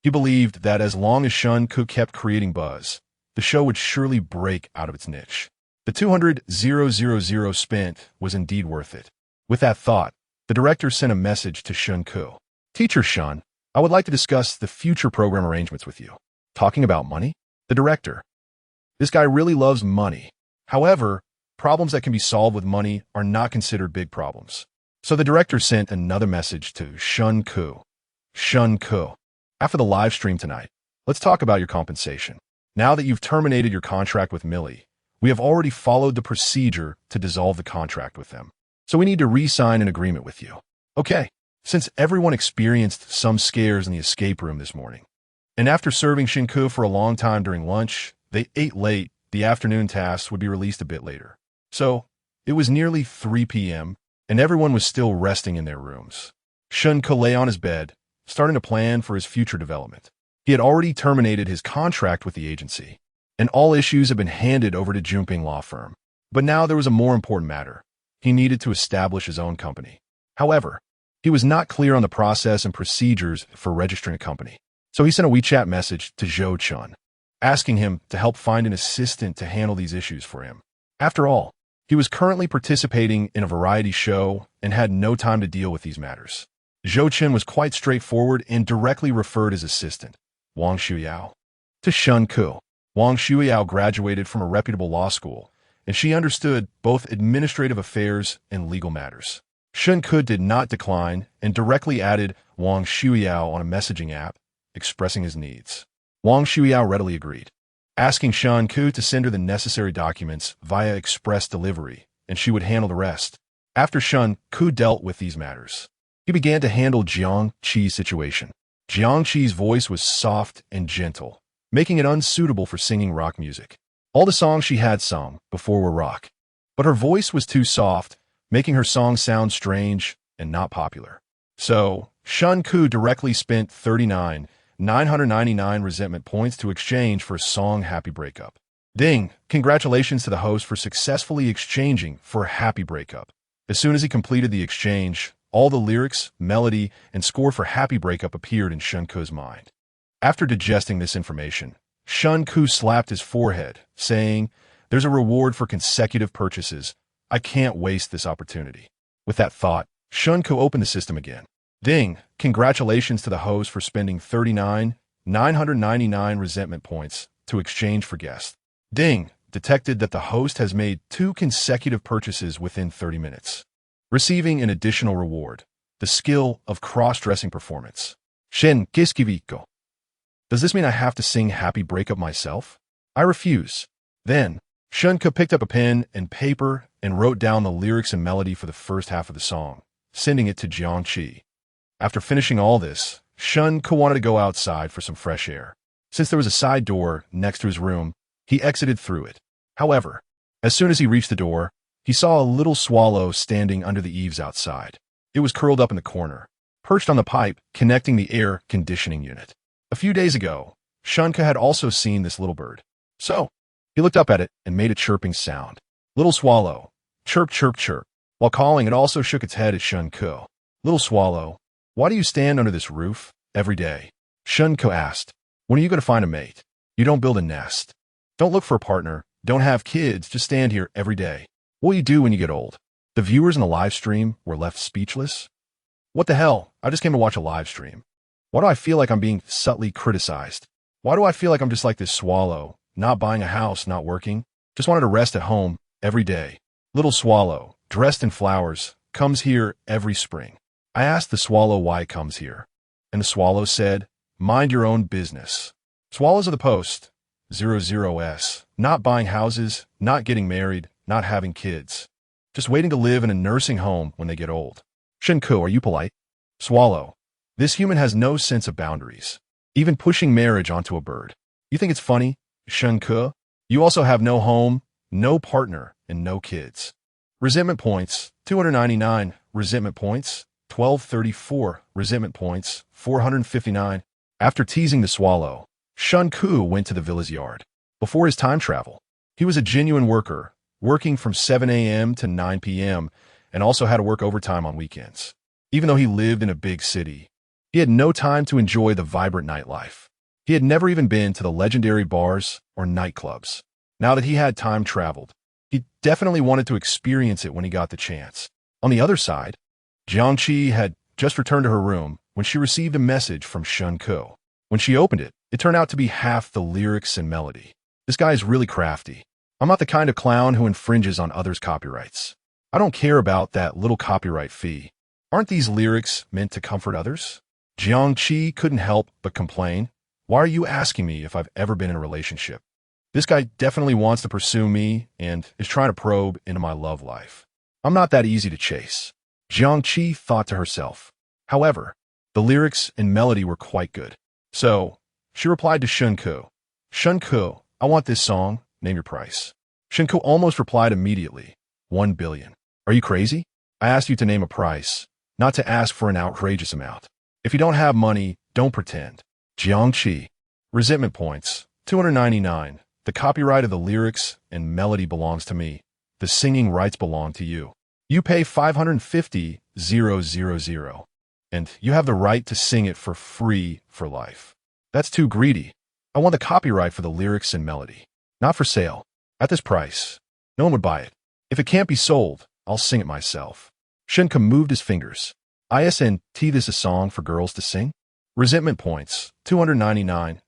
A: He believed that as long as Shen Ke kept creating buzz, the show would surely break out of its niche. The 200,000 spent was indeed worth it. With that thought, the director sent a message to Shen Ke. "Teacher Shen, I would like to discuss the future program arrangements with you." "Talking about money?" The director. "This guy really loves money. However, problems that can be solved with money are not considered big problems." So the director sent another message to Shen Ke. "Shen Ke, after the live stream tonight, let's talk about your compensation. Now that you've terminated your contract with Millie, we have already followed the procedure to dissolve the contract with them. So we need to re-sign an agreement with you." "Okay." Since everyone experienced some scares in the escape room this morning, and after serving Shen Ke for a long time during lunch, they ate late, the afternoon tasks would be released a bit later. So, it was nearly 3 p.m., and everyone was still resting in their rooms. Shen Ke lay on his bed, starting to plan for his future development. He had already terminated his contract with the agency, and all issues had been handed over to Junping law firm. But now there was a more important matter. He needed to establish his own company. However, he was not clear on the process and procedures for registering a company. So he sent a WeChat message to Zhou Chun, asking him to help find an assistant to handle these issues for him. After all, he was currently participating in a variety show and had no time to deal with these matters. Zhou Chun was quite straightforward and directly referred his assistant, Wang Shuyao, to Shen Ke. Wang Shuyao graduated from a reputable law school, and she understood both administrative affairs and legal matters. Shen Ke did not decline and directly added Wang Shuyao on a messaging app, expressing his needs. Wang Shuyao readily agreed, asking Shen Ke to send her the necessary documents via express delivery, and she would handle the rest. After Shen Ke dealt with these matters, he began to handle Jiang Qi's situation. Jiang Qi's voice was soft and gentle, making it unsuitable for singing rock music. All the songs she had sung before were rock, but her voice was too soft, making her songs sound strange and not popular. So, Shen Ke directly spent 39,999 resentment points to exchange for a song Happy Breakup. Ding! Congratulations to the host for successfully exchanging for a happy breakup. As soon as he completed the exchange, all the lyrics, melody, and score for Happy Breakup appeared in Shen Ke's mind. After digesting this information, Shen Ke slapped his forehead, saying, "There's a reward for consecutive purchases. I can't waste this opportunity." With that thought, Shen Ke opened the system again. Ding! Congratulations to the host for spending 39,999 resentment points to exchange for guests. Ding! Detected that the host has made 2 consecutive purchases within 30 minutes. Receiving an additional reward, the skill of cross-dressing performance. Shen Ke. Does this mean I have to sing Happy Breakup myself? I refuse. Then, Shen Ke picked up a pen and paper and wrote down the lyrics and melody for the first half of the song, sending it to Jiang Qi. After finishing all this, Shen Ke wanted to go outside for some fresh air. Since there was a side door next to his room, he exited through it. However, as soon as he reached the door, he saw a little swallow standing under the eaves outside. It was curled up in the corner, perched on the pipe connecting the air conditioning unit. A few days ago, Shen Ke had also seen this little bird. So, he looked up at it and made a chirping sound. Little swallow, chirp, chirp, chirp. While calling, it also shook its head at Shen Ke. Little swallow, why do you stand under this roof every day? Shen Ke asked. When are you going to find a mate? You don't build a nest. Don't look for a partner. Don't have kids. Just stand here every day. What will you do when you get old? The viewers in the live stream were left speechless. What the hell? I just came to watch a live stream. Why do I feel like I'm being subtly criticized? Why do I feel like I'm just like this swallow, not buying a house, not working? Just wanted to rest at home every day. Little swallow, dressed in flowers, comes here every spring. I asked the swallow why it comes here, and the swallow said, mind your own business. Swallows of the Post, 00S, not buying houses, not getting married, not having kids. Just waiting to live in a nursing home when they get old. Shen Ke, are you polite? Swallow, this human has no sense of boundaries, even pushing marriage onto a bird. You think it's funny? Shen Ke, you also have no home, no partner, and no kids. Resentment points, 299. Resentment points, 1234. Resentment points, 459. After teasing the swallow, Shen Ke went to the villa's yard. Before his time travel, he was a genuine worker, working from 7 a.m. to 9 p.m., and also had to work overtime on weekends. Even though he lived in a big city, he had no time to enjoy the vibrant nightlife. He had never even been to the legendary bars or nightclubs. Now that he had time traveled, he definitely wanted to experience it when he got the chance. On the other side, Jiang Qi had just returned to her room when she received a message from Shen Ke. When she opened it, it turned out to be half the lyrics and melody. This guy is really crafty. I'm not the kind of clown who infringes on others' copyrights. I don't care about that little copyright fee. Aren't these lyrics meant to comfort others? Jiang Qi couldn't help but complain. Why are you asking me if I've ever been in a relationship? This guy definitely wants to pursue me and is trying to probe into my love life. I'm not that easy to chase. Jiang Qi thought to herself. However, the lyrics and melody were quite good. So, she replied to Shen Ke. Shen Ke, I want this song. Name your price. Shen Ke almost replied immediately. 1 billion. Are you crazy? I asked you to name a price, not to ask for an outrageous amount. If you don't have money, don't pretend. Jiangqi. Resentment points. 299. The copyright of the lyrics and melody belongs to me. The singing rights belong to you. You pay 550,000, and you have the right to sing it for free for life. That's too greedy. I want the copyright for the lyrics and melody. Not for sale. At this price, no one would buy it. If it can't be sold, I'll sing it myself. Shen Ke moved his fingers. Isn't this a song for girls to sing? Resentment points. 299.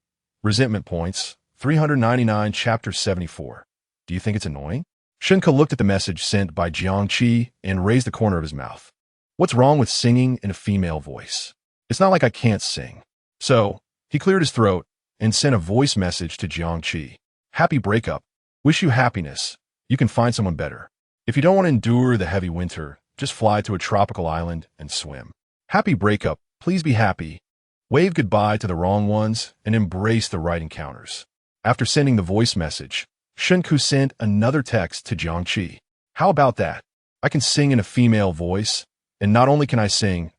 A: Resentment points. 399. Chapter 74. Do you think it's annoying? Shen Ke looked at the message sent by Jiangqi and raised the corner of his mouth. What's wrong with singing in a female voice? It's not like I can't sing. So, he cleared his throat and sent a voice message to Jiangqi. Happy breakup. Wish you happiness. You can find someone better. If you don't want to endure the heavy winter, just fly to a tropical island and swim. Happy breakup. Please be happy. Wave goodbye to the wrong ones and embrace the right encounters. After sending the voice message, Shen Ke sent another text to Jiangqi. How about that? I can sing in a female voice, and not only can I sing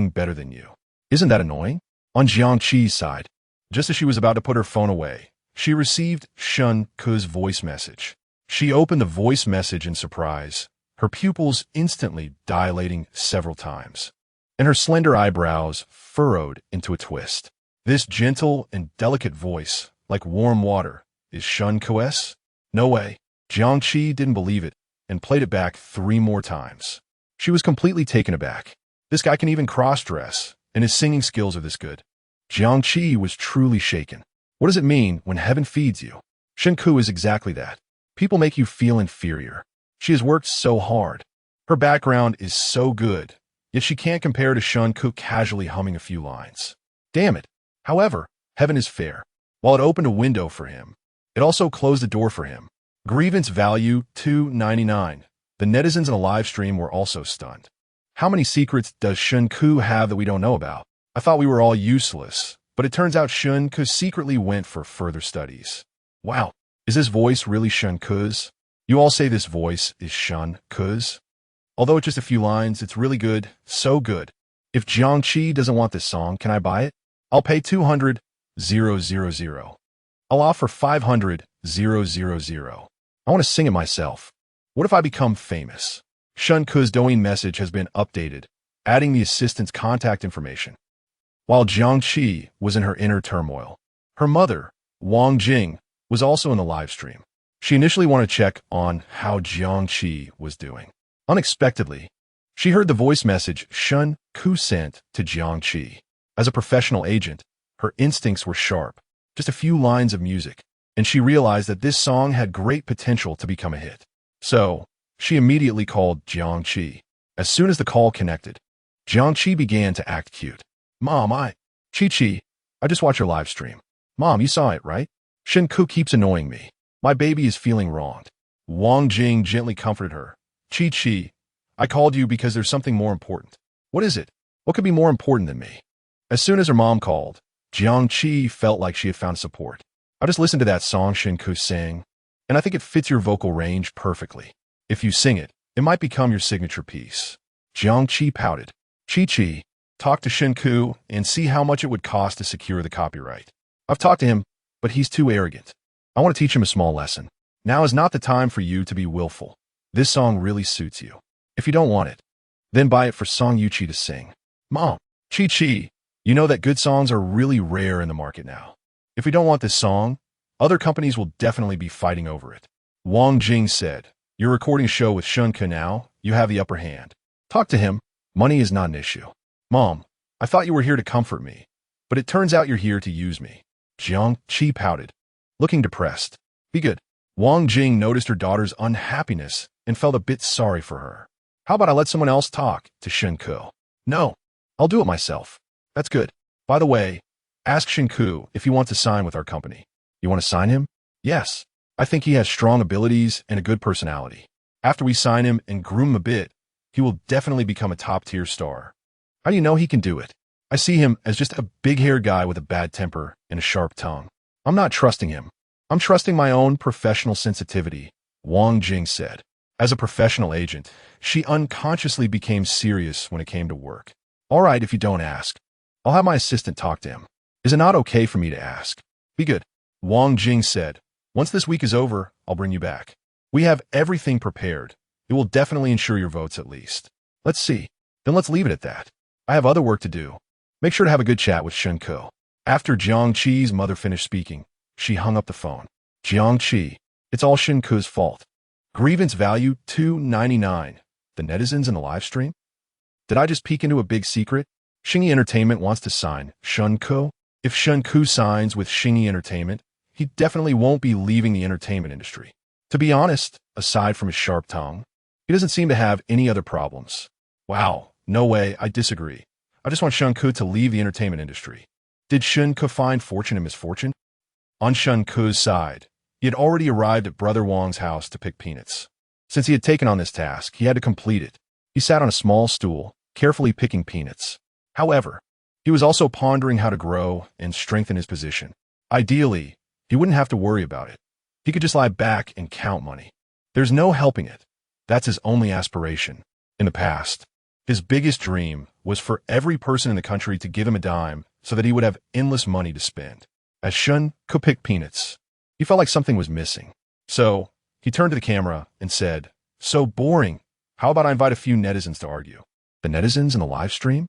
A: better than you. Isn't that annoying? On Jiangqi's side, just as she was about to put her phone away, she received Shen Ke's voice message. She opened the voice message in surprise, her pupils instantly dilating several times, and her slender eyebrows furrowed into a twist. This gentle and delicate voice, like warm water, is Shen Ke's? No way. Jiangqi didn't believe it and played it back 3 more times. She was completely taken aback. This guy can even cross-dress, and his singing skills are this good. Jiangqi was truly shaken. What does it mean when heaven feeds you? Shen Ke is exactly that. People make you feel inferior. She has worked so hard. Her background is so good, yet she can't compare to Shen Ke casually humming a few lines. Damn it. However, heaven is fair. While it opened a window for him, it also closed a door for him. Grievance value 299. The netizens in a live stream were also stunned. How many secrets does Shen Ke have that we don't know about? I thought we were all useless, but it turns out Shen Ke secretly went for further studies. Wow, is this voice really Shen Ke's? You all say this voice is Shen Ke's? Although it's just a few lines, it's really good, so good. If Jiangqi doesn't want this song, can I buy it? I'll pay 200,000. I'll offer 500,000. I want to sing it myself. What if I become famous? Shen Ke's Douyin message has been updated, adding the assistant's contact information. While Jiangqi was in her inner turmoil, her mother, Wang Jing, was also in the live stream. She initially wanted to check on how Jiangqi was doing. Unexpectedly, she heard the voice message Shen Ke sent to Jiangqi. As a professional agent, her instincts were sharp. Just a few lines of music, and she realized that this song had great potential to become a hit. So, she immediately called Jiangqi. As soon as the call connected, Jiangqi began to act cute. Mom, I just watched your live stream. Mom, you saw it, right? Shen Ke keeps annoying me. My baby is feeling wronged. Wang Jing gently comforted her. Chi, I called you because there's something more important. What is it? What could be more important than me? As soon as her mom called, Jiangqi felt like she had found support. I just listened to that song Shen Ke sang, and I think it fits your vocal range perfectly. If you sing it, it might become your signature piece. Jiangqi pouted. Chi, talk to Shen Ke and see how much it would cost to secure the copyright. I've talked to him, but he's too arrogant. I want to teach him a small lesson. Now is not the time for you to be willful. This song really suits you. If you don't want it, then buy it for Song Yuchi to sing. Mom, Chi, you know that good songs are really rare in the market now. If we don't want this song, other companies will definitely be fighting over it. Wang Jing said, you're recording a show with Shen Ke now, you have the upper hand. Talk to him. Money is not an issue. Mom, I thought you were here to comfort me, but it turns out you're here to use me. Jiangqi pouted, looking depressed. Be good. Wang Jing noticed her daughter's unhappiness and felt a bit sorry for her. How about I let someone else talk to Shen Ke? No, I'll do it myself. That's good. By the way, ask Shen Ke if he wants to sign with our company. You want to sign him? Yes. I think he has strong abilities and a good personality. After we sign him and groom him a bit, he will definitely become a top-tier star. How do you know he can do it? I see him as just a big-haired guy with a bad temper and a sharp tongue. I'm not trusting him. I'm trusting my own professional sensitivity, Wang Jing said. As a professional agent, she unconsciously became serious when it came to work. All right, if you don't ask. I'll have my assistant talk to him. Is it not okay for me to ask? Be good. Wang Jing said, once this week is over, I'll bring you back. We have everything prepared. It will definitely ensure your votes at least. Let's see. Then let's leave it at that. I have other work to do. Make sure to have a good chat with Shen Ke. After Jiang Qi's mother finished speaking, she hung up the phone. Jiang Qi, it's all Shen Ke's fault. Grievance value $2.99. The netizens in the live stream? Did I just peek into a big secret? Xingyi Entertainment wants to sign Shen Ke. If Shen Ke signs with Xingyi Entertainment, he definitely won't be leaving the entertainment industry. To be honest, aside from his sharp tongue, he doesn't seem to have any other problems. Wow, no way, I disagree. I just want Shen Ke to leave the entertainment industry. Did Shen Ke find fortune in misfortune? On Shen Ke's side, he had already arrived at Brother Wang's house to pick peanuts. Since he had taken on this task, he had to complete it. He sat on a small stool, carefully picking peanuts. However, he was also pondering how to grow and strengthen his position. Ideally, he wouldn't have to worry about it. He could just lie back and count money. There's no helping it. That's his only aspiration. In the past, his biggest dream was for every person in the country to give him a dime so that he would have endless money to spend. As Shen Ke picked peanuts, he felt like something was missing. So, he turned to the camera and said, "So boring. How about I invite a few netizens to argue?" The netizens in the live stream?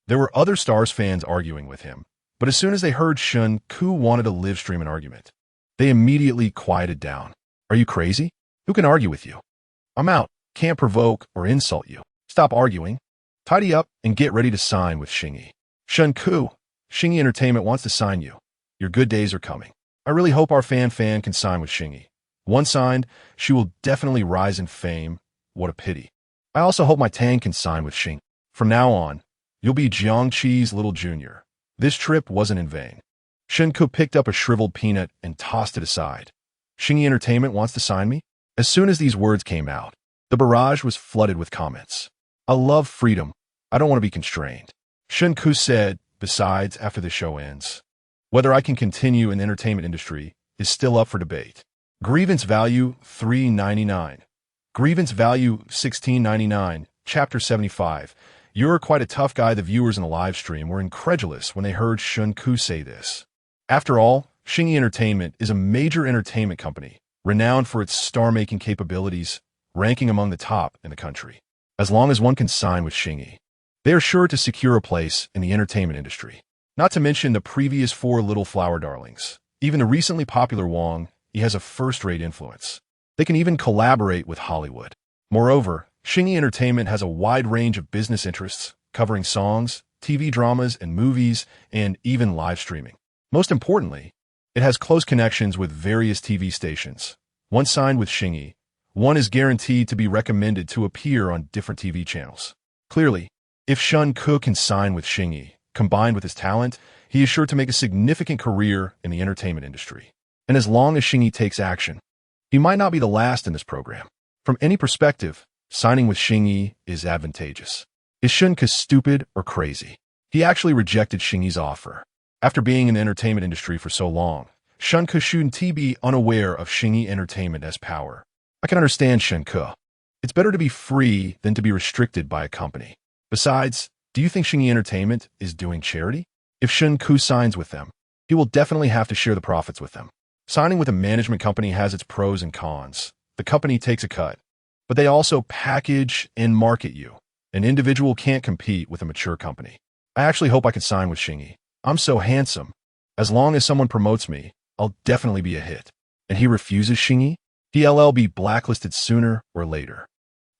A: There were other Stars fans arguing with him, but as soon as they heard Shen Ke wanted to live stream an argument, they immediately quieted down. Are you crazy? Who can argue with you? I'm out. Can't provoke or insult you. Stop arguing. Tidy up and get ready to sign with Xingyi. Shen Ke, Xingyi Entertainment wants to sign you. Your good days are coming. I really hope our fan can sign with Xingyi. Once signed, she will definitely rise in fame. What a pity. I also hope my Tang can sign with Xingyi. From now on, you'll be Jiang Qi's little junior. This trip wasn't in vain. Shen Ke picked up a shriveled peanut and tossed it aside. Xingyi Entertainment wants to sign me? As soon as these words came out, the barrage was flooded with comments. I love freedom. I don't want to be constrained. Shen Ke said, besides, after the show ends, whether I can continue in the entertainment industry is still up for debate. Grievance value $3.99. Grievance value $16.99. Chapter 75. You're quite a tough guy. The viewers in the live stream were incredulous when they heard Shen Ke say this. After all, Xingyi Entertainment is a major entertainment company, renowned for its star-making capabilities, ranking among the top in the country. As long as one can sign with Xingyi, they are sure to secure a place in the entertainment industry. Not to mention the previous 4 little flower darlings. Even the recently popular Wang, he has a first-rate influence. They can even collaborate with Hollywood. Moreover, Xingyi Entertainment has a wide range of business interests, covering songs, TV dramas and movies, and even live streaming. Most importantly, it has close connections with various TV stations. Once signed with Xingyi, one is guaranteed to be recommended to appear on different TV channels. Clearly, if Shen Ke can sign with Xingyi, combined with his talent, he is sure to make a significant career in the entertainment industry. And as long as Xingyi takes action, he might not be the last in this program. From any perspective, signing with Xingyi is advantageous. Is Shen Ke stupid or crazy? He actually rejected Xingyi's offer. After being in the entertainment industry for so long, Shen Ke shouldn't be unaware of Xingyi Entertainment as power. I can understand Shen Ke. It's better to be free than to be restricted by a company. Besides, do you think Xingyi Entertainment is doing charity? If Shen Ke signs with them, he will definitely have to share the profits with them. Signing with a management company has its pros and cons. The company takes a cut, but they also package and market you. An individual can't compete with a mature company. I actually hope I can sign with Xingyi. I'm so handsome. As long as someone promotes me, I'll definitely be a hit. And he refuses Xingyi? He'll be blacklisted sooner or later.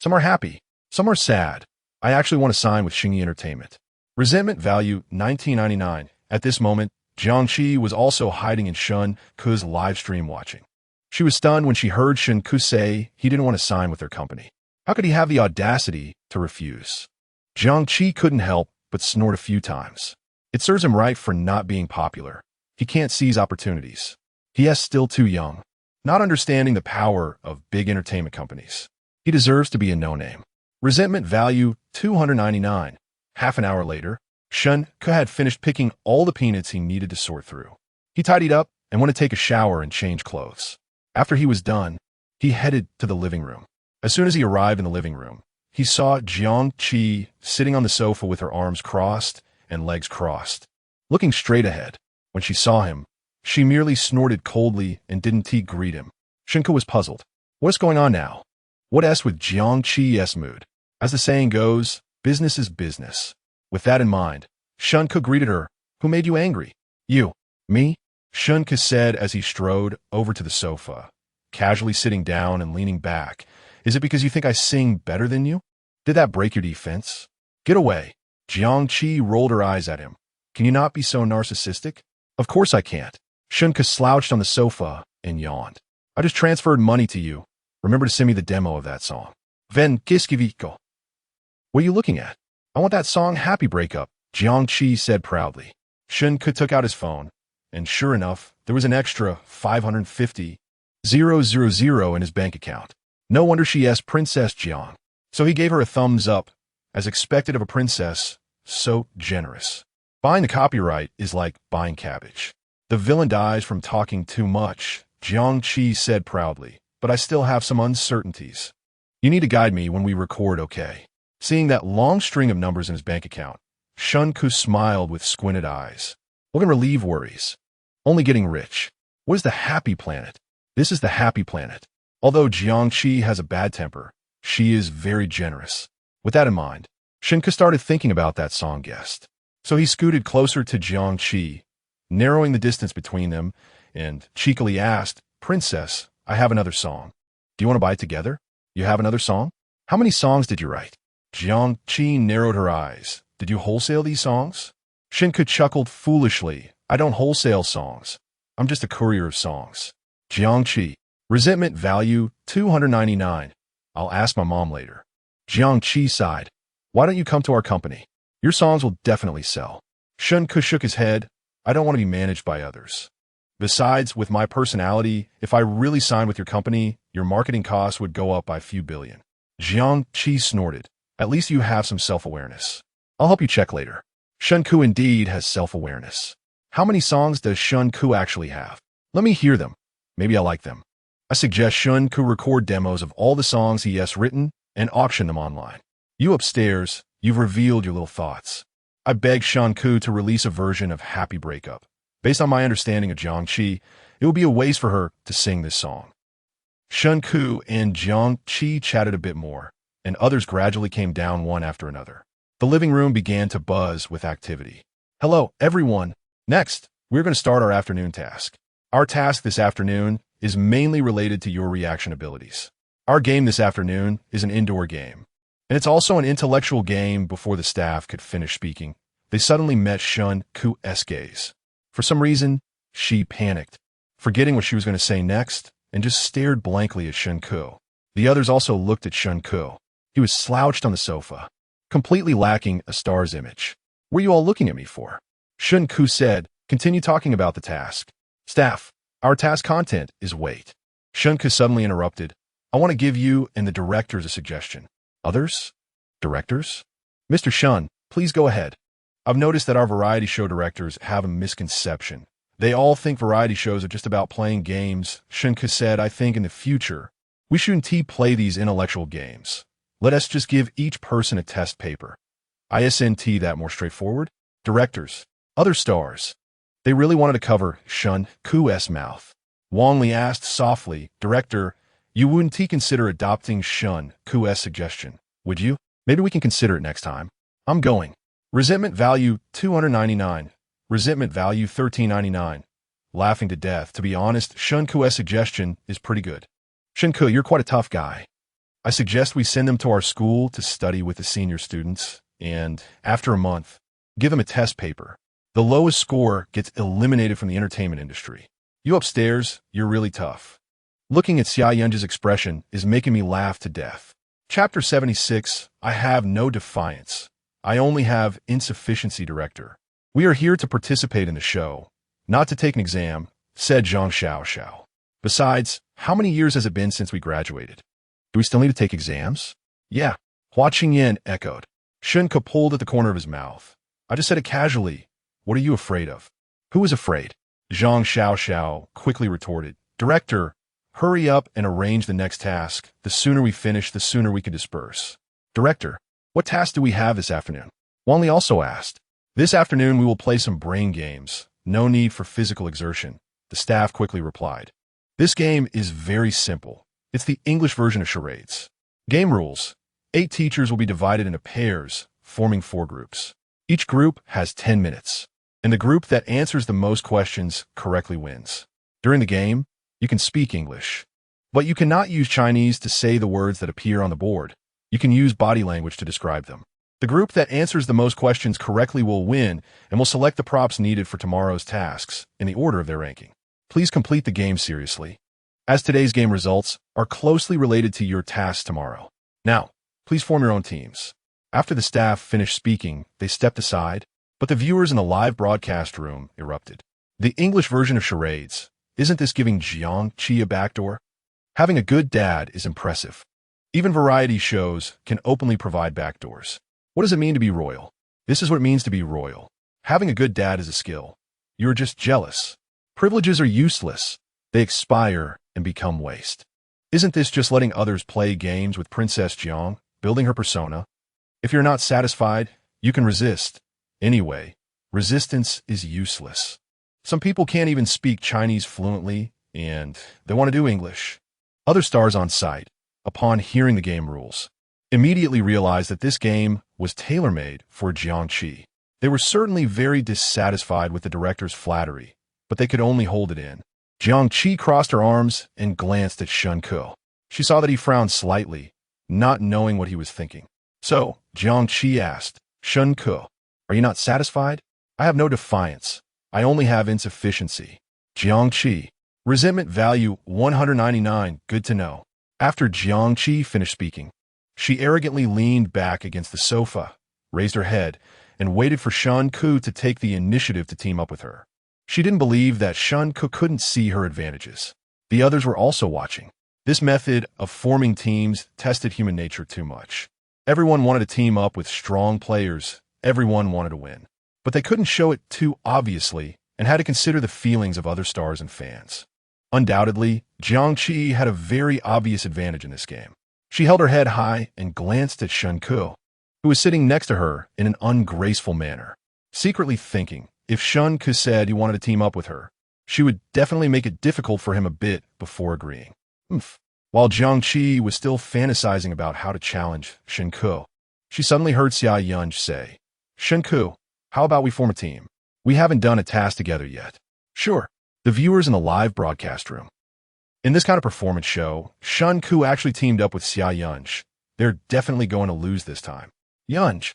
A: Some are happy, some are sad. I actually want to sign with Xingyi Entertainment. Resentment value $19.99. At this moment, Jiang Qi was also hiding in Shen Ke's live stream watching. She was stunned when she heard Shen Ke say he didn't want to sign with their company. How could he have the audacity to refuse? Jiang Qi couldn't help but snort a few times. It serves him right for not being popular. He can't seize opportunities. He is still too young, not understanding the power of big entertainment companies. He deserves to be a no-name. Resentment value $299. Half an hour later, Shen Ke had finished picking all the peanuts he needed to sort through. He tidied up and went to take a shower and change clothes. After he was done, he headed to the living room. As soon as he arrived in the living room, he saw Jiang Qi sitting on the sofa with her arms crossed and legs crossed, looking straight ahead. When she saw him, she merely snorted coldly and didn't greet him. Shen Ke was puzzled. What's going on now? What's with Jiang Qi's mood? As the saying goes, business is business. With that in mind, Shen Ke greeted her. Who made you angry? You. Me? Shen Ke said as he strode over to the sofa, casually sitting down and leaning back. Is it because you think I sing better than you? Did that break your defense? Get away. Jiang Qi rolled her eyes at him. Can you not be so narcissistic? Of course I can't. Shen Ke slouched on the sofa and yawned. I just transferred money to you. Remember to send me the demo of that song. Ven Kiskiviko. What are you looking at? I want that song Happy Breakup, Jiang Qi said proudly. Shen Ke took out his phone, and sure enough, there was an extra 550,000 in his bank account. No wonder she asked Princess Jiang. So he gave her a thumbs up, as expected of a princess, so generous. Buying the copyright is like buying cabbage. The villain dies from talking too much, Jiang Qi said proudly, but I still have some uncertainties. You need to guide me when we record, okay? Seeing that long string of numbers in his bank account, Shen Ke smiled with squinted eyes. What can relieve worries? Only getting rich. What is the happy planet? This is the happy planet. Although Jiang Qi has a bad temper, she is very generous. With that in mind, Shen Ke started thinking about that song guest. So he scooted closer to Jiang Qi, narrowing the distance between them, and cheekily asked, Princess, I have another song. Do you want to buy it together? You have another song? How many songs did you write? Jiang Qi narrowed her eyes. Did you wholesale these songs? Shen Ke chuckled foolishly. I don't wholesale songs. I'm just a courier of songs. Jiang Qi. Resentment value, 299. I'll ask my mom later. Jiang Qi sighed. Why don't you come to our company? Your songs will definitely sell. Shen Ke shook his head. I don't want to be managed by others. Besides, with my personality, if I really signed with your company, your marketing costs would go up by a few billion. Jiang Qi snorted. At least you have some self-awareness. I'll help you check later. Shen Ke indeed has self-awareness. How many songs does Shen Ke actually have? Let me hear them. Maybe I like them. I suggest Shen Ke record demos of all the songs he has written and auction them online. You upstairs, you've revealed your little thoughts. I begged Shen Ke to release a version of Happy Breakup. Based on my understanding of Jiang Qi, it would be a waste for her to sing this song. Shen Ke and Jiang Qi chatted a bit more, and others gradually came down one after another. The living room began to buzz with activity. Hello, everyone. Next, we're going to start our afternoon task. Our task this afternoon is mainly related to your reaction abilities. Our game this afternoon is an indoor game, and it's also an intellectual game. Before the staff could finish speaking, they suddenly met Shen Ke's gaze. For some reason, she panicked, forgetting what she was going to say next, and just stared blankly at Shen Ke. The others also looked at Shen Ke. He was slouched on the sofa, completely lacking a star's image. What are you all looking at me for? Shen Ke said, continue talking about the task. Staff, our task content is wait. Shen Ke suddenly interrupted. I want to give you and the directors a suggestion. Others? Directors? Mr. Shen, please go ahead. I've noticed that our variety show directors have a misconception. They all think variety shows are just about playing games. Shen Ke said, I think in the future, we shouldn't play these intellectual games. Let us just give each person a test paper. Isn't that more straightforward? Directors, other stars. They really wanted to cover Shen Ke's mouth. Wang Li asked softly, Director, you wouldn't consider adopting Shen Ke's suggestion, would you? Maybe we can consider it next time. I'm going. Resentment value 299. Resentment value 1399. Laughing to death. To be honest, Shen Ke's suggestion is pretty good. Shen Ke, you're quite a tough guy. I suggest we send them to our school to study with the senior students, and after a month, give them a test paper. The lowest score gets eliminated from the entertainment industry. You upstairs, you're really tough. Looking at Xia Yunji's expression is making me laugh to death. Chapter 76, I have no defiance. I only have insufficiency, director. We are here to participate in the show, not to take an exam, said Zhang Xiao. Besides, how many years has it been since we graduated? Do we still need to take exams? Yeah, Hua Qingyan echoed. Shen Ke pulled at the corner of his mouth. I just said it casually. What are you afraid of? Who is afraid? Zhang Xiao quickly retorted. Director, Hurry up and arrange the next task. The sooner we finish, the sooner we can disperse. Director, what task do we have this afternoon? Wang Li also asked. This afternoon we will play some brain games. No need for physical exertion, the staff quickly replied. This game is very simple. It's the English version of charades. Game rules. 8 teachers will be divided into pairs, forming 4 groups. Each group has 10 minutes, and the group that answers the most questions correctly wins. During the game, you can speak English, but you cannot use Chinese to say the words that appear on the board. You can use body language to describe them. The group that answers the most questions correctly will win and will select the props needed for tomorrow's tasks in the order of their ranking. Please complete the game seriously, as today's game results are closely related to your tasks tomorrow. Now, please form your own teams. After the staff finished speaking, they stepped aside, but the viewers in the live broadcast room erupted. The English version of charades. Isn't this giving Jiang Qi a backdoor? Having a good dad is impressive. Even variety shows can openly provide backdoors. What does it mean to be royal? This is what it means to be royal. Having a good dad is a skill. You're just jealous. Privileges are useless. They expire and become waste. Isn't this just letting others play games with Princess Jiang, building her persona? If you're not satisfied, you can resist. Anyway, resistance is useless. Some people can't even speak Chinese fluently, and they want to do English. Other stars on site, upon hearing the game rules, immediately realized that this game was tailor-made for Jiang Qi. They were certainly very dissatisfied with the director's flattery, but they could only hold it in. Jiang Qi crossed her arms and glanced at Shen Ke. She saw that he frowned slightly, not knowing what he was thinking. So, Jiang Qi asked, Shen Ke, are you not satisfied? I have no defiance. I only have insufficiency. Jiang Qi, resentment value 199, good to know. After Jiang Qi finished speaking, she arrogantly leaned back against the sofa, raised her head, and waited for Shen Ke to take the initiative to team up with her. She didn't believe that Shen Ke couldn't see her advantages. The others were also watching. This method of forming teams tested human nature too much. Everyone wanted to team up with strong players. Everyone wanted to win. But they couldn't show it too obviously and had to consider the feelings of other stars and fans. Undoubtedly, Jiang Qi had a very obvious advantage in this game. She held her head high and glanced at Shen Ke, who was sitting next to her in an ungraceful manner, secretly thinking if Shen Ke said he wanted to team up with her, she would definitely make it difficult for him a bit before agreeing. While Jiang Qi was still fantasizing about how to challenge Shen Ke, she suddenly heard Xia Yunj say, Shen Ke, how about we form a team? We haven't done a task together yet. Sure. The viewers in the live broadcast room. In this kind of performance show, Shen Ke actually teamed up with Xia Yunj. They're definitely going to lose this time. Yunj,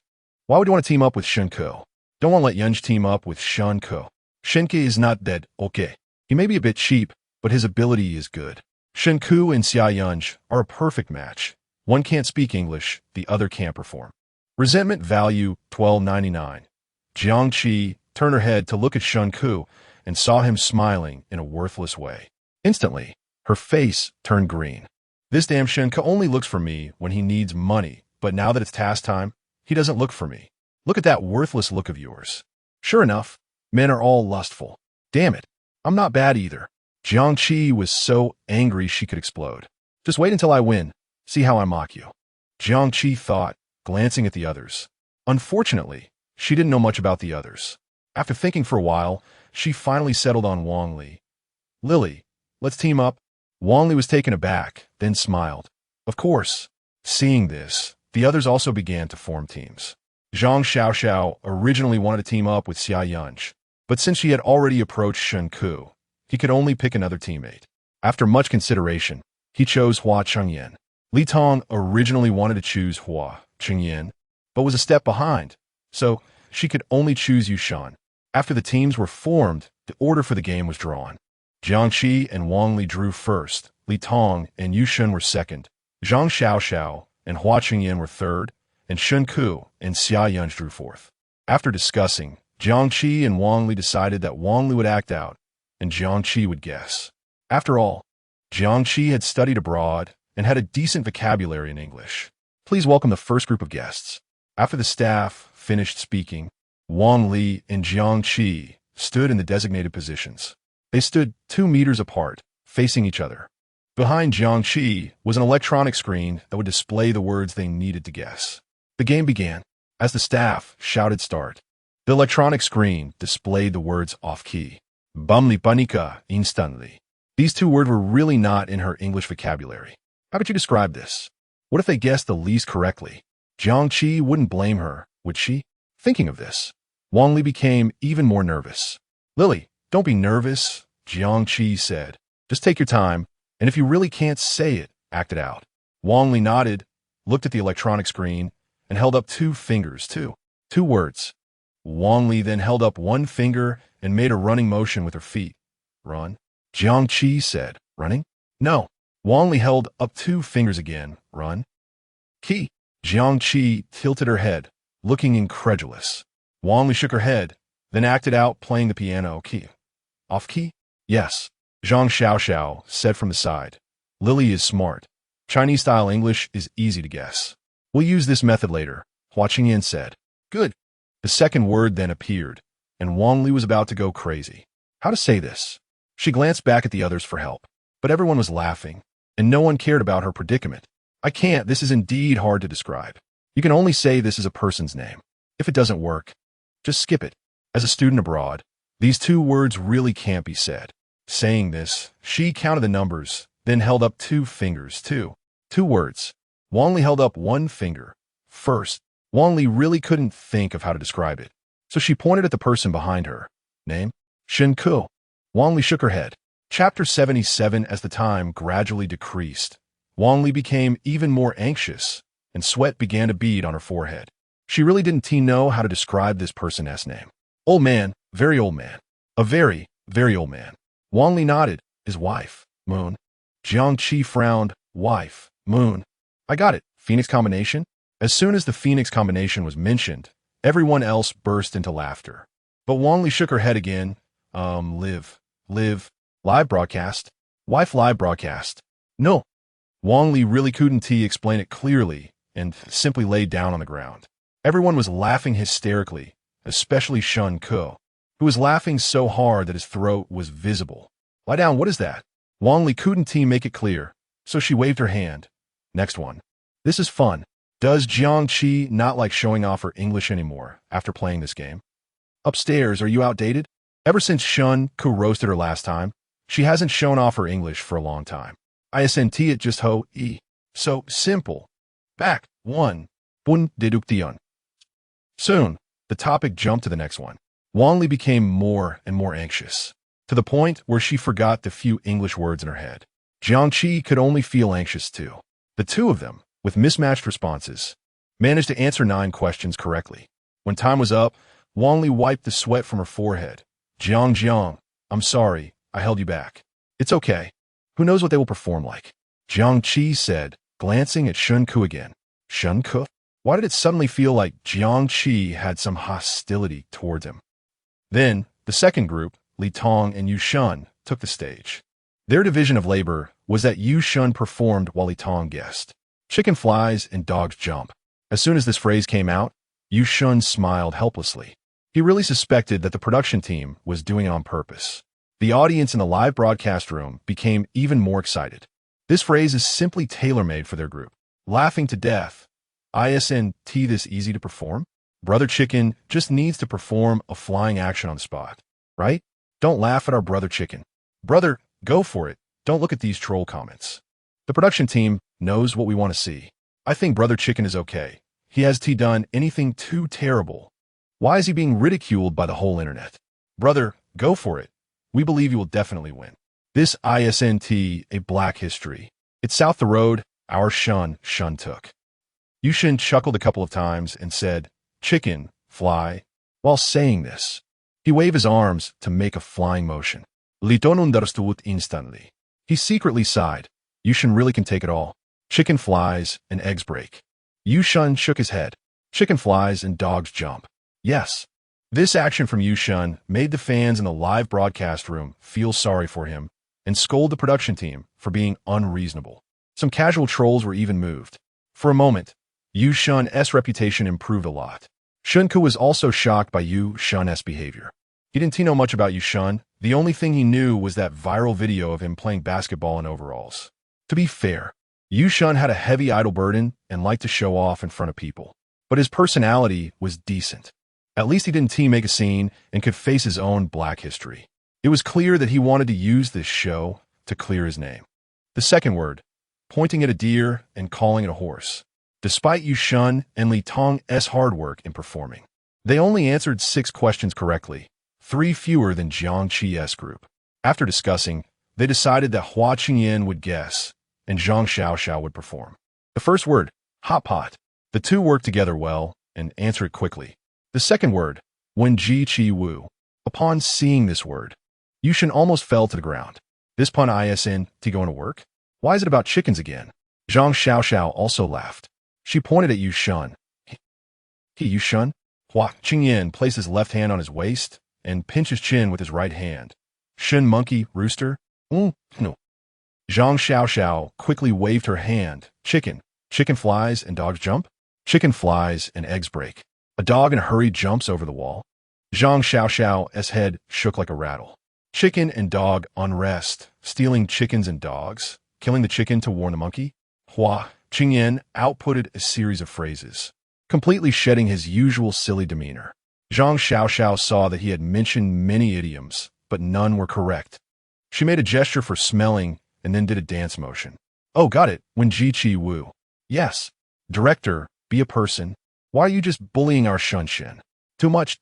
A: why would you want to team up with Shen Ke? Don't want to let Yunj team up with Shen Ke. Shen Ke is not dead, okay. He may be a bit cheap, but his ability is good. Shen Ke and Xia Yunj are a perfect match. One can't speak English, the other can't perform. Resentment value $12.99. Jiang Qi turned her head to look at Shen Ke and saw him smiling in a worthless way. Instantly, her face turned green. This damn Shen Ke only looks for me when he needs money, but now that it's task time, he doesn't look for me. Look at that worthless look of yours. Sure enough, men are all lustful. Damn it, I'm not bad either. Jiang Qi was so angry she could explode. Just wait until I win. See how I mock you. Jiang Qi thought, glancing at the others. Unfortunately, she didn't know much about the others. After thinking for a while, she finally settled on Wang Li. Lily, let's team up. Wang Li was taken aback, then smiled. Of course. Seeing this, the others also began to form teams. Zhang Xiaoxiao originally wanted to team up with Xia Yunj, but since she had already approached Shen Ke, he could only pick another teammate. After much consideration, he chose Hua Chengyan. Li Tong originally wanted to choose Hua Chengyan, but was a step behind, so she could only choose Yushan. After the teams were formed, the order for the game was drawn. Jiang Qi and Wang Li drew first, Li Tong and Yushan were second, Zhang Xiaoxiao and Hua Chengyan were third, and Shen Ke and Xia Yunj drew fourth. After discussing, Jiang Qi and Wang Li decided that Wang Li would act out, and Jiang Qi would guess. After all, Jiang Qi had studied abroad and had a decent vocabulary in English. Please welcome the first group of guests. After the staff finished speaking, Wang Li and Jiang Qi stood in the designated positions. They stood 2 meters apart, facing each other. Behind Jiangqi was an electronic screen that would display the words they needed to guess. The game began. As the staff shouted start, the electronic screen displayed the words off-key. Bumli panika instantly. These two words were really not in her English vocabulary. How could you describe this? What if they guessed the least correctly? Jiangqi wouldn't blame her, would she? Thinking of this, Wang Li became even more nervous. Lily, don't be nervous, Jiangqi said. Just take your time, and if you really can't say it, act it out. Wang Li nodded, looked at the electronic screen, and held up two fingers, two words. Wang Li then held up one finger and made a running motion with her feet. Run? Jiangqi said. Running? No. Wang Li held up two fingers again. Run? Key. Jiangqi tilted her head, looking incredulous. Wang Li shook her head, then acted out playing the piano. Key. Off key? Yes. Zhang Xiaoxiao said from the side. Lily is smart. Chinese-style English is easy to guess. We'll use this method later, Hua Qingyan said. Good. The second word then appeared, and Wang Li was about to go crazy. How to say this? She glanced back at the others for help, but everyone was laughing, and no one cared about her predicament. I can't, this is indeed hard to describe. You can only say this is a person's name. If it doesn't work, just skip it. As a student abroad, these two words really can't be said. Saying this, she counted the numbers, then held up two fingers, two words. Wang Li held up one finger. First, Wang Li really couldn't think of how to describe it, so she pointed at the person behind her. Name? Shen Ke. Wang Li shook her head. Chapter 77. As the time gradually decreased, Wang Li became even more anxious, and sweat began to bead on her forehead. She really didn't know how to describe this person's name. Old man, very old man. A very, very old man. Wang Li nodded. His wife, Moon. Jiangqi frowned. Wife, Moon. I got it. Phoenix combination? As soon as the Phoenix combination was mentioned, everyone else burst into laughter. But Wang Li shook her head again. Live broadcast? Wife live broadcast? No. Wang Li really couldn't explain it clearly and simply laid down on the ground. Everyone was laughing hysterically, especially Shen Ke, who was laughing so hard that his throat was visible. Lie down, what is that? Wang Li couldn't make it clear, so she waved her hand. Next one. This is fun. Does Jiangqi not like showing off her English anymore after playing this game? Upstairs, are you outdated? Ever since Shen Ke roasted her last time, she hasn't shown off her English for a long time. Isnt it just ho-e. So simple. Back. 1. Bun deduction. Soon, the topic jumped to the next one. Wang Li became more and more anxious, to the point where she forgot the few English words in her head. Jiangqi could only feel anxious too. The two of them, with mismatched responses, managed to answer 9 questions correctly. When time was up, Wang Li wiped the sweat from her forehead. Jiang, I'm sorry, I held you back. It's okay. Who knows what they will perform like? Jiangqi said, glancing at Shen Ke again. Shen Ke? Why did it suddenly feel like Jiangqi had some hostility towards him? Then, the second group, Li Tong and Yu Shun, took the stage. Their division of labor was that Yu Shun performed while Li Tong guessed. Chicken flies and dogs jump. As soon as this phrase came out, Yu Shun smiled helplessly. He really suspected that the production team was doing it on purpose. The audience in the live broadcast room became even more excited. This phrase is simply tailor-made for their group. Laughing to death. Isn't this easy to perform? Brother Chicken just needs to perform a flying action on the spot, right? Don't laugh at our Brother Chicken. Brother, go for it. Don't look at these troll comments. The production team knows what we want to see. I think Brother Chicken is okay. He hasn't done anything too terrible. Why is he being ridiculed by the whole internet? Brother, go for it. We believe you will definitely win. This isn't a black history. It's south the road, our Shun took. Yushin chuckled a couple of times and said, Chicken, fly. While saying this, he waved his arms to make a flying motion. Liton understood instantly. He secretly sighed. Yushin really can take it all. Chicken flies and eggs break. Yushin shook his head. Chicken flies and dogs jump. Yes. This action from Yushin made the fans in the live broadcast room feel sorry for him and scold the production team for being unreasonable. Some casual trolls were even moved. For a moment, Yushin's reputation improved a lot. Shen Ke was also shocked by Yushin's behavior. He didn't know much about Yushin. The only thing he knew was that viral video of him playing basketball in overalls. To be fair, Yu Shun had a heavy idol burden and liked to show off in front of people. But his personality was decent. At least he didn't make a scene and could face his own black history. It was clear that he wanted to use this show to clear his name. The second word, pointing at a deer and calling it a horse. Despite Yu Shun and Li Tong's hard work in performing, they only answered 6 questions correctly, 3 fewer than Jiang Qi's group. After discussing, they decided that Hua Qingyan would guess and Zhang Xiaoxiao would perform. The first word, hot pot. The two worked together well and answered quickly. The second word, Wen Ji Qi Wu. Upon seeing this word, Yu Shun almost fell to the ground. This pun isn't going to work? Why is it about chickens again? Zhang Xiaoxiao also laughed. She pointed at Yu Shun. Yu Shun? Hua Qingyan placed his left hand on his waist and pinched his chin with his right hand. Shen monkey, rooster? No. Zhang Xiaoxiao quickly waved her hand. Chicken. Chicken flies and dogs jump? Chicken flies and eggs break. A dog in a hurry jumps over the wall. Zhang Xiaoxiao's head shook like a rattle. Chicken and dog unrest, stealing chickens and dogs, killing the chicken to warn the monkey. Hua Qingyan outputted a series of phrases, completely shedding his usual silly demeanor. Zhang Xiaoxiao saw that he had mentioned many idioms, but none were correct. She made a gesture for smelling and then did a dance motion. Oh, got it. Wen Ji Qi Wu. Yes. Director, be a person. Why are you just bullying our Shun Shen? Too much.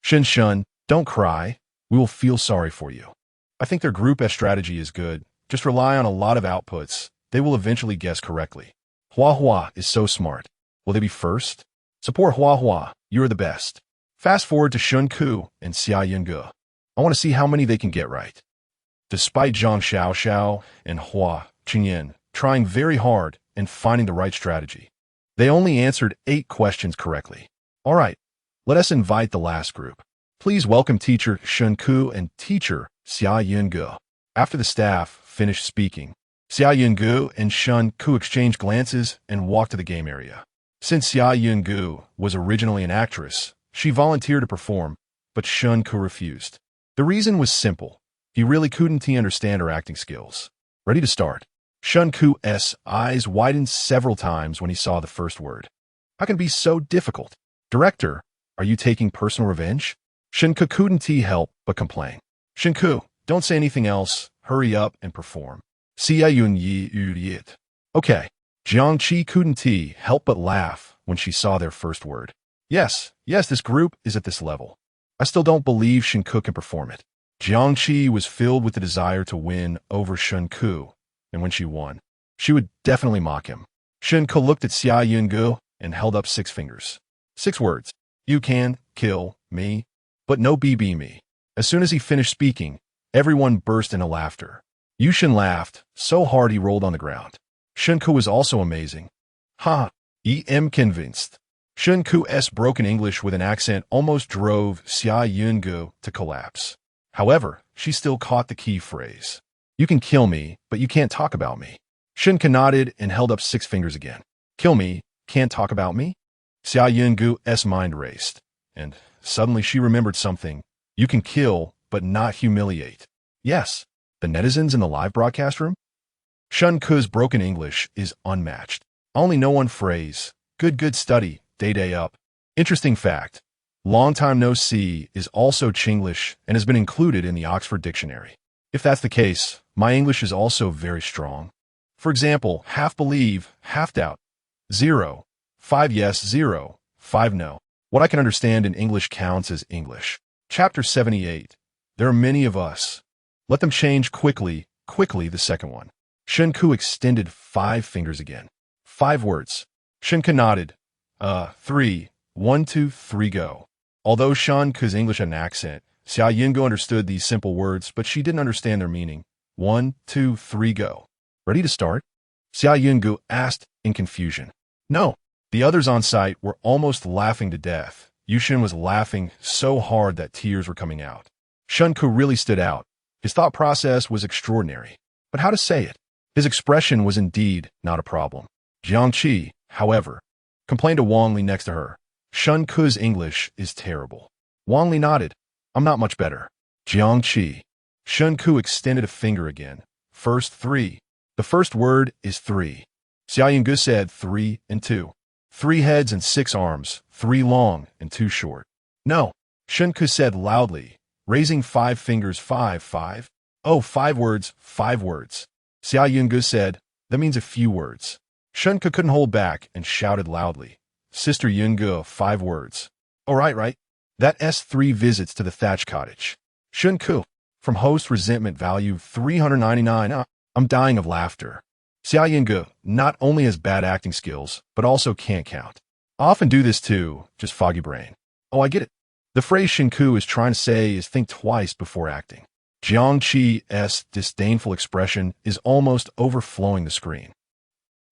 A: Shun, don't cry. We will feel sorry for you. I think their Group S strategy is good. Just rely on a lot of outputs. They will eventually guess correctly. Hua is so smart. Will they be first? Support Hua. You are the best. Fast forward to Shen Ke and Xia Yunge. I want to see how many they can get right. Despite Zhang Xiaoxiao and Hua Qingyan trying very hard and finding the right strategy, they only answered 8 questions correctly. All right, let us invite the last group. Please welcome teacher Shen Ke and teacher Xia Yunge. After the staff finished speaking, Xia Yunge and Shen Ke exchanged glances and walked to the game area. Since Xia Yunge was originally an actress, she volunteered to perform, but Shen Ke refused. The reason was simple. He really couldn't understand her acting skills. Ready to start. Shen Ke's eyes widened several times when he saw the first word. How can it be so difficult? Director, are you taking personal revenge? Shen Ke couldn't help but complain. Shen Ke, don't say anything else. Hurry up and perform. Xia Yunye. Okay. Jiang Qi couldn't help but laugh when she saw their first word. Yes, this group is at this level. I still don't believe Shen Ke can perform it. Jiang Qi was filled with the desire to win over Shen Ke, and when she won, she would definitely mock him. Shen Ke looked at Xia Yunge and held up 6 fingers. 6 words. You can kill me, but no BB me. As soon as he finished speaking, everyone burst into laughter. Yu Shun laughed so hard he rolled on the ground. Shen Ke was also amazing. I'm convinced. Shen Ke's broken English with an accent almost drove Xia Yunge to collapse. However, she still caught the key phrase. You can kill me, but you can't talk about me. Shen Ke nodded and held up 6 fingers again. Kill me, can't talk about me? Xia Yunge's mind raced, and suddenly she remembered something. You can kill, but not humiliate. Yes, the netizens in the live broadcast room? Shen Ke's broken English is unmatched. I only know one phrase. Good study, day up. Interesting fact. Long time no see is also Chinglish and has been included in the Oxford Dictionary. If that's the case, my English is also very strong. For example, half believe, half doubt. 0, 5 yes, 0, 5 no. What I can understand in English counts as English. Chapter 78. There are many of us. Let them change quickly, the second one. Shen Ke extended 5 fingers again. 5 words. Shen Ke nodded. 3, 1, 2, 3, go. Although Shen Ke's English had an accent, Xia Yunge understood these simple words, but she didn't understand their meaning. 1, 2, 3, go. Ready to start? Xia Yunge asked in confusion. No. The others on site were almost laughing to death. Yu Shun was laughing so hard that tears were coming out. Shen Ke really stood out. His thought process was extraordinary. But how to say it? His expression was indeed not a problem. Jiang Qi, however, complained to Wang Li next to her. Shen Ke's English is terrible. Wang Li nodded. I'm not much better. Jiang Qi. Shen Ke extended a finger again. First 3. The The first word is 3. Xiao Yungu said 3 and 2. 3 heads and 6 arms, 3 long and 2 short. No, Shen Ke said loudly, raising 5 fingers. 5. Oh, 5 words, 5 words. Xiao Yungu said, that means a few words. Shen Ke couldn't hold back and shouted loudly, Sister Yungu, 5 words. Oh, right. That's 3 visits to the thatch cottage. Shen Ke, from host resentment value 399. I'm dying of laughter. Xiao Yungu not only has bad acting skills, but also can't count. I often do this too, just foggy brain. Oh, I get it. The phrase Shen Ke is trying to say is think twice before acting. Jiang Qi's disdainful expression is almost overflowing the screen.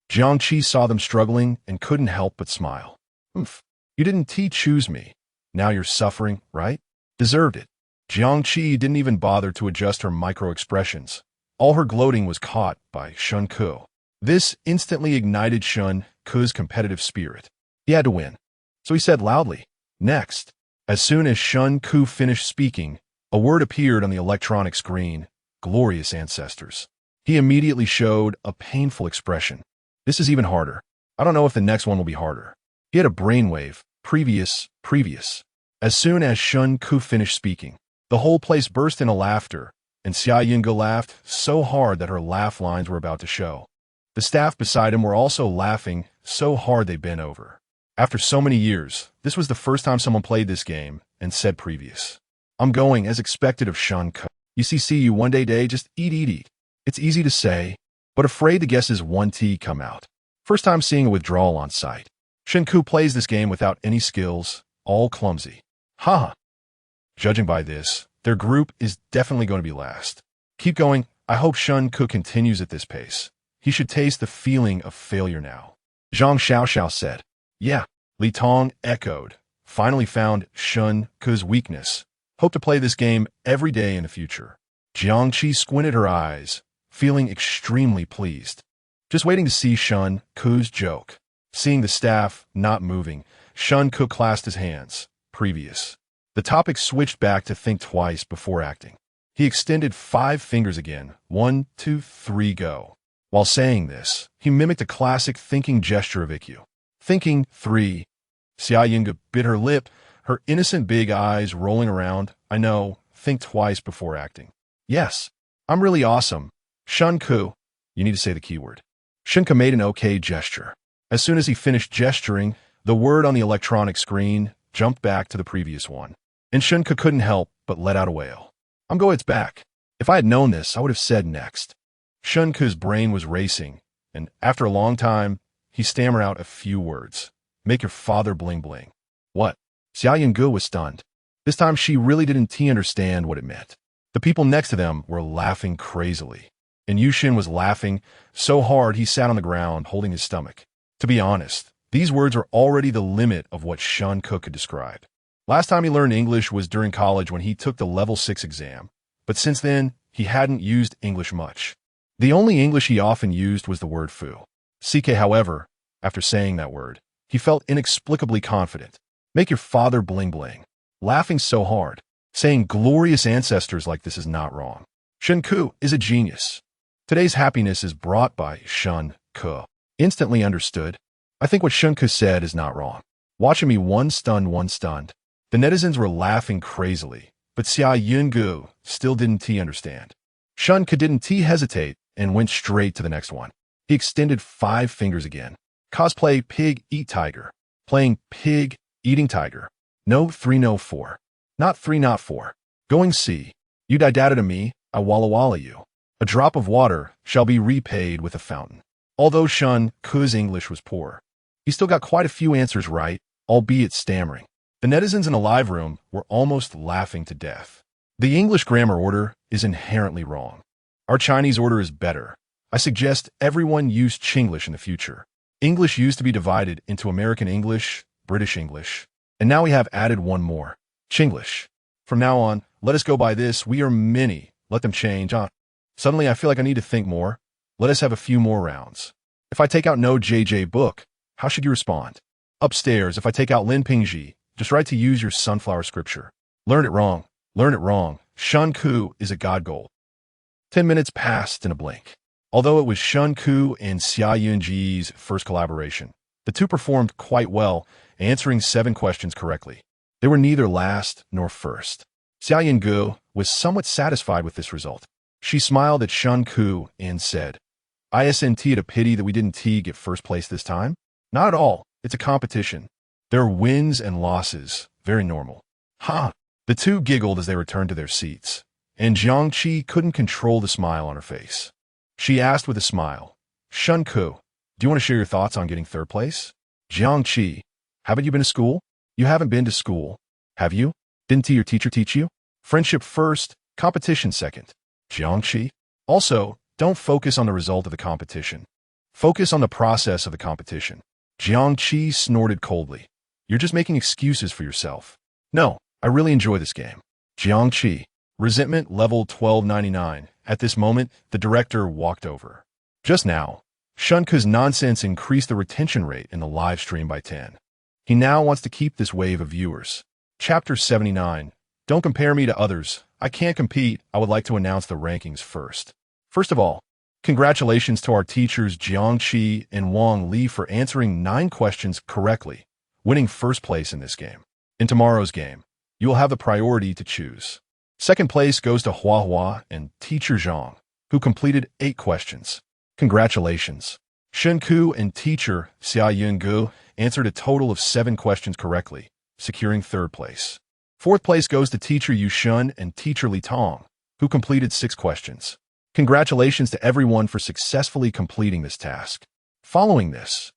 A: Jiang Qi saw them struggling and couldn't help but smile. Oof, you didn't choose me. Now you're suffering, right? Deserved it. Jiang Qi didn't even bother to adjust her micro-expressions. All her gloating was caught by Shen Ke. This instantly ignited Shen Ke's competitive spirit. He had to win. So he said loudly, next. As soon as Shen Ke finished speaking, a word appeared on the electronic screen, glorious ancestors. He immediately showed a painful expression. This is even harder. I don't know if the next one will be harder. He had a brainwave, previous. As soon as Shen Ke finished speaking, the whole place burst into laughter, and Xiao Yungu laughed so hard that her laugh lines were about to show. The staff beside him were also laughing so hard they bent over. After so many years, this was the first time someone played this game and said previous. I'm going as expected of Shen Ke. You see you one day, just eat. It's easy to say, but afraid the guesses 1T come out. First time seeing a withdrawal on site. Shen Ke plays this game without any skills, all clumsy. Haha. Judging by this, their group is definitely going to be last. Keep going. I hope Shen Ke continues at this pace. He should taste the feeling of failure now. Zhang Xiao said. Yeah, Li Tong echoed. Finally found Shen Ke's weakness. Hope to play this game every day in the future. Jiang Qi squinted her eyes, feeling extremely pleased. Just waiting to see Shen Ke's joke. Seeing the staff not moving, Shen Ke clasped his hands. Previous. The topic switched back to think twice before acting. He extended 5 fingers again. 1, 2, 3, go. While saying this, he mimicked a classic thinking gesture of IQ. Thinking 3. Xiao Yungu bit her lip, her innocent big eyes rolling around. I know, think twice before acting. Yes, I'm really awesome. Shen Ke, you need to say the keyword. Shen Ke made an okay gesture. As soon as he finished gesturing, the word on the electronic screen jumped back to the previous one. And Shen Ke couldn't help but let out a wail. I'm going it's back. If I had known this, I would have said next. Shen Ke's brain was racing, and after a long time, he stammered out a few words. Make your father bling bling. What? Xiao Yungu was stunned. This time she really didn't understand what it meant. The people next to them were laughing crazily. And Yushin was laughing so hard he sat on the ground holding his stomach. To be honest, these words were already the limit of what Shen Ke could describe. Last time he learned English was during college when he took the level 6 exam. But since then, he hadn't used English much. The only English he often used was the word fu. CK, however, after saying that word, he felt inexplicably confident. Make your father bling bling. Laughing so hard. Saying glorious ancestors like this is not wrong. Shen Ke is a genius. Today's happiness is brought by Shen Ke. Instantly understood. I think what Shen Ke said is not wrong. Watching me one stunned. The netizens were laughing crazily, but Xiao Yungu still didn't understand. Shen Ke didn't hesitate and went straight to the next one. He extended 5 fingers again. Cosplay pig eat tiger. Playing pig eating tiger. No 3 no 4. Not 3 not 4. Going C. You didata to me, I walla walla you. A drop of water shall be repaid with a fountain. Although Shen Ke's English was poor, he still got quite a few answers right, albeit stammering. The netizens in the live room were almost laughing to death. The English grammar order is inherently wrong. Our Chinese order is better. I suggest everyone use Chinglish in the future. English used to be divided into American English, British English, and now we have added one more, Chinglish. From now on, let us go by this. We are many. Let them change on. Suddenly, I feel like I need to think more. Let us have a few more rounds. If I take out no JJ book, how should you respond? Upstairs, if I take out Lin Pingji, just write to use your sunflower scripture. Learn it wrong. Learn it wrong. Shen Ke is a god gold. 10 minutes passed in a blink. Although it was Shen Ke and Xia Yunji's first collaboration, the two performed quite well, answering 7 questions correctly. They were neither last nor first. Xia Yungu was somewhat satisfied with this result. She smiled at Shen Ke and said, "Isn't it a pity that we didn't get first place this time?" "Not at all. It's a competition. There are wins and losses. Very normal." "Ha!" The two giggled as they returned to their seats, and Jiangqi couldn't control the smile on her face. She asked with a smile, "Shen Ke, do you want to share your thoughts on getting third place?" "Jiangqi, haven't you been to school?" "You haven't been to school, have you? Didn't your teacher teach you? Friendship first, competition second." "Jiangqi, also, don't focus on the result of the competition. Focus on the process of the competition." Jiangqi snorted coldly. "You're just making excuses for yourself." "No, I really enjoy this game." Jiangqi, resentment level 1299. At this moment, the director walked over. Just now, Shen Ke's nonsense increased the retention rate in the live stream by 10. He now wants to keep this wave of viewers. Chapter 79. Don't compare me to others. I can't compete. I would like to announce the rankings first. First of all, congratulations to our teachers Jiangqi and Wang Li for answering 9 questions correctly, winning first place in this game. In tomorrow's game, you will have the priority to choose. Second place goes to Hua Hua and Teacher Zhang, who completed 8 questions. Congratulations. Shen Ke and Teacher Xia Yungu answered a total of 7 questions correctly, securing third place. Fourth place goes to Teacher Yu Shun and Teacher Li Tong, who completed 6 questions. Congratulations to everyone for successfully completing this task. Following this,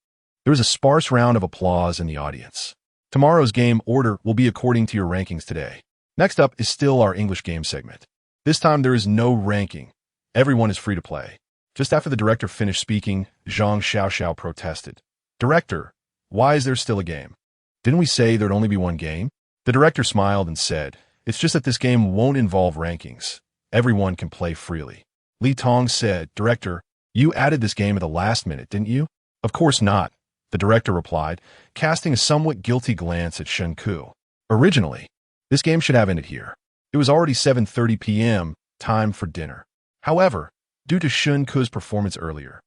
A: there is a sparse round of applause in the audience. Tomorrow's game order will be according to your rankings today. Next up is still our English game segment. This time there is no ranking. Everyone is free to play. Just after the director finished speaking, Zhang Xiaoxiao protested. "Director, why is there still a game? Didn't we say there'd only be one game?" The director smiled and said, "It's just that this game won't involve rankings. Everyone can play freely." Li Tong said, "Director, you added this game at the last minute, didn't you?" "Of course not," the director replied, casting a somewhat guilty glance at Shen Ke. "Originally, this game should have ended here. It was already 7:30 p.m., time for dinner. However, due to Shen Ke's performance earlier,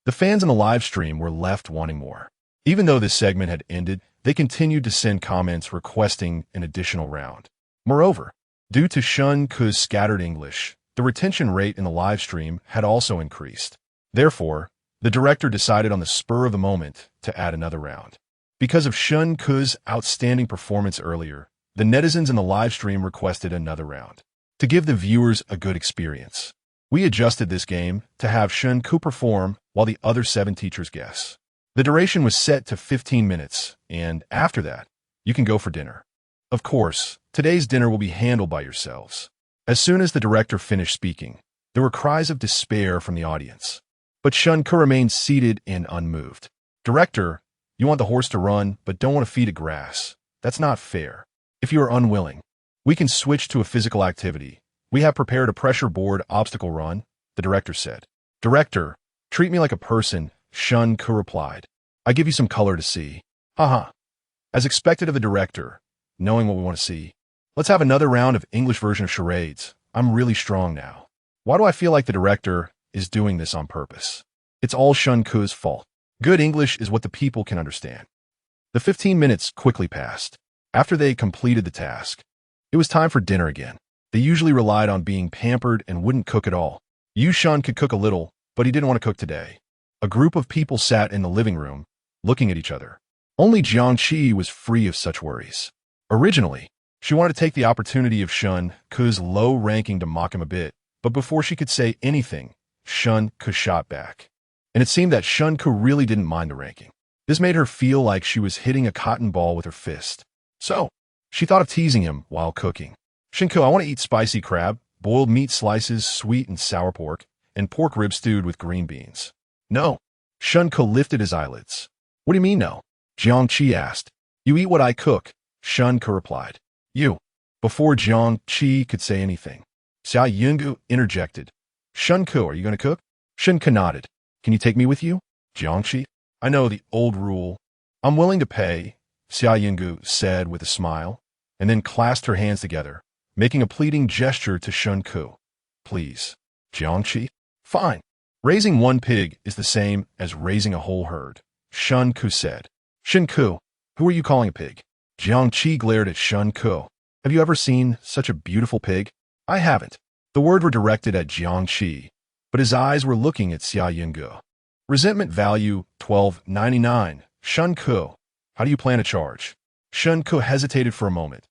A: the fans in the live stream were left wanting more. Even though this segment had ended, they continued to send comments requesting an additional round. Moreover, due to Shen Ke's scattered English, the retention rate in the live stream had also increased. Therefore, the director decided on the spur of the moment to add another round. Because of Shen Ke's outstanding performance earlier, the netizens in the live stream requested another round. To give the viewers a good experience, we adjusted this game to have Shen Ke perform while the other 7 teachers guess. The duration was set to 15 minutes, and after that, you can go for dinner. Of course, today's dinner will be handled by yourselves. As soon as the director finished speaking, there were cries of despair from the audience. But Shen Ke remained seated and unmoved. "Director, you want the horse to run, but don't want to feed it grass. That's not fair. If you are unwilling, we can switch to a physical activity. We have prepared a pressure board obstacle run," the director said. "Director, treat me like a person," Shen Ke replied. "I give you some color to see." Haha. As expected of the director, knowing what we want to see, let's have another round of English version of charades. I'm really strong now. Why do I feel like the director is doing this on purpose? It's all Shen Ke's fault. Good English is what the people can understand. The 15 minutes quickly passed. After they completed the task, it was time for dinner again. They usually relied on being pampered and wouldn't cook at all. Yu Shun could cook a little, but he didn't want to cook today. A group of people sat in the living room, looking at each other. Only Jiangqi was free of such worries. Originally, she wanted to take the opportunity of Shen Ke's low ranking to mock him a bit, but before she could say anything, Shen Ke shot back. And it seemed that Shen Ke really didn't mind the ranking. This made her feel like she was hitting a cotton ball with her fist. So, she thought of teasing him while cooking. "Shen Ke, I want to eat spicy crab, boiled meat slices, sweet and sour pork, and pork rib stewed with green beans." "No." Shen Ke lifted his eyelids. "What do you mean no?" Jiangqi asked. "You eat what I cook," Shen Ke replied. "You." Before Jiangqi could say anything, Xia Yungu interjected. "Shen Ke, are you going to cook?" Shen Ke nodded. "Can you take me with you?" Jiangqi. "I know the old rule. I'm willing to pay," Xia Yungu said with a smile, and then clasped her hands together, making a pleading gesture to Shen Ke. "Please." Jiangqi. "Fine. Raising one pig is the same as raising a whole herd, Shen Ke said. Shen Ke, who are you calling a pig? Jiang Qi glared at Shen Ke. Have you ever seen such a beautiful pig? I haven't. The words were directed at Jiang Qi, but his eyes were looking at Xia Yingge. Resentment value 12.99. Shen Ke, how do you plan to charge? Shen Ke hesitated for a moment.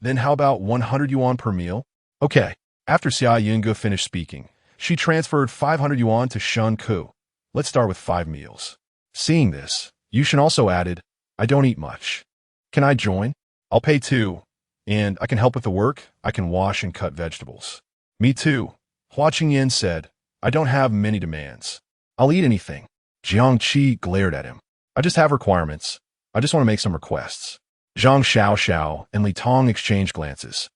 A: Then how about 100 yuan per meal? Okay. After Xia Yingge finished speaking, she transferred 500 yuan to Shen Ke. Let's start with 5 meals. Seeing this, Yushin also added, I don't eat much. Can I join? I'll pay too. And I can help with the work. I can wash and cut vegetables. Me too. Hua Qingyan said, I don't have many demands. I'll eat anything. Jiang Qi glared at him. I just have requirements. I just want to make some requests. Zhang Xiao and Li Tong exchanged glances.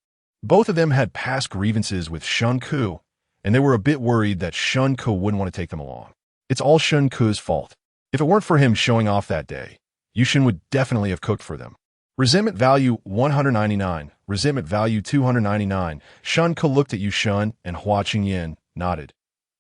A: Both of them had past grievances with Shen Ke, and they were a bit worried that Shen Ke wouldn't want to take them along. It's all Shen Ke's fault. If it weren't for him showing off that day, Yushin would definitely have cooked for them. Resentment value 199. Resentment value 299. Shen Ke looked at Yushin and Hua Qingyan nodded.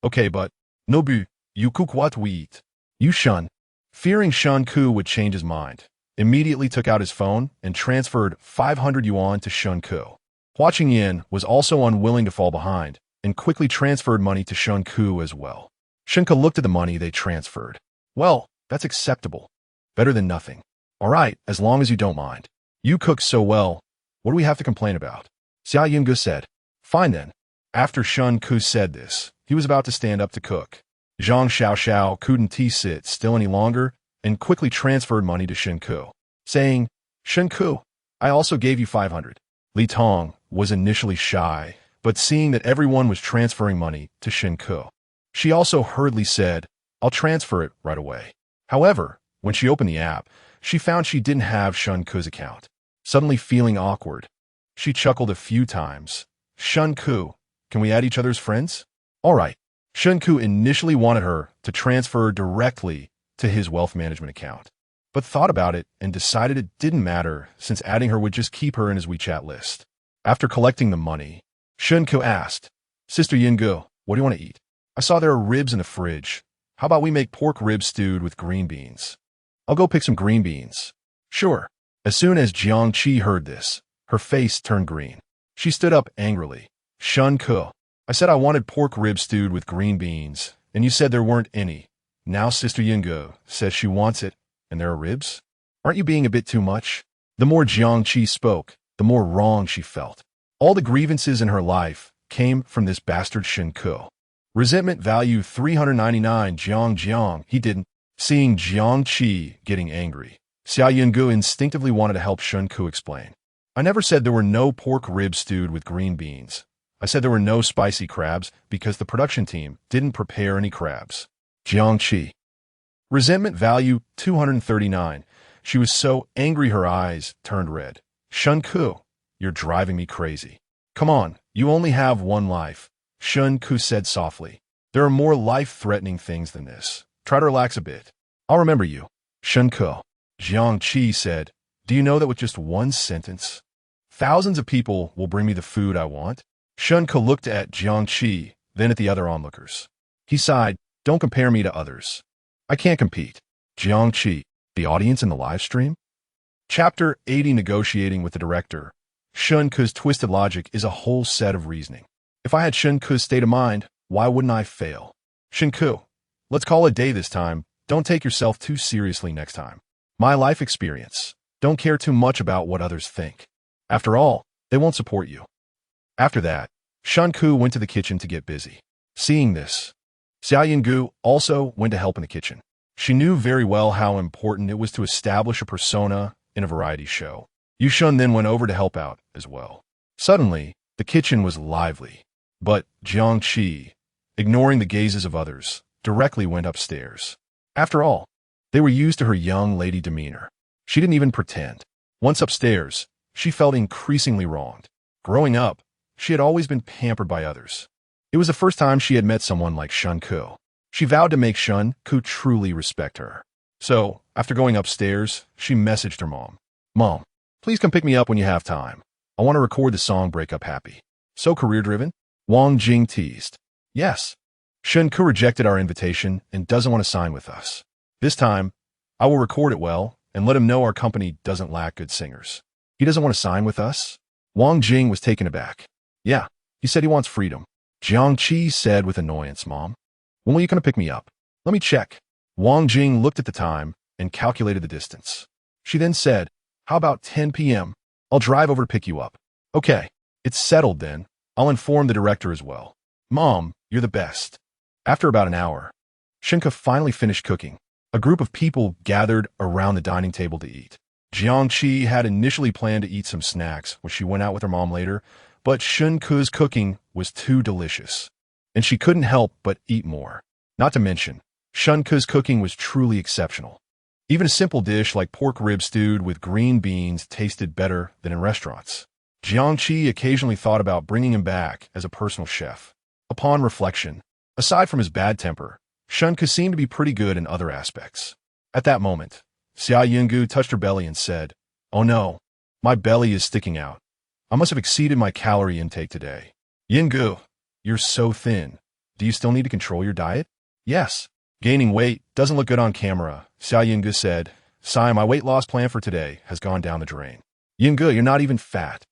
A: Okay, but Nobu, you cook what we eat. Yushin, fearing Shen Ke would change his mind, immediately took out his phone and transferred 500 yuan to Shen Ke. Hua Qingyan was also unwilling to fall behind and quickly transferred money to Shen Ke as well. Shen Ke looked at the money they transferred. Well, that's acceptable. Better than nothing. All right, as long as you don't mind. You cook so well. What do we have to complain about? Xia Yingge said. Fine then. After Shen Ke said this, he was about to stand up to cook. Zhang Xiao couldn't sit still any longer and quickly transferred money to Shen Ke, saying, Shen Ke, I also gave you 500. Li Tong was initially shy, but seeing that everyone was transferring money to Shen Ke, she also hurriedly said, I'll transfer it right away. However, when she opened the app, she found she didn't have Shen Ke's account. Suddenly feeling awkward, she chuckled a few times. Shen Ke, can we add each other's friends? All right. Shen Ke initially wanted her to transfer directly to his wealth management account, but thought about it and decided it didn't matter since adding her would just keep her in his WeChat list. After collecting the money, Shen Ke asked, Sister Yingge, what do you want to eat? I saw there are ribs in the fridge. How about we make pork ribs stewed with green beans? I'll go pick some green beans. Sure. As soon as Jiang Qi heard this, her face turned green. She stood up angrily. Shen Ke, I said I wanted pork ribs stewed with green beans, and you said there weren't any. Now Sister Yingge says she wants it, and there are ribs? Aren't you being a bit too much? The more Jiang Qi spoke, the more wrong she felt. All the grievances in her life came from this bastard Shen Ke. Resentment value 399. Jiang, he didn't. Seeing Jiang Qi getting angry, Xia Yingge instinctively wanted to help Shen Ke explain. I never said there were no pork ribs stewed with green beans. I said there were no spicy crabs because the production team didn't prepare any crabs. Jiang Qi. Resentment value 239. She was so angry her eyes turned red. Shen Ke, you're driving me crazy. Come on, you only have one life. Shen Ke said softly. There are more life-threatening things than this. Try to relax a bit. I'll remember you. Shen Ke. Jiang Qi said, do you know that with just one sentence, thousands of people will bring me the food I want? Shen Ke looked at Jiang Qi, then at the other onlookers. He sighed, don't compare me to others. I can't compete. Jiang Qi, the audience in the live stream? Chapter 80 Negotiating with the Director. Shen Ke's twisted logic is a whole set of reasoning. If I had Shen Ke's state of mind, why wouldn't I fail? Shen Ke, let's call it a day this time. Don't take yourself too seriously next time. My life experience. Don't care too much about what others think. After all, they won't support you. After that, Shen Ke went to the kitchen to get busy. Seeing this, Xia Yingge also went to help in the kitchen. She knew very well how important it was to establish a persona in a variety show. Yushin then went over to help out as well. Suddenly, the kitchen was lively, but Jiang Qi, ignoring the gazes of others, directly went upstairs. After all, they were used to her young lady demeanor. She didn't even pretend. Once upstairs, she felt increasingly wronged. Growing up, she had always been pampered by others. It was the first time she had met someone like Shen Ke. She vowed to make Shen Ke truly respect her. So, after going upstairs, she messaged her mom. Mom, please come pick me up when you have time. I want to record the song Break Up Happy. So career-driven? Wang Jing teased. Yes. Shen Ke rejected our invitation and doesn't want to sign with us. This time, I will record it well and let him know our company doesn't lack good singers. He doesn't want to sign with us? Wang Jing was taken aback. Yeah, he said he wants freedom. Jiang Qi said with annoyance, Mom. When will you come to pick me up? Let me check. Wang Jing looked at the time and calculated the distance. She then said, how about 10 p.m.? I'll drive over to pick you up. Okay, it's settled then. I'll inform the director as well. Mom, you're the best. After about an hour, Shen Ke finally finished cooking. A group of people gathered around the dining table to eat. Jiang Qi had initially planned to eat some snacks when she went out with her mom later, but Shen Ke's cooking was too delicious, and she couldn't help but eat more. Not to mention, Shen Ke's cooking was truly exceptional. Even a simple dish like pork rib stewed with green beans tasted better than in restaurants. Jiang Qi occasionally thought about bringing him back as a personal chef. Upon reflection, aside from his bad temper, Shen Ke seemed to be pretty good in other aspects. At that moment, Xia Yinggu touched her belly and said, oh no, my belly is sticking out. I must have exceeded my calorie intake today. Yinggu, you're so thin. Do you still need to control your diet? Yes. Gaining weight doesn't look good on camera, Xia Yinggu said. Sai, my weight loss plan for today has gone down the drain. Yinggu, you're not even fat.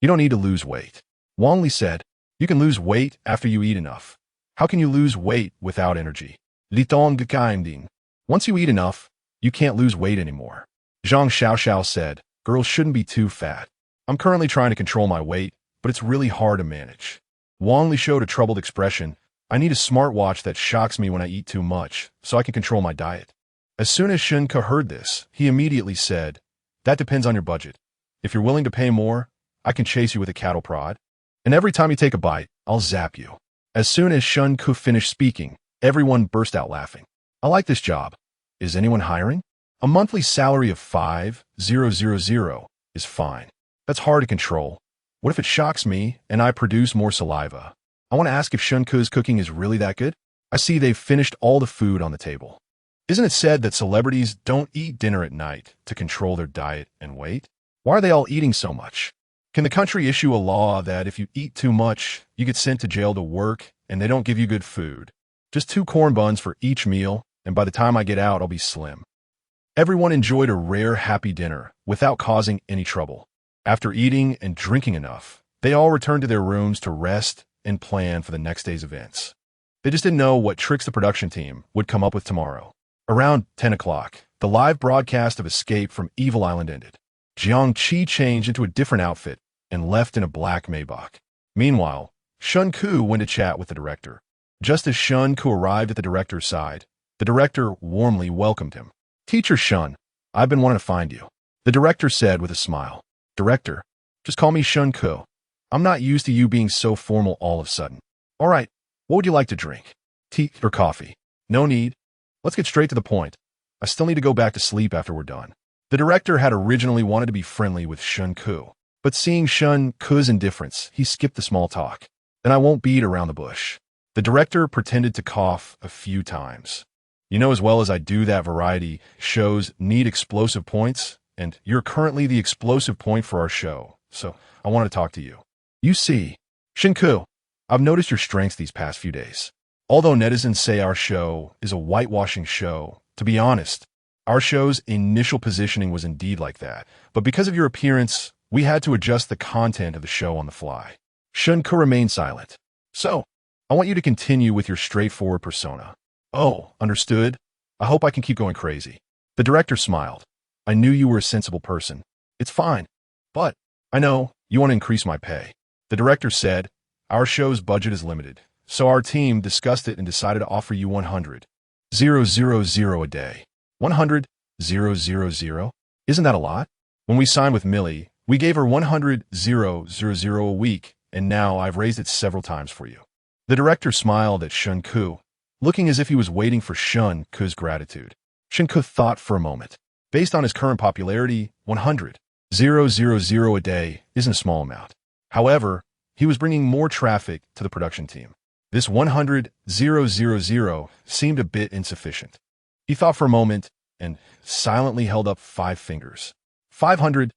A: You don't need to lose weight. Wang Li said, you can lose weight after you eat enough. How can you lose weight without energy? Li Tong Gekaimding. Once you eat enough, you can't lose weight anymore. Zhang Xiaoxiao said, girls shouldn't be too fat. I'm currently trying to control my weight, but it's really hard to manage. Wang Li showed a troubled expression. I need a smartwatch that shocks me when I eat too much, so I can control my diet. As soon as Shen Ke heard this, he immediately said, that depends on your budget. If you're willing to pay more, I can chase you with a cattle prod. And every time you take a bite, I'll zap you. As soon as Shen Ke finished speaking, everyone burst out laughing. I like this job. Is anyone hiring? A monthly salary of 5,000 is fine. That's hard to control. What if it shocks me and I produce more saliva? I want to ask if Shen Ke's cooking is really that good. I see they've finished all the food on the table. Isn't it said that celebrities don't eat dinner at night to control their diet and weight? Why are they all eating so much? Can the country issue a law that if you eat too much, you get sent to jail to work and they don't give you good food? Just 2 corn buns for each meal, and by the time I get out, I'll be slim. Everyone enjoyed a rare, happy dinner without causing any trouble. After eating and drinking enough, they all returned to their rooms to rest and plan for the next day's events. They just didn't know what tricks the production team would come up with tomorrow. Around 10 o'clock, the live broadcast of Escape from Evil Island ended. Jiang Qi changed into a different outfit and left in a black Maybach. Meanwhile, Shen Ke went to chat with the director. Just as Shen Ke arrived at the director's side, the director warmly welcomed him. Teacher Shen, I've been wanting to find you. The director said with a smile. Director, just call me Shen Ke. I'm not used to you being so formal all of a sudden. All right, what would you like to drink? Tea or coffee? No need. Let's get straight to the point. I still need to go back to sleep after we're done. The director had originally wanted to be friendly with Shen Ke, but seeing Shen Ke's indifference, he skipped the small talk. Then I won't beat around the bush. The director pretended to cough a few times. You know as well as I do that variety shows need explosive points, and you're currently the explosive point for our show, so I want to talk to you. You see, Shen Ke, I've noticed your strengths these past few days. Although netizens say our show is a whitewashing show, to be honest, our show's initial positioning was indeed like that, but because of your appearance, we had to adjust the content of the show on the fly. Shen Ke remained silent. So, I want you to continue with your straightforward persona. Oh, understood. I hope I can keep going crazy. The director smiled. I knew you were a sensible person. It's fine. But, I know, you want to increase my pay. The director said, our show's budget is limited, so our team discussed it and decided to offer you 100,000 a day. 100,000? Isn't that a lot? When we signed with Millie, we gave her 100,000 a week, and now I've raised it several times for you. The director smiled at Shen Ke, looking as if he was waiting for Shen Ke's gratitude. Shen Ke thought for a moment. Based on his current popularity, 100,000 a day isn't a small amount. However, he was bringing more traffic to the production team. This 100,000 seemed a bit insufficient. He thought for a moment and silently held up 5 fingers. 500,000?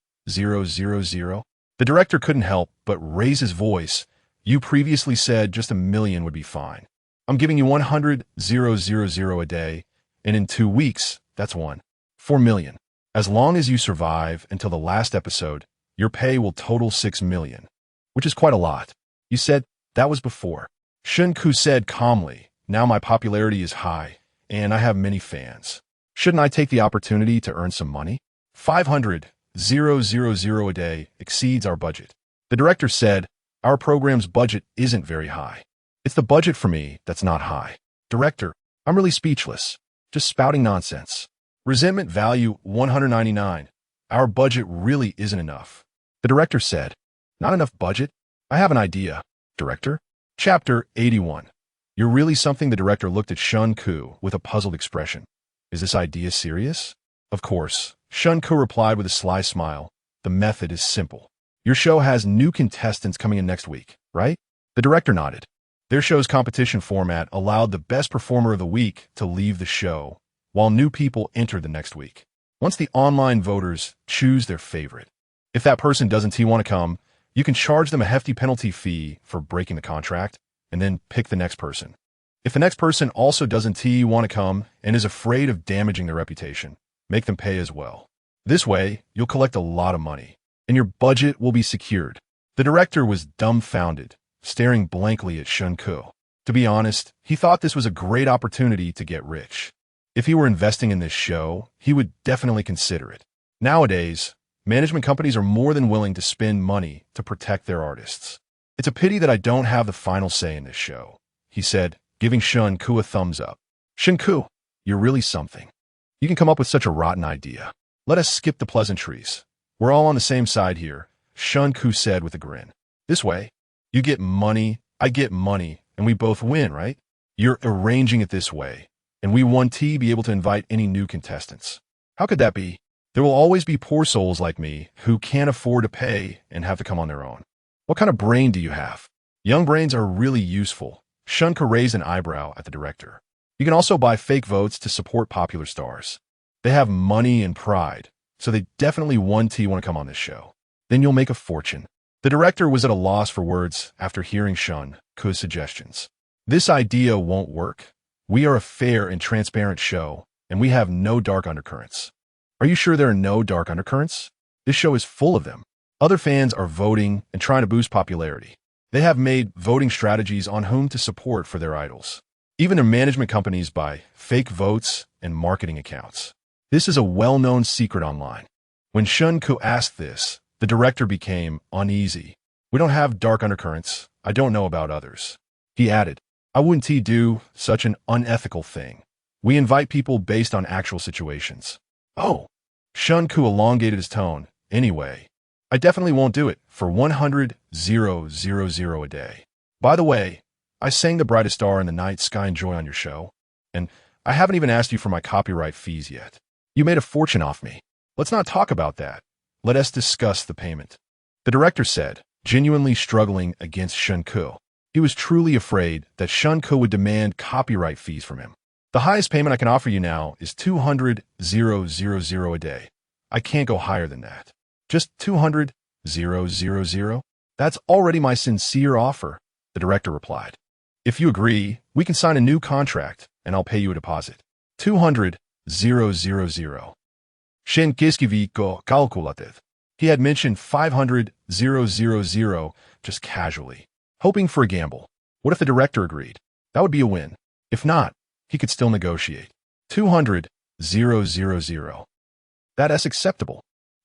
A: The director couldn't help but raise his voice. You previously said just 1 million would be fine. I'm giving you 100,000 a day, and in 2 weeks, that's 4 million. As long as you survive until the last episode, your pay will total 6 million, which is quite a lot. You said that was before. Shen Ke said calmly, now my popularity is high, and I have many fans. Shouldn't I take the opportunity to earn some money? 500,000 a day exceeds our budget. The director said, our program's budget isn't very high. It's the budget for me that's not high. Director, I'm really speechless. Just spouting nonsense. Resentment value 199. Our budget really isn't enough. The director said, not enough budget? I have an idea. Director? Chapter 81. You're really something. The director looked at Shen Ke with a puzzled expression. Is this idea serious? Of course. Shen Ke replied with a sly smile. The method is simple. Your show has new contestants coming in next week, right? The director nodded. Their show's competition format allowed the best performer of the week to leave the show, while new people enter the next week. Once the online voters choose their favorite, if that person doesn't want to come, you can charge them a hefty penalty fee for breaking the contract, and then pick the next person. If the next person also doesn't want to come and is afraid of damaging their reputation, make them pay as well. This way, you'll collect a lot of money, and your budget will be secured. The director was dumbfounded, staring blankly at Shen Ke. To be honest, he thought this was a great opportunity to get rich. If he were investing in this show, he would definitely consider it. Nowadays, management companies are more than willing to spend money to protect their artists. It's a pity that I don't have the final say in this show, he said, giving Shen Ke a thumbs up. Shen Ke, you're really something. You can come up with such a rotten idea. Let us skip the pleasantries. We're all on the same side here, Shen Ke said with a grin. This way, you get money, I get money, and we both win, right? You're arranging it this way, and we won't be able to invite any new contestants. How could that be? There will always be poor souls like me who can't afford to pay and have to come on their own. What kind of brain do you have? Young brains are really useful. Shen Ke raised an eyebrow at the director. You can also buy fake votes to support popular stars. They have money and pride, so they definitely want to come on this show. Then you'll make a fortune. The director was at a loss for words after hearing Shen Ke's suggestions. This idea won't work. We are a fair and transparent show, and we have no dark undercurrents. Are you sure there are no dark undercurrents? This show is full of them. Other fans are voting and trying to boost popularity. They have made voting strategies on whom to support for their idols. Even their management companies buy fake votes and marketing accounts. This is a well-known secret online. When Shen Ke asked this, the director became uneasy. We don't have dark undercurrents. I don't know about others. He added, I wouldn't do such an unethical thing. We invite people based on actual situations. Oh, Shen Ke elongated his tone. Anyway, I definitely won't do it for 100,000 a day. By the way, I sang The Brightest Star in the Night Sky and Joy on your show, and I haven't even asked you for my copyright fees yet. You made a fortune off me. Let's not talk about that. Let us discuss the payment. The director said, genuinely struggling against Shen Ke. He was truly afraid that Shen Ke would demand copyright fees from him. The highest payment I can offer you now is 200,000 a day. I can't go higher than that. Just 200,000? That's already my sincere offer, the director replied. If you agree, we can sign a new contract, and I'll pay you a deposit. 200,000. Shen Ke calculative. He had mentioned 500,000 just casually, hoping for a gamble. What if the director agreed? That would be a win. If not, he could still negotiate. 200,000. That is acceptable.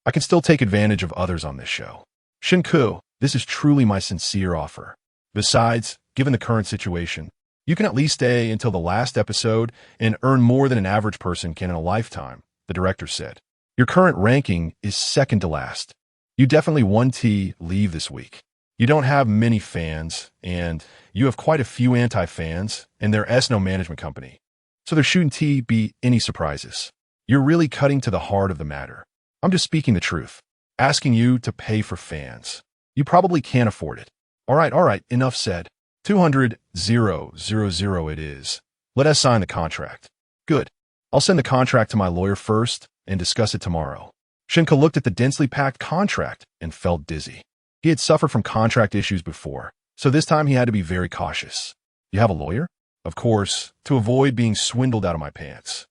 A: I can still take advantage of others on this show. Shen Ke, this is truly my sincere offer. Besides, given the current situation, you can at least stay until the last episode and earn more than an average person can in a lifetime, the director said. Your current ranking is second to last. You definitely want to leave this week. You don't have many fans, and you have quite a few anti-fans, and there's no management company. So there shouldn't be any surprises. You're really cutting to the heart of the matter. I'm just speaking the truth, asking you to pay for fans. You probably can't afford it. All right, enough said. 200,000 it is. Let us sign the contract. Good. I'll send the contract to my lawyer first and discuss it tomorrow. Shen Ke looked at the densely packed contract and felt dizzy. He had suffered from contract issues before, so this time he had to be very cautious. You have a lawyer? of course, to avoid being swindled out of my pants.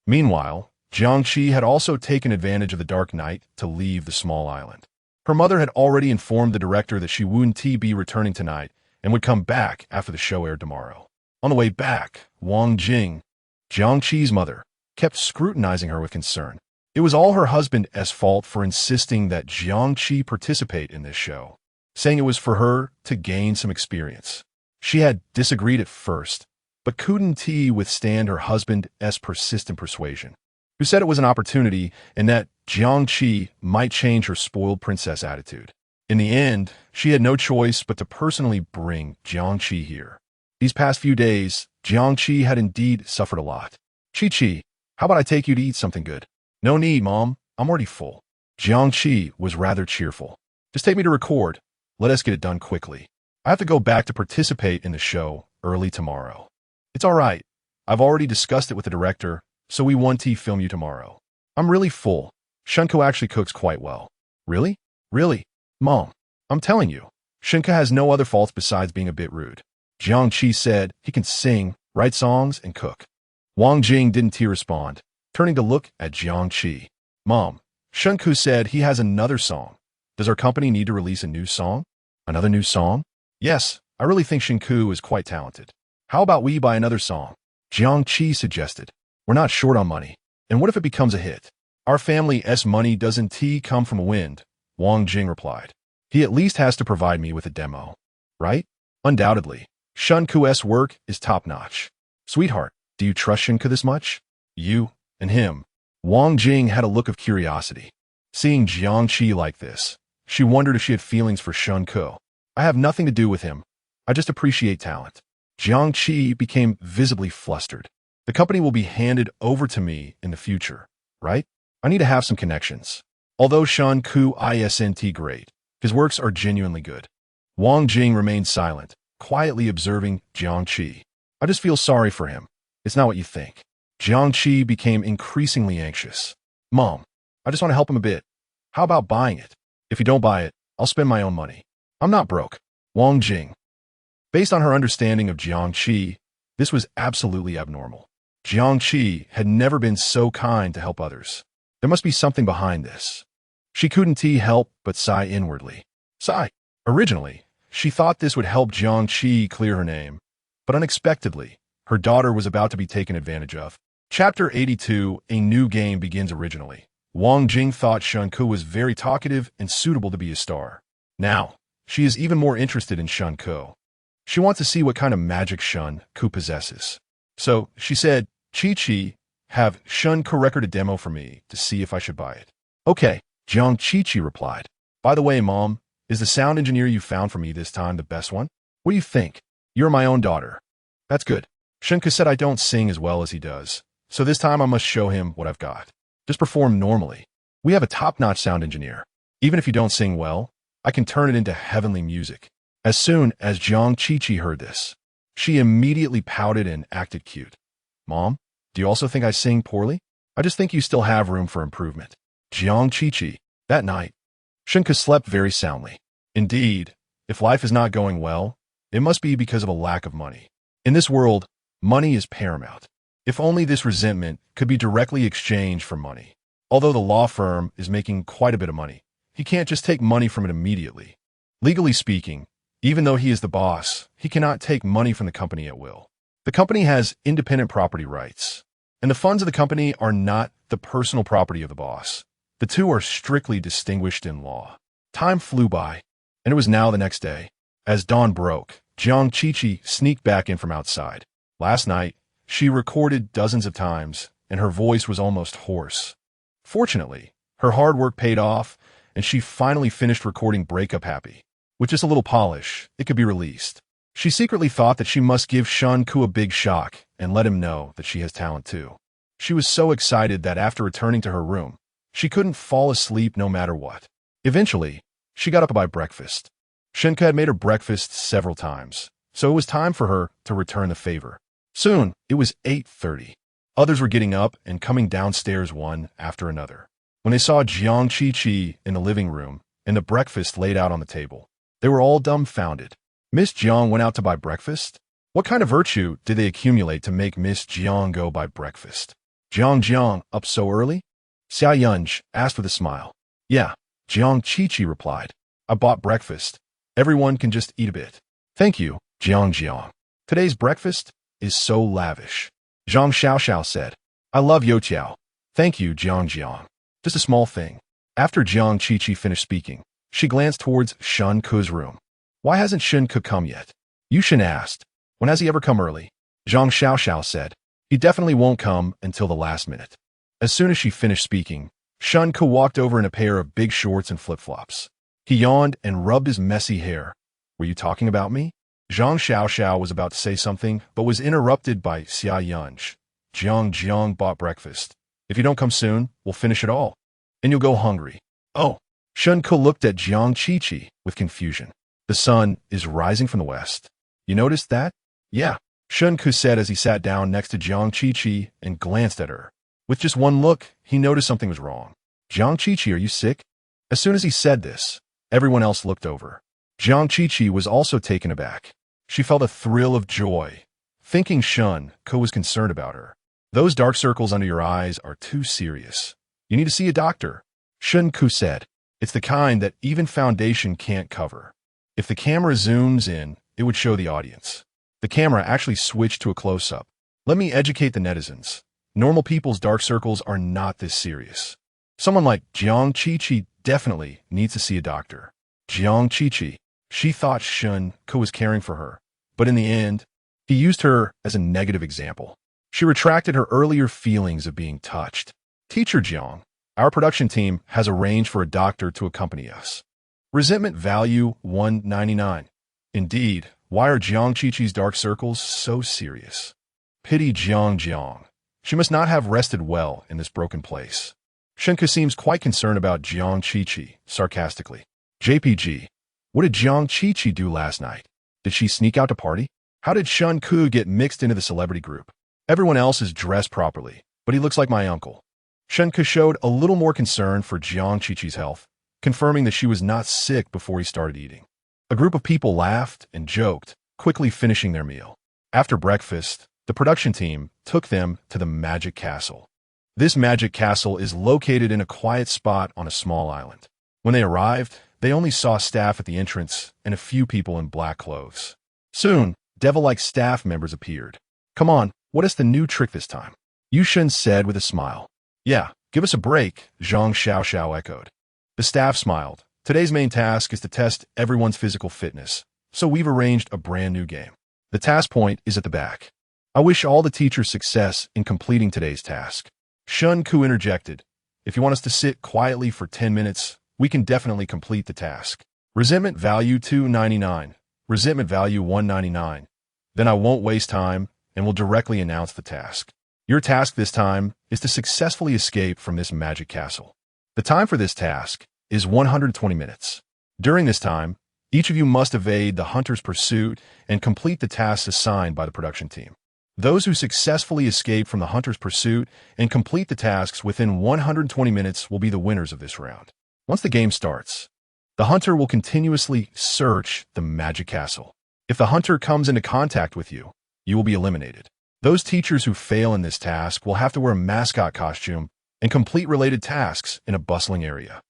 A: Meanwhile, Jiangqi had also taken advantage of the dark night to leave the small island. Her mother had already informed the director that she wouldn't be returning tonight and would come back after the show aired tomorrow. On the way back, Wang Jing, Jiangqi's mother, kept scrutinizing her with concern. It was all her husband's fault for insisting that Jiangqi participate in this show, saying it was for her to gain some experience. She had disagreed at first, but couldn't withstand her husband's persistent persuasion, who said it was an opportunity and that Jiangqi might change her spoiled princess attitude. In the end, she had no choice but to personally bring Jiangqi here. These past few days, Jiangqi had indeed suffered a lot. Chi-Chi, how about I take you to eat something good? No need, Mom. I'm already full. Jiangqi was rather cheerful. Just take me to record. Let us get it done quickly. I have to go back to participate in the show early tomorrow. It's all right. I've already discussed it with the director, so we want to film you tomorrow. I'm really full. Shen Ke actually cooks quite well. Really? Really? Mom, I'm telling you, Shen Ke has no other faults besides being a bit rude. Jiangqi said he can sing, write songs, and cook. Wang Jing didn't respond, turning to look at Jiangqi. Mom, Shen Ke said he has another song. Does our company need to release a new song? Another new song? Yes, I really think Shen Ke is quite talented. How about we buy another song? Jiangqi suggested. We're not short on money. And what if it becomes a hit? Our family's money doesn't come from a wind, Wang Jing replied. He at least has to provide me with a demo. Right? Undoubtedly. Shen Ke's work is top-notch. Sweetheart, do you trust Shen Ke this much? You and him. Wang Jing had a look of curiosity. Seeing Jiangqi like this, she wondered if she had feelings for Shen Ke. I have nothing to do with him. I just appreciate talent. Jiangqi became visibly flustered. The company will be handed over to me in the future, right? I need to have some connections. Although Shen Ke isn't great, his works are genuinely good. Wang Jing remained silent, quietly observing Jiangqi. I just feel sorry for him. It's not what you think. Jiangqi became increasingly anxious. Mom, I just want to help him a bit. How about buying it? If you don't buy it, I'll spend my own money. I'm not broke. Wang Jing. Based on her understanding of Jiangqi, this was absolutely abnormal. Jiangqi had never been so kind to help others. There must be something behind this. She couldn't help but sigh inwardly. Sigh. Originally, she thought this would help Jiangqi clear her name, but unexpectedly, her daughter was about to be taken advantage of. Chapter 82, A New Game begins originally. Wang Jing thought Shen Ke was very talkative and suitable to be a star. Now, she is even more interested in Shen Ke. She wants to see what kind of magic Shen Ke possesses. So, she said, Chi-Chi, have Shen Ke record a demo for me to see if I should buy it. Okay, Jiangqi replied. By the way, Mom, is the sound engineer you found for me this time the best one? What do you think? You're my own daughter. That's good. Shen Ke said I don't sing as well as he does, so this time I must show him what I've got. Just perform normally. We have a top-notch sound engineer. Even if you don't sing well, I can turn it into heavenly music. As soon as Jiangqi heard this, she immediately pouted and acted cute. Mom, do you also think I sing poorly? I just think you still have room for improvement. Jiangqi. That night, Shen Ke slept very soundly. Indeed, if life is not going well, it must be because of a lack of money. In this world, money is paramount. If only this resentment could be directly exchanged for money. Although the law firm is making quite a bit of money, he can't just take money from it immediately. Legally speaking, even though he is the boss, he cannot take money from the company at will. The company has independent property rights, and the funds of the company are not the personal property of the boss. The two are strictly distinguished in law. Time flew by, and it was now the next day. As dawn broke, Jiangqi sneaked back in from outside. Last night, she recorded dozens of times, and her voice was almost hoarse. Fortunately, her hard work paid off, and she finally finished recording Breakup Happy. With just a little polish, it could be released. She secretly thought that she must give Shen Ke a big shock and let him know that she has talent too. She was so excited that after returning to her room, she couldn't fall asleep no matter what. Eventually, she got up to buy breakfast. Shen Ke had made her breakfast several times, so it was time for her to return the favor. Soon, it was 8:30. Others were getting up and coming downstairs one after another. When they saw Jiangqi in the living room and the breakfast laid out on the table, they were all dumbfounded. Miss Jiang went out to buy breakfast? What kind of virtue did they accumulate to make Miss Jiang go by breakfast? Jiang, up so early? Xia Yunj asked with a smile. Yeah, Jiang Chi replied. I bought breakfast. Everyone can just eat a bit. Thank you, Jiang. Today's breakfast is so lavish. Zhang Xiao said. I love youtiao. Thank you, Jiang. Just a small thing. After Jiang Chi finished speaking, she glanced towards Shen Ke's room. Why hasn't Shen Ke come yet? Yushin asked. When has he ever come early? Zhang Xiao said. He definitely won't come until the last minute. As soon as she finished speaking, Shen Ke walked over in a pair of big shorts and flip-flops. He yawned and rubbed his messy hair. Were you talking about me? Zhang Xiao was about to say something, but was interrupted by Xia Yunj. Jiang bought breakfast. If you don't come soon, we'll finish it all. And you'll go hungry. Oh. Shen Ke looked at Jiang Chi with confusion. The sun is rising from the west. You noticed that? Yeah. Shen Ke said as he sat down next to Jiang Chi and glanced at her. With just one look, he noticed something was wrong. Jiang Chi, are you sick? As soon as he said this, everyone else looked over. Jiang Chi was also taken aback. She felt a thrill of joy, thinking Shen Ke was concerned about her. Those dark circles under your eyes are too serious. You need to see a doctor. Shen Ke said. It's the kind that even foundation can't cover. If the camera zooms in, it would show the audience. The camera actually switched to a close-up. Let me educate the netizens. Normal people's dark circles are not this serious. Someone like Jiang Chi definitely needs to see a doctor. Jiang Chi. She thought Shen Ke was caring for her, but in the end, he used her as a negative example. She retracted her earlier feelings of being touched. Teacher Jiang, our production team has arranged for a doctor to accompany us. Resentment value 199. Indeed, why are Jiang Chi's dark circles so serious? Pity Jiang. She must not have rested well in this broken place. Shen Ke seems quite concerned about Jiang Chi, sarcastically. JPG, what did Jiang Chi do last night? Did she sneak out to party? How did Shen Ke get mixed into the celebrity group? Everyone else is dressed properly, but he looks like my uncle. Shen Ke showed a little more concern for Jiang Chi's health, confirming that she was not sick before he started eating. A group of people laughed and joked, quickly finishing their meal. After breakfast, the production team took them to the Magic Castle. This Magic Castle is located in a quiet spot on a small island. When they arrived, they only saw staff at the entrance and a few people in black clothes. Soon, devil-like staff members appeared. Come on, what is the new trick this time? Yushin said with a smile. Yeah, give us a break, Zhang Xiao echoed. The staff smiled. Today's main task is to test everyone's physical fitness, so we've arranged a brand new game. The task point is at the back. I wish all the teachers success in completing today's task. Shen Ke interjected. If you want us to sit quietly for 10 minutes, we can definitely complete the task. Resentment value 299. Resentment value 199. Then I won't waste time and will directly announce the task. Your task this time is to successfully escape from this magic castle. The time for this task is 120 minutes. During this time, each of you must evade the hunter's pursuit and complete the tasks assigned by the production team. Those who successfully escape from the hunter's pursuit and complete the tasks within 120 minutes will be the winners of this round. Once the game starts, the hunter will continuously search the magic castle. If the hunter comes into contact with you, you will be eliminated. Those teachers who fail in this task will have to wear a mascot costume and complete related tasks in a bustling area.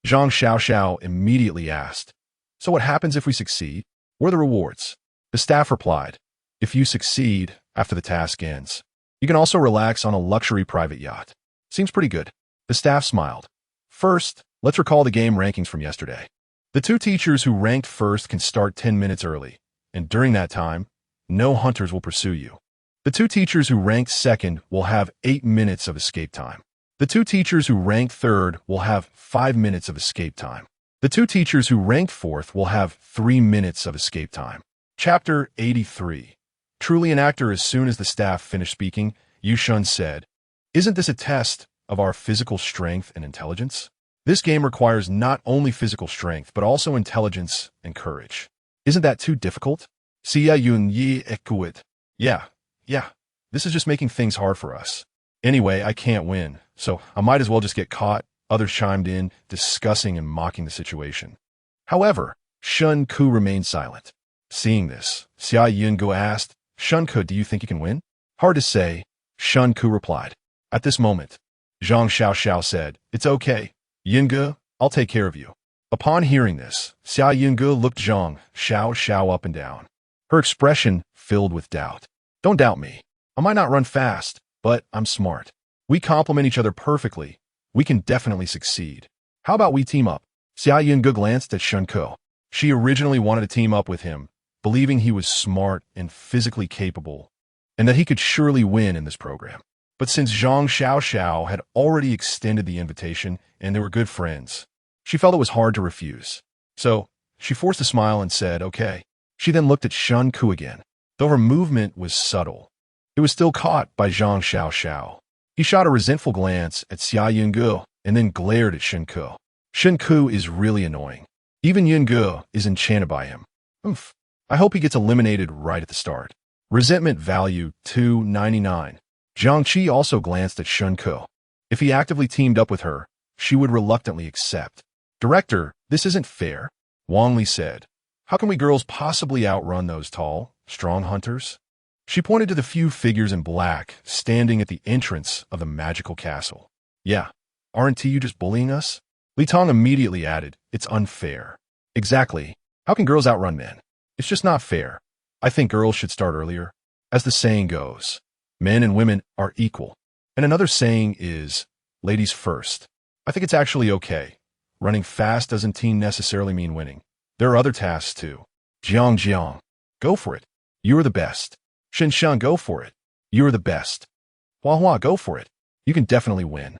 A: Zhang Xiao immediately asked, So what happens if we succeed? What are the rewards? The staff replied, If you succeed after the task ends, you can also relax on a luxury private yacht. Seems pretty good. The staff smiled. First, let's recall the game rankings from yesterday. The two teachers who ranked first can start 10 minutes early, and during that time, no hunters will pursue you. The two teachers who ranked second will have 8 minutes of escape time. The two teachers who ranked third will have 5 minutes of escape time. The two teachers who ranked fourth will have 3 minutes of escape time. Chapter 83. Truly an actor. As soon as the staff finished speaking, Yushun said, Isn't this a test of our physical strength and intelligence? This game requires not only physical strength, but also intelligence and courage. Isn't that too difficult? Xia Yun Yi Ekuit. Yeah, this is just making things hard for us. Anyway, I can't win, so I might as well just get caught. Others chimed in, discussing and mocking the situation. However, Shen Ke remained silent. Seeing this, Xia Yungo asked, Shen Ke, do you think you can win? Hard to say, Shen Ke replied. At this moment, Zhang Xiao said, It's okay, Yinge, I'll take care of you. Upon hearing this, Xia Yinge looked Zhang Xiao up and down. Her expression filled with doubt. Don't doubt me. I might not run fast, but I'm smart. We complement each other perfectly. We can definitely succeed. How about we team up? Xia Yinge glanced at Shen Ke. She originally wanted to team up with him, believing he was smart and physically capable, and that he could surely win in this program. But since Zhang Xiao had already extended the invitation and they were good friends, she felt it was hard to refuse. So, she forced a smile and said, okay. She then looked at Shen Ke again. Though her movement was subtle, it was still caught by Zhang Xiao. He shot a resentful glance at Xia Yinge and then glared at Shen Ke. Shen Ke is really annoying. Even Yinge is enchanted by him. Oof. I hope he gets eliminated right at the start. Resentment value 299. Jiang Qi also glanced at Shen Ke. If he actively teamed up with her, she would reluctantly accept. Director, this isn't fair, Wang Li said. How can we girls possibly outrun those tall, strong hunters? She pointed to the few figures in black standing at the entrance of the magical castle. Yeah, aren't you just bullying us? Li Tong immediately added, It's unfair. Exactly. How can girls outrun men? It's just not fair. I think girls should start earlier. As the saying goes, men and women are equal. And another saying is, ladies first. I think it's actually okay. Running fast doesn't necessarily mean winning. There are other tasks too. Jiang, go for it. You are the best. Shen, go for it. You are the best. Hua, go for it. You can definitely win.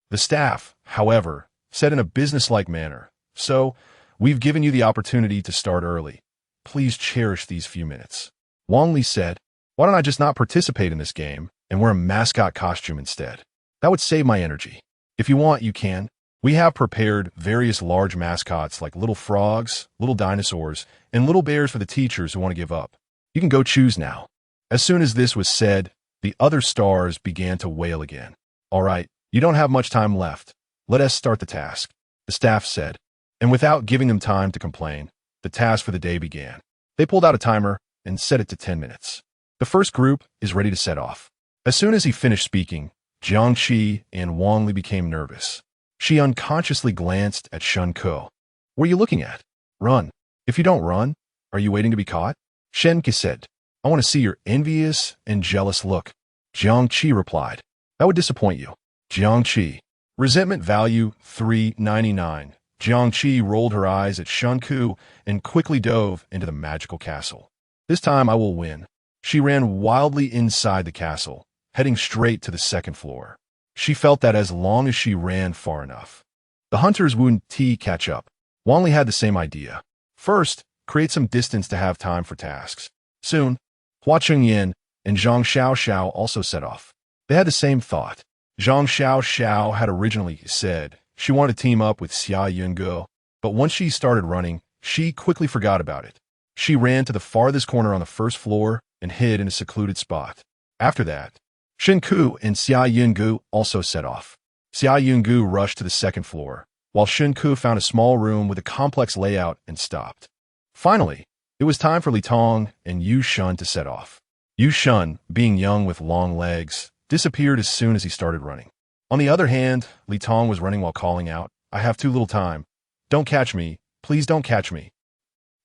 A: The staff, however, said in a businesslike manner, So, we've given you the opportunity to start early. Please cherish these few minutes. Wang Li said, Why don't I just not participate in this game and wear a mascot costume instead? That would save my energy. If you want, you can. We have prepared various large mascots like little frogs, little dinosaurs, and little bears for the teachers who want to give up. You can go choose now. As soon as this was said, the other stars began to wail again. All right, you don't have much time left. Let us start the task, the staff said. And without giving them time to complain, the task for the day began. They pulled out a timer and set it to 10 minutes. The first group is ready to set off. As soon as he finished speaking, Jiang Qi and Wang Li became nervous. She unconsciously glanced at Shen Ke. What are you looking at? Run. If you don't run, are you waiting to be caught? Shen Ke said, I want to see your envious and jealous look. Jiang Qi replied, That would disappoint you. Jiang Qi. Resentment value 399. Jiang Qi rolled her eyes at Shen Ke and quickly dove into the magical castle. This time I will win. She ran wildly inside the castle, heading straight to the second floor. She felt that as long as she ran far enough, the hunters wouldn't catch up. Wang Li had the same idea. First, create some distance to have time for tasks. Soon, Hua Chengyan and Zhang Xiao also set off. They had the same thought. Zhang Xiao had originally said she wanted to team up with Xia Yinge, but once she started running, she quickly forgot about it. She ran to the farthest corner on the first floor and hid in a secluded spot. After that, Shen Ke and Xia Yinge also set off. Xia Yinge rushed to the second floor, while Shen Ke found a small room with a complex layout and stopped. Finally, it was time for Li Tong and Yu Shun to set off. Yu Shun, being young with long legs, disappeared as soon as he started running. On the other hand, Li Tong was running while calling out, I have too little time. Don't catch me. Please don't catch me.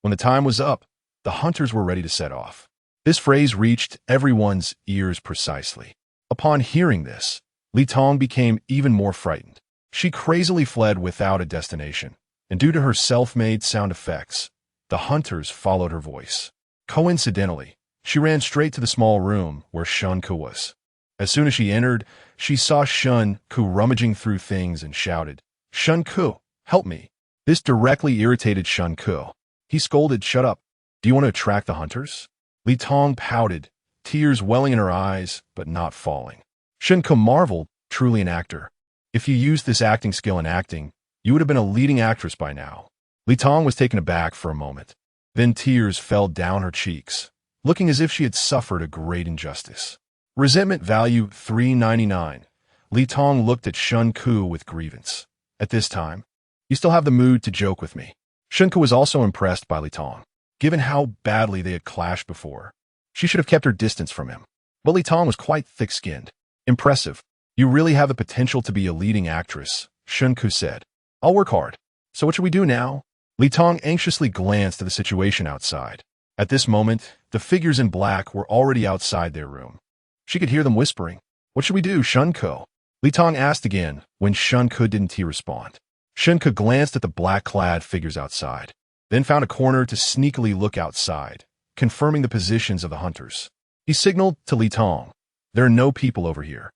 A: When the time was up, the hunters were ready to set off. This phrase reached everyone's ears precisely. Upon hearing this, Li Tong became even more frightened. She crazily fled without a destination, and due to her self-made sound effects, the hunters followed her voice. Coincidentally, she ran straight to the small room where Shen Ke was. As soon as she entered, she saw Shen Ke rummaging through things and shouted, Shen Ke, help me. This directly irritated Shen Ke. He scolded, Shut up. Do you want to attract the hunters? Li Tong pouted, tears welling in her eyes, but not falling. Shen Ke marveled, truly an actor. If you used this acting skill in acting, you would have been a leading actress by now. Li Tong was taken aback for a moment. Then tears fell down her cheeks, looking as if she had suffered a great injustice. Resentment value 399. Li Tong looked at Shen Ke with grievance. At this time, you still have the mood to joke with me. Shen Ke was also impressed by Li Tong, given how badly they had clashed before. She should have kept her distance from him. But Li Tong was quite thick-skinned. Impressive. You really have the potential to be a leading actress, Shen Ke said. I'll work hard. So what should we do now? Li Tong anxiously glanced at the situation outside. At this moment, the figures in black were already outside their room. She could hear them whispering. What should we do, Shen Ke? Li Tong asked again when Shen Ke didn't respond. Shen Ke glanced at the black-clad figures outside, then found a corner to sneakily look outside, confirming the positions of the hunters. He signaled to Li Tong, "There are no people over here.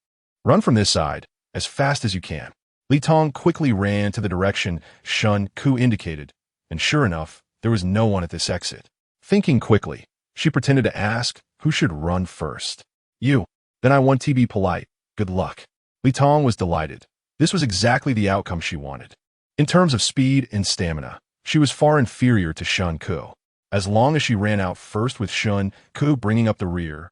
A: Run from this side, as fast as you can." Li Tong quickly ran to the direction Shen Ke indicated, and sure enough, there was no one at this exit. Thinking quickly, she pretended to ask who should run first. You. Then I want to be polite. Good luck. Li Tong was delighted. This was exactly the outcome she wanted. In terms of speed and stamina, she was far inferior to Shen Ke. As long as she ran out first with Shen Ke bringing up the rear,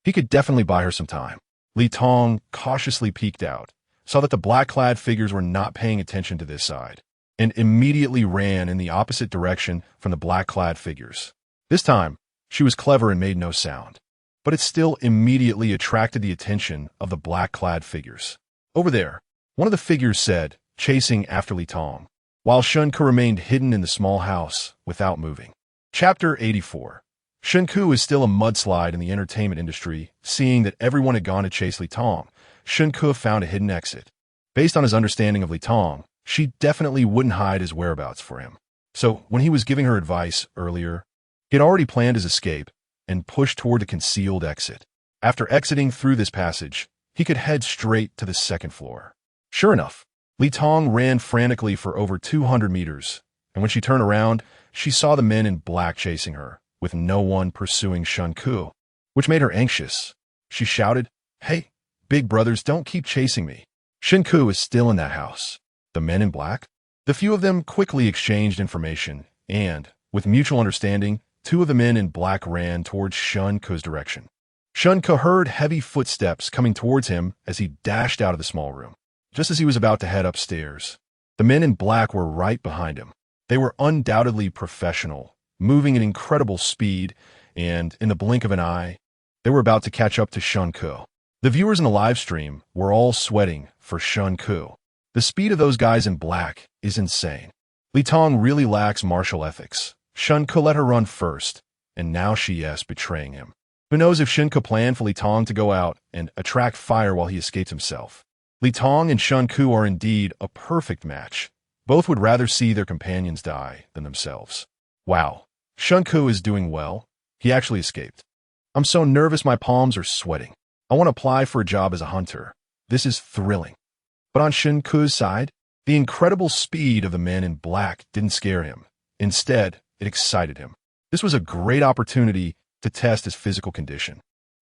A: he could definitely buy her some time. Li Tong cautiously peeked out, saw that the black-clad figures were not paying attention to this side, and immediately ran in the opposite direction from the black-clad figures. This time, she was clever and made no sound, but it still immediately attracted the attention of the black-clad figures. Over there, one of the figures said, chasing after Li Tong, while Shen Ke remained hidden in the small house without moving. Chapter 84. Shen Ke is still a mudslide in the entertainment industry. Seeing that everyone had gone to chase Li Tong, Shen Ke found a hidden exit. Based on his understanding of Li Tong, she definitely wouldn't hide his whereabouts for him. So when he was giving her advice earlier, he had already planned his escape and pushed toward the concealed exit. After exiting through this passage, he could head straight to the second floor. Sure enough, Li Tong ran frantically for over 200 meters, and when she turned around, she saw the men in black chasing her, with no one pursuing Shen Ke, which made her anxious. She shouted, "Hey, big brothers, don't keep chasing me." Shen Ke is still in that house. The men in black? The few of them quickly exchanged information, and, with mutual understanding, two of the men in black ran towards Shen Ke's direction. Shen Ke heard heavy footsteps coming towards him as he dashed out of the small room. Just as he was about to head upstairs, the men in black were right behind him. They were undoubtedly professional, moving at incredible speed, and, in the blink of an eye, they were about to catch up to Shen Ke. The viewers in the live stream were all sweating for Shen Ke. The speed of those guys in black is insane. Li Tong really lacks martial ethics. Shen Ke let her run first, and now she is betraying him. Who knows if Shen Ke planned for Li Tong to go out and attract fire while he escapes himself. Li Tong and Shen Ke are indeed a perfect match. Both would rather see their companions die than themselves. Wow, Shen Ke is doing well. He actually escaped. I'm so nervous my palms are sweating. I want to apply for a job as a hunter. This is thrilling. But on Shen Ke's side, the incredible speed of the men in black didn't scare him. Instead, it excited him. This was a great opportunity to test his physical condition.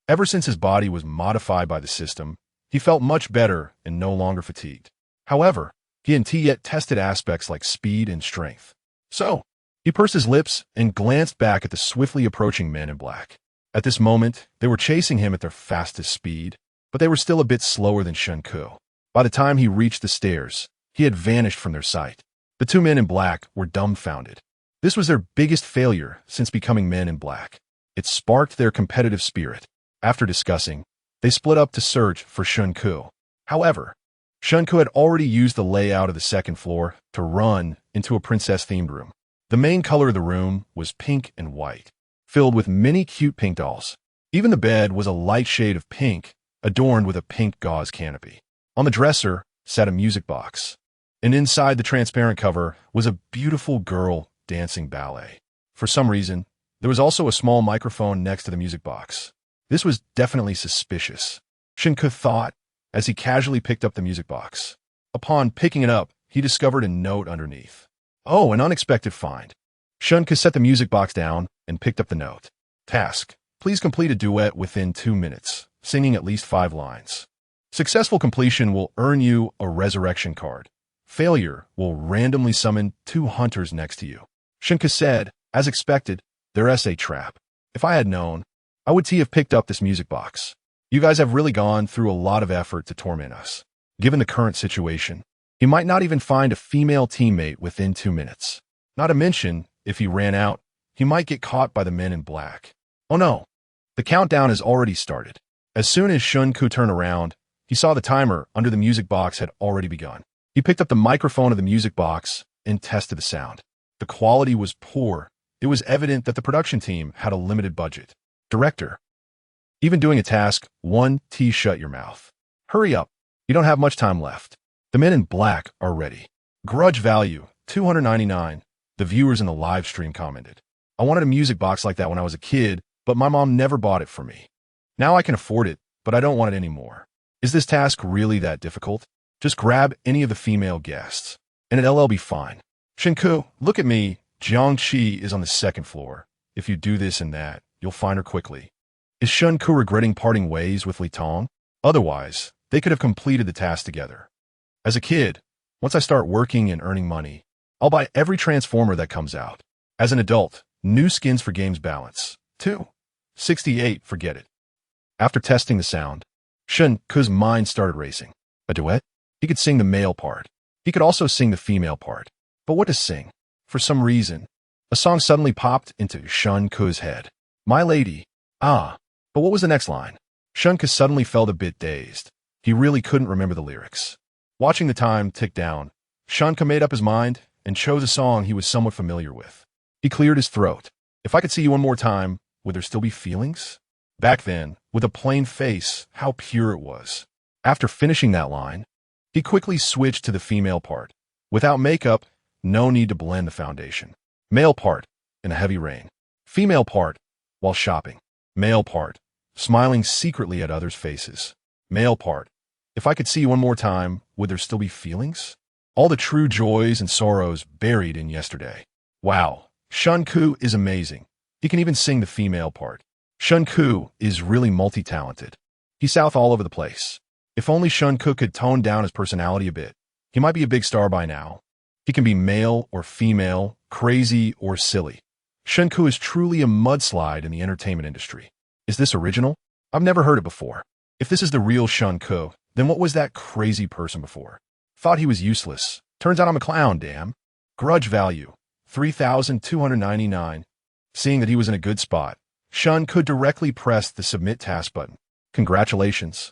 A: Ever since his body was modified by the system, he felt much better and no longer fatigued. However, he hadn't yet tested aspects like speed and strength. So, he pursed his lips and glanced back at the swiftly approaching men in black. At this moment, they were chasing him at their fastest speed, but they were still a bit slower than Shen Ke. By the time he reached the stairs, he had vanished from their sight. The two men in black were dumbfounded. This was their biggest failure since becoming men in black. It sparked their competitive spirit. After discussing, they split up to search for Shen Ke. However, Shen Ke had already used the layout of the second floor to run into a princess-themed room. The main color of the room was pink and white, filled with many cute pink dolls. Even the bed was a light shade of pink, adorned with a pink gauze canopy. On the dresser sat a music box, and inside the transparent cover was a beautiful girl dancing ballet. For some reason, there was also a small microphone next to the music box. This was definitely suspicious, Shen Ke thought as he casually picked up the music box. Upon picking it up, he discovered a note underneath. Oh, an unexpected find. Shen Ke set the music box down and picked up the note. Task: please complete a duet within 2 minutes, singing at least 5 lines. Successful completion will earn you a resurrection card. Failure will randomly summon 2 hunters next to you. Shen Ke said, as expected, there's a trap. If I had known, I would have picked up this music box. You guys have really gone through a lot of effort to torment us. Given the current situation, he might not even find a female teammate within 2 minutes. Not to mention, if he ran out, he might get caught by the men in black. Oh no, The countdown has already started. As soon as Shen Ke turned around, he saw the timer under the music box had already begun. He picked up the microphone of the music box and tested the sound. The quality was poor. It was evident that the production team had a limited budget. Director. Even doing a task, 1T shut your mouth. Hurry up. You don't have much time left. The men in black are ready. Grudge value, 299. The viewers in the live stream commented. I wanted a music box like that when I was a kid, but my mom never bought it for me. Now I can afford it, but I don't want it anymore. Is this task really that difficult? Just grab any of the female guests, and it'll be fine. Shen Ke, look at me. Jiangqi is on the second floor. If you do this and that, you'll find her quickly. Is Shen Ke regretting parting ways with Li Tong? Otherwise, they could have completed the task together. As a kid, once I start working and earning money, I'll buy every Transformer that comes out. As an adult, new skins for games balance. 268, forget it. After testing the sound, Shen Ke's mind started racing. A duet? He could sing the male part. He could also sing the female part. But what to sing? For some reason, a song suddenly popped into Shen Ke's head. My lady. Ah. But what was the next line? Shen Ke suddenly felt a bit dazed. He really couldn't remember the lyrics. Watching the time tick down, Shen Ke made up his mind and chose a song he was somewhat familiar with. He cleared his throat. If I could see you one more time, would there still be feelings? Back then, with a plain face, how pure it was. After finishing that line, he quickly switched to the female part. Without makeup, no need to blend the foundation. Male part, in a heavy rain. Female part, while shopping. Male part, smiling secretly at others' faces. Male part, if I could see you one more time, would there still be feelings? All the true joys and sorrows buried in yesterday. Wow, Shen Ke is amazing. He can even sing the female part. Shen Ke is really multi-talented. He's south all over the place. If only Shen Ke could tone down his personality a bit, he might be a big star by now. He can be male or female, crazy or silly. Shen Ke is truly a mudslide in the entertainment industry. Is this original? I've never heard it before. If this is the real Shen Ke, then what was that crazy person before? Thought he was useless. Turns out I'm a clown, damn. Grudge value, 3,299. Seeing that he was in a good spot, Shen Ke directly pressed the submit task button. Congratulations.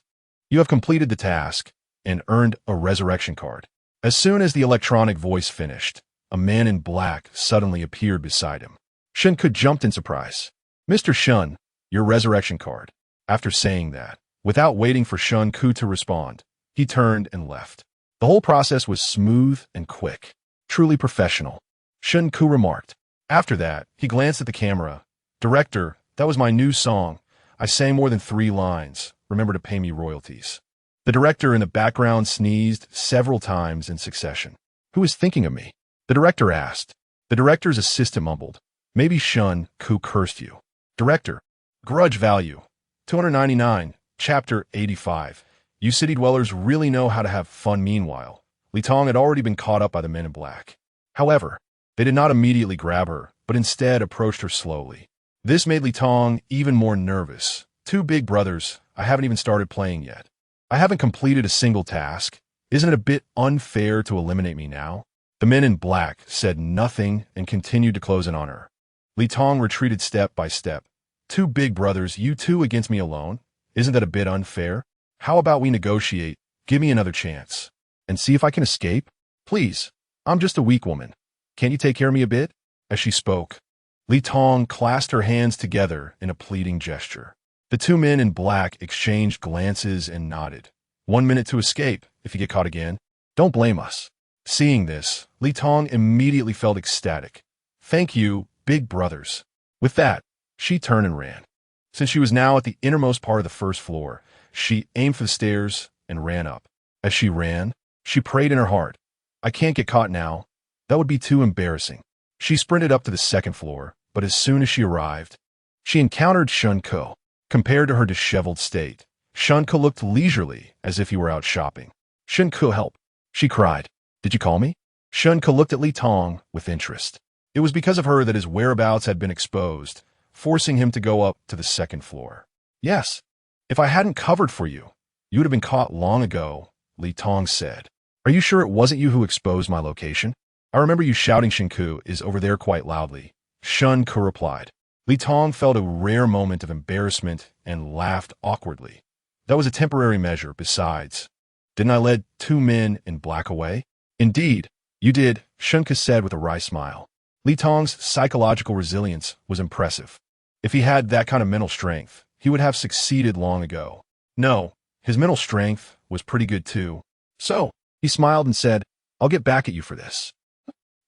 A: You have completed the task and earned a resurrection card. As soon as the electronic voice finished, a man in black suddenly appeared beside him. Shen Ke jumped in surprise. Mr. Shen, your resurrection card. After saying that, without waiting for Shen Ke to respond, he turned and left. The whole process was smooth and quick. Truly professional. Shen Ke remarked. After that, he glanced at the camera. Director, that was my new song. I sang more than 3 lines. Remember to pay me royalties. The director in the background sneezed several times in succession. Who is thinking of me? The director asked. The director's assistant mumbled. Maybe Shen Ke cursed you. Director. Grudge value. 299. Chapter 85. You city dwellers really know how to have fun. Meanwhile, Li Tong had already been caught up by the men in black. However, they did not immediately grab her, but instead approached her slowly. This made Li Tong even more nervous. 2 big brothers, I haven't even started playing yet. I haven't completed a single task. Isn't it a bit unfair to eliminate me now? The men in black said nothing and continued to close in on her. Li Tong retreated step by step. 2 big brothers, you 2 against me alone? Isn't that a bit unfair? How about we negotiate, give me another chance, and see if I can escape? Please, I'm just a weak woman. Can't you take care of me a bit? As she spoke, Li Tong clasped her hands together in a pleading gesture. The 2 men in black exchanged glances and nodded. 1 minute to escape, if you get caught again. Don't blame us. Seeing this, Li Tong immediately felt ecstatic. Thank you, big brothers. With that, she turned and ran. Since she was now at the innermost part of the first floor, she aimed for the stairs and ran up. As she ran, she prayed in her heart. I can't get caught now. That would be too embarrassing. She sprinted up to the second floor, but as soon as she arrived, she encountered Shen Ke. Compared to her disheveled state, Shen Ke looked leisurely, as if he were out shopping. Shen Ke, help! She cried. Did you call me? Shen Ke looked at Li Tong with interest. It was because of her that his whereabouts had been exposed, forcing him to go up to the second floor. Yes. If I hadn't covered for you, you would have been caught long ago, Li Tong said. Are you sure it wasn't you who exposed my location? I remember you shouting Shen Ke is over there quite loudly. Shen Ke replied. Li Tong felt a rare moment of embarrassment and laughed awkwardly. That was a temporary measure, besides. Didn't I lead 2 men in black away? Indeed, you did, Shen Ke said with a wry smile. Li Tong's psychological resilience was impressive. If he had that kind of mental strength, he would have succeeded long ago. No, his mental strength was pretty good too. So, he smiled and said, I'll get back at you for this.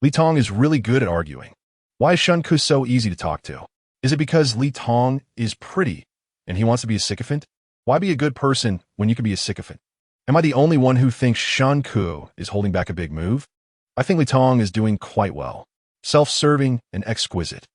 A: Li Tong is really good at arguing. Why is Shen Ke so easy to talk to? Is it because Li Tong is pretty and he wants to be a sycophant? Why be a good person when you can be a sycophant? Am I the only one who thinks Shen Ke is holding back a big move? I think Li Tong is doing quite well. Self-serving and exquisite.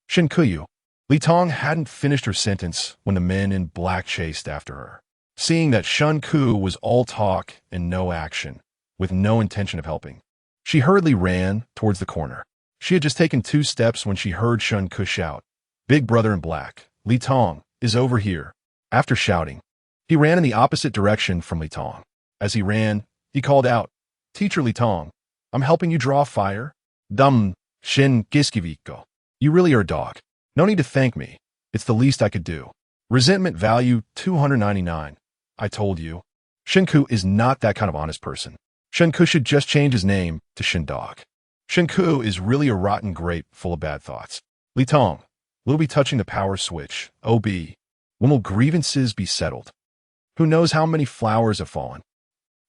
A: Shen Ke. Li Tong hadn't finished her sentence when the men in black chased after her. Seeing that Shen Ke was all talk and no action, with no intention of helping, she hurriedly ran towards the corner. She had just taken 2 steps when she heard Shen Ke shout, Big brother in black, Li Tong is over here. After shouting, he ran in the opposite direction from Li Tong. As he ran, he called out, Teacher Li Tong, I'm helping you draw fire. Dum, Shen Ke. You really are a dog. No need to thank me. It's the least I could do. Resentment value 299. I told you. Shen Ke is not that kind of honest person. Shen Ke should just change his name to Shen Dog. Shen Ke is really a rotten grape full of bad thoughts. Li Tong, we'll be touching the power switch. OB. When will grievances be settled? Who knows how many flowers have fallen?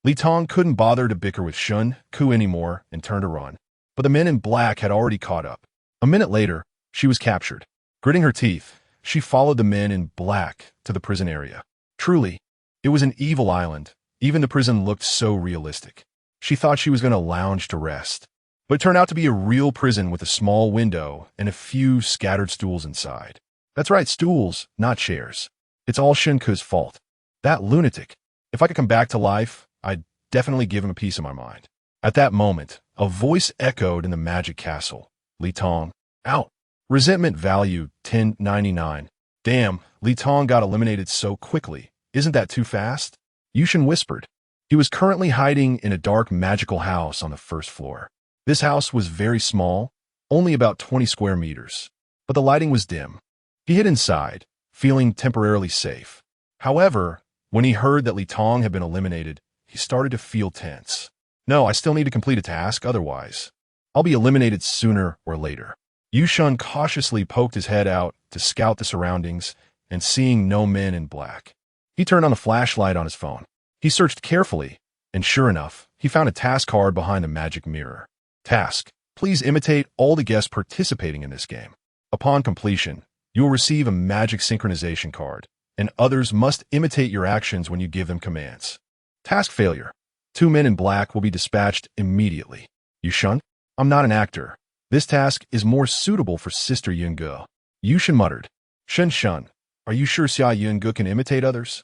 A: Li Tong couldn't bother to bicker with Shen Ke anymore and turned to run. But the men in black had already caught up. A minute later, she was captured. Gritting her teeth, she followed the men in black to the prison area. Truly, it was an evil island. Even the prison looked so realistic. She thought she was going to lounge to rest. But it turned out to be a real prison with a small window and a few scattered stools inside. That's right, stools, not chairs. It's all Shen Ke's fault. That lunatic. If I could come back to life, I'd definitely give him a piece of my mind. At that moment, a voice echoed in the magic castle. Li Tong, out. Resentment value 1099. Damn, Li Tong got eliminated so quickly. Isn't that too fast? Yushin whispered. He was currently hiding in a dark magical house on the 1st floor. This house was very small, only about 20 square meters, but the lighting was dim. He hid inside, feeling temporarily safe. However, when he heard that Li Tong had been eliminated, he started to feel tense. No, I still need to complete a task, otherwise I'll be eliminated sooner or later. Yushin cautiously poked his head out to scout the surroundings, and seeing no men in black, he turned on the flashlight on his phone. He searched carefully, and sure enough, he found a task card behind the magic mirror. Task: please imitate all the guests participating in this game. Upon completion, you will receive a magic synchronization card, and others must imitate your actions when you give them commands. Task failure. 2 men in black will be dispatched immediately. Yushin, I'm not an actor. This task is more suitable for Sister Yunge. Yushin muttered. Shen, are you sure Xia Yunge can imitate others?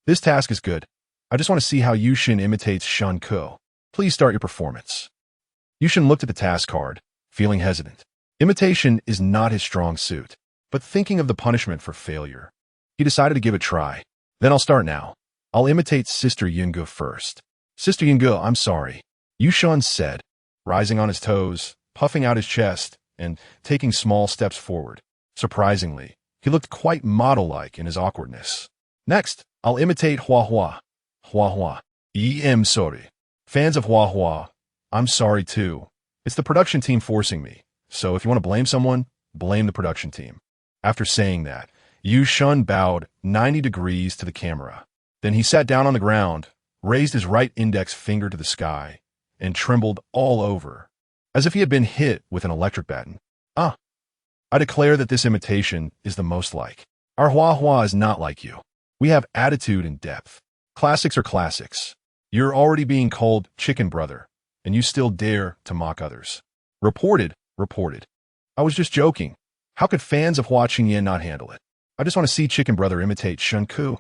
A: This task is good. I just want to see how Yushin imitates Shen Ke. Please start your performance. Yushin looked at the task card, feeling hesitant. Imitation is not his strong suit, but thinking of the punishment for failure, he decided to give it a try. Then I'll start now. I'll imitate Sister Yunge first. Sister Yunge, I'm sorry, Yushin said, rising on his toes, puffing out his chest, and taking small steps forward. Surprisingly, he looked quite model-like in his awkwardness. Next, I'll imitate Hua Hua. Hua Hua. I'm sorry. Fans of Hua Hua, I'm sorry too. It's the production team forcing me, so if you want to blame someone, blame the production team. After saying that, Yushin bowed 90 degrees to the camera. Then he sat down on the ground, raised his right index finger to the sky, and trembled all over, as if he had been hit with an electric baton. I declare that this imitation is the most like. Our Hua Hua is not like you. We have attitude and depth. Classics are classics. You're already being called Chicken Brother, and you still dare to mock others. Reported. I was just joking. How could fans of Hua Qingyan not handle it? I just want to see Chicken Brother imitate Shen Ke.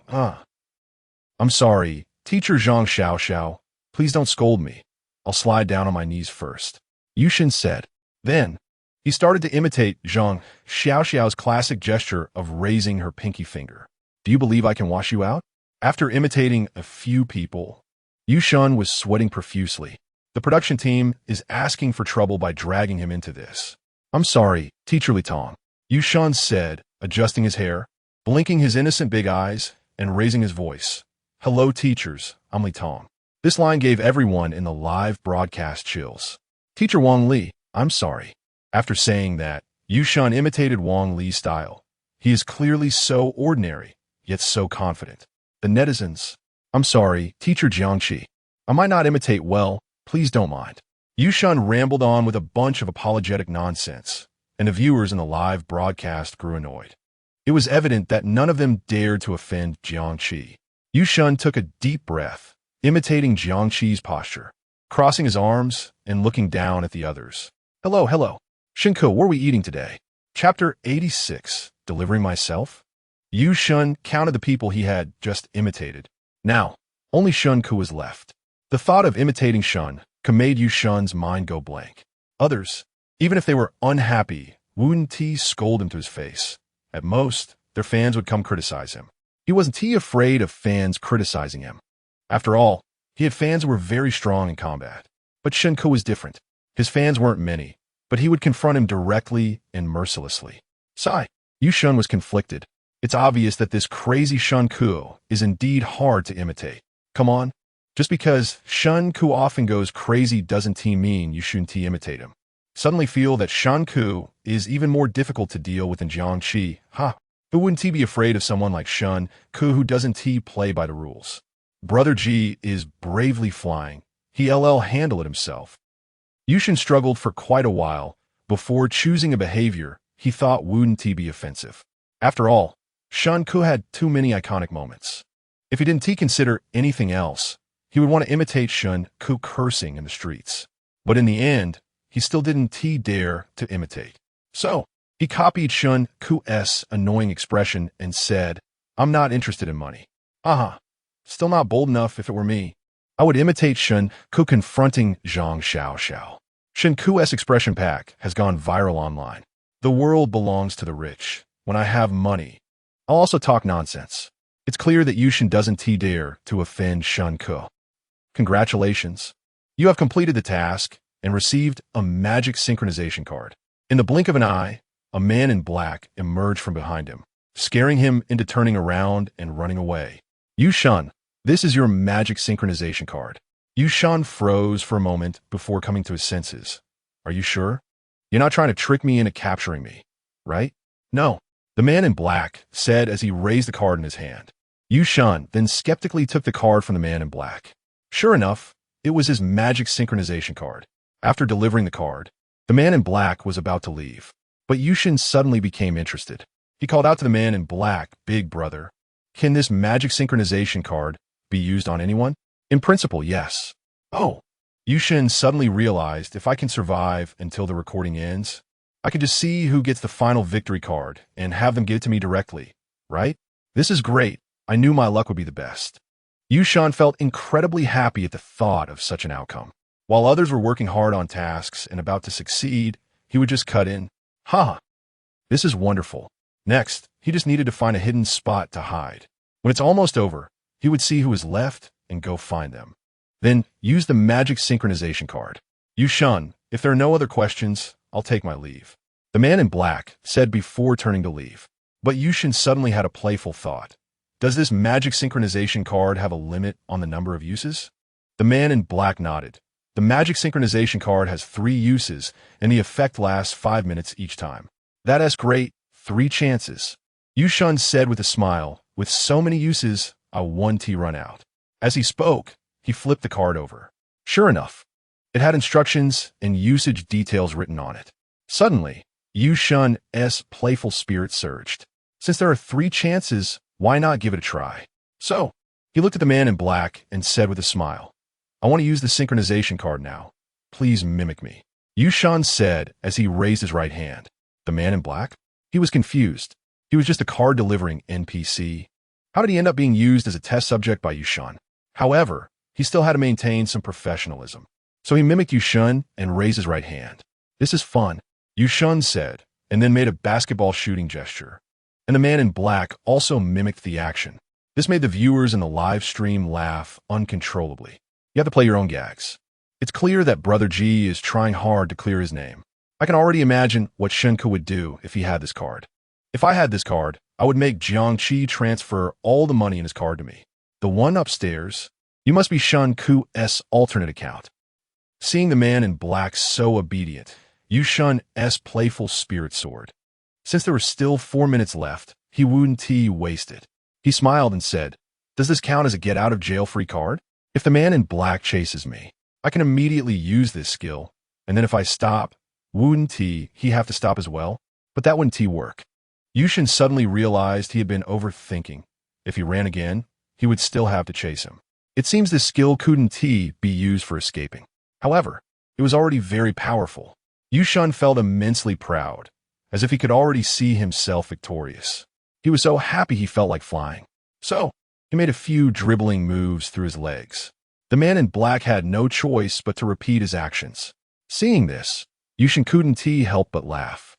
A: I'm sorry, Teacher Zhang Xiao. Please don't scold me. I'll slide down on my knees first. Yushin said. Then, he started to imitate Zhang Xiao's classic gesture of raising her pinky finger. Do you believe I can wash you out? After imitating a few people, Yushin was sweating profusely. The production team is asking for trouble by dragging him into this. I'm sorry, Teacher Li Tong. Yushan said, adjusting his hair, blinking his innocent big eyes, and raising his voice. Hello, teachers, I'm Li Tong. This line gave everyone in the live broadcast chills. Teacher Wang Li, I'm sorry. After saying that, Yushan imitated Wang Li's style. He is clearly so ordinary, yet so confident. The netizens. I'm sorry, Teacher Jiangqi. I might not imitate well, please don't mind. Yushan rambled on with a bunch of apologetic nonsense, and the viewers in the live broadcast grew annoyed. It was evident that none of them dared to offend Jiangqi. Yushan took a deep breath, imitating Jiangqi's posture, crossing his arms and looking down at the others. Hello. Shen Ke, what are we eating today? Chapter 86, Delivering Myself? Yushan counted the people he had just imitated. Now, only Shen Ke was left. The thought of imitating Shen Ke made Yushan's mind go blank. Others, even if they were unhappy, wouldn't scold him to his face. At most, their fans would come criticize him. He wasn't afraid of fans criticizing him. After all, he had fans who were very strong in combat. But Shen Ke was different. His fans weren't many, but he would confront him directly and mercilessly. Sigh. Yushan was conflicted. It's obvious that this crazy Shen Ke is indeed hard to imitate. Come on. Just because Shen Ke often goes crazy doesn't mean you shouldn't imitate him. Suddenly feel that Shen Ke is even more difficult to deal with than Jiangqi. Who wouldn't be afraid of someone like Shen Ke who doesn't play by the rules? Brother G is bravely flying. He handled it himself. Yushan struggled for quite a while before choosing a behavior he thought wouldn't be offensive. After all, Shen Ke had too many iconic moments. If he didn't consider anything else, he would want to imitate Shen Ke cursing in the streets. But in the end, he still didn't dare to imitate. So, he copied Shen Ke's annoying expression and said, I'm not interested in money. Still not bold enough if it were me. I would imitate Shen Ke confronting Zhang Xiao. Shen Ke's expression pack has gone viral online. The world belongs to the rich. When I have money, I'll also talk nonsense. It's clear that Yushan doesn't dare to offend Shen Ke. Congratulations. You have completed the task and received a magic synchronization card. In the blink of an eye, a man in black emerged from behind him, scaring him into turning around and running away. Yushan, this is your magic synchronization card. Yushan froze for a moment before coming to his senses. Are you sure? You're not trying to trick me into capturing me, right? No. The man in black said as he raised the card in his hand. Yushan then skeptically took the card from the man in black. Sure enough, it was his magic synchronization card. After delivering the card, the man in black was about to leave. But Yushan suddenly became interested. He called out to the man in black, Big brother, can this magic synchronization card be used on anyone? In principle, yes. Oh. Yushan suddenly realized if I can survive until the recording ends, I can just see who gets the final victory card and have them give it to me directly, right? This is great. I knew my luck would be the best. Yushan felt incredibly happy at the thought of such an outcome. While others were working hard on tasks and about to succeed, he would just cut in. This is wonderful. Next, he just needed to find a hidden spot to hide. When it's almost over, he would see who is left and go find them. Then, use the magic synchronization card. Yushan, if there are no other questions, I'll take my leave. The man in black said before turning to leave. But Yushan suddenly had a playful thought. Does this magic synchronization card have a limit on the number of uses? The man in black nodded. The magic synchronization card has 3 uses, and the effect lasts 5 minutes each time. That's great. 3 chances. Yushan said with a smile, with so many uses, I won't run out. As he spoke, he flipped the card over. Sure enough, it had instructions and usage details written on it. Suddenly, Yushan's playful spirit surged. Since there are 3 chances, why not give it a try? So, he looked at the man in black and said with a smile, I want to use the synchronization card now. Please mimic me. Yushan said as he raised his right hand. The man in black? He was confused. He was just a card-delivering NPC. How did he end up being used as a test subject by Yushan? However, he still had to maintain some professionalism. So he mimicked Yushan and raised his right hand. This is fun, Yushan said, and then made a basketball shooting gesture. And the man in black also mimicked the action. This made the viewers in the live stream laugh uncontrollably. You have to play your own gags. It's clear that Brother G is trying hard to clear his name. I can already imagine what Shen Ke would do if he had this card. If I had this card, I would make Jiangqi transfer all the money in his card to me. The one upstairs, you must be Shen Ke's alternate account. Seeing the man in black so obedient, Yu Shun's playful spirit soared. Since there were still 4 minutes left, he wouldn't waste it. He smiled and said, "Does this count as a get-out-of-jail-free card? If the man in black chases me, I can immediately use this skill, and then if I stop, wouldn't he have to stop as well? But that wouldn't work." Yushin suddenly realized he had been overthinking. If he ran again, he would still have to chase him. It seems this skill couldn't be used for escaping. However, it was already very powerful. Yushin felt immensely proud, as if he could already see himself victorious. He was so happy he felt like flying. So, he made a few dribbling moves through his legs. The man in black had no choice but to repeat his actions. Seeing this, Yushin couldn't help but laugh.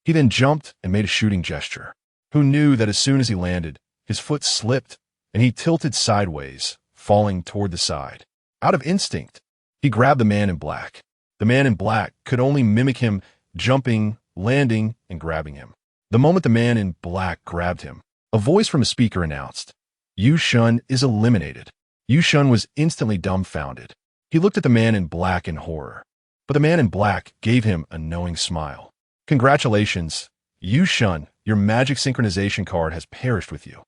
A: He then jumped and made a shooting gesture. Who knew that as soon as he landed, his foot slipped and he tilted sideways, falling toward the side. Out of instinct, he grabbed the man in black. The man in black could only mimic him jumping, landing, and grabbing him. The moment the man in black grabbed him, a voice from a speaker announced, "Yushin is eliminated." Yushin was instantly dumbfounded. He looked at the man in black in horror. But the man in black gave him a knowing smile. "Congratulations, Yushin, your magic synchronization card has perished with you."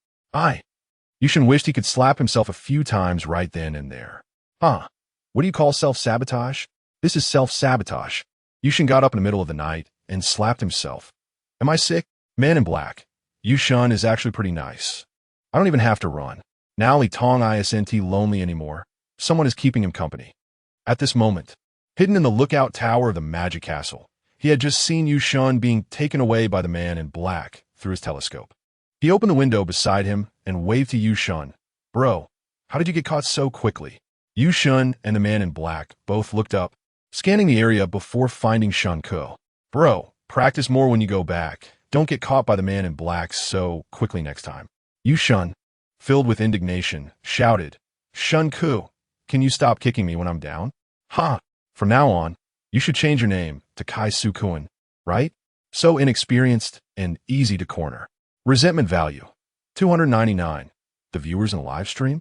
A: Yushin wished he could slap himself a few times right then and there. What do you call self-sabotage? This is self-sabotage. Yushin got up in the middle of the night and slapped himself. Am I sick? Man in black. Yushin is actually pretty nice. I don't even have to run. Now Li Tong isn't lonely anymore. Someone is keeping him company. At this moment, hidden in the lookout tower of the magic castle, he had just seen Yushin being taken away by the man in black through his telescope. He opened the window beside him and waved to Yushin. "Bro, how did you get caught so quickly?" Yushin and the man in black both looked up, scanning the area before finding Shen Ke. "Bro, practice more when you go back. Don't get caught by the man in black so quickly next time." Yushin, filled with indignation, shouted, "Shen Ke, can you stop kicking me when I'm down? From now on, you should change your name to Kai Su-kun, right? So inexperienced and easy to corner." Resentment value, 299. The viewers in the live stream?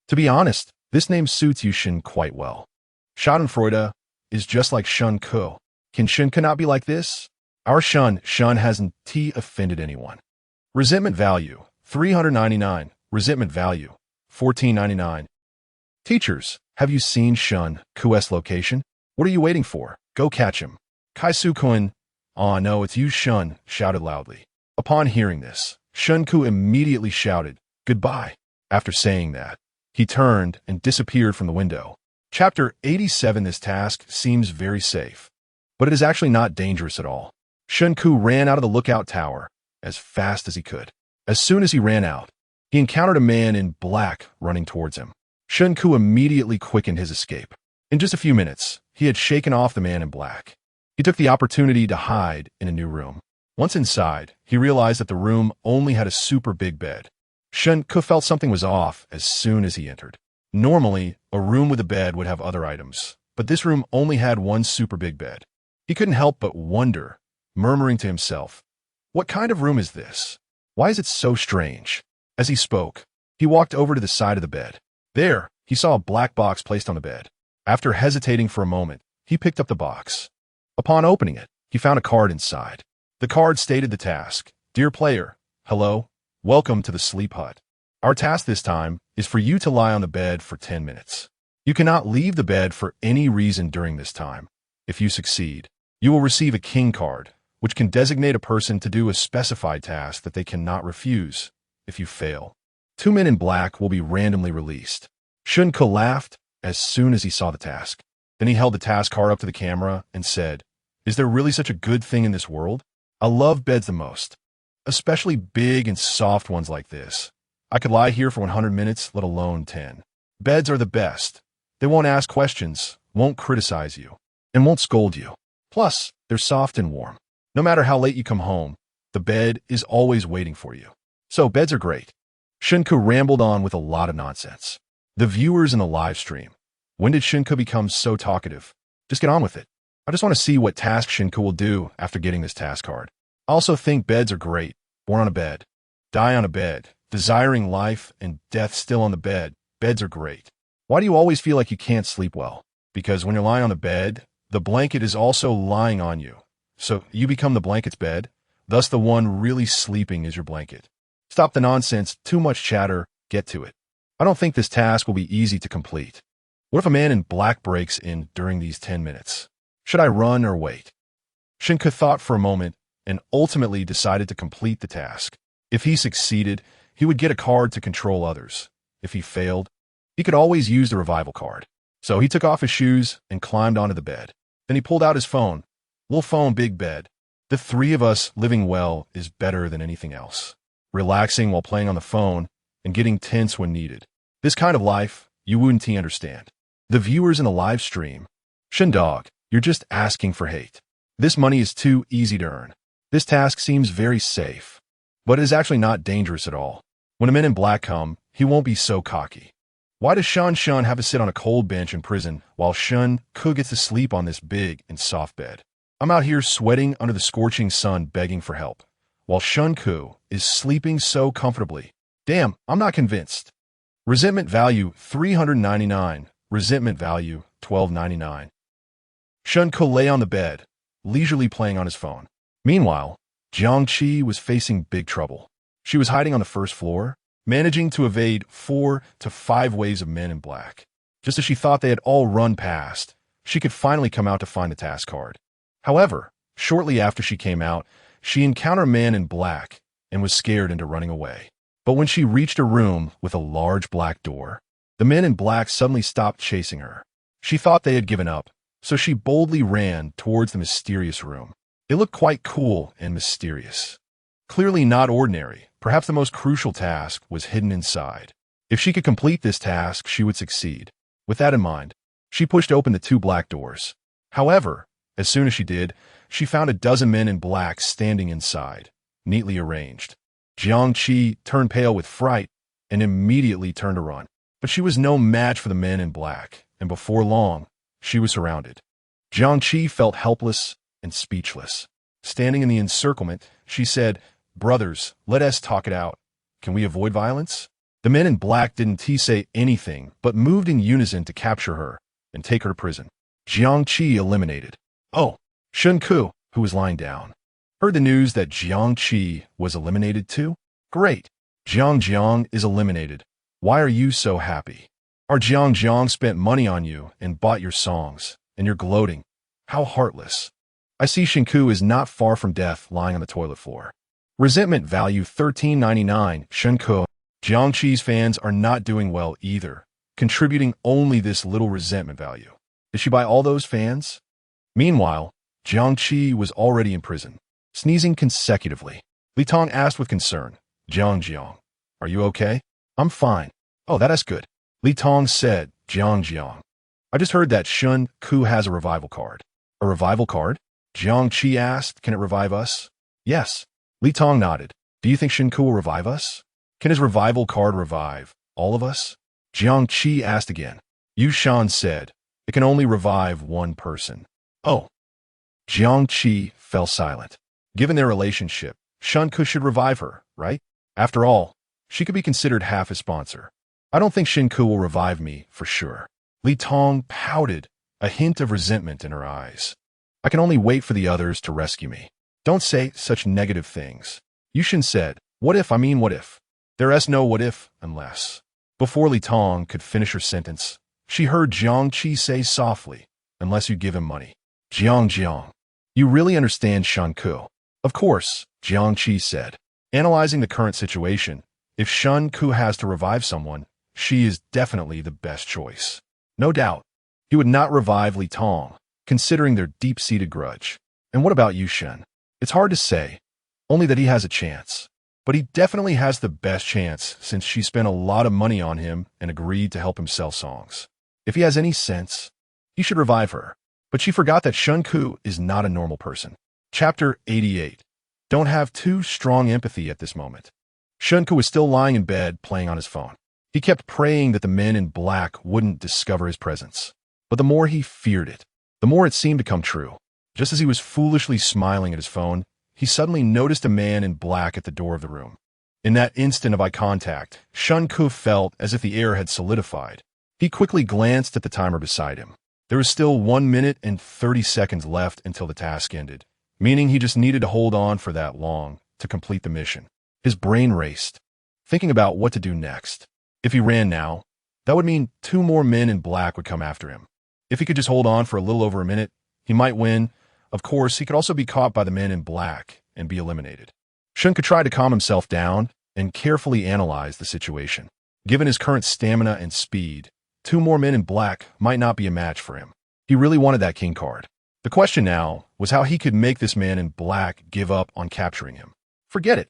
A: To be honest, this name suits Yushin quite well. Schadenfreude is just like Shen Ke. Can Shen Ke not be like this? Our Shen hasn't offended anyone. Resentment value, 399. Resentment value, 1499. Teachers, have you seen Shen Ke's location? What are you waiting for? Go catch him. Kai Su-kun, "Aw no, it's Yushin," shouted loudly. Upon hearing this, Shen Ke immediately shouted, "Goodbye." After saying that, he turned and disappeared from the window. Chapter 87. This task seems very safe, but it is actually not dangerous at all. Shen Ke ran out of the lookout tower as fast as he could. As soon as he ran out, he encountered a man in black running towards him. Shen Ke immediately quickened his escape. In just a few minutes, he had shaken off the man in black. He took the opportunity to hide in a new room. Once inside, he realized that the room only had a super big bed. Shen Ke felt something was off as soon as he entered. Normally, a room with a bed would have other items, but this room only had one super big bed. He couldn't help but wonder, murmuring to himself, "What kind of room is this? Why is it so strange?" As he spoke, he walked over to the side of the bed. There, he saw a black box placed on the bed. After hesitating for a moment, he picked up the box. Upon opening it, he found a card inside. The card stated the task, "Dear player, hello, welcome to the sleep hut. Our task this time is for you to lie on the bed for 10 minutes. You cannot leave the bed for any reason during this time. If you succeed, you will receive a king card, which can designate a person to do a specified task that they cannot refuse. If you fail, 2 men in black will be randomly released." Shen Ke laughed as soon as he saw the task. Then he held the task card up to the camera and said, "Is there really such a good thing in this world? I love beds the most, especially big and soft ones like this. I could lie here for 100 minutes, let alone 10. Beds are the best. They won't ask questions, won't criticize you, and won't scold you. Plus, they're soft and warm. No matter how late you come home, the bed is always waiting for you. So beds are great." Shen Ke rambled on with a lot of nonsense. The viewers in the live stream, when did Shen Ke become so talkative? Just get on with it. I just want to see what task Shen Ke will do after getting this task card. I also think beds are great. Born on a bed. Die on a bed. Desiring life and death still on the bed. Beds are great. Why do you always feel like you can't sleep well? Because when you're lying on the bed, the blanket is also lying on you. So you become the blanket's bed. Thus, the one really sleeping is your blanket. Stop the nonsense. Too much chatter. Get to it. I don't think this task will be easy to complete. What if a man in black breaks in during these 10 minutes? Should I run or wait? Shen Ke thought for a moment and ultimately decided to complete the task. If he succeeded, he would get a card to control others. If he failed, he could always use the revival card. So he took off his shoes and climbed onto the bed. Then he pulled out his phone. Little phone, big bed. The three of us living well is better than anything else. Relaxing while playing on the phone and getting tense when needed. This kind of life, you wouldn't understand. The viewers in the live stream. Shen Dog, you're just asking for hate. This money is too easy to earn. This task seems very safe, but it is actually not dangerous at all. When a man in black come, he won't be so cocky. Why does Shen have to sit on a cold bench in prison while Shen Ke gets to sleep on this big and soft bed? I'm out here sweating under the scorching sun begging for help, while Shen Ke is sleeping so comfortably. Damn, I'm not convinced. Resentment value $399. Resentment value $12.99. Shen Ke lay on the bed, leisurely playing on his phone. Meanwhile, Jiang Qi was facing big trouble. She was hiding on the first floor, managing to evade 4 to 5 waves of men in black. Just as she thought they had all run past, she could finally come out to find the task card. However, shortly after she came out, she encountered a man in black and was scared into running away. But when she reached a room with a large black door, the men in black suddenly stopped chasing her. She thought they had given up, so she boldly ran towards the mysterious room. It looked quite cool and mysterious. Clearly not ordinary. Perhaps the most crucial task was hidden inside. If she could complete this task, she would succeed. With that in mind, she pushed open the 2 black doors. However, as soon as she did, she found a dozen men in black standing inside, neatly arranged. Jiang Qi turned pale with fright and immediately turned to run. But she was no match for the men in black, and before long, she was surrounded. Jiang Qi felt helpless and speechless. Standing in the encirclement, she said, "Brothers, let us talk it out. Can we avoid violence?" The men in black didn't say anything, but moved in unison to capture her and take her to prison. Jiang Qi eliminated. Oh, Shen Ke, who was lying down, heard the news that Jiang Qi was eliminated too? Great. Jiang is eliminated. Why are you so happy? Our Jiang spent money on you and bought your songs, and you're gloating. How heartless. I see Shen Ke is not far from death lying on the toilet floor. Resentment value $13.99. Shen Ke. Jiang Qi's fans are not doing well either, contributing only this little resentment value. Did she buy all those fans? Meanwhile, Jiang Qi was already in prison, sneezing consecutively. Li Tong asked with concern, Jiang, are you okay? I'm fine. Oh, that's good. Li Tong said, Jiang. I just heard that Shen Ke has a revival card. A revival card? Jiang Qi asked, can it revive us? Yes. Li Tong nodded. Do you think Shen Ke will revive us? Can his revival card revive all of us? Jiang Qi asked again. Yu Shan said, it can only revive one person. Oh. Jiang Qi fell silent. Given their relationship, Shen Ke should revive her, right? After all, she could be considered half his sponsor. I don't think Shen Ke will revive me, for sure. Li Tong pouted, a hint of resentment in her eyes. I can only wait for the others to rescue me. Don't say such negative things. Yushin said, what if? There is no what if unless. Before Li Tong could finish her sentence, she heard Jiang Qi say softly, unless you give him money. Jiang, you really understand Shen Ke? Of course, Jiang Qi said. Analyzing the current situation, if Shen Ke has to revive someone, she is definitely the best choice. No doubt, he would not revive Li Tong, considering their deep-seated grudge. And what about Yu Shen? It's hard to say, only that he has a chance. But he definitely has the best chance since she spent a lot of money on him and agreed to help him sell songs. If he has any sense, he should revive her. But she forgot that Shen Ke is not a normal person. Chapter 88. Don't have too strong empathy at this moment. Shen Ke was still lying in bed playing on his phone. He kept praying that the men in black wouldn't discover his presence. But the more he feared it, the more it seemed to come true. Just as he was foolishly smiling at his phone, he suddenly noticed a man in black at the door of the room. In that instant of eye contact, Shen Ke felt as if the air had solidified. He quickly glanced at the timer beside him. There was still 1 minute and 30 seconds left until the task ended, meaning he just needed to hold on for that long to complete the mission. His brain raced, thinking about what to do next. If he ran now, that would mean 2 more men in black would come after him. If he could just hold on for a little over a minute, he might win. Of course, he could also be caught by the men in black and be eliminated. Shen Ke tried to calm himself down and carefully analyze the situation. Given his current stamina and speed, 2 more men in black might not be a match for him. He really wanted that king card. The question now was how he could make this man in black give up on capturing him. Forget it.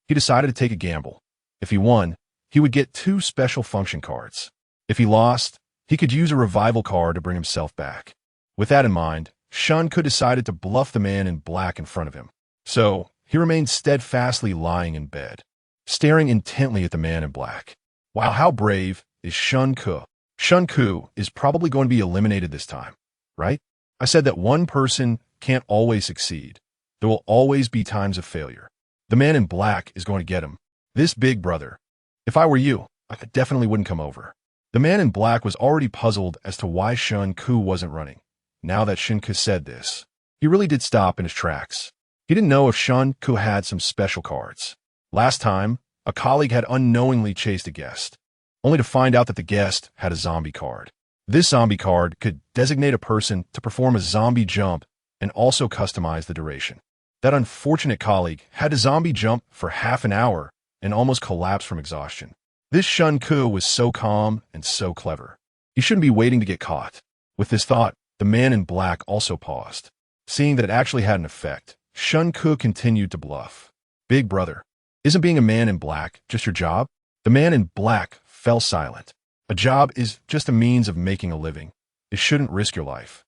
A: He decided to take a gamble. If he won, he would get 2 special function cards. If he lost, he could use a revival card to bring himself back. With that in mind, Shen Ke decided to bluff the man in black in front of him. So, he remained steadfastly lying in bed, staring intently at the man in black. Wow, how brave is Shen Ke? Shen Ke is probably going to be eliminated this time, right? I said that one person can't always succeed. There will always be times of failure. The man in black is going to get him. This big brother. If I were you, I definitely wouldn't come over. The man in black was already puzzled as to why Shen Ke wasn't running. Now that Shen Ke said this, he really did stop in his tracks. He didn't know if Shen Ke had some special cards. Last time, a colleague had unknowingly chased a guest, only to find out that the guest had a zombie card. This zombie card could designate a person to perform a zombie jump and also customize the duration. That unfortunate colleague had a zombie jump for half an hour and almost collapsed from exhaustion. This Shen Ke was so calm and so clever. He shouldn't be waiting to get caught. With this thought, the man in black also paused. Seeing that it actually had an effect, Shen Ke continued to bluff. Big brother, isn't being a man in black just your job? The man in black fell silent. A job is just a means of making a living. It shouldn't risk your life.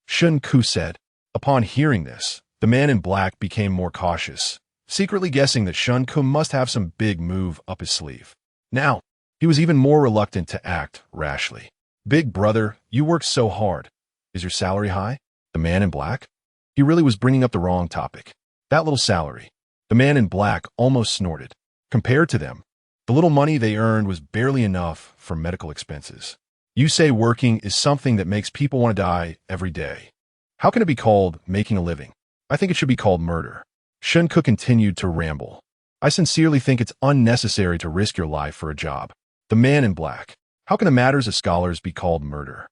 A: Shen Ke said. Upon hearing this, the man in black became more cautious, secretly guessing that Shen Ke must have some big move up his sleeve. Now, he was even more reluctant to act rashly. Big brother, you work so hard. Is your salary high? The man in black? He really was bringing up the wrong topic. That little salary. The man in black almost snorted. Compared to them, the little money they earned was barely enough for medical expenses. You say working is something that makes people want to die every day. How can it be called making a living? I think it should be called murder. Shen Ke continued to ramble. I sincerely think it's unnecessary to risk your life for a job. The man in black. How can the matters of scholars be called murder?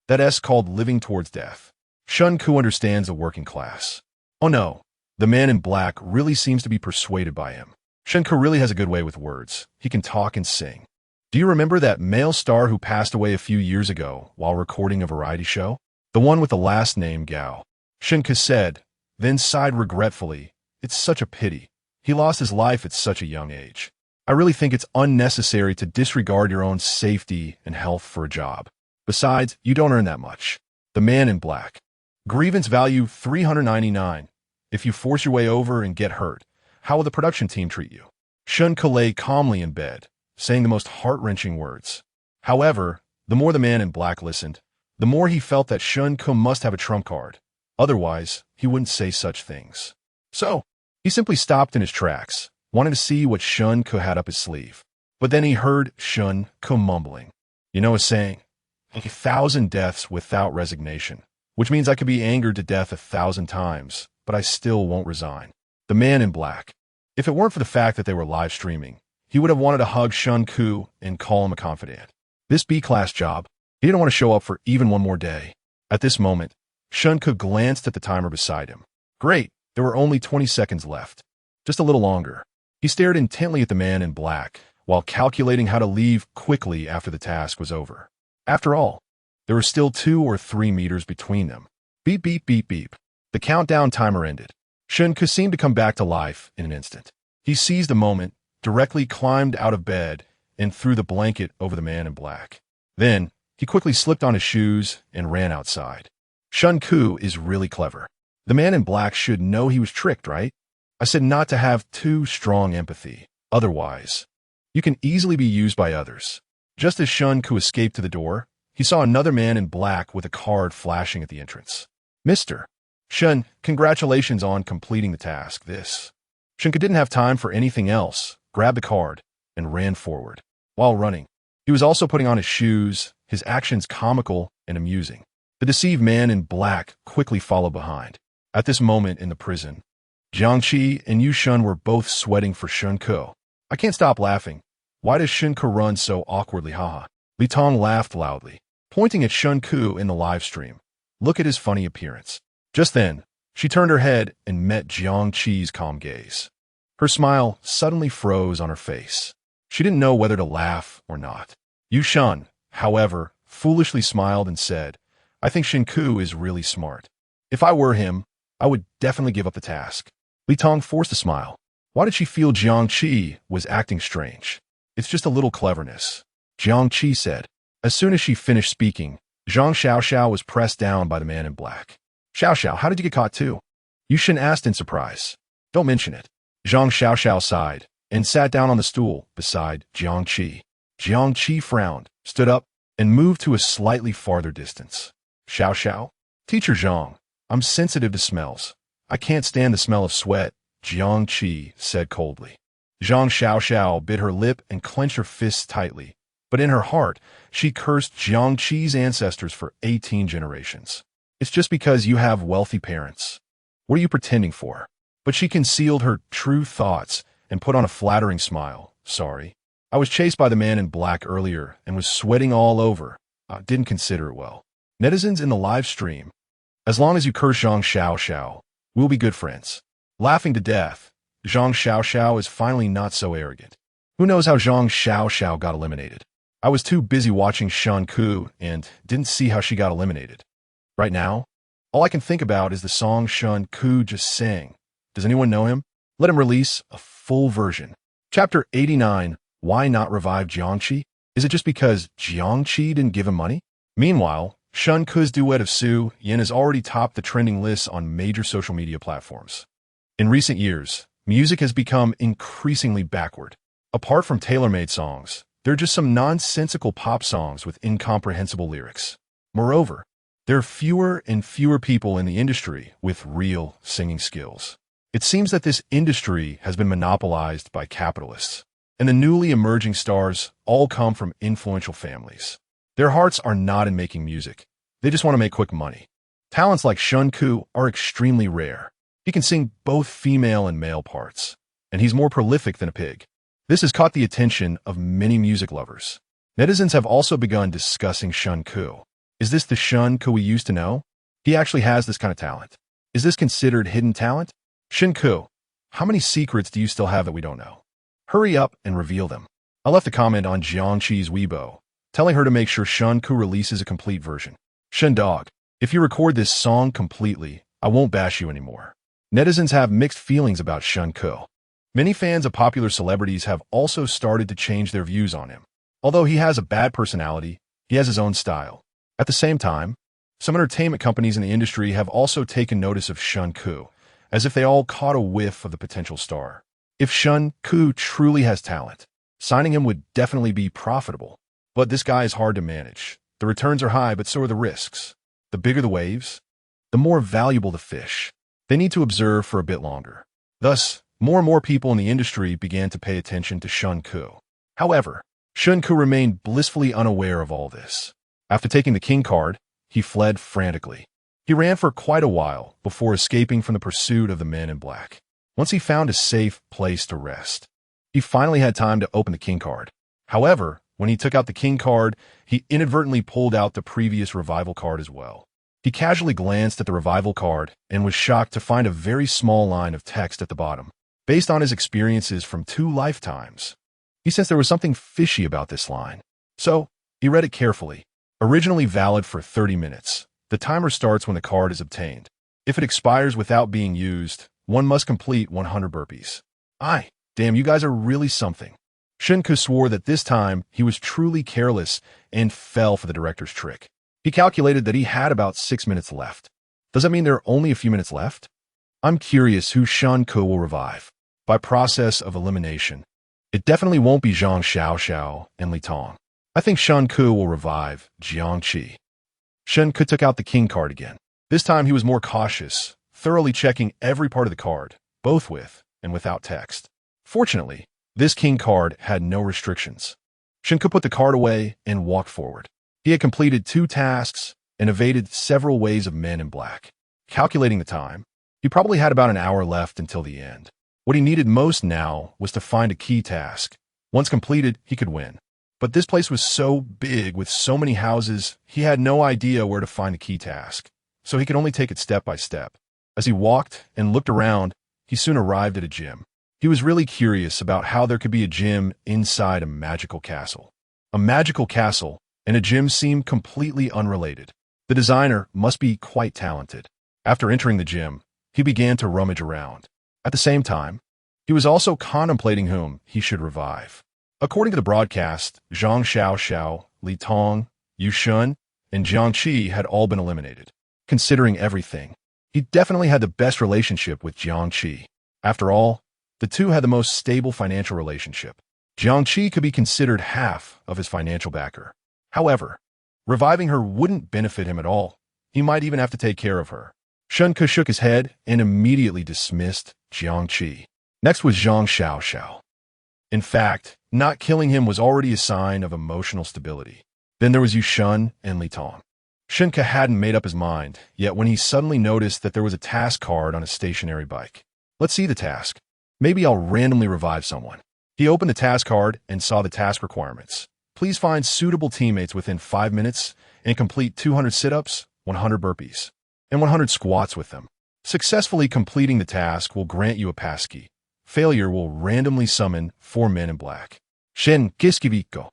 A: That's called living towards death. Shen Ke understands the working class. Oh no, the man in black really seems to be persuaded by him. Shen Ke really has a good way with words. He can talk and sing. Do you remember that male star who passed away a few years ago while recording a variety show? The one with the last name Gao. Shen Ke said, then sighed regretfully. It's such a pity. He lost his life at such a young age. I really think it's unnecessary to disregard your own safety and health for a job. Besides, you don't earn that much. The man in black. Grievance value $399. If you force your way over and get hurt, how will the production team treat you? Shen Ke lay calmly in bed, saying the most heart-wrenching words. However, the more the man in black listened, the more he felt that Shen Ke must have a trump card. Otherwise, he wouldn't say such things. So, he simply stopped in his tracks, wanting to see what Shen Ke had up his sleeve. But then he heard Shen Ke mumbling. You know a saying, 1,000 deaths without resignation, which means I could be angered to death 1,000 times, but I still won't resign. The man in black. If it weren't for the fact that they were live streaming, he would have wanted to hug Shen Ke and call him a confidant. This B-class job, he didn't want to show up for even one more day. At this moment, Shen Ke glanced at the timer beside him. Great, there were only 20 seconds left. Just a little longer. He stared intently at the man in black, while calculating how to leave quickly after the task was over. After all, there were still 2 or 3 meters between them. Beep, beep, beep, beep. The countdown timer ended. Shen Ke seemed to come back to life in an instant. He seized the moment, directly climbed out of bed, and threw the blanket over the man in black. Then, he quickly slipped on his shoes and ran outside. Shen Ke is really clever. The man in black should know he was tricked, right? I said not to have too strong empathy. Otherwise, you can easily be used by others. Just as Shen Ke escaped to the door, he saw another man in black with a card flashing at the entrance. Mr. Shen, congratulations on completing the task. Shen Ke didn't have time for anything else, grabbed the card, and ran forward. While running, he was also putting on his shoes, his actions comical and amusing. The deceived man in black quickly followed behind. At this moment in the prison, Jiangqi and Yu Shun were both sweating for Shen Ke. I can't stop laughing. Why does Shen Ke run so awkwardly, haha? Li Tong laughed loudly, pointing at Shen Ke in the live stream. Look at his funny appearance. Just then, she turned her head and met Jiangqi's calm gaze. Her smile suddenly froze on her face. She didn't know whether to laugh or not. Yu Shun, however, foolishly smiled and said, I think Shen Ke is really smart. If I were him, I would definitely give up the task. Li Tong forced a smile. Why did she feel Jiangqi was acting strange? It's just a little cleverness, Jiangqi said. As soon as she finished speaking, Zhang Xiaoxiao was pressed down by the man in black. Xiaoxiao, how did you get caught too? Yu Shun asked in surprise. Don't mention it. Zhang Xiaoxiao sighed and sat down on the stool beside Jiangqi. Jiangqi frowned, stood up, and moved to a slightly farther distance. Xiaoxiao? Teacher Zhang, I'm sensitive to smells. I can't stand the smell of sweat, Jiangqi said coldly. Zhang Xiaoxiao bit her lip and clenched her fists tightly, but in her heart, she cursed Jiangqi's ancestors for 18 generations. It's just because you have wealthy parents. What are you pretending for? But she concealed her true thoughts and put on a flattering smile. Sorry. I was chased by the man in black earlier and was sweating all over. I didn't consider it well. Netizens in the live stream. As long as you curse Zhang Xiaoxiao, we'll be good friends. Laughing to death, Zhang Xiaoxiao is finally not so arrogant. Who knows how Zhang Xiaoxiao got eliminated? I was too busy watching Shen Ke and didn't see how she got eliminated. Right now, all I can think about is the song Shen Ke just sang. Does anyone know him? Let him release a full version. Chapter 89, Why Not Revive Jiangqi? Is it just because Jiangqi didn't give him money? Meanwhile, Shen Ke's duet of Su Yin has already topped the trending lists on major social media platforms. In recent years, music has become increasingly backward. Apart from tailor-made songs, there are just some nonsensical pop songs with incomprehensible lyrics. Moreover, there are fewer and fewer people in the industry with real singing skills. It seems that this industry has been monopolized by capitalists, and the newly emerging stars all come from influential families. Their hearts are not in making music. They just want to make quick money. Talents like Shen Ke are extremely rare. He can sing both female and male parts, and he's more prolific than a pig. This has caught the attention of many music lovers. Netizens have also begun discussing Shen Ke. Is this the Shen Ke we used to know? He actually has this kind of talent. Is this considered hidden talent? Shen Ke, how many secrets do you still have that we don't know? Hurry up and reveal them. I left a comment on Jiangqi's Weibo, telling her to make sure Shen Ke releases a complete version. Shen Dog, if you record this song completely, I won't bash you anymore. Netizens have mixed feelings about Shen Ke. Many fans of popular celebrities have also started to change their views on him. Although he has a bad personality, he has his own style. At the same time, some entertainment companies in the industry have also taken notice of Shen Ke, as if they all caught a whiff of the potential star. If Shen Ke truly has talent, signing him would definitely be profitable. But this guy is hard to manage. The returns are high, but so are the risks. The bigger the waves, the more valuable the fish. They need to observe for a bit longer. Thus, more and more people in the industry began to pay attention to Shen Ke. However, Shen Ke remained blissfully unaware of all this. After taking the king card, he fled frantically. He ran for quite a while before escaping from the pursuit of the man in black. Once he found a safe place to rest, he finally had time to open the king card. However, when he took out the king card, he inadvertently pulled out the previous revival card as well. He casually glanced at the revival card and was shocked to find a very small line of text at the bottom. Based on his experiences from 2 lifetimes, he sensed there was something fishy about this line. So, he read it carefully. Originally valid for 30 minutes, the timer starts when the card is obtained. If it expires without being used, one must complete 100 burpees. Damn, you guys are really something. Shen Ke swore that this time he was truly careless and fell for the director's trick. He calculated that he had about 6 minutes left. Does that mean there are only a few minutes left? I'm curious who Shen Ke will revive. By process of elimination, it definitely won't be Zhang Xiaoxiao and Li Tong. I think Shen Ke will revive Jiangqi. Shen Ke took out the king card again. This time he was more cautious, thoroughly checking every part of the card, both with and without text. Fortunately, this king card had no restrictions. Shen Ke put the card away and walked forward. He had completed 2 tasks and evaded several waves of men in black. Calculating the time, he probably had about an hour left until the end. What he needed most now was to find a key task. Once completed, he could win. But this place was so big with so many houses, he had no idea where to find a key task, so he could only take it step by step. As he walked and looked around, he soon arrived at a gym. He was really curious about how there could be a gym inside a magical castle. A magical castle and a gym seemed completely unrelated. The designer must be quite talented. After entering the gym, he began to rummage around. At the same time, he was also contemplating whom he should revive. According to the broadcast, Zhang Xiao, Li Tong, Yu Shun, and Jiang Qi had all been eliminated. Considering everything, he definitely had the best relationship with Jiang Qi. After all, the two had the most stable financial relationship. Jiang Qi could be considered half of his financial backer. However, reviving her wouldn't benefit him at all. He might even have to take care of her. Shen Ke shook his head and immediately dismissed Jiang Qi. Next was Zhang Xiao. In fact, not killing him was already a sign of emotional stability. Then there was Yu Shun and Li Tong. Shen Ke hadn't made up his mind, yet when he suddenly noticed that there was a task card on a stationary bike. Let's see the task. Maybe I'll randomly revive someone. He opened the task card and saw the task requirements. Please find suitable teammates within 5 minutes and complete 200 sit-ups, 100 burpees, and 100 squats with them. Successfully completing the task will grant you a passkey. Failure will randomly summon 4 men in black. Shen Ke.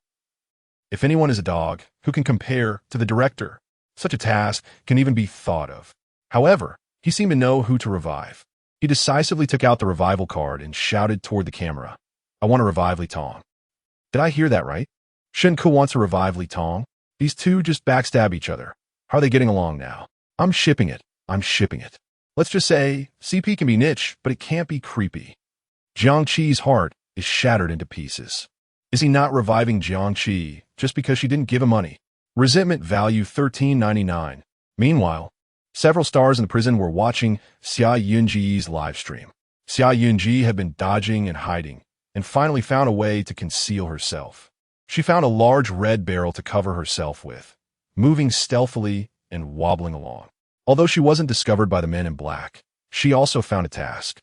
A: If anyone is a dog who can compare to the director, such a task can even be thought of. However, he seemed to know who to revive. He decisively took out the revival card and shouted toward the camera, I want to revive Li Tong. Did I hear that right? Shen Ke wants to revive Li Tong? These two just backstab each other. How are they getting along now? I'm shipping it. Let's just say, CP can be niche, but it can't be creepy. Jiang Qi's heart is shattered into pieces. Is he not reviving Jiang Qi just because she didn't give him money? Resentment value $13.99. Meanwhile, several stars in the prison were watching Xia Yunji's live stream. Xia Yunji had been dodging and hiding, and finally found a way to conceal herself. She found a large red barrel to cover herself with, moving stealthily and wobbling along. Although she wasn't discovered by the men in black, she also found a task.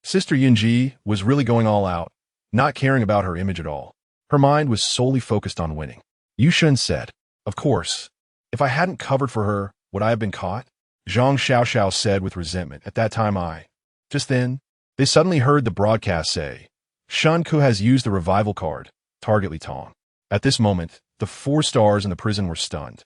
A: Sister Yunji was really going all out, not caring about her image at all. Her mind was solely focused on winning. Yu Shun said, Of course, if I hadn't covered for her, would I have been caught? Zhang Xiao said with resentment. At that time Just then, they suddenly heard the broadcast say, Shen Ke has used the revival card, target Li Tong. At this moment, the 4 stars in the prison were stunned.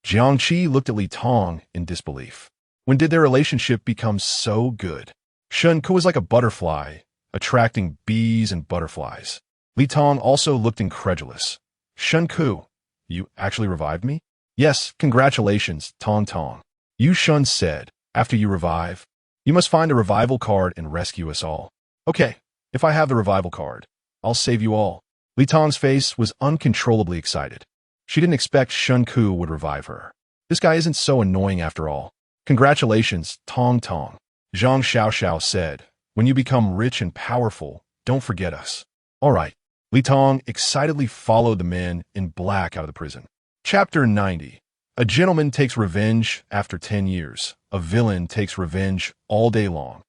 A: Jiang Qi looked at Li Tong in disbelief. When did their relationship become so good? Shen Ke was like a butterfly, attracting bees and butterflies. Li Tong also looked incredulous. Shen Ke, you actually revived me? Yes, congratulations, Tong. Yu Shun said, after you revive, you must find a revival card and rescue us all. Okay, if I have the revival card, I'll save you all. Li Tong's face was uncontrollably excited. She didn't expect Shen Ke would revive her. This guy isn't so annoying after all. Congratulations, Tong. Zhang Xiao said, when you become rich and powerful, don't forget us. All right. Li Tong excitedly followed the men in black out of the prison. Chapter 90. A gentleman takes revenge after 10 years. A villain takes revenge all day long.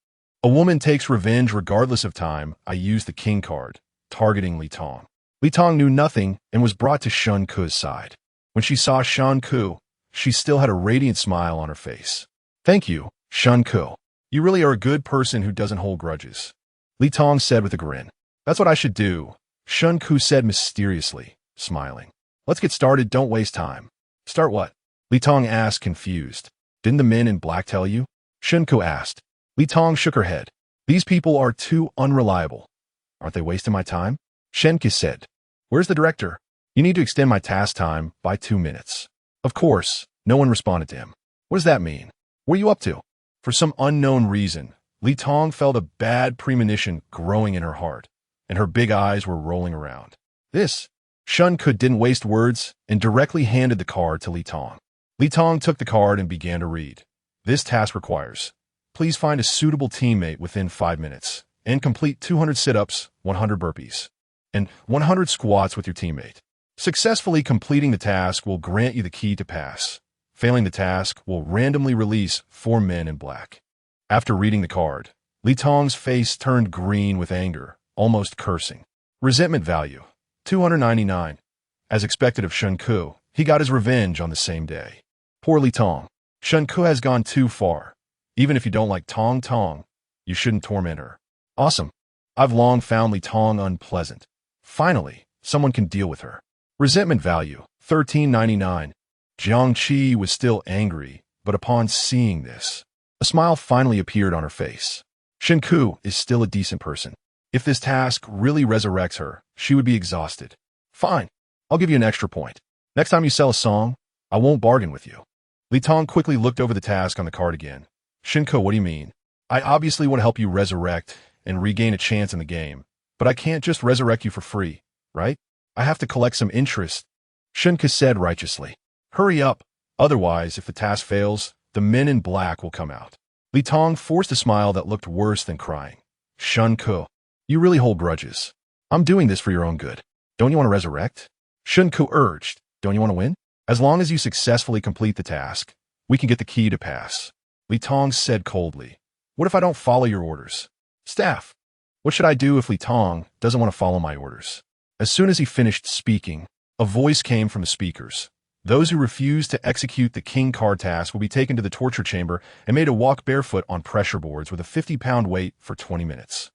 A: A woman takes revenge regardless of time. I used the king card, targeting Li Tong. Li Tong knew nothing and was brought to Shen Ke's side. When she saw Shen Ke, she still had a radiant smile on her face. Thank you, Shen Ke. You really are a good person who doesn't hold grudges. Li Tong said with a grin. That's what I should do, Shen Ke said mysteriously, smiling. Let's get started, don't waste time. Start what? Li Tong asked, confused. Didn't the men in black tell you? Shen Ke asked. Li Tong shook her head. These people are too unreliable. Aren't they wasting my time? Shen Ke said. Where's the director? You need to extend my task time by 2 minutes. Of course, no one responded to him. What does that mean? What are you up to? For some unknown reason, Li Tong felt a bad premonition growing in her heart, and her big eyes were rolling around. Shen Ke didn't waste words and directly handed the card to Li Tong. Li Tong took the card and began to read. This task requires, please find a suitable teammate within 5 minutes and complete 200 sit-ups, 100 burpees, and 100 squats with your teammate. Successfully completing the task will grant you the key to pass. Failing the task will randomly release 4 men in black. After reading the card, Li Tong's face turned green with anger, almost cursing. Resentment value, 299. As expected of Shen Ke, he got his revenge on the same day. Poor Li Tong. Shen Ke has gone too far. Even if you don't like Tong Tong, you shouldn't torment her. Awesome. I've long found Li Tong unpleasant. Finally, someone can deal with her. Resentment value, 1399. Jiang Qi was still angry, but upon seeing this, a smile finally appeared on her face. Shen Ke is still a decent person. If this task really resurrects her, she would be exhausted. Fine, I'll give you an extra point. Next time you sell a song, I won't bargain with you. Li Tong quickly looked over the task on the card again. Shen Ke, what do you mean? I obviously want to help you resurrect and regain a chance in the game, but I can't just resurrect you for free, right? I have to collect some interest. Shen Ke said righteously. Hurry up, otherwise, if the task fails, the men in black will come out. Li Tong forced a smile that looked worse than crying. Shen Ke, you really hold grudges. I'm doing this for your own good. Don't you want to resurrect? Shen Ke urged. Don't you want to win? As long as you successfully complete the task, we can get the key to pass. Li Tong said coldly. What if I don't follow your orders? Staff, what should I do if Li Tong doesn't want to follow my orders? As soon as he finished speaking, a voice came from the speakers. Those who refuse to execute the king card task will be taken to the torture chamber and made to walk barefoot on pressure boards with a 50-pound weight for 20 minutes.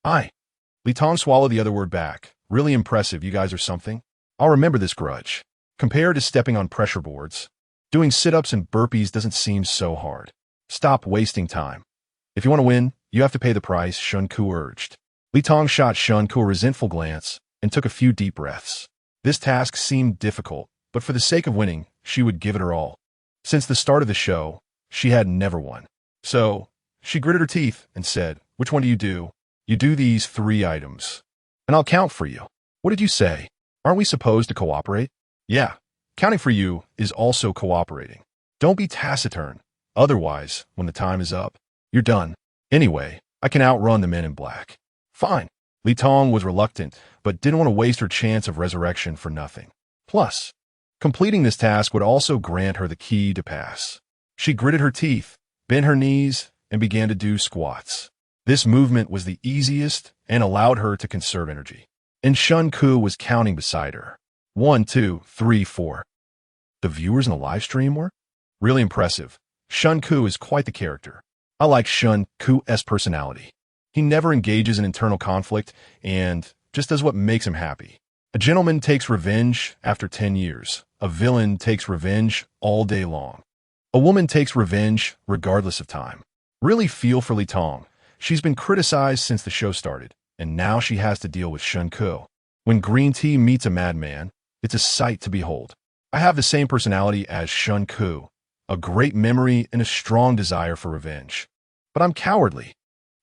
A: Li Tong swallowed the other word back. Really impressive, you guys are something. I'll remember this grudge. Compared to stepping on pressure boards, doing sit-ups and burpees doesn't seem so hard. Stop wasting time. If you want to win, you have to pay the price, Shen Ke urged. Li Tong shot Shen Ke a resentful glance and took a few deep breaths. This task seemed difficult, but for the sake of winning, she would give it her all. Since the start of the show, she had never won. So, she gritted her teeth and said, which one do? You do these 3 items, and I'll count for you. What did you say? Aren't we supposed to cooperate? Yeah, counting for you is also cooperating. Don't be taciturn. Otherwise, when the time is up, you're done. Anyway, I can outrun the men in black. Fine. Li Tong was reluctant, but didn't want to waste her chance of resurrection for nothing. Plus, completing this task would also grant her the key to pass. She gritted her teeth, bent her knees, and began to do squats. This movement was the easiest and allowed her to conserve energy. And Shen Ke was counting beside her. 1, 2, 3, 4. The viewers in the live stream were? Really impressive. Shen Ke is quite the character. I like Shen Ke's personality. He never engages in internal conflict and just does what makes him happy. A gentleman takes revenge after 10 years. A villain takes revenge all day long. A woman takes revenge regardless of time. Really feel for Li Tong. She's been criticized since the show started, and now she has to deal with Shen Ke. When green tea meets a madman, it's a sight to behold. I have the same personality as Shen Ke, a great memory and a strong desire for revenge. But I'm cowardly.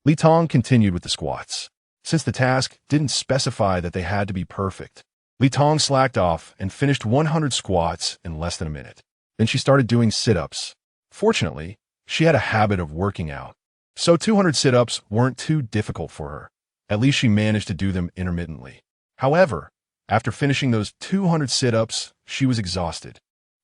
A: Li Tong continued with the squats. Since the task didn't specify that they had to be perfect, Li Tong slacked off and finished 100 squats in less than a minute. Then she started doing sit-ups. Fortunately, she had a habit of working out, so 200 sit-ups weren't too difficult for her. At least she managed to do them intermittently. However, after finishing those 200 sit-ups, she was exhausted.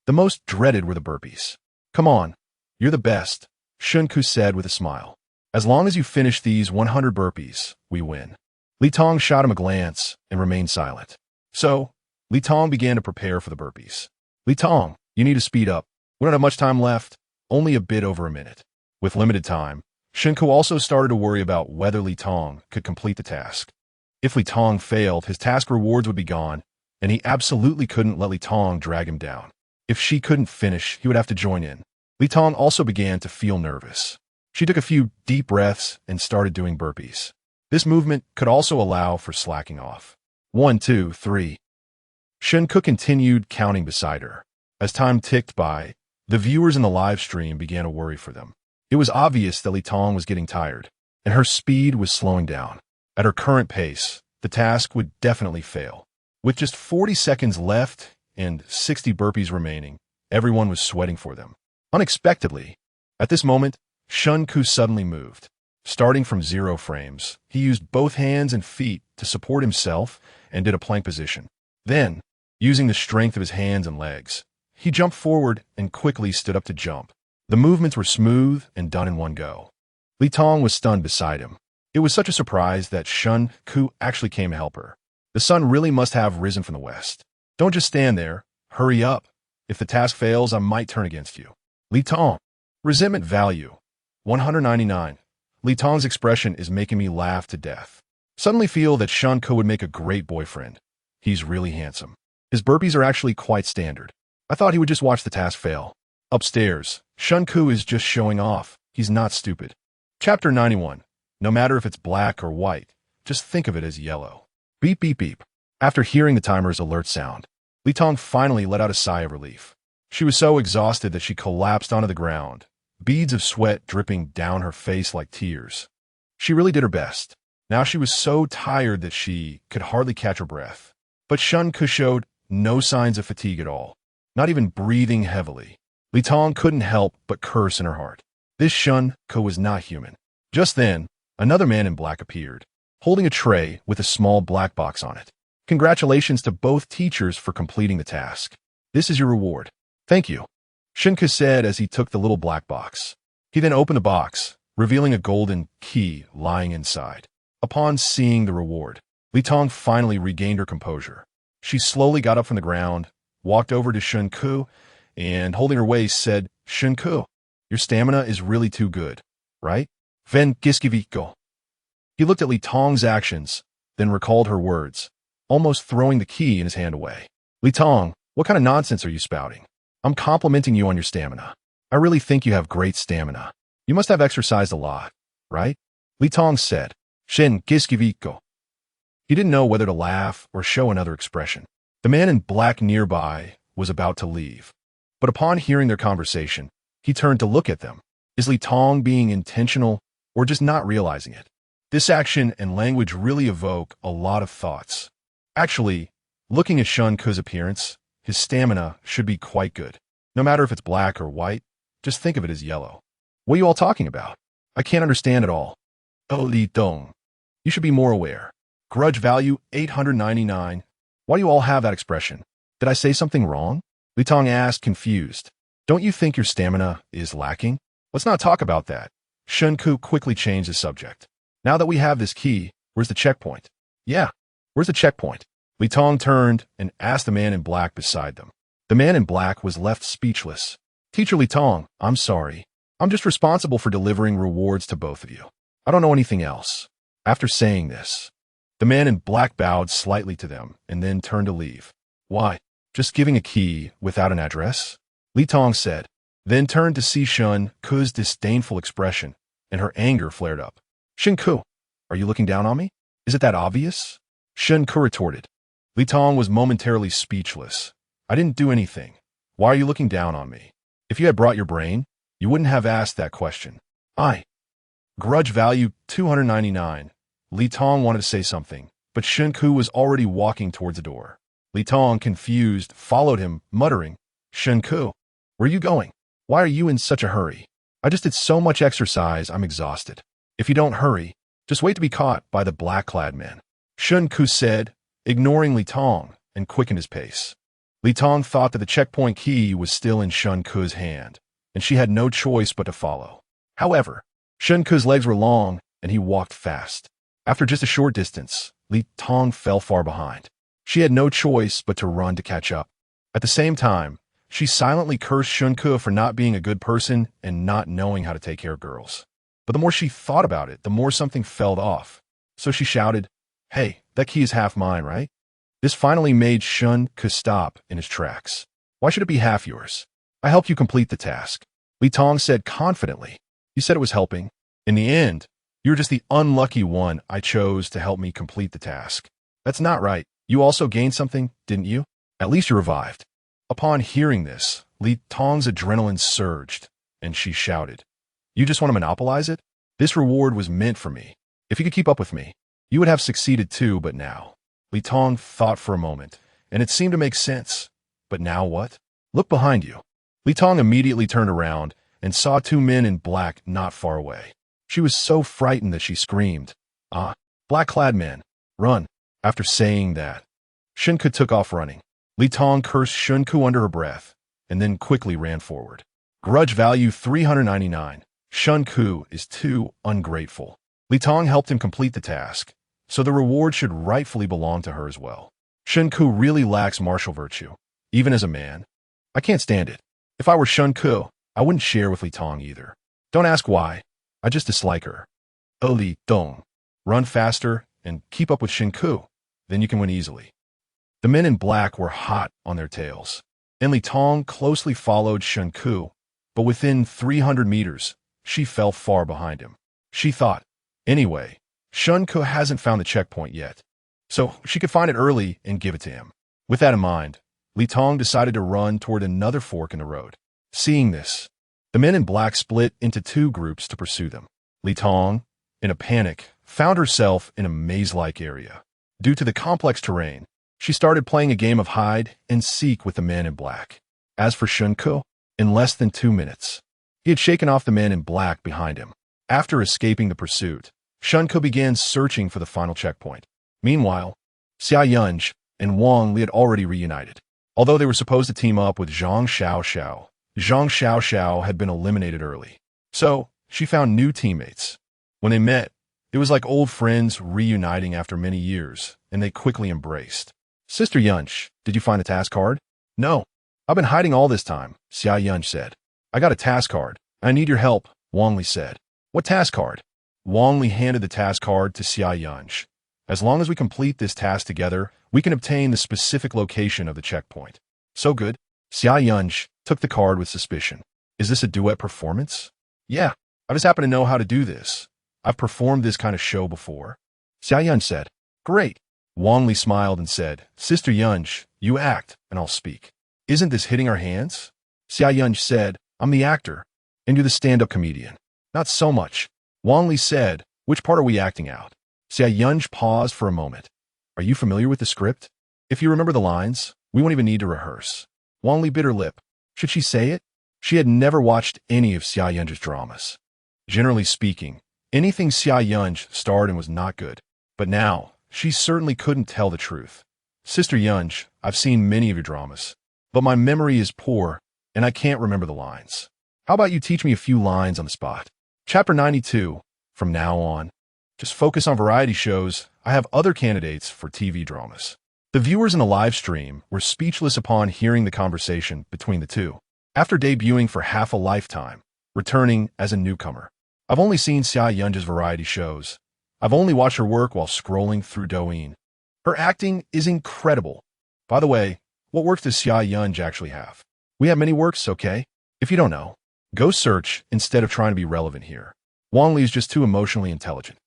A: The most dreaded were the burpees. Come on, you're the best, Shen Ke said with a smile. As long as you finish these 100 burpees, we win. Li Tong shot him a glance and remained silent. So, Li Tong began to prepare for the burpees. Li Tong, you need to speed up. We don't have much time left, only a bit over a minute. With limited time, Shen Ke also started to worry about whether Li Tong could complete the task. If Li Tong failed, his task rewards would be gone, and he absolutely couldn't let Li Tong drag him down. If she couldn't finish, he would have to join in. Li Tong also began to feel nervous. She took a few deep breaths and started doing burpees. This movement could also allow for slacking off. 1, 2, 3. Shen Ke continued counting beside her. As time ticked by, the viewers in the live stream began to worry for them. It was obvious that Li Tong was getting tired, and her speed was slowing down. At her current pace, the task would definitely fail. With just 40 seconds left and 60 burpees remaining, everyone was sweating for them. Unexpectedly, At this moment, Shen Ke suddenly moved. Starting from 0 frames, he used both hands and feet to support himself and did a plank position. Then, using the strength of his hands and legs, he jumped forward and quickly stood up to jump. The movements were smooth and done in one go. Li Tong was stunned beside him. It was such a surprise that Shen Ke actually came to help her. The sun really must have risen from the west. Don't just stand there. Hurry up. If the task fails, I might turn against you. Li Tong. Resentment value. 199. Li Tong's expression is making me laugh to death. Suddenly feel that Shen Ke would make a great boyfriend. He's really handsome. His burpees are actually quite standard. I thought he would just watch the task fail. Upstairs, Shen Ke is just showing off. He's not stupid. Chapter 91. No matter if it's black or white, just think of it as yellow. Beep, beep, beep. After hearing the timer's alert sound, Li Tong finally let out a sigh of relief. She was so exhausted that she collapsed onto the ground, beads of sweat dripping down her face like tears. She really did her best. Now she was so tired that she could hardly catch her breath. But Shen Ke showed no signs of fatigue at all, not even breathing heavily. Li Tong couldn't help but curse in her heart. This Shen Ke was not human. Just then, another man in black appeared, holding a tray with a small black box on it. Congratulations to both teachers for completing the task. This is your reward. Thank you, Shen Ke said as he took the little black box. He then opened the box, revealing a golden key lying inside. Upon seeing the reward, Li Tong finally regained her composure. She slowly got up from the ground, walked over to Shen Ke, and holding her waist said, Shen Ke, your stamina is really too good, right? Ven giskiviko. He looked at Li Tong's actions, then recalled her words, almost throwing the key in his hand away. Li Tong, what kind of nonsense are you spouting? I'm complimenting you on your stamina. I really think you have great stamina. You must have exercised a lot, right? Li Tong said, Shen giskiviko. He didn't know whether to laugh or show another expression. The man in black nearby was about to leave. But upon hearing their conversation, he turned to look at them. Is Li Tong being intentional or just not realizing it? This action and language really evoke a lot of thoughts. Actually, looking at Shen Ke's appearance, his stamina should be quite good. No matter if it's black or white, just think of it as yellow. What are you all talking about? I can't understand it all. Oh, Li Tong. You should be more aware. Grudge value 899. Why do you all have that expression? Did I say something wrong? Li Tong asked, confused. Don't you think your stamina is lacking? Let's not talk about that. Shen Ke quickly changed the subject. Now that we have this key, where's the checkpoint? Yeah, where's the checkpoint? Li Tong turned and asked the man in black beside them. The man in black was left speechless. Teacher Li Tong, I'm sorry. I'm just responsible for delivering rewards to both of you. I don't know anything else. After saying this, the man in black bowed slightly to them and then turned to leave. Why? Just giving a key without an address? Li Tong said, then turned to see Shen Ke's disdainful expression, and her anger flared up. Shen Ke, are you looking down on me? Is it that obvious? Shen Ke retorted. Li Tong was momentarily speechless. I didn't do anything. Why are you looking down on me? If you had brought your brain, you wouldn't have asked that question. Grudge value 299. Li Tong wanted to say something, but Shen Ke was already walking towards the door. Li Tong, confused, followed him, muttering, Shen Ke, where are you going? Why are you in such a hurry? I just did so much exercise, I'm exhausted. If you don't hurry, just wait to be caught by the black-clad man. Shen Ke said, ignoring Li Tong, and quickened his pace. Li Tong thought that the checkpoint key was still in Shen Ke's hand, and she had no choice but to follow. However, Shen Ke's legs were long, and he walked fast. After just a short distance, Li Tong fell far behind. She had no choice but to run to catch up. At the same time, she silently cursed Shen Ke for not being a good person and not knowing how to take care of girls. But the more she thought about it, the more something fell off. So she shouted, Hey, that key is half mine, right? This finally made Shen Ke stop in his tracks. Why should it be half yours? I helped you complete the task. Li Tong said confidently. You said it was helping. In the end, you're just the unlucky one I chose to help me complete the task. That's not right. You also gained something, didn't you? At least you revived. Upon hearing this, Li Tong's adrenaline surged, and she shouted, You just want to monopolize it? This reward was meant for me. If you could keep up with me, you would have succeeded too, but now. Li Tong thought for a moment, and it seemed to make sense. But now what? Look behind you. Li Tong immediately turned around and saw two men in black not far away. She was so frightened that she screamed, "Ah, black-clad men, run!" After saying that, Shen Ke took off running. Li Tong cursed Shen Ke under her breath, and then quickly ran forward. Grudge value 399. Shen Ke is too ungrateful. Li Tong helped him complete the task, so the reward should rightfully belong to her as well. Shen Ke really lacks martial virtue, even as a man. I can't stand it. If I were Shen Ke, I wouldn't share with Li Tong either. Don't ask why. I just dislike her. Oh, Li Tong. Run faster and keep up with Shen Ke. Then you can win easily. The men in black were hot on their tails, and Li Tong closely followed Shen Ke, but within 300 meters, she fell far behind him. She thought, anyway, Shen Ke hasn't found the checkpoint yet, so she could find it early and give it to him. With that in mind, Li Tong decided to run toward another fork in the road. Seeing this, the men in black split into two groups to pursue them. Li Tong, in a panic, found herself in a maze-like area. Due to the complex terrain, she started playing a game of hide and seek with the man in black. As for Shen Ke, in less than 2 minutes, he had shaken off the man in black behind him. After escaping the pursuit, Shen Ke began searching for the final checkpoint. Meanwhile, Xia Yunj and Wang Li had already reunited. Although they were supposed to team up with Zhang Xiaoxiao, Zhang Xiaoxiao had been eliminated early. So, she found new teammates. When they met, it was like old friends reuniting after many years, and they quickly embraced. Sister Yunj, did you find the task card? No. I've been hiding all this time, Xia Yunj said. I got a task card. I need your help, Wang Li said. What task card? Wang Li handed the task card to Xia Yunj. As long as we complete this task together, we can obtain the specific location of the checkpoint. So good. Xia Yunj took the card with suspicion. Is this a duet performance? Yeah, I just happen to know how to do this. I've performed this kind of show before. Xia Yunj said. Great. Wang Li smiled and said, Sister Yunj, you act, and I'll speak. Isn't this hitting our hands? Xia Yunj said, I'm the actor, and you're the stand-up comedian. Not so much. Wang Li said, which part are we acting out? Xia Yunj paused for a moment. Are you familiar with the script? If you remember the lines, we won't even need to rehearse. Wang Li bit her lip. Should she say it? She had never watched any of Xia Yunj's dramas. Generally speaking, anything Xia Yunj starred in was not good. But now, she certainly couldn't tell the truth. Sister Yunj, I've seen many of your dramas, but my memory is poor, and I can't remember the lines. How about you teach me a few lines on the spot? Chapter 92. From now on, just focus on variety shows. I have other candidates for TV dramas. The viewers in the live stream were speechless upon hearing the conversation between the two. After debuting for half a lifetime, returning as a newcomer. I've only seen Xia Yunj's variety shows. I've only watched her work while scrolling through Douyin. Her acting is incredible. By the way, what works does Xia Yunj actually have? We have many works, okay? If you don't know, go search instead of trying to be relevant here. Wang Li is just too emotionally intelligent.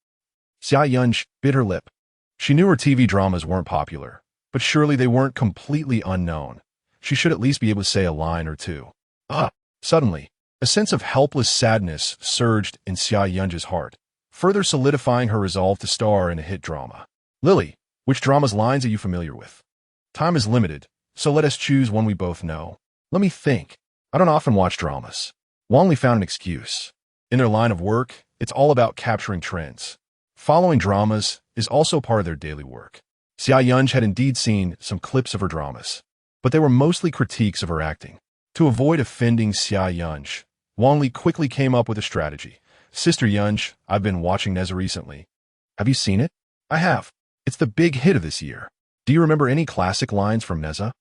A: Xia Yunj bit her lip. She knew her TV dramas weren't popular, but surely they weren't completely unknown. She should at least be able to say a line or two. Suddenly, a sense of helpless sadness surged in Xia Yunj's heart, further solidifying her resolve to star in a hit drama. Lily, which drama's lines are you familiar with? Time is limited, so let us choose one we both know. Let me think. I don't often watch dramas. Wang Li found an excuse. In their line of work, it's all about capturing trends. Following dramas is also part of their daily work. Xia Yunj had indeed seen some clips of her dramas, but they were mostly critiques of her acting. To avoid offending Xia Yunj, Wang Li quickly came up with a strategy. Sister Yunj, I've been watching Neza recently. Have you seen it? I have. It's the big hit of this year. Do you remember any classic lines from Neza?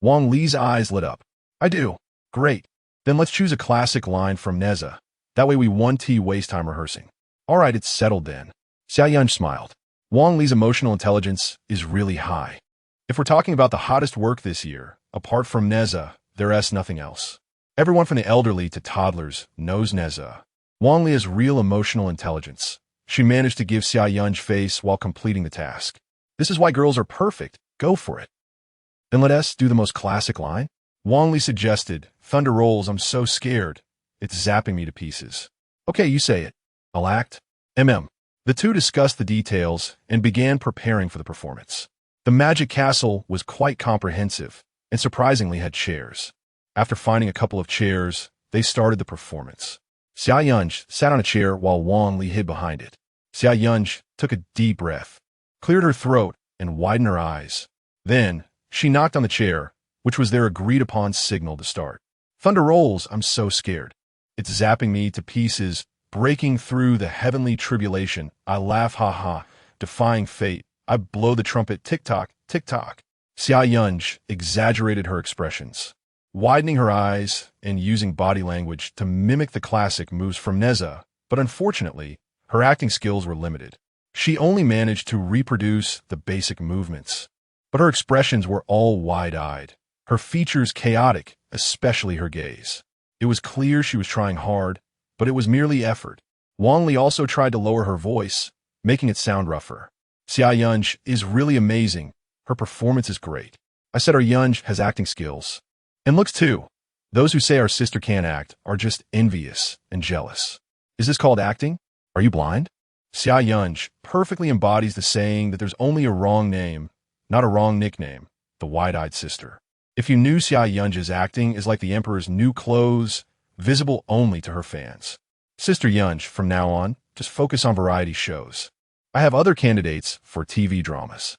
A: Wang Li's eyes lit up. I do. Great. Then let's choose a classic line from Neza. That way we won't waste time rehearsing. All right, it's settled then. Xia Yunj smiled. Wang Li's emotional intelligence is really high. If we're talking about the hottest work this year, apart from Neza, there's nothing else. Everyone from the elderly to toddlers knows Neza. Wang Li has real emotional intelligence. She managed to give Xia Yunj face while completing the task. This is why girls are perfect. Go for it. Then let us do the most classic line. Wang Li suggested, Thunder rolls, I'm so scared. It's zapping me to pieces. Okay, you say it. I'll act. The two discussed the details and began preparing for the performance. The magic castle was quite comprehensive and surprisingly had chairs. After finding a couple of chairs, they started the performance. Xia Yunj sat on a chair while Wang Li hid behind it. Xia Yunj took a deep breath, cleared her throat, and widened her eyes. Then, she knocked on the chair, which was their agreed-upon signal to start. Thunder rolls, I'm so scared. It's zapping me to pieces, breaking through the heavenly tribulation. I laugh, ha-ha, defying fate. I blow the trumpet, tick-tock, tick-tock. Xia Yunj exaggerated her expressions, widening her eyes and using body language to mimic the classic moves from Neza, but unfortunately, her acting skills were limited. She only managed to reproduce the basic movements, but her expressions were all wide-eyed, her features chaotic, especially her gaze. It was clear she was trying hard, but it was merely effort. Wang Li also tried to lower her voice, making it sound rougher. Xia Yunj is really amazing. Her performance is great. I said our Yunj has acting skills. And looks too. Those who say our sister can't act are just envious and jealous. Is this called acting? Are you blind? Xia Yunj perfectly embodies the saying that there's only a wrong name, not a wrong nickname, the wide-eyed sister. If you knew Xia Yunj's acting is like the emperor's new clothes, visible only to her fans. Sister Yunj, from now on, just focus on variety shows. I have other candidates for TV dramas.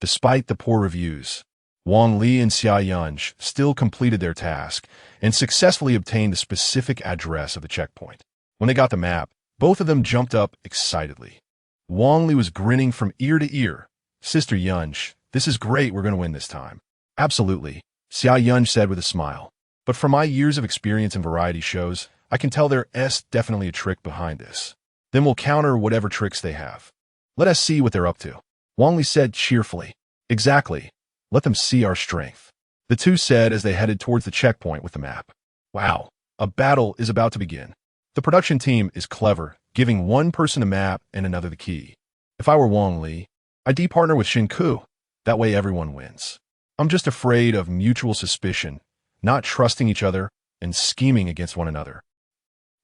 A: Despite the poor reviews, Wang Li and Xia Yunj still completed their task and successfully obtained the specific address of the checkpoint. When they got the map, both of them jumped up excitedly. Wang Li was grinning from ear to ear. Sister Yunj, this is great, we're going to win this time. Absolutely, Xia Yunj said with a smile. But from my years of experience in variety shows, I can tell there's definitely a trick behind this. Then we'll counter whatever tricks they have. Let us see what they're up to. Wang Li said cheerfully. Exactly. Let them see our strength. The two said as they headed towards the checkpoint with the map. Wow, a battle is about to begin. The production team is clever, giving one person a map and another the key. If I were Wang Li, I'd partner with Shen Ke. That way everyone wins. I'm just afraid of mutual suspicion, not trusting each other, and scheming against one another.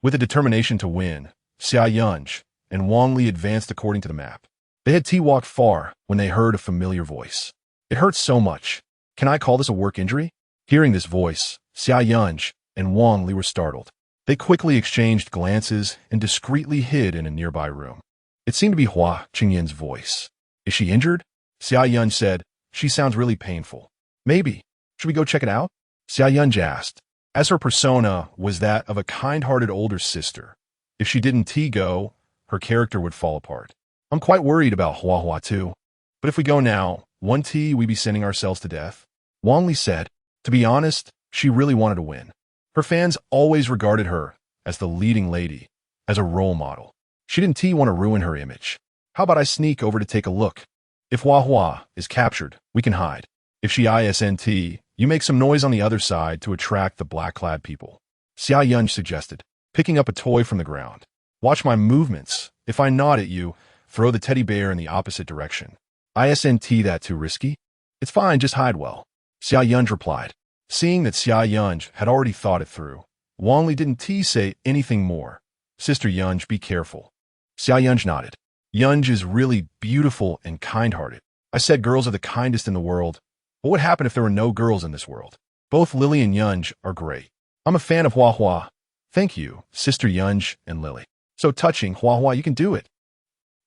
A: With a determination to win, Xia Yunj and Wang Li advanced according to the map. They had walked far when they heard a familiar voice. It hurts so much. Can I call this a work injury? Hearing this voice, Xia Yunj and Wang Li were startled. They quickly exchanged glances and discreetly hid in a nearby room. It seemed to be Hua Qingyan's voice. Is she injured? Xia Yunj said, she sounds really painful. Maybe. Should we go check it out? Xia Yunj asked, as her persona was that of a kind-hearted older sister. If she didn't go, her character would fall apart. I'm quite worried about Hua too. But if we go now, we'd be sending ourselves to death. Wang Li said, to be honest, she really wanted to win. Her fans always regarded her as the leading lady, as a role model. She didn't want to ruin her image. How about I sneak over to take a look? If Hua is captured, we can hide. If she isn't, you make some noise on the other side to attract the black-clad people. Xia Yunj suggested, picking up a toy from the ground. Watch my movements. If I nod at you, throw the teddy bear in the opposite direction. Isn't that too risky? It's fine, just hide well. Xia Yunj replied. Seeing that Xia Yunj had already thought it through, Wang Li didn't say anything more. Sister Yunj, be careful. Xia Yunj nodded. Yunj is really beautiful and kind-hearted. I said girls are the kindest in the world. What would happen if there were no girls in this world? Both Lily and Yunj are great. I'm a fan of Hua. Thank you, Sister Yunj and Lily. So touching, Hua, you can do it.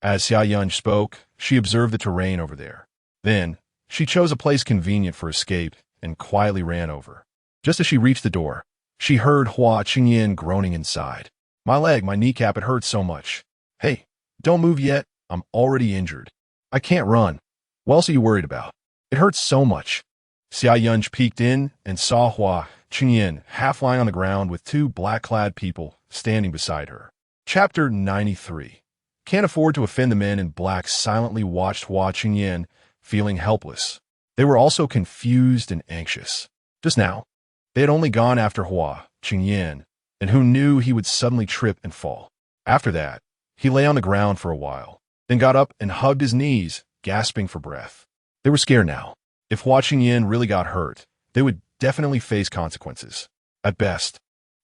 A: As Xia Yunj spoke, she observed the terrain over there. Then, she chose a place convenient for escape and quietly ran over. Just as she reached the door, she heard Hua Qingyan groaning inside. My leg, my kneecap, it hurts so much. Hey, don't move yet. I'm already injured. I can't run. What else are you worried about? It hurts so much. Xia Yunj peeked in and saw Hua Qingyan half lying on the ground with two black-clad people standing beside her. Chapter 93. Can't afford to offend the men in black silently watched Hua Qingyan, feeling helpless. They were also confused and anxious. Just now, they had only gone after Hua Qingyan, and who knew he would suddenly trip and fall. After that, he lay on the ground for a while, then got up and hugged his knees, gasping for breath. They were scared now. If Hua Qingyan really got hurt, they would definitely face consequences. At best,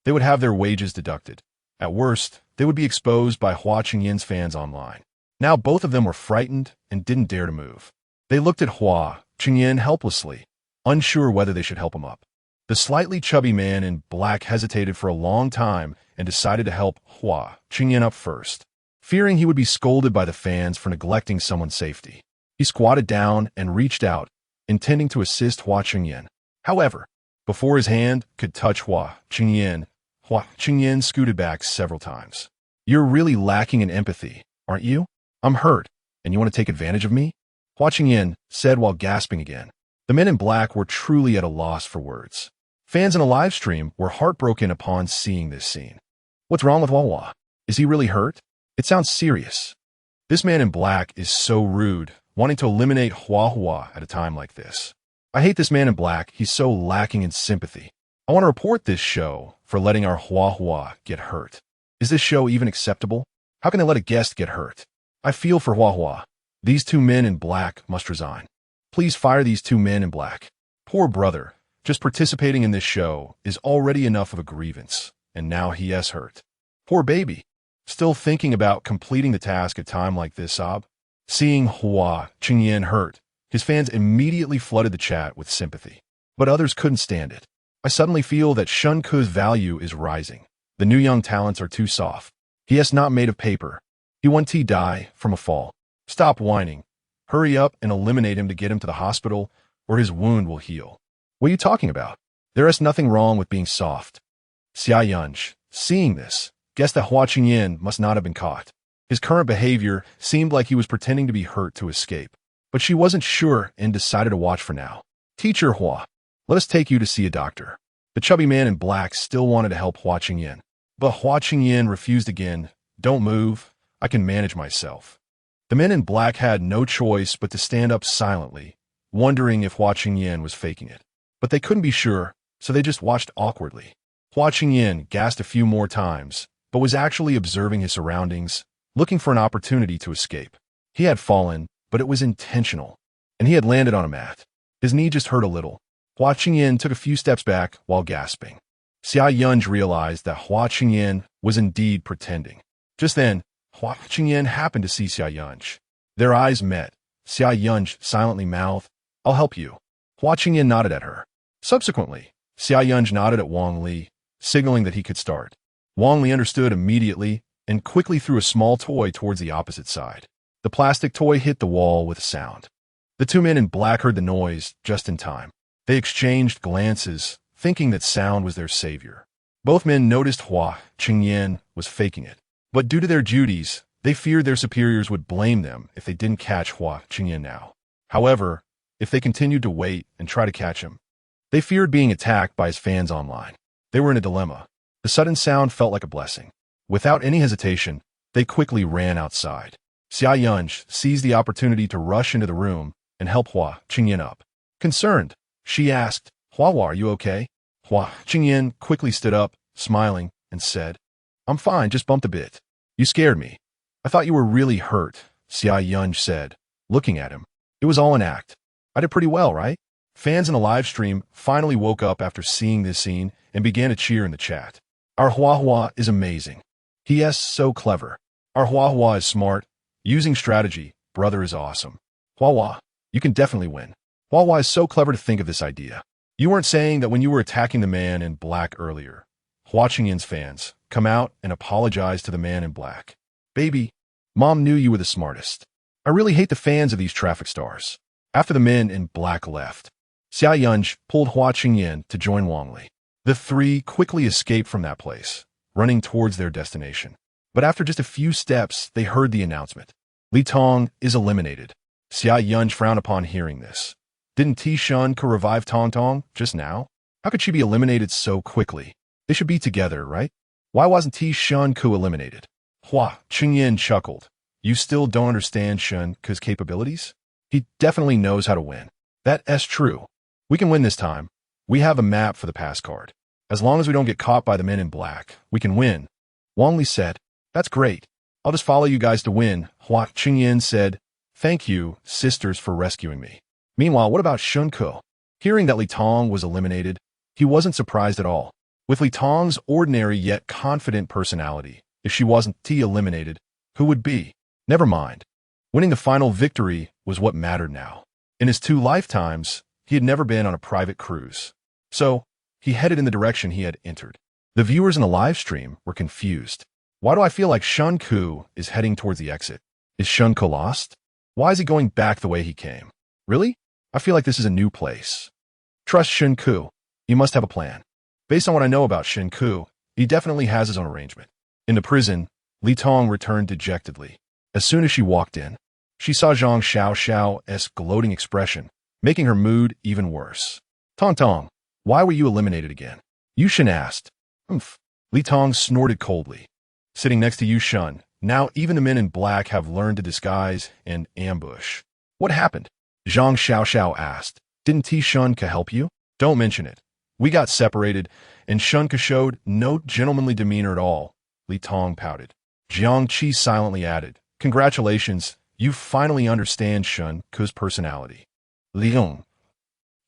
A: they would have their wages deducted. At worst, they would be exposed by Hua Qingyan's fans online. Now both of them were frightened and didn't dare to move. They looked at Hua Qingyan helplessly, unsure whether they should help him up. The slightly chubby man in black hesitated for a long time and decided to help Hua Qingyan up first, fearing he would be scolded by the fans for neglecting someone's safety. He squatted down and reached out, intending to assist Hua Qingyan. However, before his hand could touch Hua Qingyan scooted back several times. "You're really lacking in empathy, aren't you? I'm hurt, and you want to take advantage of me?" Hua Qingyan said while gasping again. The men in black were truly at a loss for words. Fans in a live stream were heartbroken upon seeing this scene. "What's wrong with Hua? Is he really hurt? It sounds serious." This man in black is so rude, wanting to eliminate Hua at a time like this. "I hate this man in black. He's so lacking in sympathy. I want to report this show for letting our Hua get hurt. Is this show even acceptable? How can they let a guest get hurt? I feel for Hua. These two men in black must resign. Please fire these two men in black. Poor brother, just participating in this show is already enough of a grievance, and now he is hurt. Poor baby. Still thinking about completing the task at a time like this, sob?" Seeing Hua Qingyan hurt, his fans immediately flooded the chat with sympathy. But others couldn't stand it. "I suddenly feel that Shen Ke's value is rising. The new young talents are too soft. He is not made of paper. He won't die from a fall. Stop whining. Hurry up and eliminate him to get him to the hospital, or his wound will heal." "What are you talking about? There is nothing wrong with being soft." Xia Yunj, seeing this, guessed that Hua Qingyan must not have been caught. His current behavior seemed like he was pretending to be hurt to escape. But she wasn't sure and decided to watch for now. "Teacher Hua, let us take you to see a doctor." The chubby man in black still wanted to help Hua Qingyan. But Hua Qingyan refused again. "Don't move. I can manage myself." The men in black had no choice but to stand up silently, wondering if Hua Qingyan was faking it. But they couldn't be sure, so they just watched awkwardly. Hua Qingyan gasped a few more times, but was actually observing his surroundings, looking for an opportunity to escape. He had fallen, but it was intentional, and he had landed on a mat. His knee just hurt a little. Hua Qingyan took a few steps back while gasping. Xia Yunj realized that Hua Qingyan was indeed pretending. Just then, Hua Qingyan happened to see Xia Yunj. Their eyes met. Xia Yunj silently mouthed, "I'll help you." Hua Qingyan nodded at her. Subsequently, Xia Yunj nodded at Wang Li, signaling that he could start. Wang Li understood immediately and quickly threw a small toy towards the opposite side. The plastic toy hit the wall with a sound. The two men in black heard the noise just in time. They exchanged glances, thinking that sound was their savior. Both men noticed Hua Qingyan was faking it, but due to their duties, they feared their superiors would blame them if they didn't catch Hua Qingyan now. However, if they continued to wait and try to catch him, they feared being attacked by his fans online. They were in a dilemma. The sudden sound felt like a blessing. Without any hesitation, they quickly ran outside. Xia Yunj seized the opportunity to rush into the room and help Hua Qingyan up. Concerned, she asked, "Hua, are you okay?" Hua Qingyan quickly stood up, smiling, and said, "I'm fine, just bumped a bit. You scared me. I thought you were really hurt," Xia Yunj said, looking at him. "It was all an act. I did pretty well, right?" Fans in the live stream finally woke up after seeing this scene and began to cheer in the chat. "Our Hua is amazing. He is so clever. Our Hua is smart. Using strategy, brother is awesome. Hua, you can definitely win. Hua is so clever to think of this idea. You weren't saying that when you were attacking the man in black earlier. Hua Qingyan's fans, come out and apologize to the man in black. Baby, Mom knew you were the smartest. I really hate the fans of these traffic stars." After the men in black left, Xia Yunj pulled Hua Qingyan to join Wang Li. The three quickly escaped from that place, running towards their destination. But after just a few steps, they heard the announcement. Li Tong is eliminated. Xia Yunj frowned upon hearing this. Didn't Shen Ke revive Tong Tong just now? How could she be eliminated so quickly? They should be together, right? Why wasn't Shen Ke eliminated? Hua Qingyan chuckled. You still don't understand Shen Ke's capabilities? He definitely knows how to win. That is true. We can win this time. We have a map for the pass card. As long as we don't get caught by the men in black, we can win. Wang Li said, "That's great. I'll just follow you guys to win." Hua Qingyan said, "Thank you, sisters, for rescuing me." Meanwhile, what about Shen Ke? Hearing that Li Tong was eliminated, he wasn't surprised at all. With Li Tong's ordinary yet confident personality, if she wasn't eliminated, who would be? Never mind. Winning the final victory was what mattered now. In his 2 lifetimes, he had never been on a private cruise. So, he headed in the direction he had entered. The viewers in the live stream were confused. Why do I feel like Shen Ke is heading towards the exit? Is Shen Ke lost? Why is he going back the way he came? Really? I feel like this is a new place. Trust Shen Ke. He must have a plan. Based on what I know about Shen Ke, he definitely has his own arrangement. In the prison, Li Tong returned dejectedly. As soon as she walked in, she saw Zhang Xiao's gloating expression, making her mood even worse. Tong Tong, why were you eliminated again? Yu Shen asked. Humph. Li Tong snorted coldly. Sitting next to Yu Shen, now even the men in black have learned to disguise and ambush. What happened? Zhang Xiao asked. Didn't Shen Ke help you? Don't mention it. We got separated, and Shen Ke showed no gentlemanly demeanor at all. Li Tong pouted. Jiang Qi silently added, Congratulations, you finally understand Shen Ke's personality. Liang.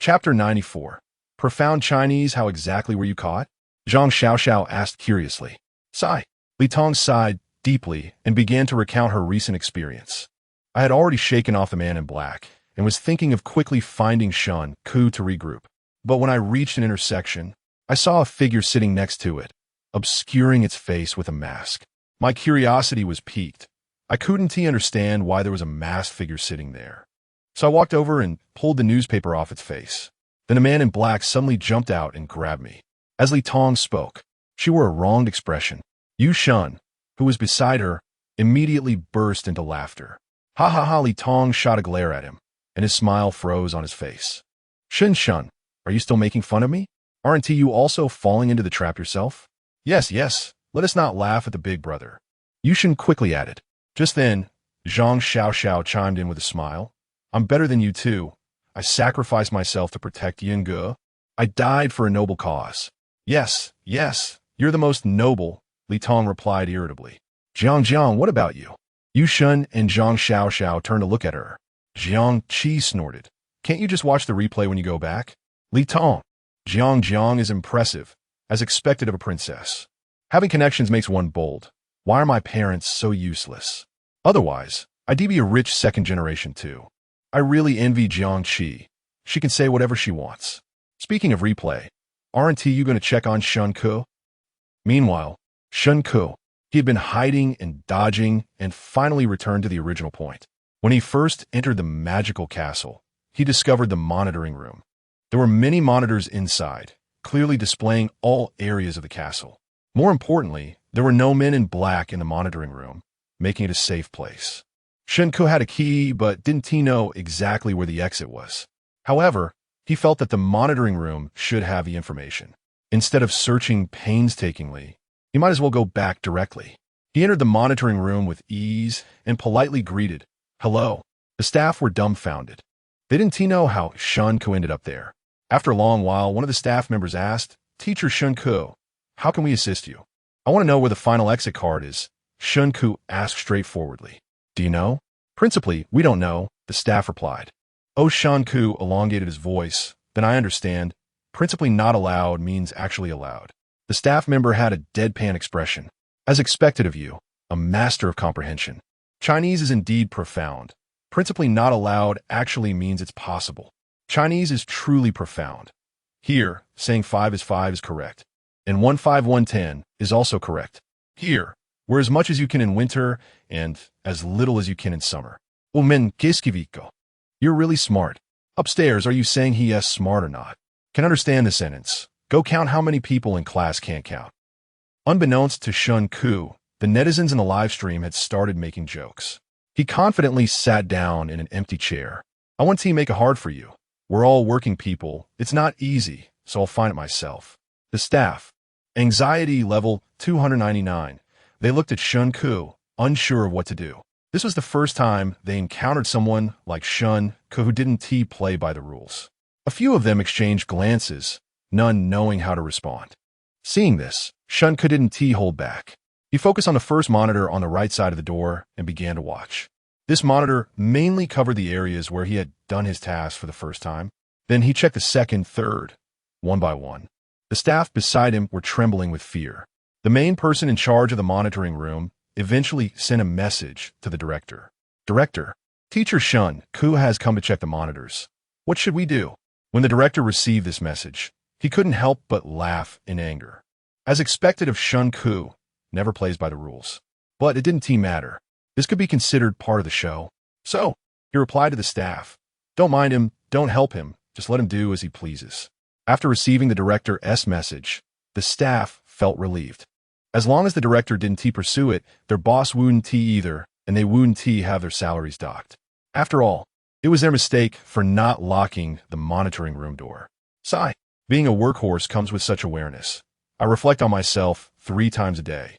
A: Chapter 94. Profound Chinese, how exactly were you caught? Zhang Xiao asked curiously. Sigh. Li Tong sighed deeply and began to recount her recent experience. I had already shaken off the man in black and was thinking of quickly finding Shen Ke to regroup. But when I reached an intersection, I saw a figure sitting next to it, obscuring its face with a mask. My curiosity was piqued. I couldn't understand why there was a masked figure sitting there. So I walked over and pulled the newspaper off its face. Then a man in black suddenly jumped out and grabbed me. As Li Tong spoke, she wore a wronged expression. Yu Shen, who was beside her, immediately burst into laughter. Ha ha ha! Li Tong shot a glare at him, and his smile froze on his face. Shen, are you still making fun of me? Aren't you also falling into the trap yourself? Yes, let us not laugh at the big brother. Yu Shen quickly added. Just then, Zhang Xiao chimed in with a smile. I'm better than you too. I sacrificed myself to protect Yin Ge. I died for a noble cause. Yes, you're the most noble, Li Tong replied irritably. Jiang, what about you? Yu Shen and Zhang Xiao turned to look at her. Jiang Qi snorted. Can't you just watch the replay when you go back? Li Tong. Jiang is impressive, as expected of a princess. Having connections makes one bold. Why are my parents so useless? Otherwise, I'd be a rich second generation too. I really envy Jiang Qi. She can say whatever she wants. Speaking of replay, aren't you going to check on Shen Ke? Meanwhile, Shen Ke, he had been hiding and dodging and finally returned to the original point. When he first entered the magical castle, he discovered the monitoring room. There were many monitors inside, clearly displaying all areas of the castle. More importantly, there were no men in black in the monitoring room, making it a safe place. Shen Ke had a key, but didn't know exactly where the exit was. However, he felt that the monitoring room should have the information. Instead of searching painstakingly, he might as well go back directly. He entered the monitoring room with ease and politely greeted, Hello. The staff were dumbfounded. They didn't know how Shen Ke ended up there. After a long while, one of the staff members asked, Teacher Shen Ke, how can we assist you? I want to know where the final exit card is. Shen Ke asked straightforwardly. Do you know? Principally, we don't know, the staff replied. Oh, Shen Ke elongated his voice. Then I understand. Principally not allowed means actually allowed. The staff member had a deadpan expression. As expected of you, a master of comprehension. Chinese is indeed profound. Principally not allowed actually means it's possible. Chinese is truly profound. Here, saying 5 is correct. And 15110 is also correct. Here, where as much as you can in winter and as little as you can in summer. Men kiskiviko. You're really smart. Upstairs, are you saying he is smart or not? Can understand the sentence. Go count how many people in class can't count. Unbeknownst to Shen Ke, the netizens in the live stream had started making jokes. He confidently sat down in an empty chair. I want to make it hard for you. We're all working people. It's not easy, so I'll find it myself. The staff. Anxiety level 299. They looked at Shen Ke, unsure of what to do. This was the first time they encountered someone like Shen Ke who didn't play by the rules. A few of them exchanged glances, none knowing how to respond. Seeing this, Shen Ke didn't hold back. He focused on the first monitor on the right side of the door and began to watch. This monitor mainly covered the areas where he had done his task for the first time. Then he checked the second, third, one by one. The staff beside him were trembling with fear. The main person in charge of the monitoring room eventually sent a message to the director. Director, Teacher Shen Ke has come to check the monitors. What should we do? When the director received this message, He couldn't help but laugh in anger. As expected of Shen Ke, never plays by the rules. But it didn't matter. This could be considered part of the show. So, he replied to the staff, "Don't mind him, don't help him, just let him do as he pleases." After receiving the director's message, the staff felt relieved. As long as the director didn't pursue it, their boss wouldn't either, and they wouldn't have their salaries docked. After all, it was their mistake for not locking the monitoring room door. Sigh. Being a workhorse comes with such awareness. I reflect on myself 3 times a day.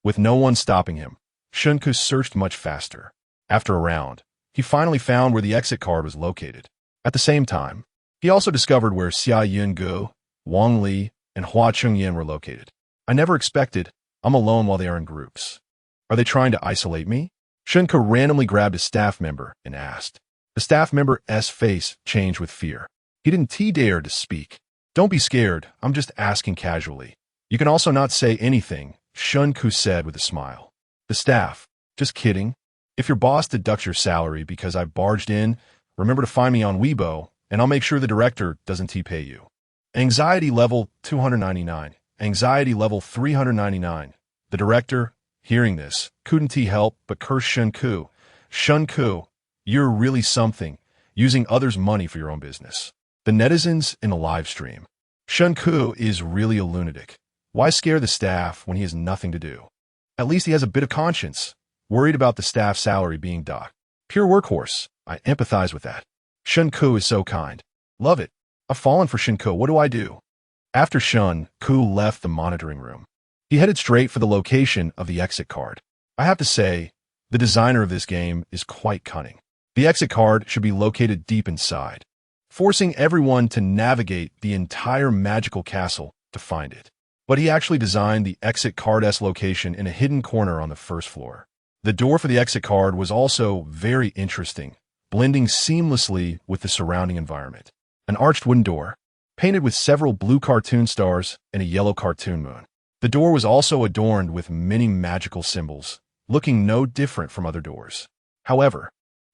A: With no one stopping him, Shen Ke searched much faster. After a round, he finally found where the exit card was located. At the same time, he also discovered where Xia Yungu, Wang Li, and Hua Chengyan were located. I never expected I'm alone while they are in groups. Are they trying to isolate me? Shen Ke randomly grabbed a staff member and asked. The staff member's face changed with fear. He didn't dare to speak. "Don't be scared, I'm just asking casually. You can also not say anything," Shen Ke said with a smile. The staff, "Just kidding. If your boss deducts your salary because I barged in, remember to find me on Weibo, and I'll make sure the director doesn't pay you." Anxiety level 299. Anxiety level 399. The director, hearing this, couldn't help but curse Shen Ke. "Shen Ke, you're really something, using others' money for your own business." The netizens in a live stream. Shen Ke is really a lunatic. Why scare the staff when he has nothing to do? At least he has a bit of conscience, worried about the staff's salary being docked. Pure workhorse. I empathize with that. Shen Ke is so kind. Love it. I've fallen for Shen Ke. What do I do? After Shen Ke left the monitoring room, he headed straight for the location of the exit card. I have to say, the designer of this game is quite cunning. The exit card should be located deep inside, forcing everyone to navigate the entire magical castle to find it. But he actually designed the exit card's location in a hidden corner on the first floor. The door for the exit card was also very interesting, blending seamlessly with the surrounding environment. An arched wooden door, painted with several blue cartoon stars and a yellow cartoon moon. The door was also adorned with many magical symbols, looking no different from other doors. However,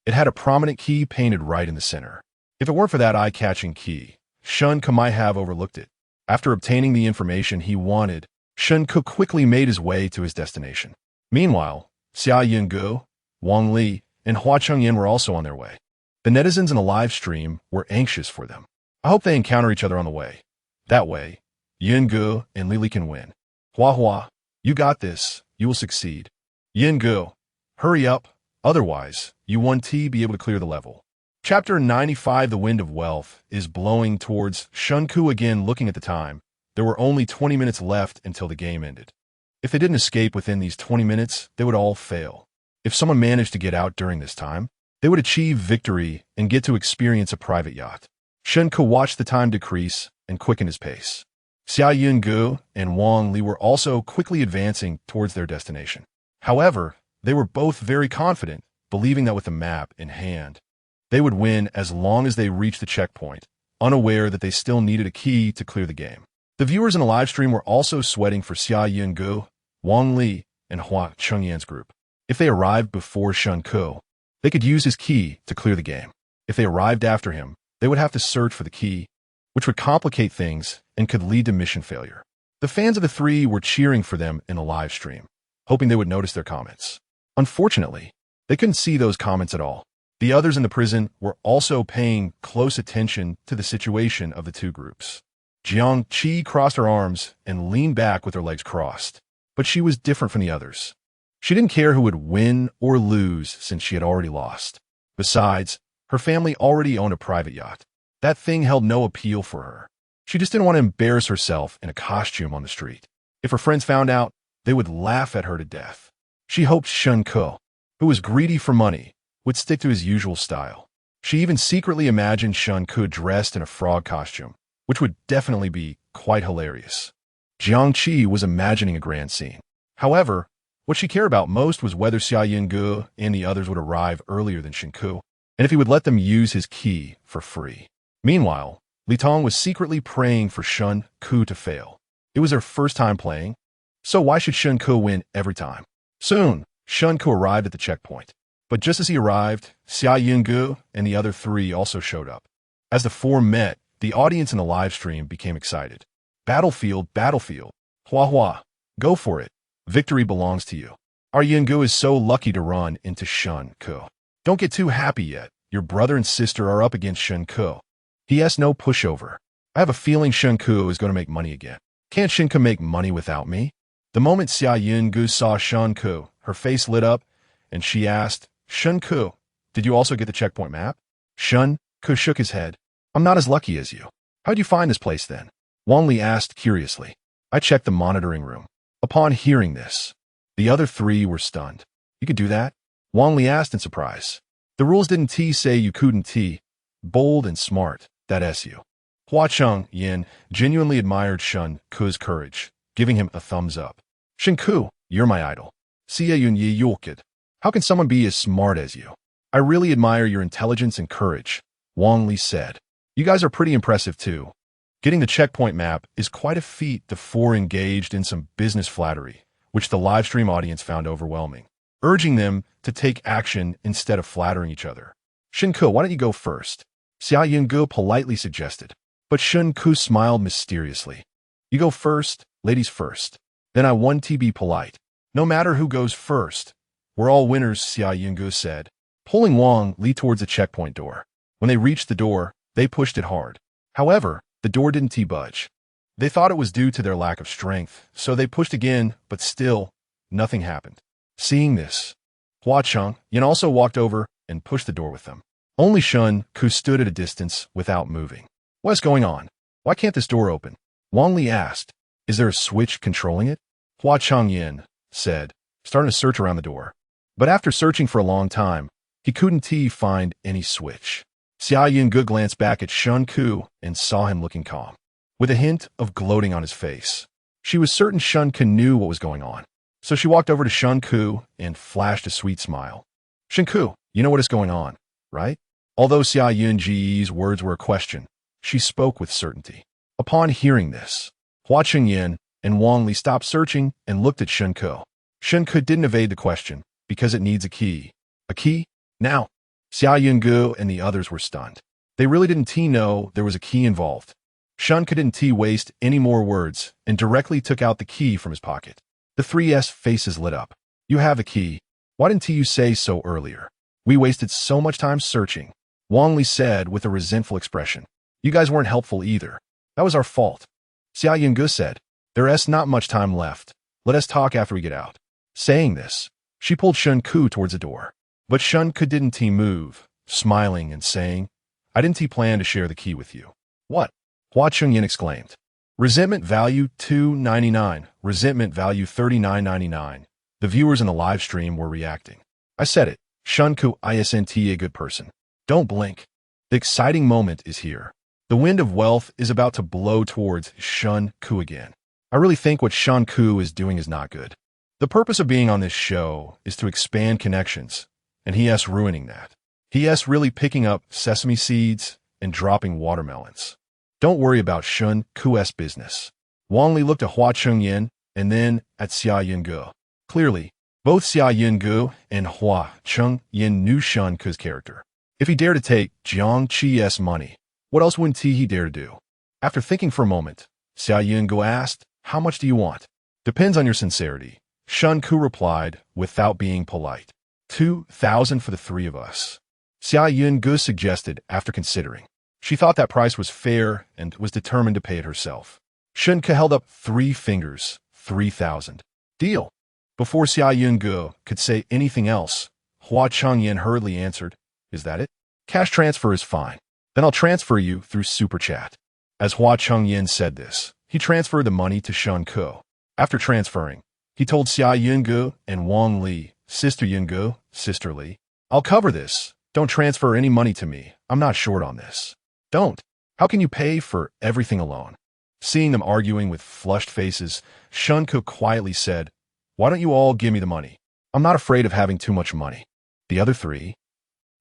A: it had a prominent key painted right in the center. If it weren't for that eye-catching key, Shen Ke might have overlooked it. After obtaining the information he wanted, Shen Ke quickly made his way to his destination. Meanwhile, Xia Yungu, Wang Li, and Hua Chengyan were also on their way. The netizens in a live stream were anxious for them. I hope they encounter each other on the way. That way, Yungu and Lili can win. Hua, you got this. You will succeed. Yungu, hurry up. Otherwise, you won't be able to clear the level. Chapter 95. The wind of wealth is blowing towards Shen Ke again. Looking at the time, there were only 20 minutes left until the game ended. If they didn't escape within these 20 minutes, they would all fail. If someone managed to get out during this time, they would achieve victory and get to experience a private yacht. Shen Ke watched the time decrease and quicken his pace. Xia Yungu and Wang Li were also quickly advancing towards their destination. However, they were both very confident, believing that with the map in hand, they would win as long as they reached the checkpoint, unaware that they still needed a key to clear the game. The viewers in the live stream were also sweating for Xia Yungu, Wang Li, and Hua Chengyan's group. If they arrived before Shen Ke, they could use his key to clear the game. If they arrived after him, they would have to search for the key, which would complicate things and could lead to mission failure. The fans of the three were cheering for them in a live stream, hoping they would notice their comments. Unfortunately, they couldn't see those comments at all. The others in the prison were also paying close attention to the situation of the two groups. Jiang Qi crossed her arms and leaned back with her legs crossed, but she was different from the others. She didn't care who would win or lose since she had already lost. Besides, her family already owned a private yacht. That thing held no appeal for her. She just didn't want to embarrass herself in a costume on the street. If her friends found out, they would laugh at her to death. She hoped Shen Ke, who was greedy for money, would stick to his usual style. She even secretly imagined Shen Ke dressed in a frog costume, which would definitely be quite hilarious. Jiang Qi was imagining a grand scene. However, what she cared about most was whether Xia Yungu and the others would arrive earlier than Shen Ke, and if he would let them use his key for free. Meanwhile, Li Tong was secretly praying for Shen Ke to fail. It was her first time playing, so why should Shen Ke win every time? Soon, Shen Ke arrived at the checkpoint. But just as he arrived, Xia Yungu and the other three also showed up. As the four met, The audience in the live stream became excited. Battlefield, battlefield. Hua hua. Go for it. Victory belongs to you. Our Yungu is so lucky to run into Shen Ke. Don't get too happy yet. Your brother and sister are up against Shen Ke. P.S. No pushover. I have a feeling Shen Ke is going to make money again. Can't Shen Ke make money without me? The moment Xia Yungu saw Shen Ke, her face lit up, and she asked, Shen Ke, did you also get the checkpoint map? Shen Ke shook his head. I'm not as lucky as you. How'd you find this place then? Wang Li asked curiously. I checked the monitoring room. Upon hearing this, the other three were stunned. You could do that? Wang Li asked in surprise. The rules didn't say you couldn't. Bold and smart, that's you. Hua Cheng Yin genuinely admired Shen Ke's courage, giving him a thumbs up. Shen Ke, you're my idol. Xia Yun Yi Yulkid. How can someone be as smart as you? I really admire your intelligence and courage, Wang Li said. You guys are pretty impressive too. Getting the checkpoint map is quite a feat. The four engaged in some business flattery, which the livestream audience found overwhelming, urging them to take action instead of flattering each other. Shen Ke, why don't you go first? Xia Yungu politely suggested, but Shen Ke smiled mysteriously. You go first, ladies first. Then I want to be polite. No matter who goes first, we're all winners, Xia Yungu said, pulling Wang Li towards the checkpoint door. When they reached the door, they pushed it hard. However, the door didn't budge. They thought it was due to their lack of strength, so they pushed again, but still, nothing happened. Seeing this, Hua Cheng Yin also walked over and pushed the door with them. Only Shen Ke stood at a distance without moving. What's going on? Why can't this door open? Wang Li asked. Is there a switch controlling it? Hua Cheng Yin said, starting to search around the door. But after searching for a long time, he couldn't find any switch. Xia Yungu glanced back at Shen Ke and saw him looking calm, with a hint of gloating on his face. She was certain Shen Ke knew what was going on, so she walked over to Shen Ke and flashed a sweet smile. Shen Ke, you know what is going on, right? Although Xia Yunji's words were a question, she spoke with certainty. Upon hearing this, Hua Cheng Yin and Wang Li stopped searching and looked at Shen Ke. Shen Ke didn't evade the question, because it needs a key. A key? Now? Xia Yungu and the others were stunned. They really didn't know there was a key involved. Shen Ke didn't waste any more words and directly took out the key from his pocket. The 3's faces lit up. You have a key. Why didn't you say so earlier? We wasted so much time searching, Wang Li said with a resentful expression. You guys weren't helpful either. That was our fault. Xia Yungu said, There's not much time left. Let us talk after we get out. Saying this, she pulled Shen Ke towards the door. But Shen Ke didn't move, smiling and saying, I didn't plan to share the key with you. What? Hua Cheng Yin exclaimed. Resentment value $2.99, resentment value $39.99. The viewers in the live stream were reacting. I said it. Shen Ke isn't a good person. Don't blink. The exciting moment is here. The wind of wealth is about to blow towards Shen Ke again. I really think what Shen Ke is doing is not good. The purpose of being on this show is to expand connections, and he's ruining that. He's really picking up sesame seeds and dropping watermelons. Don't worry about Shen Ke's business. Wang Li looked at Hua Cheng Yin and then at Xia Yungu. Clearly, both Xia Yungu and Hua Cheng Yin knew Shen Ke's character. If he dared to take Jiang Qi's money, what else wouldn't he dare to do? After thinking for a moment, Xia Yungu asked, How much do you want? Depends on your sincerity. Shen Ke replied, without being polite. 2,000 for the three of us. Xia Yungu suggested after considering. She thought that price was fair and was determined to pay it herself. Shen Ke held up 3 fingers, 3,000. Deal. Before Xia Yungu could say anything else, Hua Cheng Yin hurriedly answered, Is that it? Cash transfer is fine. Then I'll transfer you through Super Chat. As Hua Cheng Yin said this, he transferred the money to Shen Ke. After transferring, he told Xia Yungu and Wang Li, Sister Yungu, Sister Li, I'll cover this. Don't transfer any money to me. I'm not short on this. Don't. How can you pay for everything alone? Seeing them arguing with flushed faces, Shen Ke quietly said, Why don't you all give me the money? I'm not afraid of having too much money. The other 3.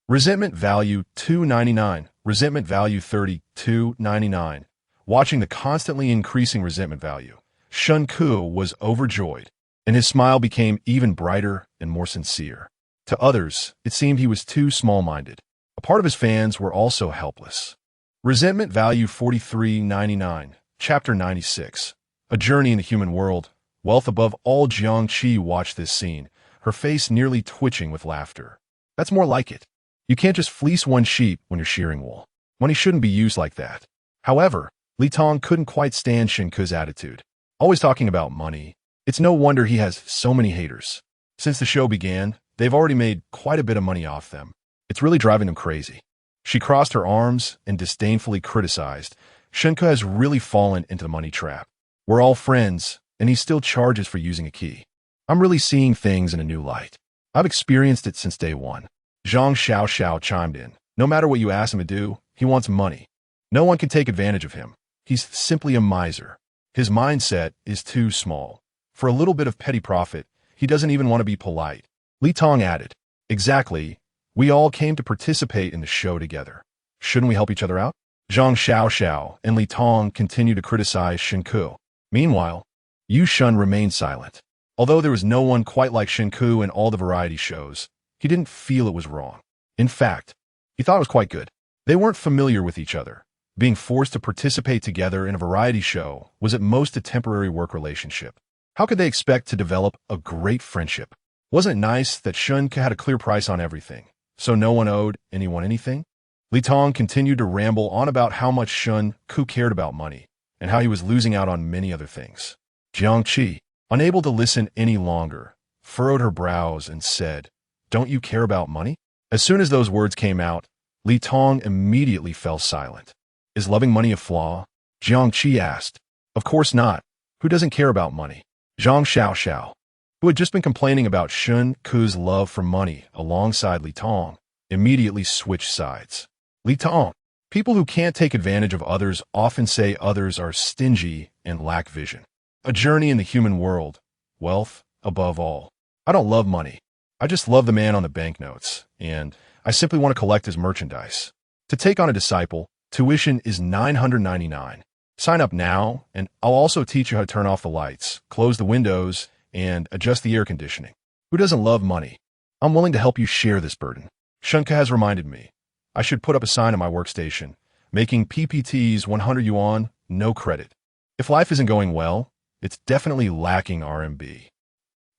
A: Resentment value $2.99, resentment value $32.99. Watching the constantly increasing resentment value, Shen Ke was overjoyed, and his smile became even brighter and more sincere. To others, it seemed he was too small-minded. A part of his fans were also helpless. Resentment Value 4399, Chapter 96. A Journey in the Human World. Wealth above all. Jiang Qi watched this scene, her face nearly twitching with laughter. That's more like it. You can't just fleece one sheep when you're shearing wool. Money shouldn't be used like that. However, Li Tong couldn't quite stand Shen Ke's attitude. Always talking about money. It's no wonder he has so many haters. Since the show began, they've already made quite a bit of money off them. It's really driving them crazy. She crossed her arms and disdainfully criticized. Shen Ke has really fallen into the money trap. We're all friends, and he still charges for using a key. I'm really seeing things in a new light. I've experienced it since day one. Zhang Xiao chimed in. No matter what you ask him to do, he wants money. No one can take advantage of him. He's simply a miser. His mindset is too small. For a little bit of petty profit, he doesn't even want to be polite. Li Tong added, exactly. We all came to participate in the show together. Shouldn't we help each other out? Zhang Xiao and Li Tong continued to criticize Shen Ke. Meanwhile, Yu Shun remained silent. Although there was no one quite like Shen Ke in all the variety shows, he didn't feel it was wrong. In fact, he thought it was quite good. They weren't familiar with each other. Being forced to participate together in a variety show was at most a temporary work relationship. How could they expect to develop a great friendship? Wasn't it nice that Shen Ke had a clear price on everything, so no one owed anyone anything? Li Tong continued to ramble on about how much Shen Ke cared about money, and how he was losing out on many other things. Jiang Qi, unable to listen any longer, furrowed her brows and said, "Don't you care about money?" As soon as those words came out, Li Tong immediately fell silent. Is loving money a flaw? Jiang Qi asked. Of course not. Who doesn't care about money? Zhang Xiao, who had just been complaining about Shen Ke's love for money alongside Li Tong, immediately switched sides. Li Tong, people who can't take advantage of others often say others are stingy and lack vision. A journey in the human world. Wealth above all. I don't love money. I just love the man on the banknotes, and I simply want to collect his merchandise. To take on a disciple, tuition is $999. Sign up now, and I'll also teach you how to turn off the lights, close the windows, and adjust the air conditioning. Who doesn't love money? I'm willing to help you share this burden. Shen Ke has reminded me. I should put up a sign on my workstation, making PPTs 100 yuan, no credit. If life isn't going well, it's definitely lacking RMB.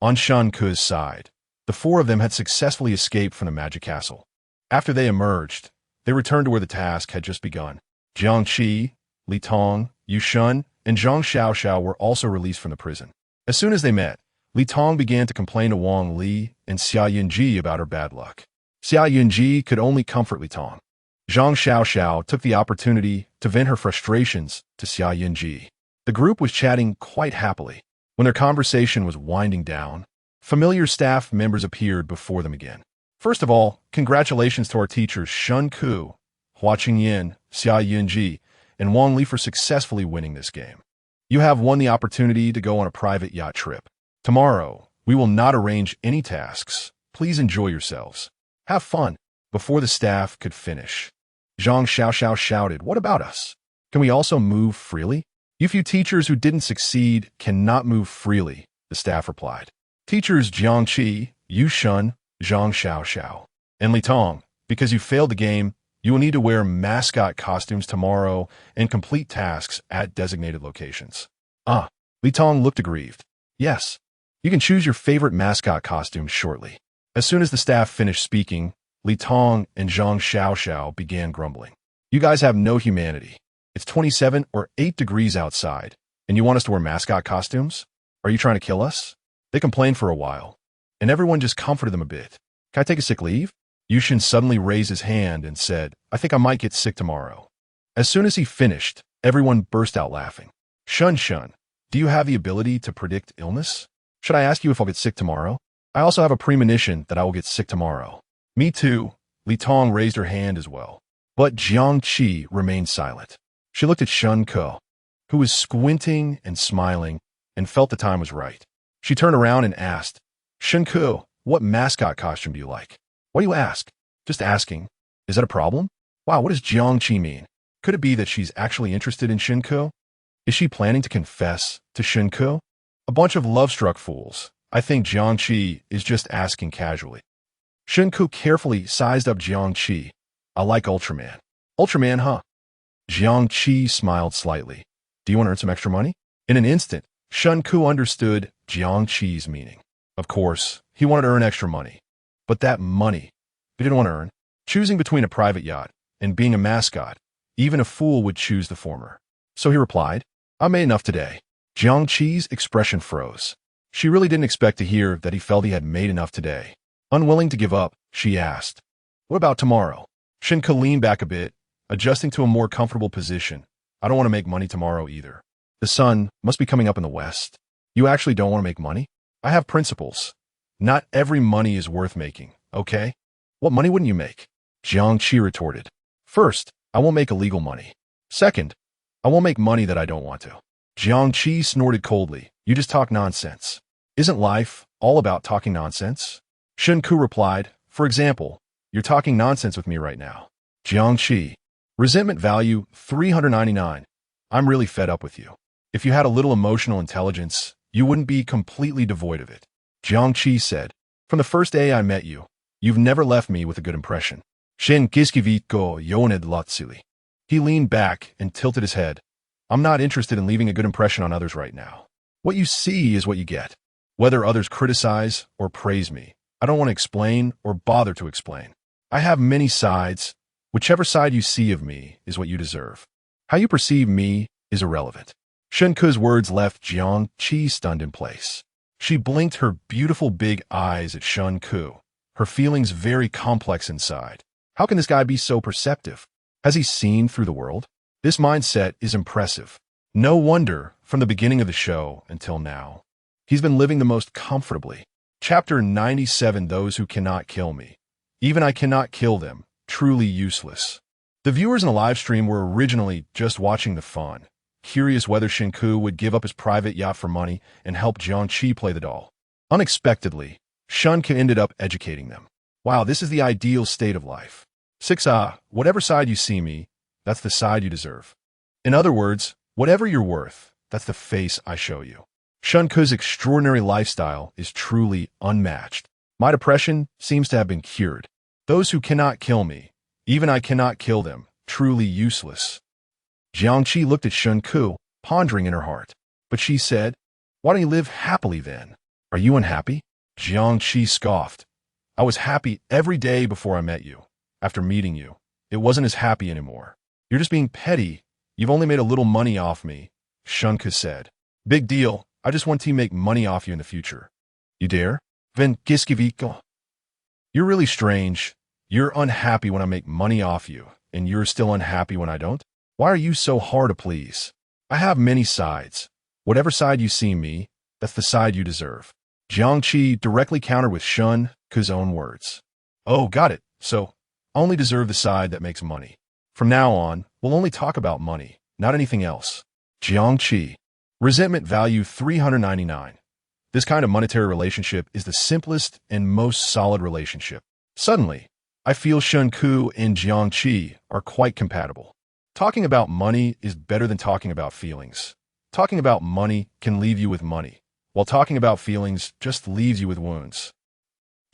A: On Shen Ke's side, the four of them had successfully escaped from the magic castle. After they emerged, they returned to where the task had just begun. Jiang Qi, Li Tong, Yu Shun, and Zhang Xiao were also released from the prison. As soon as they met, Li Tong began to complain to Wang Li and Xia Yunji about her bad luck. Xia Yunji could only comfort Li Tong. Zhang Xiao took the opportunity to vent her frustrations to Xia Yunji. The group was chatting quite happily. When their conversation was winding down, familiar staff members appeared before them again. First of all, congratulations to our teachers Shen Ke, Hua Qingyan, Xia Yunji, and Wang Li for successfully winning this game. You have won the opportunity to go on a private yacht trip. Tomorrow, we will not arrange any tasks. Please enjoy yourselves. Have fun. Before the staff could finish, Zhang Xiao shouted, "What about us? Can we also move freely?" "You few teachers who didn't succeed cannot move freely," the staff replied. Teachers Jiang Qi, Yu Shun, Zhang Xiao, and Li Tong, because you failed the game, you will need to wear mascot costumes tomorrow and complete tasks at designated locations. Li Tong looked aggrieved. Yes, you can choose your favorite mascot costume shortly. As soon as the staff finished speaking, Li Tong and Zhang Xiao began grumbling. You guys have no humanity. It's 27 or 8 degrees outside, and you want us to wear mascot costumes? Are you trying to kill us? They complained for a while, and everyone just comforted them a bit. Can I take a sick leave? Yushin suddenly raised his hand and said, I think I might get sick tomorrow. As soon as he finished, everyone burst out laughing. Shun, do you have the ability to predict illness? Should I ask you if I'll get sick tomorrow? I also have a premonition that I will get sick tomorrow. Me too. Li Tong raised her hand as well. But Jiang Qi remained silent. She looked at Shen Ke, who was squinting and smiling, and felt the time was right. She turned around and asked, Shen Ke, what mascot costume do you like? Why do you ask? Just asking. Is that a problem? Wow, what does Jiang Qi mean? Could it be that she's actually interested in Shen Ke? Is she planning to confess to Shen Ke? A bunch of love-struck fools. I think Jiang Qi is just asking casually. Shen Ke carefully sized up Jiang Qi. I like Ultraman. Ultraman, huh? Jiang Qi smiled slightly. Do you want to earn some extra money? In an instant, Shen Ke understood Jiang Qi's meaning. Of course, he wanted to earn extra money. But that money, he didn't want to earn. Choosing between a private yacht and being a mascot, even a fool would choose the former. So he replied, I made enough today. Jiang Qi's expression froze. She really didn't expect to hear that he felt he had made enough today. Unwilling to give up, she asked, What about tomorrow? Shen Ke leaned back a bit, adjusting to a more comfortable position. I don't want to make money tomorrow either. The sun must be coming up in the west. You actually don't want to make money? I have principles. Not every money is worth making, okay? What money wouldn't you make? Jiang Qi retorted. First, I won't make illegal money. Second, I won't make money that I don't want to. Jiang Qi snorted coldly. You just talk nonsense. Isn't life all about talking nonsense? Shen Ke replied, For example, you're talking nonsense with me right now. Jiang Qi. Resentment value 399. I'm really fed up with you. If you had a little emotional intelligence, you wouldn't be completely devoid of it. Jiang Qi said, From the first day I met you, you've never left me with a good impression. Shen Ke go yoned lotsili. He leaned back and tilted his head. I'm not interested in leaving a good impression on others right now. What you see is what you get. Whether others criticize or praise me, I don't want to explain or bother to explain. I have many sides. Whichever side you see of me is what you deserve. How you perceive me is irrelevant. Shen Ke's words left Jiang Qi stunned in place. She blinked her beautiful big eyes at Shen Ke, her feelings very complex inside. How can this guy be so perceptive? Has he seen through the world? This mindset is impressive. No wonder, from the beginning of the show until now, he's been living the most comfortably. Chapter 97 Those Who Cannot Kill Me. Even I cannot kill them. Truly useless. The viewers in the live stream were originally just watching the fun, curious whether Shen Ke would give up his private yacht for money and help Jiang Qi play the doll. Unexpectedly, Shen Ke ended up educating them. Wow, this is the ideal state of life. 6. Whatever side you see me, that's the side you deserve. In other words, whatever you're worth, that's the face I show you. Shen Ke's extraordinary lifestyle is truly unmatched. My depression seems to have been cured. Those who cannot kill me, even I cannot kill them, truly useless. Jiang Qi looked at Shen Ke, pondering in her heart. But she said, Why don't you live happily then? Are you unhappy? Jiang Qi scoffed. I was happy every day before I met you. After meeting you, it wasn't as happy anymore. You're just being petty. You've only made a little money off me, Shen Ke said. Big deal. I just want to make money off you in the future. You dare? Ven giskiviko. You're really strange. You're unhappy when I make money off you, and you're still unhappy when I don't? Why are you so hard to please? I have many sides. Whatever side you see me, that's the side you deserve. Jiang Qi directly countered with Shen Ke's own words. Oh, got it. So, I only deserve the side that makes money. From now on, we'll only talk about money, not anything else. Jiang Qi. Resentment value 399. This kind of monetary relationship is the simplest and most solid relationship. Suddenly, I feel Shen Ke and Jiang Qi are quite compatible. Talking about money is better than talking about feelings. Talking about money can leave you with money, while talking about feelings just leaves you with wounds.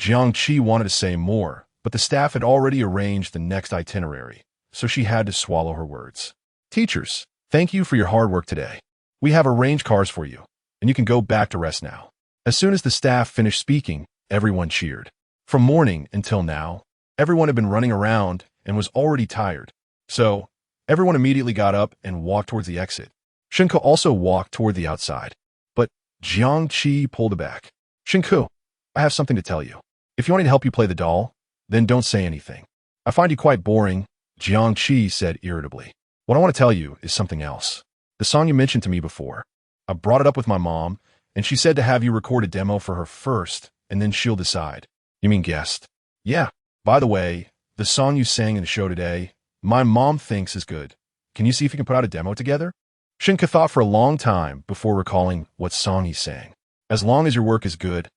A: Jiang Qi wanted to say more, but the staff had already arranged the next itinerary, so she had to swallow her words. Teachers, thank you for your hard work today. We have arranged cars for you, and you can go back to rest now. As soon as the staff finished speaking, everyone cheered. From morning until now, everyone had been running around and was already tired. So, everyone immediately got up and walked towards the exit. Shen Ke also walked toward the outside. But Jiang Qi pulled back. Shen Ke, I have something to tell you. If you want me to help you play the doll, then don't say anything. I find you quite boring, Jiang Qi said irritably. What I want to tell you is something else. The song you mentioned to me before. I brought it up with my mom, and she said to have you record a demo for her first, and then she'll decide. You mean guest? Yeah. By the way, the song you sang in the show today, my mom thinks is good. Can you see if you can put out a demo together? Shen Ke thought for a long time before recalling what song he sang. As long as your work is good,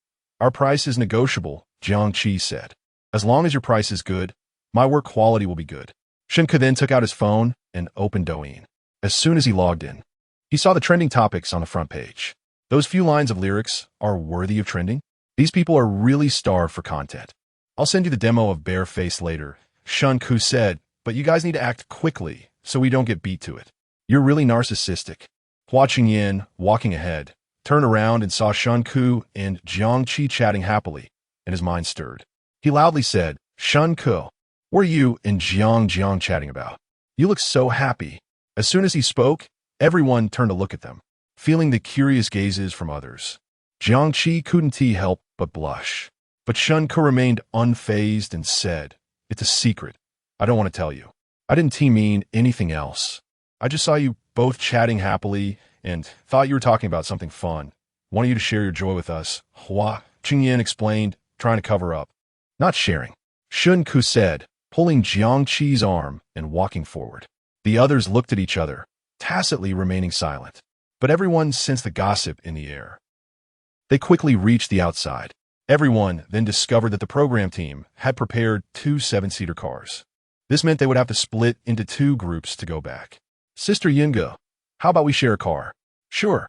A: our price is negotiable, Jiang Qi said. As long as your price is good, my work quality will be good. Shen Ke then took out his phone and opened Douyin. As soon as he logged in, he saw the trending topics on the front page. Those few lines of lyrics are worthy of trending. These people are really starved for content. I'll send you the demo of Bare Face later, Shen Ke said, but you guys need to act quickly so we don't get beat to it. You're really narcissistic. Hua Qingyan, walking ahead, turned around and saw Shen Ke and Jiang Qi chatting happily, and his mind stirred. He loudly said, Shen Ke, what are you and Jiang chatting about? You look so happy. As soon as he spoke, everyone turned to look at them, feeling the curious gazes from others. Jiang Qi couldn't help but blush. But Shen Ke remained unfazed and said, It's a secret. I don't want to tell you. I didn't mean anything else. I just saw you both chatting happily and thought you were talking about something fun. Wanted you to share your joy with us, Hua Qingyan explained, trying to cover up. Not sharing, Shen Ke said, pulling Jiang Qi's arm and walking forward. The others looked at each other, tacitly remaining silent. But everyone sensed the gossip in the air. They quickly reached the outside. Everyone then discovered that the program team had prepared 2 7-seater cars. This meant they would have to split into 2 groups to go back. Sister Yinge, how about we share a car? Sure.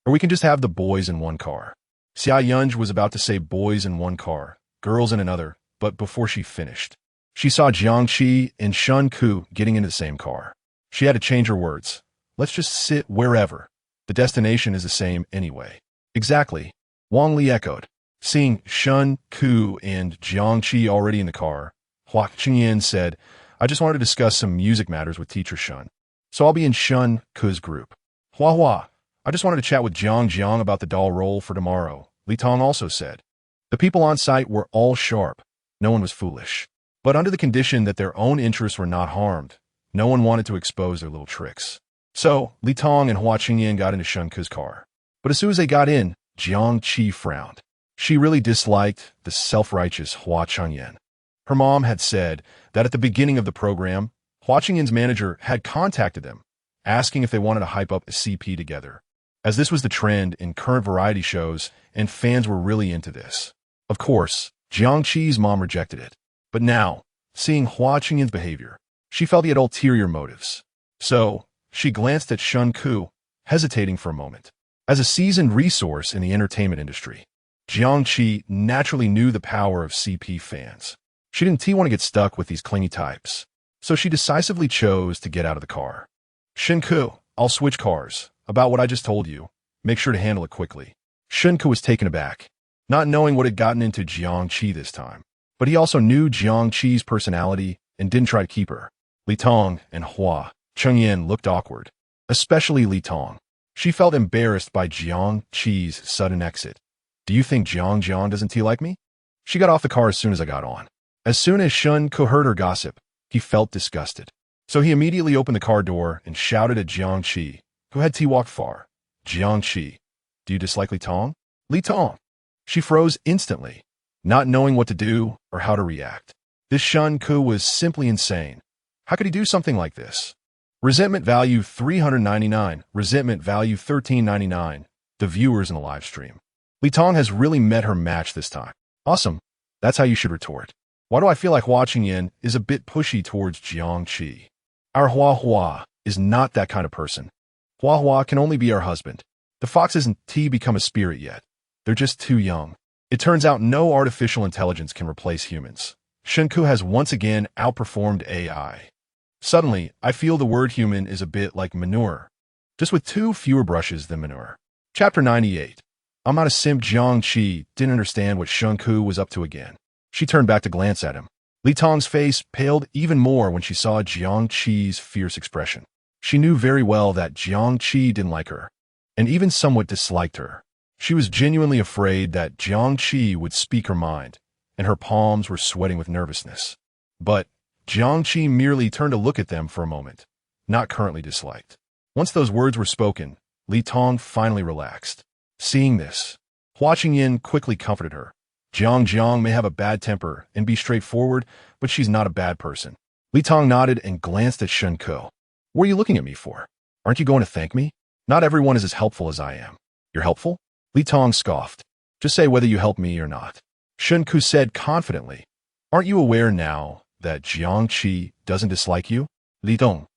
A: Or we can just have the boys in one car. Xia Yunj was about to say boys in one car, girls in another, but before she finished, she saw Jiang Qi and Shen Ke getting into the same car. She had to change her words. Let's just sit wherever. The destination is the same anyway. Exactly, Wang Li echoed. Seeing Shen Ke and Jiang Qi already in the car, Hua Qingyan said, I just wanted to discuss some music matters with Teacher Shen. So I'll be in Shen Ke's group. Hua, I just wanted to chat with Jiang about the doll role for tomorrow, Li Tong also said. The people on site were all sharp. No one was foolish. But under the condition that their own interests were not harmed, no one wanted to expose their little tricks. So, Li Tong and Hua Qingyan got into Shen Ke's car. But as soon as they got in, Jiang Qi frowned. She really disliked the self-righteous Hua Qingyan. Her mom had said that at the beginning of the program, Hua Qingyan's manager had contacted them, asking if they wanted to hype up a CP together, as this was the trend in current variety shows and fans were really into this. Of course, Jiang Qi's mom rejected it. But now, seeing Hua Qingyan's behavior, she felt he had ulterior motives. So, she glanced at Shen Ke, hesitating for a moment. As a seasoned resource in the entertainment industry, Jiang Qi naturally knew the power of CP fans. She didn't want to get stuck with these clingy types, so she decisively chose to get out of the car. Shen Ke, I'll switch cars. About what I just told you. Make sure to handle it quickly. Shen Ke was taken aback, not knowing what had gotten into Jiang Qi this time. But he also knew Jiang Qi's personality and didn't try to keep her. Li Tong and Hua Qingyan looked awkward, especially Li Tong. She felt embarrassed by Jiang Qi's sudden exit. Do you think Jiang doesn't like me? She got off the car as soon as I got on. As soon as Shen Ke heard her gossip, he felt disgusted. So he immediately opened the car door and shouted at Jiang Qi, who had walked far. Jiang Qi, do you dislike Li Tong? Li Tong. She froze instantly, not knowing what to do or how to react. This Shen Ke was simply insane. How could he do something like this? Resentment value 399, resentment value 1399, the viewers in the live stream. Li Tong has really met her match this time. Awesome. That's how you should retort. Why do I feel like Hua Qingyan is a bit pushy towards Jiang Qi? Our Hua is not that kind of person. Hua can only be our husband. The fox isn't become a spirit yet. They're just too young. It turns out no artificial intelligence can replace humans. Shen Ke has once again outperformed AI. Suddenly, I feel the word human is a bit like manure, just with 2 fewer brushes than manure. Chapter 98. I'm not a simp. Jiang Qi didn't understand what Shen Ke was up to again. She turned back to glance at him. Li Tong's face paled even more when she saw Jiang Qi's fierce expression. She knew very well that Jiang Qi didn't like her, and even somewhat disliked her. She was genuinely afraid that Jiang Qi would speak her mind, and her palms were sweating with nervousness. But Jiang Qi merely turned to look at them for a moment, not currently disliked. Once those words were spoken, Li Tong finally relaxed. Seeing this, Hua Qingyan quickly comforted her. Jiang may have a bad temper and be straightforward, but she's not a bad person. Li Tong nodded and glanced at Shen Ke. What are you looking at me for? Aren't you going to thank me? Not everyone is as helpful as I am. You're helpful? Li Tong scoffed. Just say whether you help me or not. Shen Ke said confidently. Aren't you aware now that Jiang Qi doesn't dislike you? Li Tong.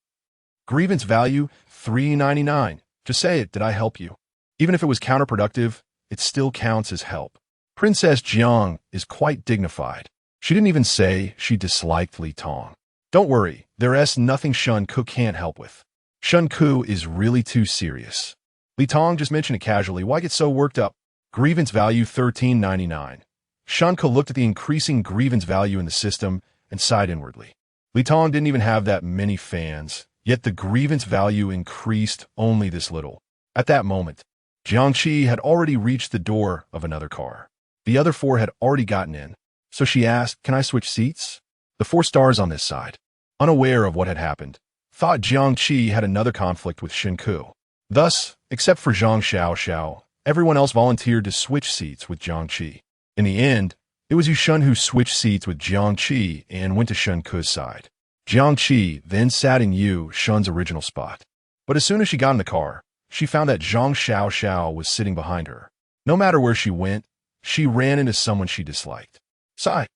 A: Grievance value 399. Just say it. Did I help you? Even if it was counterproductive, it still counts as help. Princess Jiang is quite dignified. She didn't even say she disliked Li Tong. Don't worry, There's nothing Shen Ke can't help with. Shen Ke is really too serious. Li Tong just mentioned it casually. Why get so worked up? Grievance value 13.99. Shen Ke looked at the increasing grievance value in the system and sighed inwardly. Li Tong didn't even have that many fans, yet the grievance value increased only this little. At that moment, Jiang Qi had already reached the door of another car. The other four had already gotten in, so she asked, "Can I switch seats?" The 4 stars on this side, unaware of what had happened, thought Jiang Qi had another conflict with Shen Ke. Thus, except for Zhang Xiao, everyone else volunteered to switch seats with Jiang Qi. In the end, it was Yushun who switched seats with Jiang Qi and went to Shen Ke's side. Jiang Qi then sat in Yushun's original spot. But as soon as she got in the car, she found that Zhang Xiao was sitting behind her. No matter where she went, she ran into someone she disliked. Sigh.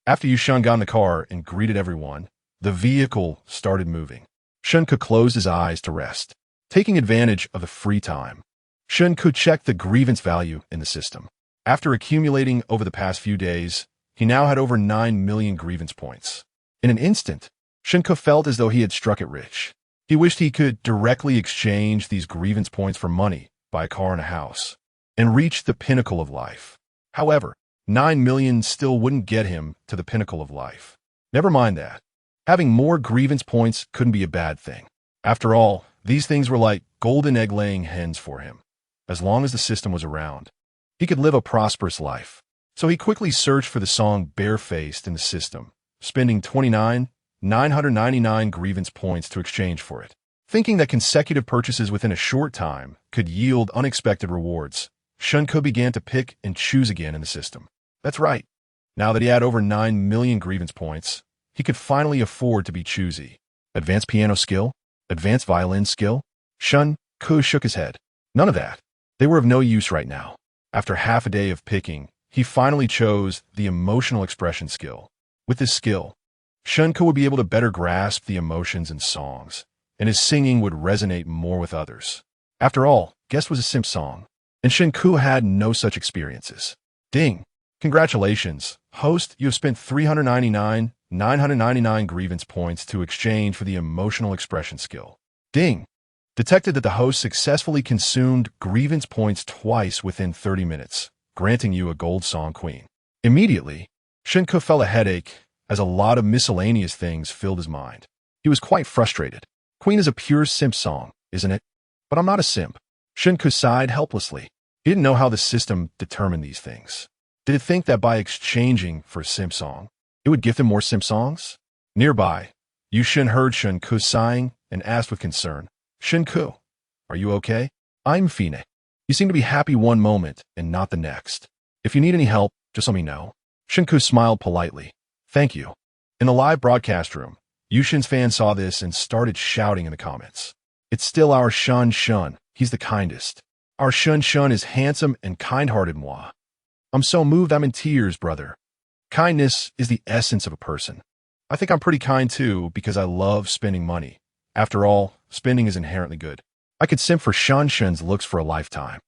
A: After Yushun got in the car and greeted everyone, the vehicle started moving. Shen Ke closed his eyes to rest. Taking advantage of the free time, Shen Ke checked the grievance value in the system. After accumulating over the past few days, he now had over 9 million grievance points. In an instant, Shen Ke felt as though he had struck it rich. He wished he could directly exchange these grievance points for money, buy a car and a house, and reach the pinnacle of life. However, 9 million still wouldn't get him to the pinnacle of life. Never mind that. Having more grievance points couldn't be a bad thing. After all, these things were like golden egg-laying hens for him. As long as the system was around, he could live a prosperous life. So he quickly searched for the song Barefaced in the system, spending 29,999 grievance points to exchange for it. Thinking that consecutive purchases within a short time could yield unexpected rewards, Shen Ke began to pick and choose again in the system. That's right. Now that he had over 9 million grievance points, he could finally afford to be choosy. Advanced piano skill? Advanced violin skill? Shen Ke shook his head. None of that. They were of no use right now. After half a day of picking, he finally chose the emotional expression skill. With this skill, Shen Ke would be able to better grasp the emotions in songs, and his singing would resonate more with others. After all, Guest was a simp song, and Shen Ke had no such experiences. Ding! Congratulations, host, you have spent 399,999 grievance points to exchange for the emotional expression skill. Ding! Detected that the host successfully consumed grievance points twice within 30 minutes, granting you a gold song queen. Immediately, Shen Ke felt a headache as a lot of miscellaneous things filled his mind. He was quite frustrated. Queen is a pure simp song, isn't it? But I'm not a simp. Shen Ke sighed helplessly. He didn't know how the system determined these things. Did it think that by exchanging for a simp song, it would gift him more simp songs? Nearby, Yushun heard Shen Ke sighing and asked with concern, "Shen Ke, are you okay?" "I'm fine. You seem to be happy one moment and not the next. If you need any help, just let me know." Shen Ke smiled politely. "Thank you." In the live broadcast room, Yushun's fans saw this and started shouting in the comments. "It's still our Shen. He's the kindest. Our Shen is handsome and kind-hearted moi. I'm so moved I'm in tears, brother. Kindness is the essence of a person. I think I'm pretty kind too because I love spending money. After all, spending is inherently good. I could simp for Shen's looks for a lifetime."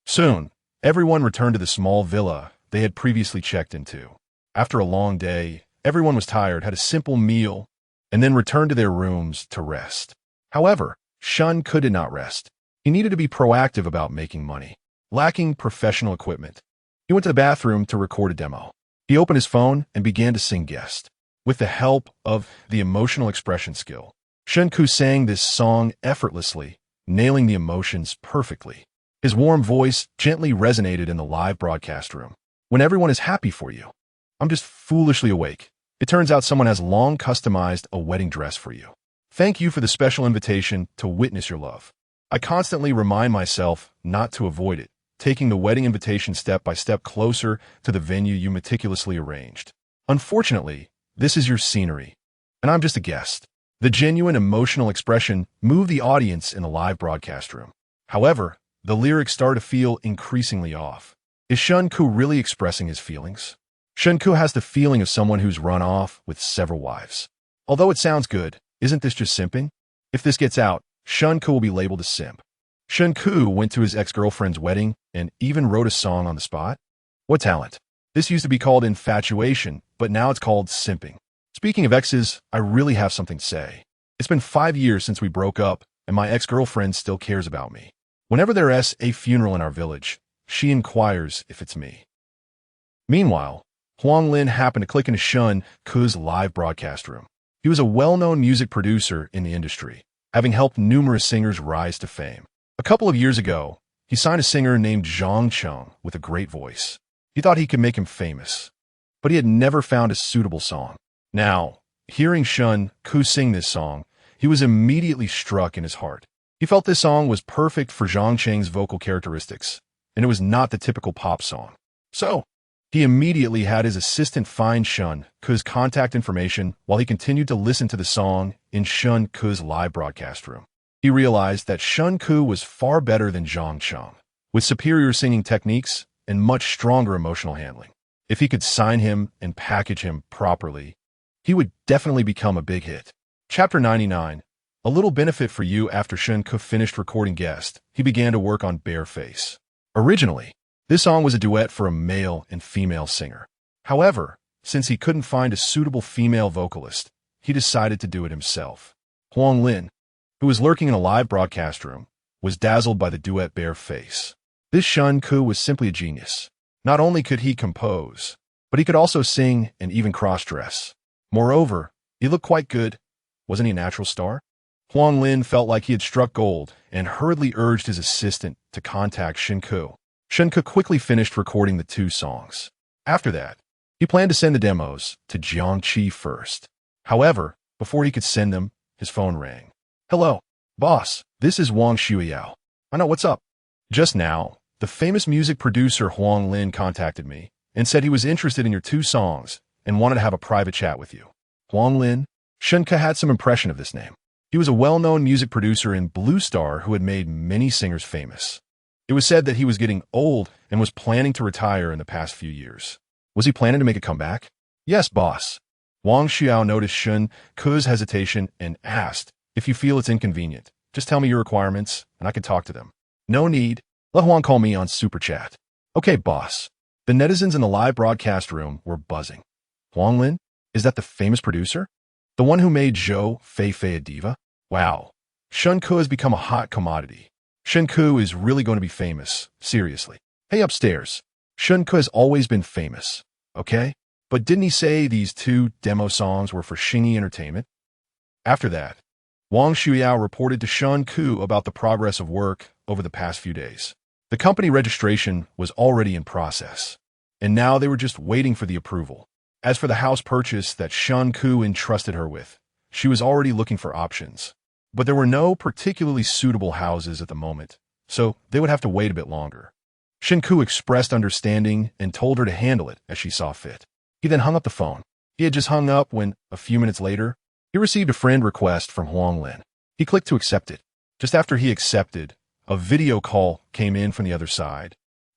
A: Soon, everyone returned to the small villa they had previously checked into. After a long day, everyone was tired, had a simple meal, and then returned to their rooms to rest. However, Shen Ke did not rest. He needed to be proactive about making money. Lacking professional equipment, he went to the bathroom to record a demo. He opened his phone and began to sing Guest. With the help of the emotional expression skill, Shen Ke sang this song effortlessly, nailing the emotions perfectly. His warm voice gently resonated in the live broadcast room. "When everyone is happy for you, I'm just foolishly awake. It turns out someone has long customized a wedding dress for you. Thank you for the special invitation to witness your love. I constantly remind myself not to avoid it, taking the wedding invitation step by step closer to the venue you meticulously arranged. Unfortunately, this is your scenery, and I'm just a guest." The genuine emotional expression moved the audience in the live broadcast room. However, the lyrics started to feel increasingly off. Is Shen Ke really expressing his feelings? Shen Ke has the feeling of someone who's run off with several wives. Although it sounds good, isn't this just simping? If this gets out, Shen Ke will be labeled a simp. Shen Ke went to his ex-girlfriend's wedding and even wrote a song on the spot. What talent! This used to be called infatuation, but now it's called simping. Speaking of exes, I really have something to say. It's been 5 years since we broke up, and my ex-girlfriend still cares about me. Whenever there's a funeral in our village, she inquires if it's me. Meanwhile, Huang Lin happened to click into Shen Ke's live broadcast room. He was a well-known music producer in the industry, having helped numerous singers rise to fame. A couple of years ago, he signed a singer named Zhang Cheng with a great voice. He thought he could make him famous, but he had never found a suitable song. Now, hearing Shen Ke sing this song, he was immediately struck in his heart. He felt this song was perfect for Zhang Cheng's vocal characteristics, and it was not the typical pop song. So, he immediately had his assistant find Shen Ke's contact information while he continued to listen to the song in Shen Ke's live broadcast room. He realized that Shen Ke was far better than Zhang Cheng, with superior singing techniques and much stronger emotional handling. If he could sign him and package him properly, he would definitely become a big hit. Chapter 99. A little benefit for you. After Shen Ke finished recording Guest, he began to work on Bare Face. Originally, this song was a duet for a male and female singer. However, since he couldn't find a suitable female vocalist, he decided to do it himself. Huang Lin, who was lurking in a live broadcast room, was dazzled by the duet Bare Face. This Shen Ke was simply a genius. Not only could he compose, but he could also sing and even cross-dress. Moreover, he looked quite good. Wasn't he a natural star? Huang Lin felt like he had struck gold and hurriedly urged his assistant to contact Shen Ke. Shen Ke quickly finished recording the two songs. After that, he planned to send the demos to Jiangqi first. However, before he could send them, his phone rang. Hello, boss. This is Wang Shuiyao. I know, what's up? Just now, the famous music producer Huang Lin contacted me and said he was interested in your two songs and wanted to have a private chat with you. Huang Lin? Shen Ke had some impression of this name. He was a well-known music producer in Blue Star who had made many singers famous. It was said that he was getting old and was planning to retire in the past few years. Was he planning to make a comeback? Yes, boss. Wang Xiao noticed Shen Ke's hesitation and asked, if you feel it's inconvenient, just tell me your requirements and I can talk to them. No need. Let Huang call me on Super Chat. Okay, boss. The netizens in the live broadcast room were buzzing. Huang Lin? Is that the famous producer? The one who made show.Faced a diva? Wow. Shen Ke has become a hot commodity. Shen Ke is really going to be famous. Seriously. Hey, upstairs. Shen Ke has always been famous. Okay? But didn't he say these two demo songs were for Xingyi Entertainment? After that, Wang Shuiyao reported to Shen Ke about the progress of work over the past few days. The company registration was already in process, and now they were just waiting for the approval. As for the house purchase that Shen Ke entrusted her with, she was already looking for options. But there were no particularly suitable houses at the moment, so they would have to wait a bit longer. Shen Ke expressed understanding and told her to handle it as she saw fit. He then hung up the phone. He had just hung up when, a few minutes later, he received a friend request from Huang Lin. He clicked to accept it. Just after he accepted, a video call came in from the other side,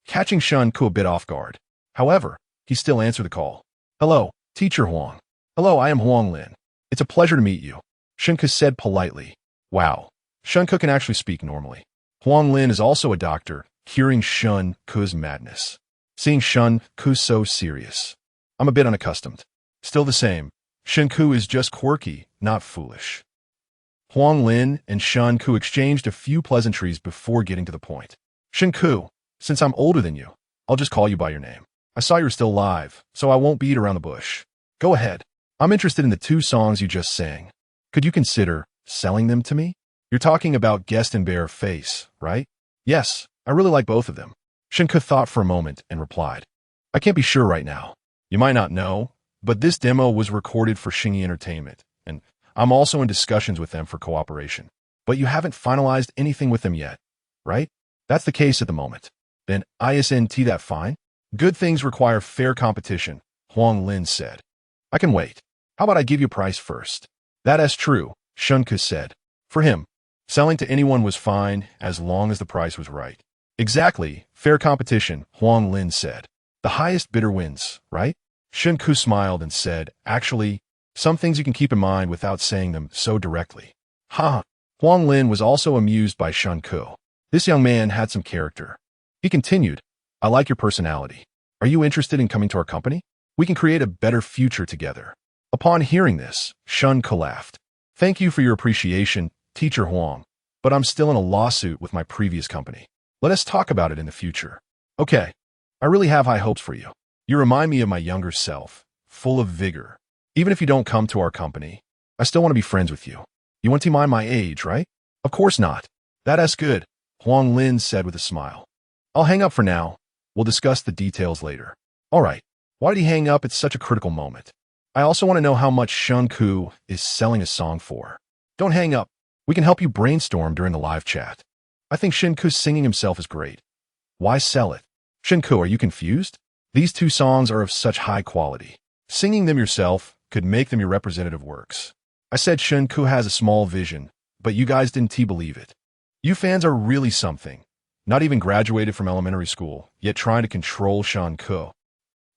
A: catching Shen Ke a bit off guard. However, he still answered the call. Hello, Teacher Huang. Hello, I am Huang Lin. It's a pleasure to meet you, Shen Ke said politely. Wow, Shen Ke can actually speak normally. Huang Lin is also a doctor, curing Shen Ke's madness. Seeing Shen Ke so serious, I'm a bit unaccustomed. Still the same, Shen Ke is just quirky, not foolish. Huang Lin and Shen Ke exchanged a few pleasantries before getting to the point. Shen Ke, since I'm older than you, I'll just call you by your name. I saw you're still alive, so I won't beat around the bush. Go ahead. I'm interested in the two songs you just sang. Could you consider selling them to me? You're talking about Guest and Bare Face, right? Yes, I really like both of them. Shen Ke thought for a moment and replied. I can't be sure right now. You might not know, but this demo was recorded for Xingyi Entertainment, and I'm also in discussions with them for cooperation. But you haven't finalized anything with them yet, right? That's the case at the moment. Then isn't that fine? Good things require fair competition, Huang Lin said. I can wait. How about I give you a price first? That's true, Shen Ke said. For him, selling to anyone was fine as long as the price was right. Exactly, fair competition, Huang Lin said. The highest bidder wins, right? Shen Ke smiled and said, actually, some things you can keep in mind without saying them so directly. Ha! Huang Lin was also amused by Shen Ke. This young man had some character. He continued, I like your personality. Are you interested in coming to our company? We can create a better future together. Upon hearing this, Shen Ke laughed. Thank you for your appreciation, Teacher Huang, but I'm still in a lawsuit with my previous company. Let us talk about it in the future. Okay, I really have high hopes for you. You remind me of my younger self, full of vigor. Even if you don't come to our company, I still want to be friends with you. You want to mind my age, right? Of course not. That's good, Huang Lin said with a smile. I'll hang up for now. We'll discuss the details later. All right. Why did he hang up at such a critical moment? I also want to know how much Shen Ke is selling a song for. Don't hang up. We can help you brainstorm during the live chat. I think Shen Ke singing himself is great. Why sell it? Shen Ke, are you confused? These two songs are of such high quality. Singing them yourself could make them your representative works. I said Shen Ke has a small vision, but you guys didn't believe it. You fans are really something. Not even graduated from elementary school, yet trying to control Shen Ke.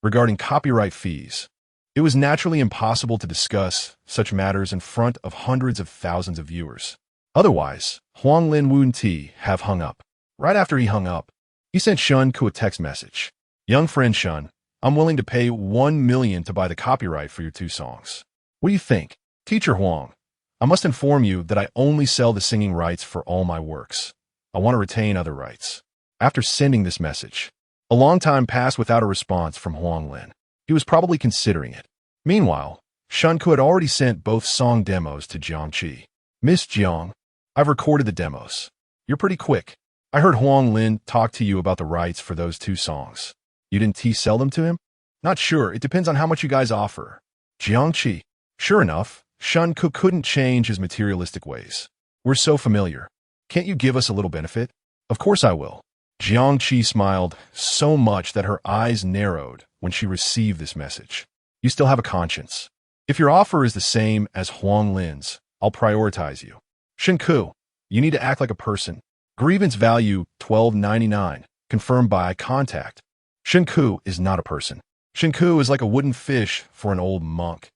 A: Regarding copyright fees, it was naturally impossible to discuss such matters in front of hundreds of thousands of viewers. Otherwise, Huang Lin wouldn't have hung up. Right after he hung up, he sent Shen Ke a text message. Young friend Shen, I'm willing to pay 1 million to buy the copyright for your two songs. What do you think? Teacher Huang, I must inform you that I only sell the singing rights for all my works. I want to retain other rights. After sending this message, a long time passed without a response from Huang Lin. He was probably considering it. Meanwhile, Shen Ke had already sent both song demos to Jiang Qi. Miss Jiang, I've recorded the demos. You're pretty quick. I heard Huang Lin talk to you about the rights for those two songs. You didn't sell them to him? Not sure. It depends on how much you guys offer. Jiang Qi. Sure enough, Shen Ke couldn't change his materialistic ways. We're so familiar. Can't you give us a little benefit? Of course I will. Jiang Qi smiled so much that her eyes narrowed when she received this message. You still have a conscience. If your offer is the same as Huang Lin's, I'll prioritize you. Shen Ke, you need to act like a person. Grievance value $12.99, confirmed by contact. Shen Ke is not a person. Shen Ke is like a wooden fish for an old monk.